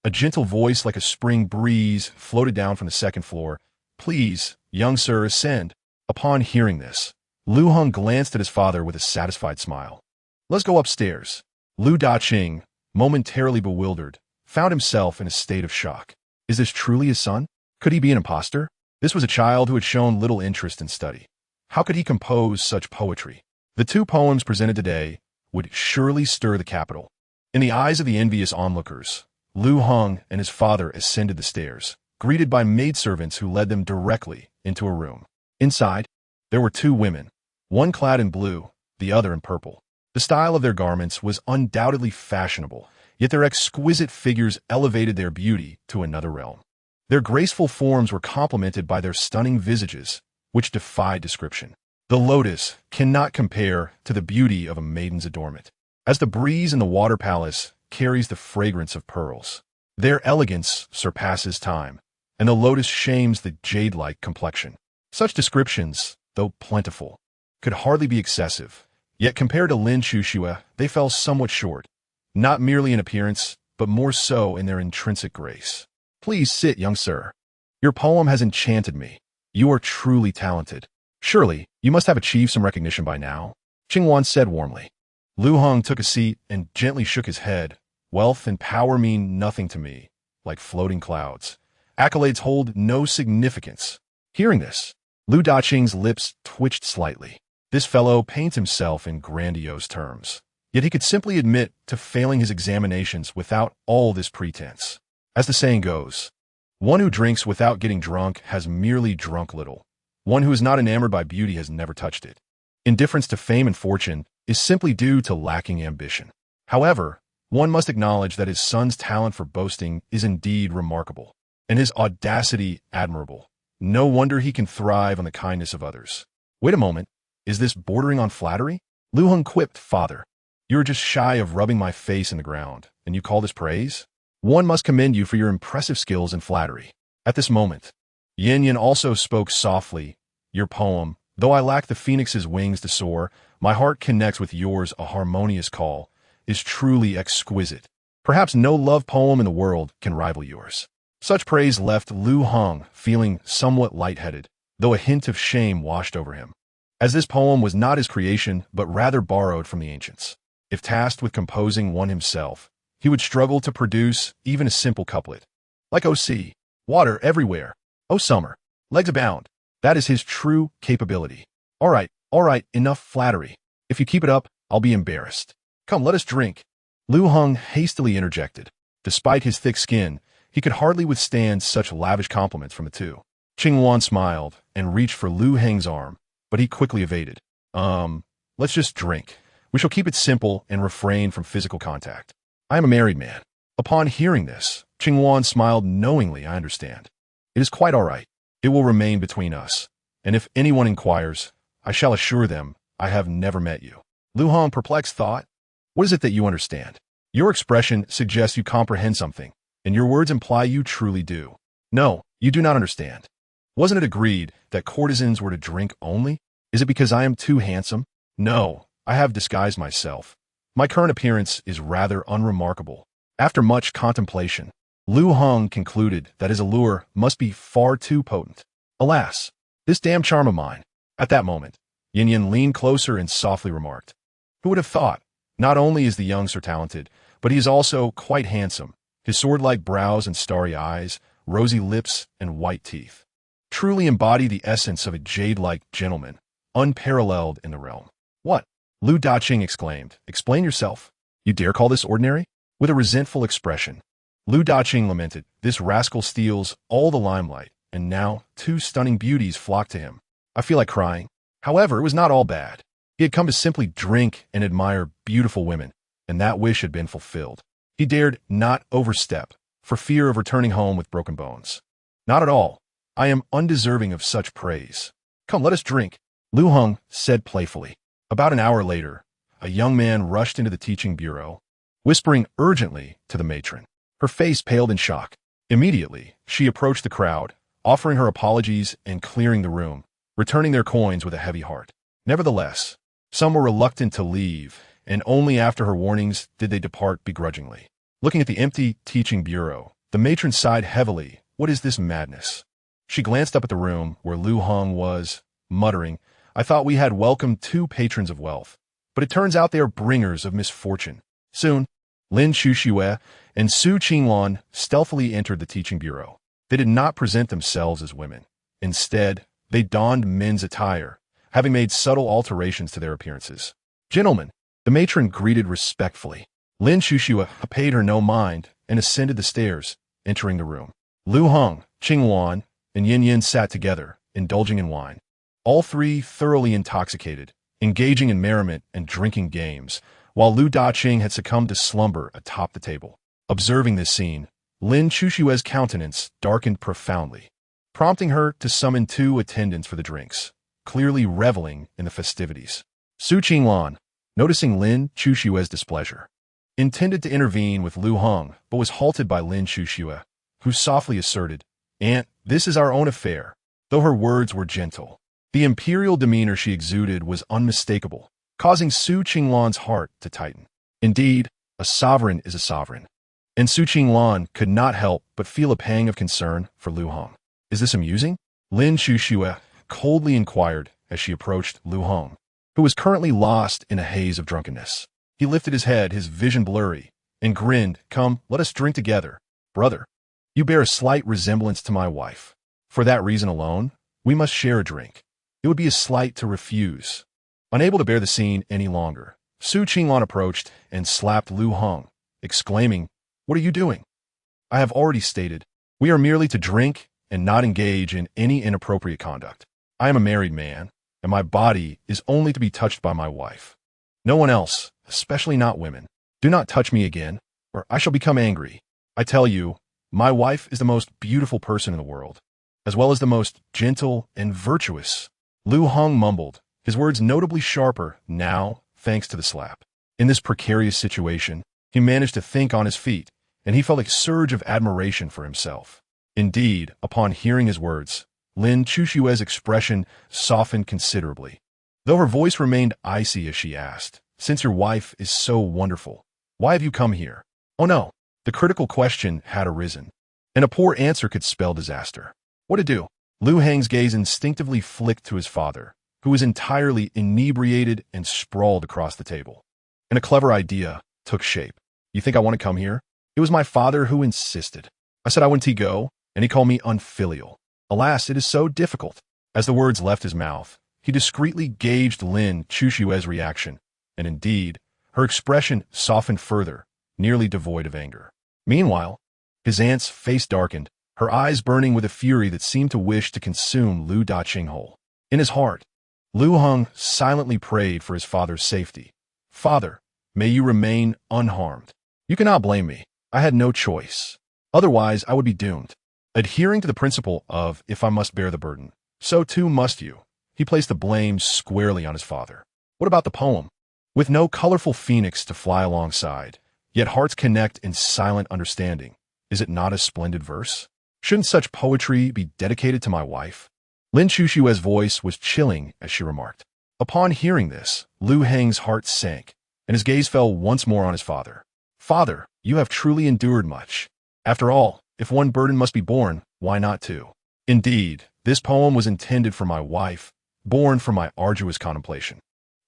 a gentle voice like a spring breeze floated down from the second floor. "Please, young sir, ascend." Upon hearing this, Liu Heng glanced at his father with a satisfied smile. "Let's go upstairs." Liu Daqing, momentarily bewildered, found himself in a state of shock. Is this truly his son? Could he be an impostor? This was a child who had shown little interest in study. How could he compose such poetry? The 2 poems presented today would surely stir the capital. In the eyes of the envious onlookers, Liu Heng and his father ascended the stairs, greeted by maidservants who led them directly into a room. Inside, there were 2 women, one clad in blue, the other in purple. The style of their garments was undoubtedly fashionable, yet their exquisite figures elevated their beauty to another realm. Their graceful forms were complemented by their stunning visages, which defied description. The lotus cannot compare to the beauty of a maiden's adornment, as the breeze in the water palace carries the fragrance of pearls. Their elegance surpasses time, and the lotus shames the jade-like complexion. Such descriptions, though plentiful, could hardly be excessive, yet compared to Lin Shushua, they fell somewhat short, not merely in appearance, but more so in their intrinsic grace. "Please sit, young sir. Your poem has enchanted me. You are truly talented. Surely, you must have achieved some recognition by now," Qingwan said warmly. Liu Heng took a seat and gently shook his head. "Wealth and power mean nothing to me, like floating clouds. Accolades hold no significance." Hearing this, Liu Daqing's lips twitched slightly. This fellow paints himself in grandiose terms, yet he could simply admit to failing his examinations without all this pretense. As the saying goes, one who drinks without getting drunk has merely drunk little. One who is not enamored by beauty has never touched it. Indifference to fame and fortune is simply due to lacking ambition. However, one must acknowledge that his son's talent for boasting is indeed remarkable, and his audacity admirable. No wonder he can thrive on the kindness of others. Wait a moment, is this bordering on flattery? Liu Heng quipped, "Father, you're just shy of rubbing my face in the ground, and you call this praise? One must commend you for your impressive skills in flattery." At this moment, Yin Yin also spoke softly. "Your poem, though I lack the phoenix's wings to soar, my heart connects with yours, a harmonious call, is truly exquisite. Perhaps no love poem in the world can rival yours." Such praise left Liu Heng feeling somewhat lightheaded, though a hint of shame washed over him, as this poem was not his creation but rather borrowed from the ancients. If tasked with composing one himself, he would struggle to produce even a simple couplet. Like "Oh sea, water everywhere, oh summer, legs abound." That is his true capability. All right, enough flattery. If you keep it up, I'll be embarrassed. Come, let us drink." Liu Heng hastily interjected. Despite his thick skin, he could hardly withstand such lavish compliments from the 2. Qingwan smiled and reached for Liu Heng's arm, but he quickly evaded. Let's just drink. We shall keep it simple and refrain from physical contact. I am a married man." Upon hearing this, Qingwan smiled knowingly. "I understand. It is quite all right. It will remain between us, and if anyone inquires, I shall assure them I have never met you." Liu Heng, perplexed, thought, "What is it that you understand?" Your expression suggests you comprehend something, and your words imply you truly do. No, you do not understand. Wasn't it agreed that courtesans were to drink only? Is it because I am too handsome? No, I have disguised myself. My current appearance is rather unremarkable. After much contemplation, Liu Heng concluded that his allure must be far too potent. Alas, this damn charm of mine. At that moment, Yin Yin leaned closer and softly remarked, "Who would have thought? Not only is the youngster talented, but he is also quite handsome. His sword-like brows and starry eyes, rosy lips and white teeth, truly embody the essence of a jade-like gentleman, unparalleled in the realm." "What?" Lu Daqing exclaimed. "Explain yourself. You dare call this ordinary?" With a resentful expression, Liu Daqing lamented, "This rascal steals all the limelight, and now 2 stunning beauties flock to him. I feel like crying." However, it was not all bad. He had come to simply drink and admire beautiful women, and that wish had been fulfilled. He dared not overstep, for fear of returning home with broken bones. "Not at all. I am undeserving of such praise. Come, let us drink," Liu Heng said playfully. About an hour later, a young man rushed into the teaching bureau, whispering urgently to the matron. Her face paled in shock. Immediately, she approached the crowd, offering her apologies and clearing the room, returning their coins with a heavy heart. Nevertheless, some were reluctant to leave, and only after her warnings did they depart begrudgingly. Looking at the empty teaching bureau, the matron sighed heavily. What is this madness? She glanced up at the room where Liu Heng was, muttering, "I thought we had welcomed 2 patrons of wealth, but it turns out they are bringers of misfortune." Soon, Lin Chuxue and Su Qinglan stealthily entered the teaching bureau. They did not present themselves as women. Instead, they donned men's attire, having made subtle alterations to their appearances. "Gentlemen," the matron greeted respectfully. Lin Chuxue paid her no mind and ascended the stairs, entering the room. Liu Heng, Qinglan, and Yin Yin sat together, indulging in wine. All 3 thoroughly intoxicated, engaging in merriment and drinking games, while Liu Daqing had succumbed to slumber atop the table. Observing this scene, Lin Chuxue's countenance darkened profoundly, prompting her to summon 2 attendants for the drinks, clearly reveling in the festivities. Su Qinglan, noticing Lin Chuxue's displeasure, intended to intervene with Liu Heng, but was halted by Lin Chuxue, who softly asserted, "Aunt, this is our own affair." Though her words were gentle, the imperial demeanor she exuded was unmistakable, causing Su Qinglan's heart to tighten. Indeed, a sovereign is a sovereign, and Su Qinglan could not help but feel a pang of concern for Liu Heng. "Is this amusing?" Lin Chuxue coldly inquired as she approached Liu Heng, who was currently lost in a haze of drunkenness. He lifted his head, his vision blurry, and grinned. "Come, let us drink together. Brother, you bear a slight resemblance to my wife. For that reason alone, we must share a drink. It would be a slight to refuse." Unable to bear the scene any longer, Su Qinglan approached and slapped Liu Heng, exclaiming, "What are you doing?" "I have already stated, we are merely to drink and not engage in any inappropriate conduct. I am a married man, and my body is only to be touched by my wife. No one else, especially not women. Do not touch me again, or I shall become angry. I tell you, my wife is the most beautiful person in the world, as well as the most gentle and virtuous." Liu Heng mumbled, his words notably sharper now, thanks to the slap. In this precarious situation, he managed to think on his feet, and he felt a surge of admiration for himself. Indeed, upon hearing his words, Lin Chuxue's expression softened considerably, though her voice remained icy as she asked, "Since your wife is so wonderful, why have you come here?" Oh no, the critical question had arisen, and a poor answer could spell disaster. What to do? Liu Heng's gaze instinctively flicked to his father, who was entirely inebriated and sprawled across the table. And a clever idea took shape. "You think I want to come here? It was my father who insisted. I said I wouldn't go, and he called me unfilial. Alas, it is so difficult." As the words left his mouth, he discreetly gauged Lin Chuxue's reaction, and indeed, her expression softened further, nearly devoid of anger. Meanwhile, his aunt's face darkened, her eyes burning with a fury that seemed to wish to consume Liu Daqing whole. In his heart, Liu Heng silently prayed for his father's safety. "Father, may you remain unharmed. You cannot blame me. I had no choice. Otherwise, I would be doomed. Adhering to the principle of, if I must bear the burden, so too must you." He placed the blame squarely on his father. What about the poem? With no colorful phoenix to fly alongside, Yet hearts connect in silent understanding. Is it not a splendid verse? Shouldn't such poetry be dedicated to my wife? Lin Shushue's voice was chilling as she remarked. Upon hearing this, Liu Heng's heart sank, and his gaze fell once more on his father. Father, you have truly endured much. After all, if one burden must be borne, why not two? Indeed, this poem was intended for my wife, born from my arduous contemplation.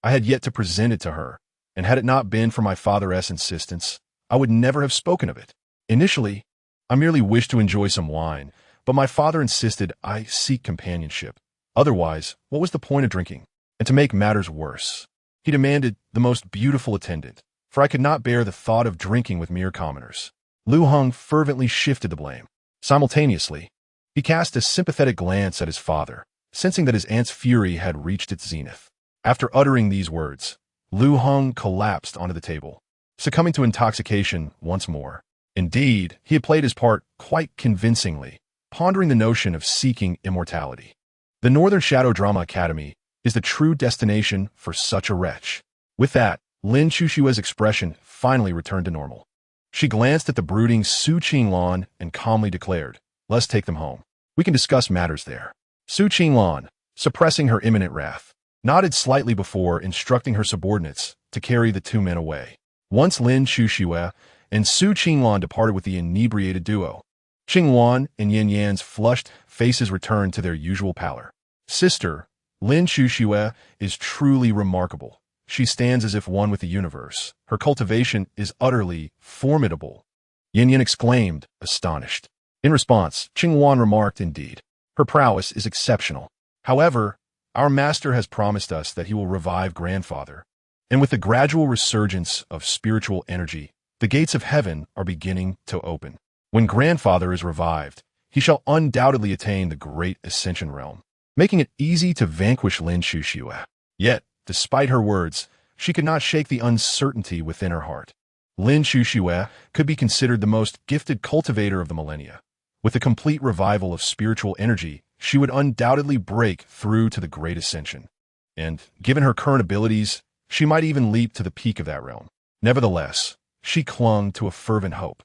I had yet to present it to her, and had it not been for my father's insistence, I would never have spoken of it. Initially, I merely wished to enjoy some wine, but my father insisted I seek companionship. Otherwise, what was the point of drinking? And to make matters worse, he demanded the most beautiful attendant, for I could not bear the thought of drinking with mere commoners. Liu Heng fervently shifted the blame. Simultaneously, he cast a sympathetic glance at his father, sensing that his aunt's fury had reached its zenith. After uttering these words, Liu Heng collapsed onto the table, succumbing to intoxication once more. Indeed, he had played his part quite convincingly, pondering the notion of seeking immortality. The Northern Shadow Drama Academy is the true destination for such a wretch. With that, Lin Shushue's expression finally returned to normal. She glanced at the brooding Su Qinglan and calmly declared, "Let's take them home. We can discuss matters there." Su Qinglan, suppressing her imminent wrath, nodded slightly before instructing her subordinates to carry the two men away. Once Lin Shushue and Su Qinglan departed with the inebriated duo, Qingwan and Yin Yan's flushed faces returned to their usual pallor. Sister, Lin Shushue is truly remarkable. She stands as if one with the universe. Her cultivation is utterly formidable. Yin Yan exclaimed, astonished. In response, Qingwan remarked, indeed, her prowess is exceptional. However, our master has promised us that he will revive grandfather. And with the gradual resurgence of spiritual energy, the gates of heaven are beginning to open. When grandfather is revived, he shall undoubtedly attain the great ascension realm, making it easy to vanquish Lin Shushue. Yet, despite her words, she could not shake the uncertainty within her heart. Lin Shushue could be considered the most gifted cultivator of the millennia. With the complete revival of spiritual energy, she would undoubtedly break through to the great ascension. And, given her current abilities, she might even leap to the peak of that realm. Nevertheless, she clung to a fervent hope.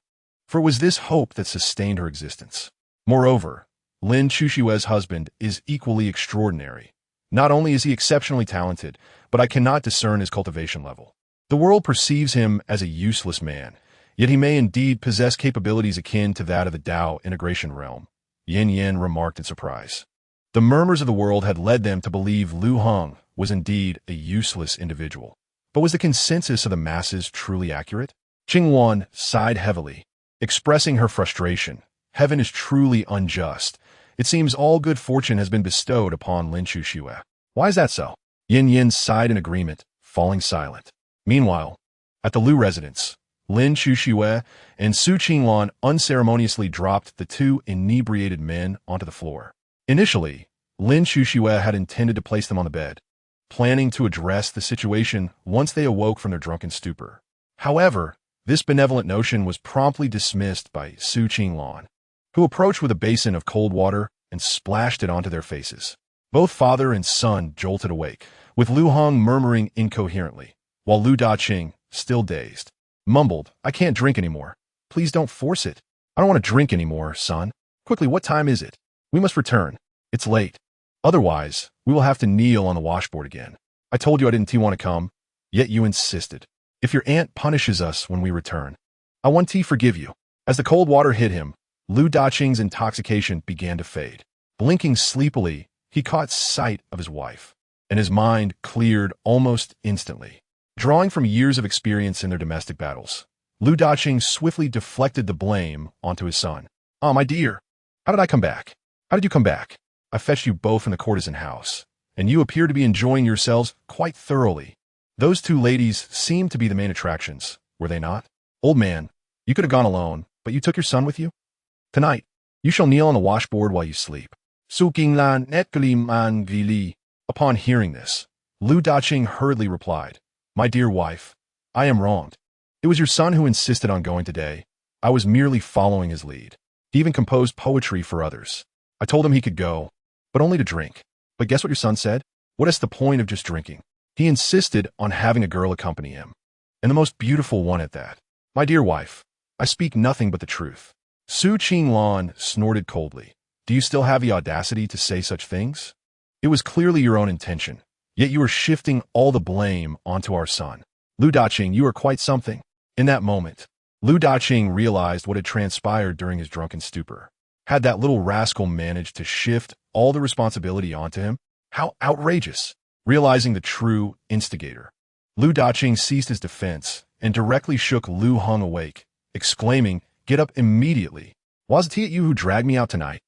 For it was this hope that sustained her existence. Moreover, Lin Shushue's husband is equally extraordinary. Not only is he exceptionally talented, but I cannot discern his cultivation level. The world perceives him as a useless man, yet he may indeed possess capabilities akin to that of the Tao integration realm, Yin Yan remarked in surprise. The murmurs of the world had led them to believe Liu Heng was indeed a useless individual. But was the consensus of the masses truly accurate? Qingwan sighed heavily, expressing her frustration. Heaven is truly unjust. It seems all good fortune has been bestowed upon Lin Shushue. Why is that so? Yin Yin sighed in agreement, falling silent. Meanwhile, at the Liu residence, Lin Shushue and Su Qinglan unceremoniously dropped the two inebriated men onto the floor. Initially, Lin Shushue had intended to place them on the bed, planning to address the situation once they awoke from their drunken stupor. However, this benevolent notion was promptly dismissed by Su Qinglan, who approached with a basin of cold water and splashed it onto their faces. Both father and son jolted awake, with Liu Heng murmuring incoherently, while Liu Daqing, still dazed, mumbled, "I can't drink anymore. Please don't force it. I don't want to drink anymore, son. Quickly, what time is it? We must return. It's late. Otherwise, we will have to kneel on the washboard again. I told you I didn't want to come, yet you insisted. If your aunt punishes us when we return, I want to forgive you." As the cold water hit him, Liu Daqing's intoxication began to fade. Blinking sleepily, he caught sight of his wife, and his mind cleared almost instantly. Drawing from years of experience in their domestic battles, Liu Daqing swiftly deflected the blame onto his son. "Ah, my dear, how did I come back? How did you come back? I fetched you both from the courtesan house, and you appear to be enjoying yourselves quite thoroughly. Those two ladies seemed to be the main attractions, were they not? Old man, you could have gone alone, but you took your son with you? Tonight, you shall kneel on the washboard while you sleep." Sukinglan netkalim vili. Upon hearing this, Liu Daqing hurriedly replied, "My dear wife, I am wronged. It was your son who insisted on going today. I was merely following his lead. He even composed poetry for others. I told him he could go, but only to drink. But guess what your son said? What is the point of just drinking? He insisted on having a girl accompany him, and the most beautiful one at that. My dear wife, I speak nothing but the truth. Su Qinglan snorted coldly. Do you still have the audacity to say such things? It was clearly your own intention, yet you are shifting all the blame onto our son. Lu Daqing, you are quite something. In that moment, Lu Daqing realized what had transpired during his drunken stupor. Had that little rascal managed to shift all the responsibility onto him? How outrageous! Realizing the true instigator, Lu Daqing ceased his defense and directly shook Liu Heng awake, exclaiming, "Get up immediately! Was it you who dragged me out tonight?"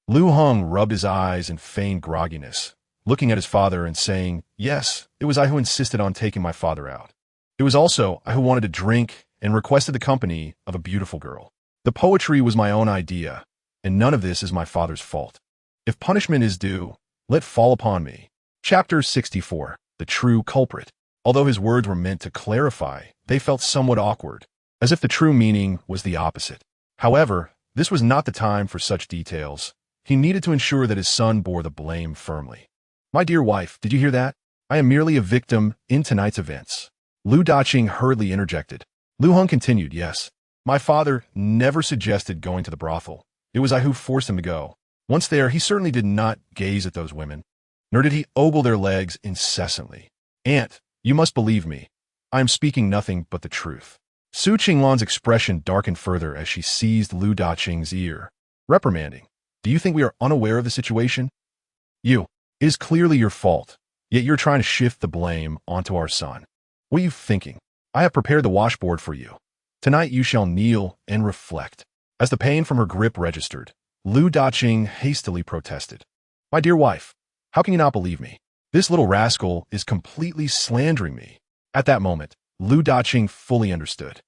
Liu Heng rubbed his eyes in feigned grogginess, looking at his father and saying, "Yes, it was I who insisted on taking my father out. It was also I who wanted to drink and requested the company of a beautiful girl. The poetry was my own idea, and none of this is my father's fault. If punishment is due, let fall upon me." Chapter 64. The True Culprit. Although his words were meant to clarify, they felt somewhat awkward, as if the true meaning was the opposite. However, this was not the time for such details. He needed to ensure that his son bore the blame firmly. "My dear wife, did you hear that? I am merely a victim in tonight's events." Lu Daqing hurriedly interjected. Liu Heng continued, "Yes, my father never suggested going to the brothel. It was I who forced him to go. Once there, he certainly did not gaze at those women, nor did he ogle their legs incessantly. Aunt, you must believe me. I am speaking nothing but the truth." Su Qinglan's expression darkened further as she seized Lu Daqing's ear, reprimanding, "Do you think we are unaware of the situation? It is clearly your fault, yet you're trying to shift the blame onto our son. What are you thinking? I have prepared the washboard for you. Tonight you shall kneel and reflect." As the pain from her grip registered, Lu Daqing hastily protested. "My dear wife, how can you not believe me? This little rascal is completely slandering me." At that moment, Lu Daqing fully understood.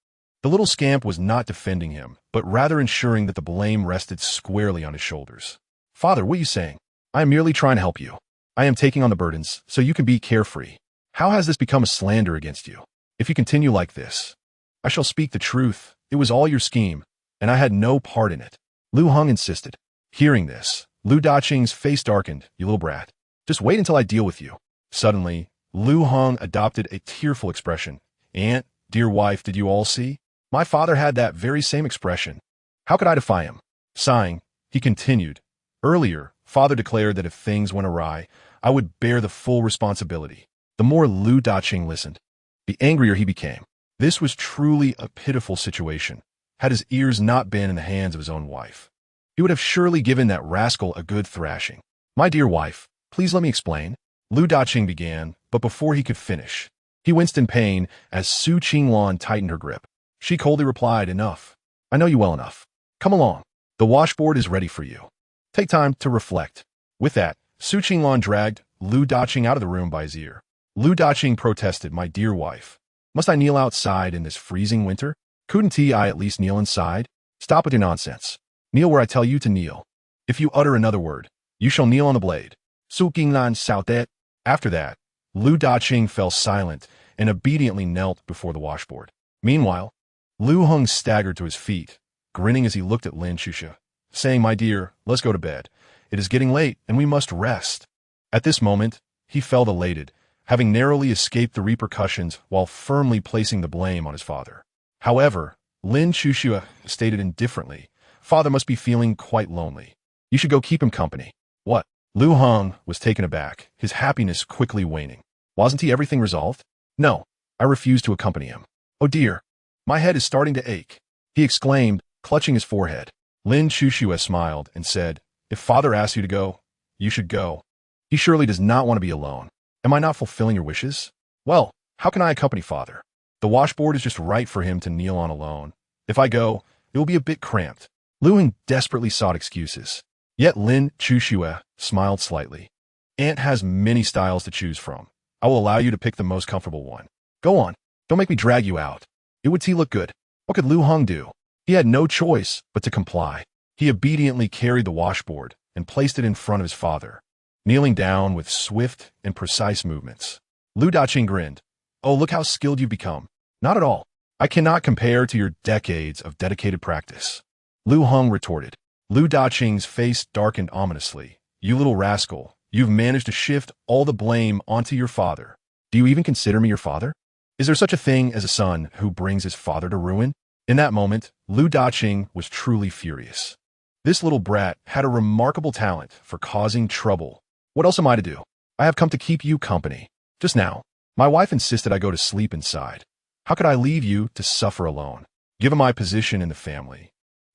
The little scamp was not defending him, but rather ensuring that the blame rested squarely on his shoulders. "Father, what are you saying? I am merely trying to help you. I am taking on the burdens so you can be carefree. How has this become a slander against you? If you continue like this, I shall speak the truth. It was all your scheme, and I had no part in it." Liu Heng insisted. Hearing this, Lu Daqing's face darkened. "You little brat. Just wait until I deal with you." Suddenly, Liu Heng adopted a tearful expression. "Aunt, dear wife, did you all see? My father had that very same expression. How could I defy him?" Sighing, he continued, "Earlier, father declared that if things went awry, I would bear the full responsibility." The more Lu Daqing listened, the angrier he became. This was truly a pitiful situation. Had his ears not been in the hands of his own wife, he would have surely given that rascal a good thrashing. "My dear wife, please let me explain." Lu Daqing began, but before he could finish, he winced in pain as Su Qinglan tightened her grip. She coldly replied, "Enough. I know you well enough. Come along. The washboard is ready for you. Take time to reflect." With that, Su Qinglan dragged Lu Daqing out of the room by his ear. Lu Daqing protested, "My dear wife, must I kneel outside in this freezing winter? Couldn't I at least kneel inside? Stop with your nonsense. Kneel where I tell you to kneel. If you utter another word, you shall kneel on the blade." Su Qinglan shouted. After that, Lu Daqing fell silent and obediently knelt before the washboard. Meanwhile, Liu Heng staggered to his feet, grinning as he looked at Lin Chuxia, saying, "My dear, let's go to bed. It is getting late and we must rest." At this moment, he felt elated, having narrowly escaped the repercussions while firmly placing the blame on his father. However, Lin Chuxia stated indifferently, "Father must be feeling quite lonely. You should go keep him company." "What?" Liu Heng was taken aback, his happiness quickly waning. "Wasn't everything resolved?" "No, I refuse to accompany him." "Oh dear, my head is starting to ache," he exclaimed, clutching his forehead. Lin Chuxia smiled and said, "If father asks you to go, you should go. He surely does not want to be alone. Am I not fulfilling your wishes? Well, how can I accompany father? The washboard is just right for him to kneel on alone. If I go, it will be a bit cramped." Liu Heng desperately sought excuses. Yet Lin Chuxia smiled slightly. "Aunt has many styles to choose from. I will allow you to pick the most comfortable one. Go on, don't make me drag you out. It would look good." What could Liu Heng do? He had no choice but to comply. He obediently carried the washboard and placed it in front of his father, kneeling down with swift and precise movements. Lu Daqing grinned. "Oh, look how skilled you've become." "Not at all. I cannot compare to your decades of dedicated practice," Liu Heng retorted. Lu Daqing's face darkened ominously. "You little rascal, you've managed to shift all the blame onto your father. Do you even consider me your father?" Is there such a thing as a son who brings his father to ruin? In that moment, Liu Daqing was truly furious. This little brat had a remarkable talent for causing trouble. What else am I to do? I have come to keep you company. Just now, my wife insisted I go to sleep inside. How could I leave you to suffer alone, given my position in the family?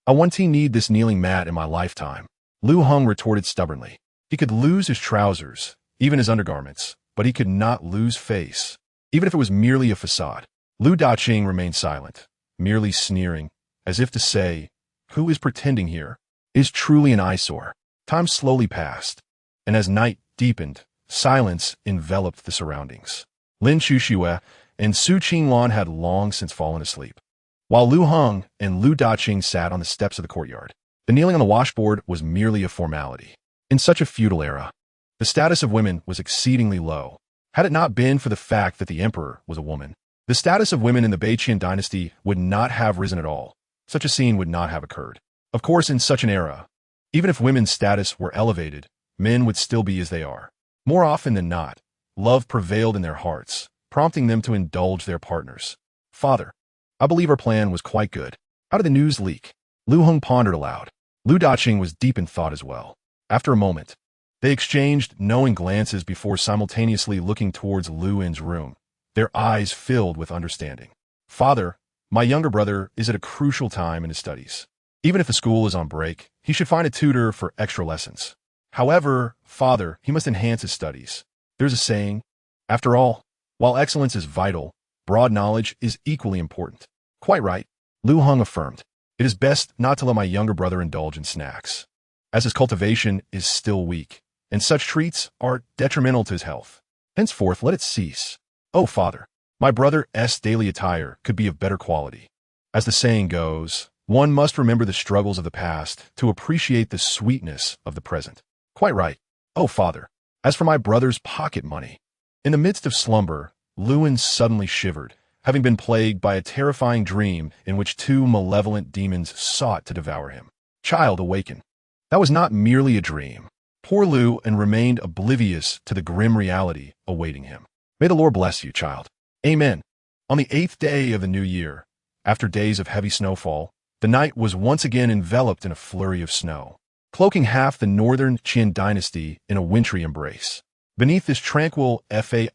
I won't need this kneeling mat in my lifetime. Liu Heng retorted stubbornly. He could lose his trousers, even his undergarments, but he could not lose face, even if it was merely a facade. Liu Daqing remained silent, merely sneering, as if to say, who is pretending here is truly an eyesore. Time slowly passed, and as night deepened, silence enveloped the surroundings. Lin Chuxue and Su Qinglan had long since fallen asleep, while Liu Heng and Liu Daqing sat on the steps of the courtyard. The kneeling on the washboard was merely a formality. In such a feudal era, the status of women was exceedingly low. Had it not been for the fact that the emperor was a woman, the status of women in the Beiqian dynasty would not have risen at all. Such a scene would not have occurred. Of course, in such an era, even if women's status were elevated, men would still be as they are. More often than not, love prevailed in their hearts, prompting them to indulge their partners. Father, I believe our plan was quite good. How did the news leak? Liu Heng pondered aloud. Liu Daqing was deep in thought as well. After a moment, they exchanged knowing glances before simultaneously looking towards Liu En's room, their eyes filled with understanding. Father, my younger brother is at a crucial time in his studies. Even if the school is on break, he should find a tutor for extra lessons. However, Father, he must enhance his studies. There's a saying, after all, while excellence is vital, broad knowledge is equally important. Quite right, Liu Heng affirmed. It is best not to let my younger brother indulge in snacks, as his cultivation is still weak, and such treats are detrimental to his health. Henceforth, let it cease. Oh, Father, my brother's daily attire could be of better quality. As the saying goes, one must remember the struggles of the past to appreciate the sweetness of the present. Quite right. Oh, Father, as for my brother's pocket money. In the midst of slumber, Liu suddenly shivered, having been plagued by a terrifying dream in which two malevolent demons sought to devour him. Child, awaken. That was not merely a dream. Poor Liu remained oblivious to the grim reality awaiting him. May the Lord bless you, child. Amen. On the 8th day of the new year, after days of heavy snowfall, the night was once again enveloped in a flurry of snow, cloaking half the northern Qin dynasty in a wintry embrace. Beneath this tranquil fade,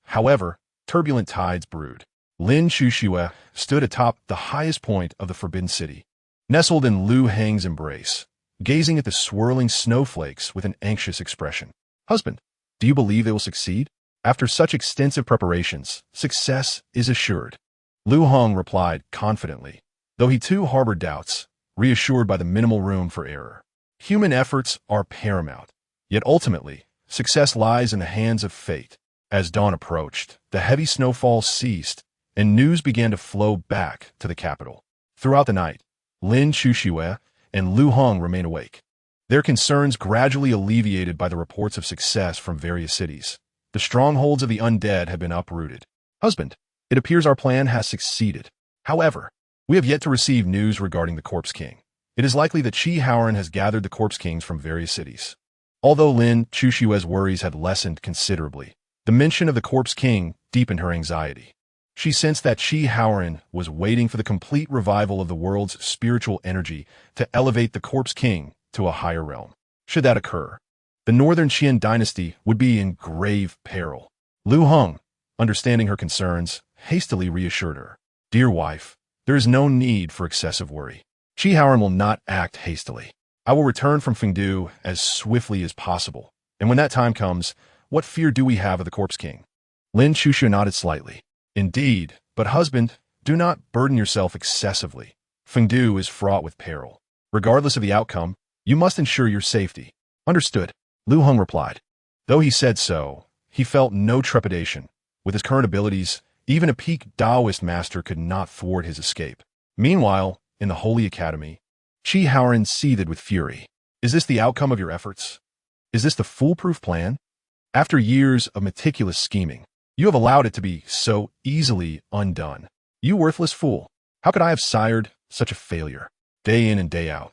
however, turbulent tides brewed. Lin Chuxue stood atop the highest point of the Forbidden City, nestled in Liu Heng's embrace, gazing at the swirling snowflakes with an anxious expression. Husband, do you believe they will succeed? After such extensive preparations, success is assured. Liu Heng replied confidently, though he too harbored doubts, reassured by the minimal room for error. Human efforts are paramount, yet ultimately, success lies in the hands of fate. As dawn approached, the heavy snowfall ceased, and news began to flow back to the capital. Throughout the night, Lin Chuxue and Liu Heng remained awake, their concerns gradually alleviated by the reports of success from various cities. The strongholds of the undead had been uprooted. Husband, it appears our plan has succeeded. However, we have yet to receive news regarding the Corpse King. It is likely that Qi Haoran has gathered the Corpse Kings from various cities. Although Lin Chuxue's worries had lessened considerably, the mention of the Corpse King deepened her anxiety. She sensed that Qi Haoran was waiting for the complete revival of the world's spiritual energy to elevate the Corpse King to a higher realm. Should that occur, the northern Qin dynasty would be in grave peril. Liu Heng, understanding her concerns, hastily reassured her. Dear wife, there is no need for excessive worry. Qi Haoran will not act hastily. I will return from Fengdu as swiftly as possible. And when that time comes, what fear do we have of the Corpse King? Lin Chuxue nodded slightly. Indeed, but husband, do not burden yourself excessively. Fengdu is fraught with peril. Regardless of the outcome, you must ensure your safety. Understood, Liu Heng replied. Though he said so, he felt no trepidation. With his current abilities, even a peak Taoist master could not thwart his escape. Meanwhile, in the Holy Academy, Qi Haoran seethed with fury. Is this the outcome of your efforts? Is this the foolproof plan? After years of meticulous scheming, you have allowed it to be so easily undone. You worthless fool. How could I have sired such a failure? Day in and day out,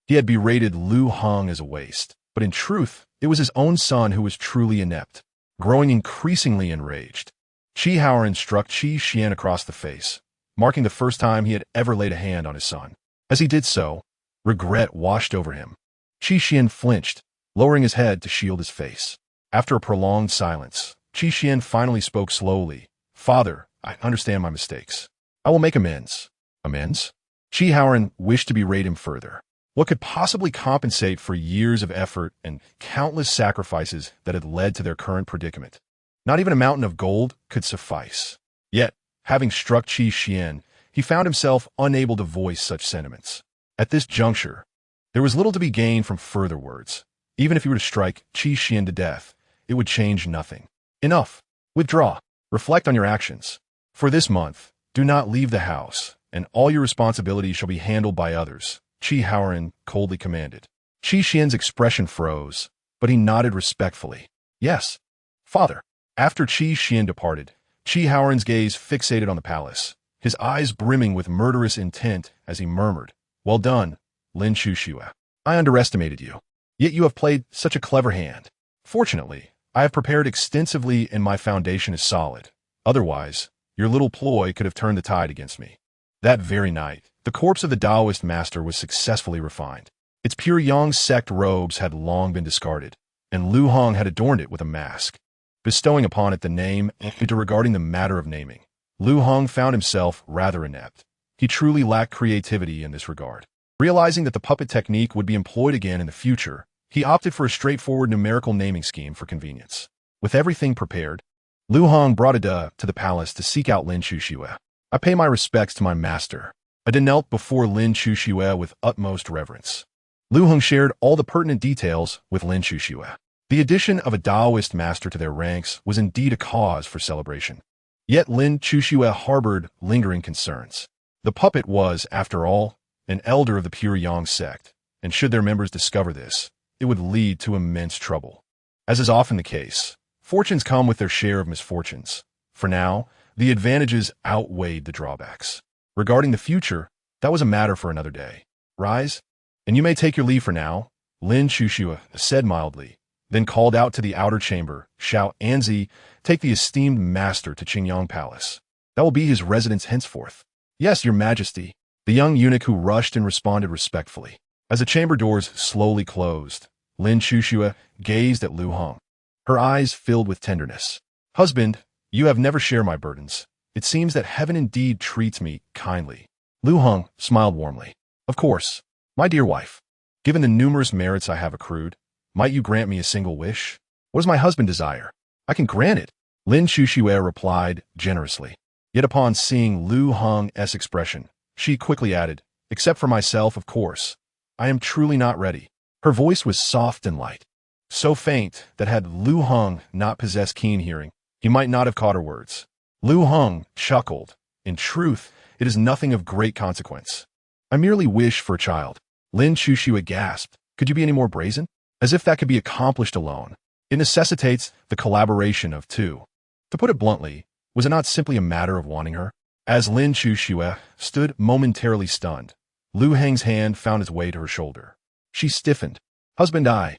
he had berated Liu Heng as a waste. But in truth, it was his own son who was truly inept. Growing increasingly enraged, Qi Haoran struck Qi Xian across the face, marking the first time he had ever laid a hand on his son. As he did so, regret washed over him. Qi Xian flinched, lowering his head to shield his face. After a prolonged silence, Qi Xian finally spoke slowly. "Father, I understand my mistakes. I will make amends." Amends? Qi Haoran wished to berate him further. What could possibly compensate for years of effort and countless sacrifices that had led to their current predicament? Not even a mountain of gold could suffice. Yet, having struck Qi Xian, he found himself unable to voice such sentiments. At this juncture, there was little to be gained from further words. Even if he were to strike Qi Xian to death, it would change nothing. Enough. Withdraw. Reflect on your actions. For this month, do not leave the house, and all your responsibilities shall be handled by others, Qi Haoran coldly commanded. Qi Xian's expression froze, but he nodded respectfully. "Yes, father." After Qi Xian departed, Qi Haoran's gaze fixated on the palace, his eyes brimming with murderous intent as he murmured, "Well done, Lin Chuxue. I underestimated you. Yet you have played such a clever hand. Fortunately, I have prepared extensively and my foundation is solid. Otherwise, your little ploy could have turned the tide against me." That very night, the corpse of the Taoist master was successfully refined. Its pure Yang sect robes had long been discarded, and Liu Heng had adorned it with a mask. Bestowing upon it the name regarding the matter of naming, Liu Heng found himself rather inept. He truly lacked creativity in this regard. Realizing that the puppet technique would be employed again in the future, he opted for a straightforward numerical naming scheme for convenience. With everything prepared, Liu Heng brought Ada to the palace to seek out Lin Chuxue. "I pay my respects to my master." Ada knelt before Lin Chuxue with utmost reverence. Liu Heng shared all the pertinent details with Lin Chuxue. The addition of a Taoist master to their ranks was indeed a cause for celebration. Yet Lin Chuxue harbored lingering concerns. The puppet was, after all, an elder of the pure Yang sect, and should their members discover this, it would lead to immense trouble. As is often the case, fortunes come with their share of misfortunes. For now, the advantages outweighed the drawbacks. Regarding the future, that was a matter for another day. "Rise, and you may take your leave for now," Lin Chuxue said mildly, then called out to the outer chamber, "Shao Anzi, take the esteemed master to Qingyang Palace. That will be his residence henceforth." "Yes, your majesty." The young eunuch who rushed and responded respectfully. As the chamber doors slowly closed, Lin Chuxue gazed at Liu Heng. Her eyes filled with tenderness. "Husband, you have never shared my burdens. It seems that heaven indeed treats me kindly." Liu Heng smiled warmly. "Of course, my dear wife. Given the numerous merits I have accrued, might you grant me a single wish? What does my husband desire? I can grant it." Lin Chuxue replied generously. Yet upon seeing Liu Heng's expression, she quickly added, "Except for myself, of course. I am truly not ready." Her voice was soft and light, so faint that had Liu Heng not possessed keen hearing, he might not have caught her words. Liu Heng chuckled. "In truth, it is nothing of great consequence. I merely wish for a child." Lin Chuxue gasped. "Could you be any more brazen? As if that could be accomplished alone. It necessitates the collaboration of two." To put it bluntly, was it not simply a matter of wanting her? As Lin Chuxue stood momentarily stunned, Liu Heng's hand found its way to her shoulder. She stiffened. "Husband, I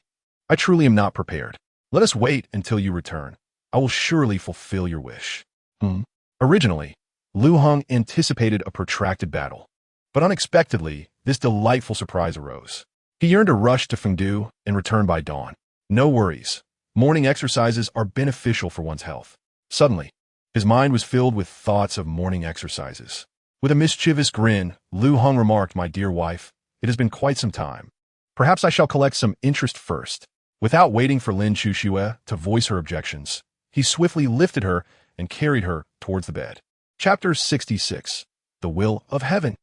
truly am not prepared. Let us wait until you return. I will surely fulfill your wish." Originally, Liu Heng anticipated a protracted battle, but unexpectedly, this delightful surprise arose. He yearned to rush to Fengdu and return by dawn. No worries. Morning exercises are beneficial for one's health. Suddenly, his mind was filled with thoughts of morning exercises. With a mischievous grin, Liu Heng remarked, "My dear wife, it has been quite some time. Perhaps I shall collect some interest first." Without waiting for Lin Chuxue to voice her objections, he swiftly lifted her and carried her towards the bed. Chapter 66. The Will of Heaven.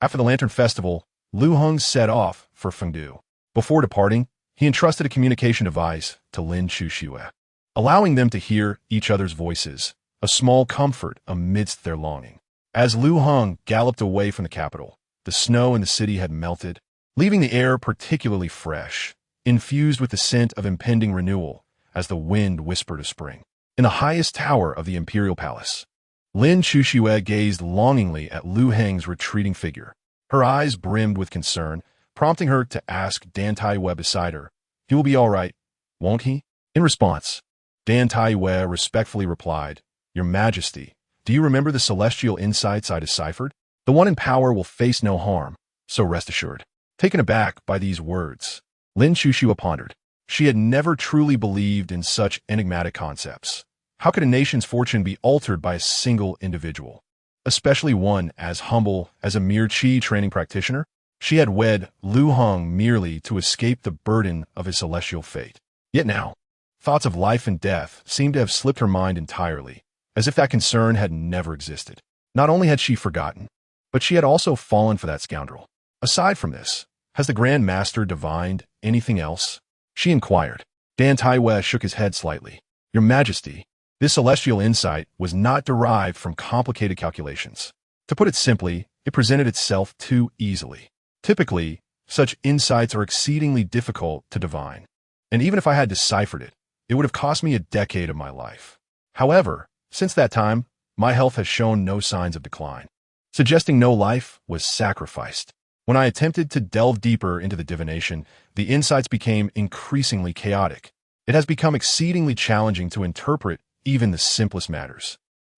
After the Lantern Festival, Liu Heng set off for Fengdu. Before departing, he entrusted a communication device to Lin Chuxue, allowing them to hear each other's voices, a small comfort amidst their longing. As Liu Heng galloped away from the capital, the snow in the city had melted, leaving the air particularly fresh, infused with the scent of impending renewal as the wind whispered of spring. In the highest tower of the imperial palace, Lin Chuxue gazed longingly at Liu Heng's retreating figure. Her eyes brimmed with concern, prompting her to ask Dan Taiyue beside her, "He will be all right, won't he?" In response, Dan Taiyue respectfully replied, Your Majesty, do you remember the celestial insights I deciphered? The one in power will face no harm, so rest assured. Taken aback by these words, Lin Chuxua pondered. She had never truly believed in such enigmatic concepts. How could a nation's fortune be altered by a single individual, especially one as humble as a mere Qi training practitioner? She had wed Liu Heng merely to escape the burden of his celestial fate. Yet now, thoughts of life and death seemed to have slipped her mind entirely, as if that concern had never existed. Not only had she forgotten, but she had also fallen for that scoundrel. Aside from this, has the Grand Master divined anything else? She inquired. Dan Taiwei shook his head slightly. Your Majesty, this celestial insight was not derived from complicated calculations. To put it simply, it presented itself too easily. Typically, such insights are exceedingly difficult to divine, and even if I had deciphered it, it would have cost me a decade of my life. However, since that time, my health has shown no signs of decline, suggesting no life was sacrificed. When I attempted to delve deeper into the divination, the insights became increasingly chaotic. It has become exceedingly challenging to interpret even the simplest matters.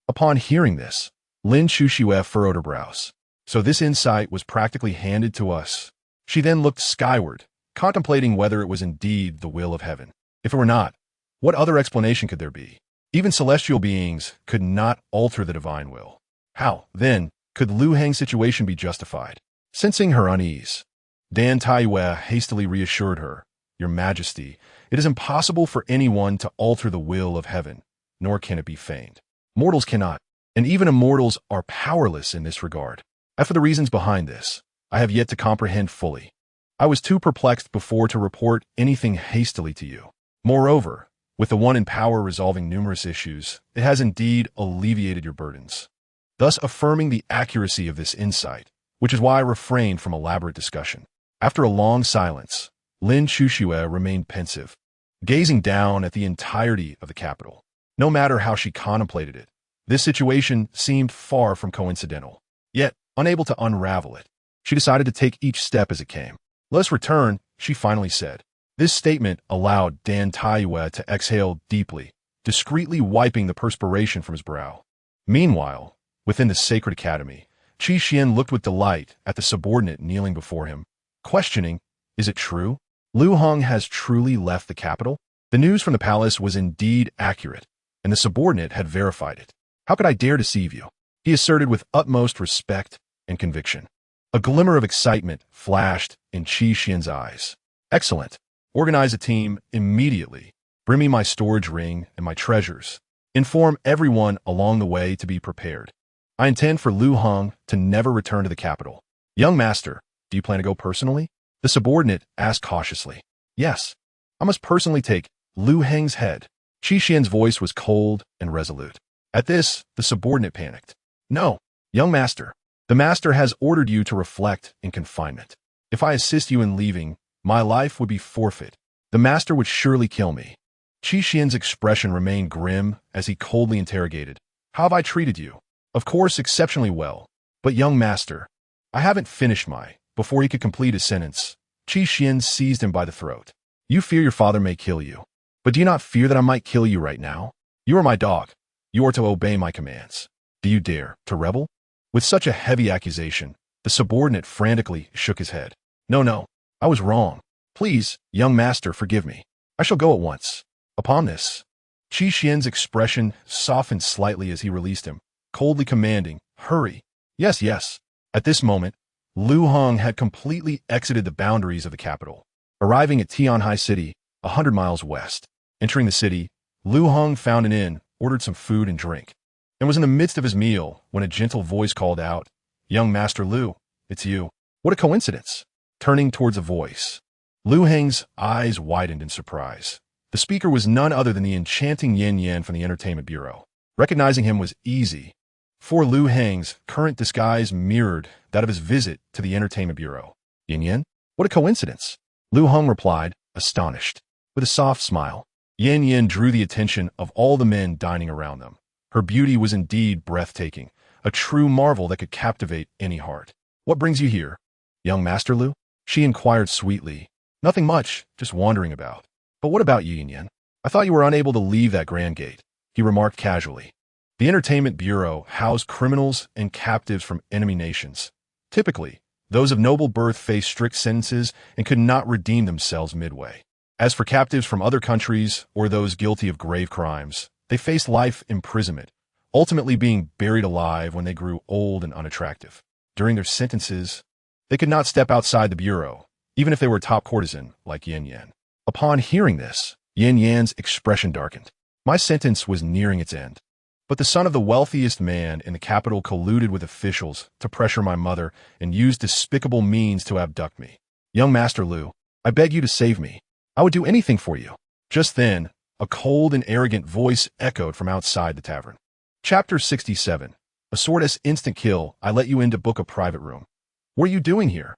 Upon hearing this, Lin Chuxua furrowed her brows. So this insight was practically handed to us. She then looked skyward, contemplating whether it was indeed the will of heaven. If it were not, what other explanation could there be? Even celestial beings could not alter the divine will. How, then, could Liu Heng's situation be justified? Sensing her unease, Dan Taiwei hastily reassured her, Your Majesty, it is impossible for anyone to alter the will of heaven, nor can it be feigned. Mortals cannot, and even immortals are powerless in this regard. As for the reasons behind this, I have yet to comprehend fully. I was too perplexed before to report anything hastily to you. Moreover, with the one in power resolving numerous issues, it has indeed alleviated your burdens, thus affirming the accuracy of this insight, which is why I refrained from elaborate discussion. After a long silence, Lin Chuxua remained pensive, gazing down at the entirety of the capital. No matter how she contemplated it, this situation seemed far from coincidental. Yet, unable to unravel it, she decided to take each step as it came. Let us return, she finally said. This statement allowed Dan Taiwei to exhale deeply, discreetly wiping the perspiration from his brow. Meanwhile, within the sacred academy, Qi Xian looked with delight at the subordinate kneeling before him, questioning, is it true? Liu Heng has truly left the capital? The news from the palace was indeed accurate, and the subordinate had verified it. How could I dare deceive you? He asserted with utmost respect and conviction. A glimmer of excitement flashed in Qi Xian's eyes. Excellent. Organize a team immediately. Bring me my storage ring and my treasures. Inform everyone along the way to be prepared. I intend for Liu Heng to never return to the capital. Young master, do you plan to go personally? The subordinate asked cautiously. Yes, I must personally take Liu Heng's head. Qi Xian's voice was cold and resolute. At this, the subordinate panicked. No, young master. The master has ordered you to reflect in confinement. If I assist you in leaving, my life would be forfeit. The master would surely kill me. Qi Xian's expression remained grim as he coldly interrogated. How have I treated you? Of course, exceptionally well. But young master, I haven't finished my... Before he could complete his sentence, Qi Xian seized him by the throat. You fear your father may kill you. But do you not fear that I might kill you right now? You are my dog. You are to obey my commands. Do you dare to rebel? With such a heavy accusation, the subordinate frantically shook his head. No, I was wrong. Please, young master, forgive me. I shall go at once. Upon this, Qi Xian's expression softened slightly as he released him, coldly commanding, hurry. Yes. At this moment, Liu Heng had completely exited the boundaries of the capital, arriving at Tianhai City, 100 miles west. Entering the city, Liu Heng found an inn, ordered some food and drink, and was in the midst of his meal when a gentle voice called out, Young Master Liu, it's you. What a coincidence. Turning towards the voice, Liu Heng's eyes widened in surprise. The speaker was none other than the enchanting Yan from the Entertainment Bureau. Recognizing him was easy, for Liu Heng's current disguise mirrored that of his visit to the Entertainment Bureau. Yan? What a coincidence. Liu Heng replied, astonished. With a soft smile, Yan drew the attention of all the men dining around them. Her beauty was indeed breathtaking, a true marvel that could captivate any heart. What brings you here, young Master Liu? She inquired sweetly. Nothing much, just wandering about. But what about you, Yan? I thought you were unable to leave that grand gate, he remarked casually. The Entertainment Bureau housed criminals and captives from enemy nations. Typically, those of noble birth faced strict sentences and could not redeem themselves midway. As for captives from other countries or those guilty of grave crimes, they faced life imprisonment, ultimately being buried alive when they grew old and unattractive. During their sentences, they could not step outside the bureau, even if they were a top courtesan like Yin Yan. Upon hearing this, Yin Yan's expression darkened. My sentence was nearing its end. But the son of the wealthiest man in the capital colluded with officials to pressure my mother and used despicable means to abduct me. Young Master Liu, I beg you to save me. I would do anything for you. Just then, a cold and arrogant voice echoed from outside the tavern. Chapter 67. A swordess instant kill. I let you in to book a private room. What are you doing here?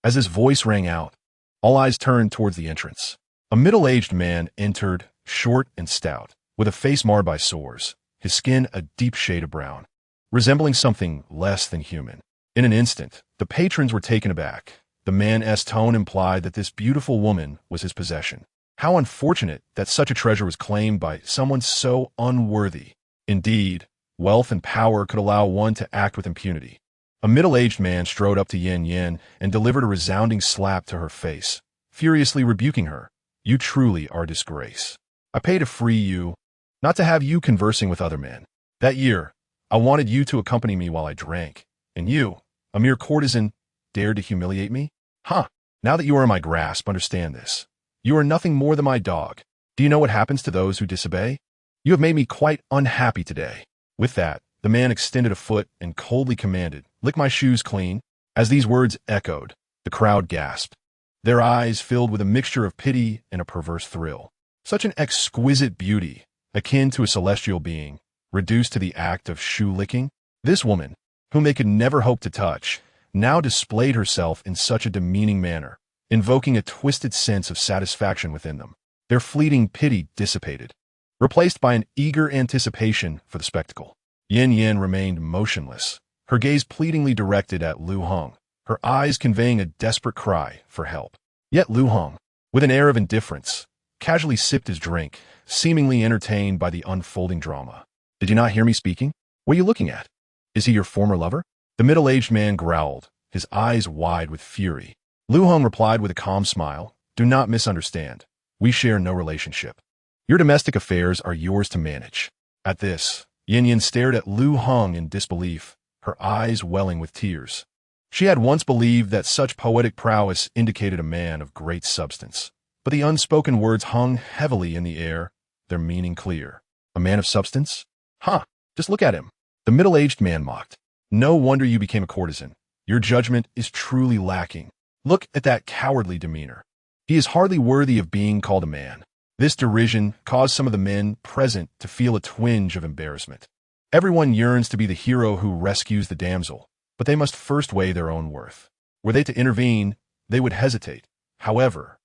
As his voice rang out, all eyes turned towards the entrance. A middle-aged man entered, short and stout, with a face marred by sores, his skin a deep shade of brown, resembling something less than human. In an instant, the patrons were taken aback. The man's tone implied that this beautiful woman was his possession. How unfortunate that such a treasure was claimed by someone so unworthy. Indeed, wealth and power could allow one to act with impunity. A middle-aged man strode up to Yin Yan and delivered a resounding slap to her face, furiously rebuking her. You truly are a disgrace. I pay to free you, not to have you conversing with other men. That year, I wanted you to accompany me while I drank, and you, a mere courtesan, dared to humiliate me? Huh. Now that you are in my grasp, understand this. You are nothing more than my dog. Do you know what happens to those who disobey? You have made me quite unhappy today. With that, the man extended a foot and coldly commanded, lick my shoes clean. As these words echoed, the crowd gasped. Their eyes filled with a mixture of pity and a perverse thrill. Such an exquisite beauty, akin to a celestial being, reduced to the act of shoe-licking. This woman, whom they could never hope to touch, now displayed herself in such a demeaning manner, invoking a twisted sense of satisfaction within them. Their fleeting pity dissipated, replaced by an eager anticipation for the spectacle. Yin Yan remained motionless, her gaze pleadingly directed at Liu Heng, her eyes conveying a desperate cry for help. Yet Liu Heng, with an air of indifference, casually sipped his drink, seemingly entertained by the unfolding drama. Did you not hear me speaking? What are you looking at? Is he your former lover? The middle-aged man growled, his eyes wide with fury. Liu Heng replied with a calm smile, do not misunderstand. We share no relationship. Your domestic affairs are yours to manage. At this, Yin Yan stared at Liu Heng in disbelief, her eyes welling with tears. She had once believed that such poetic prowess indicated a man of great substance, but the unspoken words hung heavily in the air, their meaning clear. A man of substance? Huh, just look at him. The middle-aged man mocked. No wonder you became a courtesan. Your judgment is truly lacking. Look at that cowardly demeanor. He is hardly worthy of being called a man. This derision caused some of the men present to feel a twinge of embarrassment. Everyone yearns to be the hero who rescues the damsel, but they must first weigh their own worth. Were they to intervene, they would hesitate. However,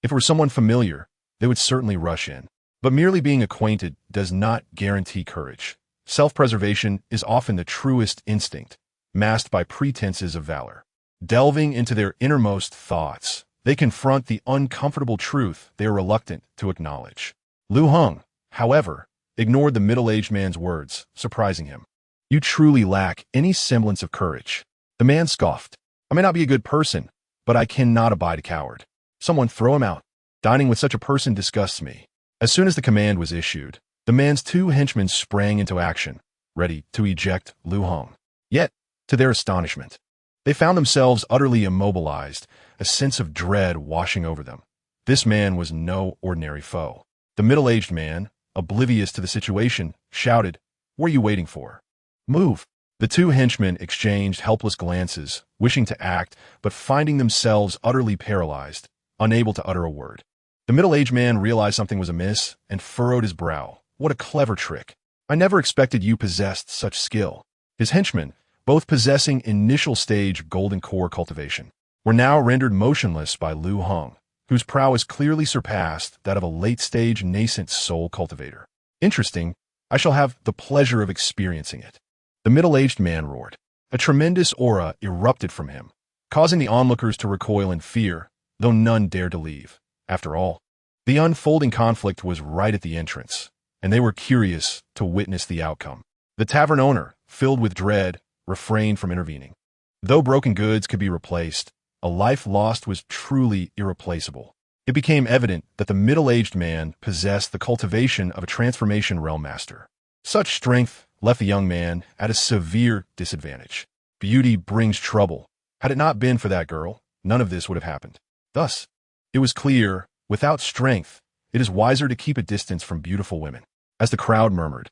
if it were someone familiar, they would certainly rush in. But merely being acquainted does not guarantee courage. Self-preservation is often the truest instinct, masked by pretenses of valor. Delving into their innermost thoughts, they confront the uncomfortable truth they are reluctant to acknowledge. Liu Heng, however, ignored the middle-aged man's words, surprising him. You truly lack any semblance of courage. The man scoffed. I may not be a good person, but I cannot abide a coward. Someone throw him out. Dining with such a person disgusts me. As soon as the command was issued, the man's two henchmen sprang into action, ready to eject Liu Heng. Yet, to their astonishment, they found themselves utterly immobilized, a sense of dread washing over them. This man was no ordinary foe. The middle-aged man, oblivious to the situation, shouted, What are you waiting for? Move. The two henchmen exchanged helpless glances, wishing to act, but finding themselves utterly paralyzed, unable to utter a word. The middle-aged man realized something was amiss and furrowed his brow. What a clever trick. I never expected you possessed such skill. His henchmen, both possessing initial stage golden core cultivation, were now rendered motionless by Liu Heng, whose prowess clearly surpassed that of a late-stage nascent soul cultivator. Interesting, I shall have the pleasure of experiencing it. The middle-aged man roared. A tremendous aura erupted from him, causing the onlookers to recoil in fear, though none dared to leave. After all, the unfolding conflict was right at the entrance, and they were curious to witness the outcome. The tavern owner, filled with dread, refrained from intervening. Though broken goods could be replaced, a life lost was truly irreplaceable. It became evident that the middle-aged man possessed the cultivation of a transformation realm master. Such strength left the young man at a severe disadvantage. Beauty brings trouble. Had it not been for that girl, none of this would have happened. Thus, it was clear, without strength, it is wiser to keep a distance from beautiful women. As the crowd murmured,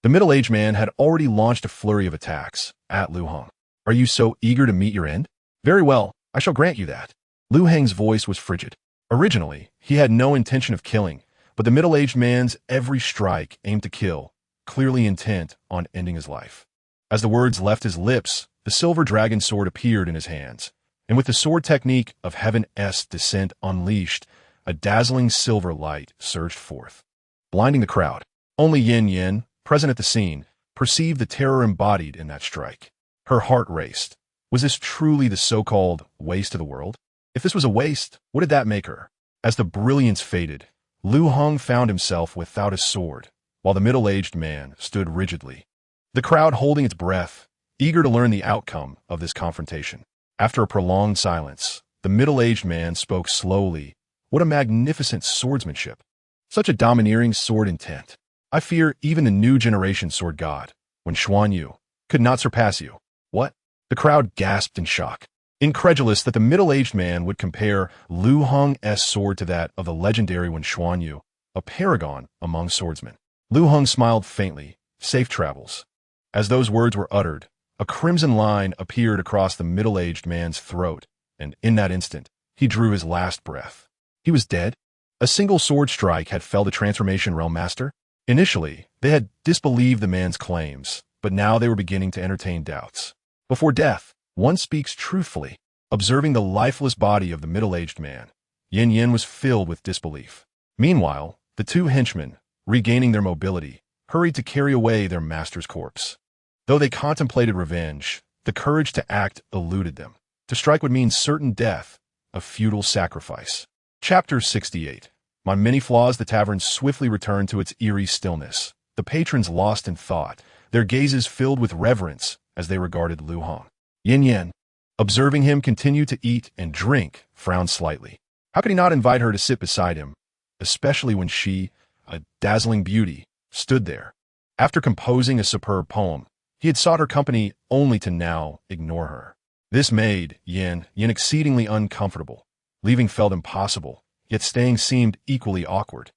the middle-aged man had already launched a flurry of attacks at Liu Heng. Are you so eager to meet your end? Very well, I shall grant you that. Liu Heng's voice was frigid. Originally, he had no intention of killing, but the middle-aged man's every strike aimed to kill, clearly intent on ending his life. As the words left his lips, the silver dragon sword appeared in his hands, and with the sword technique of Heaven's descent unleashed, a dazzling silver light surged forth, blinding the crowd. Only Yin Yin, present at the scene, perceived the terror embodied in that strike. Her heart raced. Was this truly the so-called waste of the world? If this was a waste, what did that make her? As the brilliance faded, Liu Heng found himself without a sword, while the middle-aged man stood rigidly, the crowd holding its breath, eager to learn the outcome of this confrontation. After a prolonged silence, the middle-aged man spoke slowly. What a magnificent swordsmanship! Such a domineering sword intent. I fear even the new generation sword god, when Xuan Yu, could not surpass you. What? The crowd gasped in shock, incredulous that the middle-aged man would compare Liu Heng's sword to that of the legendary Wen Xuan Yu, a paragon among swordsmen. Liu Heng smiled faintly. Safe travels. As those words were uttered, a crimson line appeared across the middle-aged man's throat, and in that instant, he drew his last breath. He was dead? A single sword strike had felled the transformation realm master? Initially, they had disbelieved the man's claims, but now they were beginning to entertain doubts. Before death, one speaks truthfully. Observing the lifeless body of the middle-aged man, Yin Yin was filled with disbelief. Meanwhile, the two henchmen, regaining their mobility, hurried to carry away their master's corpse. Though they contemplated revenge, the courage to act eluded them. To strike would mean certain death, a futile sacrifice. Chapter 68. My many flaws. The tavern swiftly returned to its eerie stillness. The patrons lost in thought, their gazes filled with reverence as they regarded Liu Heng. Yin Yin, observing him continue to eat and drink, frowned slightly. How could he not invite her to sit beside him, especially when she, a dazzling beauty, stood there? After composing a superb poem, he had sought her company only to now ignore her. This made Yin exceedingly uncomfortable. Leaving felt impossible, yet staying seemed equally awkward.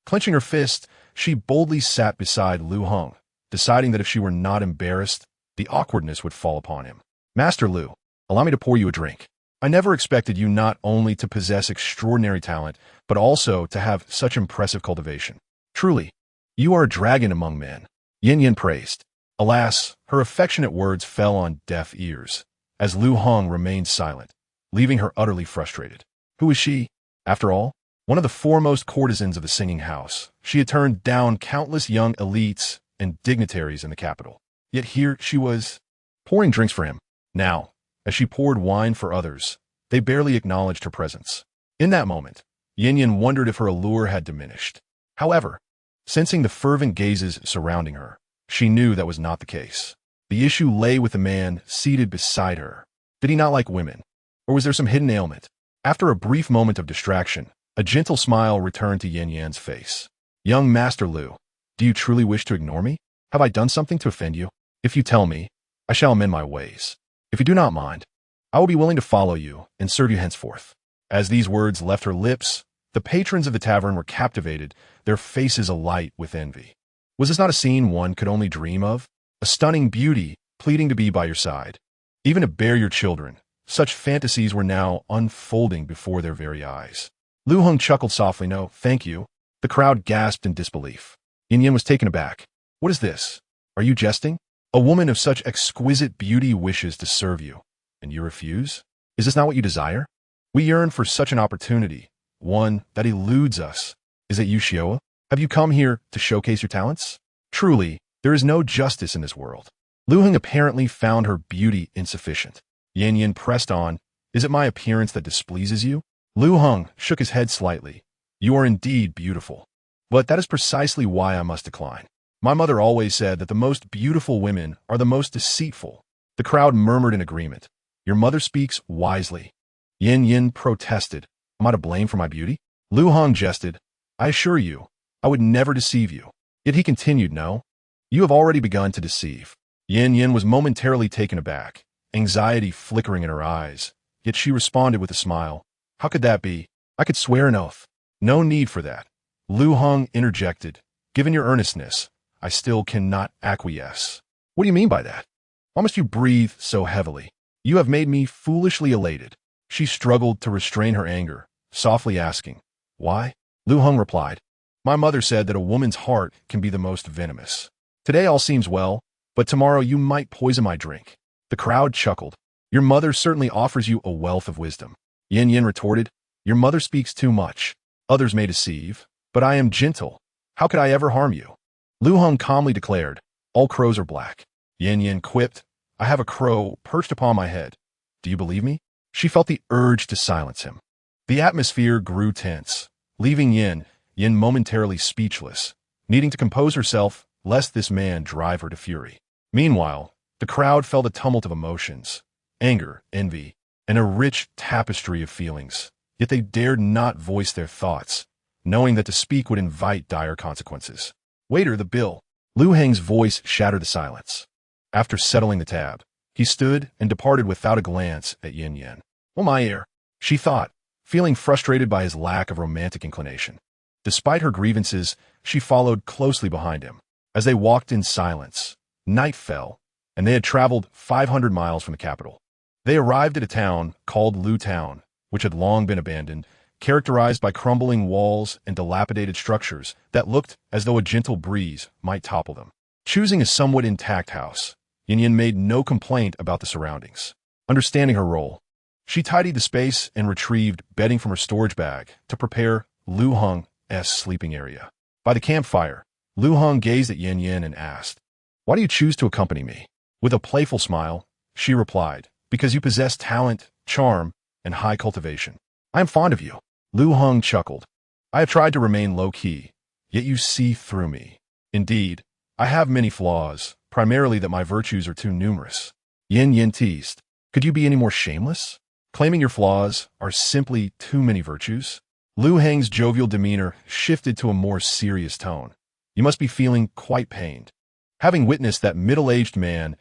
Clenching her fist, she boldly sat beside Liu Heng, deciding that if she were not embarrassed, the awkwardness would fall upon him. Master Liu, allow me to pour you a drink. I never expected you not only to possess extraordinary talent, but also to have such impressive cultivation. Truly, you are a dragon among men. Yin Yin praised. Alas, her affectionate words fell on deaf ears, as Liu Heng remained silent, leaving her utterly frustrated. Who is she? After all, one of the foremost courtesans of the singing house, she had turned down countless young elites and dignitaries in the capital. Yet here she was, pouring drinks for him. Now, as she poured wine for others, they barely acknowledged her presence. In that moment, Yin Yin wondered if her allure had diminished. However, sensing the fervent gazes surrounding her, she knew that was not the case. The issue lay with the man seated beside her. Did he not like women? Or was there some hidden ailment? After a brief moment of distraction, a gentle smile returned to Yin Yan's face. Young Master Liu, do you truly wish to ignore me? Have I done something to offend you? If you tell me, I shall amend my ways. If you do not mind, I will be willing to follow you and serve you henceforth. As these words left her lips, the patrons of the tavern were captivated, their faces alight with envy. Was this not a scene one could only dream of? A stunning beauty pleading to be by your side. Even to bear your children, such fantasies were now unfolding before their very eyes. Liu Heng chuckled softly. No, thank you. The crowd gasped in disbelief. Yin Yin was taken aback. What is this? Are you jesting? A woman of such exquisite beauty wishes to serve you, and you refuse? Is this not what you desire? We yearn for such an opportunity, one that eludes us. Is it you, Xioa? Have you come here to showcase your talents? Truly, there is no justice in this world. Liu Heng apparently found her beauty insufficient. Yin Yin pressed on. Is it my appearance that displeases you? Liu Heng shook his head slightly. You are indeed beautiful. But that is precisely why I must decline. My mother always said that the most beautiful women are the most deceitful. The crowd murmured in agreement. Your mother speaks wisely. Yin Yin protested. Am I to blame for my beauty? Liu Heng jested. I assure you, I would never deceive you. Yet he continued, no. You have already begun to deceive. Yin Yin was momentarily taken aback, anxiety flickering in her eyes. Yet she responded with a smile. How could that be? I could swear an oath. No need for that. Liu Heng interjected. Given your earnestness, I still cannot acquiesce. What do you mean by that? Why must you breathe so heavily? You have made me foolishly elated. She struggled to restrain her anger, softly asking, why? Liu Heng replied, my mother said that a woman's heart can be the most venomous. Today all seems well, but tomorrow you might poison my drink. The crowd chuckled. Your mother certainly offers you a wealth of wisdom. Yin Yin retorted, your mother speaks too much. Others may deceive, but I am gentle. How could I ever harm you? Liu Heng calmly declared, all crows are black. Yin Yin quipped, I have a crow perched upon my head. Do you believe me? She felt the urge to silence him. The atmosphere grew tense, leaving Yin momentarily speechless, needing to compose herself lest this man drive her to fury. Meanwhile, the crowd felt a tumult of emotions, anger, envy, and a rich tapestry of feelings, yet they dared not voice their thoughts, knowing that to speak would invite dire consequences. Waiter, the bill. Liu Heng's voice shattered the silence. After settling the tab, he stood and departed without a glance at Yin Yin. Oh my ear, she thought, feeling frustrated by his lack of romantic inclination. Despite her grievances, she followed closely behind him. As they walked in silence, night fell, and they had traveled 500 miles from the capital. They arrived at a town called Liu Town, which had long been abandoned, characterized by crumbling walls and dilapidated structures that looked as though a gentle breeze might topple them. Choosing a somewhat intact house, Yin Yin made no complaint about the surroundings. Understanding her role, she tidied the space and retrieved bedding from her storage bag to prepare Liu Heng's sleeping area. By the campfire, Liu Heng gazed at Yin Yin and asked, why do you choose to accompany me? With a playful smile, she replied, because you possess talent, charm, and high cultivation. I am fond of you. Liu Heng chuckled. I have tried to remain low-key, yet you see through me. Indeed, I have many flaws, primarily that my virtues are too numerous. Yin Yin teased. Could you be any more shameless? Claiming your flaws are simply too many virtues? Liu Heng's jovial demeanor shifted to a more serious tone. You must be feeling quite pained, having witnessed that middle-aged man's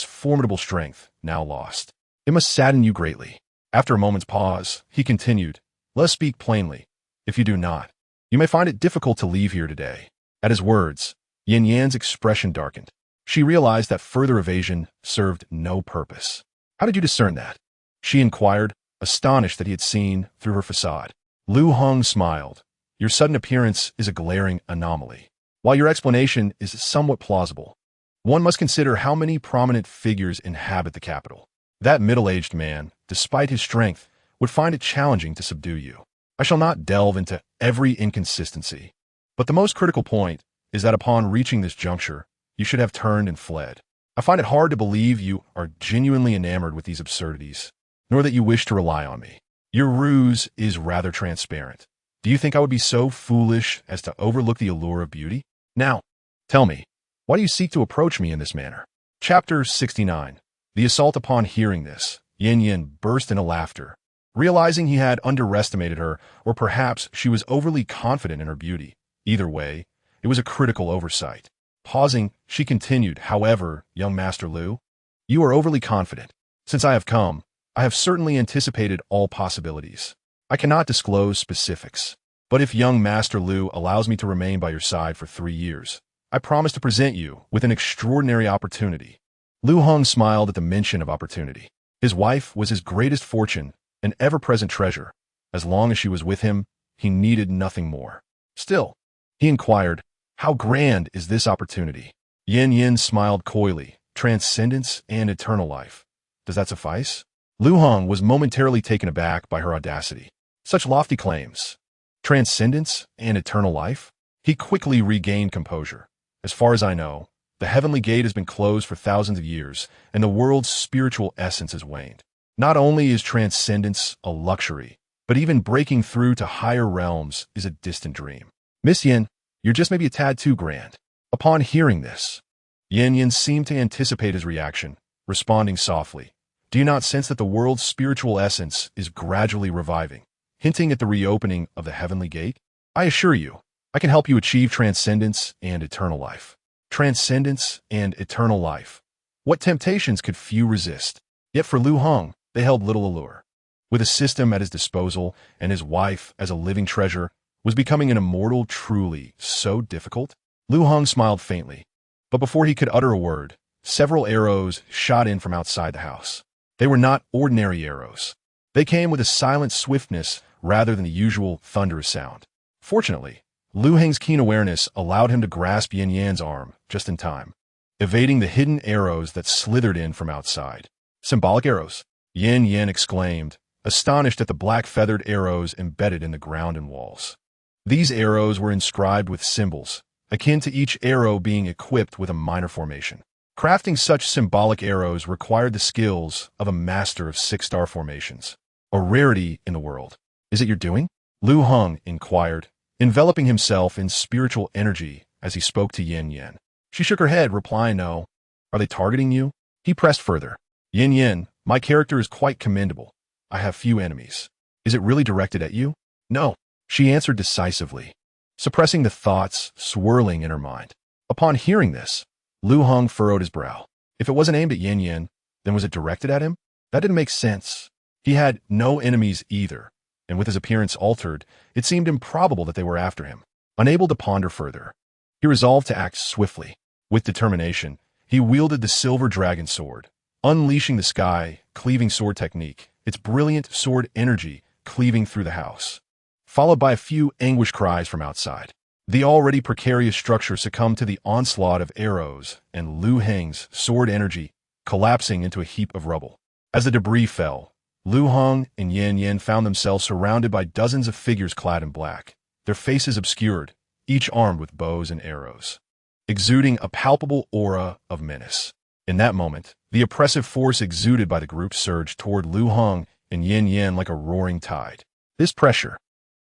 formidable strength now lost. It must sadden you greatly. After a moment's pause, he continued, let us speak plainly. If you do not, you may find it difficult to leave here today. At his words, Yin Yan's expression darkened. She realized that further evasion served no purpose. How did you discern that? She inquired, astonished that he had seen through her facade. Liu Heng smiled. Your sudden appearance is a glaring anomaly. While your explanation is somewhat plausible, one must consider how many prominent figures inhabit the capital. That middle-aged man, despite his strength, would find it challenging to subdue you. I shall not delve into every inconsistency, but the most critical point is that upon reaching this juncture, you should have turned and fled. I find it hard to believe you are genuinely enamored with these absurdities, nor that you wish to rely on me. Your ruse is rather transparent. Do you think I would be so foolish as to overlook the allure of beauty? Now, tell me, why do you seek to approach me in this manner? Chapter 69. The assault. Upon hearing this, Yin Yin burst into laughter, realizing he had underestimated her, or perhaps she was overly confident in her beauty. Either way, it was a critical oversight. Pausing, she continued, however, young Master Liu, you are overly confident. Since I have come, I have certainly anticipated all possibilities. I cannot disclose specifics, but if young Master Liu allows me to remain by your side for 3 years, I promise to present you with an extraordinary opportunity. Liu Heng smiled at the mention of opportunity. His wife was his greatest fortune, an ever-present treasure. As long as she was with him, he needed nothing more. Still, he inquired, how grand is this opportunity? Yin Yin smiled coyly, transcendence and eternal life. Does that suffice? Liu Heng was momentarily taken aback by her audacity. Such lofty claims. Transcendence and eternal life? He quickly regained composure. As far as I know, the heavenly gate has been closed for thousands of years, and the world's spiritual essence has waned. Not only is transcendence a luxury, but even breaking through to higher realms is a distant dream. Miss Yin, you're just maybe a tad too grand. Upon hearing this, Yin seemed to anticipate his reaction, responding softly. Do you not sense that the world's spiritual essence is gradually reviving, hinting at the reopening of the heavenly gate? I assure you, I can help you achieve transcendence and eternal life. Transcendence and eternal life. What temptations could few resist? Yet for Liu Heng, they held little allure. With a system at his disposal and his wife as a living treasure, was becoming an immortal truly so difficult? Liu Heng smiled faintly, but before he could utter a word, several arrows shot in from outside the house. They were not ordinary arrows. They came with a silent swiftness rather than the usual thunderous sound. Fortunately, Liu Heng's keen awareness allowed him to grasp Yin Yan's arm just in time, evading the hidden arrows that slithered in from outside. Symbolic arrows, Yin Yan exclaimed, astonished at the black-feathered arrows embedded in the ground and walls. These arrows were inscribed with symbols, akin to each arrow being equipped with a minor formation. Crafting such symbolic arrows required the skills of a master of six-star formations, a rarity in the world. Is it your doing? Liu Heng inquired, enveloping himself in spiritual energy as he spoke to Yin Yan. She shook her head, replying no. Are they targeting you? He pressed further. Yin, my character is quite commendable. I have few enemies. Is it really directed at you? No, she answered decisively, suppressing the thoughts swirling in her mind. Upon hearing this, Liu Heng furrowed his brow. If it wasn't aimed at Yin, then was it directed at him? That didn't make sense. He had no enemies either, and with his appearance altered, it seemed improbable that they were after him. Unable to ponder further, he resolved to act swiftly. With determination, he wielded the silver dragon sword, unleashing the sky, cleaving sword technique, its brilliant sword energy cleaving through the house, followed by a few anguish cries from outside. The already precarious structure succumbed to the onslaught of arrows and Liu Heng's sword energy, collapsing into a heap of rubble. As the debris fell, Liu Heng and Yin found themselves surrounded by dozens of figures clad in black, their faces obscured, each armed with bows and arrows, exuding a palpable aura of menace. In that moment, the oppressive force exuded by the group surged toward Liu Heng and Yin like a roaring tide. This pressure,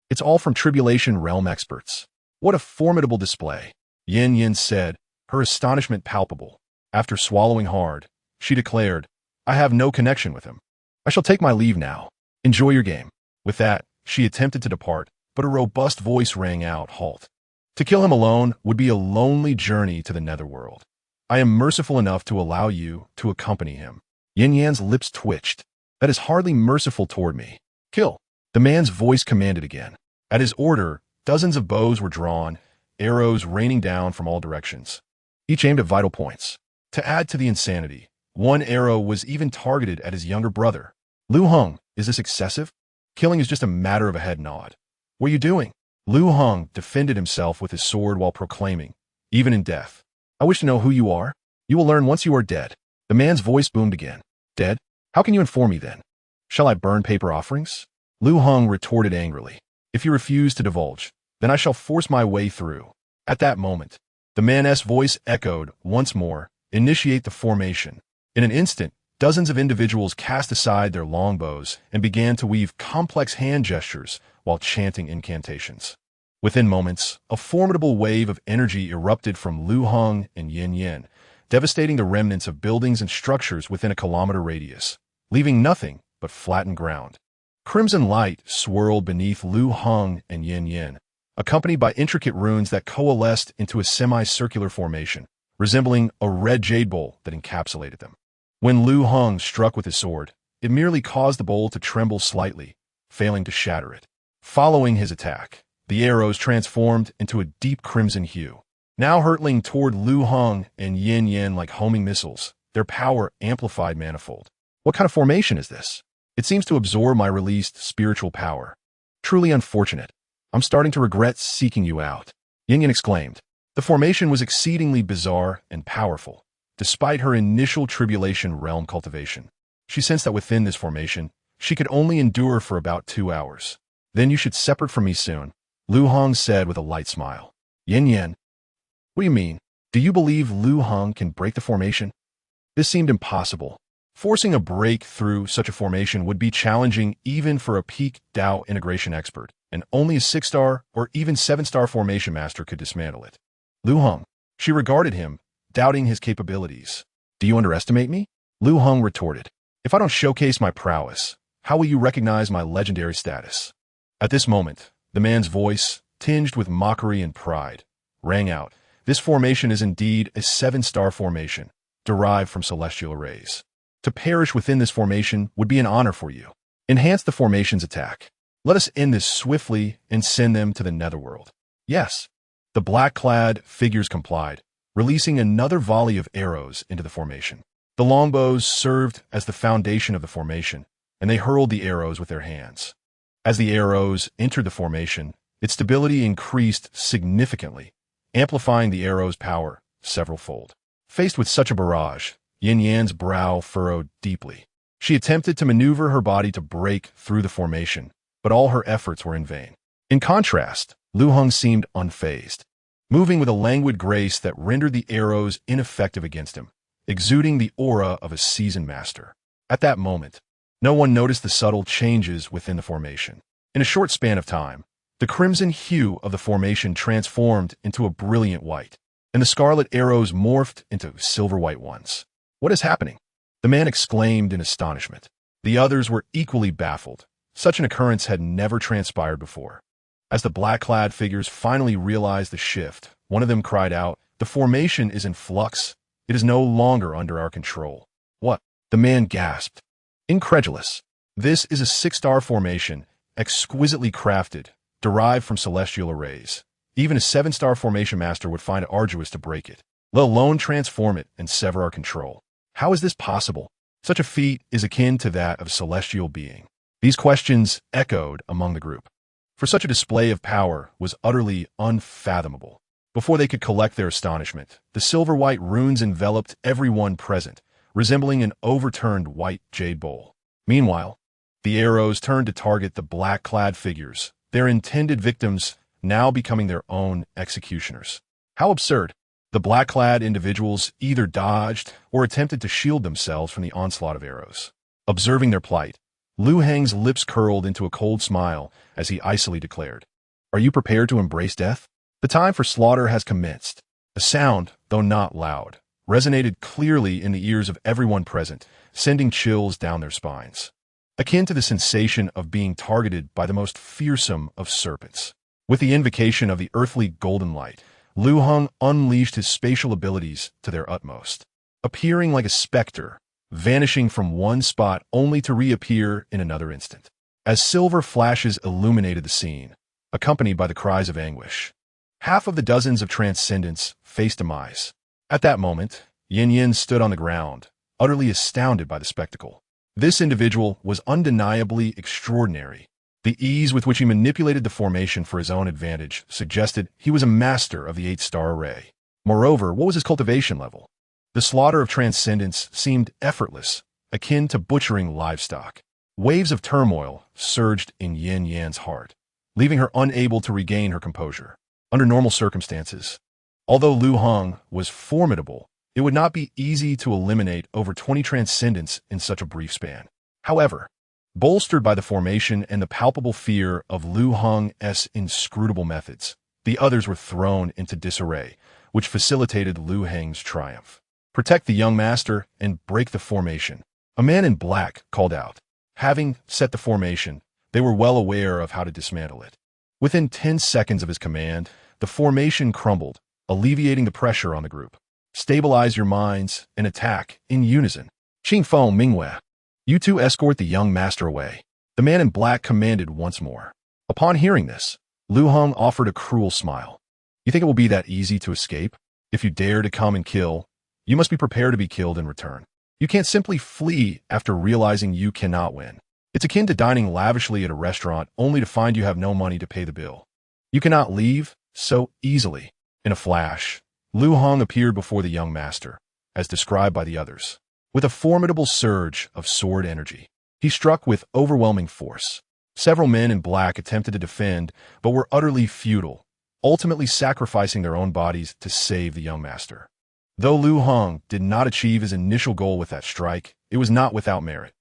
it's all from Tribulation Realm experts. What a formidable display, Yin said, her astonishment palpable. After swallowing hard, she declared, I have no connection with him. I shall take my leave now. Enjoy your game. With that, she attempted to depart, but a robust voice rang out, halt. To kill him alone would be a lonely journey to the netherworld. I am merciful enough to allow you to accompany him. Yin Yan's lips twitched. That is hardly merciful toward me. Kill. The man's voice commanded again. At his order, dozens of bows were drawn, arrows raining down from all directions, each aimed at vital points. To add to the insanity, one arrow was even targeted at his younger brother. Liu Heng, is this excessive? Killing is just a matter of a head nod. What are you doing? Liu Heng defended himself with his sword while proclaiming, even in death, I wish to know who you are. You will learn once you are dead. The man's voice boomed again. Dead? How can you inform me then? Shall I burn paper offerings? Liu Heng retorted angrily. If you refuse to divulge, then I shall force my way through. At that moment, the man's voice echoed once more, initiate the formation. In an instant, dozens of individuals cast aside their longbows and began to weave complex hand gestures while chanting incantations. Within moments, a formidable wave of energy erupted from Liu Heng and Yin, devastating the remnants of buildings and structures within a kilometer radius, leaving nothing but flattened ground. Crimson light swirled beneath Liu Heng and Yin, accompanied by intricate runes that coalesced into a semicircular formation, resembling a red jade bowl that encapsulated them. When Liu Heng struck with his sword, it merely caused the bowl to tremble slightly, failing to shatter it. Following his attack, the arrows transformed into a deep crimson hue, now hurtling toward Liu Heng and Yin like homing missiles, their power amplified manifold. What kind of formation is this? It seems to absorb my released spiritual power. Truly unfortunate. I'm starting to regret seeking you out. Yin exclaimed. The formation was exceedingly bizarre and powerful, despite her initial Tribulation Realm cultivation. She sensed that within this formation, she could only endure for about 2 hours. Then you should separate from me soon, Liu Heng said with a light smile. Yin, what do you mean? Do you believe Liu Heng can break the formation? This seemed impossible. Forcing a break through such a formation would be challenging even for a peak Dao integration expert, and only a 6-star or even 7-star formation master could dismantle it. Liu Heng, She regarded him, doubting his capabilities. "Do you underestimate me?" Liu Heng retorted. "If I don't showcase my prowess, how will you recognize my legendary status?" At this moment, the man's voice, tinged with mockery and pride, rang out. "This formation is indeed a 7-star formation, derived from celestial arrays. To perish within this formation would be an honor for you. Enhance the formation's attack. Let us end this swiftly and send them to the netherworld." "Yes." The black-clad figures complied, releasing another volley of arrows into the formation. The longbows served as the foundation of the formation, and they hurled the arrows with their hands. As the arrows entered the formation, its stability increased significantly, amplifying the arrow's power several-fold. Faced with such a barrage, Yin Yan's brow furrowed deeply. She attempted to maneuver her body to break through the formation, but all her efforts were in vain. In contrast, Liu Heng seemed unfazed, moving with a languid grace that rendered the arrows ineffective against him, exuding the aura of a seasoned master. At that moment, no one noticed the subtle changes within the formation. In a short span of time, the crimson hue of the formation transformed into a brilliant white, and the scarlet arrows morphed into silver-white ones. "What is happening?" the man exclaimed in astonishment. The others were equally baffled. Such an occurrence had never transpired before. As the black-clad figures finally realized the shift, one of them cried out, "The formation is in flux. It is no longer under our control." "What?" the man gasped, incredulous. "This is a 6-star formation, exquisitely crafted, derived from celestial arrays. Even a 7-star formation master would find it arduous to break it, let alone transform it and sever our control. How is this possible? Such a feat is akin to that of a celestial being." These questions echoed among the group, for such a display of power was utterly unfathomable. Before they could collect their astonishment, the silver-white runes enveloped everyone present, resembling an overturned white jade bowl. Meanwhile, the arrows turned to target the black-clad figures, their intended victims now becoming their own executioners. How absurd! The black-clad individuals either dodged or attempted to shield themselves from the onslaught of arrows. Observing their plight, Liu Heng's lips curled into a cold smile as he icily declared, "Are you prepared to embrace death? The time for slaughter has commenced." A sound, though not loud, resonated clearly in the ears of everyone present, sending chills down their spines, akin to the sensation of being targeted by the most fearsome of serpents. With the invocation of the earthly golden light, Liu Heng unleashed his spatial abilities to their utmost, appearing like a specter, vanishing from one spot only to reappear in another instant. As silver flashes illuminated the scene, accompanied by the cries of anguish, half of the dozens of transcendents faced demise. At that moment, Yin Yin stood on the ground, utterly astounded by the spectacle. This individual was undeniably extraordinary. The ease with which he manipulated the formation for his own advantage suggested he was a master of the 8-star array. Moreover, what was his cultivation level? The slaughter of transcendents seemed effortless, akin to butchering livestock. Waves of turmoil surged in Yin Yan's heart, leaving her unable to regain her composure. Under normal circumstances, although Liu Heng was formidable, it would not be easy to eliminate over 20 transcendents in such a brief span. However, bolstered by the formation and the palpable fear of Liu Heng's inscrutable methods, the others were thrown into disarray, which facilitated Liu Heng's triumph. "Protect the young master and break the formation," a man in black called out. Having set the formation, they were well aware of how to dismantle it. Within 10 seconds of his command, the formation crumbled, alleviating the pressure on the group. "Stabilize your minds and attack in unison. Qingfeng Mingwei, you two escort the young master away," the man in black commanded once more. Upon hearing this, Liu Heng offered a cruel smile. "You think it will be that easy to escape? If you dare to come and kill, you must be prepared to be killed in return. You can't simply flee after realizing you cannot win. It's akin to dining lavishly at a restaurant only to find you have no money to pay the bill. You cannot leave so easily." In a flash, Liu Heng appeared before the young master, as described by the others. With a formidable surge of sword energy, he struck with overwhelming force. Several men in black attempted to defend, but were utterly futile, ultimately sacrificing their own bodies to save the young master. Though Liu Heng did not achieve his initial goal with that strike, it was not without merit.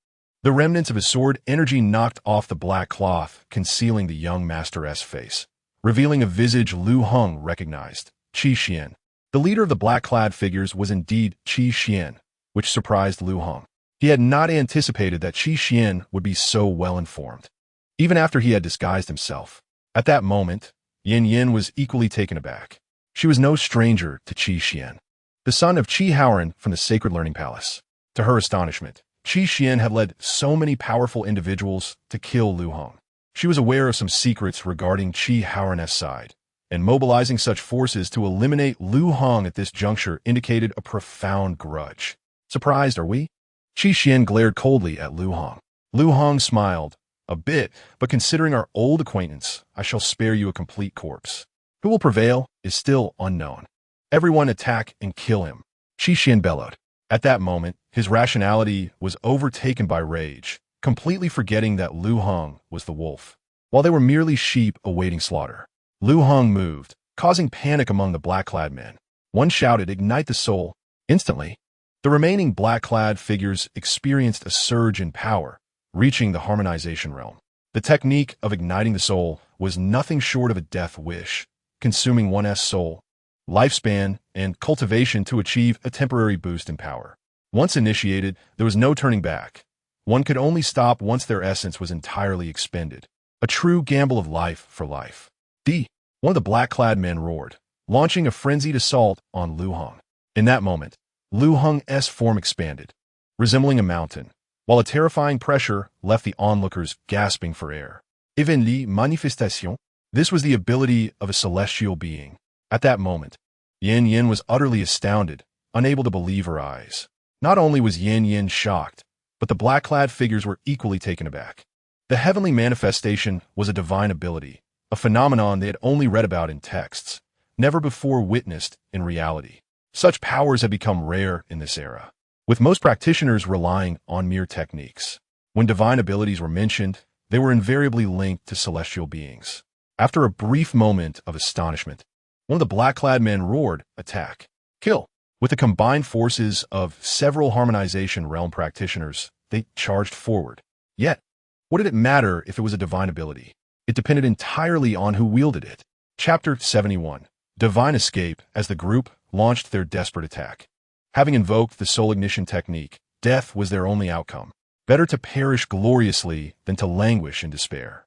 The remnants of his sword energy knocked off the black cloth, concealing the young master's face, revealing a visage Liu Heng recognized, Qi Xian. The leader of the black-clad figures was indeed Qi Xian, which surprised Liu Heng. He had not anticipated that Qi Xian would be so well-informed, even after he had disguised himself. At that moment, Yin Yin was equally taken aback. She was no stranger to Qi Xian, the son of Qi Haoran from the Sacred Learning Palace. To her astonishment, Qi Xian had led so many powerful individuals to kill Liu Heng. She was aware of some secrets regarding Qi Haoran's side, and mobilizing such forces to eliminate Liu Heng at this juncture indicated a profound grudge. Surprised, are we? Qi Xian glared coldly at Liu Heng. Liu Heng smiled, a bit, but considering our old acquaintance, I shall spare you a complete corpse. Who will prevail is still unknown. Everyone attack and kill him, Qi Xian bellowed. At that moment, his rationality was overtaken by rage, completely forgetting that Liu Heng was the wolf, while they were merely sheep awaiting slaughter. Liu Heng moved, causing panic among the black-clad men. One shouted, "Ignite the soul!" Instantly, the remaining black-clad figures experienced a surge in power, reaching the harmonization realm. The technique of igniting the soul was nothing short of a death wish, consuming one's soul, lifespan, and cultivation to achieve a temporary boost in power. Once initiated, there was no turning back. One could only stop once their essence was entirely expended. A true gamble of life for life. One of the black-clad men roared, launching a frenzied assault on Liu Heng. In that moment, Liu Heng's form expanded, resembling a mountain, while a terrifying pressure left the onlookers gasping for air. Even the manifestation, this was the ability of a celestial being. At that moment, Yin Yin was utterly astounded, unable to believe her eyes. Not only was Yin Yin shocked, but the black-clad figures were equally taken aback. The heavenly manifestation was a divine ability, a phenomenon they had only read about in texts, never before witnessed in reality. Such powers had become rare in this era, with most practitioners relying on mere techniques. When divine abilities were mentioned, they were invariably linked to celestial beings. After a brief moment of astonishment, one of the black-clad men roared, "Attack! Kill!" With the combined forces of several harmonization realm practitioners, they charged forward. Yet, what did it matter if it was a divine ability? It depended entirely on who wielded it. Chapter 71. Divine Escape. As the group launched their desperate attack, having invoked the soul ignition technique, death was their only outcome. Better to perish gloriously than to languish in despair.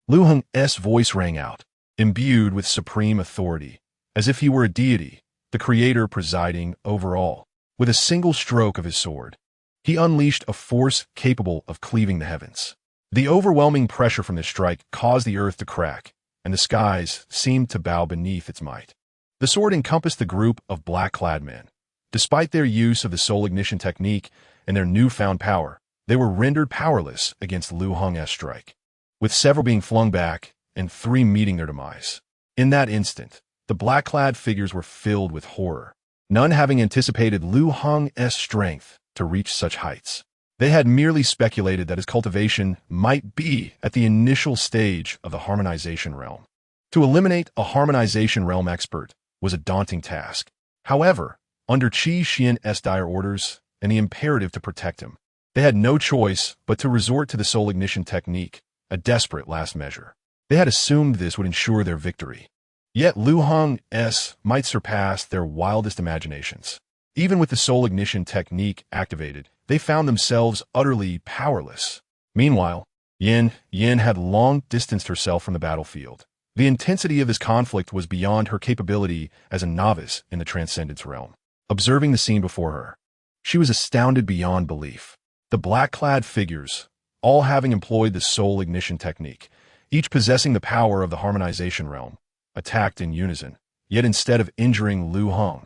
Liu Heng's voice rang out, imbued with supreme authority, as if he were a deity, the creator presiding over all. With a single stroke of his sword, he unleashed a force capable of cleaving the heavens. The overwhelming pressure from this strike caused the earth to crack, and the skies seemed to bow beneath its might. The sword encompassed the group of black-clad men. Despite their use of the soul ignition technique and their newfound power, they were rendered powerless against Liu Heng's strike, with several being flung back and 3 meeting their demise. In that instant, the black-clad figures were filled with horror, none having anticipated Liu Heng's strength to reach such heights. They had merely speculated that his cultivation might be at the initial stage of the harmonization realm. To eliminate a harmonization realm expert was a daunting task. However, under Qi Xian's dire orders and the imperative to protect him, they had no choice but to resort to the soul ignition technique, a desperate last measure. They had assumed this would ensure their victory. Yet Liu Heng's might surpass their wildest imaginations. Even with the soul ignition technique activated, they found themselves utterly powerless. Meanwhile, Yin had long distanced herself from the battlefield. The intensity of this conflict was beyond her capability as a novice in the transcendence realm. Observing the scene before her, she was astounded beyond belief. The black-clad figures, all having employed the soul ignition technique, each possessing the power of the harmonization realm, attacked in unison. Yet instead of injuring Liu Heng,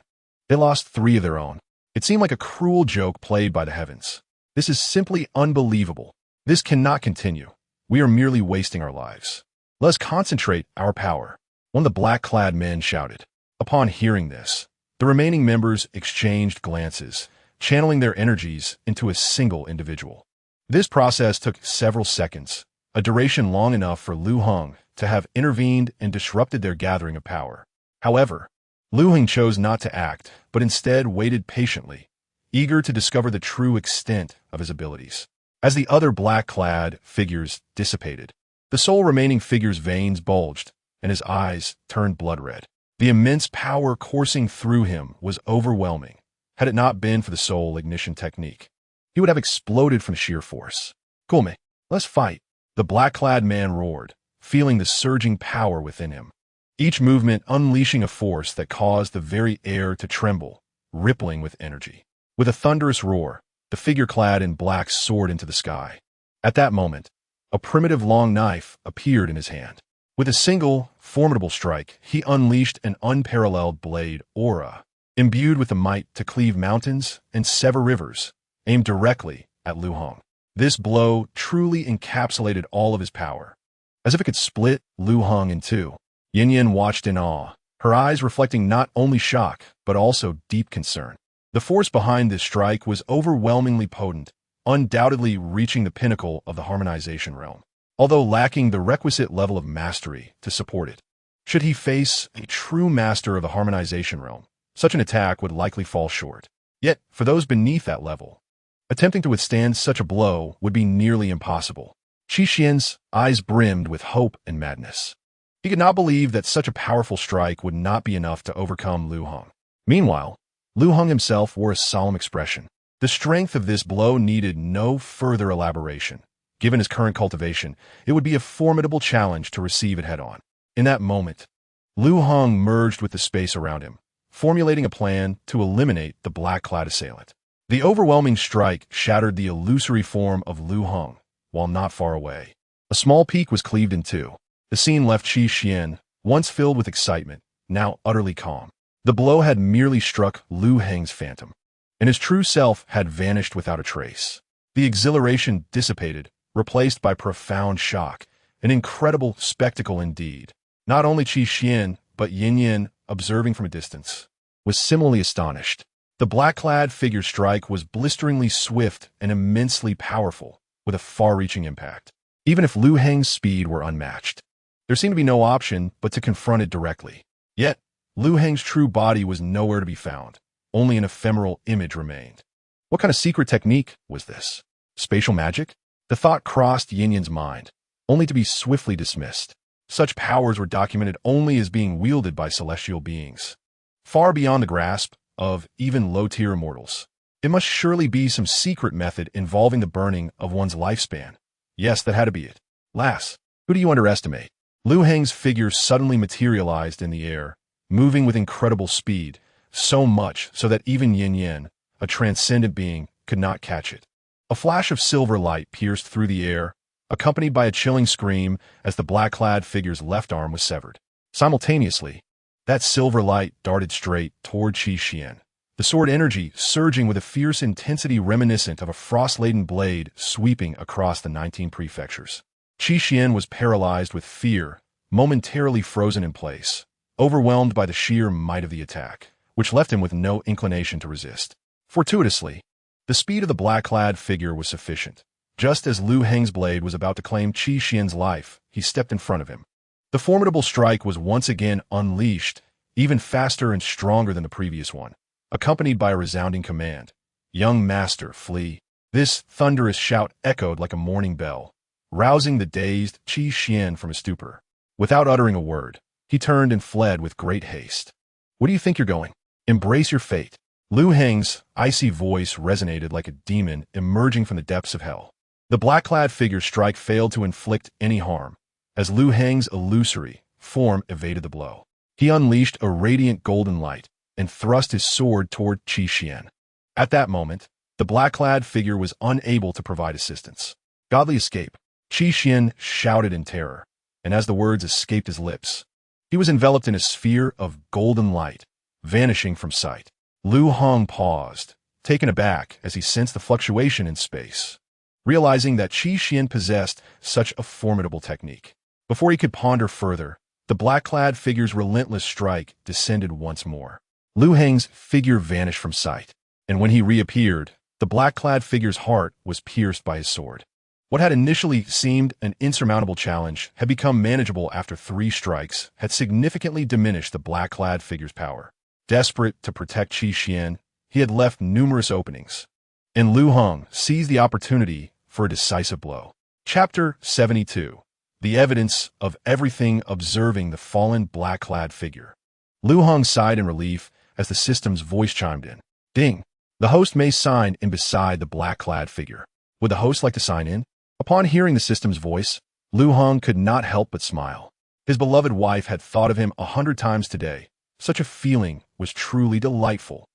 they lost 3 of their own. It seemed like a cruel joke played by the heavens. This is simply unbelievable. This cannot continue. We are merely wasting our lives. Let us concentrate our power. One of the black-clad men shouted. Upon hearing this, the remaining members exchanged glances, channeling their energies into a single individual. This process took several seconds, a duration long enough for Liu Heng to have intervened and disrupted their gathering of power. However, Liu Heng chose not to act, but instead waited patiently, eager to discover the true extent of his abilities. As the other black-clad figures dissipated, the sole remaining figure's veins bulged, and his eyes turned blood red. The immense power coursing through him was overwhelming. Had it not been for the soul ignition technique, he would have exploded from sheer force. "Cool me, let's fight," the black-clad man roared, feeling the surging power within him. Each movement unleashing a force that caused the very air to tremble, rippling with energy. With a thunderous roar, the figure clad in black soared into the sky. At that moment, a primitive long knife appeared in his hand. With a single, formidable strike, he unleashed an unparalleled blade aura, imbued with the might to cleave mountains and sever rivers, aimed directly at Liu Heng. This blow truly encapsulated all of his power. As if it could split Liu Heng in two, Yin watched in awe, her eyes reflecting not only shock, but also deep concern. The force behind this strike was overwhelmingly potent, undoubtedly reaching the pinnacle of the harmonization realm, although lacking the requisite level of mastery to support it. Should he face a true master of the harmonization realm, such an attack would likely fall short. Yet, for those beneath that level, attempting to withstand such a blow would be nearly impossible. Qi Xian's eyes brimmed with hope and madness. He could not believe that such a powerful strike would not be enough to overcome Liu Heng. Meanwhile, Liu Heng himself wore a solemn expression. The strength of this blow needed no further elaboration. Given his current cultivation, it would be a formidable challenge to receive it head-on. In that moment, Liu Heng merged with the space around him, formulating a plan to eliminate the black-clad assailant. The overwhelming strike shattered the illusory form of Liu Heng, while not far away. A small peak was cleaved in two. The scene left Qi Xian, once filled with excitement, now utterly calm. The blow had merely struck Liu Heng's phantom, and his true self had vanished without a trace. The exhilaration dissipated, replaced by profound shock, an incredible spectacle indeed. Not only Qi Xian, but Yin, observing from a distance, was similarly astonished. The black-clad figure's strike was blisteringly swift and immensely powerful, with a far-reaching impact. Even if Liu Heng's speed were unmatched, there seemed to be no option but to confront it directly. Yet, Liu Heng's true body was nowhere to be found. Only an ephemeral image remained. What kind of secret technique was this? Spatial magic? The thought crossed Yin's mind, only to be swiftly dismissed. Such powers were documented only as being wielded by celestial beings, far beyond the grasp of even low-tier immortals. It must surely be some secret method involving the burning of one's lifespan. Yes, that had to be it. Lass, who do you underestimate? Liu Heng's figure suddenly materialized in the air, moving with incredible speed, so much so that even Yin, a transcendent being, could not catch it. A flash of silver light pierced through the air, accompanied by a chilling scream as the black-clad figure's left arm was severed. Simultaneously, that silver light darted straight toward Qi Xian, the sword energy surging with a fierce intensity reminiscent of a frost-laden blade sweeping across the 19 prefectures. Qi Xian was paralyzed with fear, momentarily frozen in place, overwhelmed by the sheer might of the attack, which left him with no inclination to resist. Fortuitously, the speed of the black-clad figure was sufficient. Just as Liu Heng's blade was about to claim Qi Xian's life, he stepped in front of him. The formidable strike was once again unleashed, even faster and stronger than the previous one, accompanied by a resounding command. "Young master, flee." This thunderous shout echoed like a morning bell, rousing the dazed Qi Xian from his stupor. Without uttering a word, he turned and fled with great haste. "Where do you think you're going? Embrace your fate." Liu Heng's icy voice resonated like a demon emerging from the depths of hell. The black-clad figure's strike failed to inflict any harm, as Liu Heng's illusory form evaded the blow. He unleashed a radiant golden light and thrust his sword toward Qi Xian. At that moment, the black-clad figure was unable to provide assistance. "Godly escape!" Qi Xian shouted in terror, and as the words escaped his lips, he was enveloped in a sphere of golden light, vanishing from sight. Liu Heng paused, taken aback as he sensed the fluctuation in space, realizing that Qi Xian possessed such a formidable technique. Before he could ponder further, the black-clad figure's relentless strike descended once more. Liu Heng's figure vanished from sight, and when he reappeared, the black-clad figure's heart was pierced by his sword. What had initially seemed an insurmountable challenge had become manageable after 3 strikes, had significantly diminished the black-clad figure's power. Desperate to protect Qi Xian, he had left numerous openings, and Liu Heng seized the opportunity for a decisive blow. Chapter 72. The Evidence of Everything Observing the Fallen Black-Clad Figure. Liu Heng sighed in relief as the system's voice chimed in. Ding. The host may sign in beside the black-clad figure. Would the host like to sign in? Upon hearing the system's voice, Liu Heng could not help but smile. His beloved wife had thought of him 100 times today. Such a feeling was truly delightful.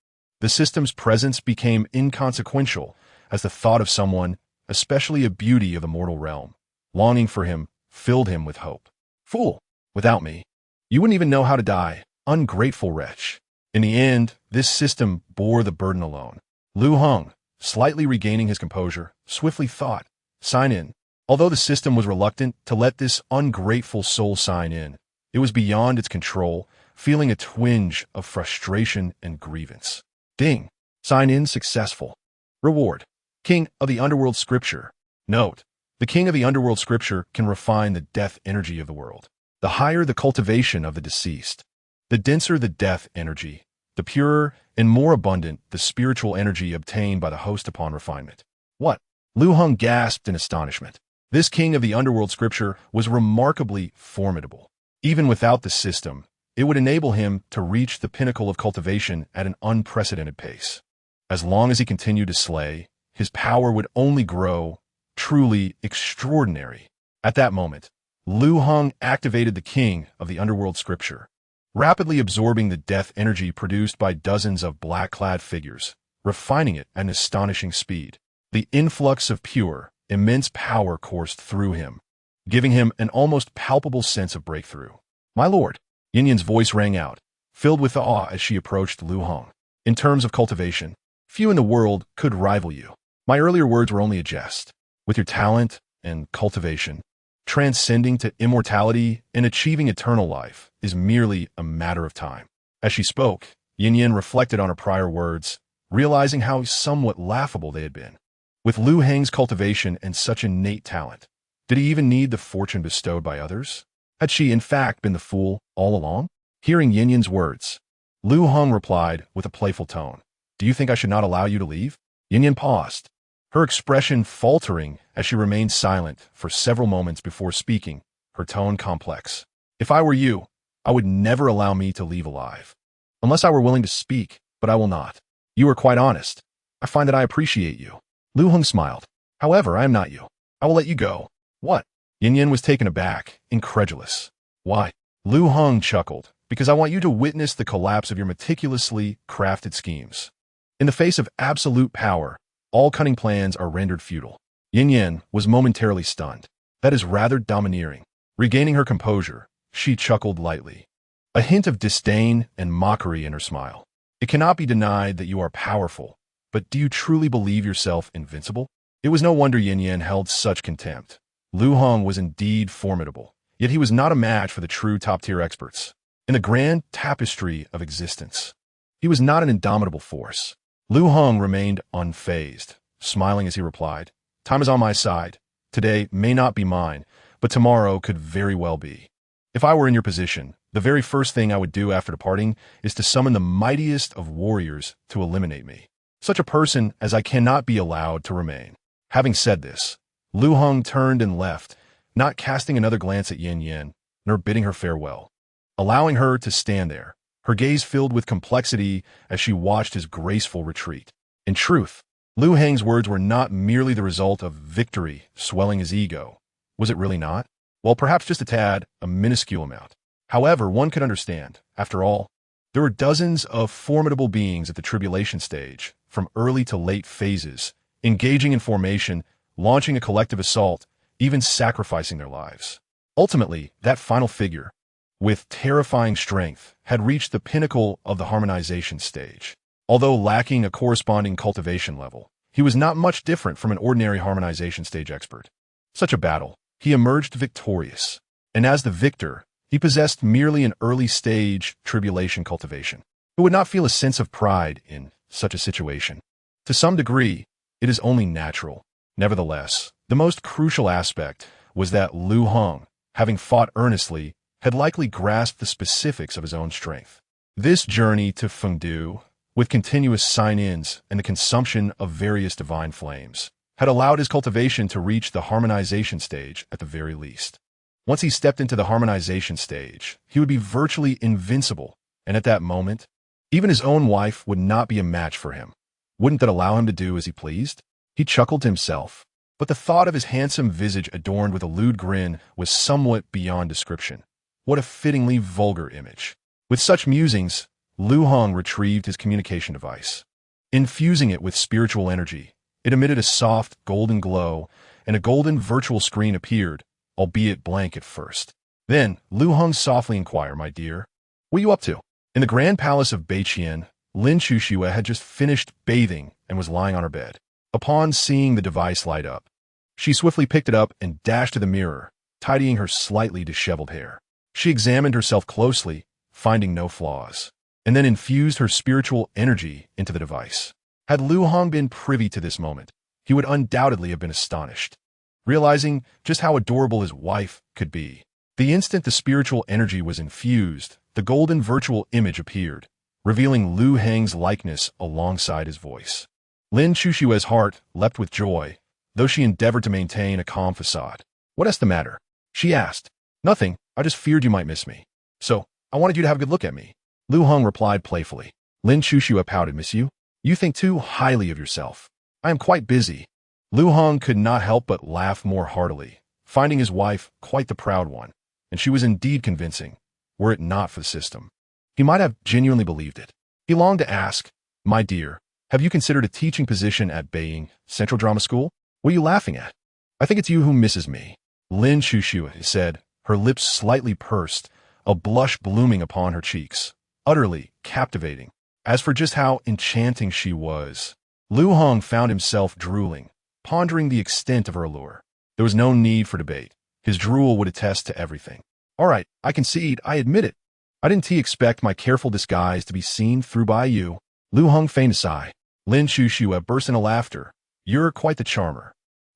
The system's presence became inconsequential as the thought of someone, especially a beauty of the mortal realm, longing for him, filled him with hope. Fool! Without me, you wouldn't even know how to die, ungrateful wretch. In the end, this system bore the burden alone. Liu Heng, slightly regaining his composure, swiftly thought, sign in. Although the system was reluctant to let this ungrateful soul sign in, it was beyond its control, feeling a twinge of frustration and grievance. Ding. Sign in successful. Reward. King of the Underworld Scripture. Note. The King of the Underworld Scripture can refine the death energy of the world. The higher the cultivation of the deceased, the denser the death energy, the purer and more abundant the spiritual energy obtained by the host upon refinement. What? Liu Heng gasped in astonishment. This King of the Underworld Scripture was remarkably formidable. Even without the system, it would enable him to reach the pinnacle of cultivation at an unprecedented pace. As long as he continued to slay, his power would only grow, truly extraordinary. At that moment, Liu Heng activated the King of the Underworld Scripture, rapidly absorbing the death energy produced by dozens of black-clad figures, refining it at an astonishing speed. The influx of pure, immense power coursed through him, giving him an almost palpable sense of breakthrough. My lord, Yin Yan's voice rang out, filled with awe as she approached Liu Heng. In terms of cultivation, few in the world could rival you. My earlier words were only a jest. With your talent and cultivation, transcending to immortality and achieving eternal life is merely a matter of time. As she spoke, Yin Yan reflected on her prior words, realizing how somewhat laughable they had been. With Liu Heng's cultivation and such innate talent, did he even need the fortune bestowed by others? Had she in fact been the fool all along? Hearing Yin Yan's words, Liu Heng replied with a playful tone, Do you think I should not allow you to leave? Yin Yan paused, her expression faltering as she remained silent for several moments before speaking, her tone complex. If I were you, I would never allow me to leave alive. Unless I were willing to speak, but I will not. You are quite honest. I find that I appreciate you. Liu Heng smiled. However, I am not you. I will let you go. What? Yin Yan was taken aback, incredulous. Why? Liu Heng chuckled, because I want you to witness the collapse of your meticulously crafted schemes. In the face of absolute power, all cunning plans are rendered futile. Yin Yan was momentarily stunned. That is rather domineering. Regaining her composure, she chuckled lightly, a hint of disdain and mockery in her smile. It cannot be denied that you are powerful, but do you truly believe yourself invincible? It was no wonder Yin Yan held such contempt. Liu Heng was indeed formidable, yet he was not a match for the true top-tier experts. In the grand tapestry of existence, he was not an indomitable force. Liu Heng remained unfazed, smiling as he replied, Time is on my side. Today may not be mine, but tomorrow could very well be. If I were in your position, the very first thing I would do after departing is to summon the mightiest of warriors to eliminate me. Such a person as I cannot be allowed to remain. Having said this, Liu Heng turned and left, not casting another glance at Yin Yan, nor bidding her farewell. Allowing her to stand there, her gaze filled with complexity as she watched his graceful retreat. In truth, Liu Heng's words were not merely the result of victory swelling his ego. Was it really not? Well, perhaps just a tad, a minuscule amount. However, one could understand. After all, there were dozens of formidable beings at the tribulation stage, from early to late phases, engaging in formation, launching a collective assault, even sacrificing their lives. Ultimately, that final figure, with terrifying strength, had reached the pinnacle of the harmonization stage. Although lacking a corresponding cultivation level, he was not much different from an ordinary harmonization stage expert. Such a battle, he emerged victorious, and as the victor, he possessed merely an early-stage tribulation cultivation. Who would not feel a sense of pride in such a situation? To some degree, it is only natural. Nevertheless, the most crucial aspect was that Liu Heng, having fought earnestly, had likely grasped the specifics of his own strength. This journey to Fengdu, with continuous sign-ins and the consumption of various divine flames, had allowed his cultivation to reach the harmonization stage at the very least. Once he stepped into the harmonization stage, he would be virtually invincible, And at that moment, even his own wife would not be a match for him. Wouldn't that allow him to do as he pleased? He chuckled to himself, but the thought of his handsome visage adorned with a lewd grin was somewhat beyond description. What a fittingly vulgar image. With such musings, Liu Heng retrieved his communication device. Infusing it with spiritual energy, it emitted a soft, golden glow, and a golden virtual screen appeared, albeit blank at first. Then, Liu Heng softly inquired, "My dear, what are you up to?" In the grand palace of Beiqian, Lin Chuxue had just finished bathing and was lying on her bed. Upon seeing the device light up, she swiftly picked it up and dashed to the mirror, tidying her slightly disheveled hair. She examined herself closely, finding no flaws, and then infused her spiritual energy into the device. Had Liu Heng been privy to this moment, he would undoubtedly have been astonished, realizing just how adorable his wife could be. The instant the spiritual energy was infused, the golden virtual image appeared, revealing Liu Heng's likeness alongside his voice. Lin Chuxue's heart leapt with joy, though she endeavored to maintain a calm facade. "What is the matter?" she asked. "Nothing, I just feared you might miss me. So, I wanted you to have a good look at me." Liu Heng replied playfully. Lin Chuxue pouted, "Miss you? You think too highly of yourself. I am quite busy." Liu Heng could not help but laugh more heartily, finding his wife quite the proud one, and she was indeed convincing, were it not for the system. He might have genuinely believed it. He longed to ask, "My dear, have you considered a teaching position at Beiying Central Drama School? What are you laughing at? I think it's you who misses me." Lin Chuxue said, her lips slightly pursed, a blush blooming upon her cheeks, utterly captivating. As for just how enchanting she was, Liu Heng found himself drooling, pondering the extent of her allure. There was no need for debate. His drool would attest to everything. "All right, I concede, I admit it. I didn't expect my careful disguise to be seen through by you." Liu Heng feigned a sigh. Lin Chuxue burst into laughter. "You're quite the charmer."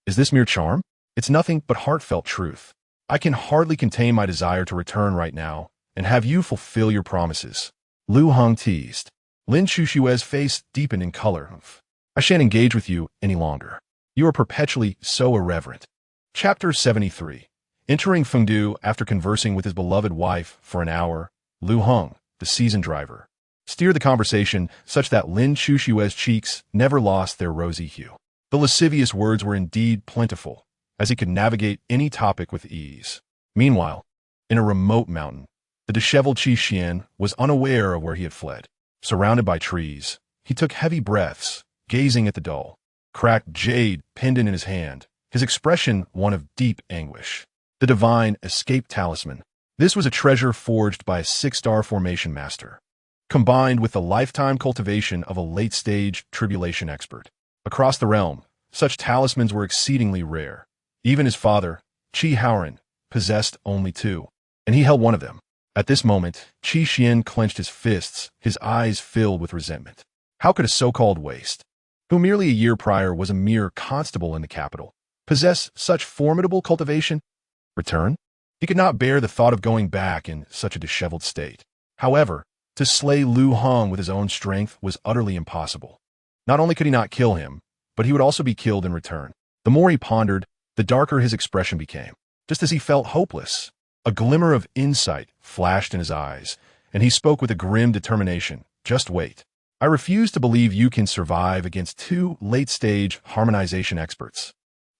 "Is this mere charm?" "It's nothing but heartfelt truth. I can hardly contain my desire to return right now and have you fulfill your promises." Liu Heng teased. Lin Chuxue's face deepened in color. "I shan't engage with you any longer. You are perpetually so irreverent." Chapter 73. Entering Fengdu after conversing with his beloved wife for an hour, Liu Heng, the seasoned driver, steered the conversation such that Lin Chuxue's cheeks never lost their rosy hue. The lascivious words were indeed plentiful, as he could navigate any topic with ease. Meanwhile, in a remote mountain, the disheveled Qi Xian was unaware of where he had fled. Surrounded by trees, he took heavy breaths, gazing at the dull, cracked jade pendant in his hand, his expression one of deep anguish. The divine escape talisman. This was a treasure forged by a 6-star formation master, combined with the lifetime cultivation of a late-stage tribulation expert. Across the realm, such talismans were exceedingly rare. Even his father, Qi Haoran, possessed only 2, and he held one of them. At this moment, Qi Xian clenched his fists, his eyes filled with resentment. How could a so-called waste, who merely a year prior was a mere constable in the capital, possess such formidable cultivation? Return? He could not bear the thought of going back in such a disheveled state. However, to slay Liu Heng with his own strength was utterly impossible. Not only could he not kill him, but he would also be killed in return. The more he pondered, the darker his expression became. Just as he felt hopeless, a glimmer of insight flashed in his eyes, and he spoke with a grim determination. "Just wait. I refuse to believe you can survive against 2 late-stage harmonization experts."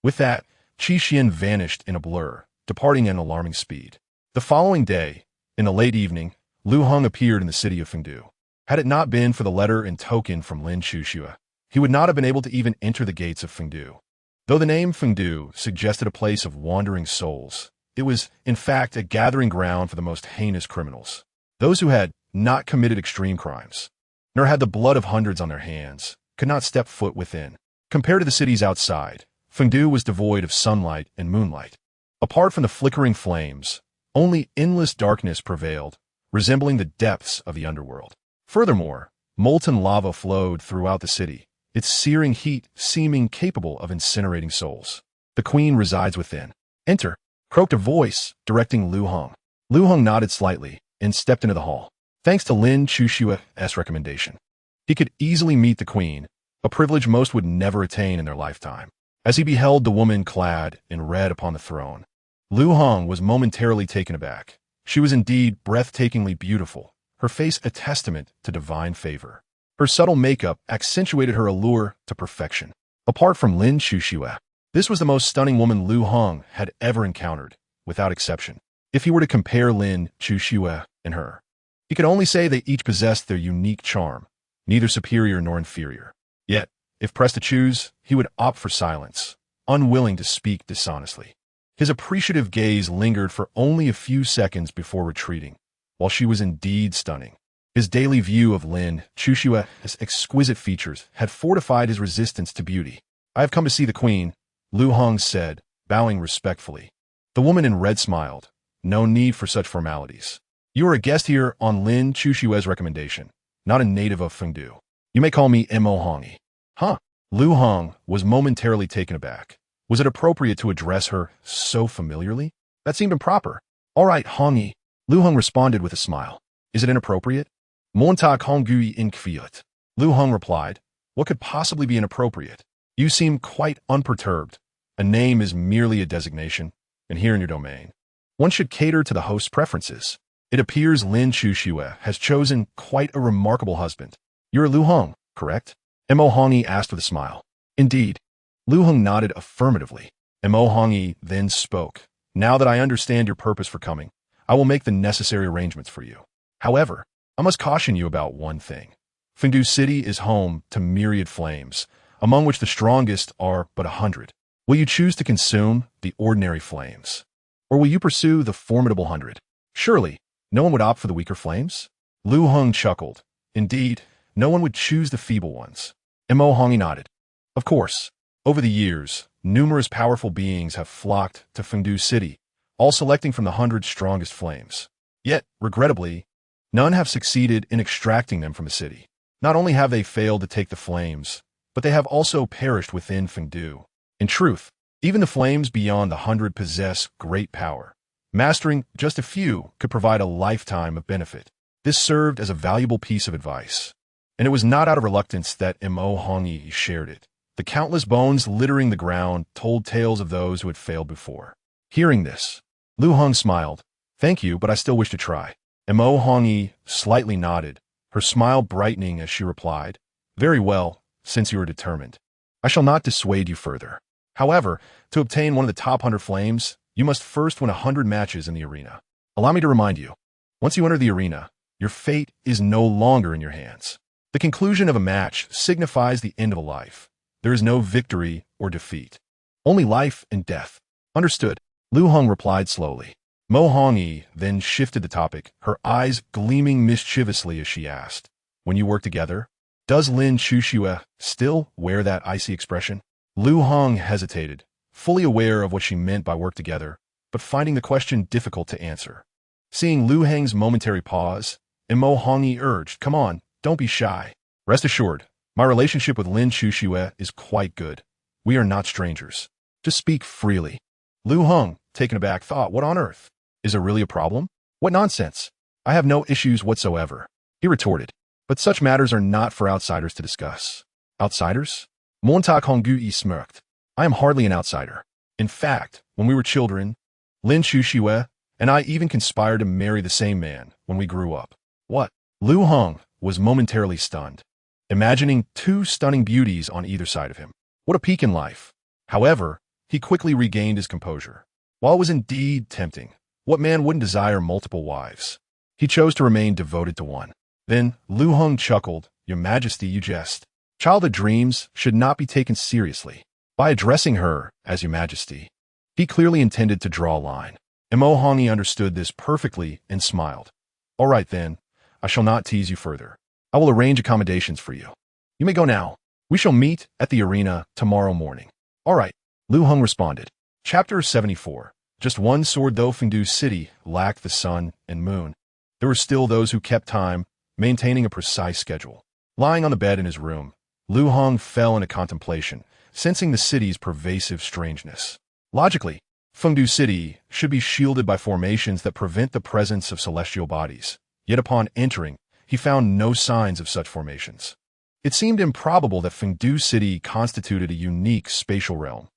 With that, Qi Xian vanished in a blur, departing at an alarming speed. The following day, in the late evening, Liu Heng appeared in the city of Fengdu. Had it not been for the letter and token from Lin Chuxue, he would not have been able to even enter the gates of Fengdu. Though the name Fengdu suggested a place of wandering souls, it was, in fact, a gathering ground for the most heinous criminals. Those who had not committed extreme crimes, nor had the blood of hundreds on their hands, could not step foot within. Compared to the cities outside, Fengdu was devoid of sunlight and moonlight. Apart from the flickering flames, only endless darkness prevailed, resembling the depths of the underworld. Furthermore, molten lava flowed throughout the city, its searing heat seeming capable of incinerating souls. "The queen resides within. Enter," croaked a voice, directing Liu Heng. Liu Heng nodded slightly and stepped into the hall. Thanks to Lin Chuxue's recommendation, he could easily meet the queen, a privilege most would never attain in their lifetime. As he beheld the woman clad in red upon the throne, Liu Heng was momentarily taken aback. She was indeed breathtakingly beautiful, her face a testament to divine favor. Her subtle makeup accentuated her allure to perfection. Apart from Lin Chuxue, this was the most stunning woman Liu Heng had ever encountered, without exception. If he were to compare Lin Chuxue and her, he could only say they each possessed their unique charm, neither superior nor inferior. Yet, if pressed to choose, he would opt for silence, unwilling to speak dishonestly. His appreciative gaze lingered for only a few seconds before retreating, while she was indeed stunning. His daily view of Lin Chushue's exquisite features had fortified his resistance to beauty. "I have come to see the queen," Liu Heng said, bowing respectfully. The woman in red smiled. "No need for such formalities. You are a guest here on Lin Chushue's recommendation, not a native of Fengdu. You may call me Mo Hongi." "Huh?" Liu Heng was momentarily taken aback. Was it appropriate to address her so familiarly? That seemed improper. "All right, Hongi," Liu Heng responded with a smile. "Is it inappropriate?" "Monta Hongui Inkfiat," Liu Heng replied. "What could possibly be inappropriate? You seem quite unperturbed. A name is merely a designation, and here in your domain, one should cater to the host's preferences. It appears Lin Chuxue has chosen quite a remarkable husband. You're Liu Heng, correct?" Mo Hongi asked with a smile. "Indeed." Liu Heng nodded affirmatively. Mo Hongi then spoke. "Now that I understand your purpose for coming, I will make the necessary arrangements for you. However, I must caution you about one thing. Fengdu City is home to myriad flames, among which the strongest are but 100. Will you choose to consume the ordinary flames? Or will you pursue the formidable 100? Surely, no one would opt for the weaker flames?" Liu Heng chuckled. "Indeed, no one would choose the feeble ones." Mo Hongi nodded. "Of course, over the years, numerous powerful beings have flocked to Fengdu City, all selecting from the 100 strongest flames. Yet, regrettably, none have succeeded in extracting them from the city. Not only have they failed to take the flames, but they have also perished within Fengdu. In truth, even the flames beyond the 100 possess great power. Mastering just a few could provide a lifetime of benefit." This served as a valuable piece of advice, and it was not out of reluctance that Mo Hongi shared it. The countless bones littering the ground told tales of those who had failed before. Hearing this, Liu Heng smiled. "Thank you, but I still wish to try." Mo Hongi slightly nodded, her smile brightening as she replied, "Very well, since you are determined. I shall not dissuade you further. However, to obtain one of the top 100 flames, you must first win 100 matches in the arena. Allow me to remind you, once you enter the arena, your fate is no longer in your hands. The conclusion of a match signifies the end of a life. There is no victory or defeat. Only life and death." "Understood," Liu Heng replied slowly. Mo Hongi then shifted the topic, her eyes gleaming mischievously as she asked, "When you work together, does Lin Chuxue still wear that icy expression?" Liu Heng hesitated, fully aware of what she meant by work together, but finding the question difficult to answer. Seeing Liu Heng's momentary pause, Mo Hongi urged, "Come on, don't be shy. Rest assured, my relationship with Lin Chuxue is quite good. We are not strangers. Just speak freely." Liu Heng, taken aback, thought, "What on earth? Is there really a problem? What nonsense? I have no issues whatsoever," he retorted. "But such matters are not for outsiders to discuss." "Outsiders?" Montag Hongui smirked. "I am hardly an outsider. In fact, when we were children, Lin Chuxue and I even conspired to marry the same man when we grew up." "What?" Liu Heng was momentarily stunned, imagining two stunning beauties on either side of him. What a peak in life. However, he quickly regained his composure. While it was indeed tempting, what man wouldn't desire multiple wives? He chose to remain devoted to one. Then Liu Heng chuckled, "Your Majesty, you jest. Childhood dreams should not be taken seriously." By addressing her as Your Majesty, he clearly intended to draw a line. Mo Hongi understood this perfectly and smiled. "All right then, I shall not tease you further. I will arrange accommodations for you. You may go now. We shall meet at the arena tomorrow morning." "All right," Liu Heng responded. Chapter 74. Just one sword. Though Fengdu City lacked the sun and moon, there were still those who kept time, maintaining a precise schedule. Lying on the bed in his room, Liu Heng fell into contemplation, sensing the city's pervasive strangeness. Logically, Fengdu City should be shielded by formations that prevent the presence of celestial bodies. Yet upon entering, he found no signs of such formations. It seemed improbable that Fengdu City constituted a unique spatial realm.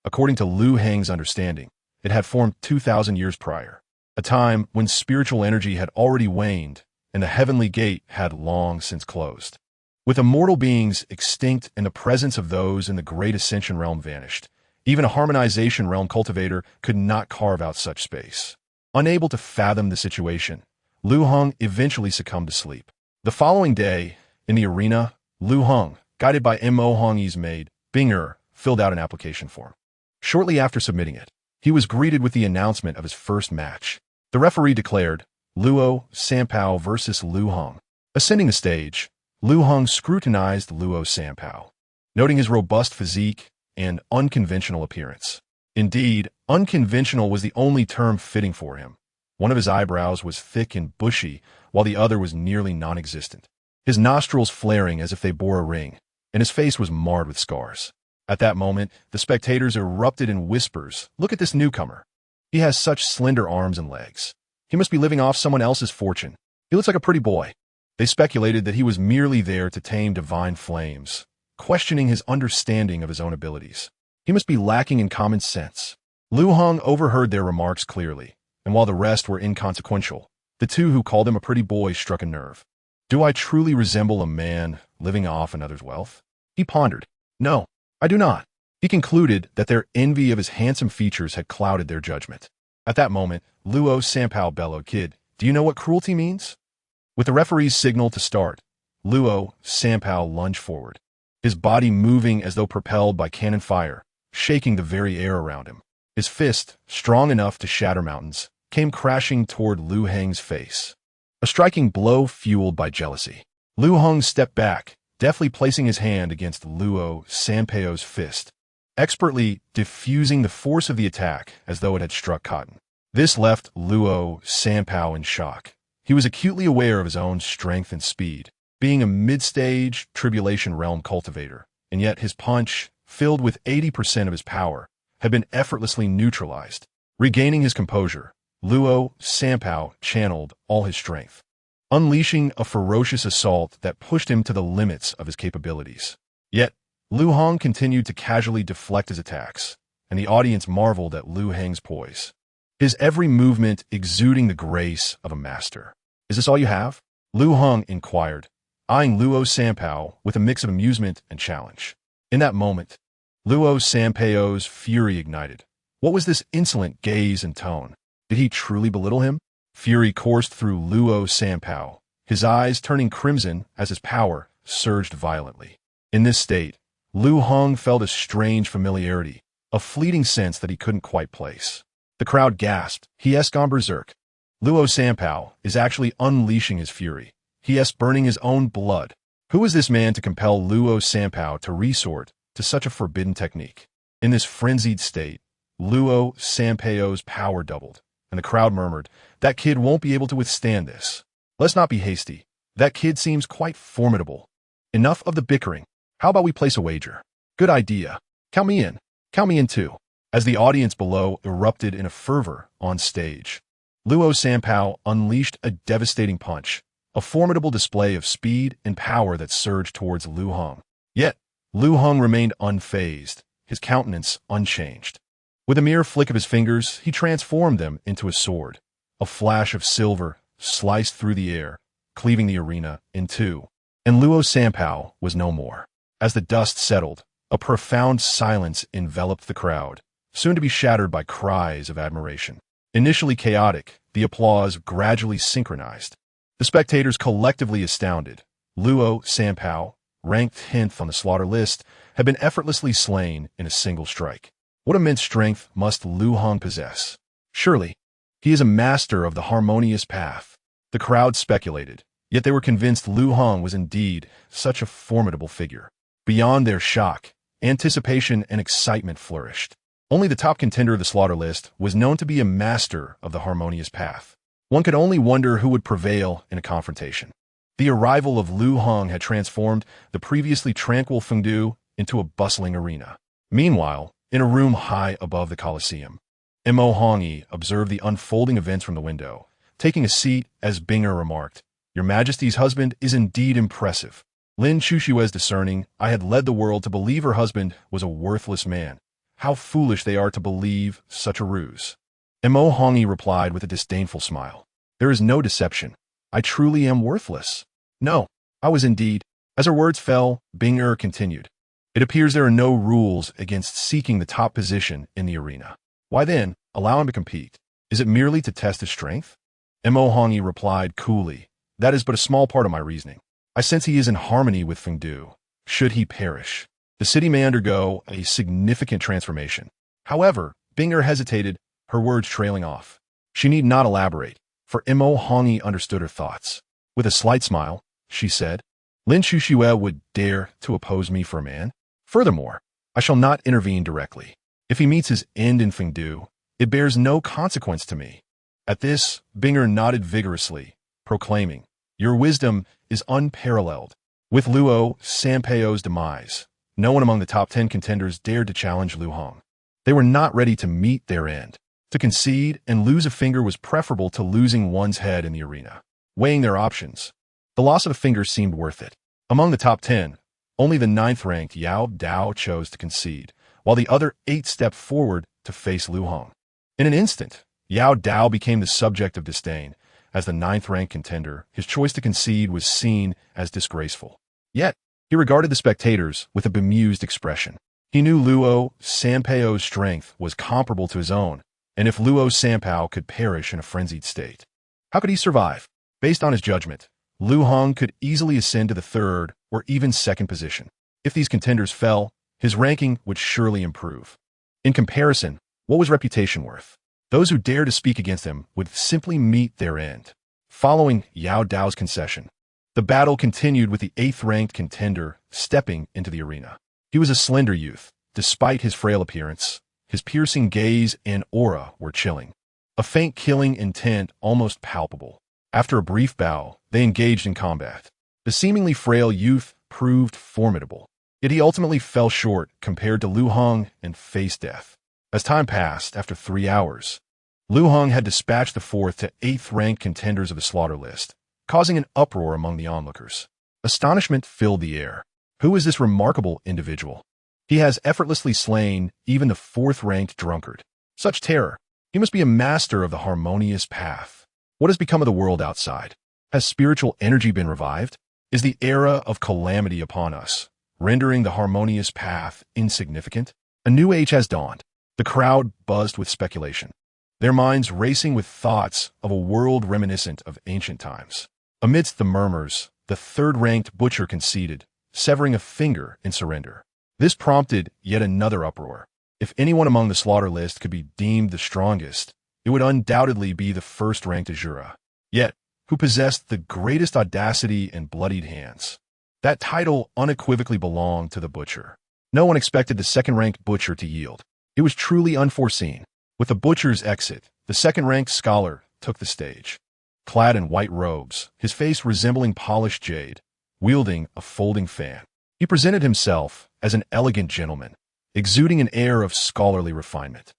According to Liu Heng's understanding, it had formed 2,000 years prior, a time when spiritual energy had already waned and the heavenly gate had long since closed. With immortal beings extinct and the presence of those in the Great Ascension realm vanished, even a harmonization realm cultivator could not carve out such space. Unable to fathom the situation, Liu Heng eventually succumbed to sleep. The following day, in the arena, Liu Heng, guided by Mo Hongyi's maid, Bing'er, filled out an application form. Shortly after submitting it, he was greeted with the announcement of his first match. The referee declared, Luo Sanpao versus Liu Heng. Ascending the stage, Liu Heng scrutinized Luo Sanpao, noting his robust physique and unconventional appearance. Indeed, unconventional was the only term fitting for him. One of his eyebrows was thick and bushy, while the other was nearly non-existent. His nostrils flaring as if they bore a ring, and his face was marred with scars. At that moment, the spectators erupted in whispers. Look at this newcomer. He has such slender arms and legs. He must be living off someone else's fortune. He looks like a pretty boy. They speculated that he was merely there to tame divine flames, questioning his understanding of his own abilities. He must be lacking in common sense. Liu Heng overheard their remarks clearly, and while the rest were inconsequential, the two who called him a pretty boy struck a nerve. Do I truly resemble a man living off another's wealth? He pondered. No, I do not. He concluded that their envy of his handsome features had clouded their judgment. At that moment, Luo Sanpao bellowed, Kid, do you know what cruelty means? With the referee's signal to start, Luo Sanpao lunged forward, his body moving as though propelled by cannon fire, shaking the very air around him. His fist, strong enough to shatter mountains, came crashing toward Liu Heng's face. A striking blow fueled by jealousy. Liu Heng stepped back, deftly placing his hand against Luo Sanpao's fist, expertly diffusing the force of the attack as though it had struck cotton. This left Luo Sanpao in shock. He was acutely aware of his own strength and speed, being a mid-stage tribulation realm cultivator, and yet his punch, filled with 80% of his power, had been effortlessly neutralized. Regaining his composure, Luo Sanpao channeled all his strength, unleashing a ferocious assault that pushed him to the limits of his capabilities. Yet, Liu Heng continued to casually deflect his attacks, and the audience marveled at Liu Heng's poise, his every movement exuding the grace of a master. Is this all you have? Liu Heng inquired, eyeing Luo Sanpao with a mix of amusement and challenge. In that moment, Luo Sanpao's fury ignited. What was this insolent gaze and tone? Did he truly belittle him? Fury coursed through Luo Sanpao, his eyes turning crimson as his power surged violently. In this state, Liu Heng felt a strange familiarity, a fleeting sense that he couldn't quite place. The crowd gasped. He has gone berserk. Luo Sanpao is actually unleashing his fury. He is burning his own blood. Who is this man to compel Luo Sanpao to resort to such a forbidden technique? In this frenzied state, Luo Sanpao's power doubled, and the crowd murmured, that kid won't be able to withstand this. Let's not be hasty. That kid seems quite formidable. Enough of the bickering. How about we place a wager? Good idea. Count me in. Count me in too. As the audience below erupted in a fervor on stage, Luo Sanpao unleashed a devastating punch, a formidable display of speed and power that surged towards Liu Heng. Yet, Liu Heng remained unfazed, his countenance unchanged. With a mere flick of his fingers, he transformed them into a sword. A flash of silver sliced through the air, cleaving the arena in two, and Luo Sanpao was no more. As the dust settled, a profound silence enveloped the crowd, soon to be shattered by cries of admiration. Initially chaotic, the applause gradually synchronized. The spectators collectively astounded. Luo Sanpao, ranked 10th on the slaughter list, had been effortlessly slain in a single strike. What immense strength must Liu Heng possess? Surely, he is a master of the harmonious path. The crowd speculated, yet they were convinced Liu Heng was indeed such a formidable figure. Beyond their shock, anticipation and excitement flourished. Only the top contender of the slaughter list was known to be a master of the harmonious path. One could only wonder who would prevail in a confrontation. The arrival of Liu Heng had transformed the previously tranquil Fengdu into a bustling arena. Meanwhile, in a room high above the Colosseum, Mo Hongyi observed the unfolding events from the window, taking a seat as Bing'er remarked, Your Majesty's husband is indeed impressive. Lin Chushu as discerning, I had led the world to believe her husband was a worthless man. How foolish they are to believe such a ruse. Mo Hongyi replied with a disdainful smile. There is no deception. I truly am worthless. No, I was indeed. As her words fell, Bing continued. It appears there are no rules against seeking the top position in the arena. Why then, allow him to compete? Is it merely to test his strength? Mo Hongi replied coolly. That is but a small part of my reasoning. I sense he is in harmony with Fengdu. Should he perish, the city may undergo a significant transformation. However, Binger hesitated, her words trailing off. She need not elaborate, for Mo Hongi understood her thoughts. With a slight smile, she said, Lin Shushue would dare to oppose me for a man? Furthermore, I shall not intervene directly. If he meets his end in Fengdu, it bears no consequence to me. At this, Binger nodded vigorously, proclaiming, Your wisdom is unparalleled. With Luo Sanpeio's demise, no one among the top 10 contenders dared to challenge Liu Heng. They were not ready to meet their end. To concede and lose a finger was preferable to losing one's head in the arena. Weighing their options, the loss of a finger seemed worth it. Among the top 10, only the 9th-ranked Yao Dao chose to concede, while the other 8 stepped forward to face Liu Heng. In an instant, Yao Dao became the subject of disdain. As the 9th-ranked contender, his choice to concede was seen as disgraceful. Yet, he regarded the spectators with a bemused expression. He knew Luo Sanpeio's strength was comparable to his own, and if Luo Sanpao could perish in a frenzied state, how could he survive? Based on his judgment, Liu Heng could easily ascend to the 3rd or even 2nd position. If these contenders fell, his ranking would surely improve. In comparison, what was reputation worth? Those who dared to speak against him would simply meet their end. Following Yao Dao's concession, the battle continued with the 8th-ranked contender stepping into the arena. He was a slender youth. Despite his frail appearance, his piercing gaze and aura were chilling. A faint killing intent almost palpable. After a brief bow, they engaged in combat. The seemingly frail youth proved formidable, yet he ultimately fell short compared to Liu Heng and faced death. As time passed, after 3 hours, Liu Heng had dispatched the 4th to 8th-ranked contenders of the slaughter list, causing an uproar among the onlookers. Astonishment filled the air. Who is this remarkable individual? He has effortlessly slain even the 4th-ranked drunkard. Such terror! He must be a master of the harmonious path. What has become of the world outside? Has spiritual energy been revived? Is the era of calamity upon us, rendering the harmonious path insignificant? A new age has dawned. The crowd buzzed with speculation, their minds racing with thoughts of a world reminiscent of ancient times. Amidst the murmurs, the 3rd-ranked butcher conceded, severing a finger in surrender. This prompted yet another uproar. If anyone among the slaughter list could be deemed the strongest, it would undoubtedly be the 1st-ranked Azura. Yet, who possessed the greatest audacity and bloodied hands? That title unequivocally belonged to the butcher. No one expected the 2nd-ranked butcher to yield. It was truly unforeseen. With the butcher's exit, the 2nd-ranked scholar took the stage. Clad in white robes, his face resembling polished jade, wielding a folding fan, he presented himself as an elegant gentleman, exuding an air of scholarly refinement.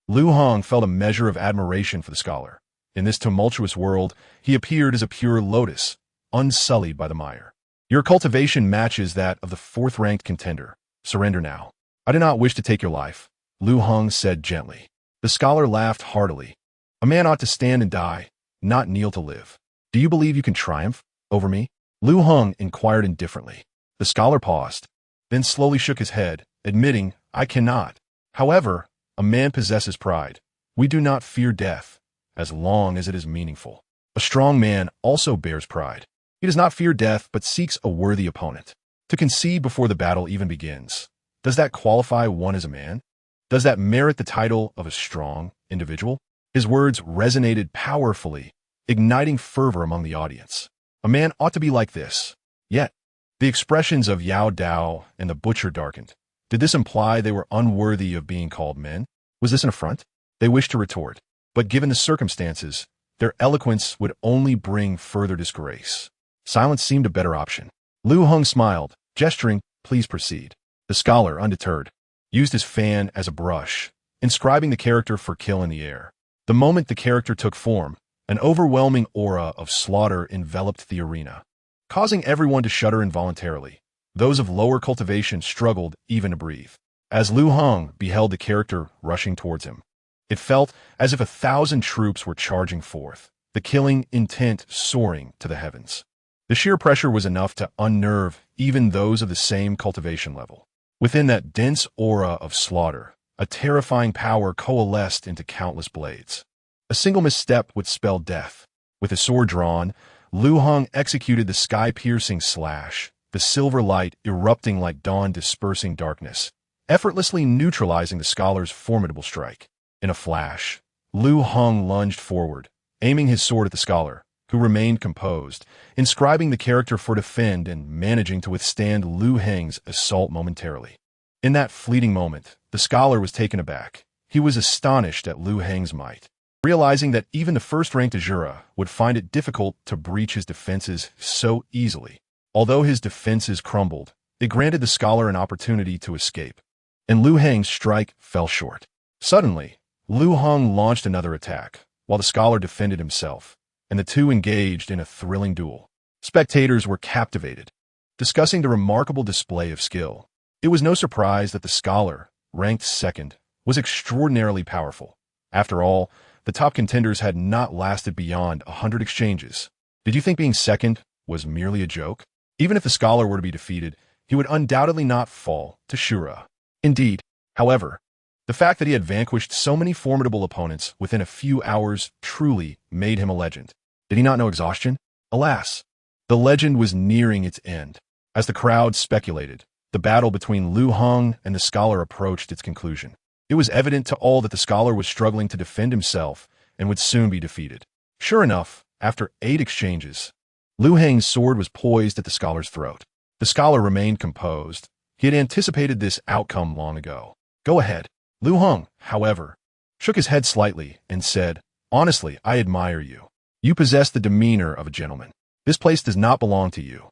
Liu Heng felt a measure of admiration for the scholar. In this tumultuous world, he appeared as a pure lotus, unsullied by the mire. Your cultivation matches that of the 4th-ranked contender. Surrender now. I do not wish to take your life, Liu Heng said gently. The scholar laughed heartily. A man ought to stand and die, not kneel to live. Do you believe you can triumph over me? Liu Heng inquired indifferently. The scholar paused, then slowly shook his head, admitting, I cannot. However, a man possesses pride. We do not fear death, as long as it is meaningful. A strong man also bears pride. He does not fear death, but seeks a worthy opponent. To concede before the battle even begins, does that qualify one as a man? Does that merit the title of a strong individual? His words resonated powerfully, igniting fervor among the audience. A man ought to be like this. Yet, the expressions of Yao Dao and the butcher darkened. Did this imply they were unworthy of being called men? Was this an affront? They wished to retort, but given the circumstances, their eloquence would only bring further disgrace. Silence seemed a better option. Liu Heng smiled, gesturing, please proceed. The scholar, undeterred, used his fan as a brush, inscribing the character for kill in the air. The moment the character took form, an overwhelming aura of slaughter enveloped the arena, causing everyone to shudder involuntarily. Those of lower cultivation struggled even to breathe. As Liu Heng beheld the character rushing towards him, it felt as if 1,000 troops were charging forth. the killing intent soaring to the heavens. The sheer pressure was enough to unnerve even those of the same cultivation level. Within that dense aura of slaughter, a terrifying power coalesced into countless blades. A single misstep would spell death. With his sword drawn, Liu Heng executed the sky-piercing slash, the silver light erupting like dawn-dispersing darkness, effortlessly neutralizing the scholar's formidable strike. In a flash, Liu Heng lunged forward, aiming his sword at the scholar, who remained composed, inscribing the character for defend and managing to withstand Liu Heng's assault momentarily. In that fleeting moment, the scholar was taken aback. He was astonished at Liu Heng's might, realizing that even the first-ranked Azura would find it difficult to breach his defenses so easily. Although his defenses crumbled, it granted the scholar an opportunity to escape, and Liu Heng's strike fell short. Suddenly, Liu Heng launched another attack, while the scholar defended himself, and the two engaged in a thrilling duel. Spectators were captivated, discussing the remarkable display of skill. It was no surprise that the scholar, ranked second, was extraordinarily powerful. After all, the top contenders had not lasted beyond 100 exchanges. Did you think being second was merely a joke? Even if the scholar were to be defeated, he would undoubtedly not fall to Shura. Indeed, however, the fact that he had vanquished so many formidable opponents within a few hours truly made him a legend. Did he not know exhaustion? Alas, the legend was nearing its end. As the crowd speculated, the battle between Liu Heng and the scholar approached its conclusion. It was evident to all that the scholar was struggling to defend himself and would soon be defeated. Sure enough, after 8 exchanges, Liu Heng's sword was poised at the scholar's throat. The scholar remained composed. He had anticipated this outcome long ago. Go ahead. Liu Heng, however, shook his head slightly and said, "Honestly, I admire you. You possess the demeanor of a gentleman. This place does not belong to you,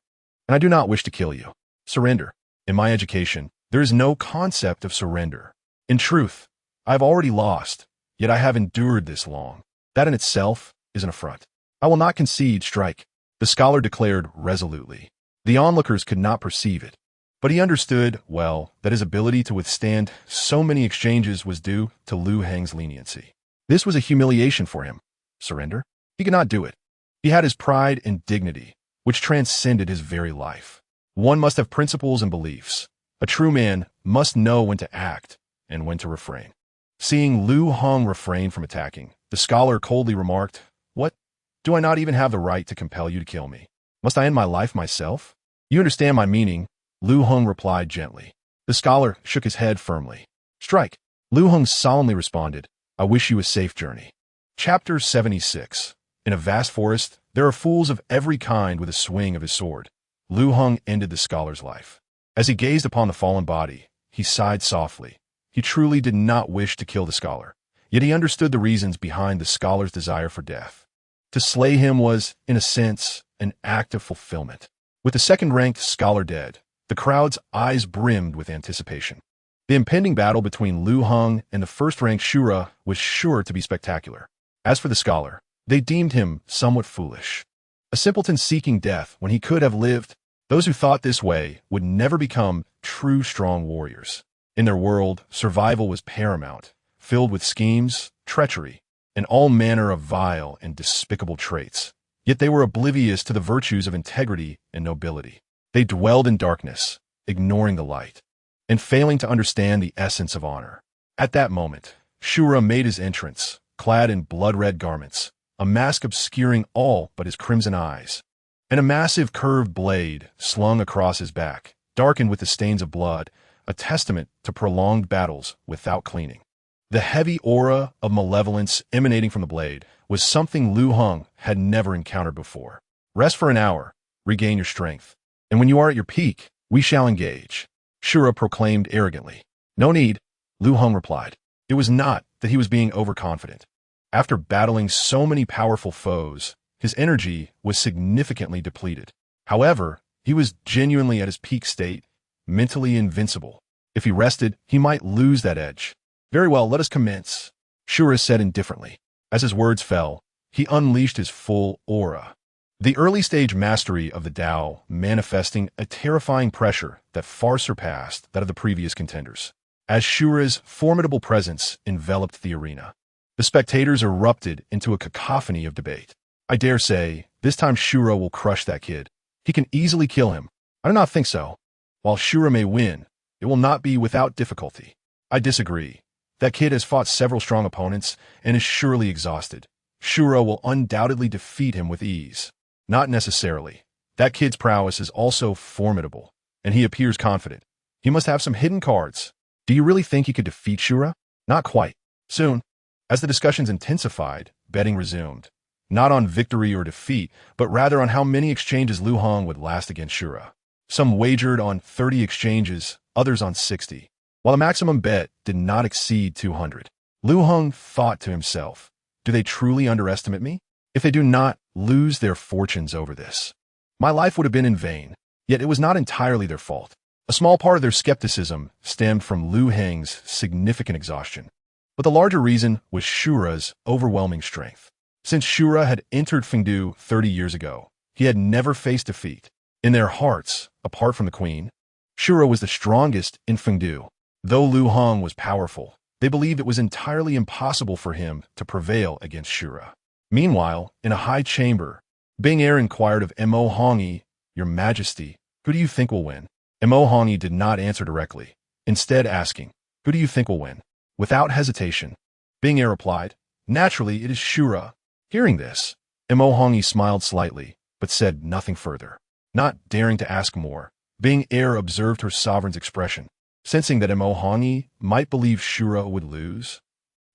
and I do not wish to kill you. Surrender. In my education, there is no concept of surrender. In truth, I have already lost, yet I have endured this long. That in itself is an affront. I will not concede strike," the scholar declared resolutely. The onlookers could not perceive it, but he understood, well, that his ability to withstand so many exchanges was due to Liu Heng's leniency. This was a humiliation for him. Surrender? He could not do it. He had his pride and dignity, which transcended his very life. One must have principles and beliefs. A true man must know when to act and when to refrain. Seeing Liu Heng refrain from attacking, the scholar coldly remarked, "What? Do I not even have the right to compel you to kill me? Must I end my life myself?" "You understand my meaning," Liu Heng replied gently. The scholar shook his head firmly. "Strike." Liu Heng solemnly responded, "I wish you a safe journey." Chapter 76. In a vast forest, there are fools of every kind with a swing of his sword. Liu Heng ended the scholar's life. As he gazed upon the fallen body, he sighed softly. He truly did not wish to kill the scholar, yet he understood the reasons behind the scholar's desire for death. To slay him was, in a sense, an act of fulfillment. With the second-ranked scholar dead, the crowd's eyes brimmed with anticipation. The impending battle between Liu Heng and the first-ranked Shura was sure to be spectacular. As for the scholar, they deemed him somewhat foolish. A simpleton seeking death when he could have lived. Those who thought this way would never become true strong warriors. In their world, survival was paramount, filled with schemes, treachery, and all manner of vile and despicable traits. Yet they were oblivious to the virtues of integrity and nobility. They dwelled in darkness, ignoring the light, and failing to understand the essence of honor. At that moment, Shura made his entrance, clad in blood-red garments, a mask obscuring all but his crimson eyes, and a massive curved blade slung across his back, darkened with the stains of blood, a testament to prolonged battles without cleaning. The heavy aura of malevolence emanating from the blade was something Liu Heng had never encountered before. "Rest for an hour, regain your strength, and when you are at your peak, we shall engage," Shura proclaimed arrogantly. "No need," Liu Heng replied. It was not that he was being overconfident. After battling so many powerful foes, his energy was significantly depleted. However, he was genuinely at his peak state, mentally invincible. If he rested, he might lose that edge. "Very well, let us commence," Shura said indifferently. As his words fell, he unleashed his full aura. The early-stage mastery of the Tao manifesting a terrifying pressure that far surpassed that of the previous contenders. As Shura's formidable presence enveloped the arena, the spectators erupted into a cacophony of debate. I dare say, this time Shura will crush that kid. He can easily kill him. I do not think so. While Shura may win, it will not be without difficulty. I disagree. That kid has fought several strong opponents and is surely exhausted. Shura will undoubtedly defeat him with ease. Not necessarily. That kid's prowess is also formidable, and he appears confident. He must have some hidden cards. Do you really think he could defeat Shura? Not quite. Soon, as the discussions intensified, betting resumed. Not on victory or defeat, but rather on how many exchanges Liu Heng would last against Shura. Some wagered on 30 exchanges, others on 60. While the maximum bet did not exceed 200. Liu Heng thought to himself, do they truly underestimate me? If they do not lose their fortunes over this, my life would have been in vain. Yet it was not entirely their fault. A small part of their skepticism stemmed from Liu Heng's significant exhaustion. But the larger reason was Shura's overwhelming strength. Since Shura had entered Fengdu 30 years ago, he had never faced defeat. In their hearts, apart from the queen, Shura was the strongest in Fengdu. Though Liu Heng was powerful, they believed it was entirely impossible for him to prevail against Shura. Meanwhile, in a high chamber, Bing Er inquired of Mo Hongi, Your Majesty, who do you think will win? Mo Hongi did not answer directly, instead asking, who do you think will win? Without hesitation, Bing Er replied, naturally it is Shura. Hearing this, Mo Hongi smiled slightly, but said nothing further. Not daring to ask more, Bing Er observed her sovereign's expression, sensing that Mo Hongi might believe Shura would lose.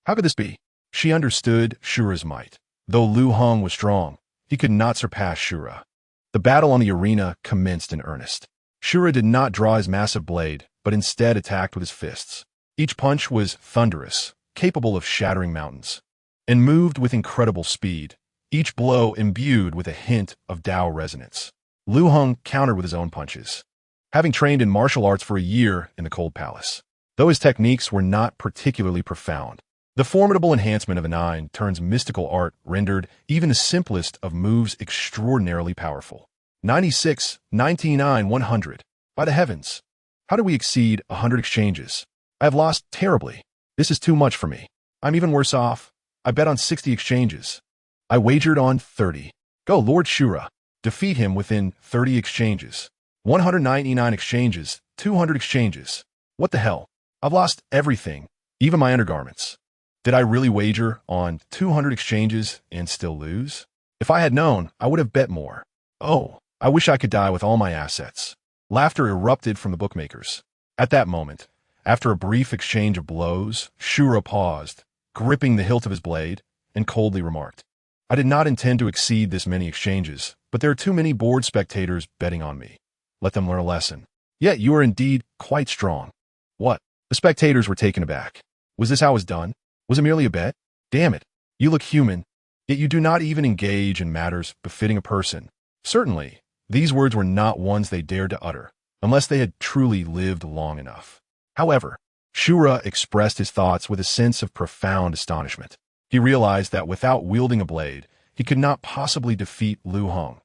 How could this be? She understood Shura's might. Though Liu Heng was strong, he could not surpass Shura. The battle on the arena commenced in earnest. Shura did not draw his massive blade, but instead attacked with his fists. Each punch was thunderous, capable of shattering mountains, and moved with incredible speed, each blow imbued with a hint of Tao resonance. Liu Heng countered with his own punches, having trained in martial arts for a year in the Cold Palace. Though his techniques were not particularly profound, the formidable enhancement of a 9 turns mystical art rendered even the simplest of moves extraordinarily powerful. 96, 99, 100. By the heavens! How do we exceed 100 exchanges? I have lost terribly. This is too much for me. I'm even worse off. I bet on 60 exchanges. I wagered on 30. Go, Lord Shura. Defeat him within 30 exchanges. 199 exchanges, 200 exchanges. What the hell? I've lost everything, even my undergarments. Did I really wager on 200 exchanges and still lose? If I had known, I would have bet more. Oh, I wish I could die with all my assets. Laughter erupted from the bookmakers. At that moment, after a brief exchange of blows, Shura paused, gripping the hilt of his blade, and coldly remarked, I did not intend to exceed this many exchanges, but there are too many bored spectators betting on me. Let them learn a lesson. Yet you are indeed quite strong. What? The spectators were taken aback. Was this how it was done? Was it merely a bet? Damn it. You look human, yet you do not even engage in matters befitting a person. Certainly, these words were not ones they dared to utter, unless they had truly lived long enough. However, Shura expressed his thoughts with a sense of profound astonishment. He realized that without wielding a blade, he could not possibly defeat Liu Heng,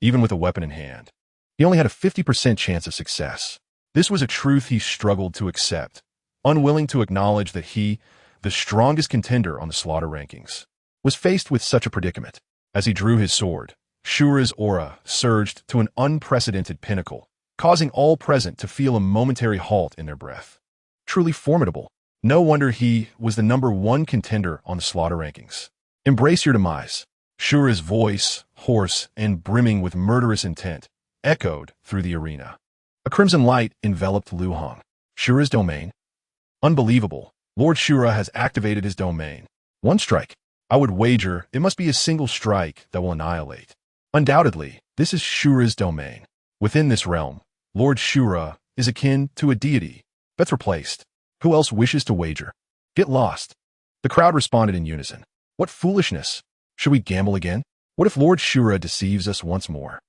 even with a weapon in hand. He only had a 50% chance of success. This was a truth he struggled to accept, unwilling to acknowledge that he, the strongest contender on the slaughter rankings, was faced with such a predicament. As he drew his sword, Shura's aura surged to an unprecedented pinnacle, causing all present to feel a momentary halt in their breath. Truly formidable. No wonder he was the #1 contender on the slaughter rankings. Embrace your demise. Shura's voice, hoarse and brimming with murderous intent, echoed through the arena. A crimson light enveloped Liu Heng. Shura's domain? Unbelievable. Lord Shura has activated his domain. One strike. I would wager it must be a single strike that will annihilate. Undoubtedly, this is Shura's domain. Within this realm, Lord Shura is akin to a deity. Bets were placed. Who else wishes to wager? Get lost. The crowd responded in unison. What foolishness. Should we gamble again? What if Lord Shura deceives us once more?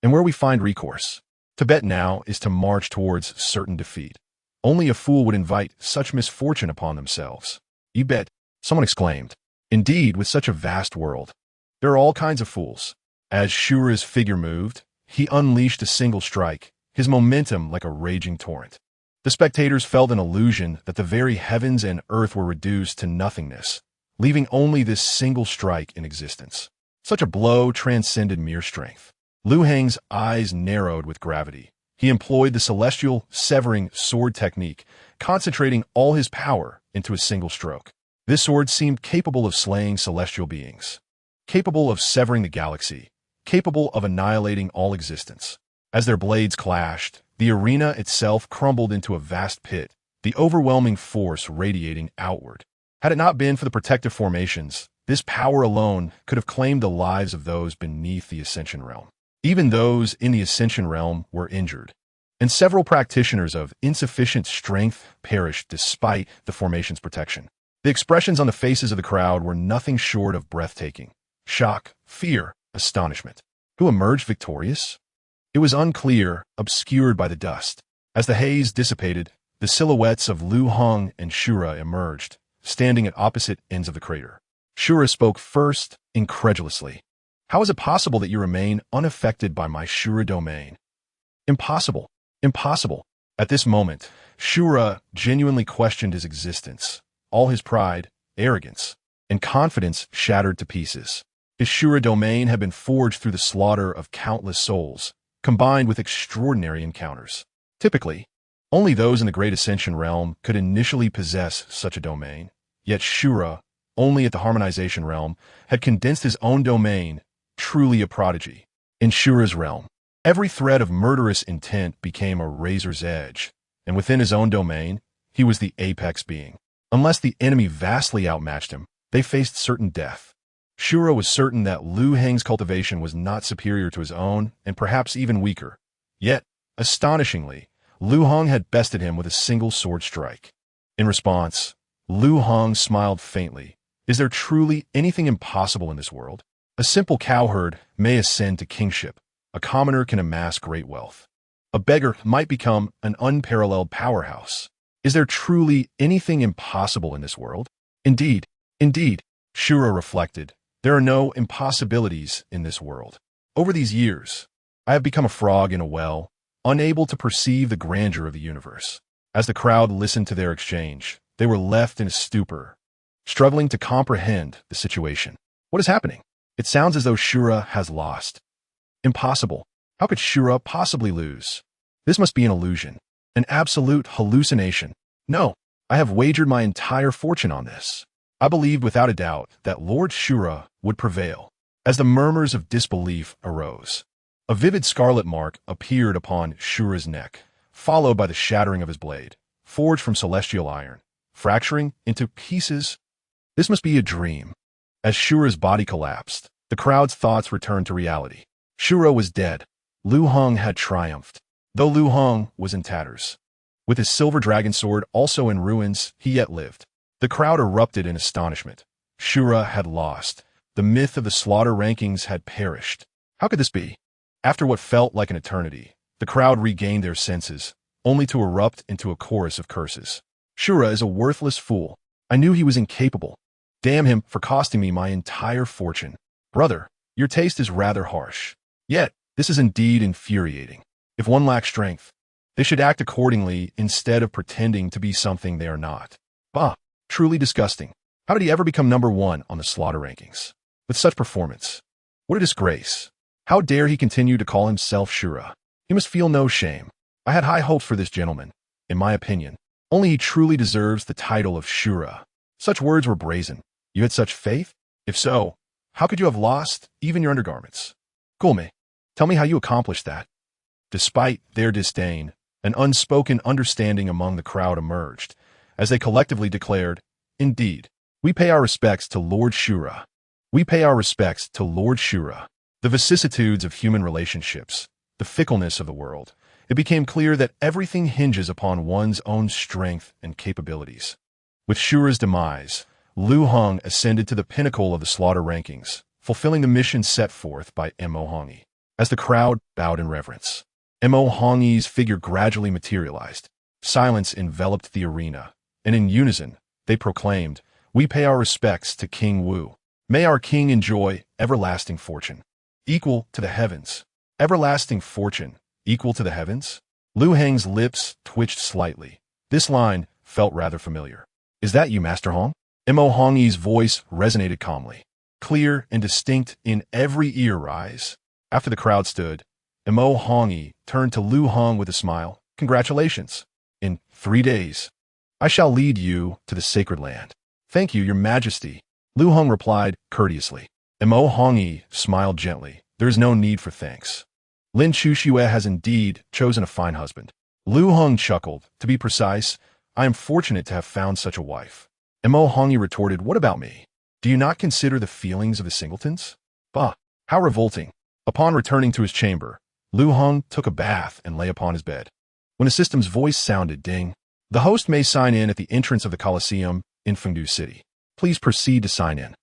And where we find recourse? To bet now is to march towards certain defeat. Only a fool would invite such misfortune upon themselves. You bet, someone exclaimed. Indeed, with such a vast world, there are all kinds of fools. As Shura's figure moved, he unleashed a single strike, his momentum like a raging torrent. The spectators felt an illusion that the very heavens and earth were reduced to nothingness, leaving only this single strike in existence. Such a blow transcended mere strength. Liu Heng's eyes narrowed with gravity. He employed the celestial severing sword technique, concentrating all his power into a single stroke. This sword seemed capable of slaying celestial beings, capable of severing the galaxy, capable of annihilating all existence. As their blades clashed, the arena itself crumbled into a vast pit, the overwhelming force radiating outward. Had it not been for the protective formations, this power alone could have claimed the lives of those beneath the Ascension realm. Even those in the Ascension realm were injured, and several practitioners of insufficient strength perished despite the formation's protection. The expressions on the faces of the crowd were nothing short of breathtaking. Shock, fear, astonishment. Who emerged victorious? It was unclear, obscured by the dust. As the haze dissipated, the silhouettes of Liu Heng and Shura emerged, standing at opposite ends of the crater. Shura spoke first, incredulously. How is it possible that you remain unaffected by my Shura domain? Impossible. Impossible. At this moment, Shura genuinely questioned his existence. All his pride, arrogance, and confidence shattered to pieces. His Shura domain had been forged through the slaughter of countless souls, combined with extraordinary encounters. Typically, only those in the Great Ascension realm could initially possess such a domain, yet Shura, only at the Harmonization realm, had condensed his own domain, truly a prodigy. In Shura's realm, every thread of murderous intent became a razor's edge, and within his own domain, he was the apex being. Unless the enemy vastly outmatched him, they faced certain death. Shura was certain that Liu Heng's cultivation was not superior to his own, and perhaps even weaker. Yet, astonishingly, Liu Heng had bested him with a single sword strike. In response, Liu Heng smiled faintly. Is there truly anything impossible in this world? A simple cowherd may ascend to kingship. A commoner can amass great wealth. A beggar might become an unparalleled powerhouse. Is there truly anything impossible in this world? Indeed, Shura reflected. There are no impossibilities in this world. Over these years, I have become a frog in a well, unable to perceive the grandeur of the universe. As the crowd listened to their exchange, they were left in a stupor, struggling to comprehend the situation. What is happening? It sounds as though Shura has lost. Impossible. How could Shura possibly lose? This must be an illusion, an absolute hallucination. No, I have wagered my entire fortune on this. I believed without a doubt that Lord Shura would prevail. As the murmurs of disbelief arose, a vivid scarlet mark appeared upon Shura's neck, followed by the shattering of his blade, forged from celestial iron, fracturing into pieces. This must be a dream. As Shura's body collapsed, the crowd's thoughts returned to reality. Shura was dead. Liu Heng had triumphed, though Liu Heng was in tatters. With his silver dragon sword also in ruins, he yet lived. The crowd erupted in astonishment. Shura had lost. The myth of the slaughter rankings had perished. How could this be? After what felt like an eternity, the crowd regained their senses, only to erupt into a chorus of curses. Shura is a worthless fool. I knew he was incapable. Damn him for costing me my entire fortune. Brother, your taste is rather harsh. Yet, this is indeed infuriating. If one lacks strength, they should act accordingly instead of pretending to be something they are not. Bah, truly disgusting. How did he ever become number one on the slaughter rankings? With such performance. What a disgrace. How dare he continue to call himself Shura? He must feel no shame. I had high hopes for this gentleman. In my opinion, only he truly deserves the title of Shura. Such words were brazen. You had such faith? If so, how could you have lost even your undergarments? Gulme, tell me how you accomplished that. Despite their disdain, an unspoken understanding among the crowd emerged, as they collectively declared, Indeed, we pay our respects to Lord Shura. We pay our respects to Lord Shura. The vicissitudes of human relationships, the fickleness of the world, it became clear that everything hinges upon one's own strength and capabilities. With Shura's demise, Liu Heng ascended to the pinnacle of the slaughter rankings, fulfilling the mission set forth by Mo Hongyi. As the crowd bowed in reverence, Mo Hongyi's figure gradually materialized. Silence enveloped the arena, and in unison, they proclaimed, We pay our respects to King Wu. May our king enjoy everlasting fortune, equal to the heavens. Everlasting fortune, equal to the heavens? Liu Heng's lips twitched slightly. This line felt rather familiar. Is that you, Master Hong? Mo Hongyi's voice resonated calmly. clear and distinct in every ear rise. After the crowd stood, Imo Hongi turned to Liu Heng with a smile. Congratulations. In 3 days, I shall lead you to the sacred land. Thank you, your majesty. Liu Heng replied courteously. Imo Hongi smiled gently. There is no need for thanks. Lin Chuxue has indeed chosen a fine husband. Liu Heng chuckled. To be precise, I am fortunate to have found such a wife. Imo Hongi retorted, what about me? Do you not consider the feelings of the singletons? Bah, how revolting. Upon returning to his chamber, Liu Heng took a bath and lay upon his bed. When a system's voice sounded, ding. The host may sign in at the entrance of the Colosseum in Fengdu City. Please proceed to sign in.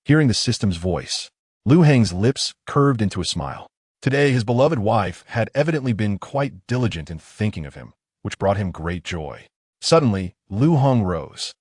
Hearing the system's voice, Liu Heng's lips curved into a smile. Today, his beloved wife had evidently been quite diligent in thinking of him, which brought him great joy. Suddenly, Liu Heng rose,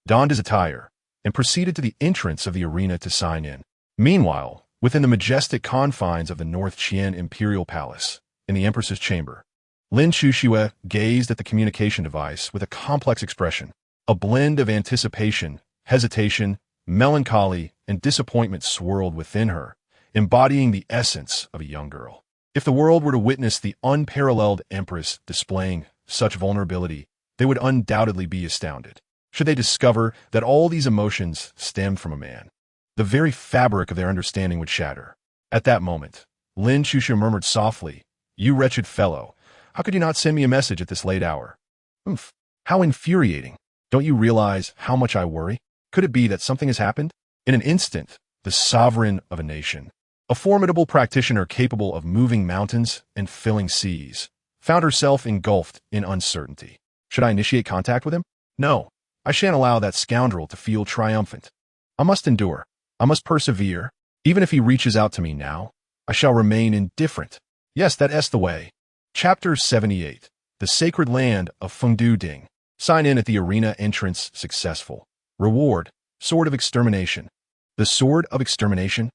donned his attire, and proceeded to the entrance of the arena to sign in. Meanwhile, within the majestic confines of the North Qian Imperial Palace, in the Empress's chamber, Lin Chuxue gazed at the communication device with a complex expression. A blend of anticipation, hesitation, melancholy, and disappointment swirled within her, embodying the essence of a young girl. If the world were to witness the unparalleled Empress displaying such vulnerability, they would undoubtedly be astounded. Should they discover that all these emotions stemmed from a man, the very fabric of their understanding would shatter. At that moment, Lin Chuxue murmured softly, "You wretched fellow, how could you not send me a message at this late hour? Oomph, how infuriating. Don't you realize how much I worry? Could it be that something has happened?" In an instant, the sovereign of a nation, a formidable practitioner capable of moving mountains and filling seas, found herself engulfed in uncertainty. Should I initiate contact with him? No, I shan't allow that scoundrel to feel triumphant. I must endure. I must persevere. Even if he reaches out to me now, I shall remain indifferent. Yes, that's the way. Chapter 78. The Sacred Land of Fengdu Ding. Sign in at the arena entrance successful. Reward, Sword of Extermination. The Sword of Extermination?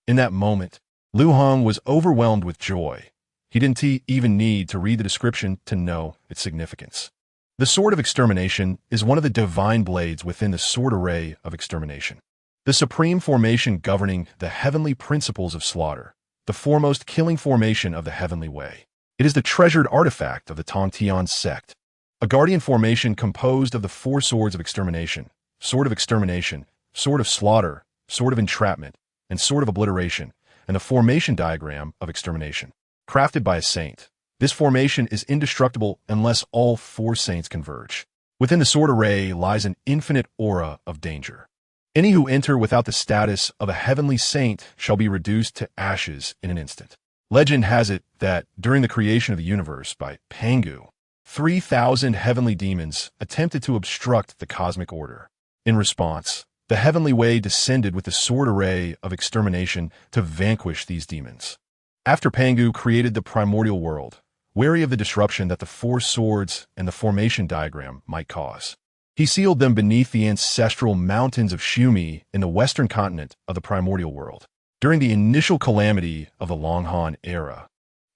In that moment, Liu Heng was overwhelmed with joy. He didn't even need to read the description to know its significance. The Sword of Extermination is one of the divine blades within the sword array of extermination. The supreme formation governing the heavenly principles of slaughter, the foremost killing formation of the heavenly way. It is the treasured artifact of the Tongtian sect, a guardian formation composed of the 4 swords of extermination, sword of slaughter, sword of entrapment, and sword of obliteration, and the formation diagram of extermination. Crafted by a saint, this formation is indestructible unless all 4 saints converge. Within the sword array lies an infinite aura of danger. Any who enter without the status of a heavenly saint shall be reduced to ashes in an instant. Legend has it that during the creation of the universe by Pangu, 3,000 heavenly demons attempted to obstruct the cosmic order. In response, the heavenly way descended with the sword array of extermination to vanquish these demons. After Pangu created the primordial world, wary of the disruption that the 4 swords and the formation diagram might cause, he sealed them beneath the ancestral mountains of Shumi in the western continent of the primordial world. During the initial calamity of the Long Han era,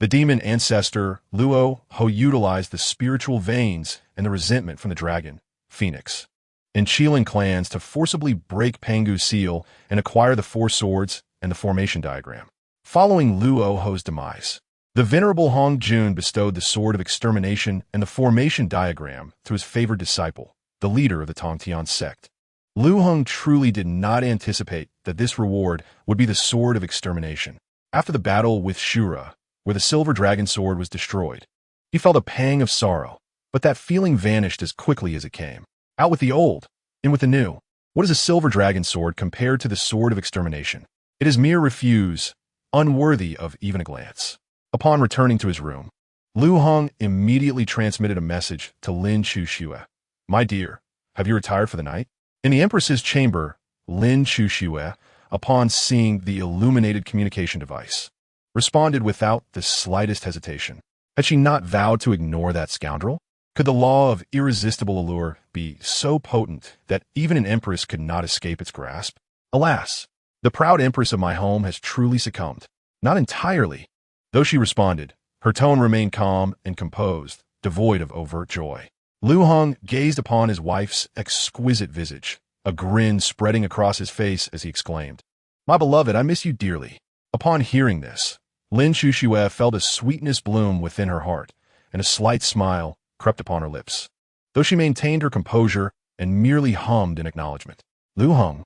the demon ancestor Luo Ho utilized the spiritual veins and the resentment from the dragon, Phoenix, and Qilin clans to forcibly break Pangu's seal and acquire the 4 swords and the formation diagram. Following Luo Ho's demise, the venerable Hong Jun bestowed the sword of extermination and the formation diagram to his favored disciple, the leader of the Tongtian sect. Liu Heng truly did not anticipate that this reward would be the sword of extermination. After the battle with Shura, where the silver dragon sword was destroyed, he felt a pang of sorrow, but that feeling vanished as quickly as it came. Out with the old, in with the new. What is a silver dragon sword compared to the sword of extermination? It is mere refuse, unworthy of even a glance. Upon returning to his room, Liu Heng immediately transmitted a message to Lin Chuxue. "My dear, have you retired for the night?" In the Empress's chamber, Lin Chuxue, upon seeing the illuminated communication device, responded without the slightest hesitation. Had she not vowed to ignore that scoundrel? Could the law of irresistible allure be so potent that even an empress could not escape its grasp? Alas, the proud empress of my home has truly succumbed. Not entirely. Though she responded, her tone remained calm and composed, devoid of overt joy. Liu Heng gazed upon his wife's exquisite visage, a grin spreading across his face as he exclaimed, My beloved, I miss you dearly. Upon hearing this, Lin Shushue felt a sweetness bloom within her heart, and a slight smile crept upon her lips, though she maintained her composure and merely hummed in acknowledgement. Liu Heng,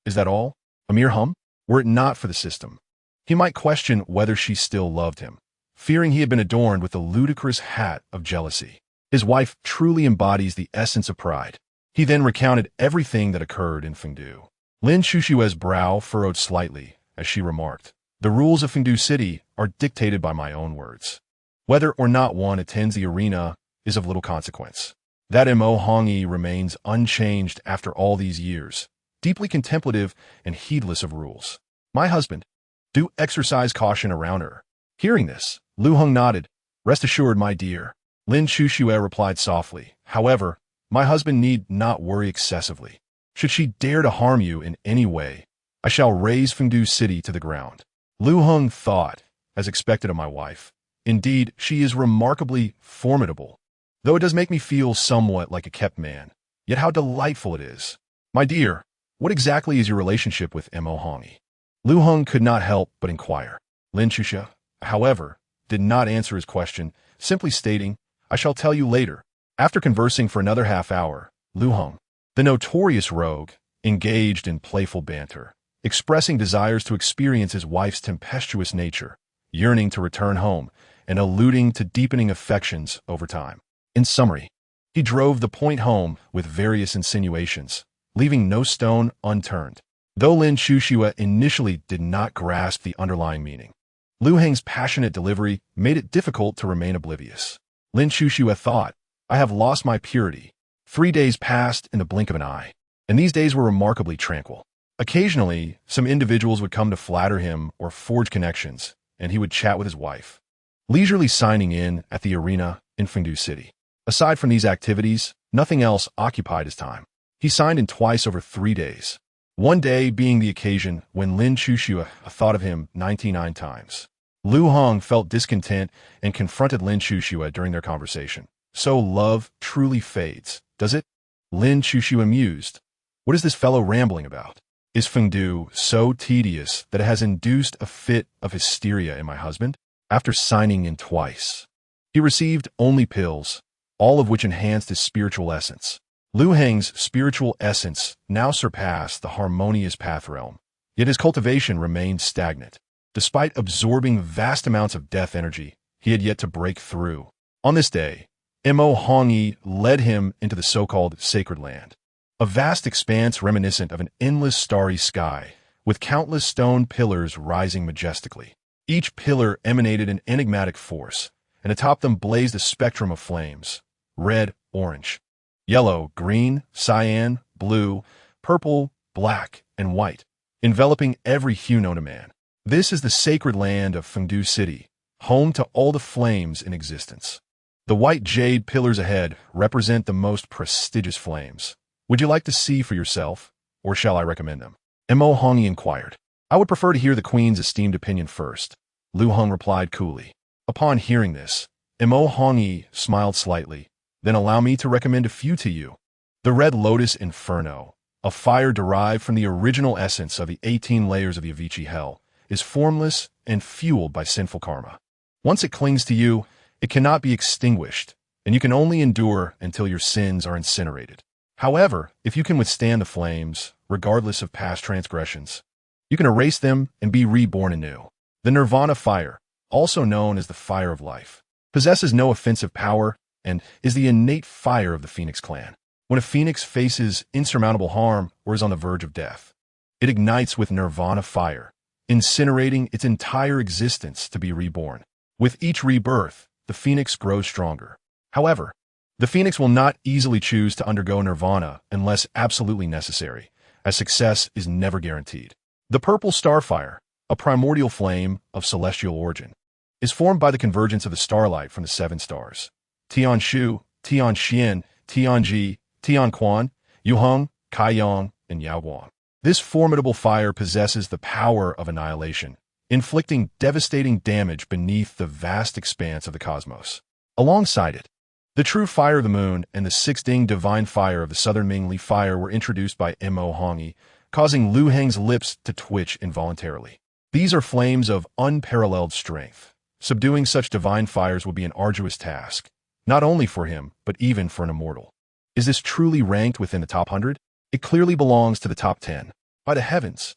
is that all? A mere hum? Were it not for the system, he might question whether she still loved him, fearing he had been adorned with the ludicrous hat of jealousy. His wife truly embodies the essence of pride. He then recounted everything that occurred in Fengdu. Lin Shushue's brow furrowed slightly as she remarked, "The rules of Fengdu City are dictated by my own words. Whether or not one attends the arena is of little consequence. That Mo Hongyi remains unchanged after all these years, deeply contemplative and heedless of rules. My husband, do exercise caution around her." Hearing this, Liu Heng nodded. "Rest assured, my dear." Lin Shushue replied softly, "However, my husband need not worry excessively. Should she dare to harm you in any way, I shall raze Fengdu City to the ground." Liu Heng thought, as expected of my wife, "Indeed, she is remarkably formidable, though it does make me feel somewhat like a kept man. Yet how delightful it is. My dear, what exactly is your relationship with Mo Hongyi?" Liu Heng could not help but inquire. Lin Shushue, however, did not answer his question, simply stating, "I shall tell you later." After conversing for another half hour, Liu Heng, the notorious rogue, engaged in playful banter, expressing desires to experience his wife's tempestuous nature, yearning to return home, and alluding to deepening affections over time. In summary, he drove the point home with various insinuations, leaving no stone unturned. Though Lin Shushue initially did not grasp the underlying meaning, Liu Heng's passionate delivery made it difficult to remain oblivious. Lin Shushue thought, "I have lost my purity." 3 days passed in the blink of an eye, and these days were remarkably tranquil. Occasionally, some individuals would come to flatter him or forge connections, and he would chat with his wife, leisurely signing in at the arena in Fengdu City. Aside from these activities, nothing else occupied his time. He signed in twice over 3 days, one day being the occasion when Lin Shushue thought of him 99 times. Liu Heng felt discontent and confronted Lin Shushue during their conversation. "So love truly fades, does it?" Lin Shushue mused. "What is this fellow rambling about? Is Fengdu so tedious that it has induced a fit of hysteria in my husband?" After signing in twice, he received only pills, all of which enhanced his spiritual essence. Liu Heng's spiritual essence now surpassed the harmonious path realm, yet his cultivation remained stagnant. Despite absorbing vast amounts of death energy, he had yet to break through. On this day, Mo Hongyi led him into the so-called Sacred Land, a vast expanse reminiscent of an endless starry sky, with countless stone pillars rising majestically. Each pillar emanated an enigmatic force, and atop them blazed a spectrum of flames: red, orange, yellow, green, cyan, blue, purple, black, and white, enveloping every hue known to man. This is the sacred land of Fengdu City, home to all the flames in existence. The white jade pillars ahead represent the most prestigious flames. Would you like to see for yourself, or shall I recommend them? Mo Hongyi inquired. "I would prefer to hear the Queen's esteemed opinion first," Liu Heng replied coolly. Upon hearing this, Mo Hongyi smiled slightly. "Then allow me to recommend a few to you. The Red Lotus Inferno, a fire derived from the original essence of the 18 layers of the Avicii Hell, is formless and fueled by sinful karma. Once it clings to you, it cannot be extinguished, and you can only endure until your sins are incinerated. However, if you can withstand the flames, regardless of past transgressions, you can erase them and be reborn anew. The Nirvana fire, also known as the fire of life, possesses no offensive power and is the innate fire of the Phoenix clan. When a phoenix faces insurmountable harm or is on the verge of death, it ignites with Nirvana fire, incinerating its entire existence to be reborn. With each rebirth, the phoenix grows stronger. However, the phoenix will not easily choose to undergo Nirvana unless absolutely necessary, as success is never guaranteed. The purple starfire, a primordial flame of celestial origin, is formed by the convergence of the starlight from the 7 stars: Tianshu, Tianxian, Tianji, Tianquan, Yuheng, Kaiyang, and Yaoguang. This formidable fire possesses the power of annihilation, inflicting devastating damage beneath the vast expanse of the cosmos. Alongside it, the true fire of the moon and the 6 Ding divine fire of the southern Mingli fire were introduced by Mo Hongyi, causing Liu Heng's lips to twitch involuntarily. These are flames of unparalleled strength. Subduing such divine fires would be an arduous task, not only for him, but even for an immortal. Is this truly ranked within the top 100? It clearly belongs to the top 10. By the heavens!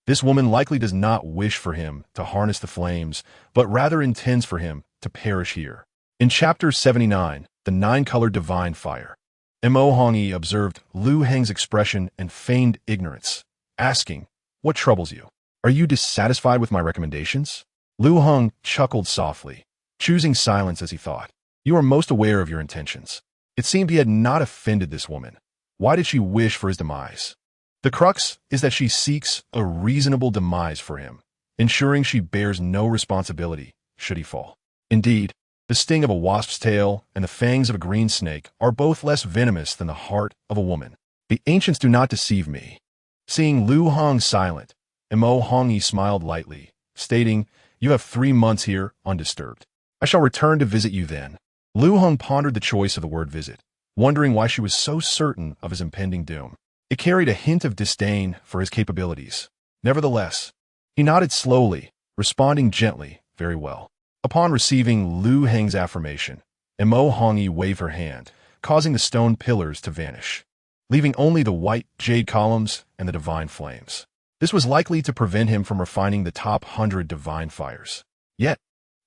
This woman likely does not wish for him to harness the flames, but rather intends for him to perish here. In Chapter 79, the 9-colored divine fire, Mo Hongyi observed Liu Heng's expression and feigned ignorance, asking, "What troubles you? Are you dissatisfied with my recommendations?" Liu Heng chuckled softly, choosing silence as he thought. "You are most aware of your intentions." It seemed he had not offended this woman. Why did she wish for his demise? The crux is that she seeks a reasonable demise for him, ensuring she bears no responsibility should he fall. Indeed, the sting of a wasp's tail and the fangs of a green snake are both less venomous than the heart of a woman. The ancients do not deceive me. Seeing Liu Heng silent, Mo Hongyi smiled lightly, stating, "You have 3 months here undisturbed. I shall return to visit you then." Liu Heng pondered the choice of the word visit, wondering why she was so certain of his impending doom. It carried a hint of disdain for his capabilities. Nevertheless, he nodded slowly, responding gently, "Very well." Upon receiving Liu Heng's affirmation, Mo Hongyi waved her hand, causing the stone pillars to vanish, leaving only the white jade columns and the divine flames. This was likely to prevent him from refining the top 100 divine fires. Yet,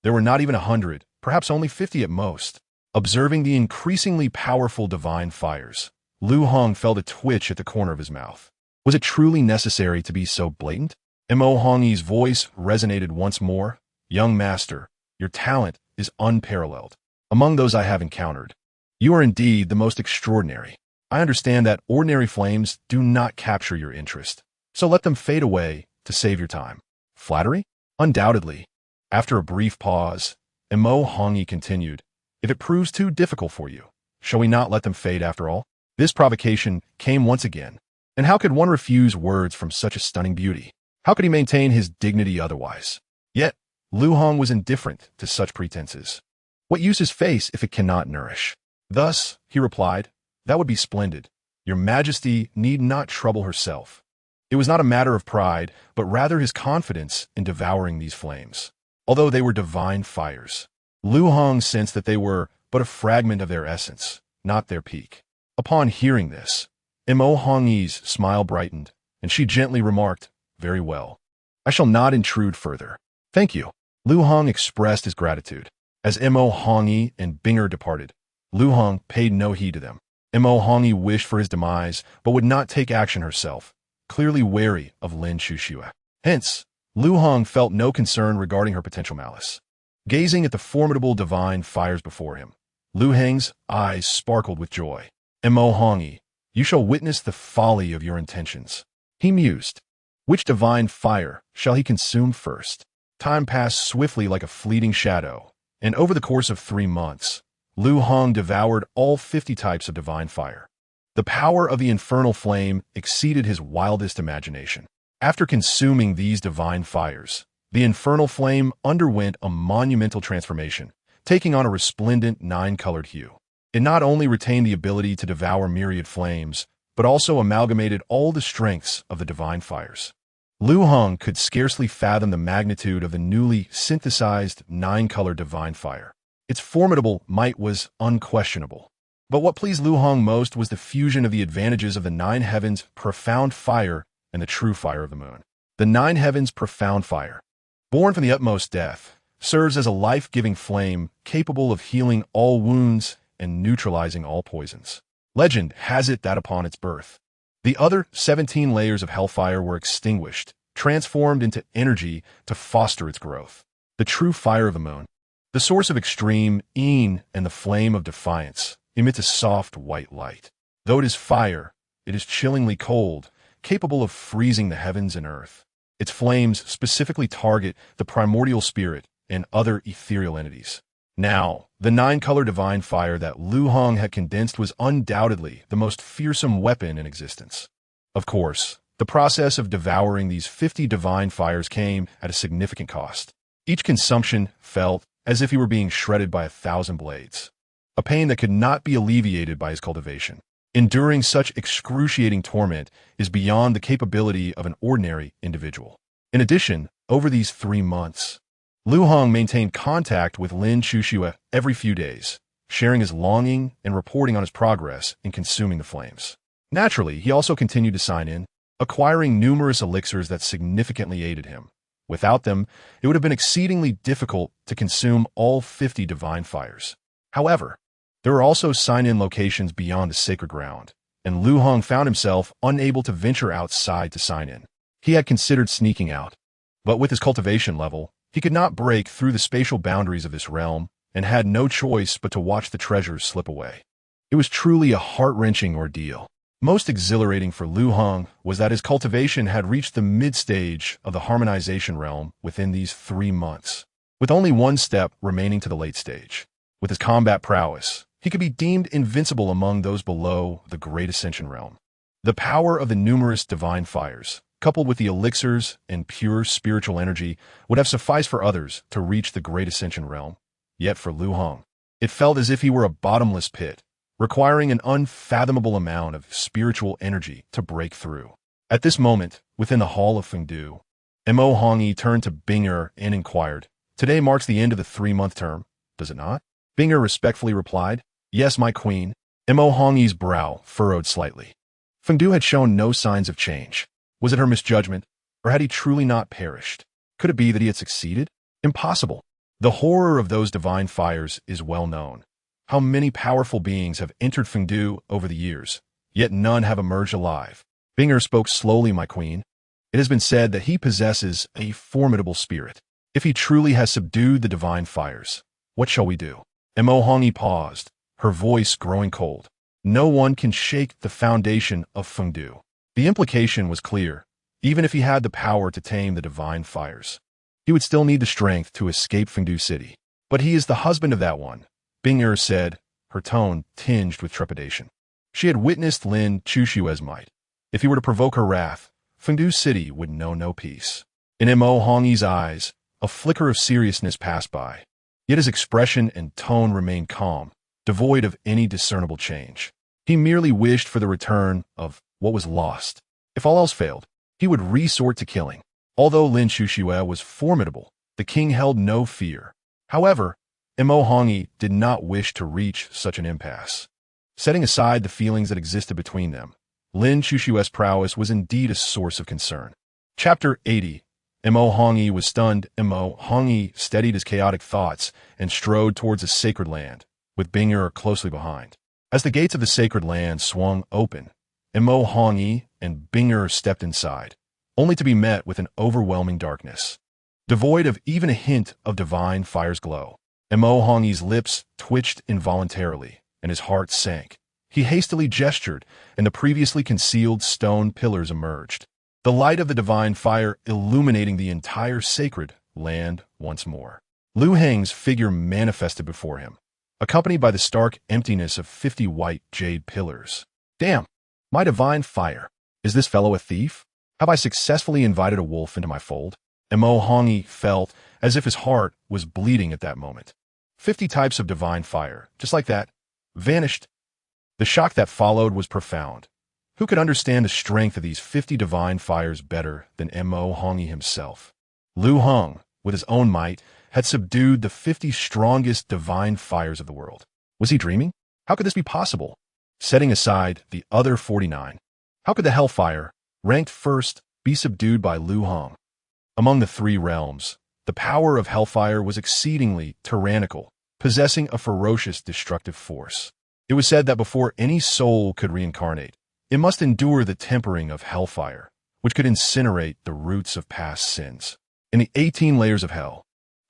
there were not even 100, perhaps only 50 at most. Observing the increasingly powerful divine fires, Liu Heng felt a twitch at the corner of his mouth. Was it truly necessary to be so blatant? Mo Hongyi's voice resonated once more. "Young master, your talent is unparalleled. Among those I have encountered, you are indeed the most extraordinary. I understand that ordinary flames do not capture your interest, so let them fade away to save your time." Flattery? Undoubtedly. After a brief pause, Mo Hongyi continued, "If it proves too difficult for you, shall we not let them fade after all?" This provocation came once again, and how could one refuse words from such a stunning beauty? How could he maintain his dignity otherwise? Yet, Liu Heng was indifferent to such pretenses. What use is face if it cannot nourish? Thus, he replied, "That would be splendid. Your Majesty need not trouble herself." It was not a matter of pride, but rather his confidence in devouring these flames. Although they were divine fires, Liu Heng sensed that they were but a fragment of their essence, not their peak. Upon hearing this, Mo Hongyi's smile brightened, and she gently remarked, "Very well. I shall not intrude further." "Thank you." Liu Heng expressed his gratitude. As Mo Hongyi and Binger departed, Liu Heng paid no heed to them. Mo Hongyi wished for his demise, but would not take action herself, clearly wary of Lin Chuxue. Hence, Liu Heng felt no concern regarding her potential malice. Gazing at the formidable divine fires before him, Liu Heng's eyes sparkled with joy. "Mo Hongyi, you shall witness the folly of your intentions." He mused. Which divine fire shall he consume first? Time passed swiftly like a fleeting shadow, and over the course of 3 months, Liu Heng devoured all 50 types of divine fire. The power of the infernal flame exceeded his wildest imagination. After consuming these divine fires, the infernal flame underwent a monumental transformation, taking on a resplendent 9-colored hue. It not only retained the ability to devour myriad flames, but also amalgamated all the strengths of the divine fires. Liu Heng could scarcely fathom the magnitude of the newly synthesized 9-colored divine fire. Its formidable might was unquestionable. But what pleased Liu Heng most was the fusion of the advantages of the 9 heavens' profound fire and the true fire of the moon. The 9 heavens' profound fire, born from the utmost depth, serves as a life-giving flame capable of healing all wounds and neutralizing all poisons. Legend has it that upon its birth, the other 17 layers of hellfire were extinguished, transformed into energy to foster its growth. The true fire of the moon, the source of extreme yin and the flame of defiance, emits a soft white light. Though it is fire, it is chillingly cold, capable of freezing the heavens and earth. Its flames specifically target the primordial spirit and other ethereal entities. Now, the 9-color divine fire that Liu Heng had condensed was undoubtedly the most fearsome weapon in existence. Of course, the process of devouring these 50 divine fires came at a significant cost. Each consumption felt as if he were being shredded by 1,000 blades, a pain that could not be alleviated by his cultivation. Enduring such excruciating torment is beyond the capability of an ordinary individual. In addition, over these 3 months, Liu Heng maintained contact with Lin Chuxue every few days, sharing his longing and reporting on his progress in consuming the flames. Naturally, he also continued to sign in, acquiring numerous elixirs that significantly aided him. Without them, it would have been exceedingly difficult to consume all 50 divine fires. However, there were also sign-in locations beyond the sacred ground, and Liu Heng found himself unable to venture outside to sign in. He had considered sneaking out, but with his cultivation level, he could not break through the spatial boundaries of this realm and had no choice but to watch the treasures slip away. It was truly a heart-wrenching ordeal. Most exhilarating for Liu Heng was that his cultivation had reached the mid-stage of the harmonization realm within these 3 months, with only one step remaining to the late stage. With his combat prowess, he could be deemed invincible among those below the Great Ascension realm. The power of the numerous divine fires, coupled with the elixirs and pure spiritual energy, would have sufficed for others to reach the Great Ascension realm. Yet for Liu Heng, it felt as if he were a bottomless pit, requiring an unfathomable amount of spiritual energy to break through. At this moment, within the hall of Fengdu, Mo Hongyi turned to Bing'er and inquired, "Today marks the end of the 3-month term, does it not?" Bing'er respectfully replied, "Yes, my queen." Mo Hongyi's brow furrowed slightly. Fengdu had shown no signs of change. Was it her misjudgment, or had he truly not perished? Could it be that he had succeeded? Impossible. The horror of those divine fires is well known. How many powerful beings have entered Fengdu over the years, yet none have emerged alive. Bing'er spoke slowly, "My queen. It has been said that he possesses a formidable spirit. If he truly has subdued the divine fires, what shall we do?" Mo Hongyi paused, her voice growing cold. "No one can shake the foundation of Fengdu." The implication was clear. Even if he had the power to tame the divine fires, he would still need the strength to escape Fengdu City. But he is the husband of that one, Bing'er said, her tone tinged with trepidation. She had witnessed Lin Chuxue's might. If he were to provoke her wrath, Fengdu City would know no peace. In Mo Hongyi's eyes, a flicker of seriousness passed by. Yet his expression and tone remained calm, devoid of any discernible change. He merely wished for the return of what was lost. If all else failed, he would resort to killing. Although Lin Chuxue was formidable, the king held no fear. However, Mo Hongyi did not wish to reach such an impasse. Setting aside the feelings that existed between them, Lin Chuxue's prowess was indeed a source of concern. Chapter 80. Mo Hongyi was stunned. Mo Hongyi steadied his chaotic thoughts and strode towards the sacred land, with Bing'er closely behind. As the gates of the sacred land swung open, Mo Hongyi and Bing'er stepped inside, only to be met with an overwhelming darkness. Devoid of even a hint of divine fire's glow, Mo Hongyi's lips twitched involuntarily, and his heart sank. He hastily gestured, and the previously concealed stone pillars emerged, the light of the divine fire illuminating the entire sacred land once more. Liu Heng's figure manifested before him, accompanied by the stark emptiness of 50 white jade pillars. "Damn! My divine fire! Is this fellow a thief? Have I successfully invited a wolf into my fold?" Mo Hongyi felt as if his heart was bleeding at that moment. 50 types of divine fire, just like that, vanished. The shock that followed was profound. Who could understand the strength of these 50 divine fires better than Mo Hongyi himself? Liu Heng, with his own might, had subdued the 50 strongest divine fires of the world. Was he dreaming? How could this be possible? Setting aside the other 49, how could the hellfire, ranked first, be subdued by Liu Heng? Among the 3 realms, the power of hellfire was exceedingly tyrannical, possessing a ferocious destructive force. It was said that before any soul could reincarnate, it must endure the tempering of hellfire, which could incinerate the roots of past sins. In the 18 layers of hell,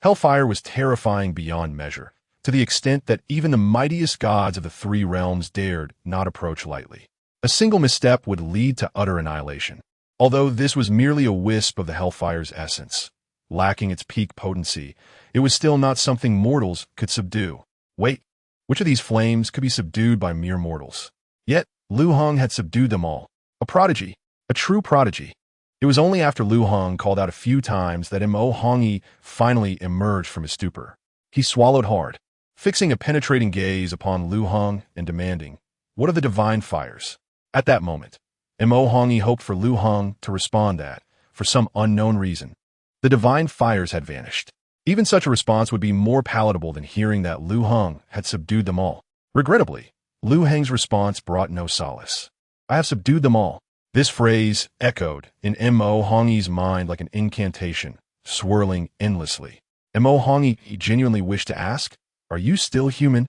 hellfire was terrifying beyond measure, to the extent that even the mightiest gods of the 3 realms dared not approach lightly. A single misstep would lead to utter annihilation. Although this was merely a wisp of the hellfire's essence, lacking its peak potency, it was still not something mortals could subdue. Wait, which of these flames could be subdued by mere mortals? Yet, Liu Heng had subdued them all. A prodigy, a true prodigy. It was only after Liu Heng called out a few times that Mo Hongyi finally emerged from his stupor. He swallowed hard, fixing a penetrating gaze upon Liu Heng and demanding, what are the divine fires? At that moment, Mo Hongi hoped for Liu Heng to respond that, for some unknown reason, the divine fires had vanished. Even such a response would be more palatable than hearing that Liu Heng had subdued them all. Regrettably, Liu Heng's response brought no solace. I have subdued them all. This phrase echoed in Mo Hongi's mind like an incantation, swirling endlessly. Mo Hongi genuinely wished to ask, "Are you still human?"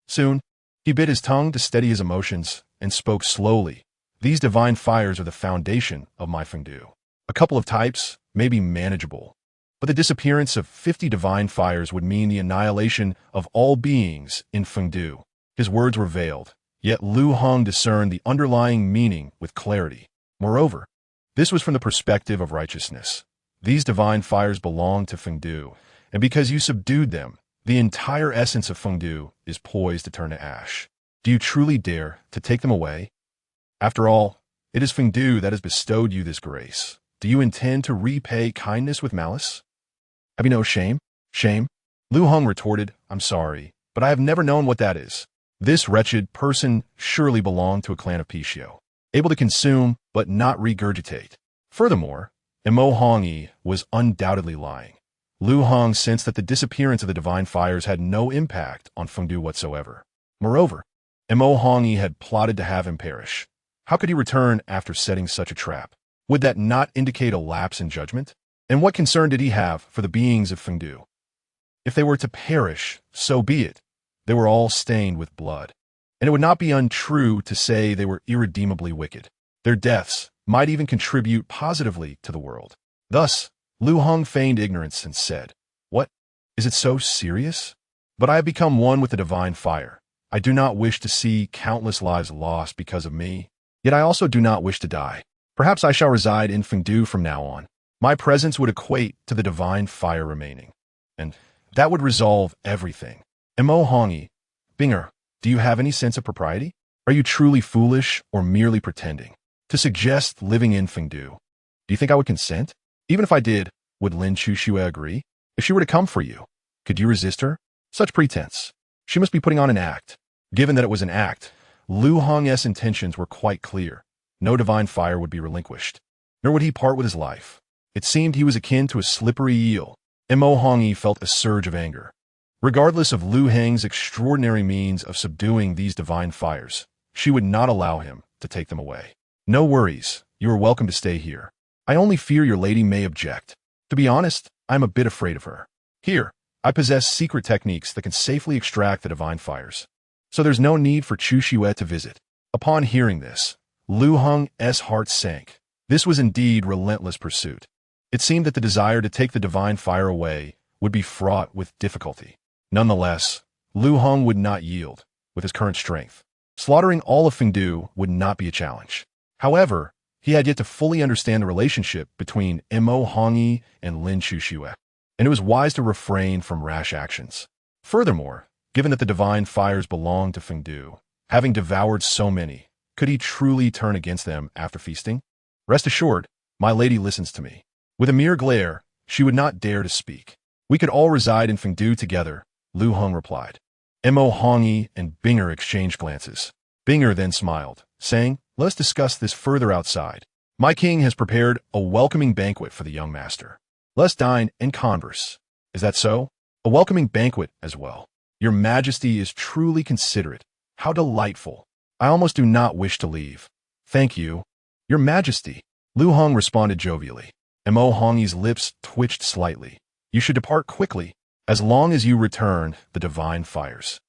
Soon, he bit his tongue to steady his emotions and spoke slowly. These divine fires are the foundation of my Fengdu. A couple of types may be manageable, but the disappearance of 50 divine fires would mean the annihilation of all beings in Fengdu. His words were veiled, yet Liu Heng discerned the underlying meaning with clarity. Moreover, this was from the perspective of righteousness. These divine fires belong to Fengdu, and because you subdued them, the entire essence of Fengdu is poised to turn to ash. Do you truly dare to take them away? After all, it is Fengdu that has bestowed you this grace. Do you intend to repay kindness with malice? Have you no shame? Shame? Liu Heng retorted, I'm sorry, but I have never known what that is. This wretched person surely belonged to a clan of Pishio, able to consume but not regurgitate. Furthermore, Mo Hongi was undoubtedly lying. Liu Heng sensed that the disappearance of the divine fires had no impact on Fengdu whatsoever. Moreover, Mo Hongi had plotted to have him perish. How could he return after setting such a trap? Would that not indicate a lapse in judgment? And what concern did he have for the beings of Fengdu? If they were to perish, so be it. They were all stained with blood, and it would not be untrue to say they were irredeemably wicked. Their deaths might even contribute positively to the world. Thus, Liu Heng feigned ignorance and said, What? Is it so serious? But I have become one with the divine fire. I do not wish to see countless lives lost because of me, yet I also do not wish to die. Perhaps I shall reside in Fengdu from now on. My presence would equate to the divine fire remaining, and that would resolve everything. Mo Hongi, Binger, do you have any sense of propriety? Are you truly foolish or merely pretending to suggest living in Fengdu? Do you think I would consent? Even if I did, would Lin Chuxue agree? If she were to come for you, could you resist her? Such pretense. She must be putting on an act. Given that it was an act, Liu Heng's intentions were quite clear. No divine fire would be relinquished, nor would he part with his life. It seemed he was akin to a slippery eel. Mo Hongi felt a surge of anger. Regardless of Liu Heng's extraordinary means of subduing these divine fires, she would not allow him to take them away. No worries, you are welcome to stay here. I only fear your lady may object. To be honest, I am a bit afraid of her. Here, I possess secret techniques that can safely extract the divine fires, so there's no need for Chuxue to visit. Upon hearing this, Liu Heng's heart sank. This was indeed relentless pursuit. It seemed that the desire to take the divine fire away would be fraught with difficulty. Nonetheless, Liu Heng would not yield with his current strength. Slaughtering all of Fengdu would not be a challenge. However, he had yet to fully understand the relationship between Mo Hongi and Lin Chuxue, and it was wise to refrain from rash actions. Furthermore, given that the divine fires belonged to Fengdu, having devoured so many, could he truly turn against them after feasting? Rest assured, my lady listens to me. With a mere glare, she would not dare to speak. We could all reside in Fengdu together, Liu Heng replied. Mo Hongi and Binger exchanged glances. Binger then smiled, saying, Let us discuss this further outside. My king has prepared a welcoming banquet for the young master. Let us dine and converse. Is that so? A welcoming banquet as well. Your majesty is truly considerate. How delightful. I almost do not wish to leave. Thank you. Your majesty. Liu Heng responded jovially. Mo Hongi's lips twitched slightly. You should depart quickly, as long as you return the divine fires.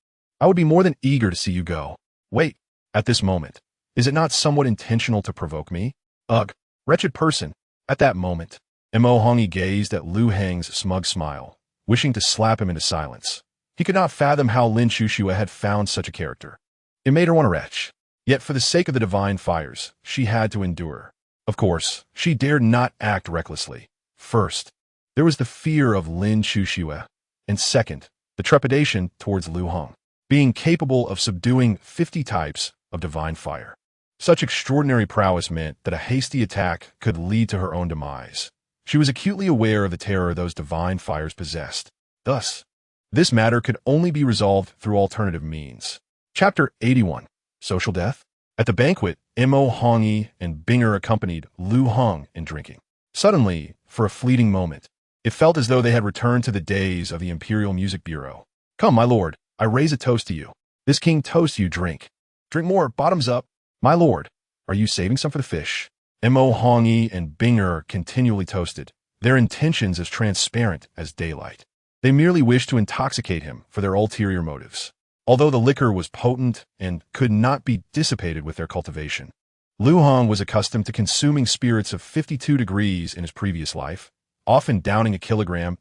I would be more than eager to see you go. Wait, at this moment, is it not somewhat intentional to provoke me? Ugh, wretched person. At that moment, Mo Hongi gazed at Liu Heng's smug smile, wishing to slap him into silence. He could not fathom how Lin Chuxue had found such a character. It made her want to retch. Yet for the sake of the divine fires, she had to endure. Of course, she dared not act recklessly. First, there was the fear of Lin Chuxue, and second, the trepidation towards Liu Heng, being capable of subduing 50 types of divine fire. Such extraordinary prowess meant that a hasty attack could lead to her own demise. She was acutely aware of the terror those divine fires possessed. Thus, this matter could only be resolved through alternative means. Chapter 81. Social death? At the banquet, Mo Hongyi and Binger accompanied Liu Heng in drinking. Suddenly, for a fleeting moment, it felt as though they had returned to the days of the Imperial Music Bureau. Come, my lord, I raise a toast to you. This king toasts you, drink. Drink more, bottoms up. My lord, are you saving some for the fish? Mo Hongyi and Binger continually toasted, their intentions as transparent as daylight. They merely wished to intoxicate him for their ulterior motives. Although the liquor was potent and could not be dissipated with their cultivation, Liu Heng was accustomed to consuming spirits of 52 degrees in his previous life, often downing 1.5 kilograms.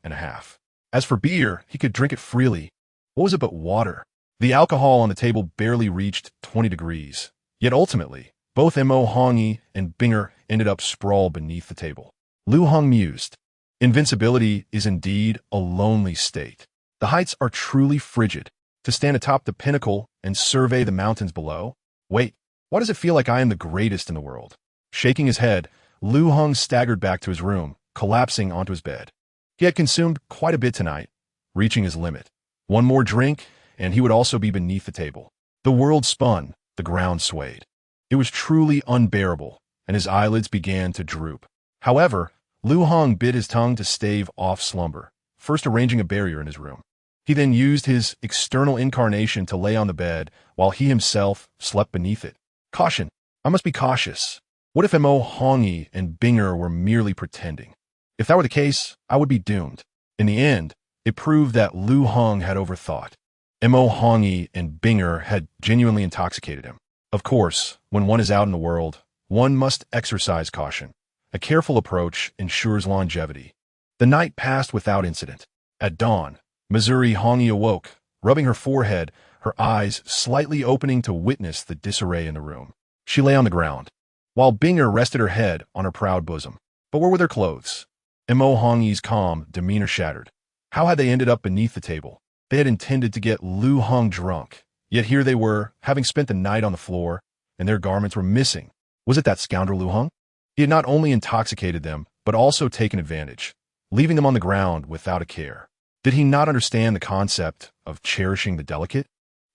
As for beer, he could drink it freely. What was it but water? The alcohol on the table barely reached 20 degrees. Yet ultimately, both Mo Hongyi and Binger ended up sprawled beneath the table. Liu Heng mused, invincibility is indeed a lonely state. The heights are truly frigid. To stand atop the pinnacle and survey the mountains below? Wait, why does it feel like I am the greatest in the world? Shaking his head, Liu Heng staggered back to his room, collapsing onto his bed. He had consumed quite a bit tonight, reaching his limit. One more drink, and he would also be beneath the table. The world spun, the ground swayed. It was truly unbearable, and his eyelids began to droop. However, Liu Heng bit his tongue to stave off slumber, first arranging a barrier in his room. He then used his external incarnation to lay on the bed, while he himself slept beneath it. Caution! I must be cautious. What if Mo Hongyi and Binger were merely pretending? If that were the case, I would be doomed. In the end, it proved that Liu Heng had overthought. Mo Hongyi and Binger had genuinely intoxicated him. Of course, when one is out in the world, one must exercise caution. A careful approach ensures longevity. The night passed without incident. At dawn, Missouri Hongyi awoke, rubbing her forehead, her eyes slightly opening to witness the disarray in the room. She lay on the ground, while Binger rested her head on her proud bosom. But where were their clothes? Mo Hongyi's calm demeanor shattered. How had they ended up beneath the table? They had intended to get Liu Heng drunk, yet here they were, having spent the night on the floor, and their garments were missing. Was it that scoundrel Liu Heng? He had not only intoxicated them, but also taken advantage, leaving them on the ground without a care. Did he not understand the concept of cherishing the delicate?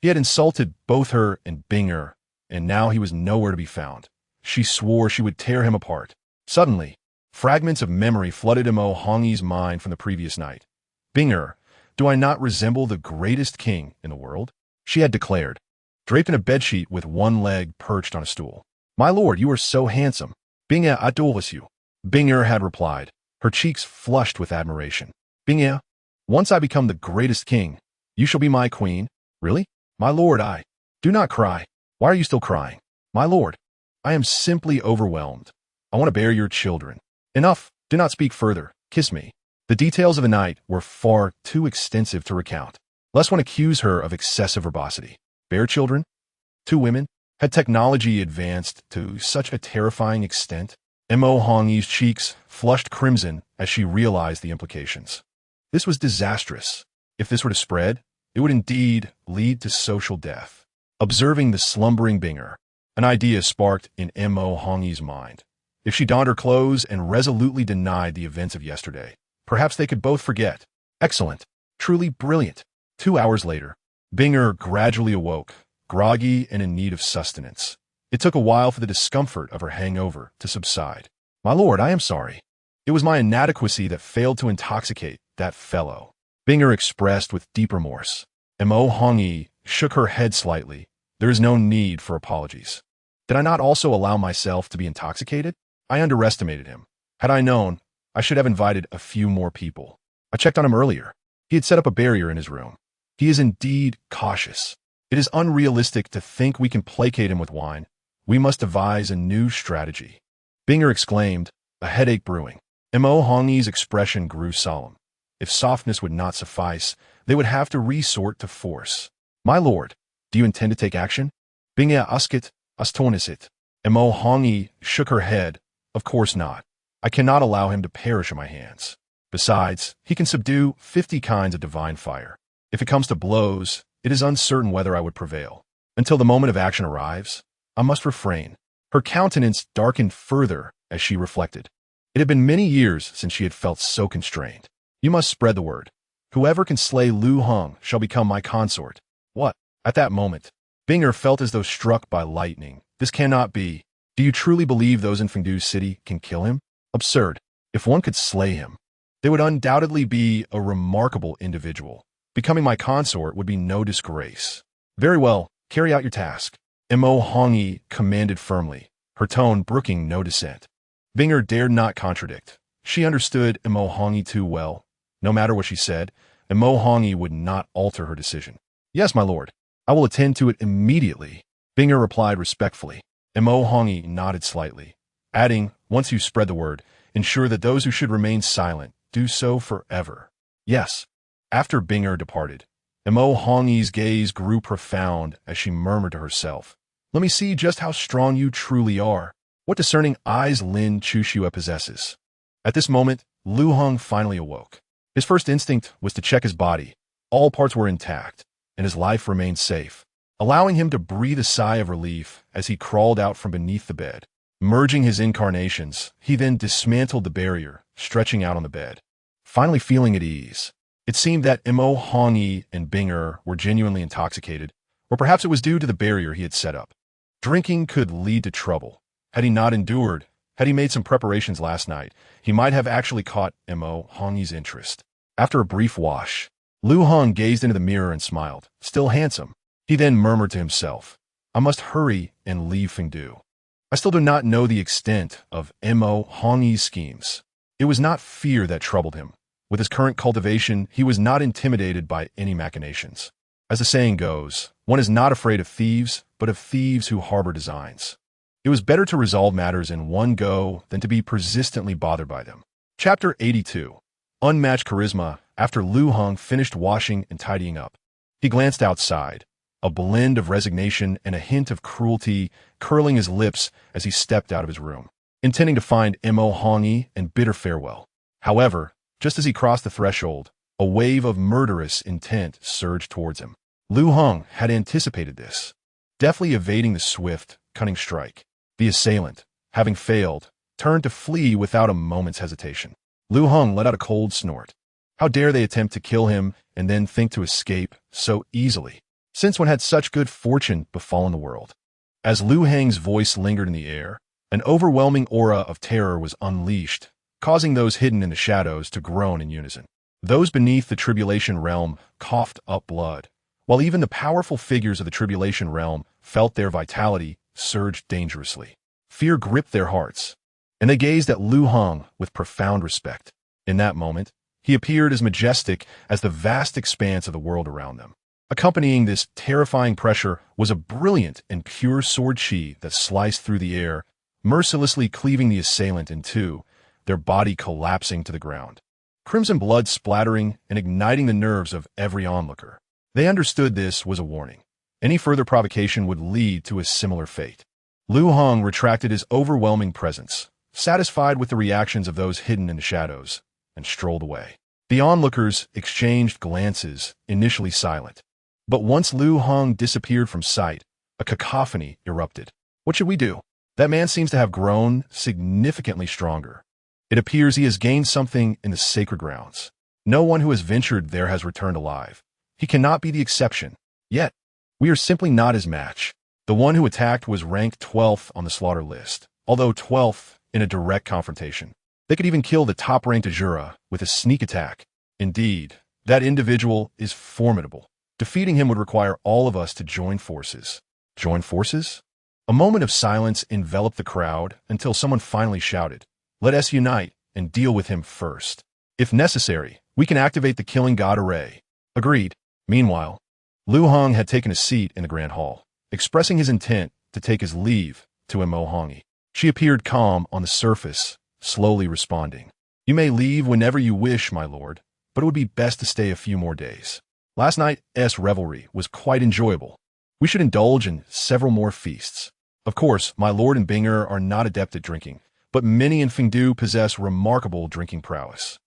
He had insulted both her and Binger, and now he was nowhere to be found. She swore she would tear him apart. Suddenly, fragments of memory flooded Mo Hongyi's mind from the previous night. Binger, do I not resemble the greatest king in the world? She had declared, draped in a bedsheet with one leg perched on a stool. My lord, you are so handsome. Binger adores you. Binger had replied, her cheeks flushed with admiration. Binger, once I become the greatest king, you shall be my queen. Really? My lord, do not cry. Why are you still crying? My lord, I am simply overwhelmed. I want to bear your children. Enough, do not speak further. Kiss me. The details of the night were far too extensive to recount, lest one accuse her of excessive verbosity. Bear children? 2 women? Had technology advanced to such a terrifying extent? Mo Hongyi's cheeks flushed crimson as she realized the implications. This was disastrous. If this were to spread, it would indeed lead to social death. Observing the slumbering Binger, an idea sparked in Mo Hongyi's mind. If she donned her clothes and resolutely denied the events of yesterday, perhaps they could both forget. Excellent. Truly brilliant. 2 hours later, Binger gradually awoke, groggy and in need of sustenance. It took a while for the discomfort of her hangover to subside. My lord, I am sorry. It was my inadequacy that failed to intoxicate that fellow. Binger expressed with deep remorse. Mo Hongyi shook her head slightly. There is no need for apologies. Did I not also allow myself to be intoxicated? I underestimated him. Had I known, I should have invited a few more people. I checked on him earlier. He had set up a barrier in his room. He is indeed cautious. It is unrealistic to think we can placate him with wine. We must devise a new strategy. Binger exclaimed, a headache brewing. Mo Hongyi's expression grew solemn. If softness would not suffice, they would have to resort to force. My lord, do you intend to take action? Binger asked, astornisit. Mo Hongyi shook her head. Of course not. I cannot allow him to perish in my hands. Besides, he can subdue 50 kinds of divine fire. If it comes to blows, it is uncertain whether I would prevail. Until the moment of action arrives, I must refrain. Her countenance darkened further as she reflected. It had been many years since she had felt so constrained. You must spread the word. Whoever can slay Liu Heng shall become my consort. What? At that moment, Binger felt as though struck by lightning. This cannot be. Do you truly believe those in Fengdu's city can kill him? Absurd. If one could slay him, they would undoubtedly be a remarkable individual. Becoming my consort would be no disgrace. Very well, carry out your task. Mo Hongi commanded firmly, her tone brooking no dissent. Binger dared not contradict. She understood Mo Hongi too well. No matter what she said, Mo Hongi would not alter her decision. Yes, my lord. I will attend to it immediately. Binger replied respectfully. Mo Hongi nodded slightly, adding, once you spread the word, ensure that those who should remain silent do so forever. Yes. After Binger departed, Mo Hongi's gaze grew profound as she murmured to herself, let me see just how strong you truly are. What discerning eyes Lin Chushua possesses. At this moment, Liu Heng finally awoke. His first instinct was to check his body. All parts were intact, and his life remained safe, allowing him to breathe a sigh of relief as he crawled out from beneath the bed. Merging his incarnations, he then dismantled the barrier, stretching out on the bed. Finally feeling at ease, it seemed that Mo Hongi and Binger were genuinely intoxicated, or perhaps it was due to the barrier he had set up. Drinking could lead to trouble. Had he not endured, had he made some preparations last night, he might have actually caught Mo Hongi's interest. After a brief wash, Liu Heng gazed into the mirror and smiled, still handsome. He then murmured to himself, I must hurry and leave Fengdu. I still do not know the extent of Mo Hongi's schemes. It was not fear that troubled him. With his current cultivation, he was not intimidated by any machinations. As the saying goes, one is not afraid of thieves, but of thieves who harbor designs. It was better to resolve matters in one go than to be persistently bothered by them. Chapter 82. Unmatched Charisma. After Liu Heng finished washing and tidying up, he glanced outside, a blend of resignation and a hint of cruelty curling his lips as he stepped out of his room, intending to find Mo Hongi and bid her farewell. However, just as he crossed the threshold, a wave of murderous intent surged towards him. Liu Heng had anticipated this, deftly evading the swift, cunning strike. The assailant, having failed, turned to flee without a moment's hesitation. Liu Heng let out a cold snort. How dare they attempt to kill him and then think to escape so easily, since one had such good fortune befallen the world? As Liu Heng's voice lingered in the air, an overwhelming aura of terror was unleashed, causing those hidden in the shadows to groan in unison. Those beneath the tribulation realm coughed up blood, while even the powerful figures of the tribulation realm felt their vitality surge dangerously. Fear gripped their hearts, and they gazed at Liu Heng with profound respect. In that moment, he appeared as majestic as the vast expanse of the world around them. Accompanying this terrifying pressure was a brilliant and pure sword chi that sliced through the air, mercilessly cleaving the assailant in two, their body collapsing to the ground. Crimson blood splattering and igniting the nerves of every onlooker. They understood this was a warning. Any further provocation would lead to a similar fate. Liu Heng retracted his overwhelming presence, satisfied with the reactions of those hidden in the shadows, and strolled away. The onlookers exchanged glances, initially silent. But once Liu Heng disappeared from sight, a cacophony erupted. What should we do? That man seems to have grown significantly stronger. It appears he has gained something in the sacred grounds. No one who has ventured there has returned alive. He cannot be the exception. Yet, we are simply not his match. The one who attacked was ranked 12th on the slaughter list, although 12th in a direct confrontation. They could even kill the top-ranked Azura with a sneak attack. Indeed, that individual is formidable. Defeating him would require all of us to join forces. Join forces? A moment of silence enveloped the crowd until someone finally shouted, "Let us unite and deal with him first. If necessary, we can activate the killing god array." Agreed. Meanwhile, Liu Heng had taken a seat in the grand hall, expressing his intent to take his leave to Mo Hongi. She appeared calm on the surface, slowly responding. "You may leave whenever you wish, my lord, but it would be best to stay a few more days. Last night's revelry was quite enjoyable. We should indulge in several more feasts. Of course, my lord and Binger are not adept at drinking, but many in Fengdu possess remarkable drinking prowess.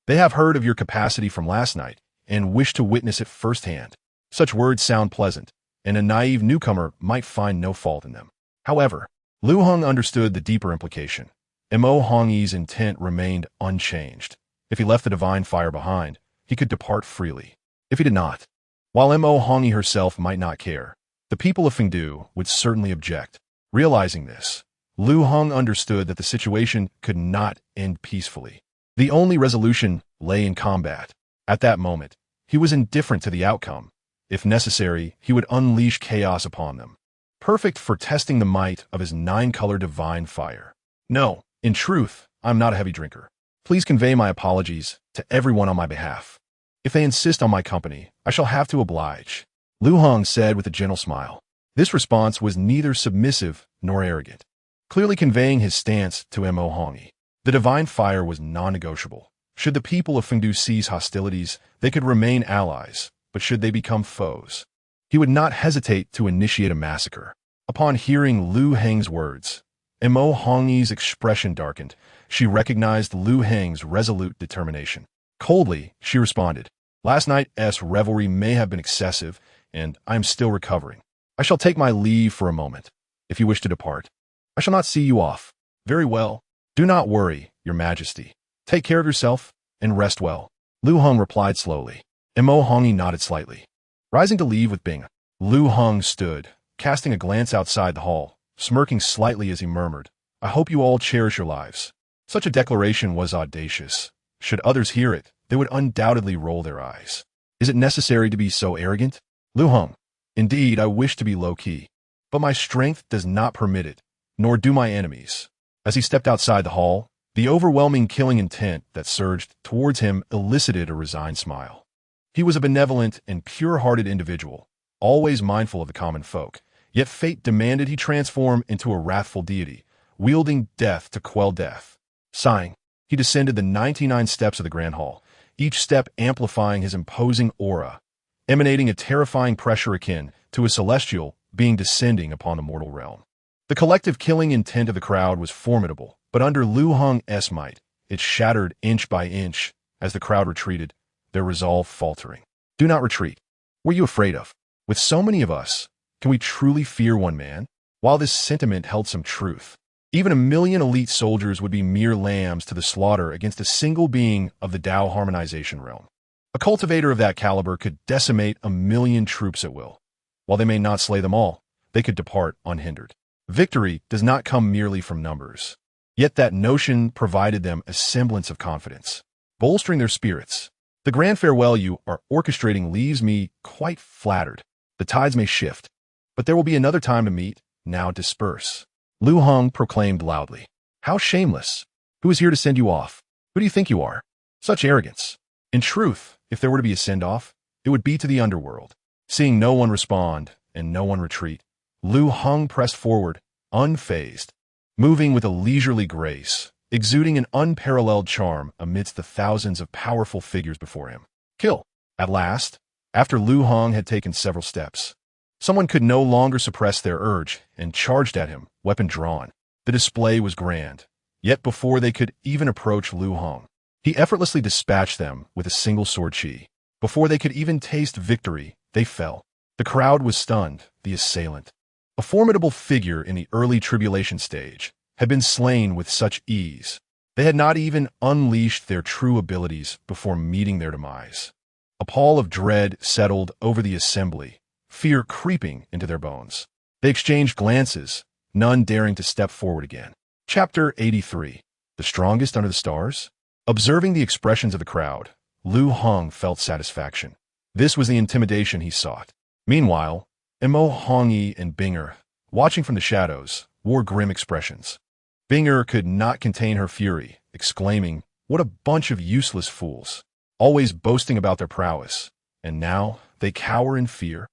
They have heard of your capacity from last night and wish to witness it firsthand." Such words sound pleasant, and a naive newcomer might find no fault in them. However, Liu Heng understood the deeper implication. Mo Hongi's intent remained unchanged. If he left the divine fire behind, he could depart freely. If he did not, while Mo Hongi herself might not care, the people of Fengdu would certainly object. Realizing this, Liu Heng understood that the situation could not end peacefully. The only resolution lay in combat. At that moment, he was indifferent to the outcome. If necessary, he would unleash chaos upon them. Perfect for testing the might of his 9-color divine fire. No, in truth, I'm not a heavy drinker. Please convey my apologies to everyone on my behalf. If they insist on my company, I shall have to oblige, Liu Heng said with a gentle smile. This response was neither submissive nor arrogant, clearly conveying his stance to Mo Hongi. The divine fire was non-negotiable. Should the people of Fengdu cease hostilities, they could remain allies, but should they become foes, he would not hesitate to initiate a massacre. Upon hearing Liu Heng's words, Mo Hongi's expression darkened. She recognized Liu Heng's resolute determination. Coldly, she responded, "Last night's revelry may have been excessive, and I am still recovering. I shall take my leave for a moment. If you wish to depart, I shall not see you off." "Very well. Do not worry, Your Majesty. Take care of yourself and rest well," Liu Heng replied slowly. Mo Hongi nodded slightly. Rising to leave with Bing, Liu Heng stood, casting a glance outside the hall, smirking slightly as he murmured, "I hope you all cherish your lives." Such a declaration was audacious. Should others hear it, they would undoubtedly roll their eyes. Is it necessary to be so arrogant? Liu Heng, indeed, I wish to be low-key, but my strength does not permit it, nor do my enemies. As he stepped outside the hall, the overwhelming killing intent that surged towards him elicited a resigned smile. He was a benevolent and pure-hearted individual, always mindful of the common folk, yet fate demanded he transform into a wrathful deity, wielding death to quell death. Sighing, he descended the 99 steps of the Grand Hall, each step amplifying his imposing aura, emanating a terrifying pressure akin to a celestial being descending upon the mortal realm. The collective killing intent of the crowd was formidable, but under Liu Heng's might, it shattered inch by inch as the crowd retreated, their resolve faltering. "Do not retreat. What are you afraid of? With so many of us, can we truly fear one man?" While this sentiment held some truth, even 1,000,000 elite soldiers would be mere lambs to the slaughter against a single being of the Tao harmonization realm. A cultivator of that caliber could decimate 1,000,000 troops at will. While they may not slay them all, they could depart unhindered. Victory does not come merely from numbers. Yet that notion provided them a semblance of confidence, bolstering their spirits. "The grand farewell you are orchestrating leaves me quite flattered. The tides may shift, but there will be another time to meet. Now disperse," Liu Heng proclaimed loudly. "How shameless! Who is here to send you off? Who do you think you are? Such arrogance." In truth, if there were to be a send-off, it would be to the underworld. Seeing no one respond and no one retreat, Liu Heng pressed forward, unfazed, moving with a leisurely grace, exuding an unparalleled charm amidst the thousands of powerful figures before him. "Kill!" At last, after Liu Heng had taken several steps, someone could no longer suppress their urge and charged at him, weapon drawn. The display was grand, yet before they could even approach Liu Heng, he effortlessly dispatched them with a single sword chi. Before they could even taste victory, they fell. The crowd was stunned. The assailant, a formidable figure in the early tribulation stage, had been slain with such ease. They had not even unleashed their true abilities before meeting their demise. A pall of dread settled over the assembly, fear creeping into their bones. They exchanged glances, none daring to step forward again. Chapter 83. The Strongest Under the Stars? Observing the expressions of the crowd, Liu Heng felt satisfaction. This was the intimidation he sought. Meanwhile, Mo Hongi and Binger, watching from the shadows, wore grim expressions. Binger could not contain her fury, exclaiming, "What a bunch of useless fools, always boasting about their prowess, and now they cower in fear."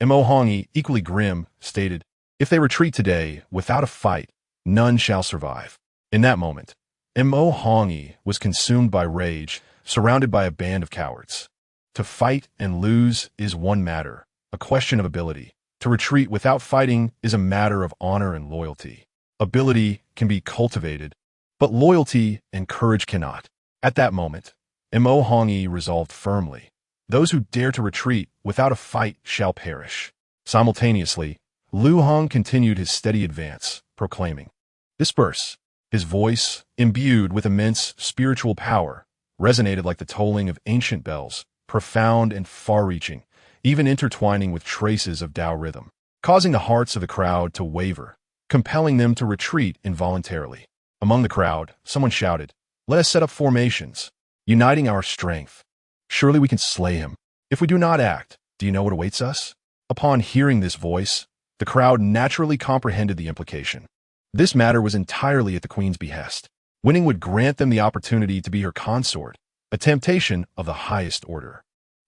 Mo Hongi, equally grim, stated, "If they retreat today without a fight, none shall survive." In that moment, Mo Hongi was consumed by rage, surrounded by a band of cowards. To fight and lose is one matter, a question of ability. To retreat without fighting is a matter of honor and loyalty. Ability can be cultivated, but loyalty and courage cannot. At that moment, Mo Hongi resolved firmly, "Those who dare to retreat without a fight shall perish." Simultaneously, Liu Heng continued his steady advance, proclaiming, "Disperse." His voice, imbued with immense spiritual power, resonated like the tolling of ancient bells, profound and far-reaching, even intertwining with traces of Tao rhythm. causing the hearts of the crowd to waver, compelling them to retreat involuntarily. Among the crowd, someone shouted, "Let us set up formations, uniting our strength. Surely we can slay him. If we do not act, do you know what awaits us?" Upon hearing this voice, the crowd naturally comprehended the implication. This matter was entirely at the queen's behest. Winning would grant them the opportunity to be her consort, a temptation of the highest order.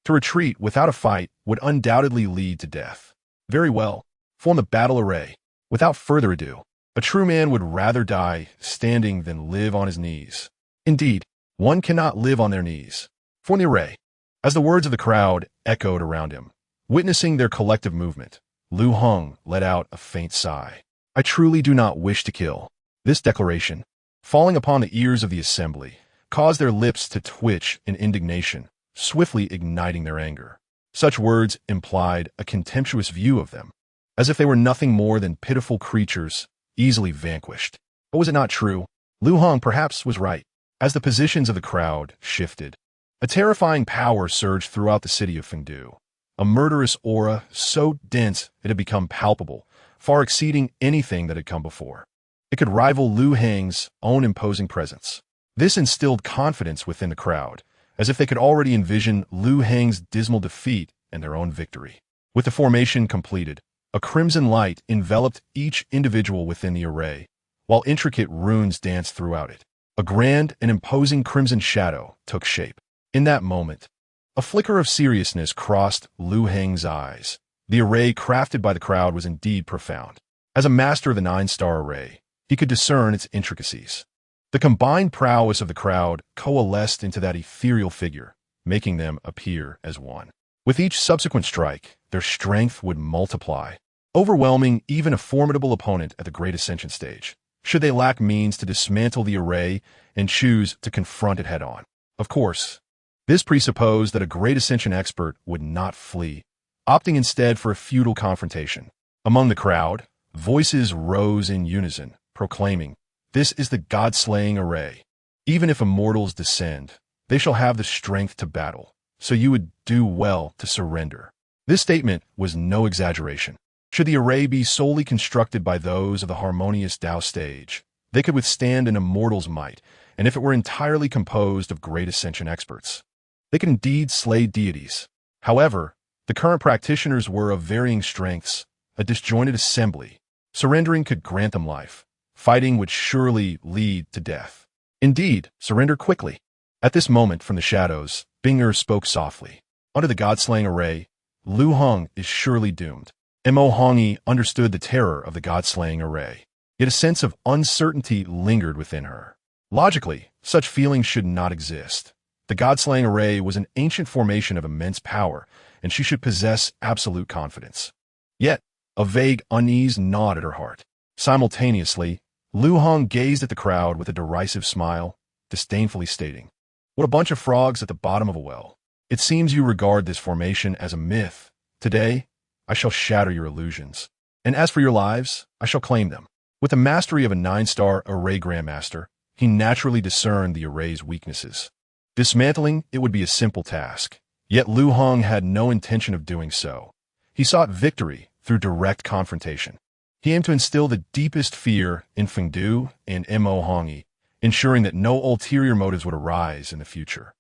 To retreat without a fight would undoubtedly lead to death. Very well, form the battle array. Without further ado, a true man would rather die standing than live on his knees. Indeed, one cannot live on their knees. Form the array. As the words of the crowd echoed around him, witnessing their collective movement, Liu Heng let out a faint sigh. "I truly do not wish to kill." This declaration, falling upon the ears of the assembly, caused their lips to twitch in indignation, swiftly igniting their anger. Such words implied a contemptuous view of them, as if they were nothing more than pitiful creatures, easily vanquished. But was it not true? Liu Heng perhaps was right. As the positions of the crowd shifted, a terrifying power surged throughout the city of Fengdu. A murderous aura so dense it had become palpable, far exceeding anything that had come before. It could rival Liu Heng's own imposing presence. This instilled confidence within the crowd, as if they could already envision Liu Heng's dismal defeat and their own victory. With the formation completed, a crimson light enveloped each individual within the array, while intricate runes danced throughout it. A grand and imposing crimson shadow took shape. In that moment, a flicker of seriousness crossed Liu Heng's eyes. The array crafted by the crowd was indeed profound. As a master of the 9-star array, he could discern its intricacies. The combined prowess of the crowd coalesced into that ethereal figure, making them appear as one. With each subsequent strike, their strength would multiply, overwhelming even a formidable opponent at the Great Ascension stage, should they lack means to dismantle the array and choose to confront it head-on. Of course, this presupposed that a Great Ascension expert would not flee, opting instead for a futile confrontation. Among the crowd, voices rose in unison, proclaiming, "This is the God-slaying array. Even if immortals descend, they shall have the strength to battle, so you would do well to surrender." This statement was no exaggeration. Should the array be solely constructed by those of the harmonious Tao stage, they could withstand an immortal's might, and if it were entirely composed of Great Ascension experts, they could indeed slay deities. However, the current practitioners were of varying strengths, a disjointed assembly. Surrendering could grant them life. Fighting would surely lead to death. Indeed, surrender quickly. At this moment from the shadows, Binger spoke softly. Under the God-slaying array, Liu Heng is surely doomed. Mo Hongi understood the terror of the God-slaying array, yet a sense of uncertainty lingered within her. Logically, such feelings should not exist. The God-slaying array was an ancient formation of immense power, and she should possess absolute confidence. Yet, a vague unease gnawed at her heart. Simultaneously, Liu Heng gazed at the crowd with a derisive smile, disdainfully stating, "What a bunch of frogs at the bottom of a well. It seems you regard this formation as a myth. Today, I shall shatter your illusions. And as for your lives, I shall claim them." With the mastery of a 9-star array grandmaster, he naturally discerned the array's weaknesses. Dismantling it would be a simple task, yet Liu Heng had no intention of doing so. He sought victory through direct confrontation. He aimed to instill the deepest fear in Fengdu and Mo Hongi, ensuring that no ulterior motives would arise in the future.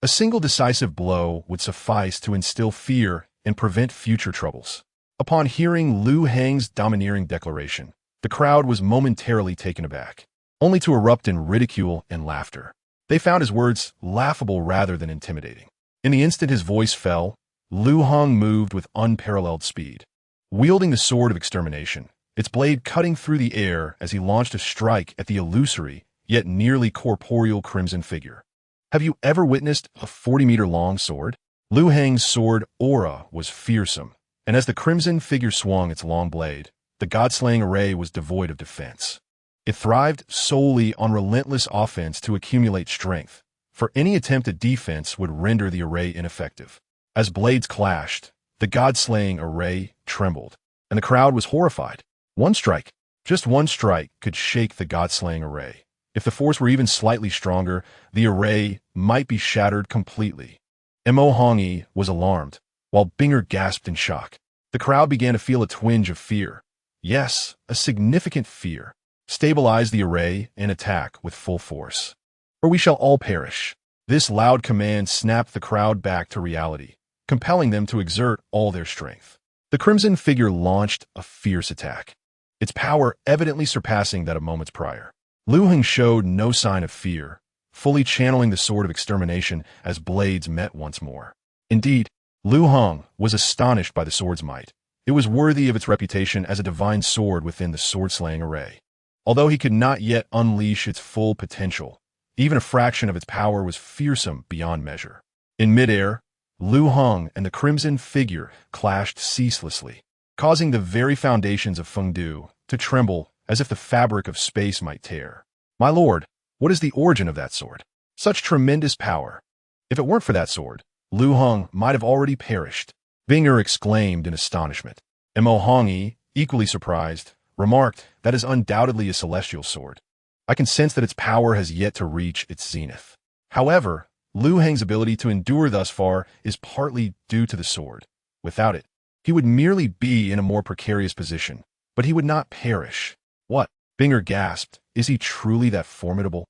A single decisive blow would suffice to instill fear and prevent future troubles. Upon hearing Liu Heng's domineering declaration, the crowd was momentarily taken aback, only to erupt in ridicule and laughter. They found his words laughable rather than intimidating. In the instant his voice fell, Liu Heng moved with unparalleled speed. Wielding the sword of extermination, its blade cutting through the air as he launched a strike at the illusory, yet nearly corporeal crimson figure. Have you ever witnessed a 40-meter-long sword? Liu Heng's sword aura was fearsome, and as the crimson figure swung its long blade, the God-slaying array was devoid of defense. It thrived solely on relentless offense to accumulate strength, for any attempt at defense would render the array ineffective. As blades clashed, the God-slaying array trembled, and the crowd was horrified. One strike, just one strike, could shake the God-slaying array. If the force were even slightly stronger, the array might be shattered completely. Mo Hongi was alarmed, while Binger gasped in shock. The crowd began to feel a twinge of fear. Yes, a significant fear. Stabilize the array and attack with full force, or we shall all perish. This loud command snapped the crowd back to reality, compelling them to exert all their strength. The crimson figure launched a fierce attack, its power evidently surpassing that of moments prior. Liu Heng showed no sign of fear, fully channeling the sword of extermination as blades met once more. Indeed, Liu Heng was astonished by the sword's might. It was worthy of its reputation as a divine sword within the sword-slaying array. Although he could not yet unleash its full potential, even a fraction of its power was fearsome beyond measure. In midair, Liu Heng and the crimson figure clashed ceaselessly, causing the very foundations of Fengdu to tremble as if the fabric of space might tear. My lord, what is the origin of that sword? Such tremendous power. If it weren't for that sword, Liu Heng might have already perished. Binger exclaimed in astonishment. Mo Hongyi, equally surprised, remarked, that is undoubtedly a celestial sword. I can sense that its power has yet to reach its zenith. However, Liu Heng's ability to endure thus far is partly due to the sword. Without it, he would merely be in a more precarious position, but he would not perish. What? Binger gasped. Is he truly that formidable?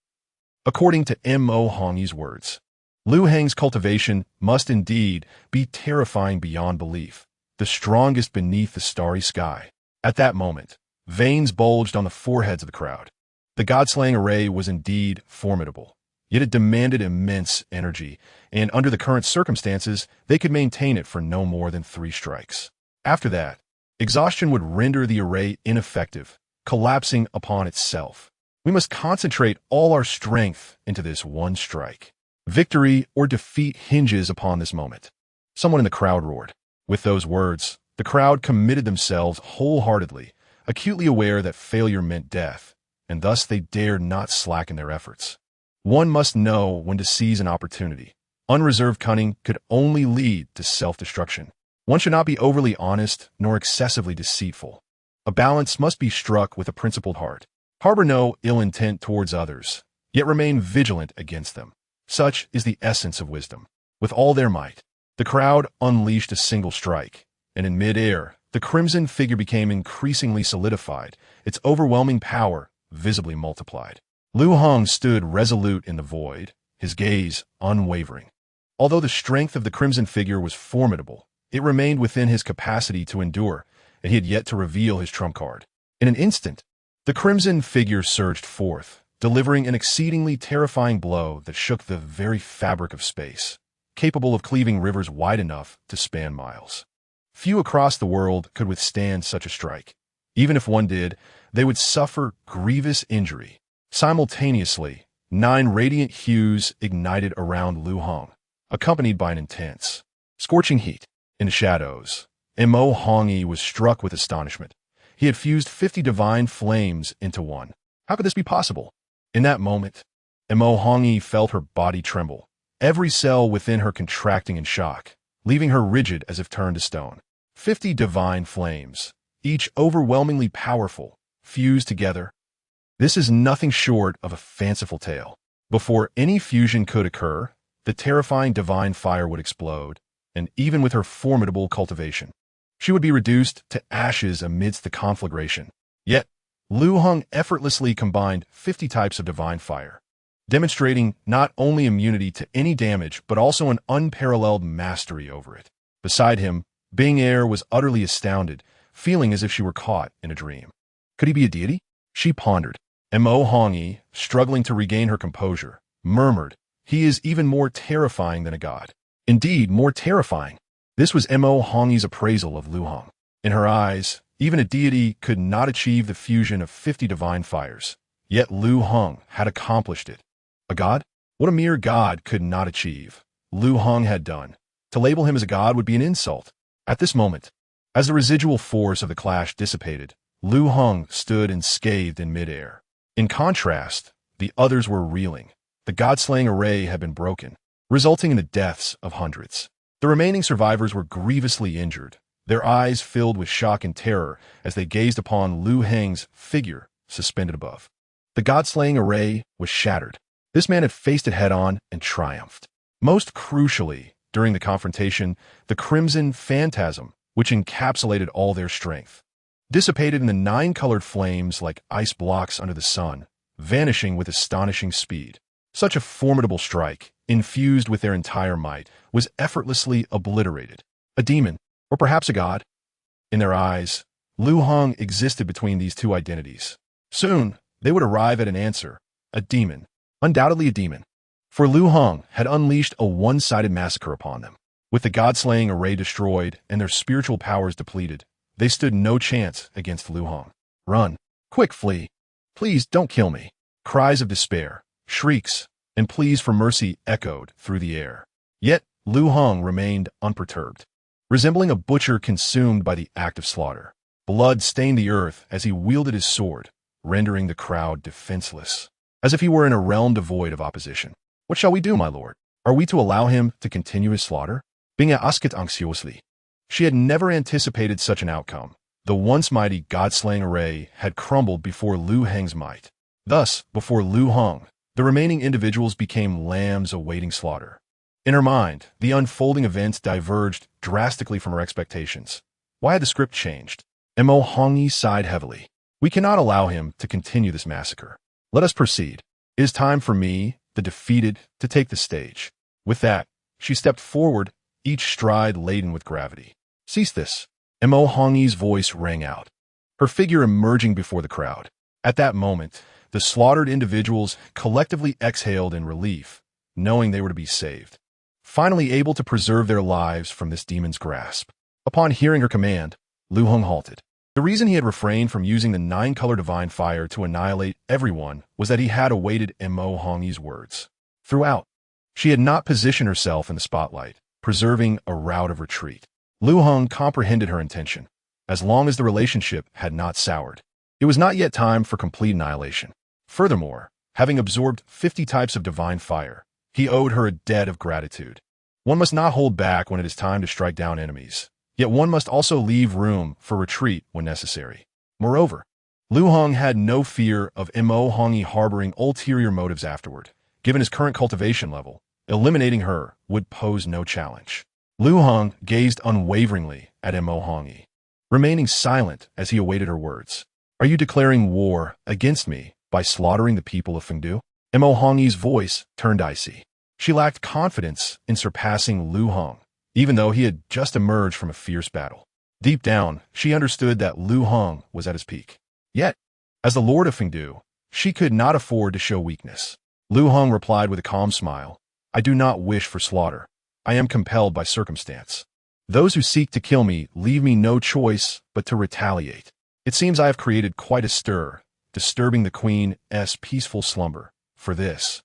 According to Mo Hongyi's words, Liu Heng's cultivation must indeed be terrifying beyond belief, the strongest beneath the starry sky. At that moment, veins bulged on the foreheads of the crowd. The god-slaying array was indeed formidable, yet it demanded immense energy, and under the current circumstances, they could maintain it for no more than 3 strikes. After that, exhaustion would render the array ineffective, collapsing upon itself. We must concentrate all our strength into this one strike. Victory or defeat hinges upon this moment. Someone in the crowd roared. With those words, the crowd committed themselves wholeheartedly, acutely aware that failure meant death, and thus they dared not slacken their efforts. One must know when to seize an opportunity. Unreserved cunning could only lead to self-destruction. One should not be overly honest nor excessively deceitful. A balance must be struck with a principled heart. Harbor no ill intent towards others, yet remain vigilant against them. Such is the essence of wisdom. With all their might, the crowd unleashed a single strike, and in mid-air, the crimson figure became increasingly solidified, its overwhelming power visibly multiplied. Liu Heng stood resolute in the void, his gaze unwavering. Although the strength of the crimson figure was formidable, it remained within his capacity to endure, and he had yet to reveal his trump card. In an instant, the crimson figure surged forth, delivering an exceedingly terrifying blow that shook the very fabric of space, capable of cleaving rivers wide enough to span miles. Few across the world could withstand such a strike. Even if one did, they would suffer grievous injury. Simultaneously, 9 radiant hues ignited around Liu Heng, accompanied by an intense, scorching heat. In the shadows, Mo Hongyi was struck with astonishment. He had fused 50 divine flames into one. How could this be possible? In that moment, Mo Hongyi felt her body tremble, every cell within her contracting in shock, leaving her rigid as if turned to stone. 50 divine flames, each overwhelmingly powerful, fused together. This is nothing short of a fanciful tale. Before any fusion could occur, the terrifying divine fire would explode, and even with her formidable cultivation, she would be reduced to ashes amidst the conflagration. Yet, Liu Heng effortlessly combined 50 types of divine fire, demonstrating not only immunity to any damage, but also an unparalleled mastery over it. Beside him, Bing Er was utterly astounded, feeling as if she were caught in a dream. Could he be a deity? She pondered. Mo Hongyi, struggling to regain her composure, murmured, "He is even more terrifying than a god." Indeed, more terrifying. This was Mo Hongyi's appraisal of Liu Heng. In her eyes, even a deity could not achieve the fusion of 50 divine fires. Yet Liu Heng had accomplished it. A god? What a mere god could not achieve, Liu Heng had done. To label him as a god would be an insult. At this moment, as the residual force of the clash dissipated, Liu Heng stood unscathed in midair. In contrast, the others were reeling. The god-slaying array had been broken, resulting in the deaths of hundreds. The remaining survivors were grievously injured, their eyes filled with shock and terror as they gazed upon Liu Heng's figure suspended above. The god-slaying array was shattered. This man had faced it head-on and triumphed. Most crucially, during the confrontation, the crimson phantasm, which encapsulated all their strength, dissipated in the 9-colored flames like ice blocks under the sun, vanishing with astonishing speed. Such a formidable strike, infused with their entire might, was effortlessly obliterated. A demon, or perhaps a god? In their eyes, Liu Heng existed between these two identities. Soon, they would arrive at an answer. A demon. Undoubtedly a demon. For Liu Heng had unleashed a one-sided massacre upon them. With the god-slaying array destroyed and their spiritual powers depleted, they stood no chance against Liu Heng. Run. Quick, flee. Please don't kill me. Cries of despair, shrieks, and pleas for mercy echoed through the air. Yet, Liu Heng remained unperturbed, resembling a butcher consumed by the act of slaughter. Blood stained the earth as he wielded his sword, rendering the crowd defenseless, as if he were in a realm devoid of opposition. What shall we do, my lord? Are we to allow him to continue his slaughter? Bing asked anxiously. She had never anticipated such an outcome. The once mighty god-slaying array had crumbled before Liu Heng's might. Thus, before Liu Heng, the remaining individuals became lambs awaiting slaughter. In her mind, the unfolding events diverged drastically from her expectations. Why had the script changed? Mo Hongyi sighed heavily. We cannot allow him to continue this massacre. Let us proceed. It is time for me, the defeated, to take the stage. With that, she stepped forward, each stride laden with gravity. Cease this. Mo Hongyi's voice rang out, her figure emerging before the crowd. At that moment, the slaughtered individuals collectively exhaled in relief, knowing they were to be saved, finally able to preserve their lives from this demon's grasp. Upon hearing her command, Liu Heng halted. The reason he had refrained from using the 9-color divine fire to annihilate everyone was that he had awaited Mo Hongyi's words. Throughout, she had not positioned herself in the spotlight, preserving a route of retreat. Liu Heng comprehended her intention. As long as the relationship had not soured, it was not yet time for complete annihilation. Furthermore, having absorbed 50 types of divine fire, he owed her a debt of gratitude. One must not hold back when it is time to strike down enemies, yet one must also leave room for retreat when necessary. Moreover, Liu Heng had no fear of Mo Hongyi harboring ulterior motives afterward. Given his current cultivation level, eliminating her would pose no challenge. Liu Heng gazed unwaveringly at Mo Hongyi, remaining silent as he awaited her words. Are you declaring war against me by slaughtering the people of Fengdu? Mo Hongyi's voice turned icy. She lacked confidence in surpassing Liu Heng, even though he had just emerged from a fierce battle. Deep down, she understood that Liu Heng was at his peak. Yet, as the Lord of Fengdu, she could not afford to show weakness. Liu Heng replied with a calm smile. I do not wish for slaughter. I am compelled by circumstance. Those who seek to kill me leave me no choice but to retaliate. It seems I have created quite a stir, disturbing the Queen's peaceful slumber. For this,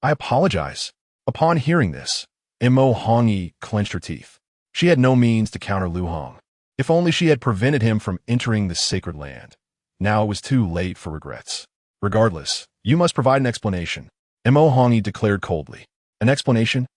I apologize. Upon hearing this, Mo Hongyi clenched her teeth. She had no means to counter Liu Heng. If only she had prevented him from entering the sacred land. Now it was too late for regrets. Regardless, you must provide an explanation. Mo Hongyi declared coldly. An explanation?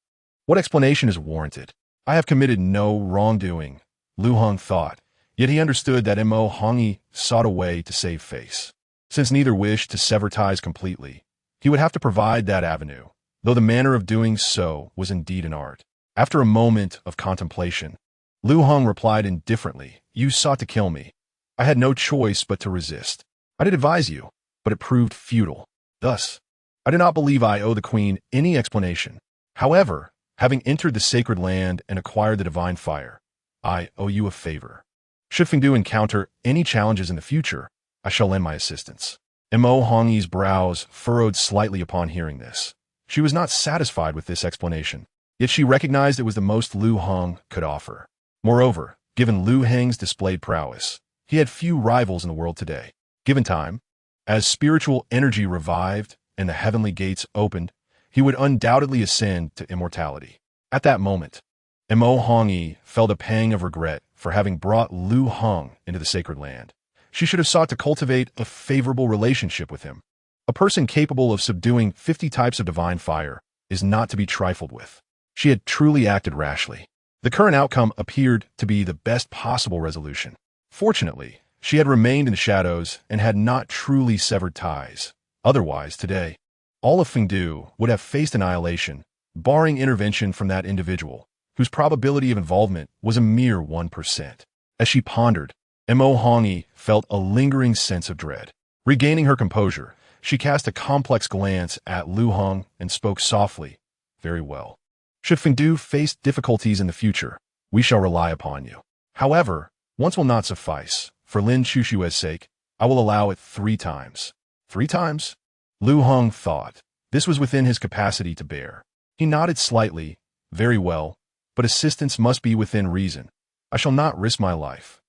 What explanation is warranted? I have committed no wrongdoing, Liu Heng thought, yet he understood that Mo Hongyi sought a way to save face. Since neither wished to sever ties completely, he would have to provide that avenue, though the manner of doing so was indeed an art. After a moment of contemplation, Liu Heng replied indifferently, You sought to kill me. I had no choice but to resist. I did advise you, but it proved futile. Thus, I do not believe I owe the Queen any explanation. However, having entered the sacred land and acquired the divine fire, I owe you a favor. Should Fengdu encounter any challenges in the future, I shall lend my assistance. Mo Hongyi's brows furrowed slightly upon hearing this. She was not satisfied with this explanation, yet she recognized it was the most Liu Heng could offer. Moreover, given Liu Heng's displayed prowess, he had few rivals in the world today. Given time, as spiritual energy revived and the heavenly gates opened, he would undoubtedly ascend to immortality. At that moment, Mo Hongyi felt a pang of regret for having brought Liu Heng into the sacred land. She should have sought to cultivate a favorable relationship with him. A person capable of subduing 50 types of divine fire is not to be trifled with. She had truly acted rashly. The current outcome appeared to be the best possible resolution. Fortunately, she had remained in the shadows and had not truly severed ties. Otherwise, today, all of Fengdu would have faced annihilation, barring intervention from that individual, whose probability of involvement was a mere 1%. As she pondered, Mo Hongi felt a lingering sense of dread. Regaining her composure, she cast a complex glance at Liu Heng and spoke softly. Very well. Should Fengdu face difficulties in the future, we shall rely upon you. However, once will not suffice. For Lin Chushue's sake, I will allow it 3 times. 3 times? Liu Heng thought. This was within his capacity to bear. He nodded slightly. Very well, but assistance must be within reason. I shall not risk my life.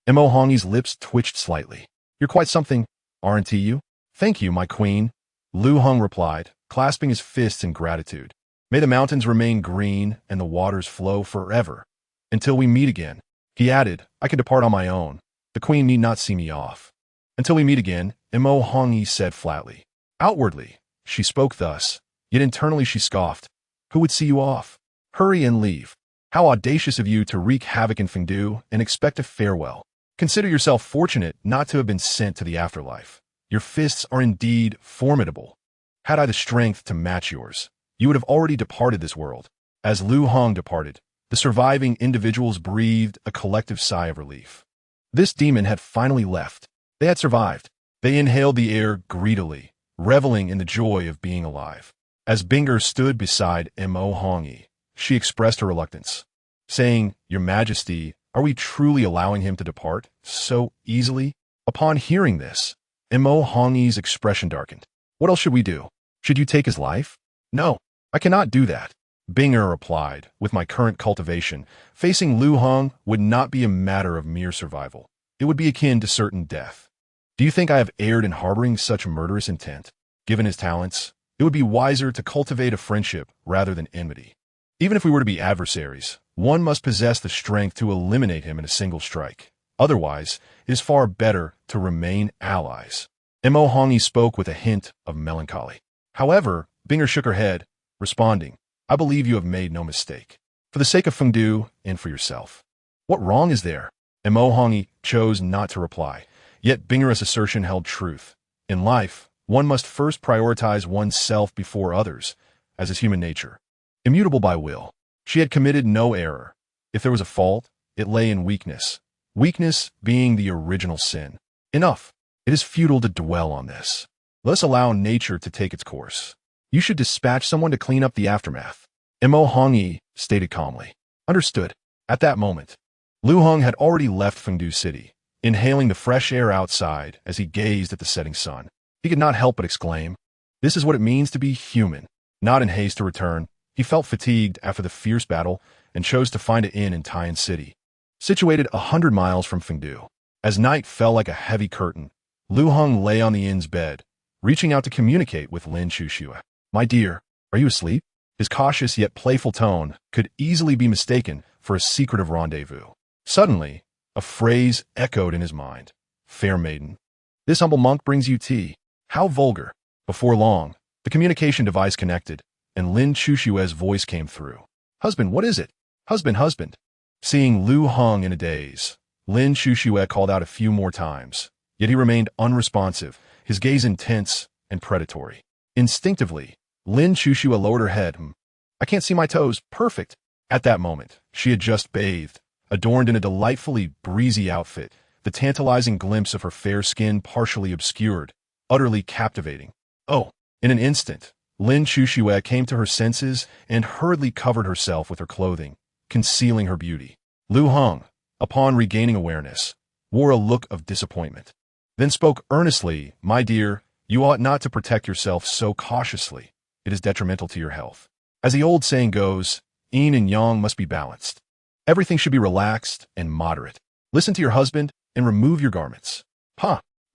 Mo Hongi's lips twitched slightly. You're quite something, aren't you? Thank you, my queen, Liu Heng replied, clasping his fists in gratitude. May the mountains remain green and the waters flow forever. Until we meet again, he added, I can depart on my own. The queen need not see me off. Until we meet again, Mo Hongi said flatly. Outwardly, she spoke thus, yet internally she scoffed. Who would see you off? Hurry and leave. How audacious of you to wreak havoc in Fengdu and expect a farewell. Consider yourself fortunate not to have been sent to the afterlife. Your fists are indeed formidable. Had I the strength to match yours, you would have already departed this world. As Liu Heng departed, the surviving individuals breathed a collective sigh of relief. This demon had finally left. They had survived. They inhaled the air greedily, reveling in the joy of being alive. As Binger stood beside Mo Hongi, she expressed her reluctance, saying, Your Majesty, are we truly allowing him to depart so easily? Upon hearing this, Mo Hongi's expression darkened. What else should we do? Should you take his life? No, I cannot do that. Binger replied, with my current cultivation, facing Liu Heng would not be a matter of mere survival. It would be akin to certain death. Do you think I have erred in harboring such murderous intent? Given his talents, it would be wiser to cultivate a friendship rather than enmity. Even if we were to be adversaries, one must possess the strength to eliminate him in a single strike. Otherwise, it is far better to remain allies. Mo Hongi spoke with a hint of melancholy. However, Binger shook her head, responding, I believe you have made no mistake. For the sake of Fengdu and for yourself. What wrong is there? Mo Hongi chose not to reply, yet Binger's assertion held truth. In life, one must first prioritize oneself before others, as is human nature. Immutable by will, she had committed no error. If there was a fault, it lay in weakness. Weakness being the original sin. Enough. It is futile to dwell on this. Let us allow nature to take its course. You should dispatch someone to clean up the aftermath. Mo Hongi stated calmly. Understood. At that moment, Liu Heng had already left Fengdu City, inhaling the fresh air outside as he gazed at the setting sun. He could not help but exclaim, This is what it means to be human. Not in haste to return, he felt fatigued after the fierce battle and chose to find an inn in Tian City, situated 100 miles from Fengdu. As night fell like a heavy curtain, Liu Heng lay on the inn's bed, reaching out to communicate with Lin Chushue. My dear, are you asleep? His cautious yet playful tone could easily be mistaken for a secretive rendezvous. Suddenly, a phrase echoed in his mind. Fair maiden. This humble monk brings you tea. How vulgar. Before long, the communication device connected, and Lin Chushue's voice came through. Husband, what is it? Husband, husband. Seeing Liu Heng in a daze, Lin Chushue called out a few more times, yet he remained unresponsive, his gaze intense and predatory. Instinctively, Lin Chushue lowered her head. I can't see my toes. Perfect. At that moment, she had just bathed, adorned in a delightfully breezy outfit, the tantalizing glimpse of her fair skin partially obscured, utterly captivating. Oh, in an instant, Lin Chushue came to her senses and hurriedly covered herself with her clothing, concealing her beauty. Liu Heng, upon regaining awareness, wore a look of disappointment, then spoke earnestly, My dear, you ought not to protect yourself so cautiously. It is detrimental to your health. As the old saying goes, yin and yang must be balanced. Everything should be relaxed and moderate. Listen to your husband and remove your garments.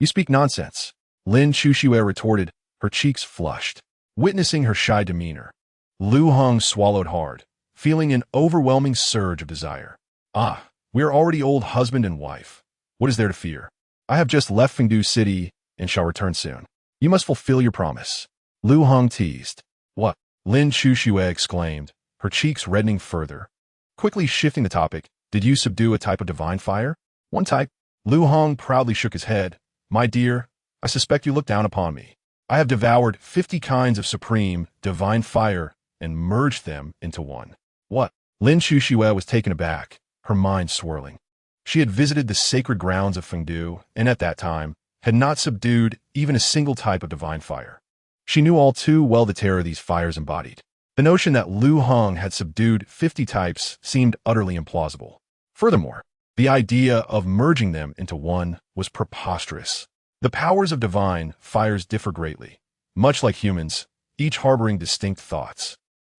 You speak nonsense, Lin Chushue retorted, her cheeks flushed. Witnessing her shy demeanor, Liu Heng swallowed hard, feeling an overwhelming surge of desire. We are already old husband and wife. What is there to fear? I have just left Fengdu City and shall return soon. You must fulfill your promise. Liu Heng teased. What? Lin Chushue exclaimed, her cheeks reddening further. Quickly shifting the topic, did you subdue a type of divine fire? One type. Liu Heng proudly shook his head. My dear, I suspect you look down upon me. I have devoured 50 kinds of supreme, divine fire and merged them into one. What? Lin Chushue was taken aback, her mind swirling. She had visited the sacred grounds of Fengdu, and at that time, had not subdued even a single type of divine fire. She knew all too well the terror these fires embodied. The notion that Liu Heng had subdued 50 types seemed utterly implausible. Furthermore, the idea of merging them into one was preposterous. The powers of divine fires differ greatly. Much like humans, each harboring distinct thoughts.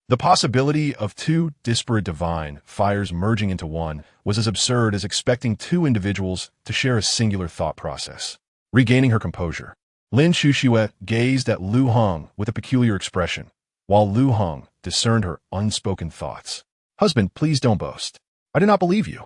The possibility of two disparate divine fires merging into one was as absurd as expecting two individuals to share a singular thought process. Regaining her composure, Lin Shuxue gazed at Liu Heng with a peculiar expression, while Liu Heng discerned her unspoken thoughts. "Husband, please don't boast. I do not believe you."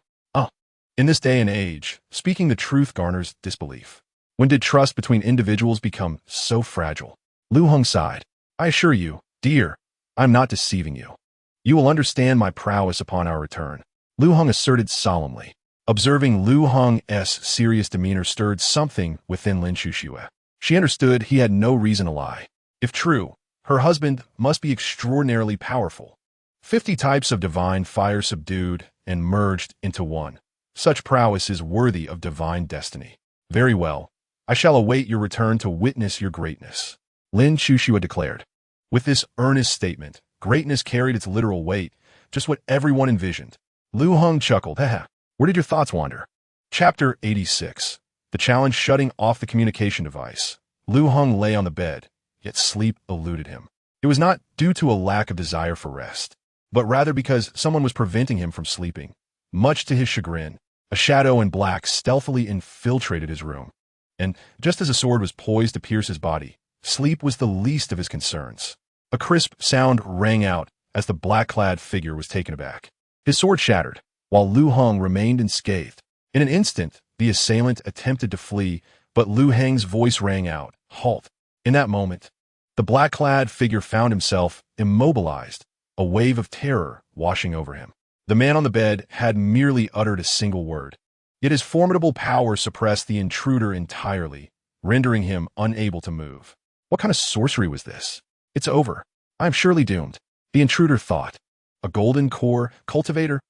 In this day and age, speaking the truth garners disbelief. When did trust between individuals become so fragile? Liu Heng sighed. "I assure you, dear, I am not deceiving you. You will understand my prowess upon our return," Liu Heng asserted solemnly. Observing Liu Heng's serious demeanor stirred something within Lin Shuxue. She understood he had no reason to lie. If true, her husband must be extraordinarily powerful. 50 types of divine fire subdued and merged into one. Such prowess is worthy of divine destiny. "Very well. I shall await your return to witness your greatness," Lin Shuxue declared. With this earnest statement, greatness carried its literal weight, just what everyone envisioned. Liu Heng chuckled. "Haha, where did your thoughts wander?" Chapter 86. The challenge shutting off the communication device. Liu Heng lay on the bed, yet sleep eluded him. It was not due to a lack of desire for rest, but rather because someone was preventing him from sleeping. Much to his chagrin, a shadow in black stealthily infiltrated his room. And just as a sword was poised to pierce his body, sleep was the least of his concerns. A crisp sound rang out as the black-clad figure was taken aback. His sword shattered, while Liu Heng remained unscathed. In an instant, the assailant attempted to flee, but Liu Heng's voice rang out, "Halt!" In that moment, the black-clad figure found himself immobilized, a wave of terror washing over him. The man on the bed had merely uttered a single word, yet his formidable power suppressed the intruder entirely, rendering him unable to move. What kind of sorcery was this? "It's over. I am surely doomed," the intruder thought. "A golden core cultivator?"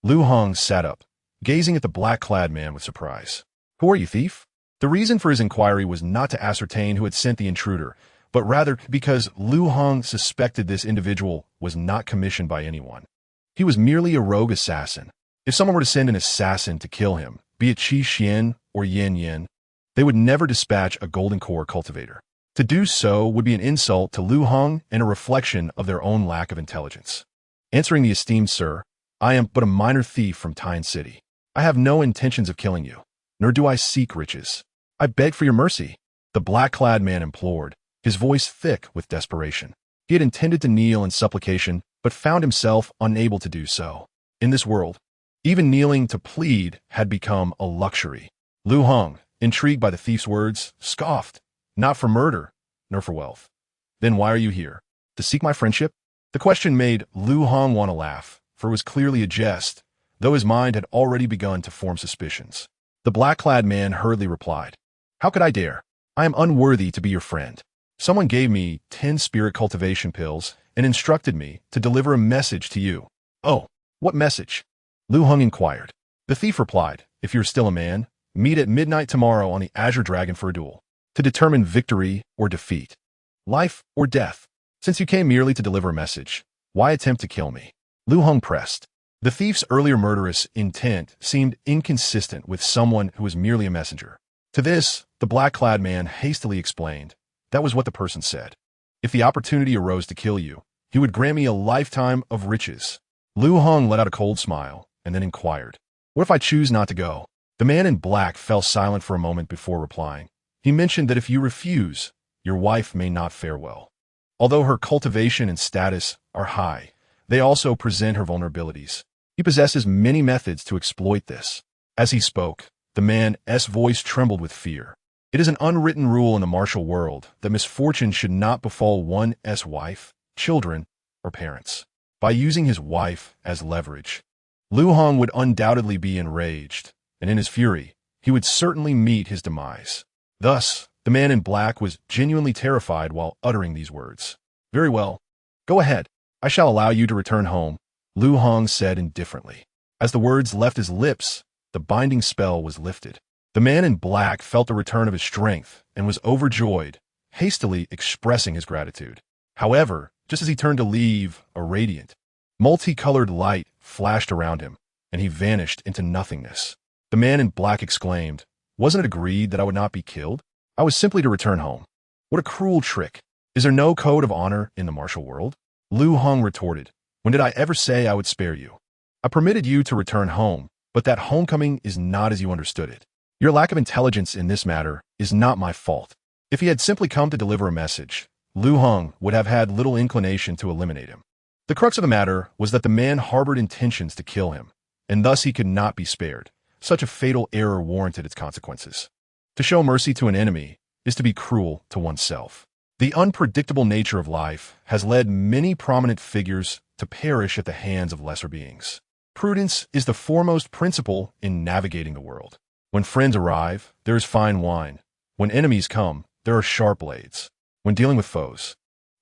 Liu Heng sat up, gazing at the black-clad man with surprise. "Who are you, thief?" The reason for his inquiry was not to ascertain who had sent the intruder, but rather because Liu Heng suspected this individual was not commissioned by anyone. He was merely a rogue assassin. If someone were to send an assassin to kill him, be it Qi Xian or Yin Yin, they would never dispatch a golden core cultivator. To do so would be an insult to Liu Heng and a reflection of their own lack of intelligence. Answering the esteemed sir, "I am but a minor thief from Tyne City. I have no intentions of killing you, nor do I seek riches. I beg for your mercy," the black-clad man implored, his voice thick with desperation. He had intended to kneel in supplication, but found himself unable to do so. In this world, even kneeling to plead had become a luxury. Liu Heng, intrigued by the thief's words, scoffed. "Not for murder, nor for wealth. Then why are you here? To seek my friendship?" The question made Liu Heng want to laugh, for it was clearly a jest, though his mind had already begun to form suspicions. The black-clad man hurriedly replied, "How could I dare? I am unworthy to be your friend. Someone gave me 10 spirit cultivation pills and instructed me to deliver a message to you." "Oh, what message?" Liu Heng inquired. The thief replied, "If you're still a man, meet at midnight tomorrow on the Azure Dragon for a duel, to determine victory or defeat, life or death. Since you came merely to deliver a message, why attempt to kill me?" Liu Heng pressed. The thief's earlier murderous intent seemed inconsistent with someone who was merely a messenger. To this, the black-clad man hastily explained, "That was what the person said. If the opportunity arose to kill you, he would grant me a lifetime of riches." Liu Heng let out a cold smile, and then inquired, "What if I choose not to go?" The man in black fell silent for a moment before replying. He mentioned that if you refuse, your wife may not fare well. Although her cultivation and status are high, they also present her vulnerabilities. He possesses many methods to exploit this. As he spoke, the man's voice trembled with fear. It is an unwritten rule in the martial world that misfortune should not befall one's wife, children, or parents. By using his wife as leverage, Liu Heng would undoubtedly be enraged, and in his fury, he would certainly meet his demise. Thus, the man in black was genuinely terrified while uttering these words. "Very well. Go ahead. I shall allow you to return home," Liu Heng said indifferently. As the words left his lips, the binding spell was lifted. The man in black felt the return of his strength and was overjoyed, hastily expressing his gratitude. However, just as he turned to leave, a radiant, multicolored light flashed around him, and he vanished into nothingness. The man in black exclaimed, "Wasn't it agreed that I would not be killed? I was simply to return home. What a cruel trick. Is there no code of honor in the martial world?" Liu Heng retorted, "When did I ever say I would spare you? I permitted you to return home, but that homecoming is not as you understood it. Your lack of intelligence in this matter is not my fault." If he had simply come to deliver a message, Liu Heng would have had little inclination to eliminate him. The crux of the matter was that the man harbored intentions to kill him, and thus he could not be spared. Such a fatal error warranted its consequences. To show mercy to an enemy is to be cruel to oneself. The unpredictable nature of life has led many prominent figures to perish at the hands of lesser beings. Prudence is the foremost principle in navigating the world. When friends arrive, there is fine wine. When enemies come, there are sharp blades. When dealing with foes,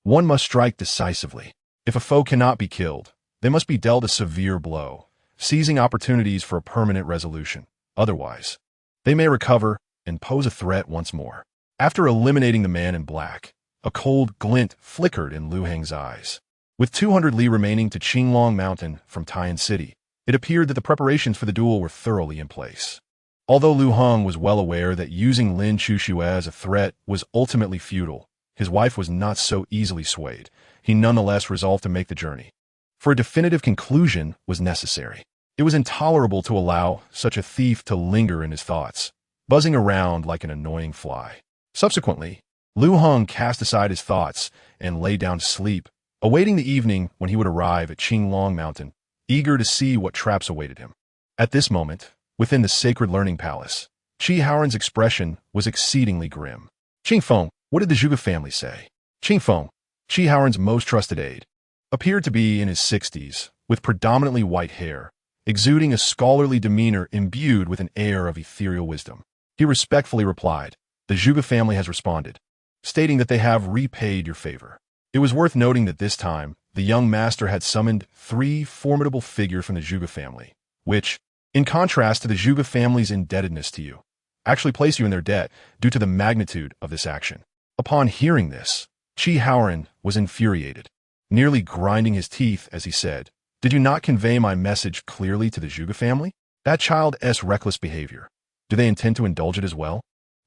one must strike decisively. If a foe cannot be killed, they must be dealt a severe blow, seizing opportunities for a permanent resolution. Otherwise, they may recover and pose a threat once more. After eliminating the man in black, a cold glint flickered in Liu Heng's eyes. With 200 li remaining to Qinglong Mountain from Taiyan City, it appeared that the preparations for the duel were thoroughly in place. Although Liu Heng was well aware that using Lin Chuxue as a threat was ultimately futile, his wife was not so easily swayed. He nonetheless resolved to make the journey. For a definitive conclusion was necessary. It was intolerable to allow such a thief to linger in his thoughts, buzzing around like an annoying fly. Subsequently, Liu Heng cast aside his thoughts and lay down to sleep, awaiting the evening when he would arrive at Qinglong Mountain, eager to see what traps awaited him. At this moment, within the sacred learning palace, Qi Haoran's expression was exceedingly grim. Qingfeng, what did the Zhuge family say? Qingfeng, Qi Haoran's most trusted aide, appeared to be in his 60s, with predominantly white hair, exuding a scholarly demeanor imbued with an air of ethereal wisdom. He respectfully replied, "The Zhuge family has responded, stating that they have repaid your favor." It was worth noting that this time, the young master had summoned 3 formidable figures from the Zhuge family, which, in contrast to the Zhuge family's indebtedness to you, actually place you in their debt due to the magnitude of this action. Upon hearing this, Qi Haoran was infuriated, nearly grinding his teeth as he said, "Did you not convey my message clearly to the Zhuge family? That child's reckless behavior, do they intend to indulge it as well?"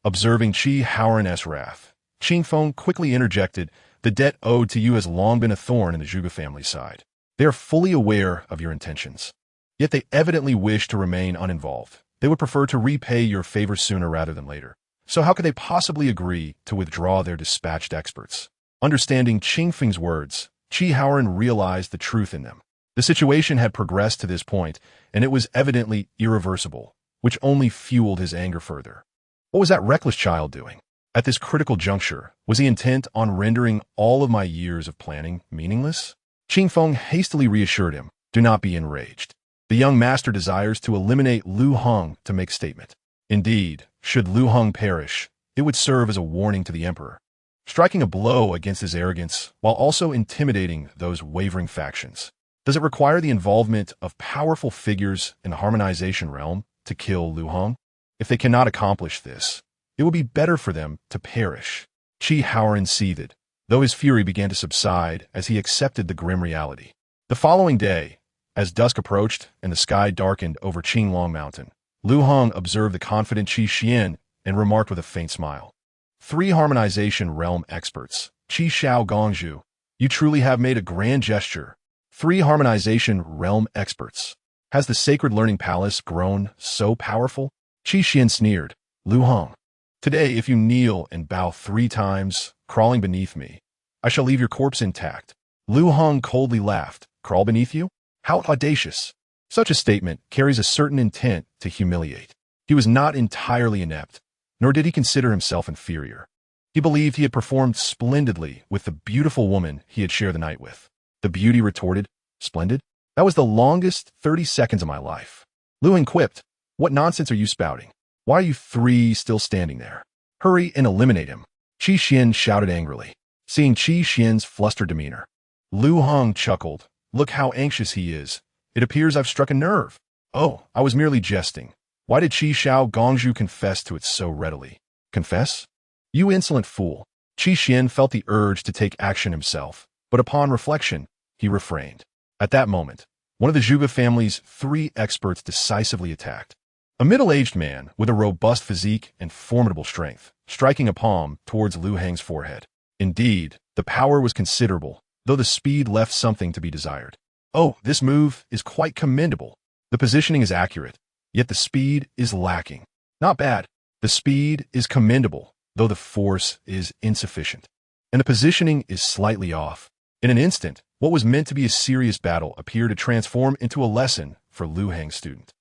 Observing Qi Haoran's wrath, Qingfeng quickly interjected, "The debt owed to you has long been a thorn in the Zhuge family's side. They are fully aware of your intentions. Yet they evidently wish to remain uninvolved. They would prefer to repay your favor sooner rather than later. So how could they possibly agree to withdraw their dispatched experts?" Understanding Qingfeng's words, Qi Haoran realized the truth in them. The situation had progressed to this point, and it was evidently irreversible, which only fueled his anger further. What was that reckless child doing? At this critical juncture, was he intent on rendering all of my years of planning meaningless? Qingfeng hastily reassured him, "Do not be enraged. The young master desires to eliminate Liu Heng to make statement. Indeed, should Liu Heng perish, it would serve as a warning to the emperor, striking a blow against his arrogance while also intimidating those wavering factions. Does it require the involvement of powerful figures in the harmonization realm to kill Liu Heng? If they cannot accomplish this, it would be better for them to perish." Qi Haoran seethed, though his fury began to subside as he accepted the grim reality. The following day, as dusk approached and the sky darkened over Qinglong Mountain, Liu Heng observed the confident Qi Xian and remarked with a faint smile, 3 harmonization realm experts, Qi Xiao Gongzhu, you truly have made a grand gesture. 3 harmonization realm experts. Has the sacred learning palace grown so powerful? Qi Xian sneered, "Liu Heng, today if you kneel and bow 3 times, crawling beneath me, I shall leave your corpse intact." Liu Heng coldly laughed, "Crawl beneath you? How audacious." Such a statement carries a certain intent to humiliate. He was not entirely inept, nor did he consider himself inferior. He believed he had performed splendidly with the beautiful woman he had shared the night with. The beauty retorted, "Splendid? That was the longest 30 seconds of my life." Liu Heng quipped, "What nonsense are you spouting? Why are you 3 still standing there? Hurry and eliminate him." Qi Xian shouted angrily, seeing Qi Xian's flustered demeanor. Liu Heng chuckled, "Look how anxious he is. It appears I've struck a nerve." "Oh, I was merely jesting. Why did Qi Xiao Gongzhu confess to it so readily? Confess? You insolent fool. Qi Xian felt the urge to take action himself, but upon reflection, he refrained. At that moment, one of the Zhuge family's 3 experts decisively attacked. A middle-aged man with a robust physique and formidable strength, striking a palm towards Liu Heng's forehead. Indeed, the power was considerable, though the speed left something to be desired. Oh, this move is quite commendable. The positioning is accurate, yet the speed is lacking. Not bad. The speed is commendable, though the force is insufficient. And the positioning is slightly off. In an instant, what was meant to be a serious battle appeared to transform into a lesson for Liu Heng's student.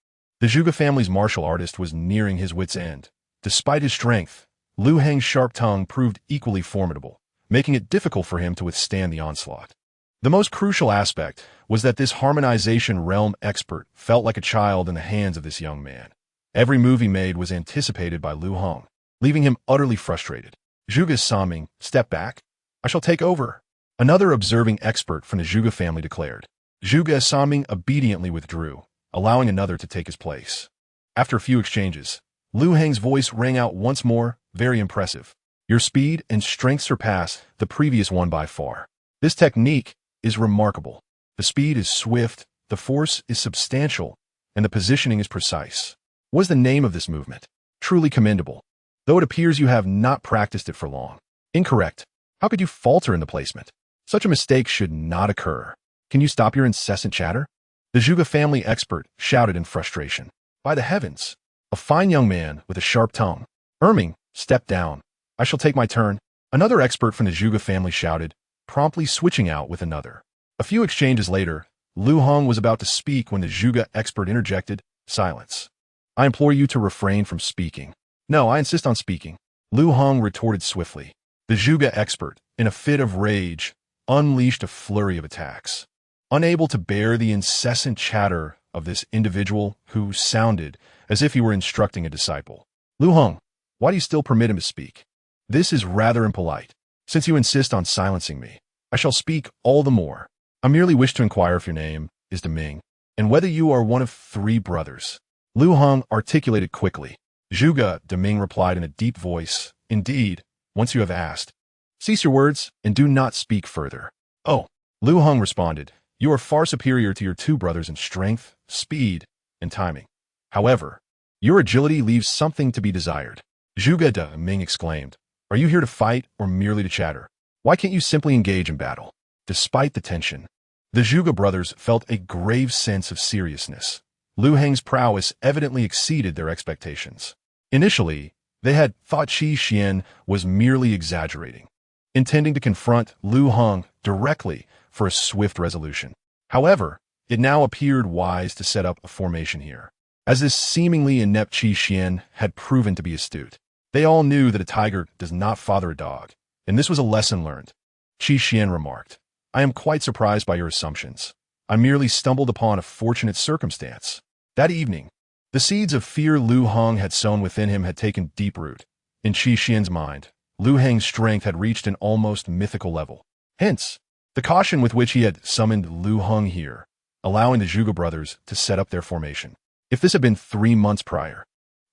The Zhuge family's martial artist was nearing his wit's end. Despite his strength, Liu Heng's sharp tongue proved equally formidable, making it difficult for him to withstand the onslaught. The most crucial aspect was that this harmonization realm expert felt like a child in the hands of this young man. Every move he made was anticipated by Liu Heng, leaving him utterly frustrated. Zhuge Saming, step back. I shall take over. Another observing expert from the Zhuge family declared. Zhuge Saming obediently withdrew, allowing another to take his place. After a few exchanges, Liu Heng's voice rang out once more, very impressive. Your speed and strength surpass the previous one by far. This technique is remarkable. The speed is swift, the force is substantial, and the positioning is precise. What is the name of this movement? Truly commendable. Though it appears you have not practiced it for long. Incorrect. How could you falter in the placement? Such a mistake should not occur. Can you stop your incessant chatter? The Zhuge family expert shouted in frustration. By the heavens! A fine young man with a sharp tongue. Erming, step down. I shall take my turn. Another expert from the Zhuge family shouted, promptly switching out with another. A few exchanges later, Liu Heng was about to speak when the Zhuge expert interjected, silence. I implore you to refrain from speaking. No, I insist on speaking. Liu Heng retorted swiftly. The Zhuge expert, in a fit of rage, unleashed a flurry of attacks. Unable to bear the incessant chatter of this individual who sounded as if he were instructing a disciple. Liu Heng, why do you still permit him to speak? This is rather impolite. Since you insist on silencing me, I shall speak all the more. I merely wish to inquire if your name is Deming, and whether you are one of 3 brothers. Liu Heng articulated quickly. Zhuge Deming replied in a deep voice, indeed, once you have asked. Cease your words, and do not speak further. Oh, Liu Heng responded, you are far superior to your 2 brothers in strength, speed, and timing. However, your agility leaves something to be desired. Zhuge Deming exclaimed, are you here to fight or merely to chatter? Why can't you simply engage in battle? Despite the tension, the Zhuge brothers felt a grave sense of seriousness. Liu Heng's prowess evidently exceeded their expectations. Initially, they had thought Qi Xian was merely exaggerating, intending to confront Liu Heng directly for a swift resolution. However, it now appeared wise to set up a formation here, as this seemingly inept Qi Xian had proven to be astute. They all knew that a tiger does not father a dog, and this was a lesson learned. Qi Xian remarked, I am quite surprised by your assumptions. I merely stumbled upon a fortunate circumstance. That evening, the seeds of fear Liu Heng had sown within him had taken deep root. In Qi Xian's mind, Liu Heng's strength had reached an almost mythical level. Hence, the caution with which he had summoned Liu Heng here, allowing the Zhuge brothers to set up their formation. If this had been 3 months prior,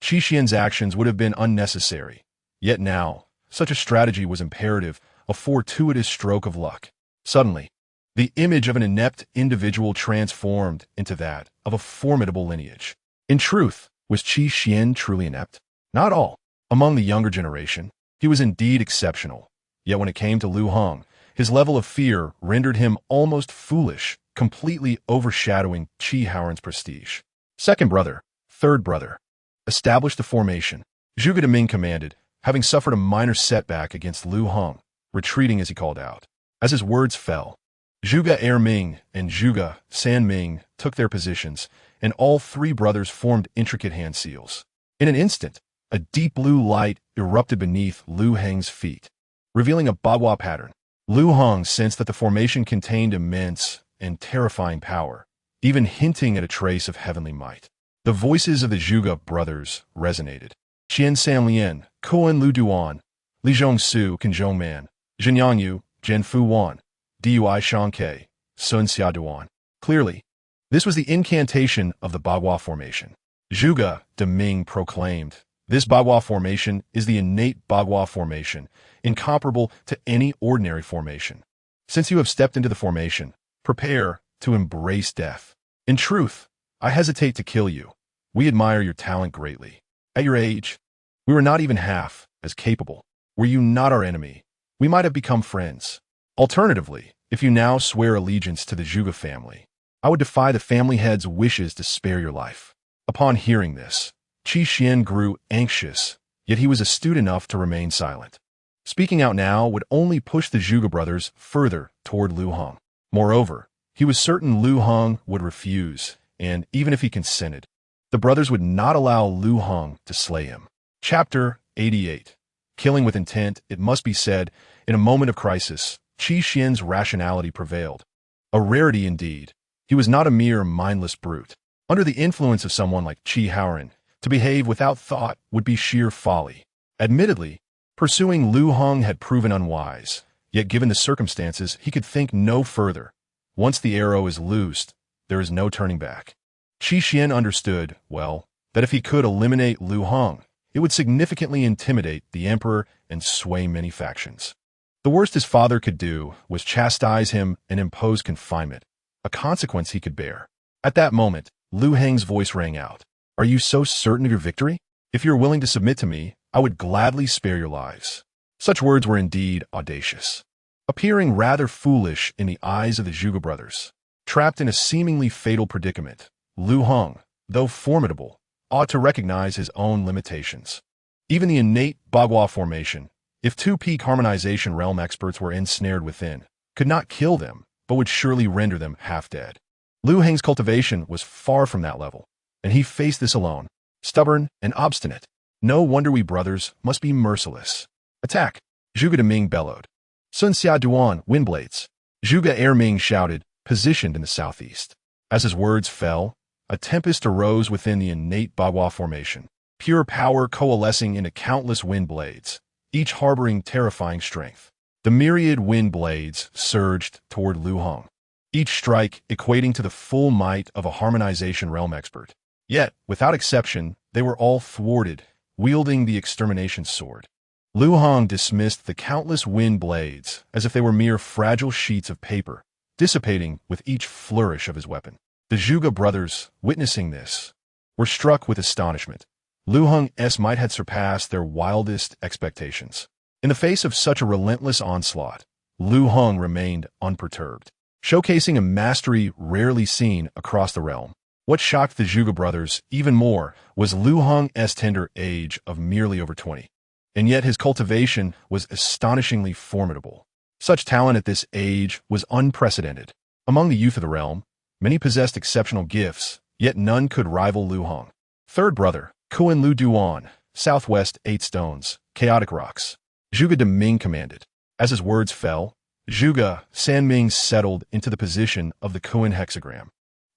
Qi Xian's actions would have been unnecessary. Yet now, such a strategy was imperative, a fortuitous stroke of luck. Suddenly, the image of an inept individual transformed into that of a formidable lineage. In truth, was Qi Xian truly inept? Not all. Among the younger generation, he was indeed exceptional. Yet when it came to Liu Heng, his level of fear rendered him almost foolish, completely overshadowing Qi Haoran's prestige. Second brother, third brother. Establish the formation. Zhuge Deming commanded, having suffered a minor setback against Liu Heng, retreating as he called out. As his words fell, Zhuge Erming and Zhuge Sanming took their positions, and all 3 brothers formed intricate hand seals. In an instant, a deep blue light erupted beneath Liu Heng's feet, revealing a bagua pattern. Liu Heng sensed that the formation contained immense and terrifying power, even hinting at a trace of heavenly might. The voices of the Zhuge brothers resonated. Qian Sanlian, Koan Lu Duan, Li Zhongsu, Kanzhong Man, Zhenyang Yu, Zhen Fu Wan, Dui Shankei, Sun Xia Duan. Clearly, this was the incantation of the bagua formation. Zhuge de Ming proclaimed, "This Bagua formation is the innate Bagua formation, incomparable to any ordinary formation. Since you have stepped into the formation, prepare to embrace death. In truth, I hesitate to kill you. We admire your talent greatly. At your age, we were not even half as capable. Were you not our enemy, we might have become friends. Alternatively, if you now swear allegiance to the Zhuge family, I would defy the family head's wishes to spare your life." Upon hearing this, Qi Xian grew anxious, yet he was astute enough to remain silent. Speaking out now would only push the Zhuge brothers further toward Liu Heng. Moreover, he was certain Liu Heng would refuse, and even if he consented, the brothers would not allow Liu Heng to slay him. Chapter 88. Killing with intent, it must be said, in a moment of crisis, Qi Xian's rationality prevailed. A rarity indeed. He was not a mere mindless brute. Under the influence of someone like Qi Haoran, to behave without thought would be sheer folly. Admittedly, pursuing Liu Heng had proven unwise, yet given the circumstances, he could think no further. Once the arrow is loosed, there is no turning back. Qi Xian understood, well, that if he could eliminate Liu Heng, it would significantly intimidate the emperor and sway many factions. The worst his father could do was chastise him and impose confinement, a consequence he could bear. At that moment, Liu Heng's voice rang out. "Are you so certain of your victory? If you are willing to submit to me, I would gladly spare your lives." Such words were indeed audacious, appearing rather foolish in the eyes of the Zhuge brothers. Trapped in a seemingly fatal predicament, Liu Heng, though formidable, ought to recognize his own limitations. Even the innate Bagua formation, if two peak harmonization realm experts were ensnared within, could not kill them, but would surely render them half-dead. Liu Heng's cultivation was far from that level, and he faced this alone, stubborn and obstinate. No wonder we brothers must be merciless. "Attack!" Zhuge de Ming bellowed. "Sun Xia Duan, windblades!" Zhuge Erming shouted, positioned in the southeast. As his words fell, a tempest arose within the innate Bagua formation, pure power coalescing into countless wind blades, each harboring terrifying strength. The myriad wind blades surged toward Liu Heng, each strike equating to the full might of a harmonization realm expert. Yet, without exception, they were all thwarted, wielding the extermination sword. Liu Heng dismissed the countless wind blades as if they were mere fragile sheets of paper, dissipating with each flourish of his weapon. The Zhuge brothers, witnessing this, were struck with astonishment. Liu Heng's might had surpassed their wildest expectations. In the face of such a relentless onslaught, Liu Heng remained unperturbed, showcasing a mastery rarely seen across the realm. What shocked the Zhuge brothers even more was Liu Heng's tender age of merely over 20. And yet his cultivation was astonishingly formidable. Such talent at this age was unprecedented. Among the youth of the realm, many possessed exceptional gifts, yet none could rival Liu Heng. Third brother, Kuan Lu Duan, southwest 8 stones, chaotic rocks. Zhuge de Ming commanded. As his words fell, Zhuge Sanming settled into the position of the Kuan hexagram,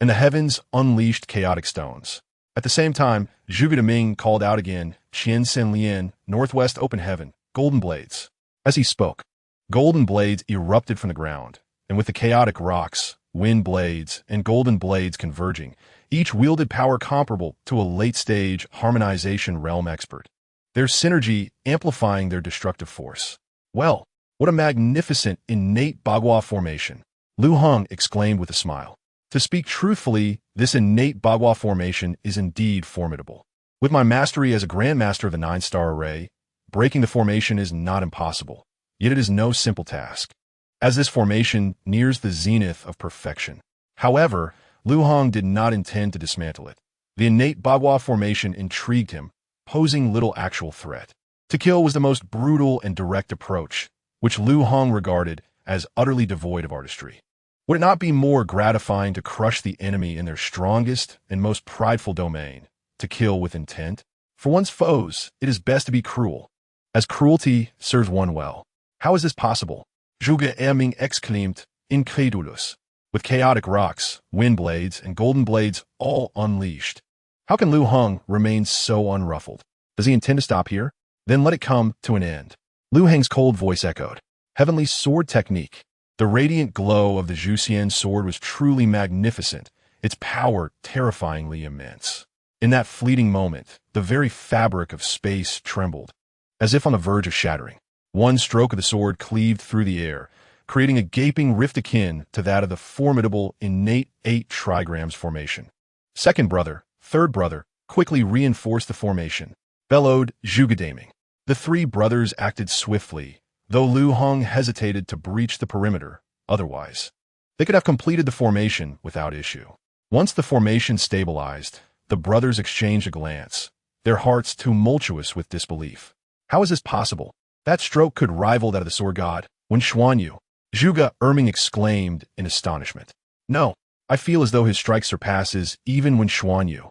and the heavens unleashed chaotic stones. At the same time, Zhuge de Ming called out again, "Qian Sen Lian, northwest open heaven, golden blades." As he spoke, golden blades erupted from the ground, and with the chaotic rocks, wind blades, and golden blades converging, each wielded power comparable to a late-stage harmonization realm expert, their synergy amplifying their destructive force. "Well, what a magnificent innate Bagua formation!" Liu Heng exclaimed with a smile. To speak truthfully, this innate Bagua formation is indeed formidable. With my mastery as a grandmaster of the 9-star array, breaking the formation is not impossible, yet it is no simple task, as this formation nears the zenith of perfection. However, Liu Heng did not intend to dismantle it. The innate Bagua formation intrigued him, posing little actual threat. To kill was the most brutal and direct approach, which Liu Heng regarded as utterly devoid of artistry. Would it not be more gratifying to crush the enemy in their strongest and most prideful domain, to kill with intent? For one's foes, it is best to be cruel, as cruelty serves one well. How is this possible? Zhuge Erming exclaimed, incredulous. With chaotic rocks, wind blades, and golden blades all unleashed, how can Liu Heng remain so unruffled? Does he intend to stop here? Then let it come to an end. Liu Heng's cold voice echoed. Heavenly sword technique. The radiant glow of the Zhuxian sword was truly magnificent, its power terrifyingly immense. In that fleeting moment, the very fabric of space trembled, as if on the verge of shattering. One stroke of the sword cleaved through the air, creating a gaping rift akin to that of the formidable innate 8 trigrams formation. Second brother, third brother, quickly reinforced the formation, bellowed Zhuge. The 3 brothers acted swiftly, though Liu Heng hesitated to breach the perimeter. Otherwise, they could have completed the formation without issue. Once the formation stabilized, the brothers exchanged a glance, their hearts tumultuous with disbelief. How is this possible? That stroke could rival that of the sword god. When Xuanyu, Zhuge Erming exclaimed in astonishment. No, I feel as though his strike surpasses even when Xuanyu.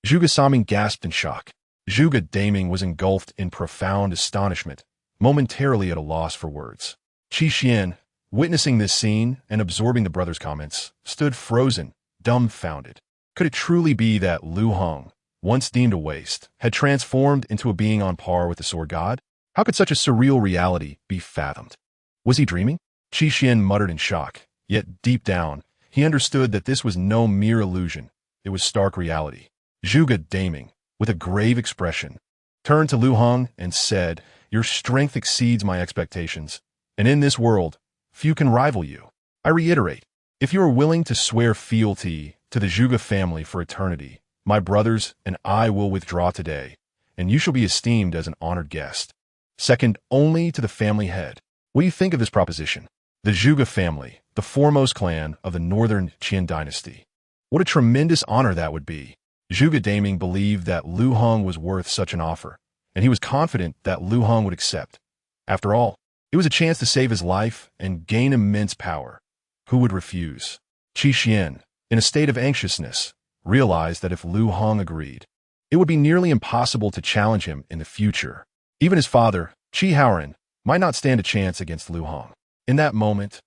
Zhuge Saming gasped in shock. Zhuge Daming was engulfed in profound astonishment, momentarily at a loss for words. Qi Xian, witnessing this scene and absorbing the brothers' comments, stood frozen, dumbfounded. Could it truly be that Liu Heng, once deemed a waste, had transformed into a being on par with the sword god? How could such a surreal reality be fathomed? Was he dreaming? Qi Xian muttered in shock, yet deep down, he understood that this was no mere illusion. It was stark reality. Zhuge Daming, with a grave expression, turned to Liu Heng and said, "Your strength exceeds my expectations, and in this world, few can rival you. I reiterate, if you are willing to swear fealty to the Zhuge family for eternity, my brothers and I will withdraw today, and you shall be esteemed as an honored guest, second only to the family head." What do you think of this proposition? The Zhuge family, the foremost clan of the northern Qin dynasty. What a tremendous honor that would be. Zhuge Daming believed that Liu Heng was worth such an offer, and he was confident that Liu Heng would accept. After all, it was a chance to save his life and gain immense power. Who would refuse? Qi Xian, in a state of anxiousness, realized that if Liu Heng agreed, it would be nearly impossible to challenge him in the future. Even his father, Qi Haoran, might not stand a chance against Liu Heng. In that moment,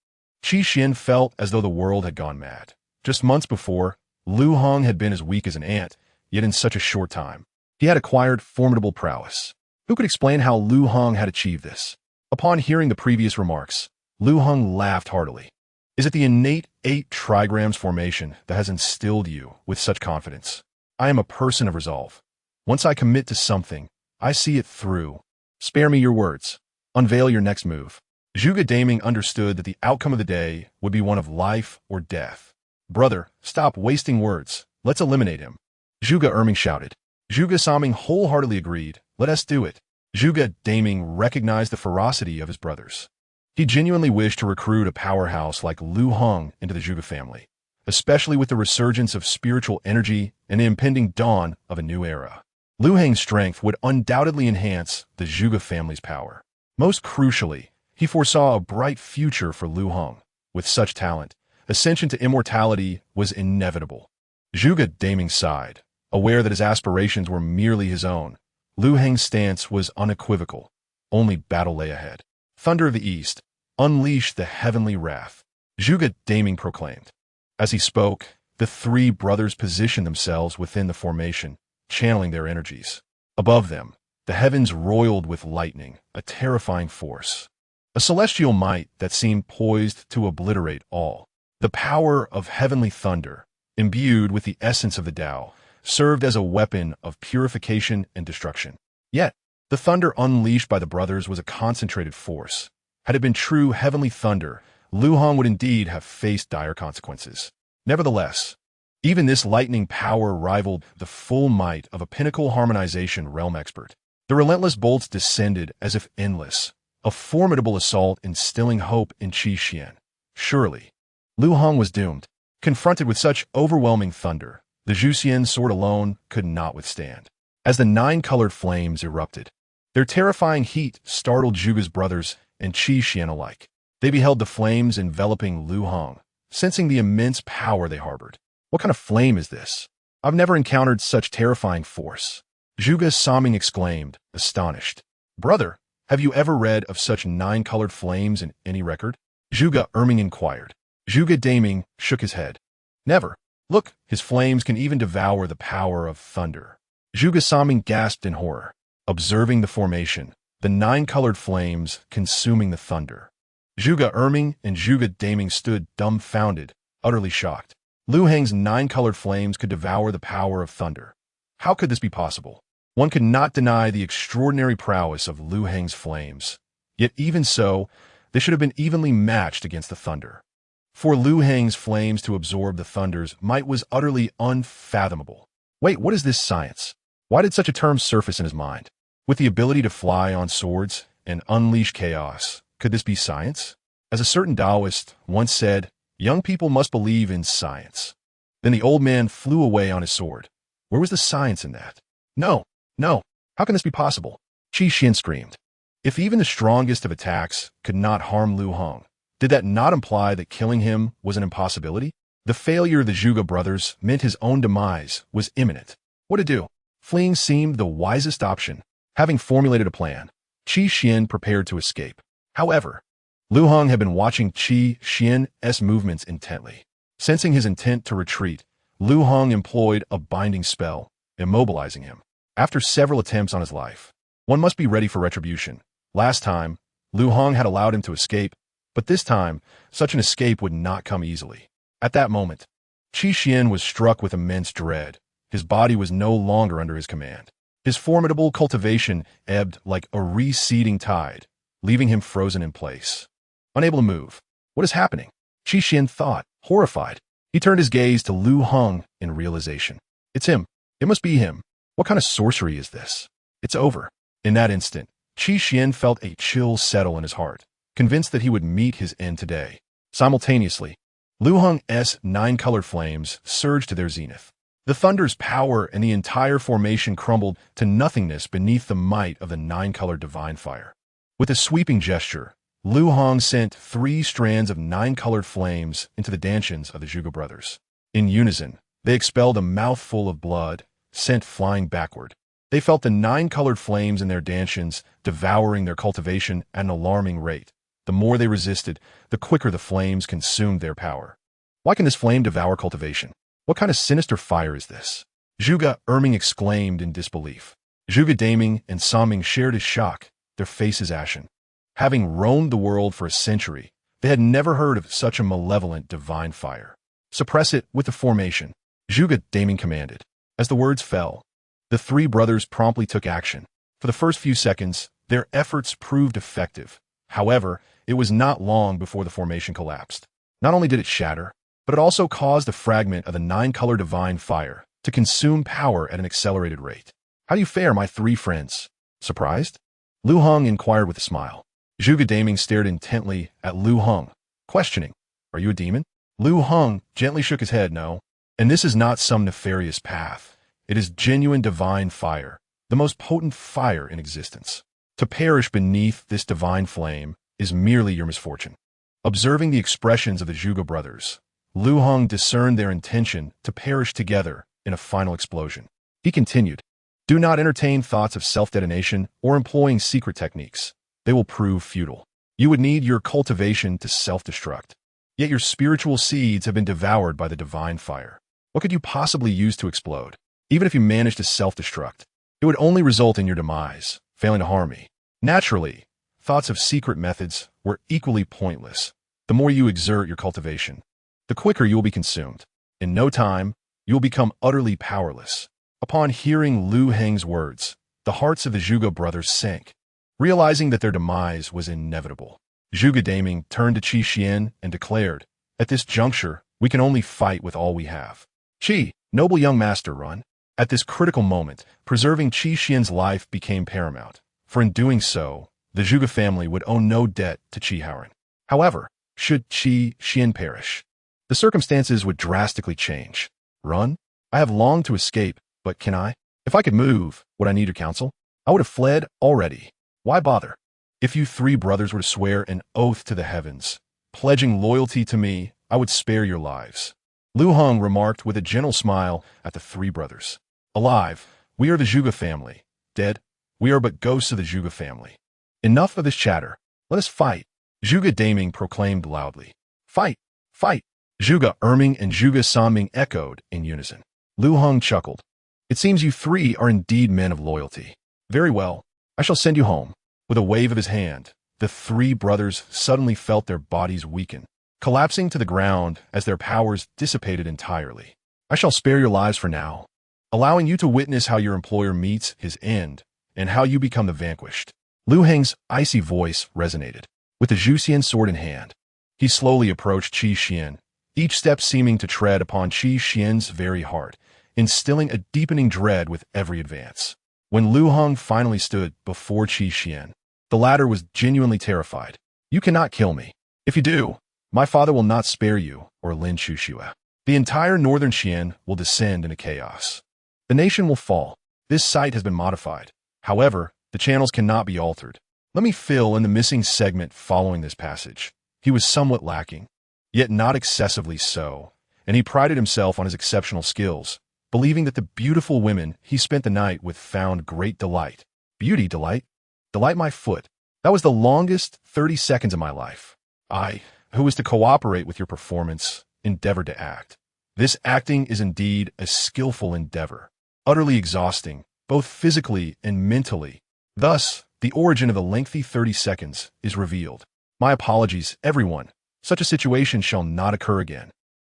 Qi Xian felt as though the world had gone mad. Just months before, Liu Heng had been as weak as an ant, yet in such a short time, he had acquired formidable prowess. Who could explain how Liu Heng had achieved this? Upon hearing the previous remarks, Liu Heng laughed heartily. Is it the innate 8 trigrams formation that has instilled you with such confidence? I am a person of resolve. Once I commit to something, I see it through. Spare me your words. Unveil your next move. Zhuge Daming understood that the outcome of the day would be one of life or death. Brother, stop wasting words. Let's eliminate him. Zhuge Erming shouted. Zhuge Saming wholeheartedly agreed. Let us do it. Zhuge Daming recognized the ferocity of his brothers. He genuinely wished to recruit a powerhouse like Liu Heng into the Zhuge family, especially with the resurgence of spiritual energy and the impending dawn of a new era. Liu Heng's strength would undoubtedly enhance the Zhuge family's power. Most crucially, he foresaw a bright future for Liu Heng. With such talent, ascension to immortality was inevitable. Zhuge Daming sighed, aware that his aspirations were merely his own. Liu Heng's stance was unequivocal. Only battle lay ahead. Thunder of the East, unleash the heavenly wrath, Zhuge Daming proclaimed. As he spoke, the 3 brothers positioned themselves within the formation, channeling their energies. Above them, the heavens roiled with lightning, a terrifying force. A celestial might that seemed poised to obliterate all. The power of heavenly thunder, imbued with the essence of the Tao, served as a weapon of purification and destruction. Yet, the thunder unleashed by the brothers was a concentrated force. Had it been true heavenly thunder, Liu Heng would indeed have faced dire consequences. Nevertheless, even this lightning power rivaled the full might of a pinnacle harmonization realm expert. The relentless bolts descended as if endless, a formidable assault instilling hope in Qi Xian. Surely, Liu Heng was doomed. Confronted with such overwhelming thunder, the Zhuxian sword alone could not withstand. As the 9-colored flames erupted, their terrifying heat startled Zhuge's brothers and Qi Xian alike. They beheld the flames enveloping Liu Heng, sensing the immense power they harbored. What kind of flame is this? I've never encountered such terrifying force. Zhuge Saming exclaimed, astonished. Brother, have you ever read of such 9-colored flames in any record? Zhuge Erming inquired. Zhuge Daming shook his head. Never. Look, his flames can even devour the power of thunder. Zhuge Saming gasped in horror, observing the formation, the 9-colored flames consuming the thunder. Zhuge Erming and Zhuge Daming stood dumbfounded, utterly shocked. Liu Heng's 9-colored flames could devour the power of thunder. How could this be possible? One could not deny the extraordinary prowess of Liu Heng's flames. Yet even so, they should have been evenly matched against the thunder. For Liu Heng's flames to absorb the thunder's might was utterly unfathomable. Wait, what is this science? Why did such a term surface in his mind? With the ability to fly on swords and unleash chaos, could this be science? As a certain Taoist once said, young people must believe in science. Then the old man flew away on his sword. Where was the science in that? No, no, how can this be possible? Qi Xian screamed. If even the strongest of attacks could not harm Liu Heng, did that not imply that killing him was an impossibility? The failure of the Zhuge brothers meant his own demise was imminent. What to do? Fleeing seemed the wisest option. Having formulated a plan, Qi Xian prepared to escape. However, Liu Heng had been watching Qi Xian's movements intently. Sensing his intent to retreat, Liu Heng employed a binding spell, immobilizing him. After several attempts on his life, one must be ready for retribution. Last time, Liu Heng had allowed him to escape, but this time, such an escape would not come easily. At that moment, Qi Xian was struck with immense dread. His body was no longer under his command. His formidable cultivation ebbed like a receding tide, leaving him frozen in place. Unable to move. What is happening? Qi Xian thought, horrified. He turned his gaze to Liu Heng in realization. It's him. It must be him. What kind of sorcery is this? It's over. In that instant, Qi Xian felt a chill settle in his heart, convinced that he would meet his end today. Simultaneously, Liu Heng's 9-colored flames surged to their zenith. The thunder's power and the entire formation crumbled to nothingness beneath the might of the 9-colored divine fire. With a sweeping gesture, Liu Heng sent 3 strands of 9-colored flames into the dantians of the Zhuge brothers. In unison, they expelled a mouthful of blood, sent flying backward. They felt the 9-colored flames in their dantians devouring their cultivation at an alarming rate. The more they resisted, the quicker the flames consumed their power. Why can this flame devour cultivation? What kind of sinister fire is this? Zhuge Erming exclaimed in disbelief. Zhuge Daming and Saming shared his shock, their faces ashen. Having roamed the world for a century, they had never heard of such a malevolent divine fire. Suppress it with the formation, Zhuge Daming commanded. As the words fell, the 3 brothers promptly took action. For the first few seconds, their efforts proved effective. However, it was not long before the formation collapsed. Not only did it shatter, but it also caused a fragment of the 9-color divine fire to consume power at an accelerated rate. How do you fare, my 3 friends? Surprised? Liu Heng inquired with a smile. Zhuge Daming stared intently at Liu Heng, questioning, Are you a demon? Liu Heng gently shook his head, No. And this is not some nefarious path. It is genuine divine fire, the most potent fire in existence. To perish beneath this divine flame is merely your misfortune. Observing the expressions of the Zhuge brothers, Liu Heng discerned their intention to perish together in a final explosion. He continued, Do not entertain thoughts of self-detonation or employing secret techniques. They will prove futile. You would need your cultivation to self-destruct. Yet your spiritual seeds have been devoured by the divine fire. What could you possibly use to explode? Even if you managed to self-destruct, it would only result in your demise, failing to harm me. Naturally, thoughts of secret methods were equally pointless. The more you exert your cultivation, the quicker you will be consumed. In no time, you will become utterly powerless. Upon hearing Liu Heng's words, the hearts of the Zhuge brothers sank, realizing that their demise was inevitable. Zhuge Daming turned to Qi Xian and declared, At this juncture, we can only fight with all we have. Qi, noble young master, run. At this critical moment, preserving Qi Xian's life became paramount, for in doing so, the Zhuge family would owe no debt to Qi Haoren. However, should Qi Xian perish, the circumstances would drastically change. Run? I have longed to escape, but can I? If I could move, would I need your counsel? I would have fled already. Why bother? If you 3 brothers were to swear an oath to the heavens, pledging loyalty to me, I would spare your lives. Liu Heng remarked with a gentle smile at the 3 brothers. Alive, we are the Zhuge family. Dead, we are but ghosts of the Zhuge family. Enough of this chatter. Let us fight. Zhuge Daming proclaimed loudly. Fight! Fight! Zhuge Erming and Zhuge Saming echoed in unison. Liu Heng chuckled. It seems you 3 are indeed men of loyalty. Very well, I shall send you home. With a wave of his hand, the 3 brothers suddenly felt their bodies weaken, collapsing to the ground as their powers dissipated entirely. I shall spare your lives for now. allowing you to witness how your employer meets his end and how you become the vanquished. Liu Heng's icy voice resonated. With the Zhuxian sword in hand, he slowly approached Qi Xian, each step seeming to tread upon Qi Xian's very heart, instilling a deepening dread with every advance. When Liu Heng finally stood before Qi Xian, the latter was genuinely terrified. "You cannot kill me. If you do, my father will not spare you," or Lin Chuxue. "The entire northern Xian will descend into chaos. The nation will fall. This site has been modified. However, the channels cannot be altered." Let me fill in the missing segment following this passage. He was somewhat lacking, yet not excessively so, and he prided himself on his exceptional skills, believing that the beautiful women he spent the night with found great delight. Beauty delight? Delight my foot. That was the longest 30 seconds of my life. I, who was to cooperate with your performance, endeavored to act. This acting is indeed a skillful endeavor, utterly exhausting, both physically and mentally. Thus, the origin of the lengthy 30 seconds is revealed. My apologies, everyone. Such a situation shall not occur again.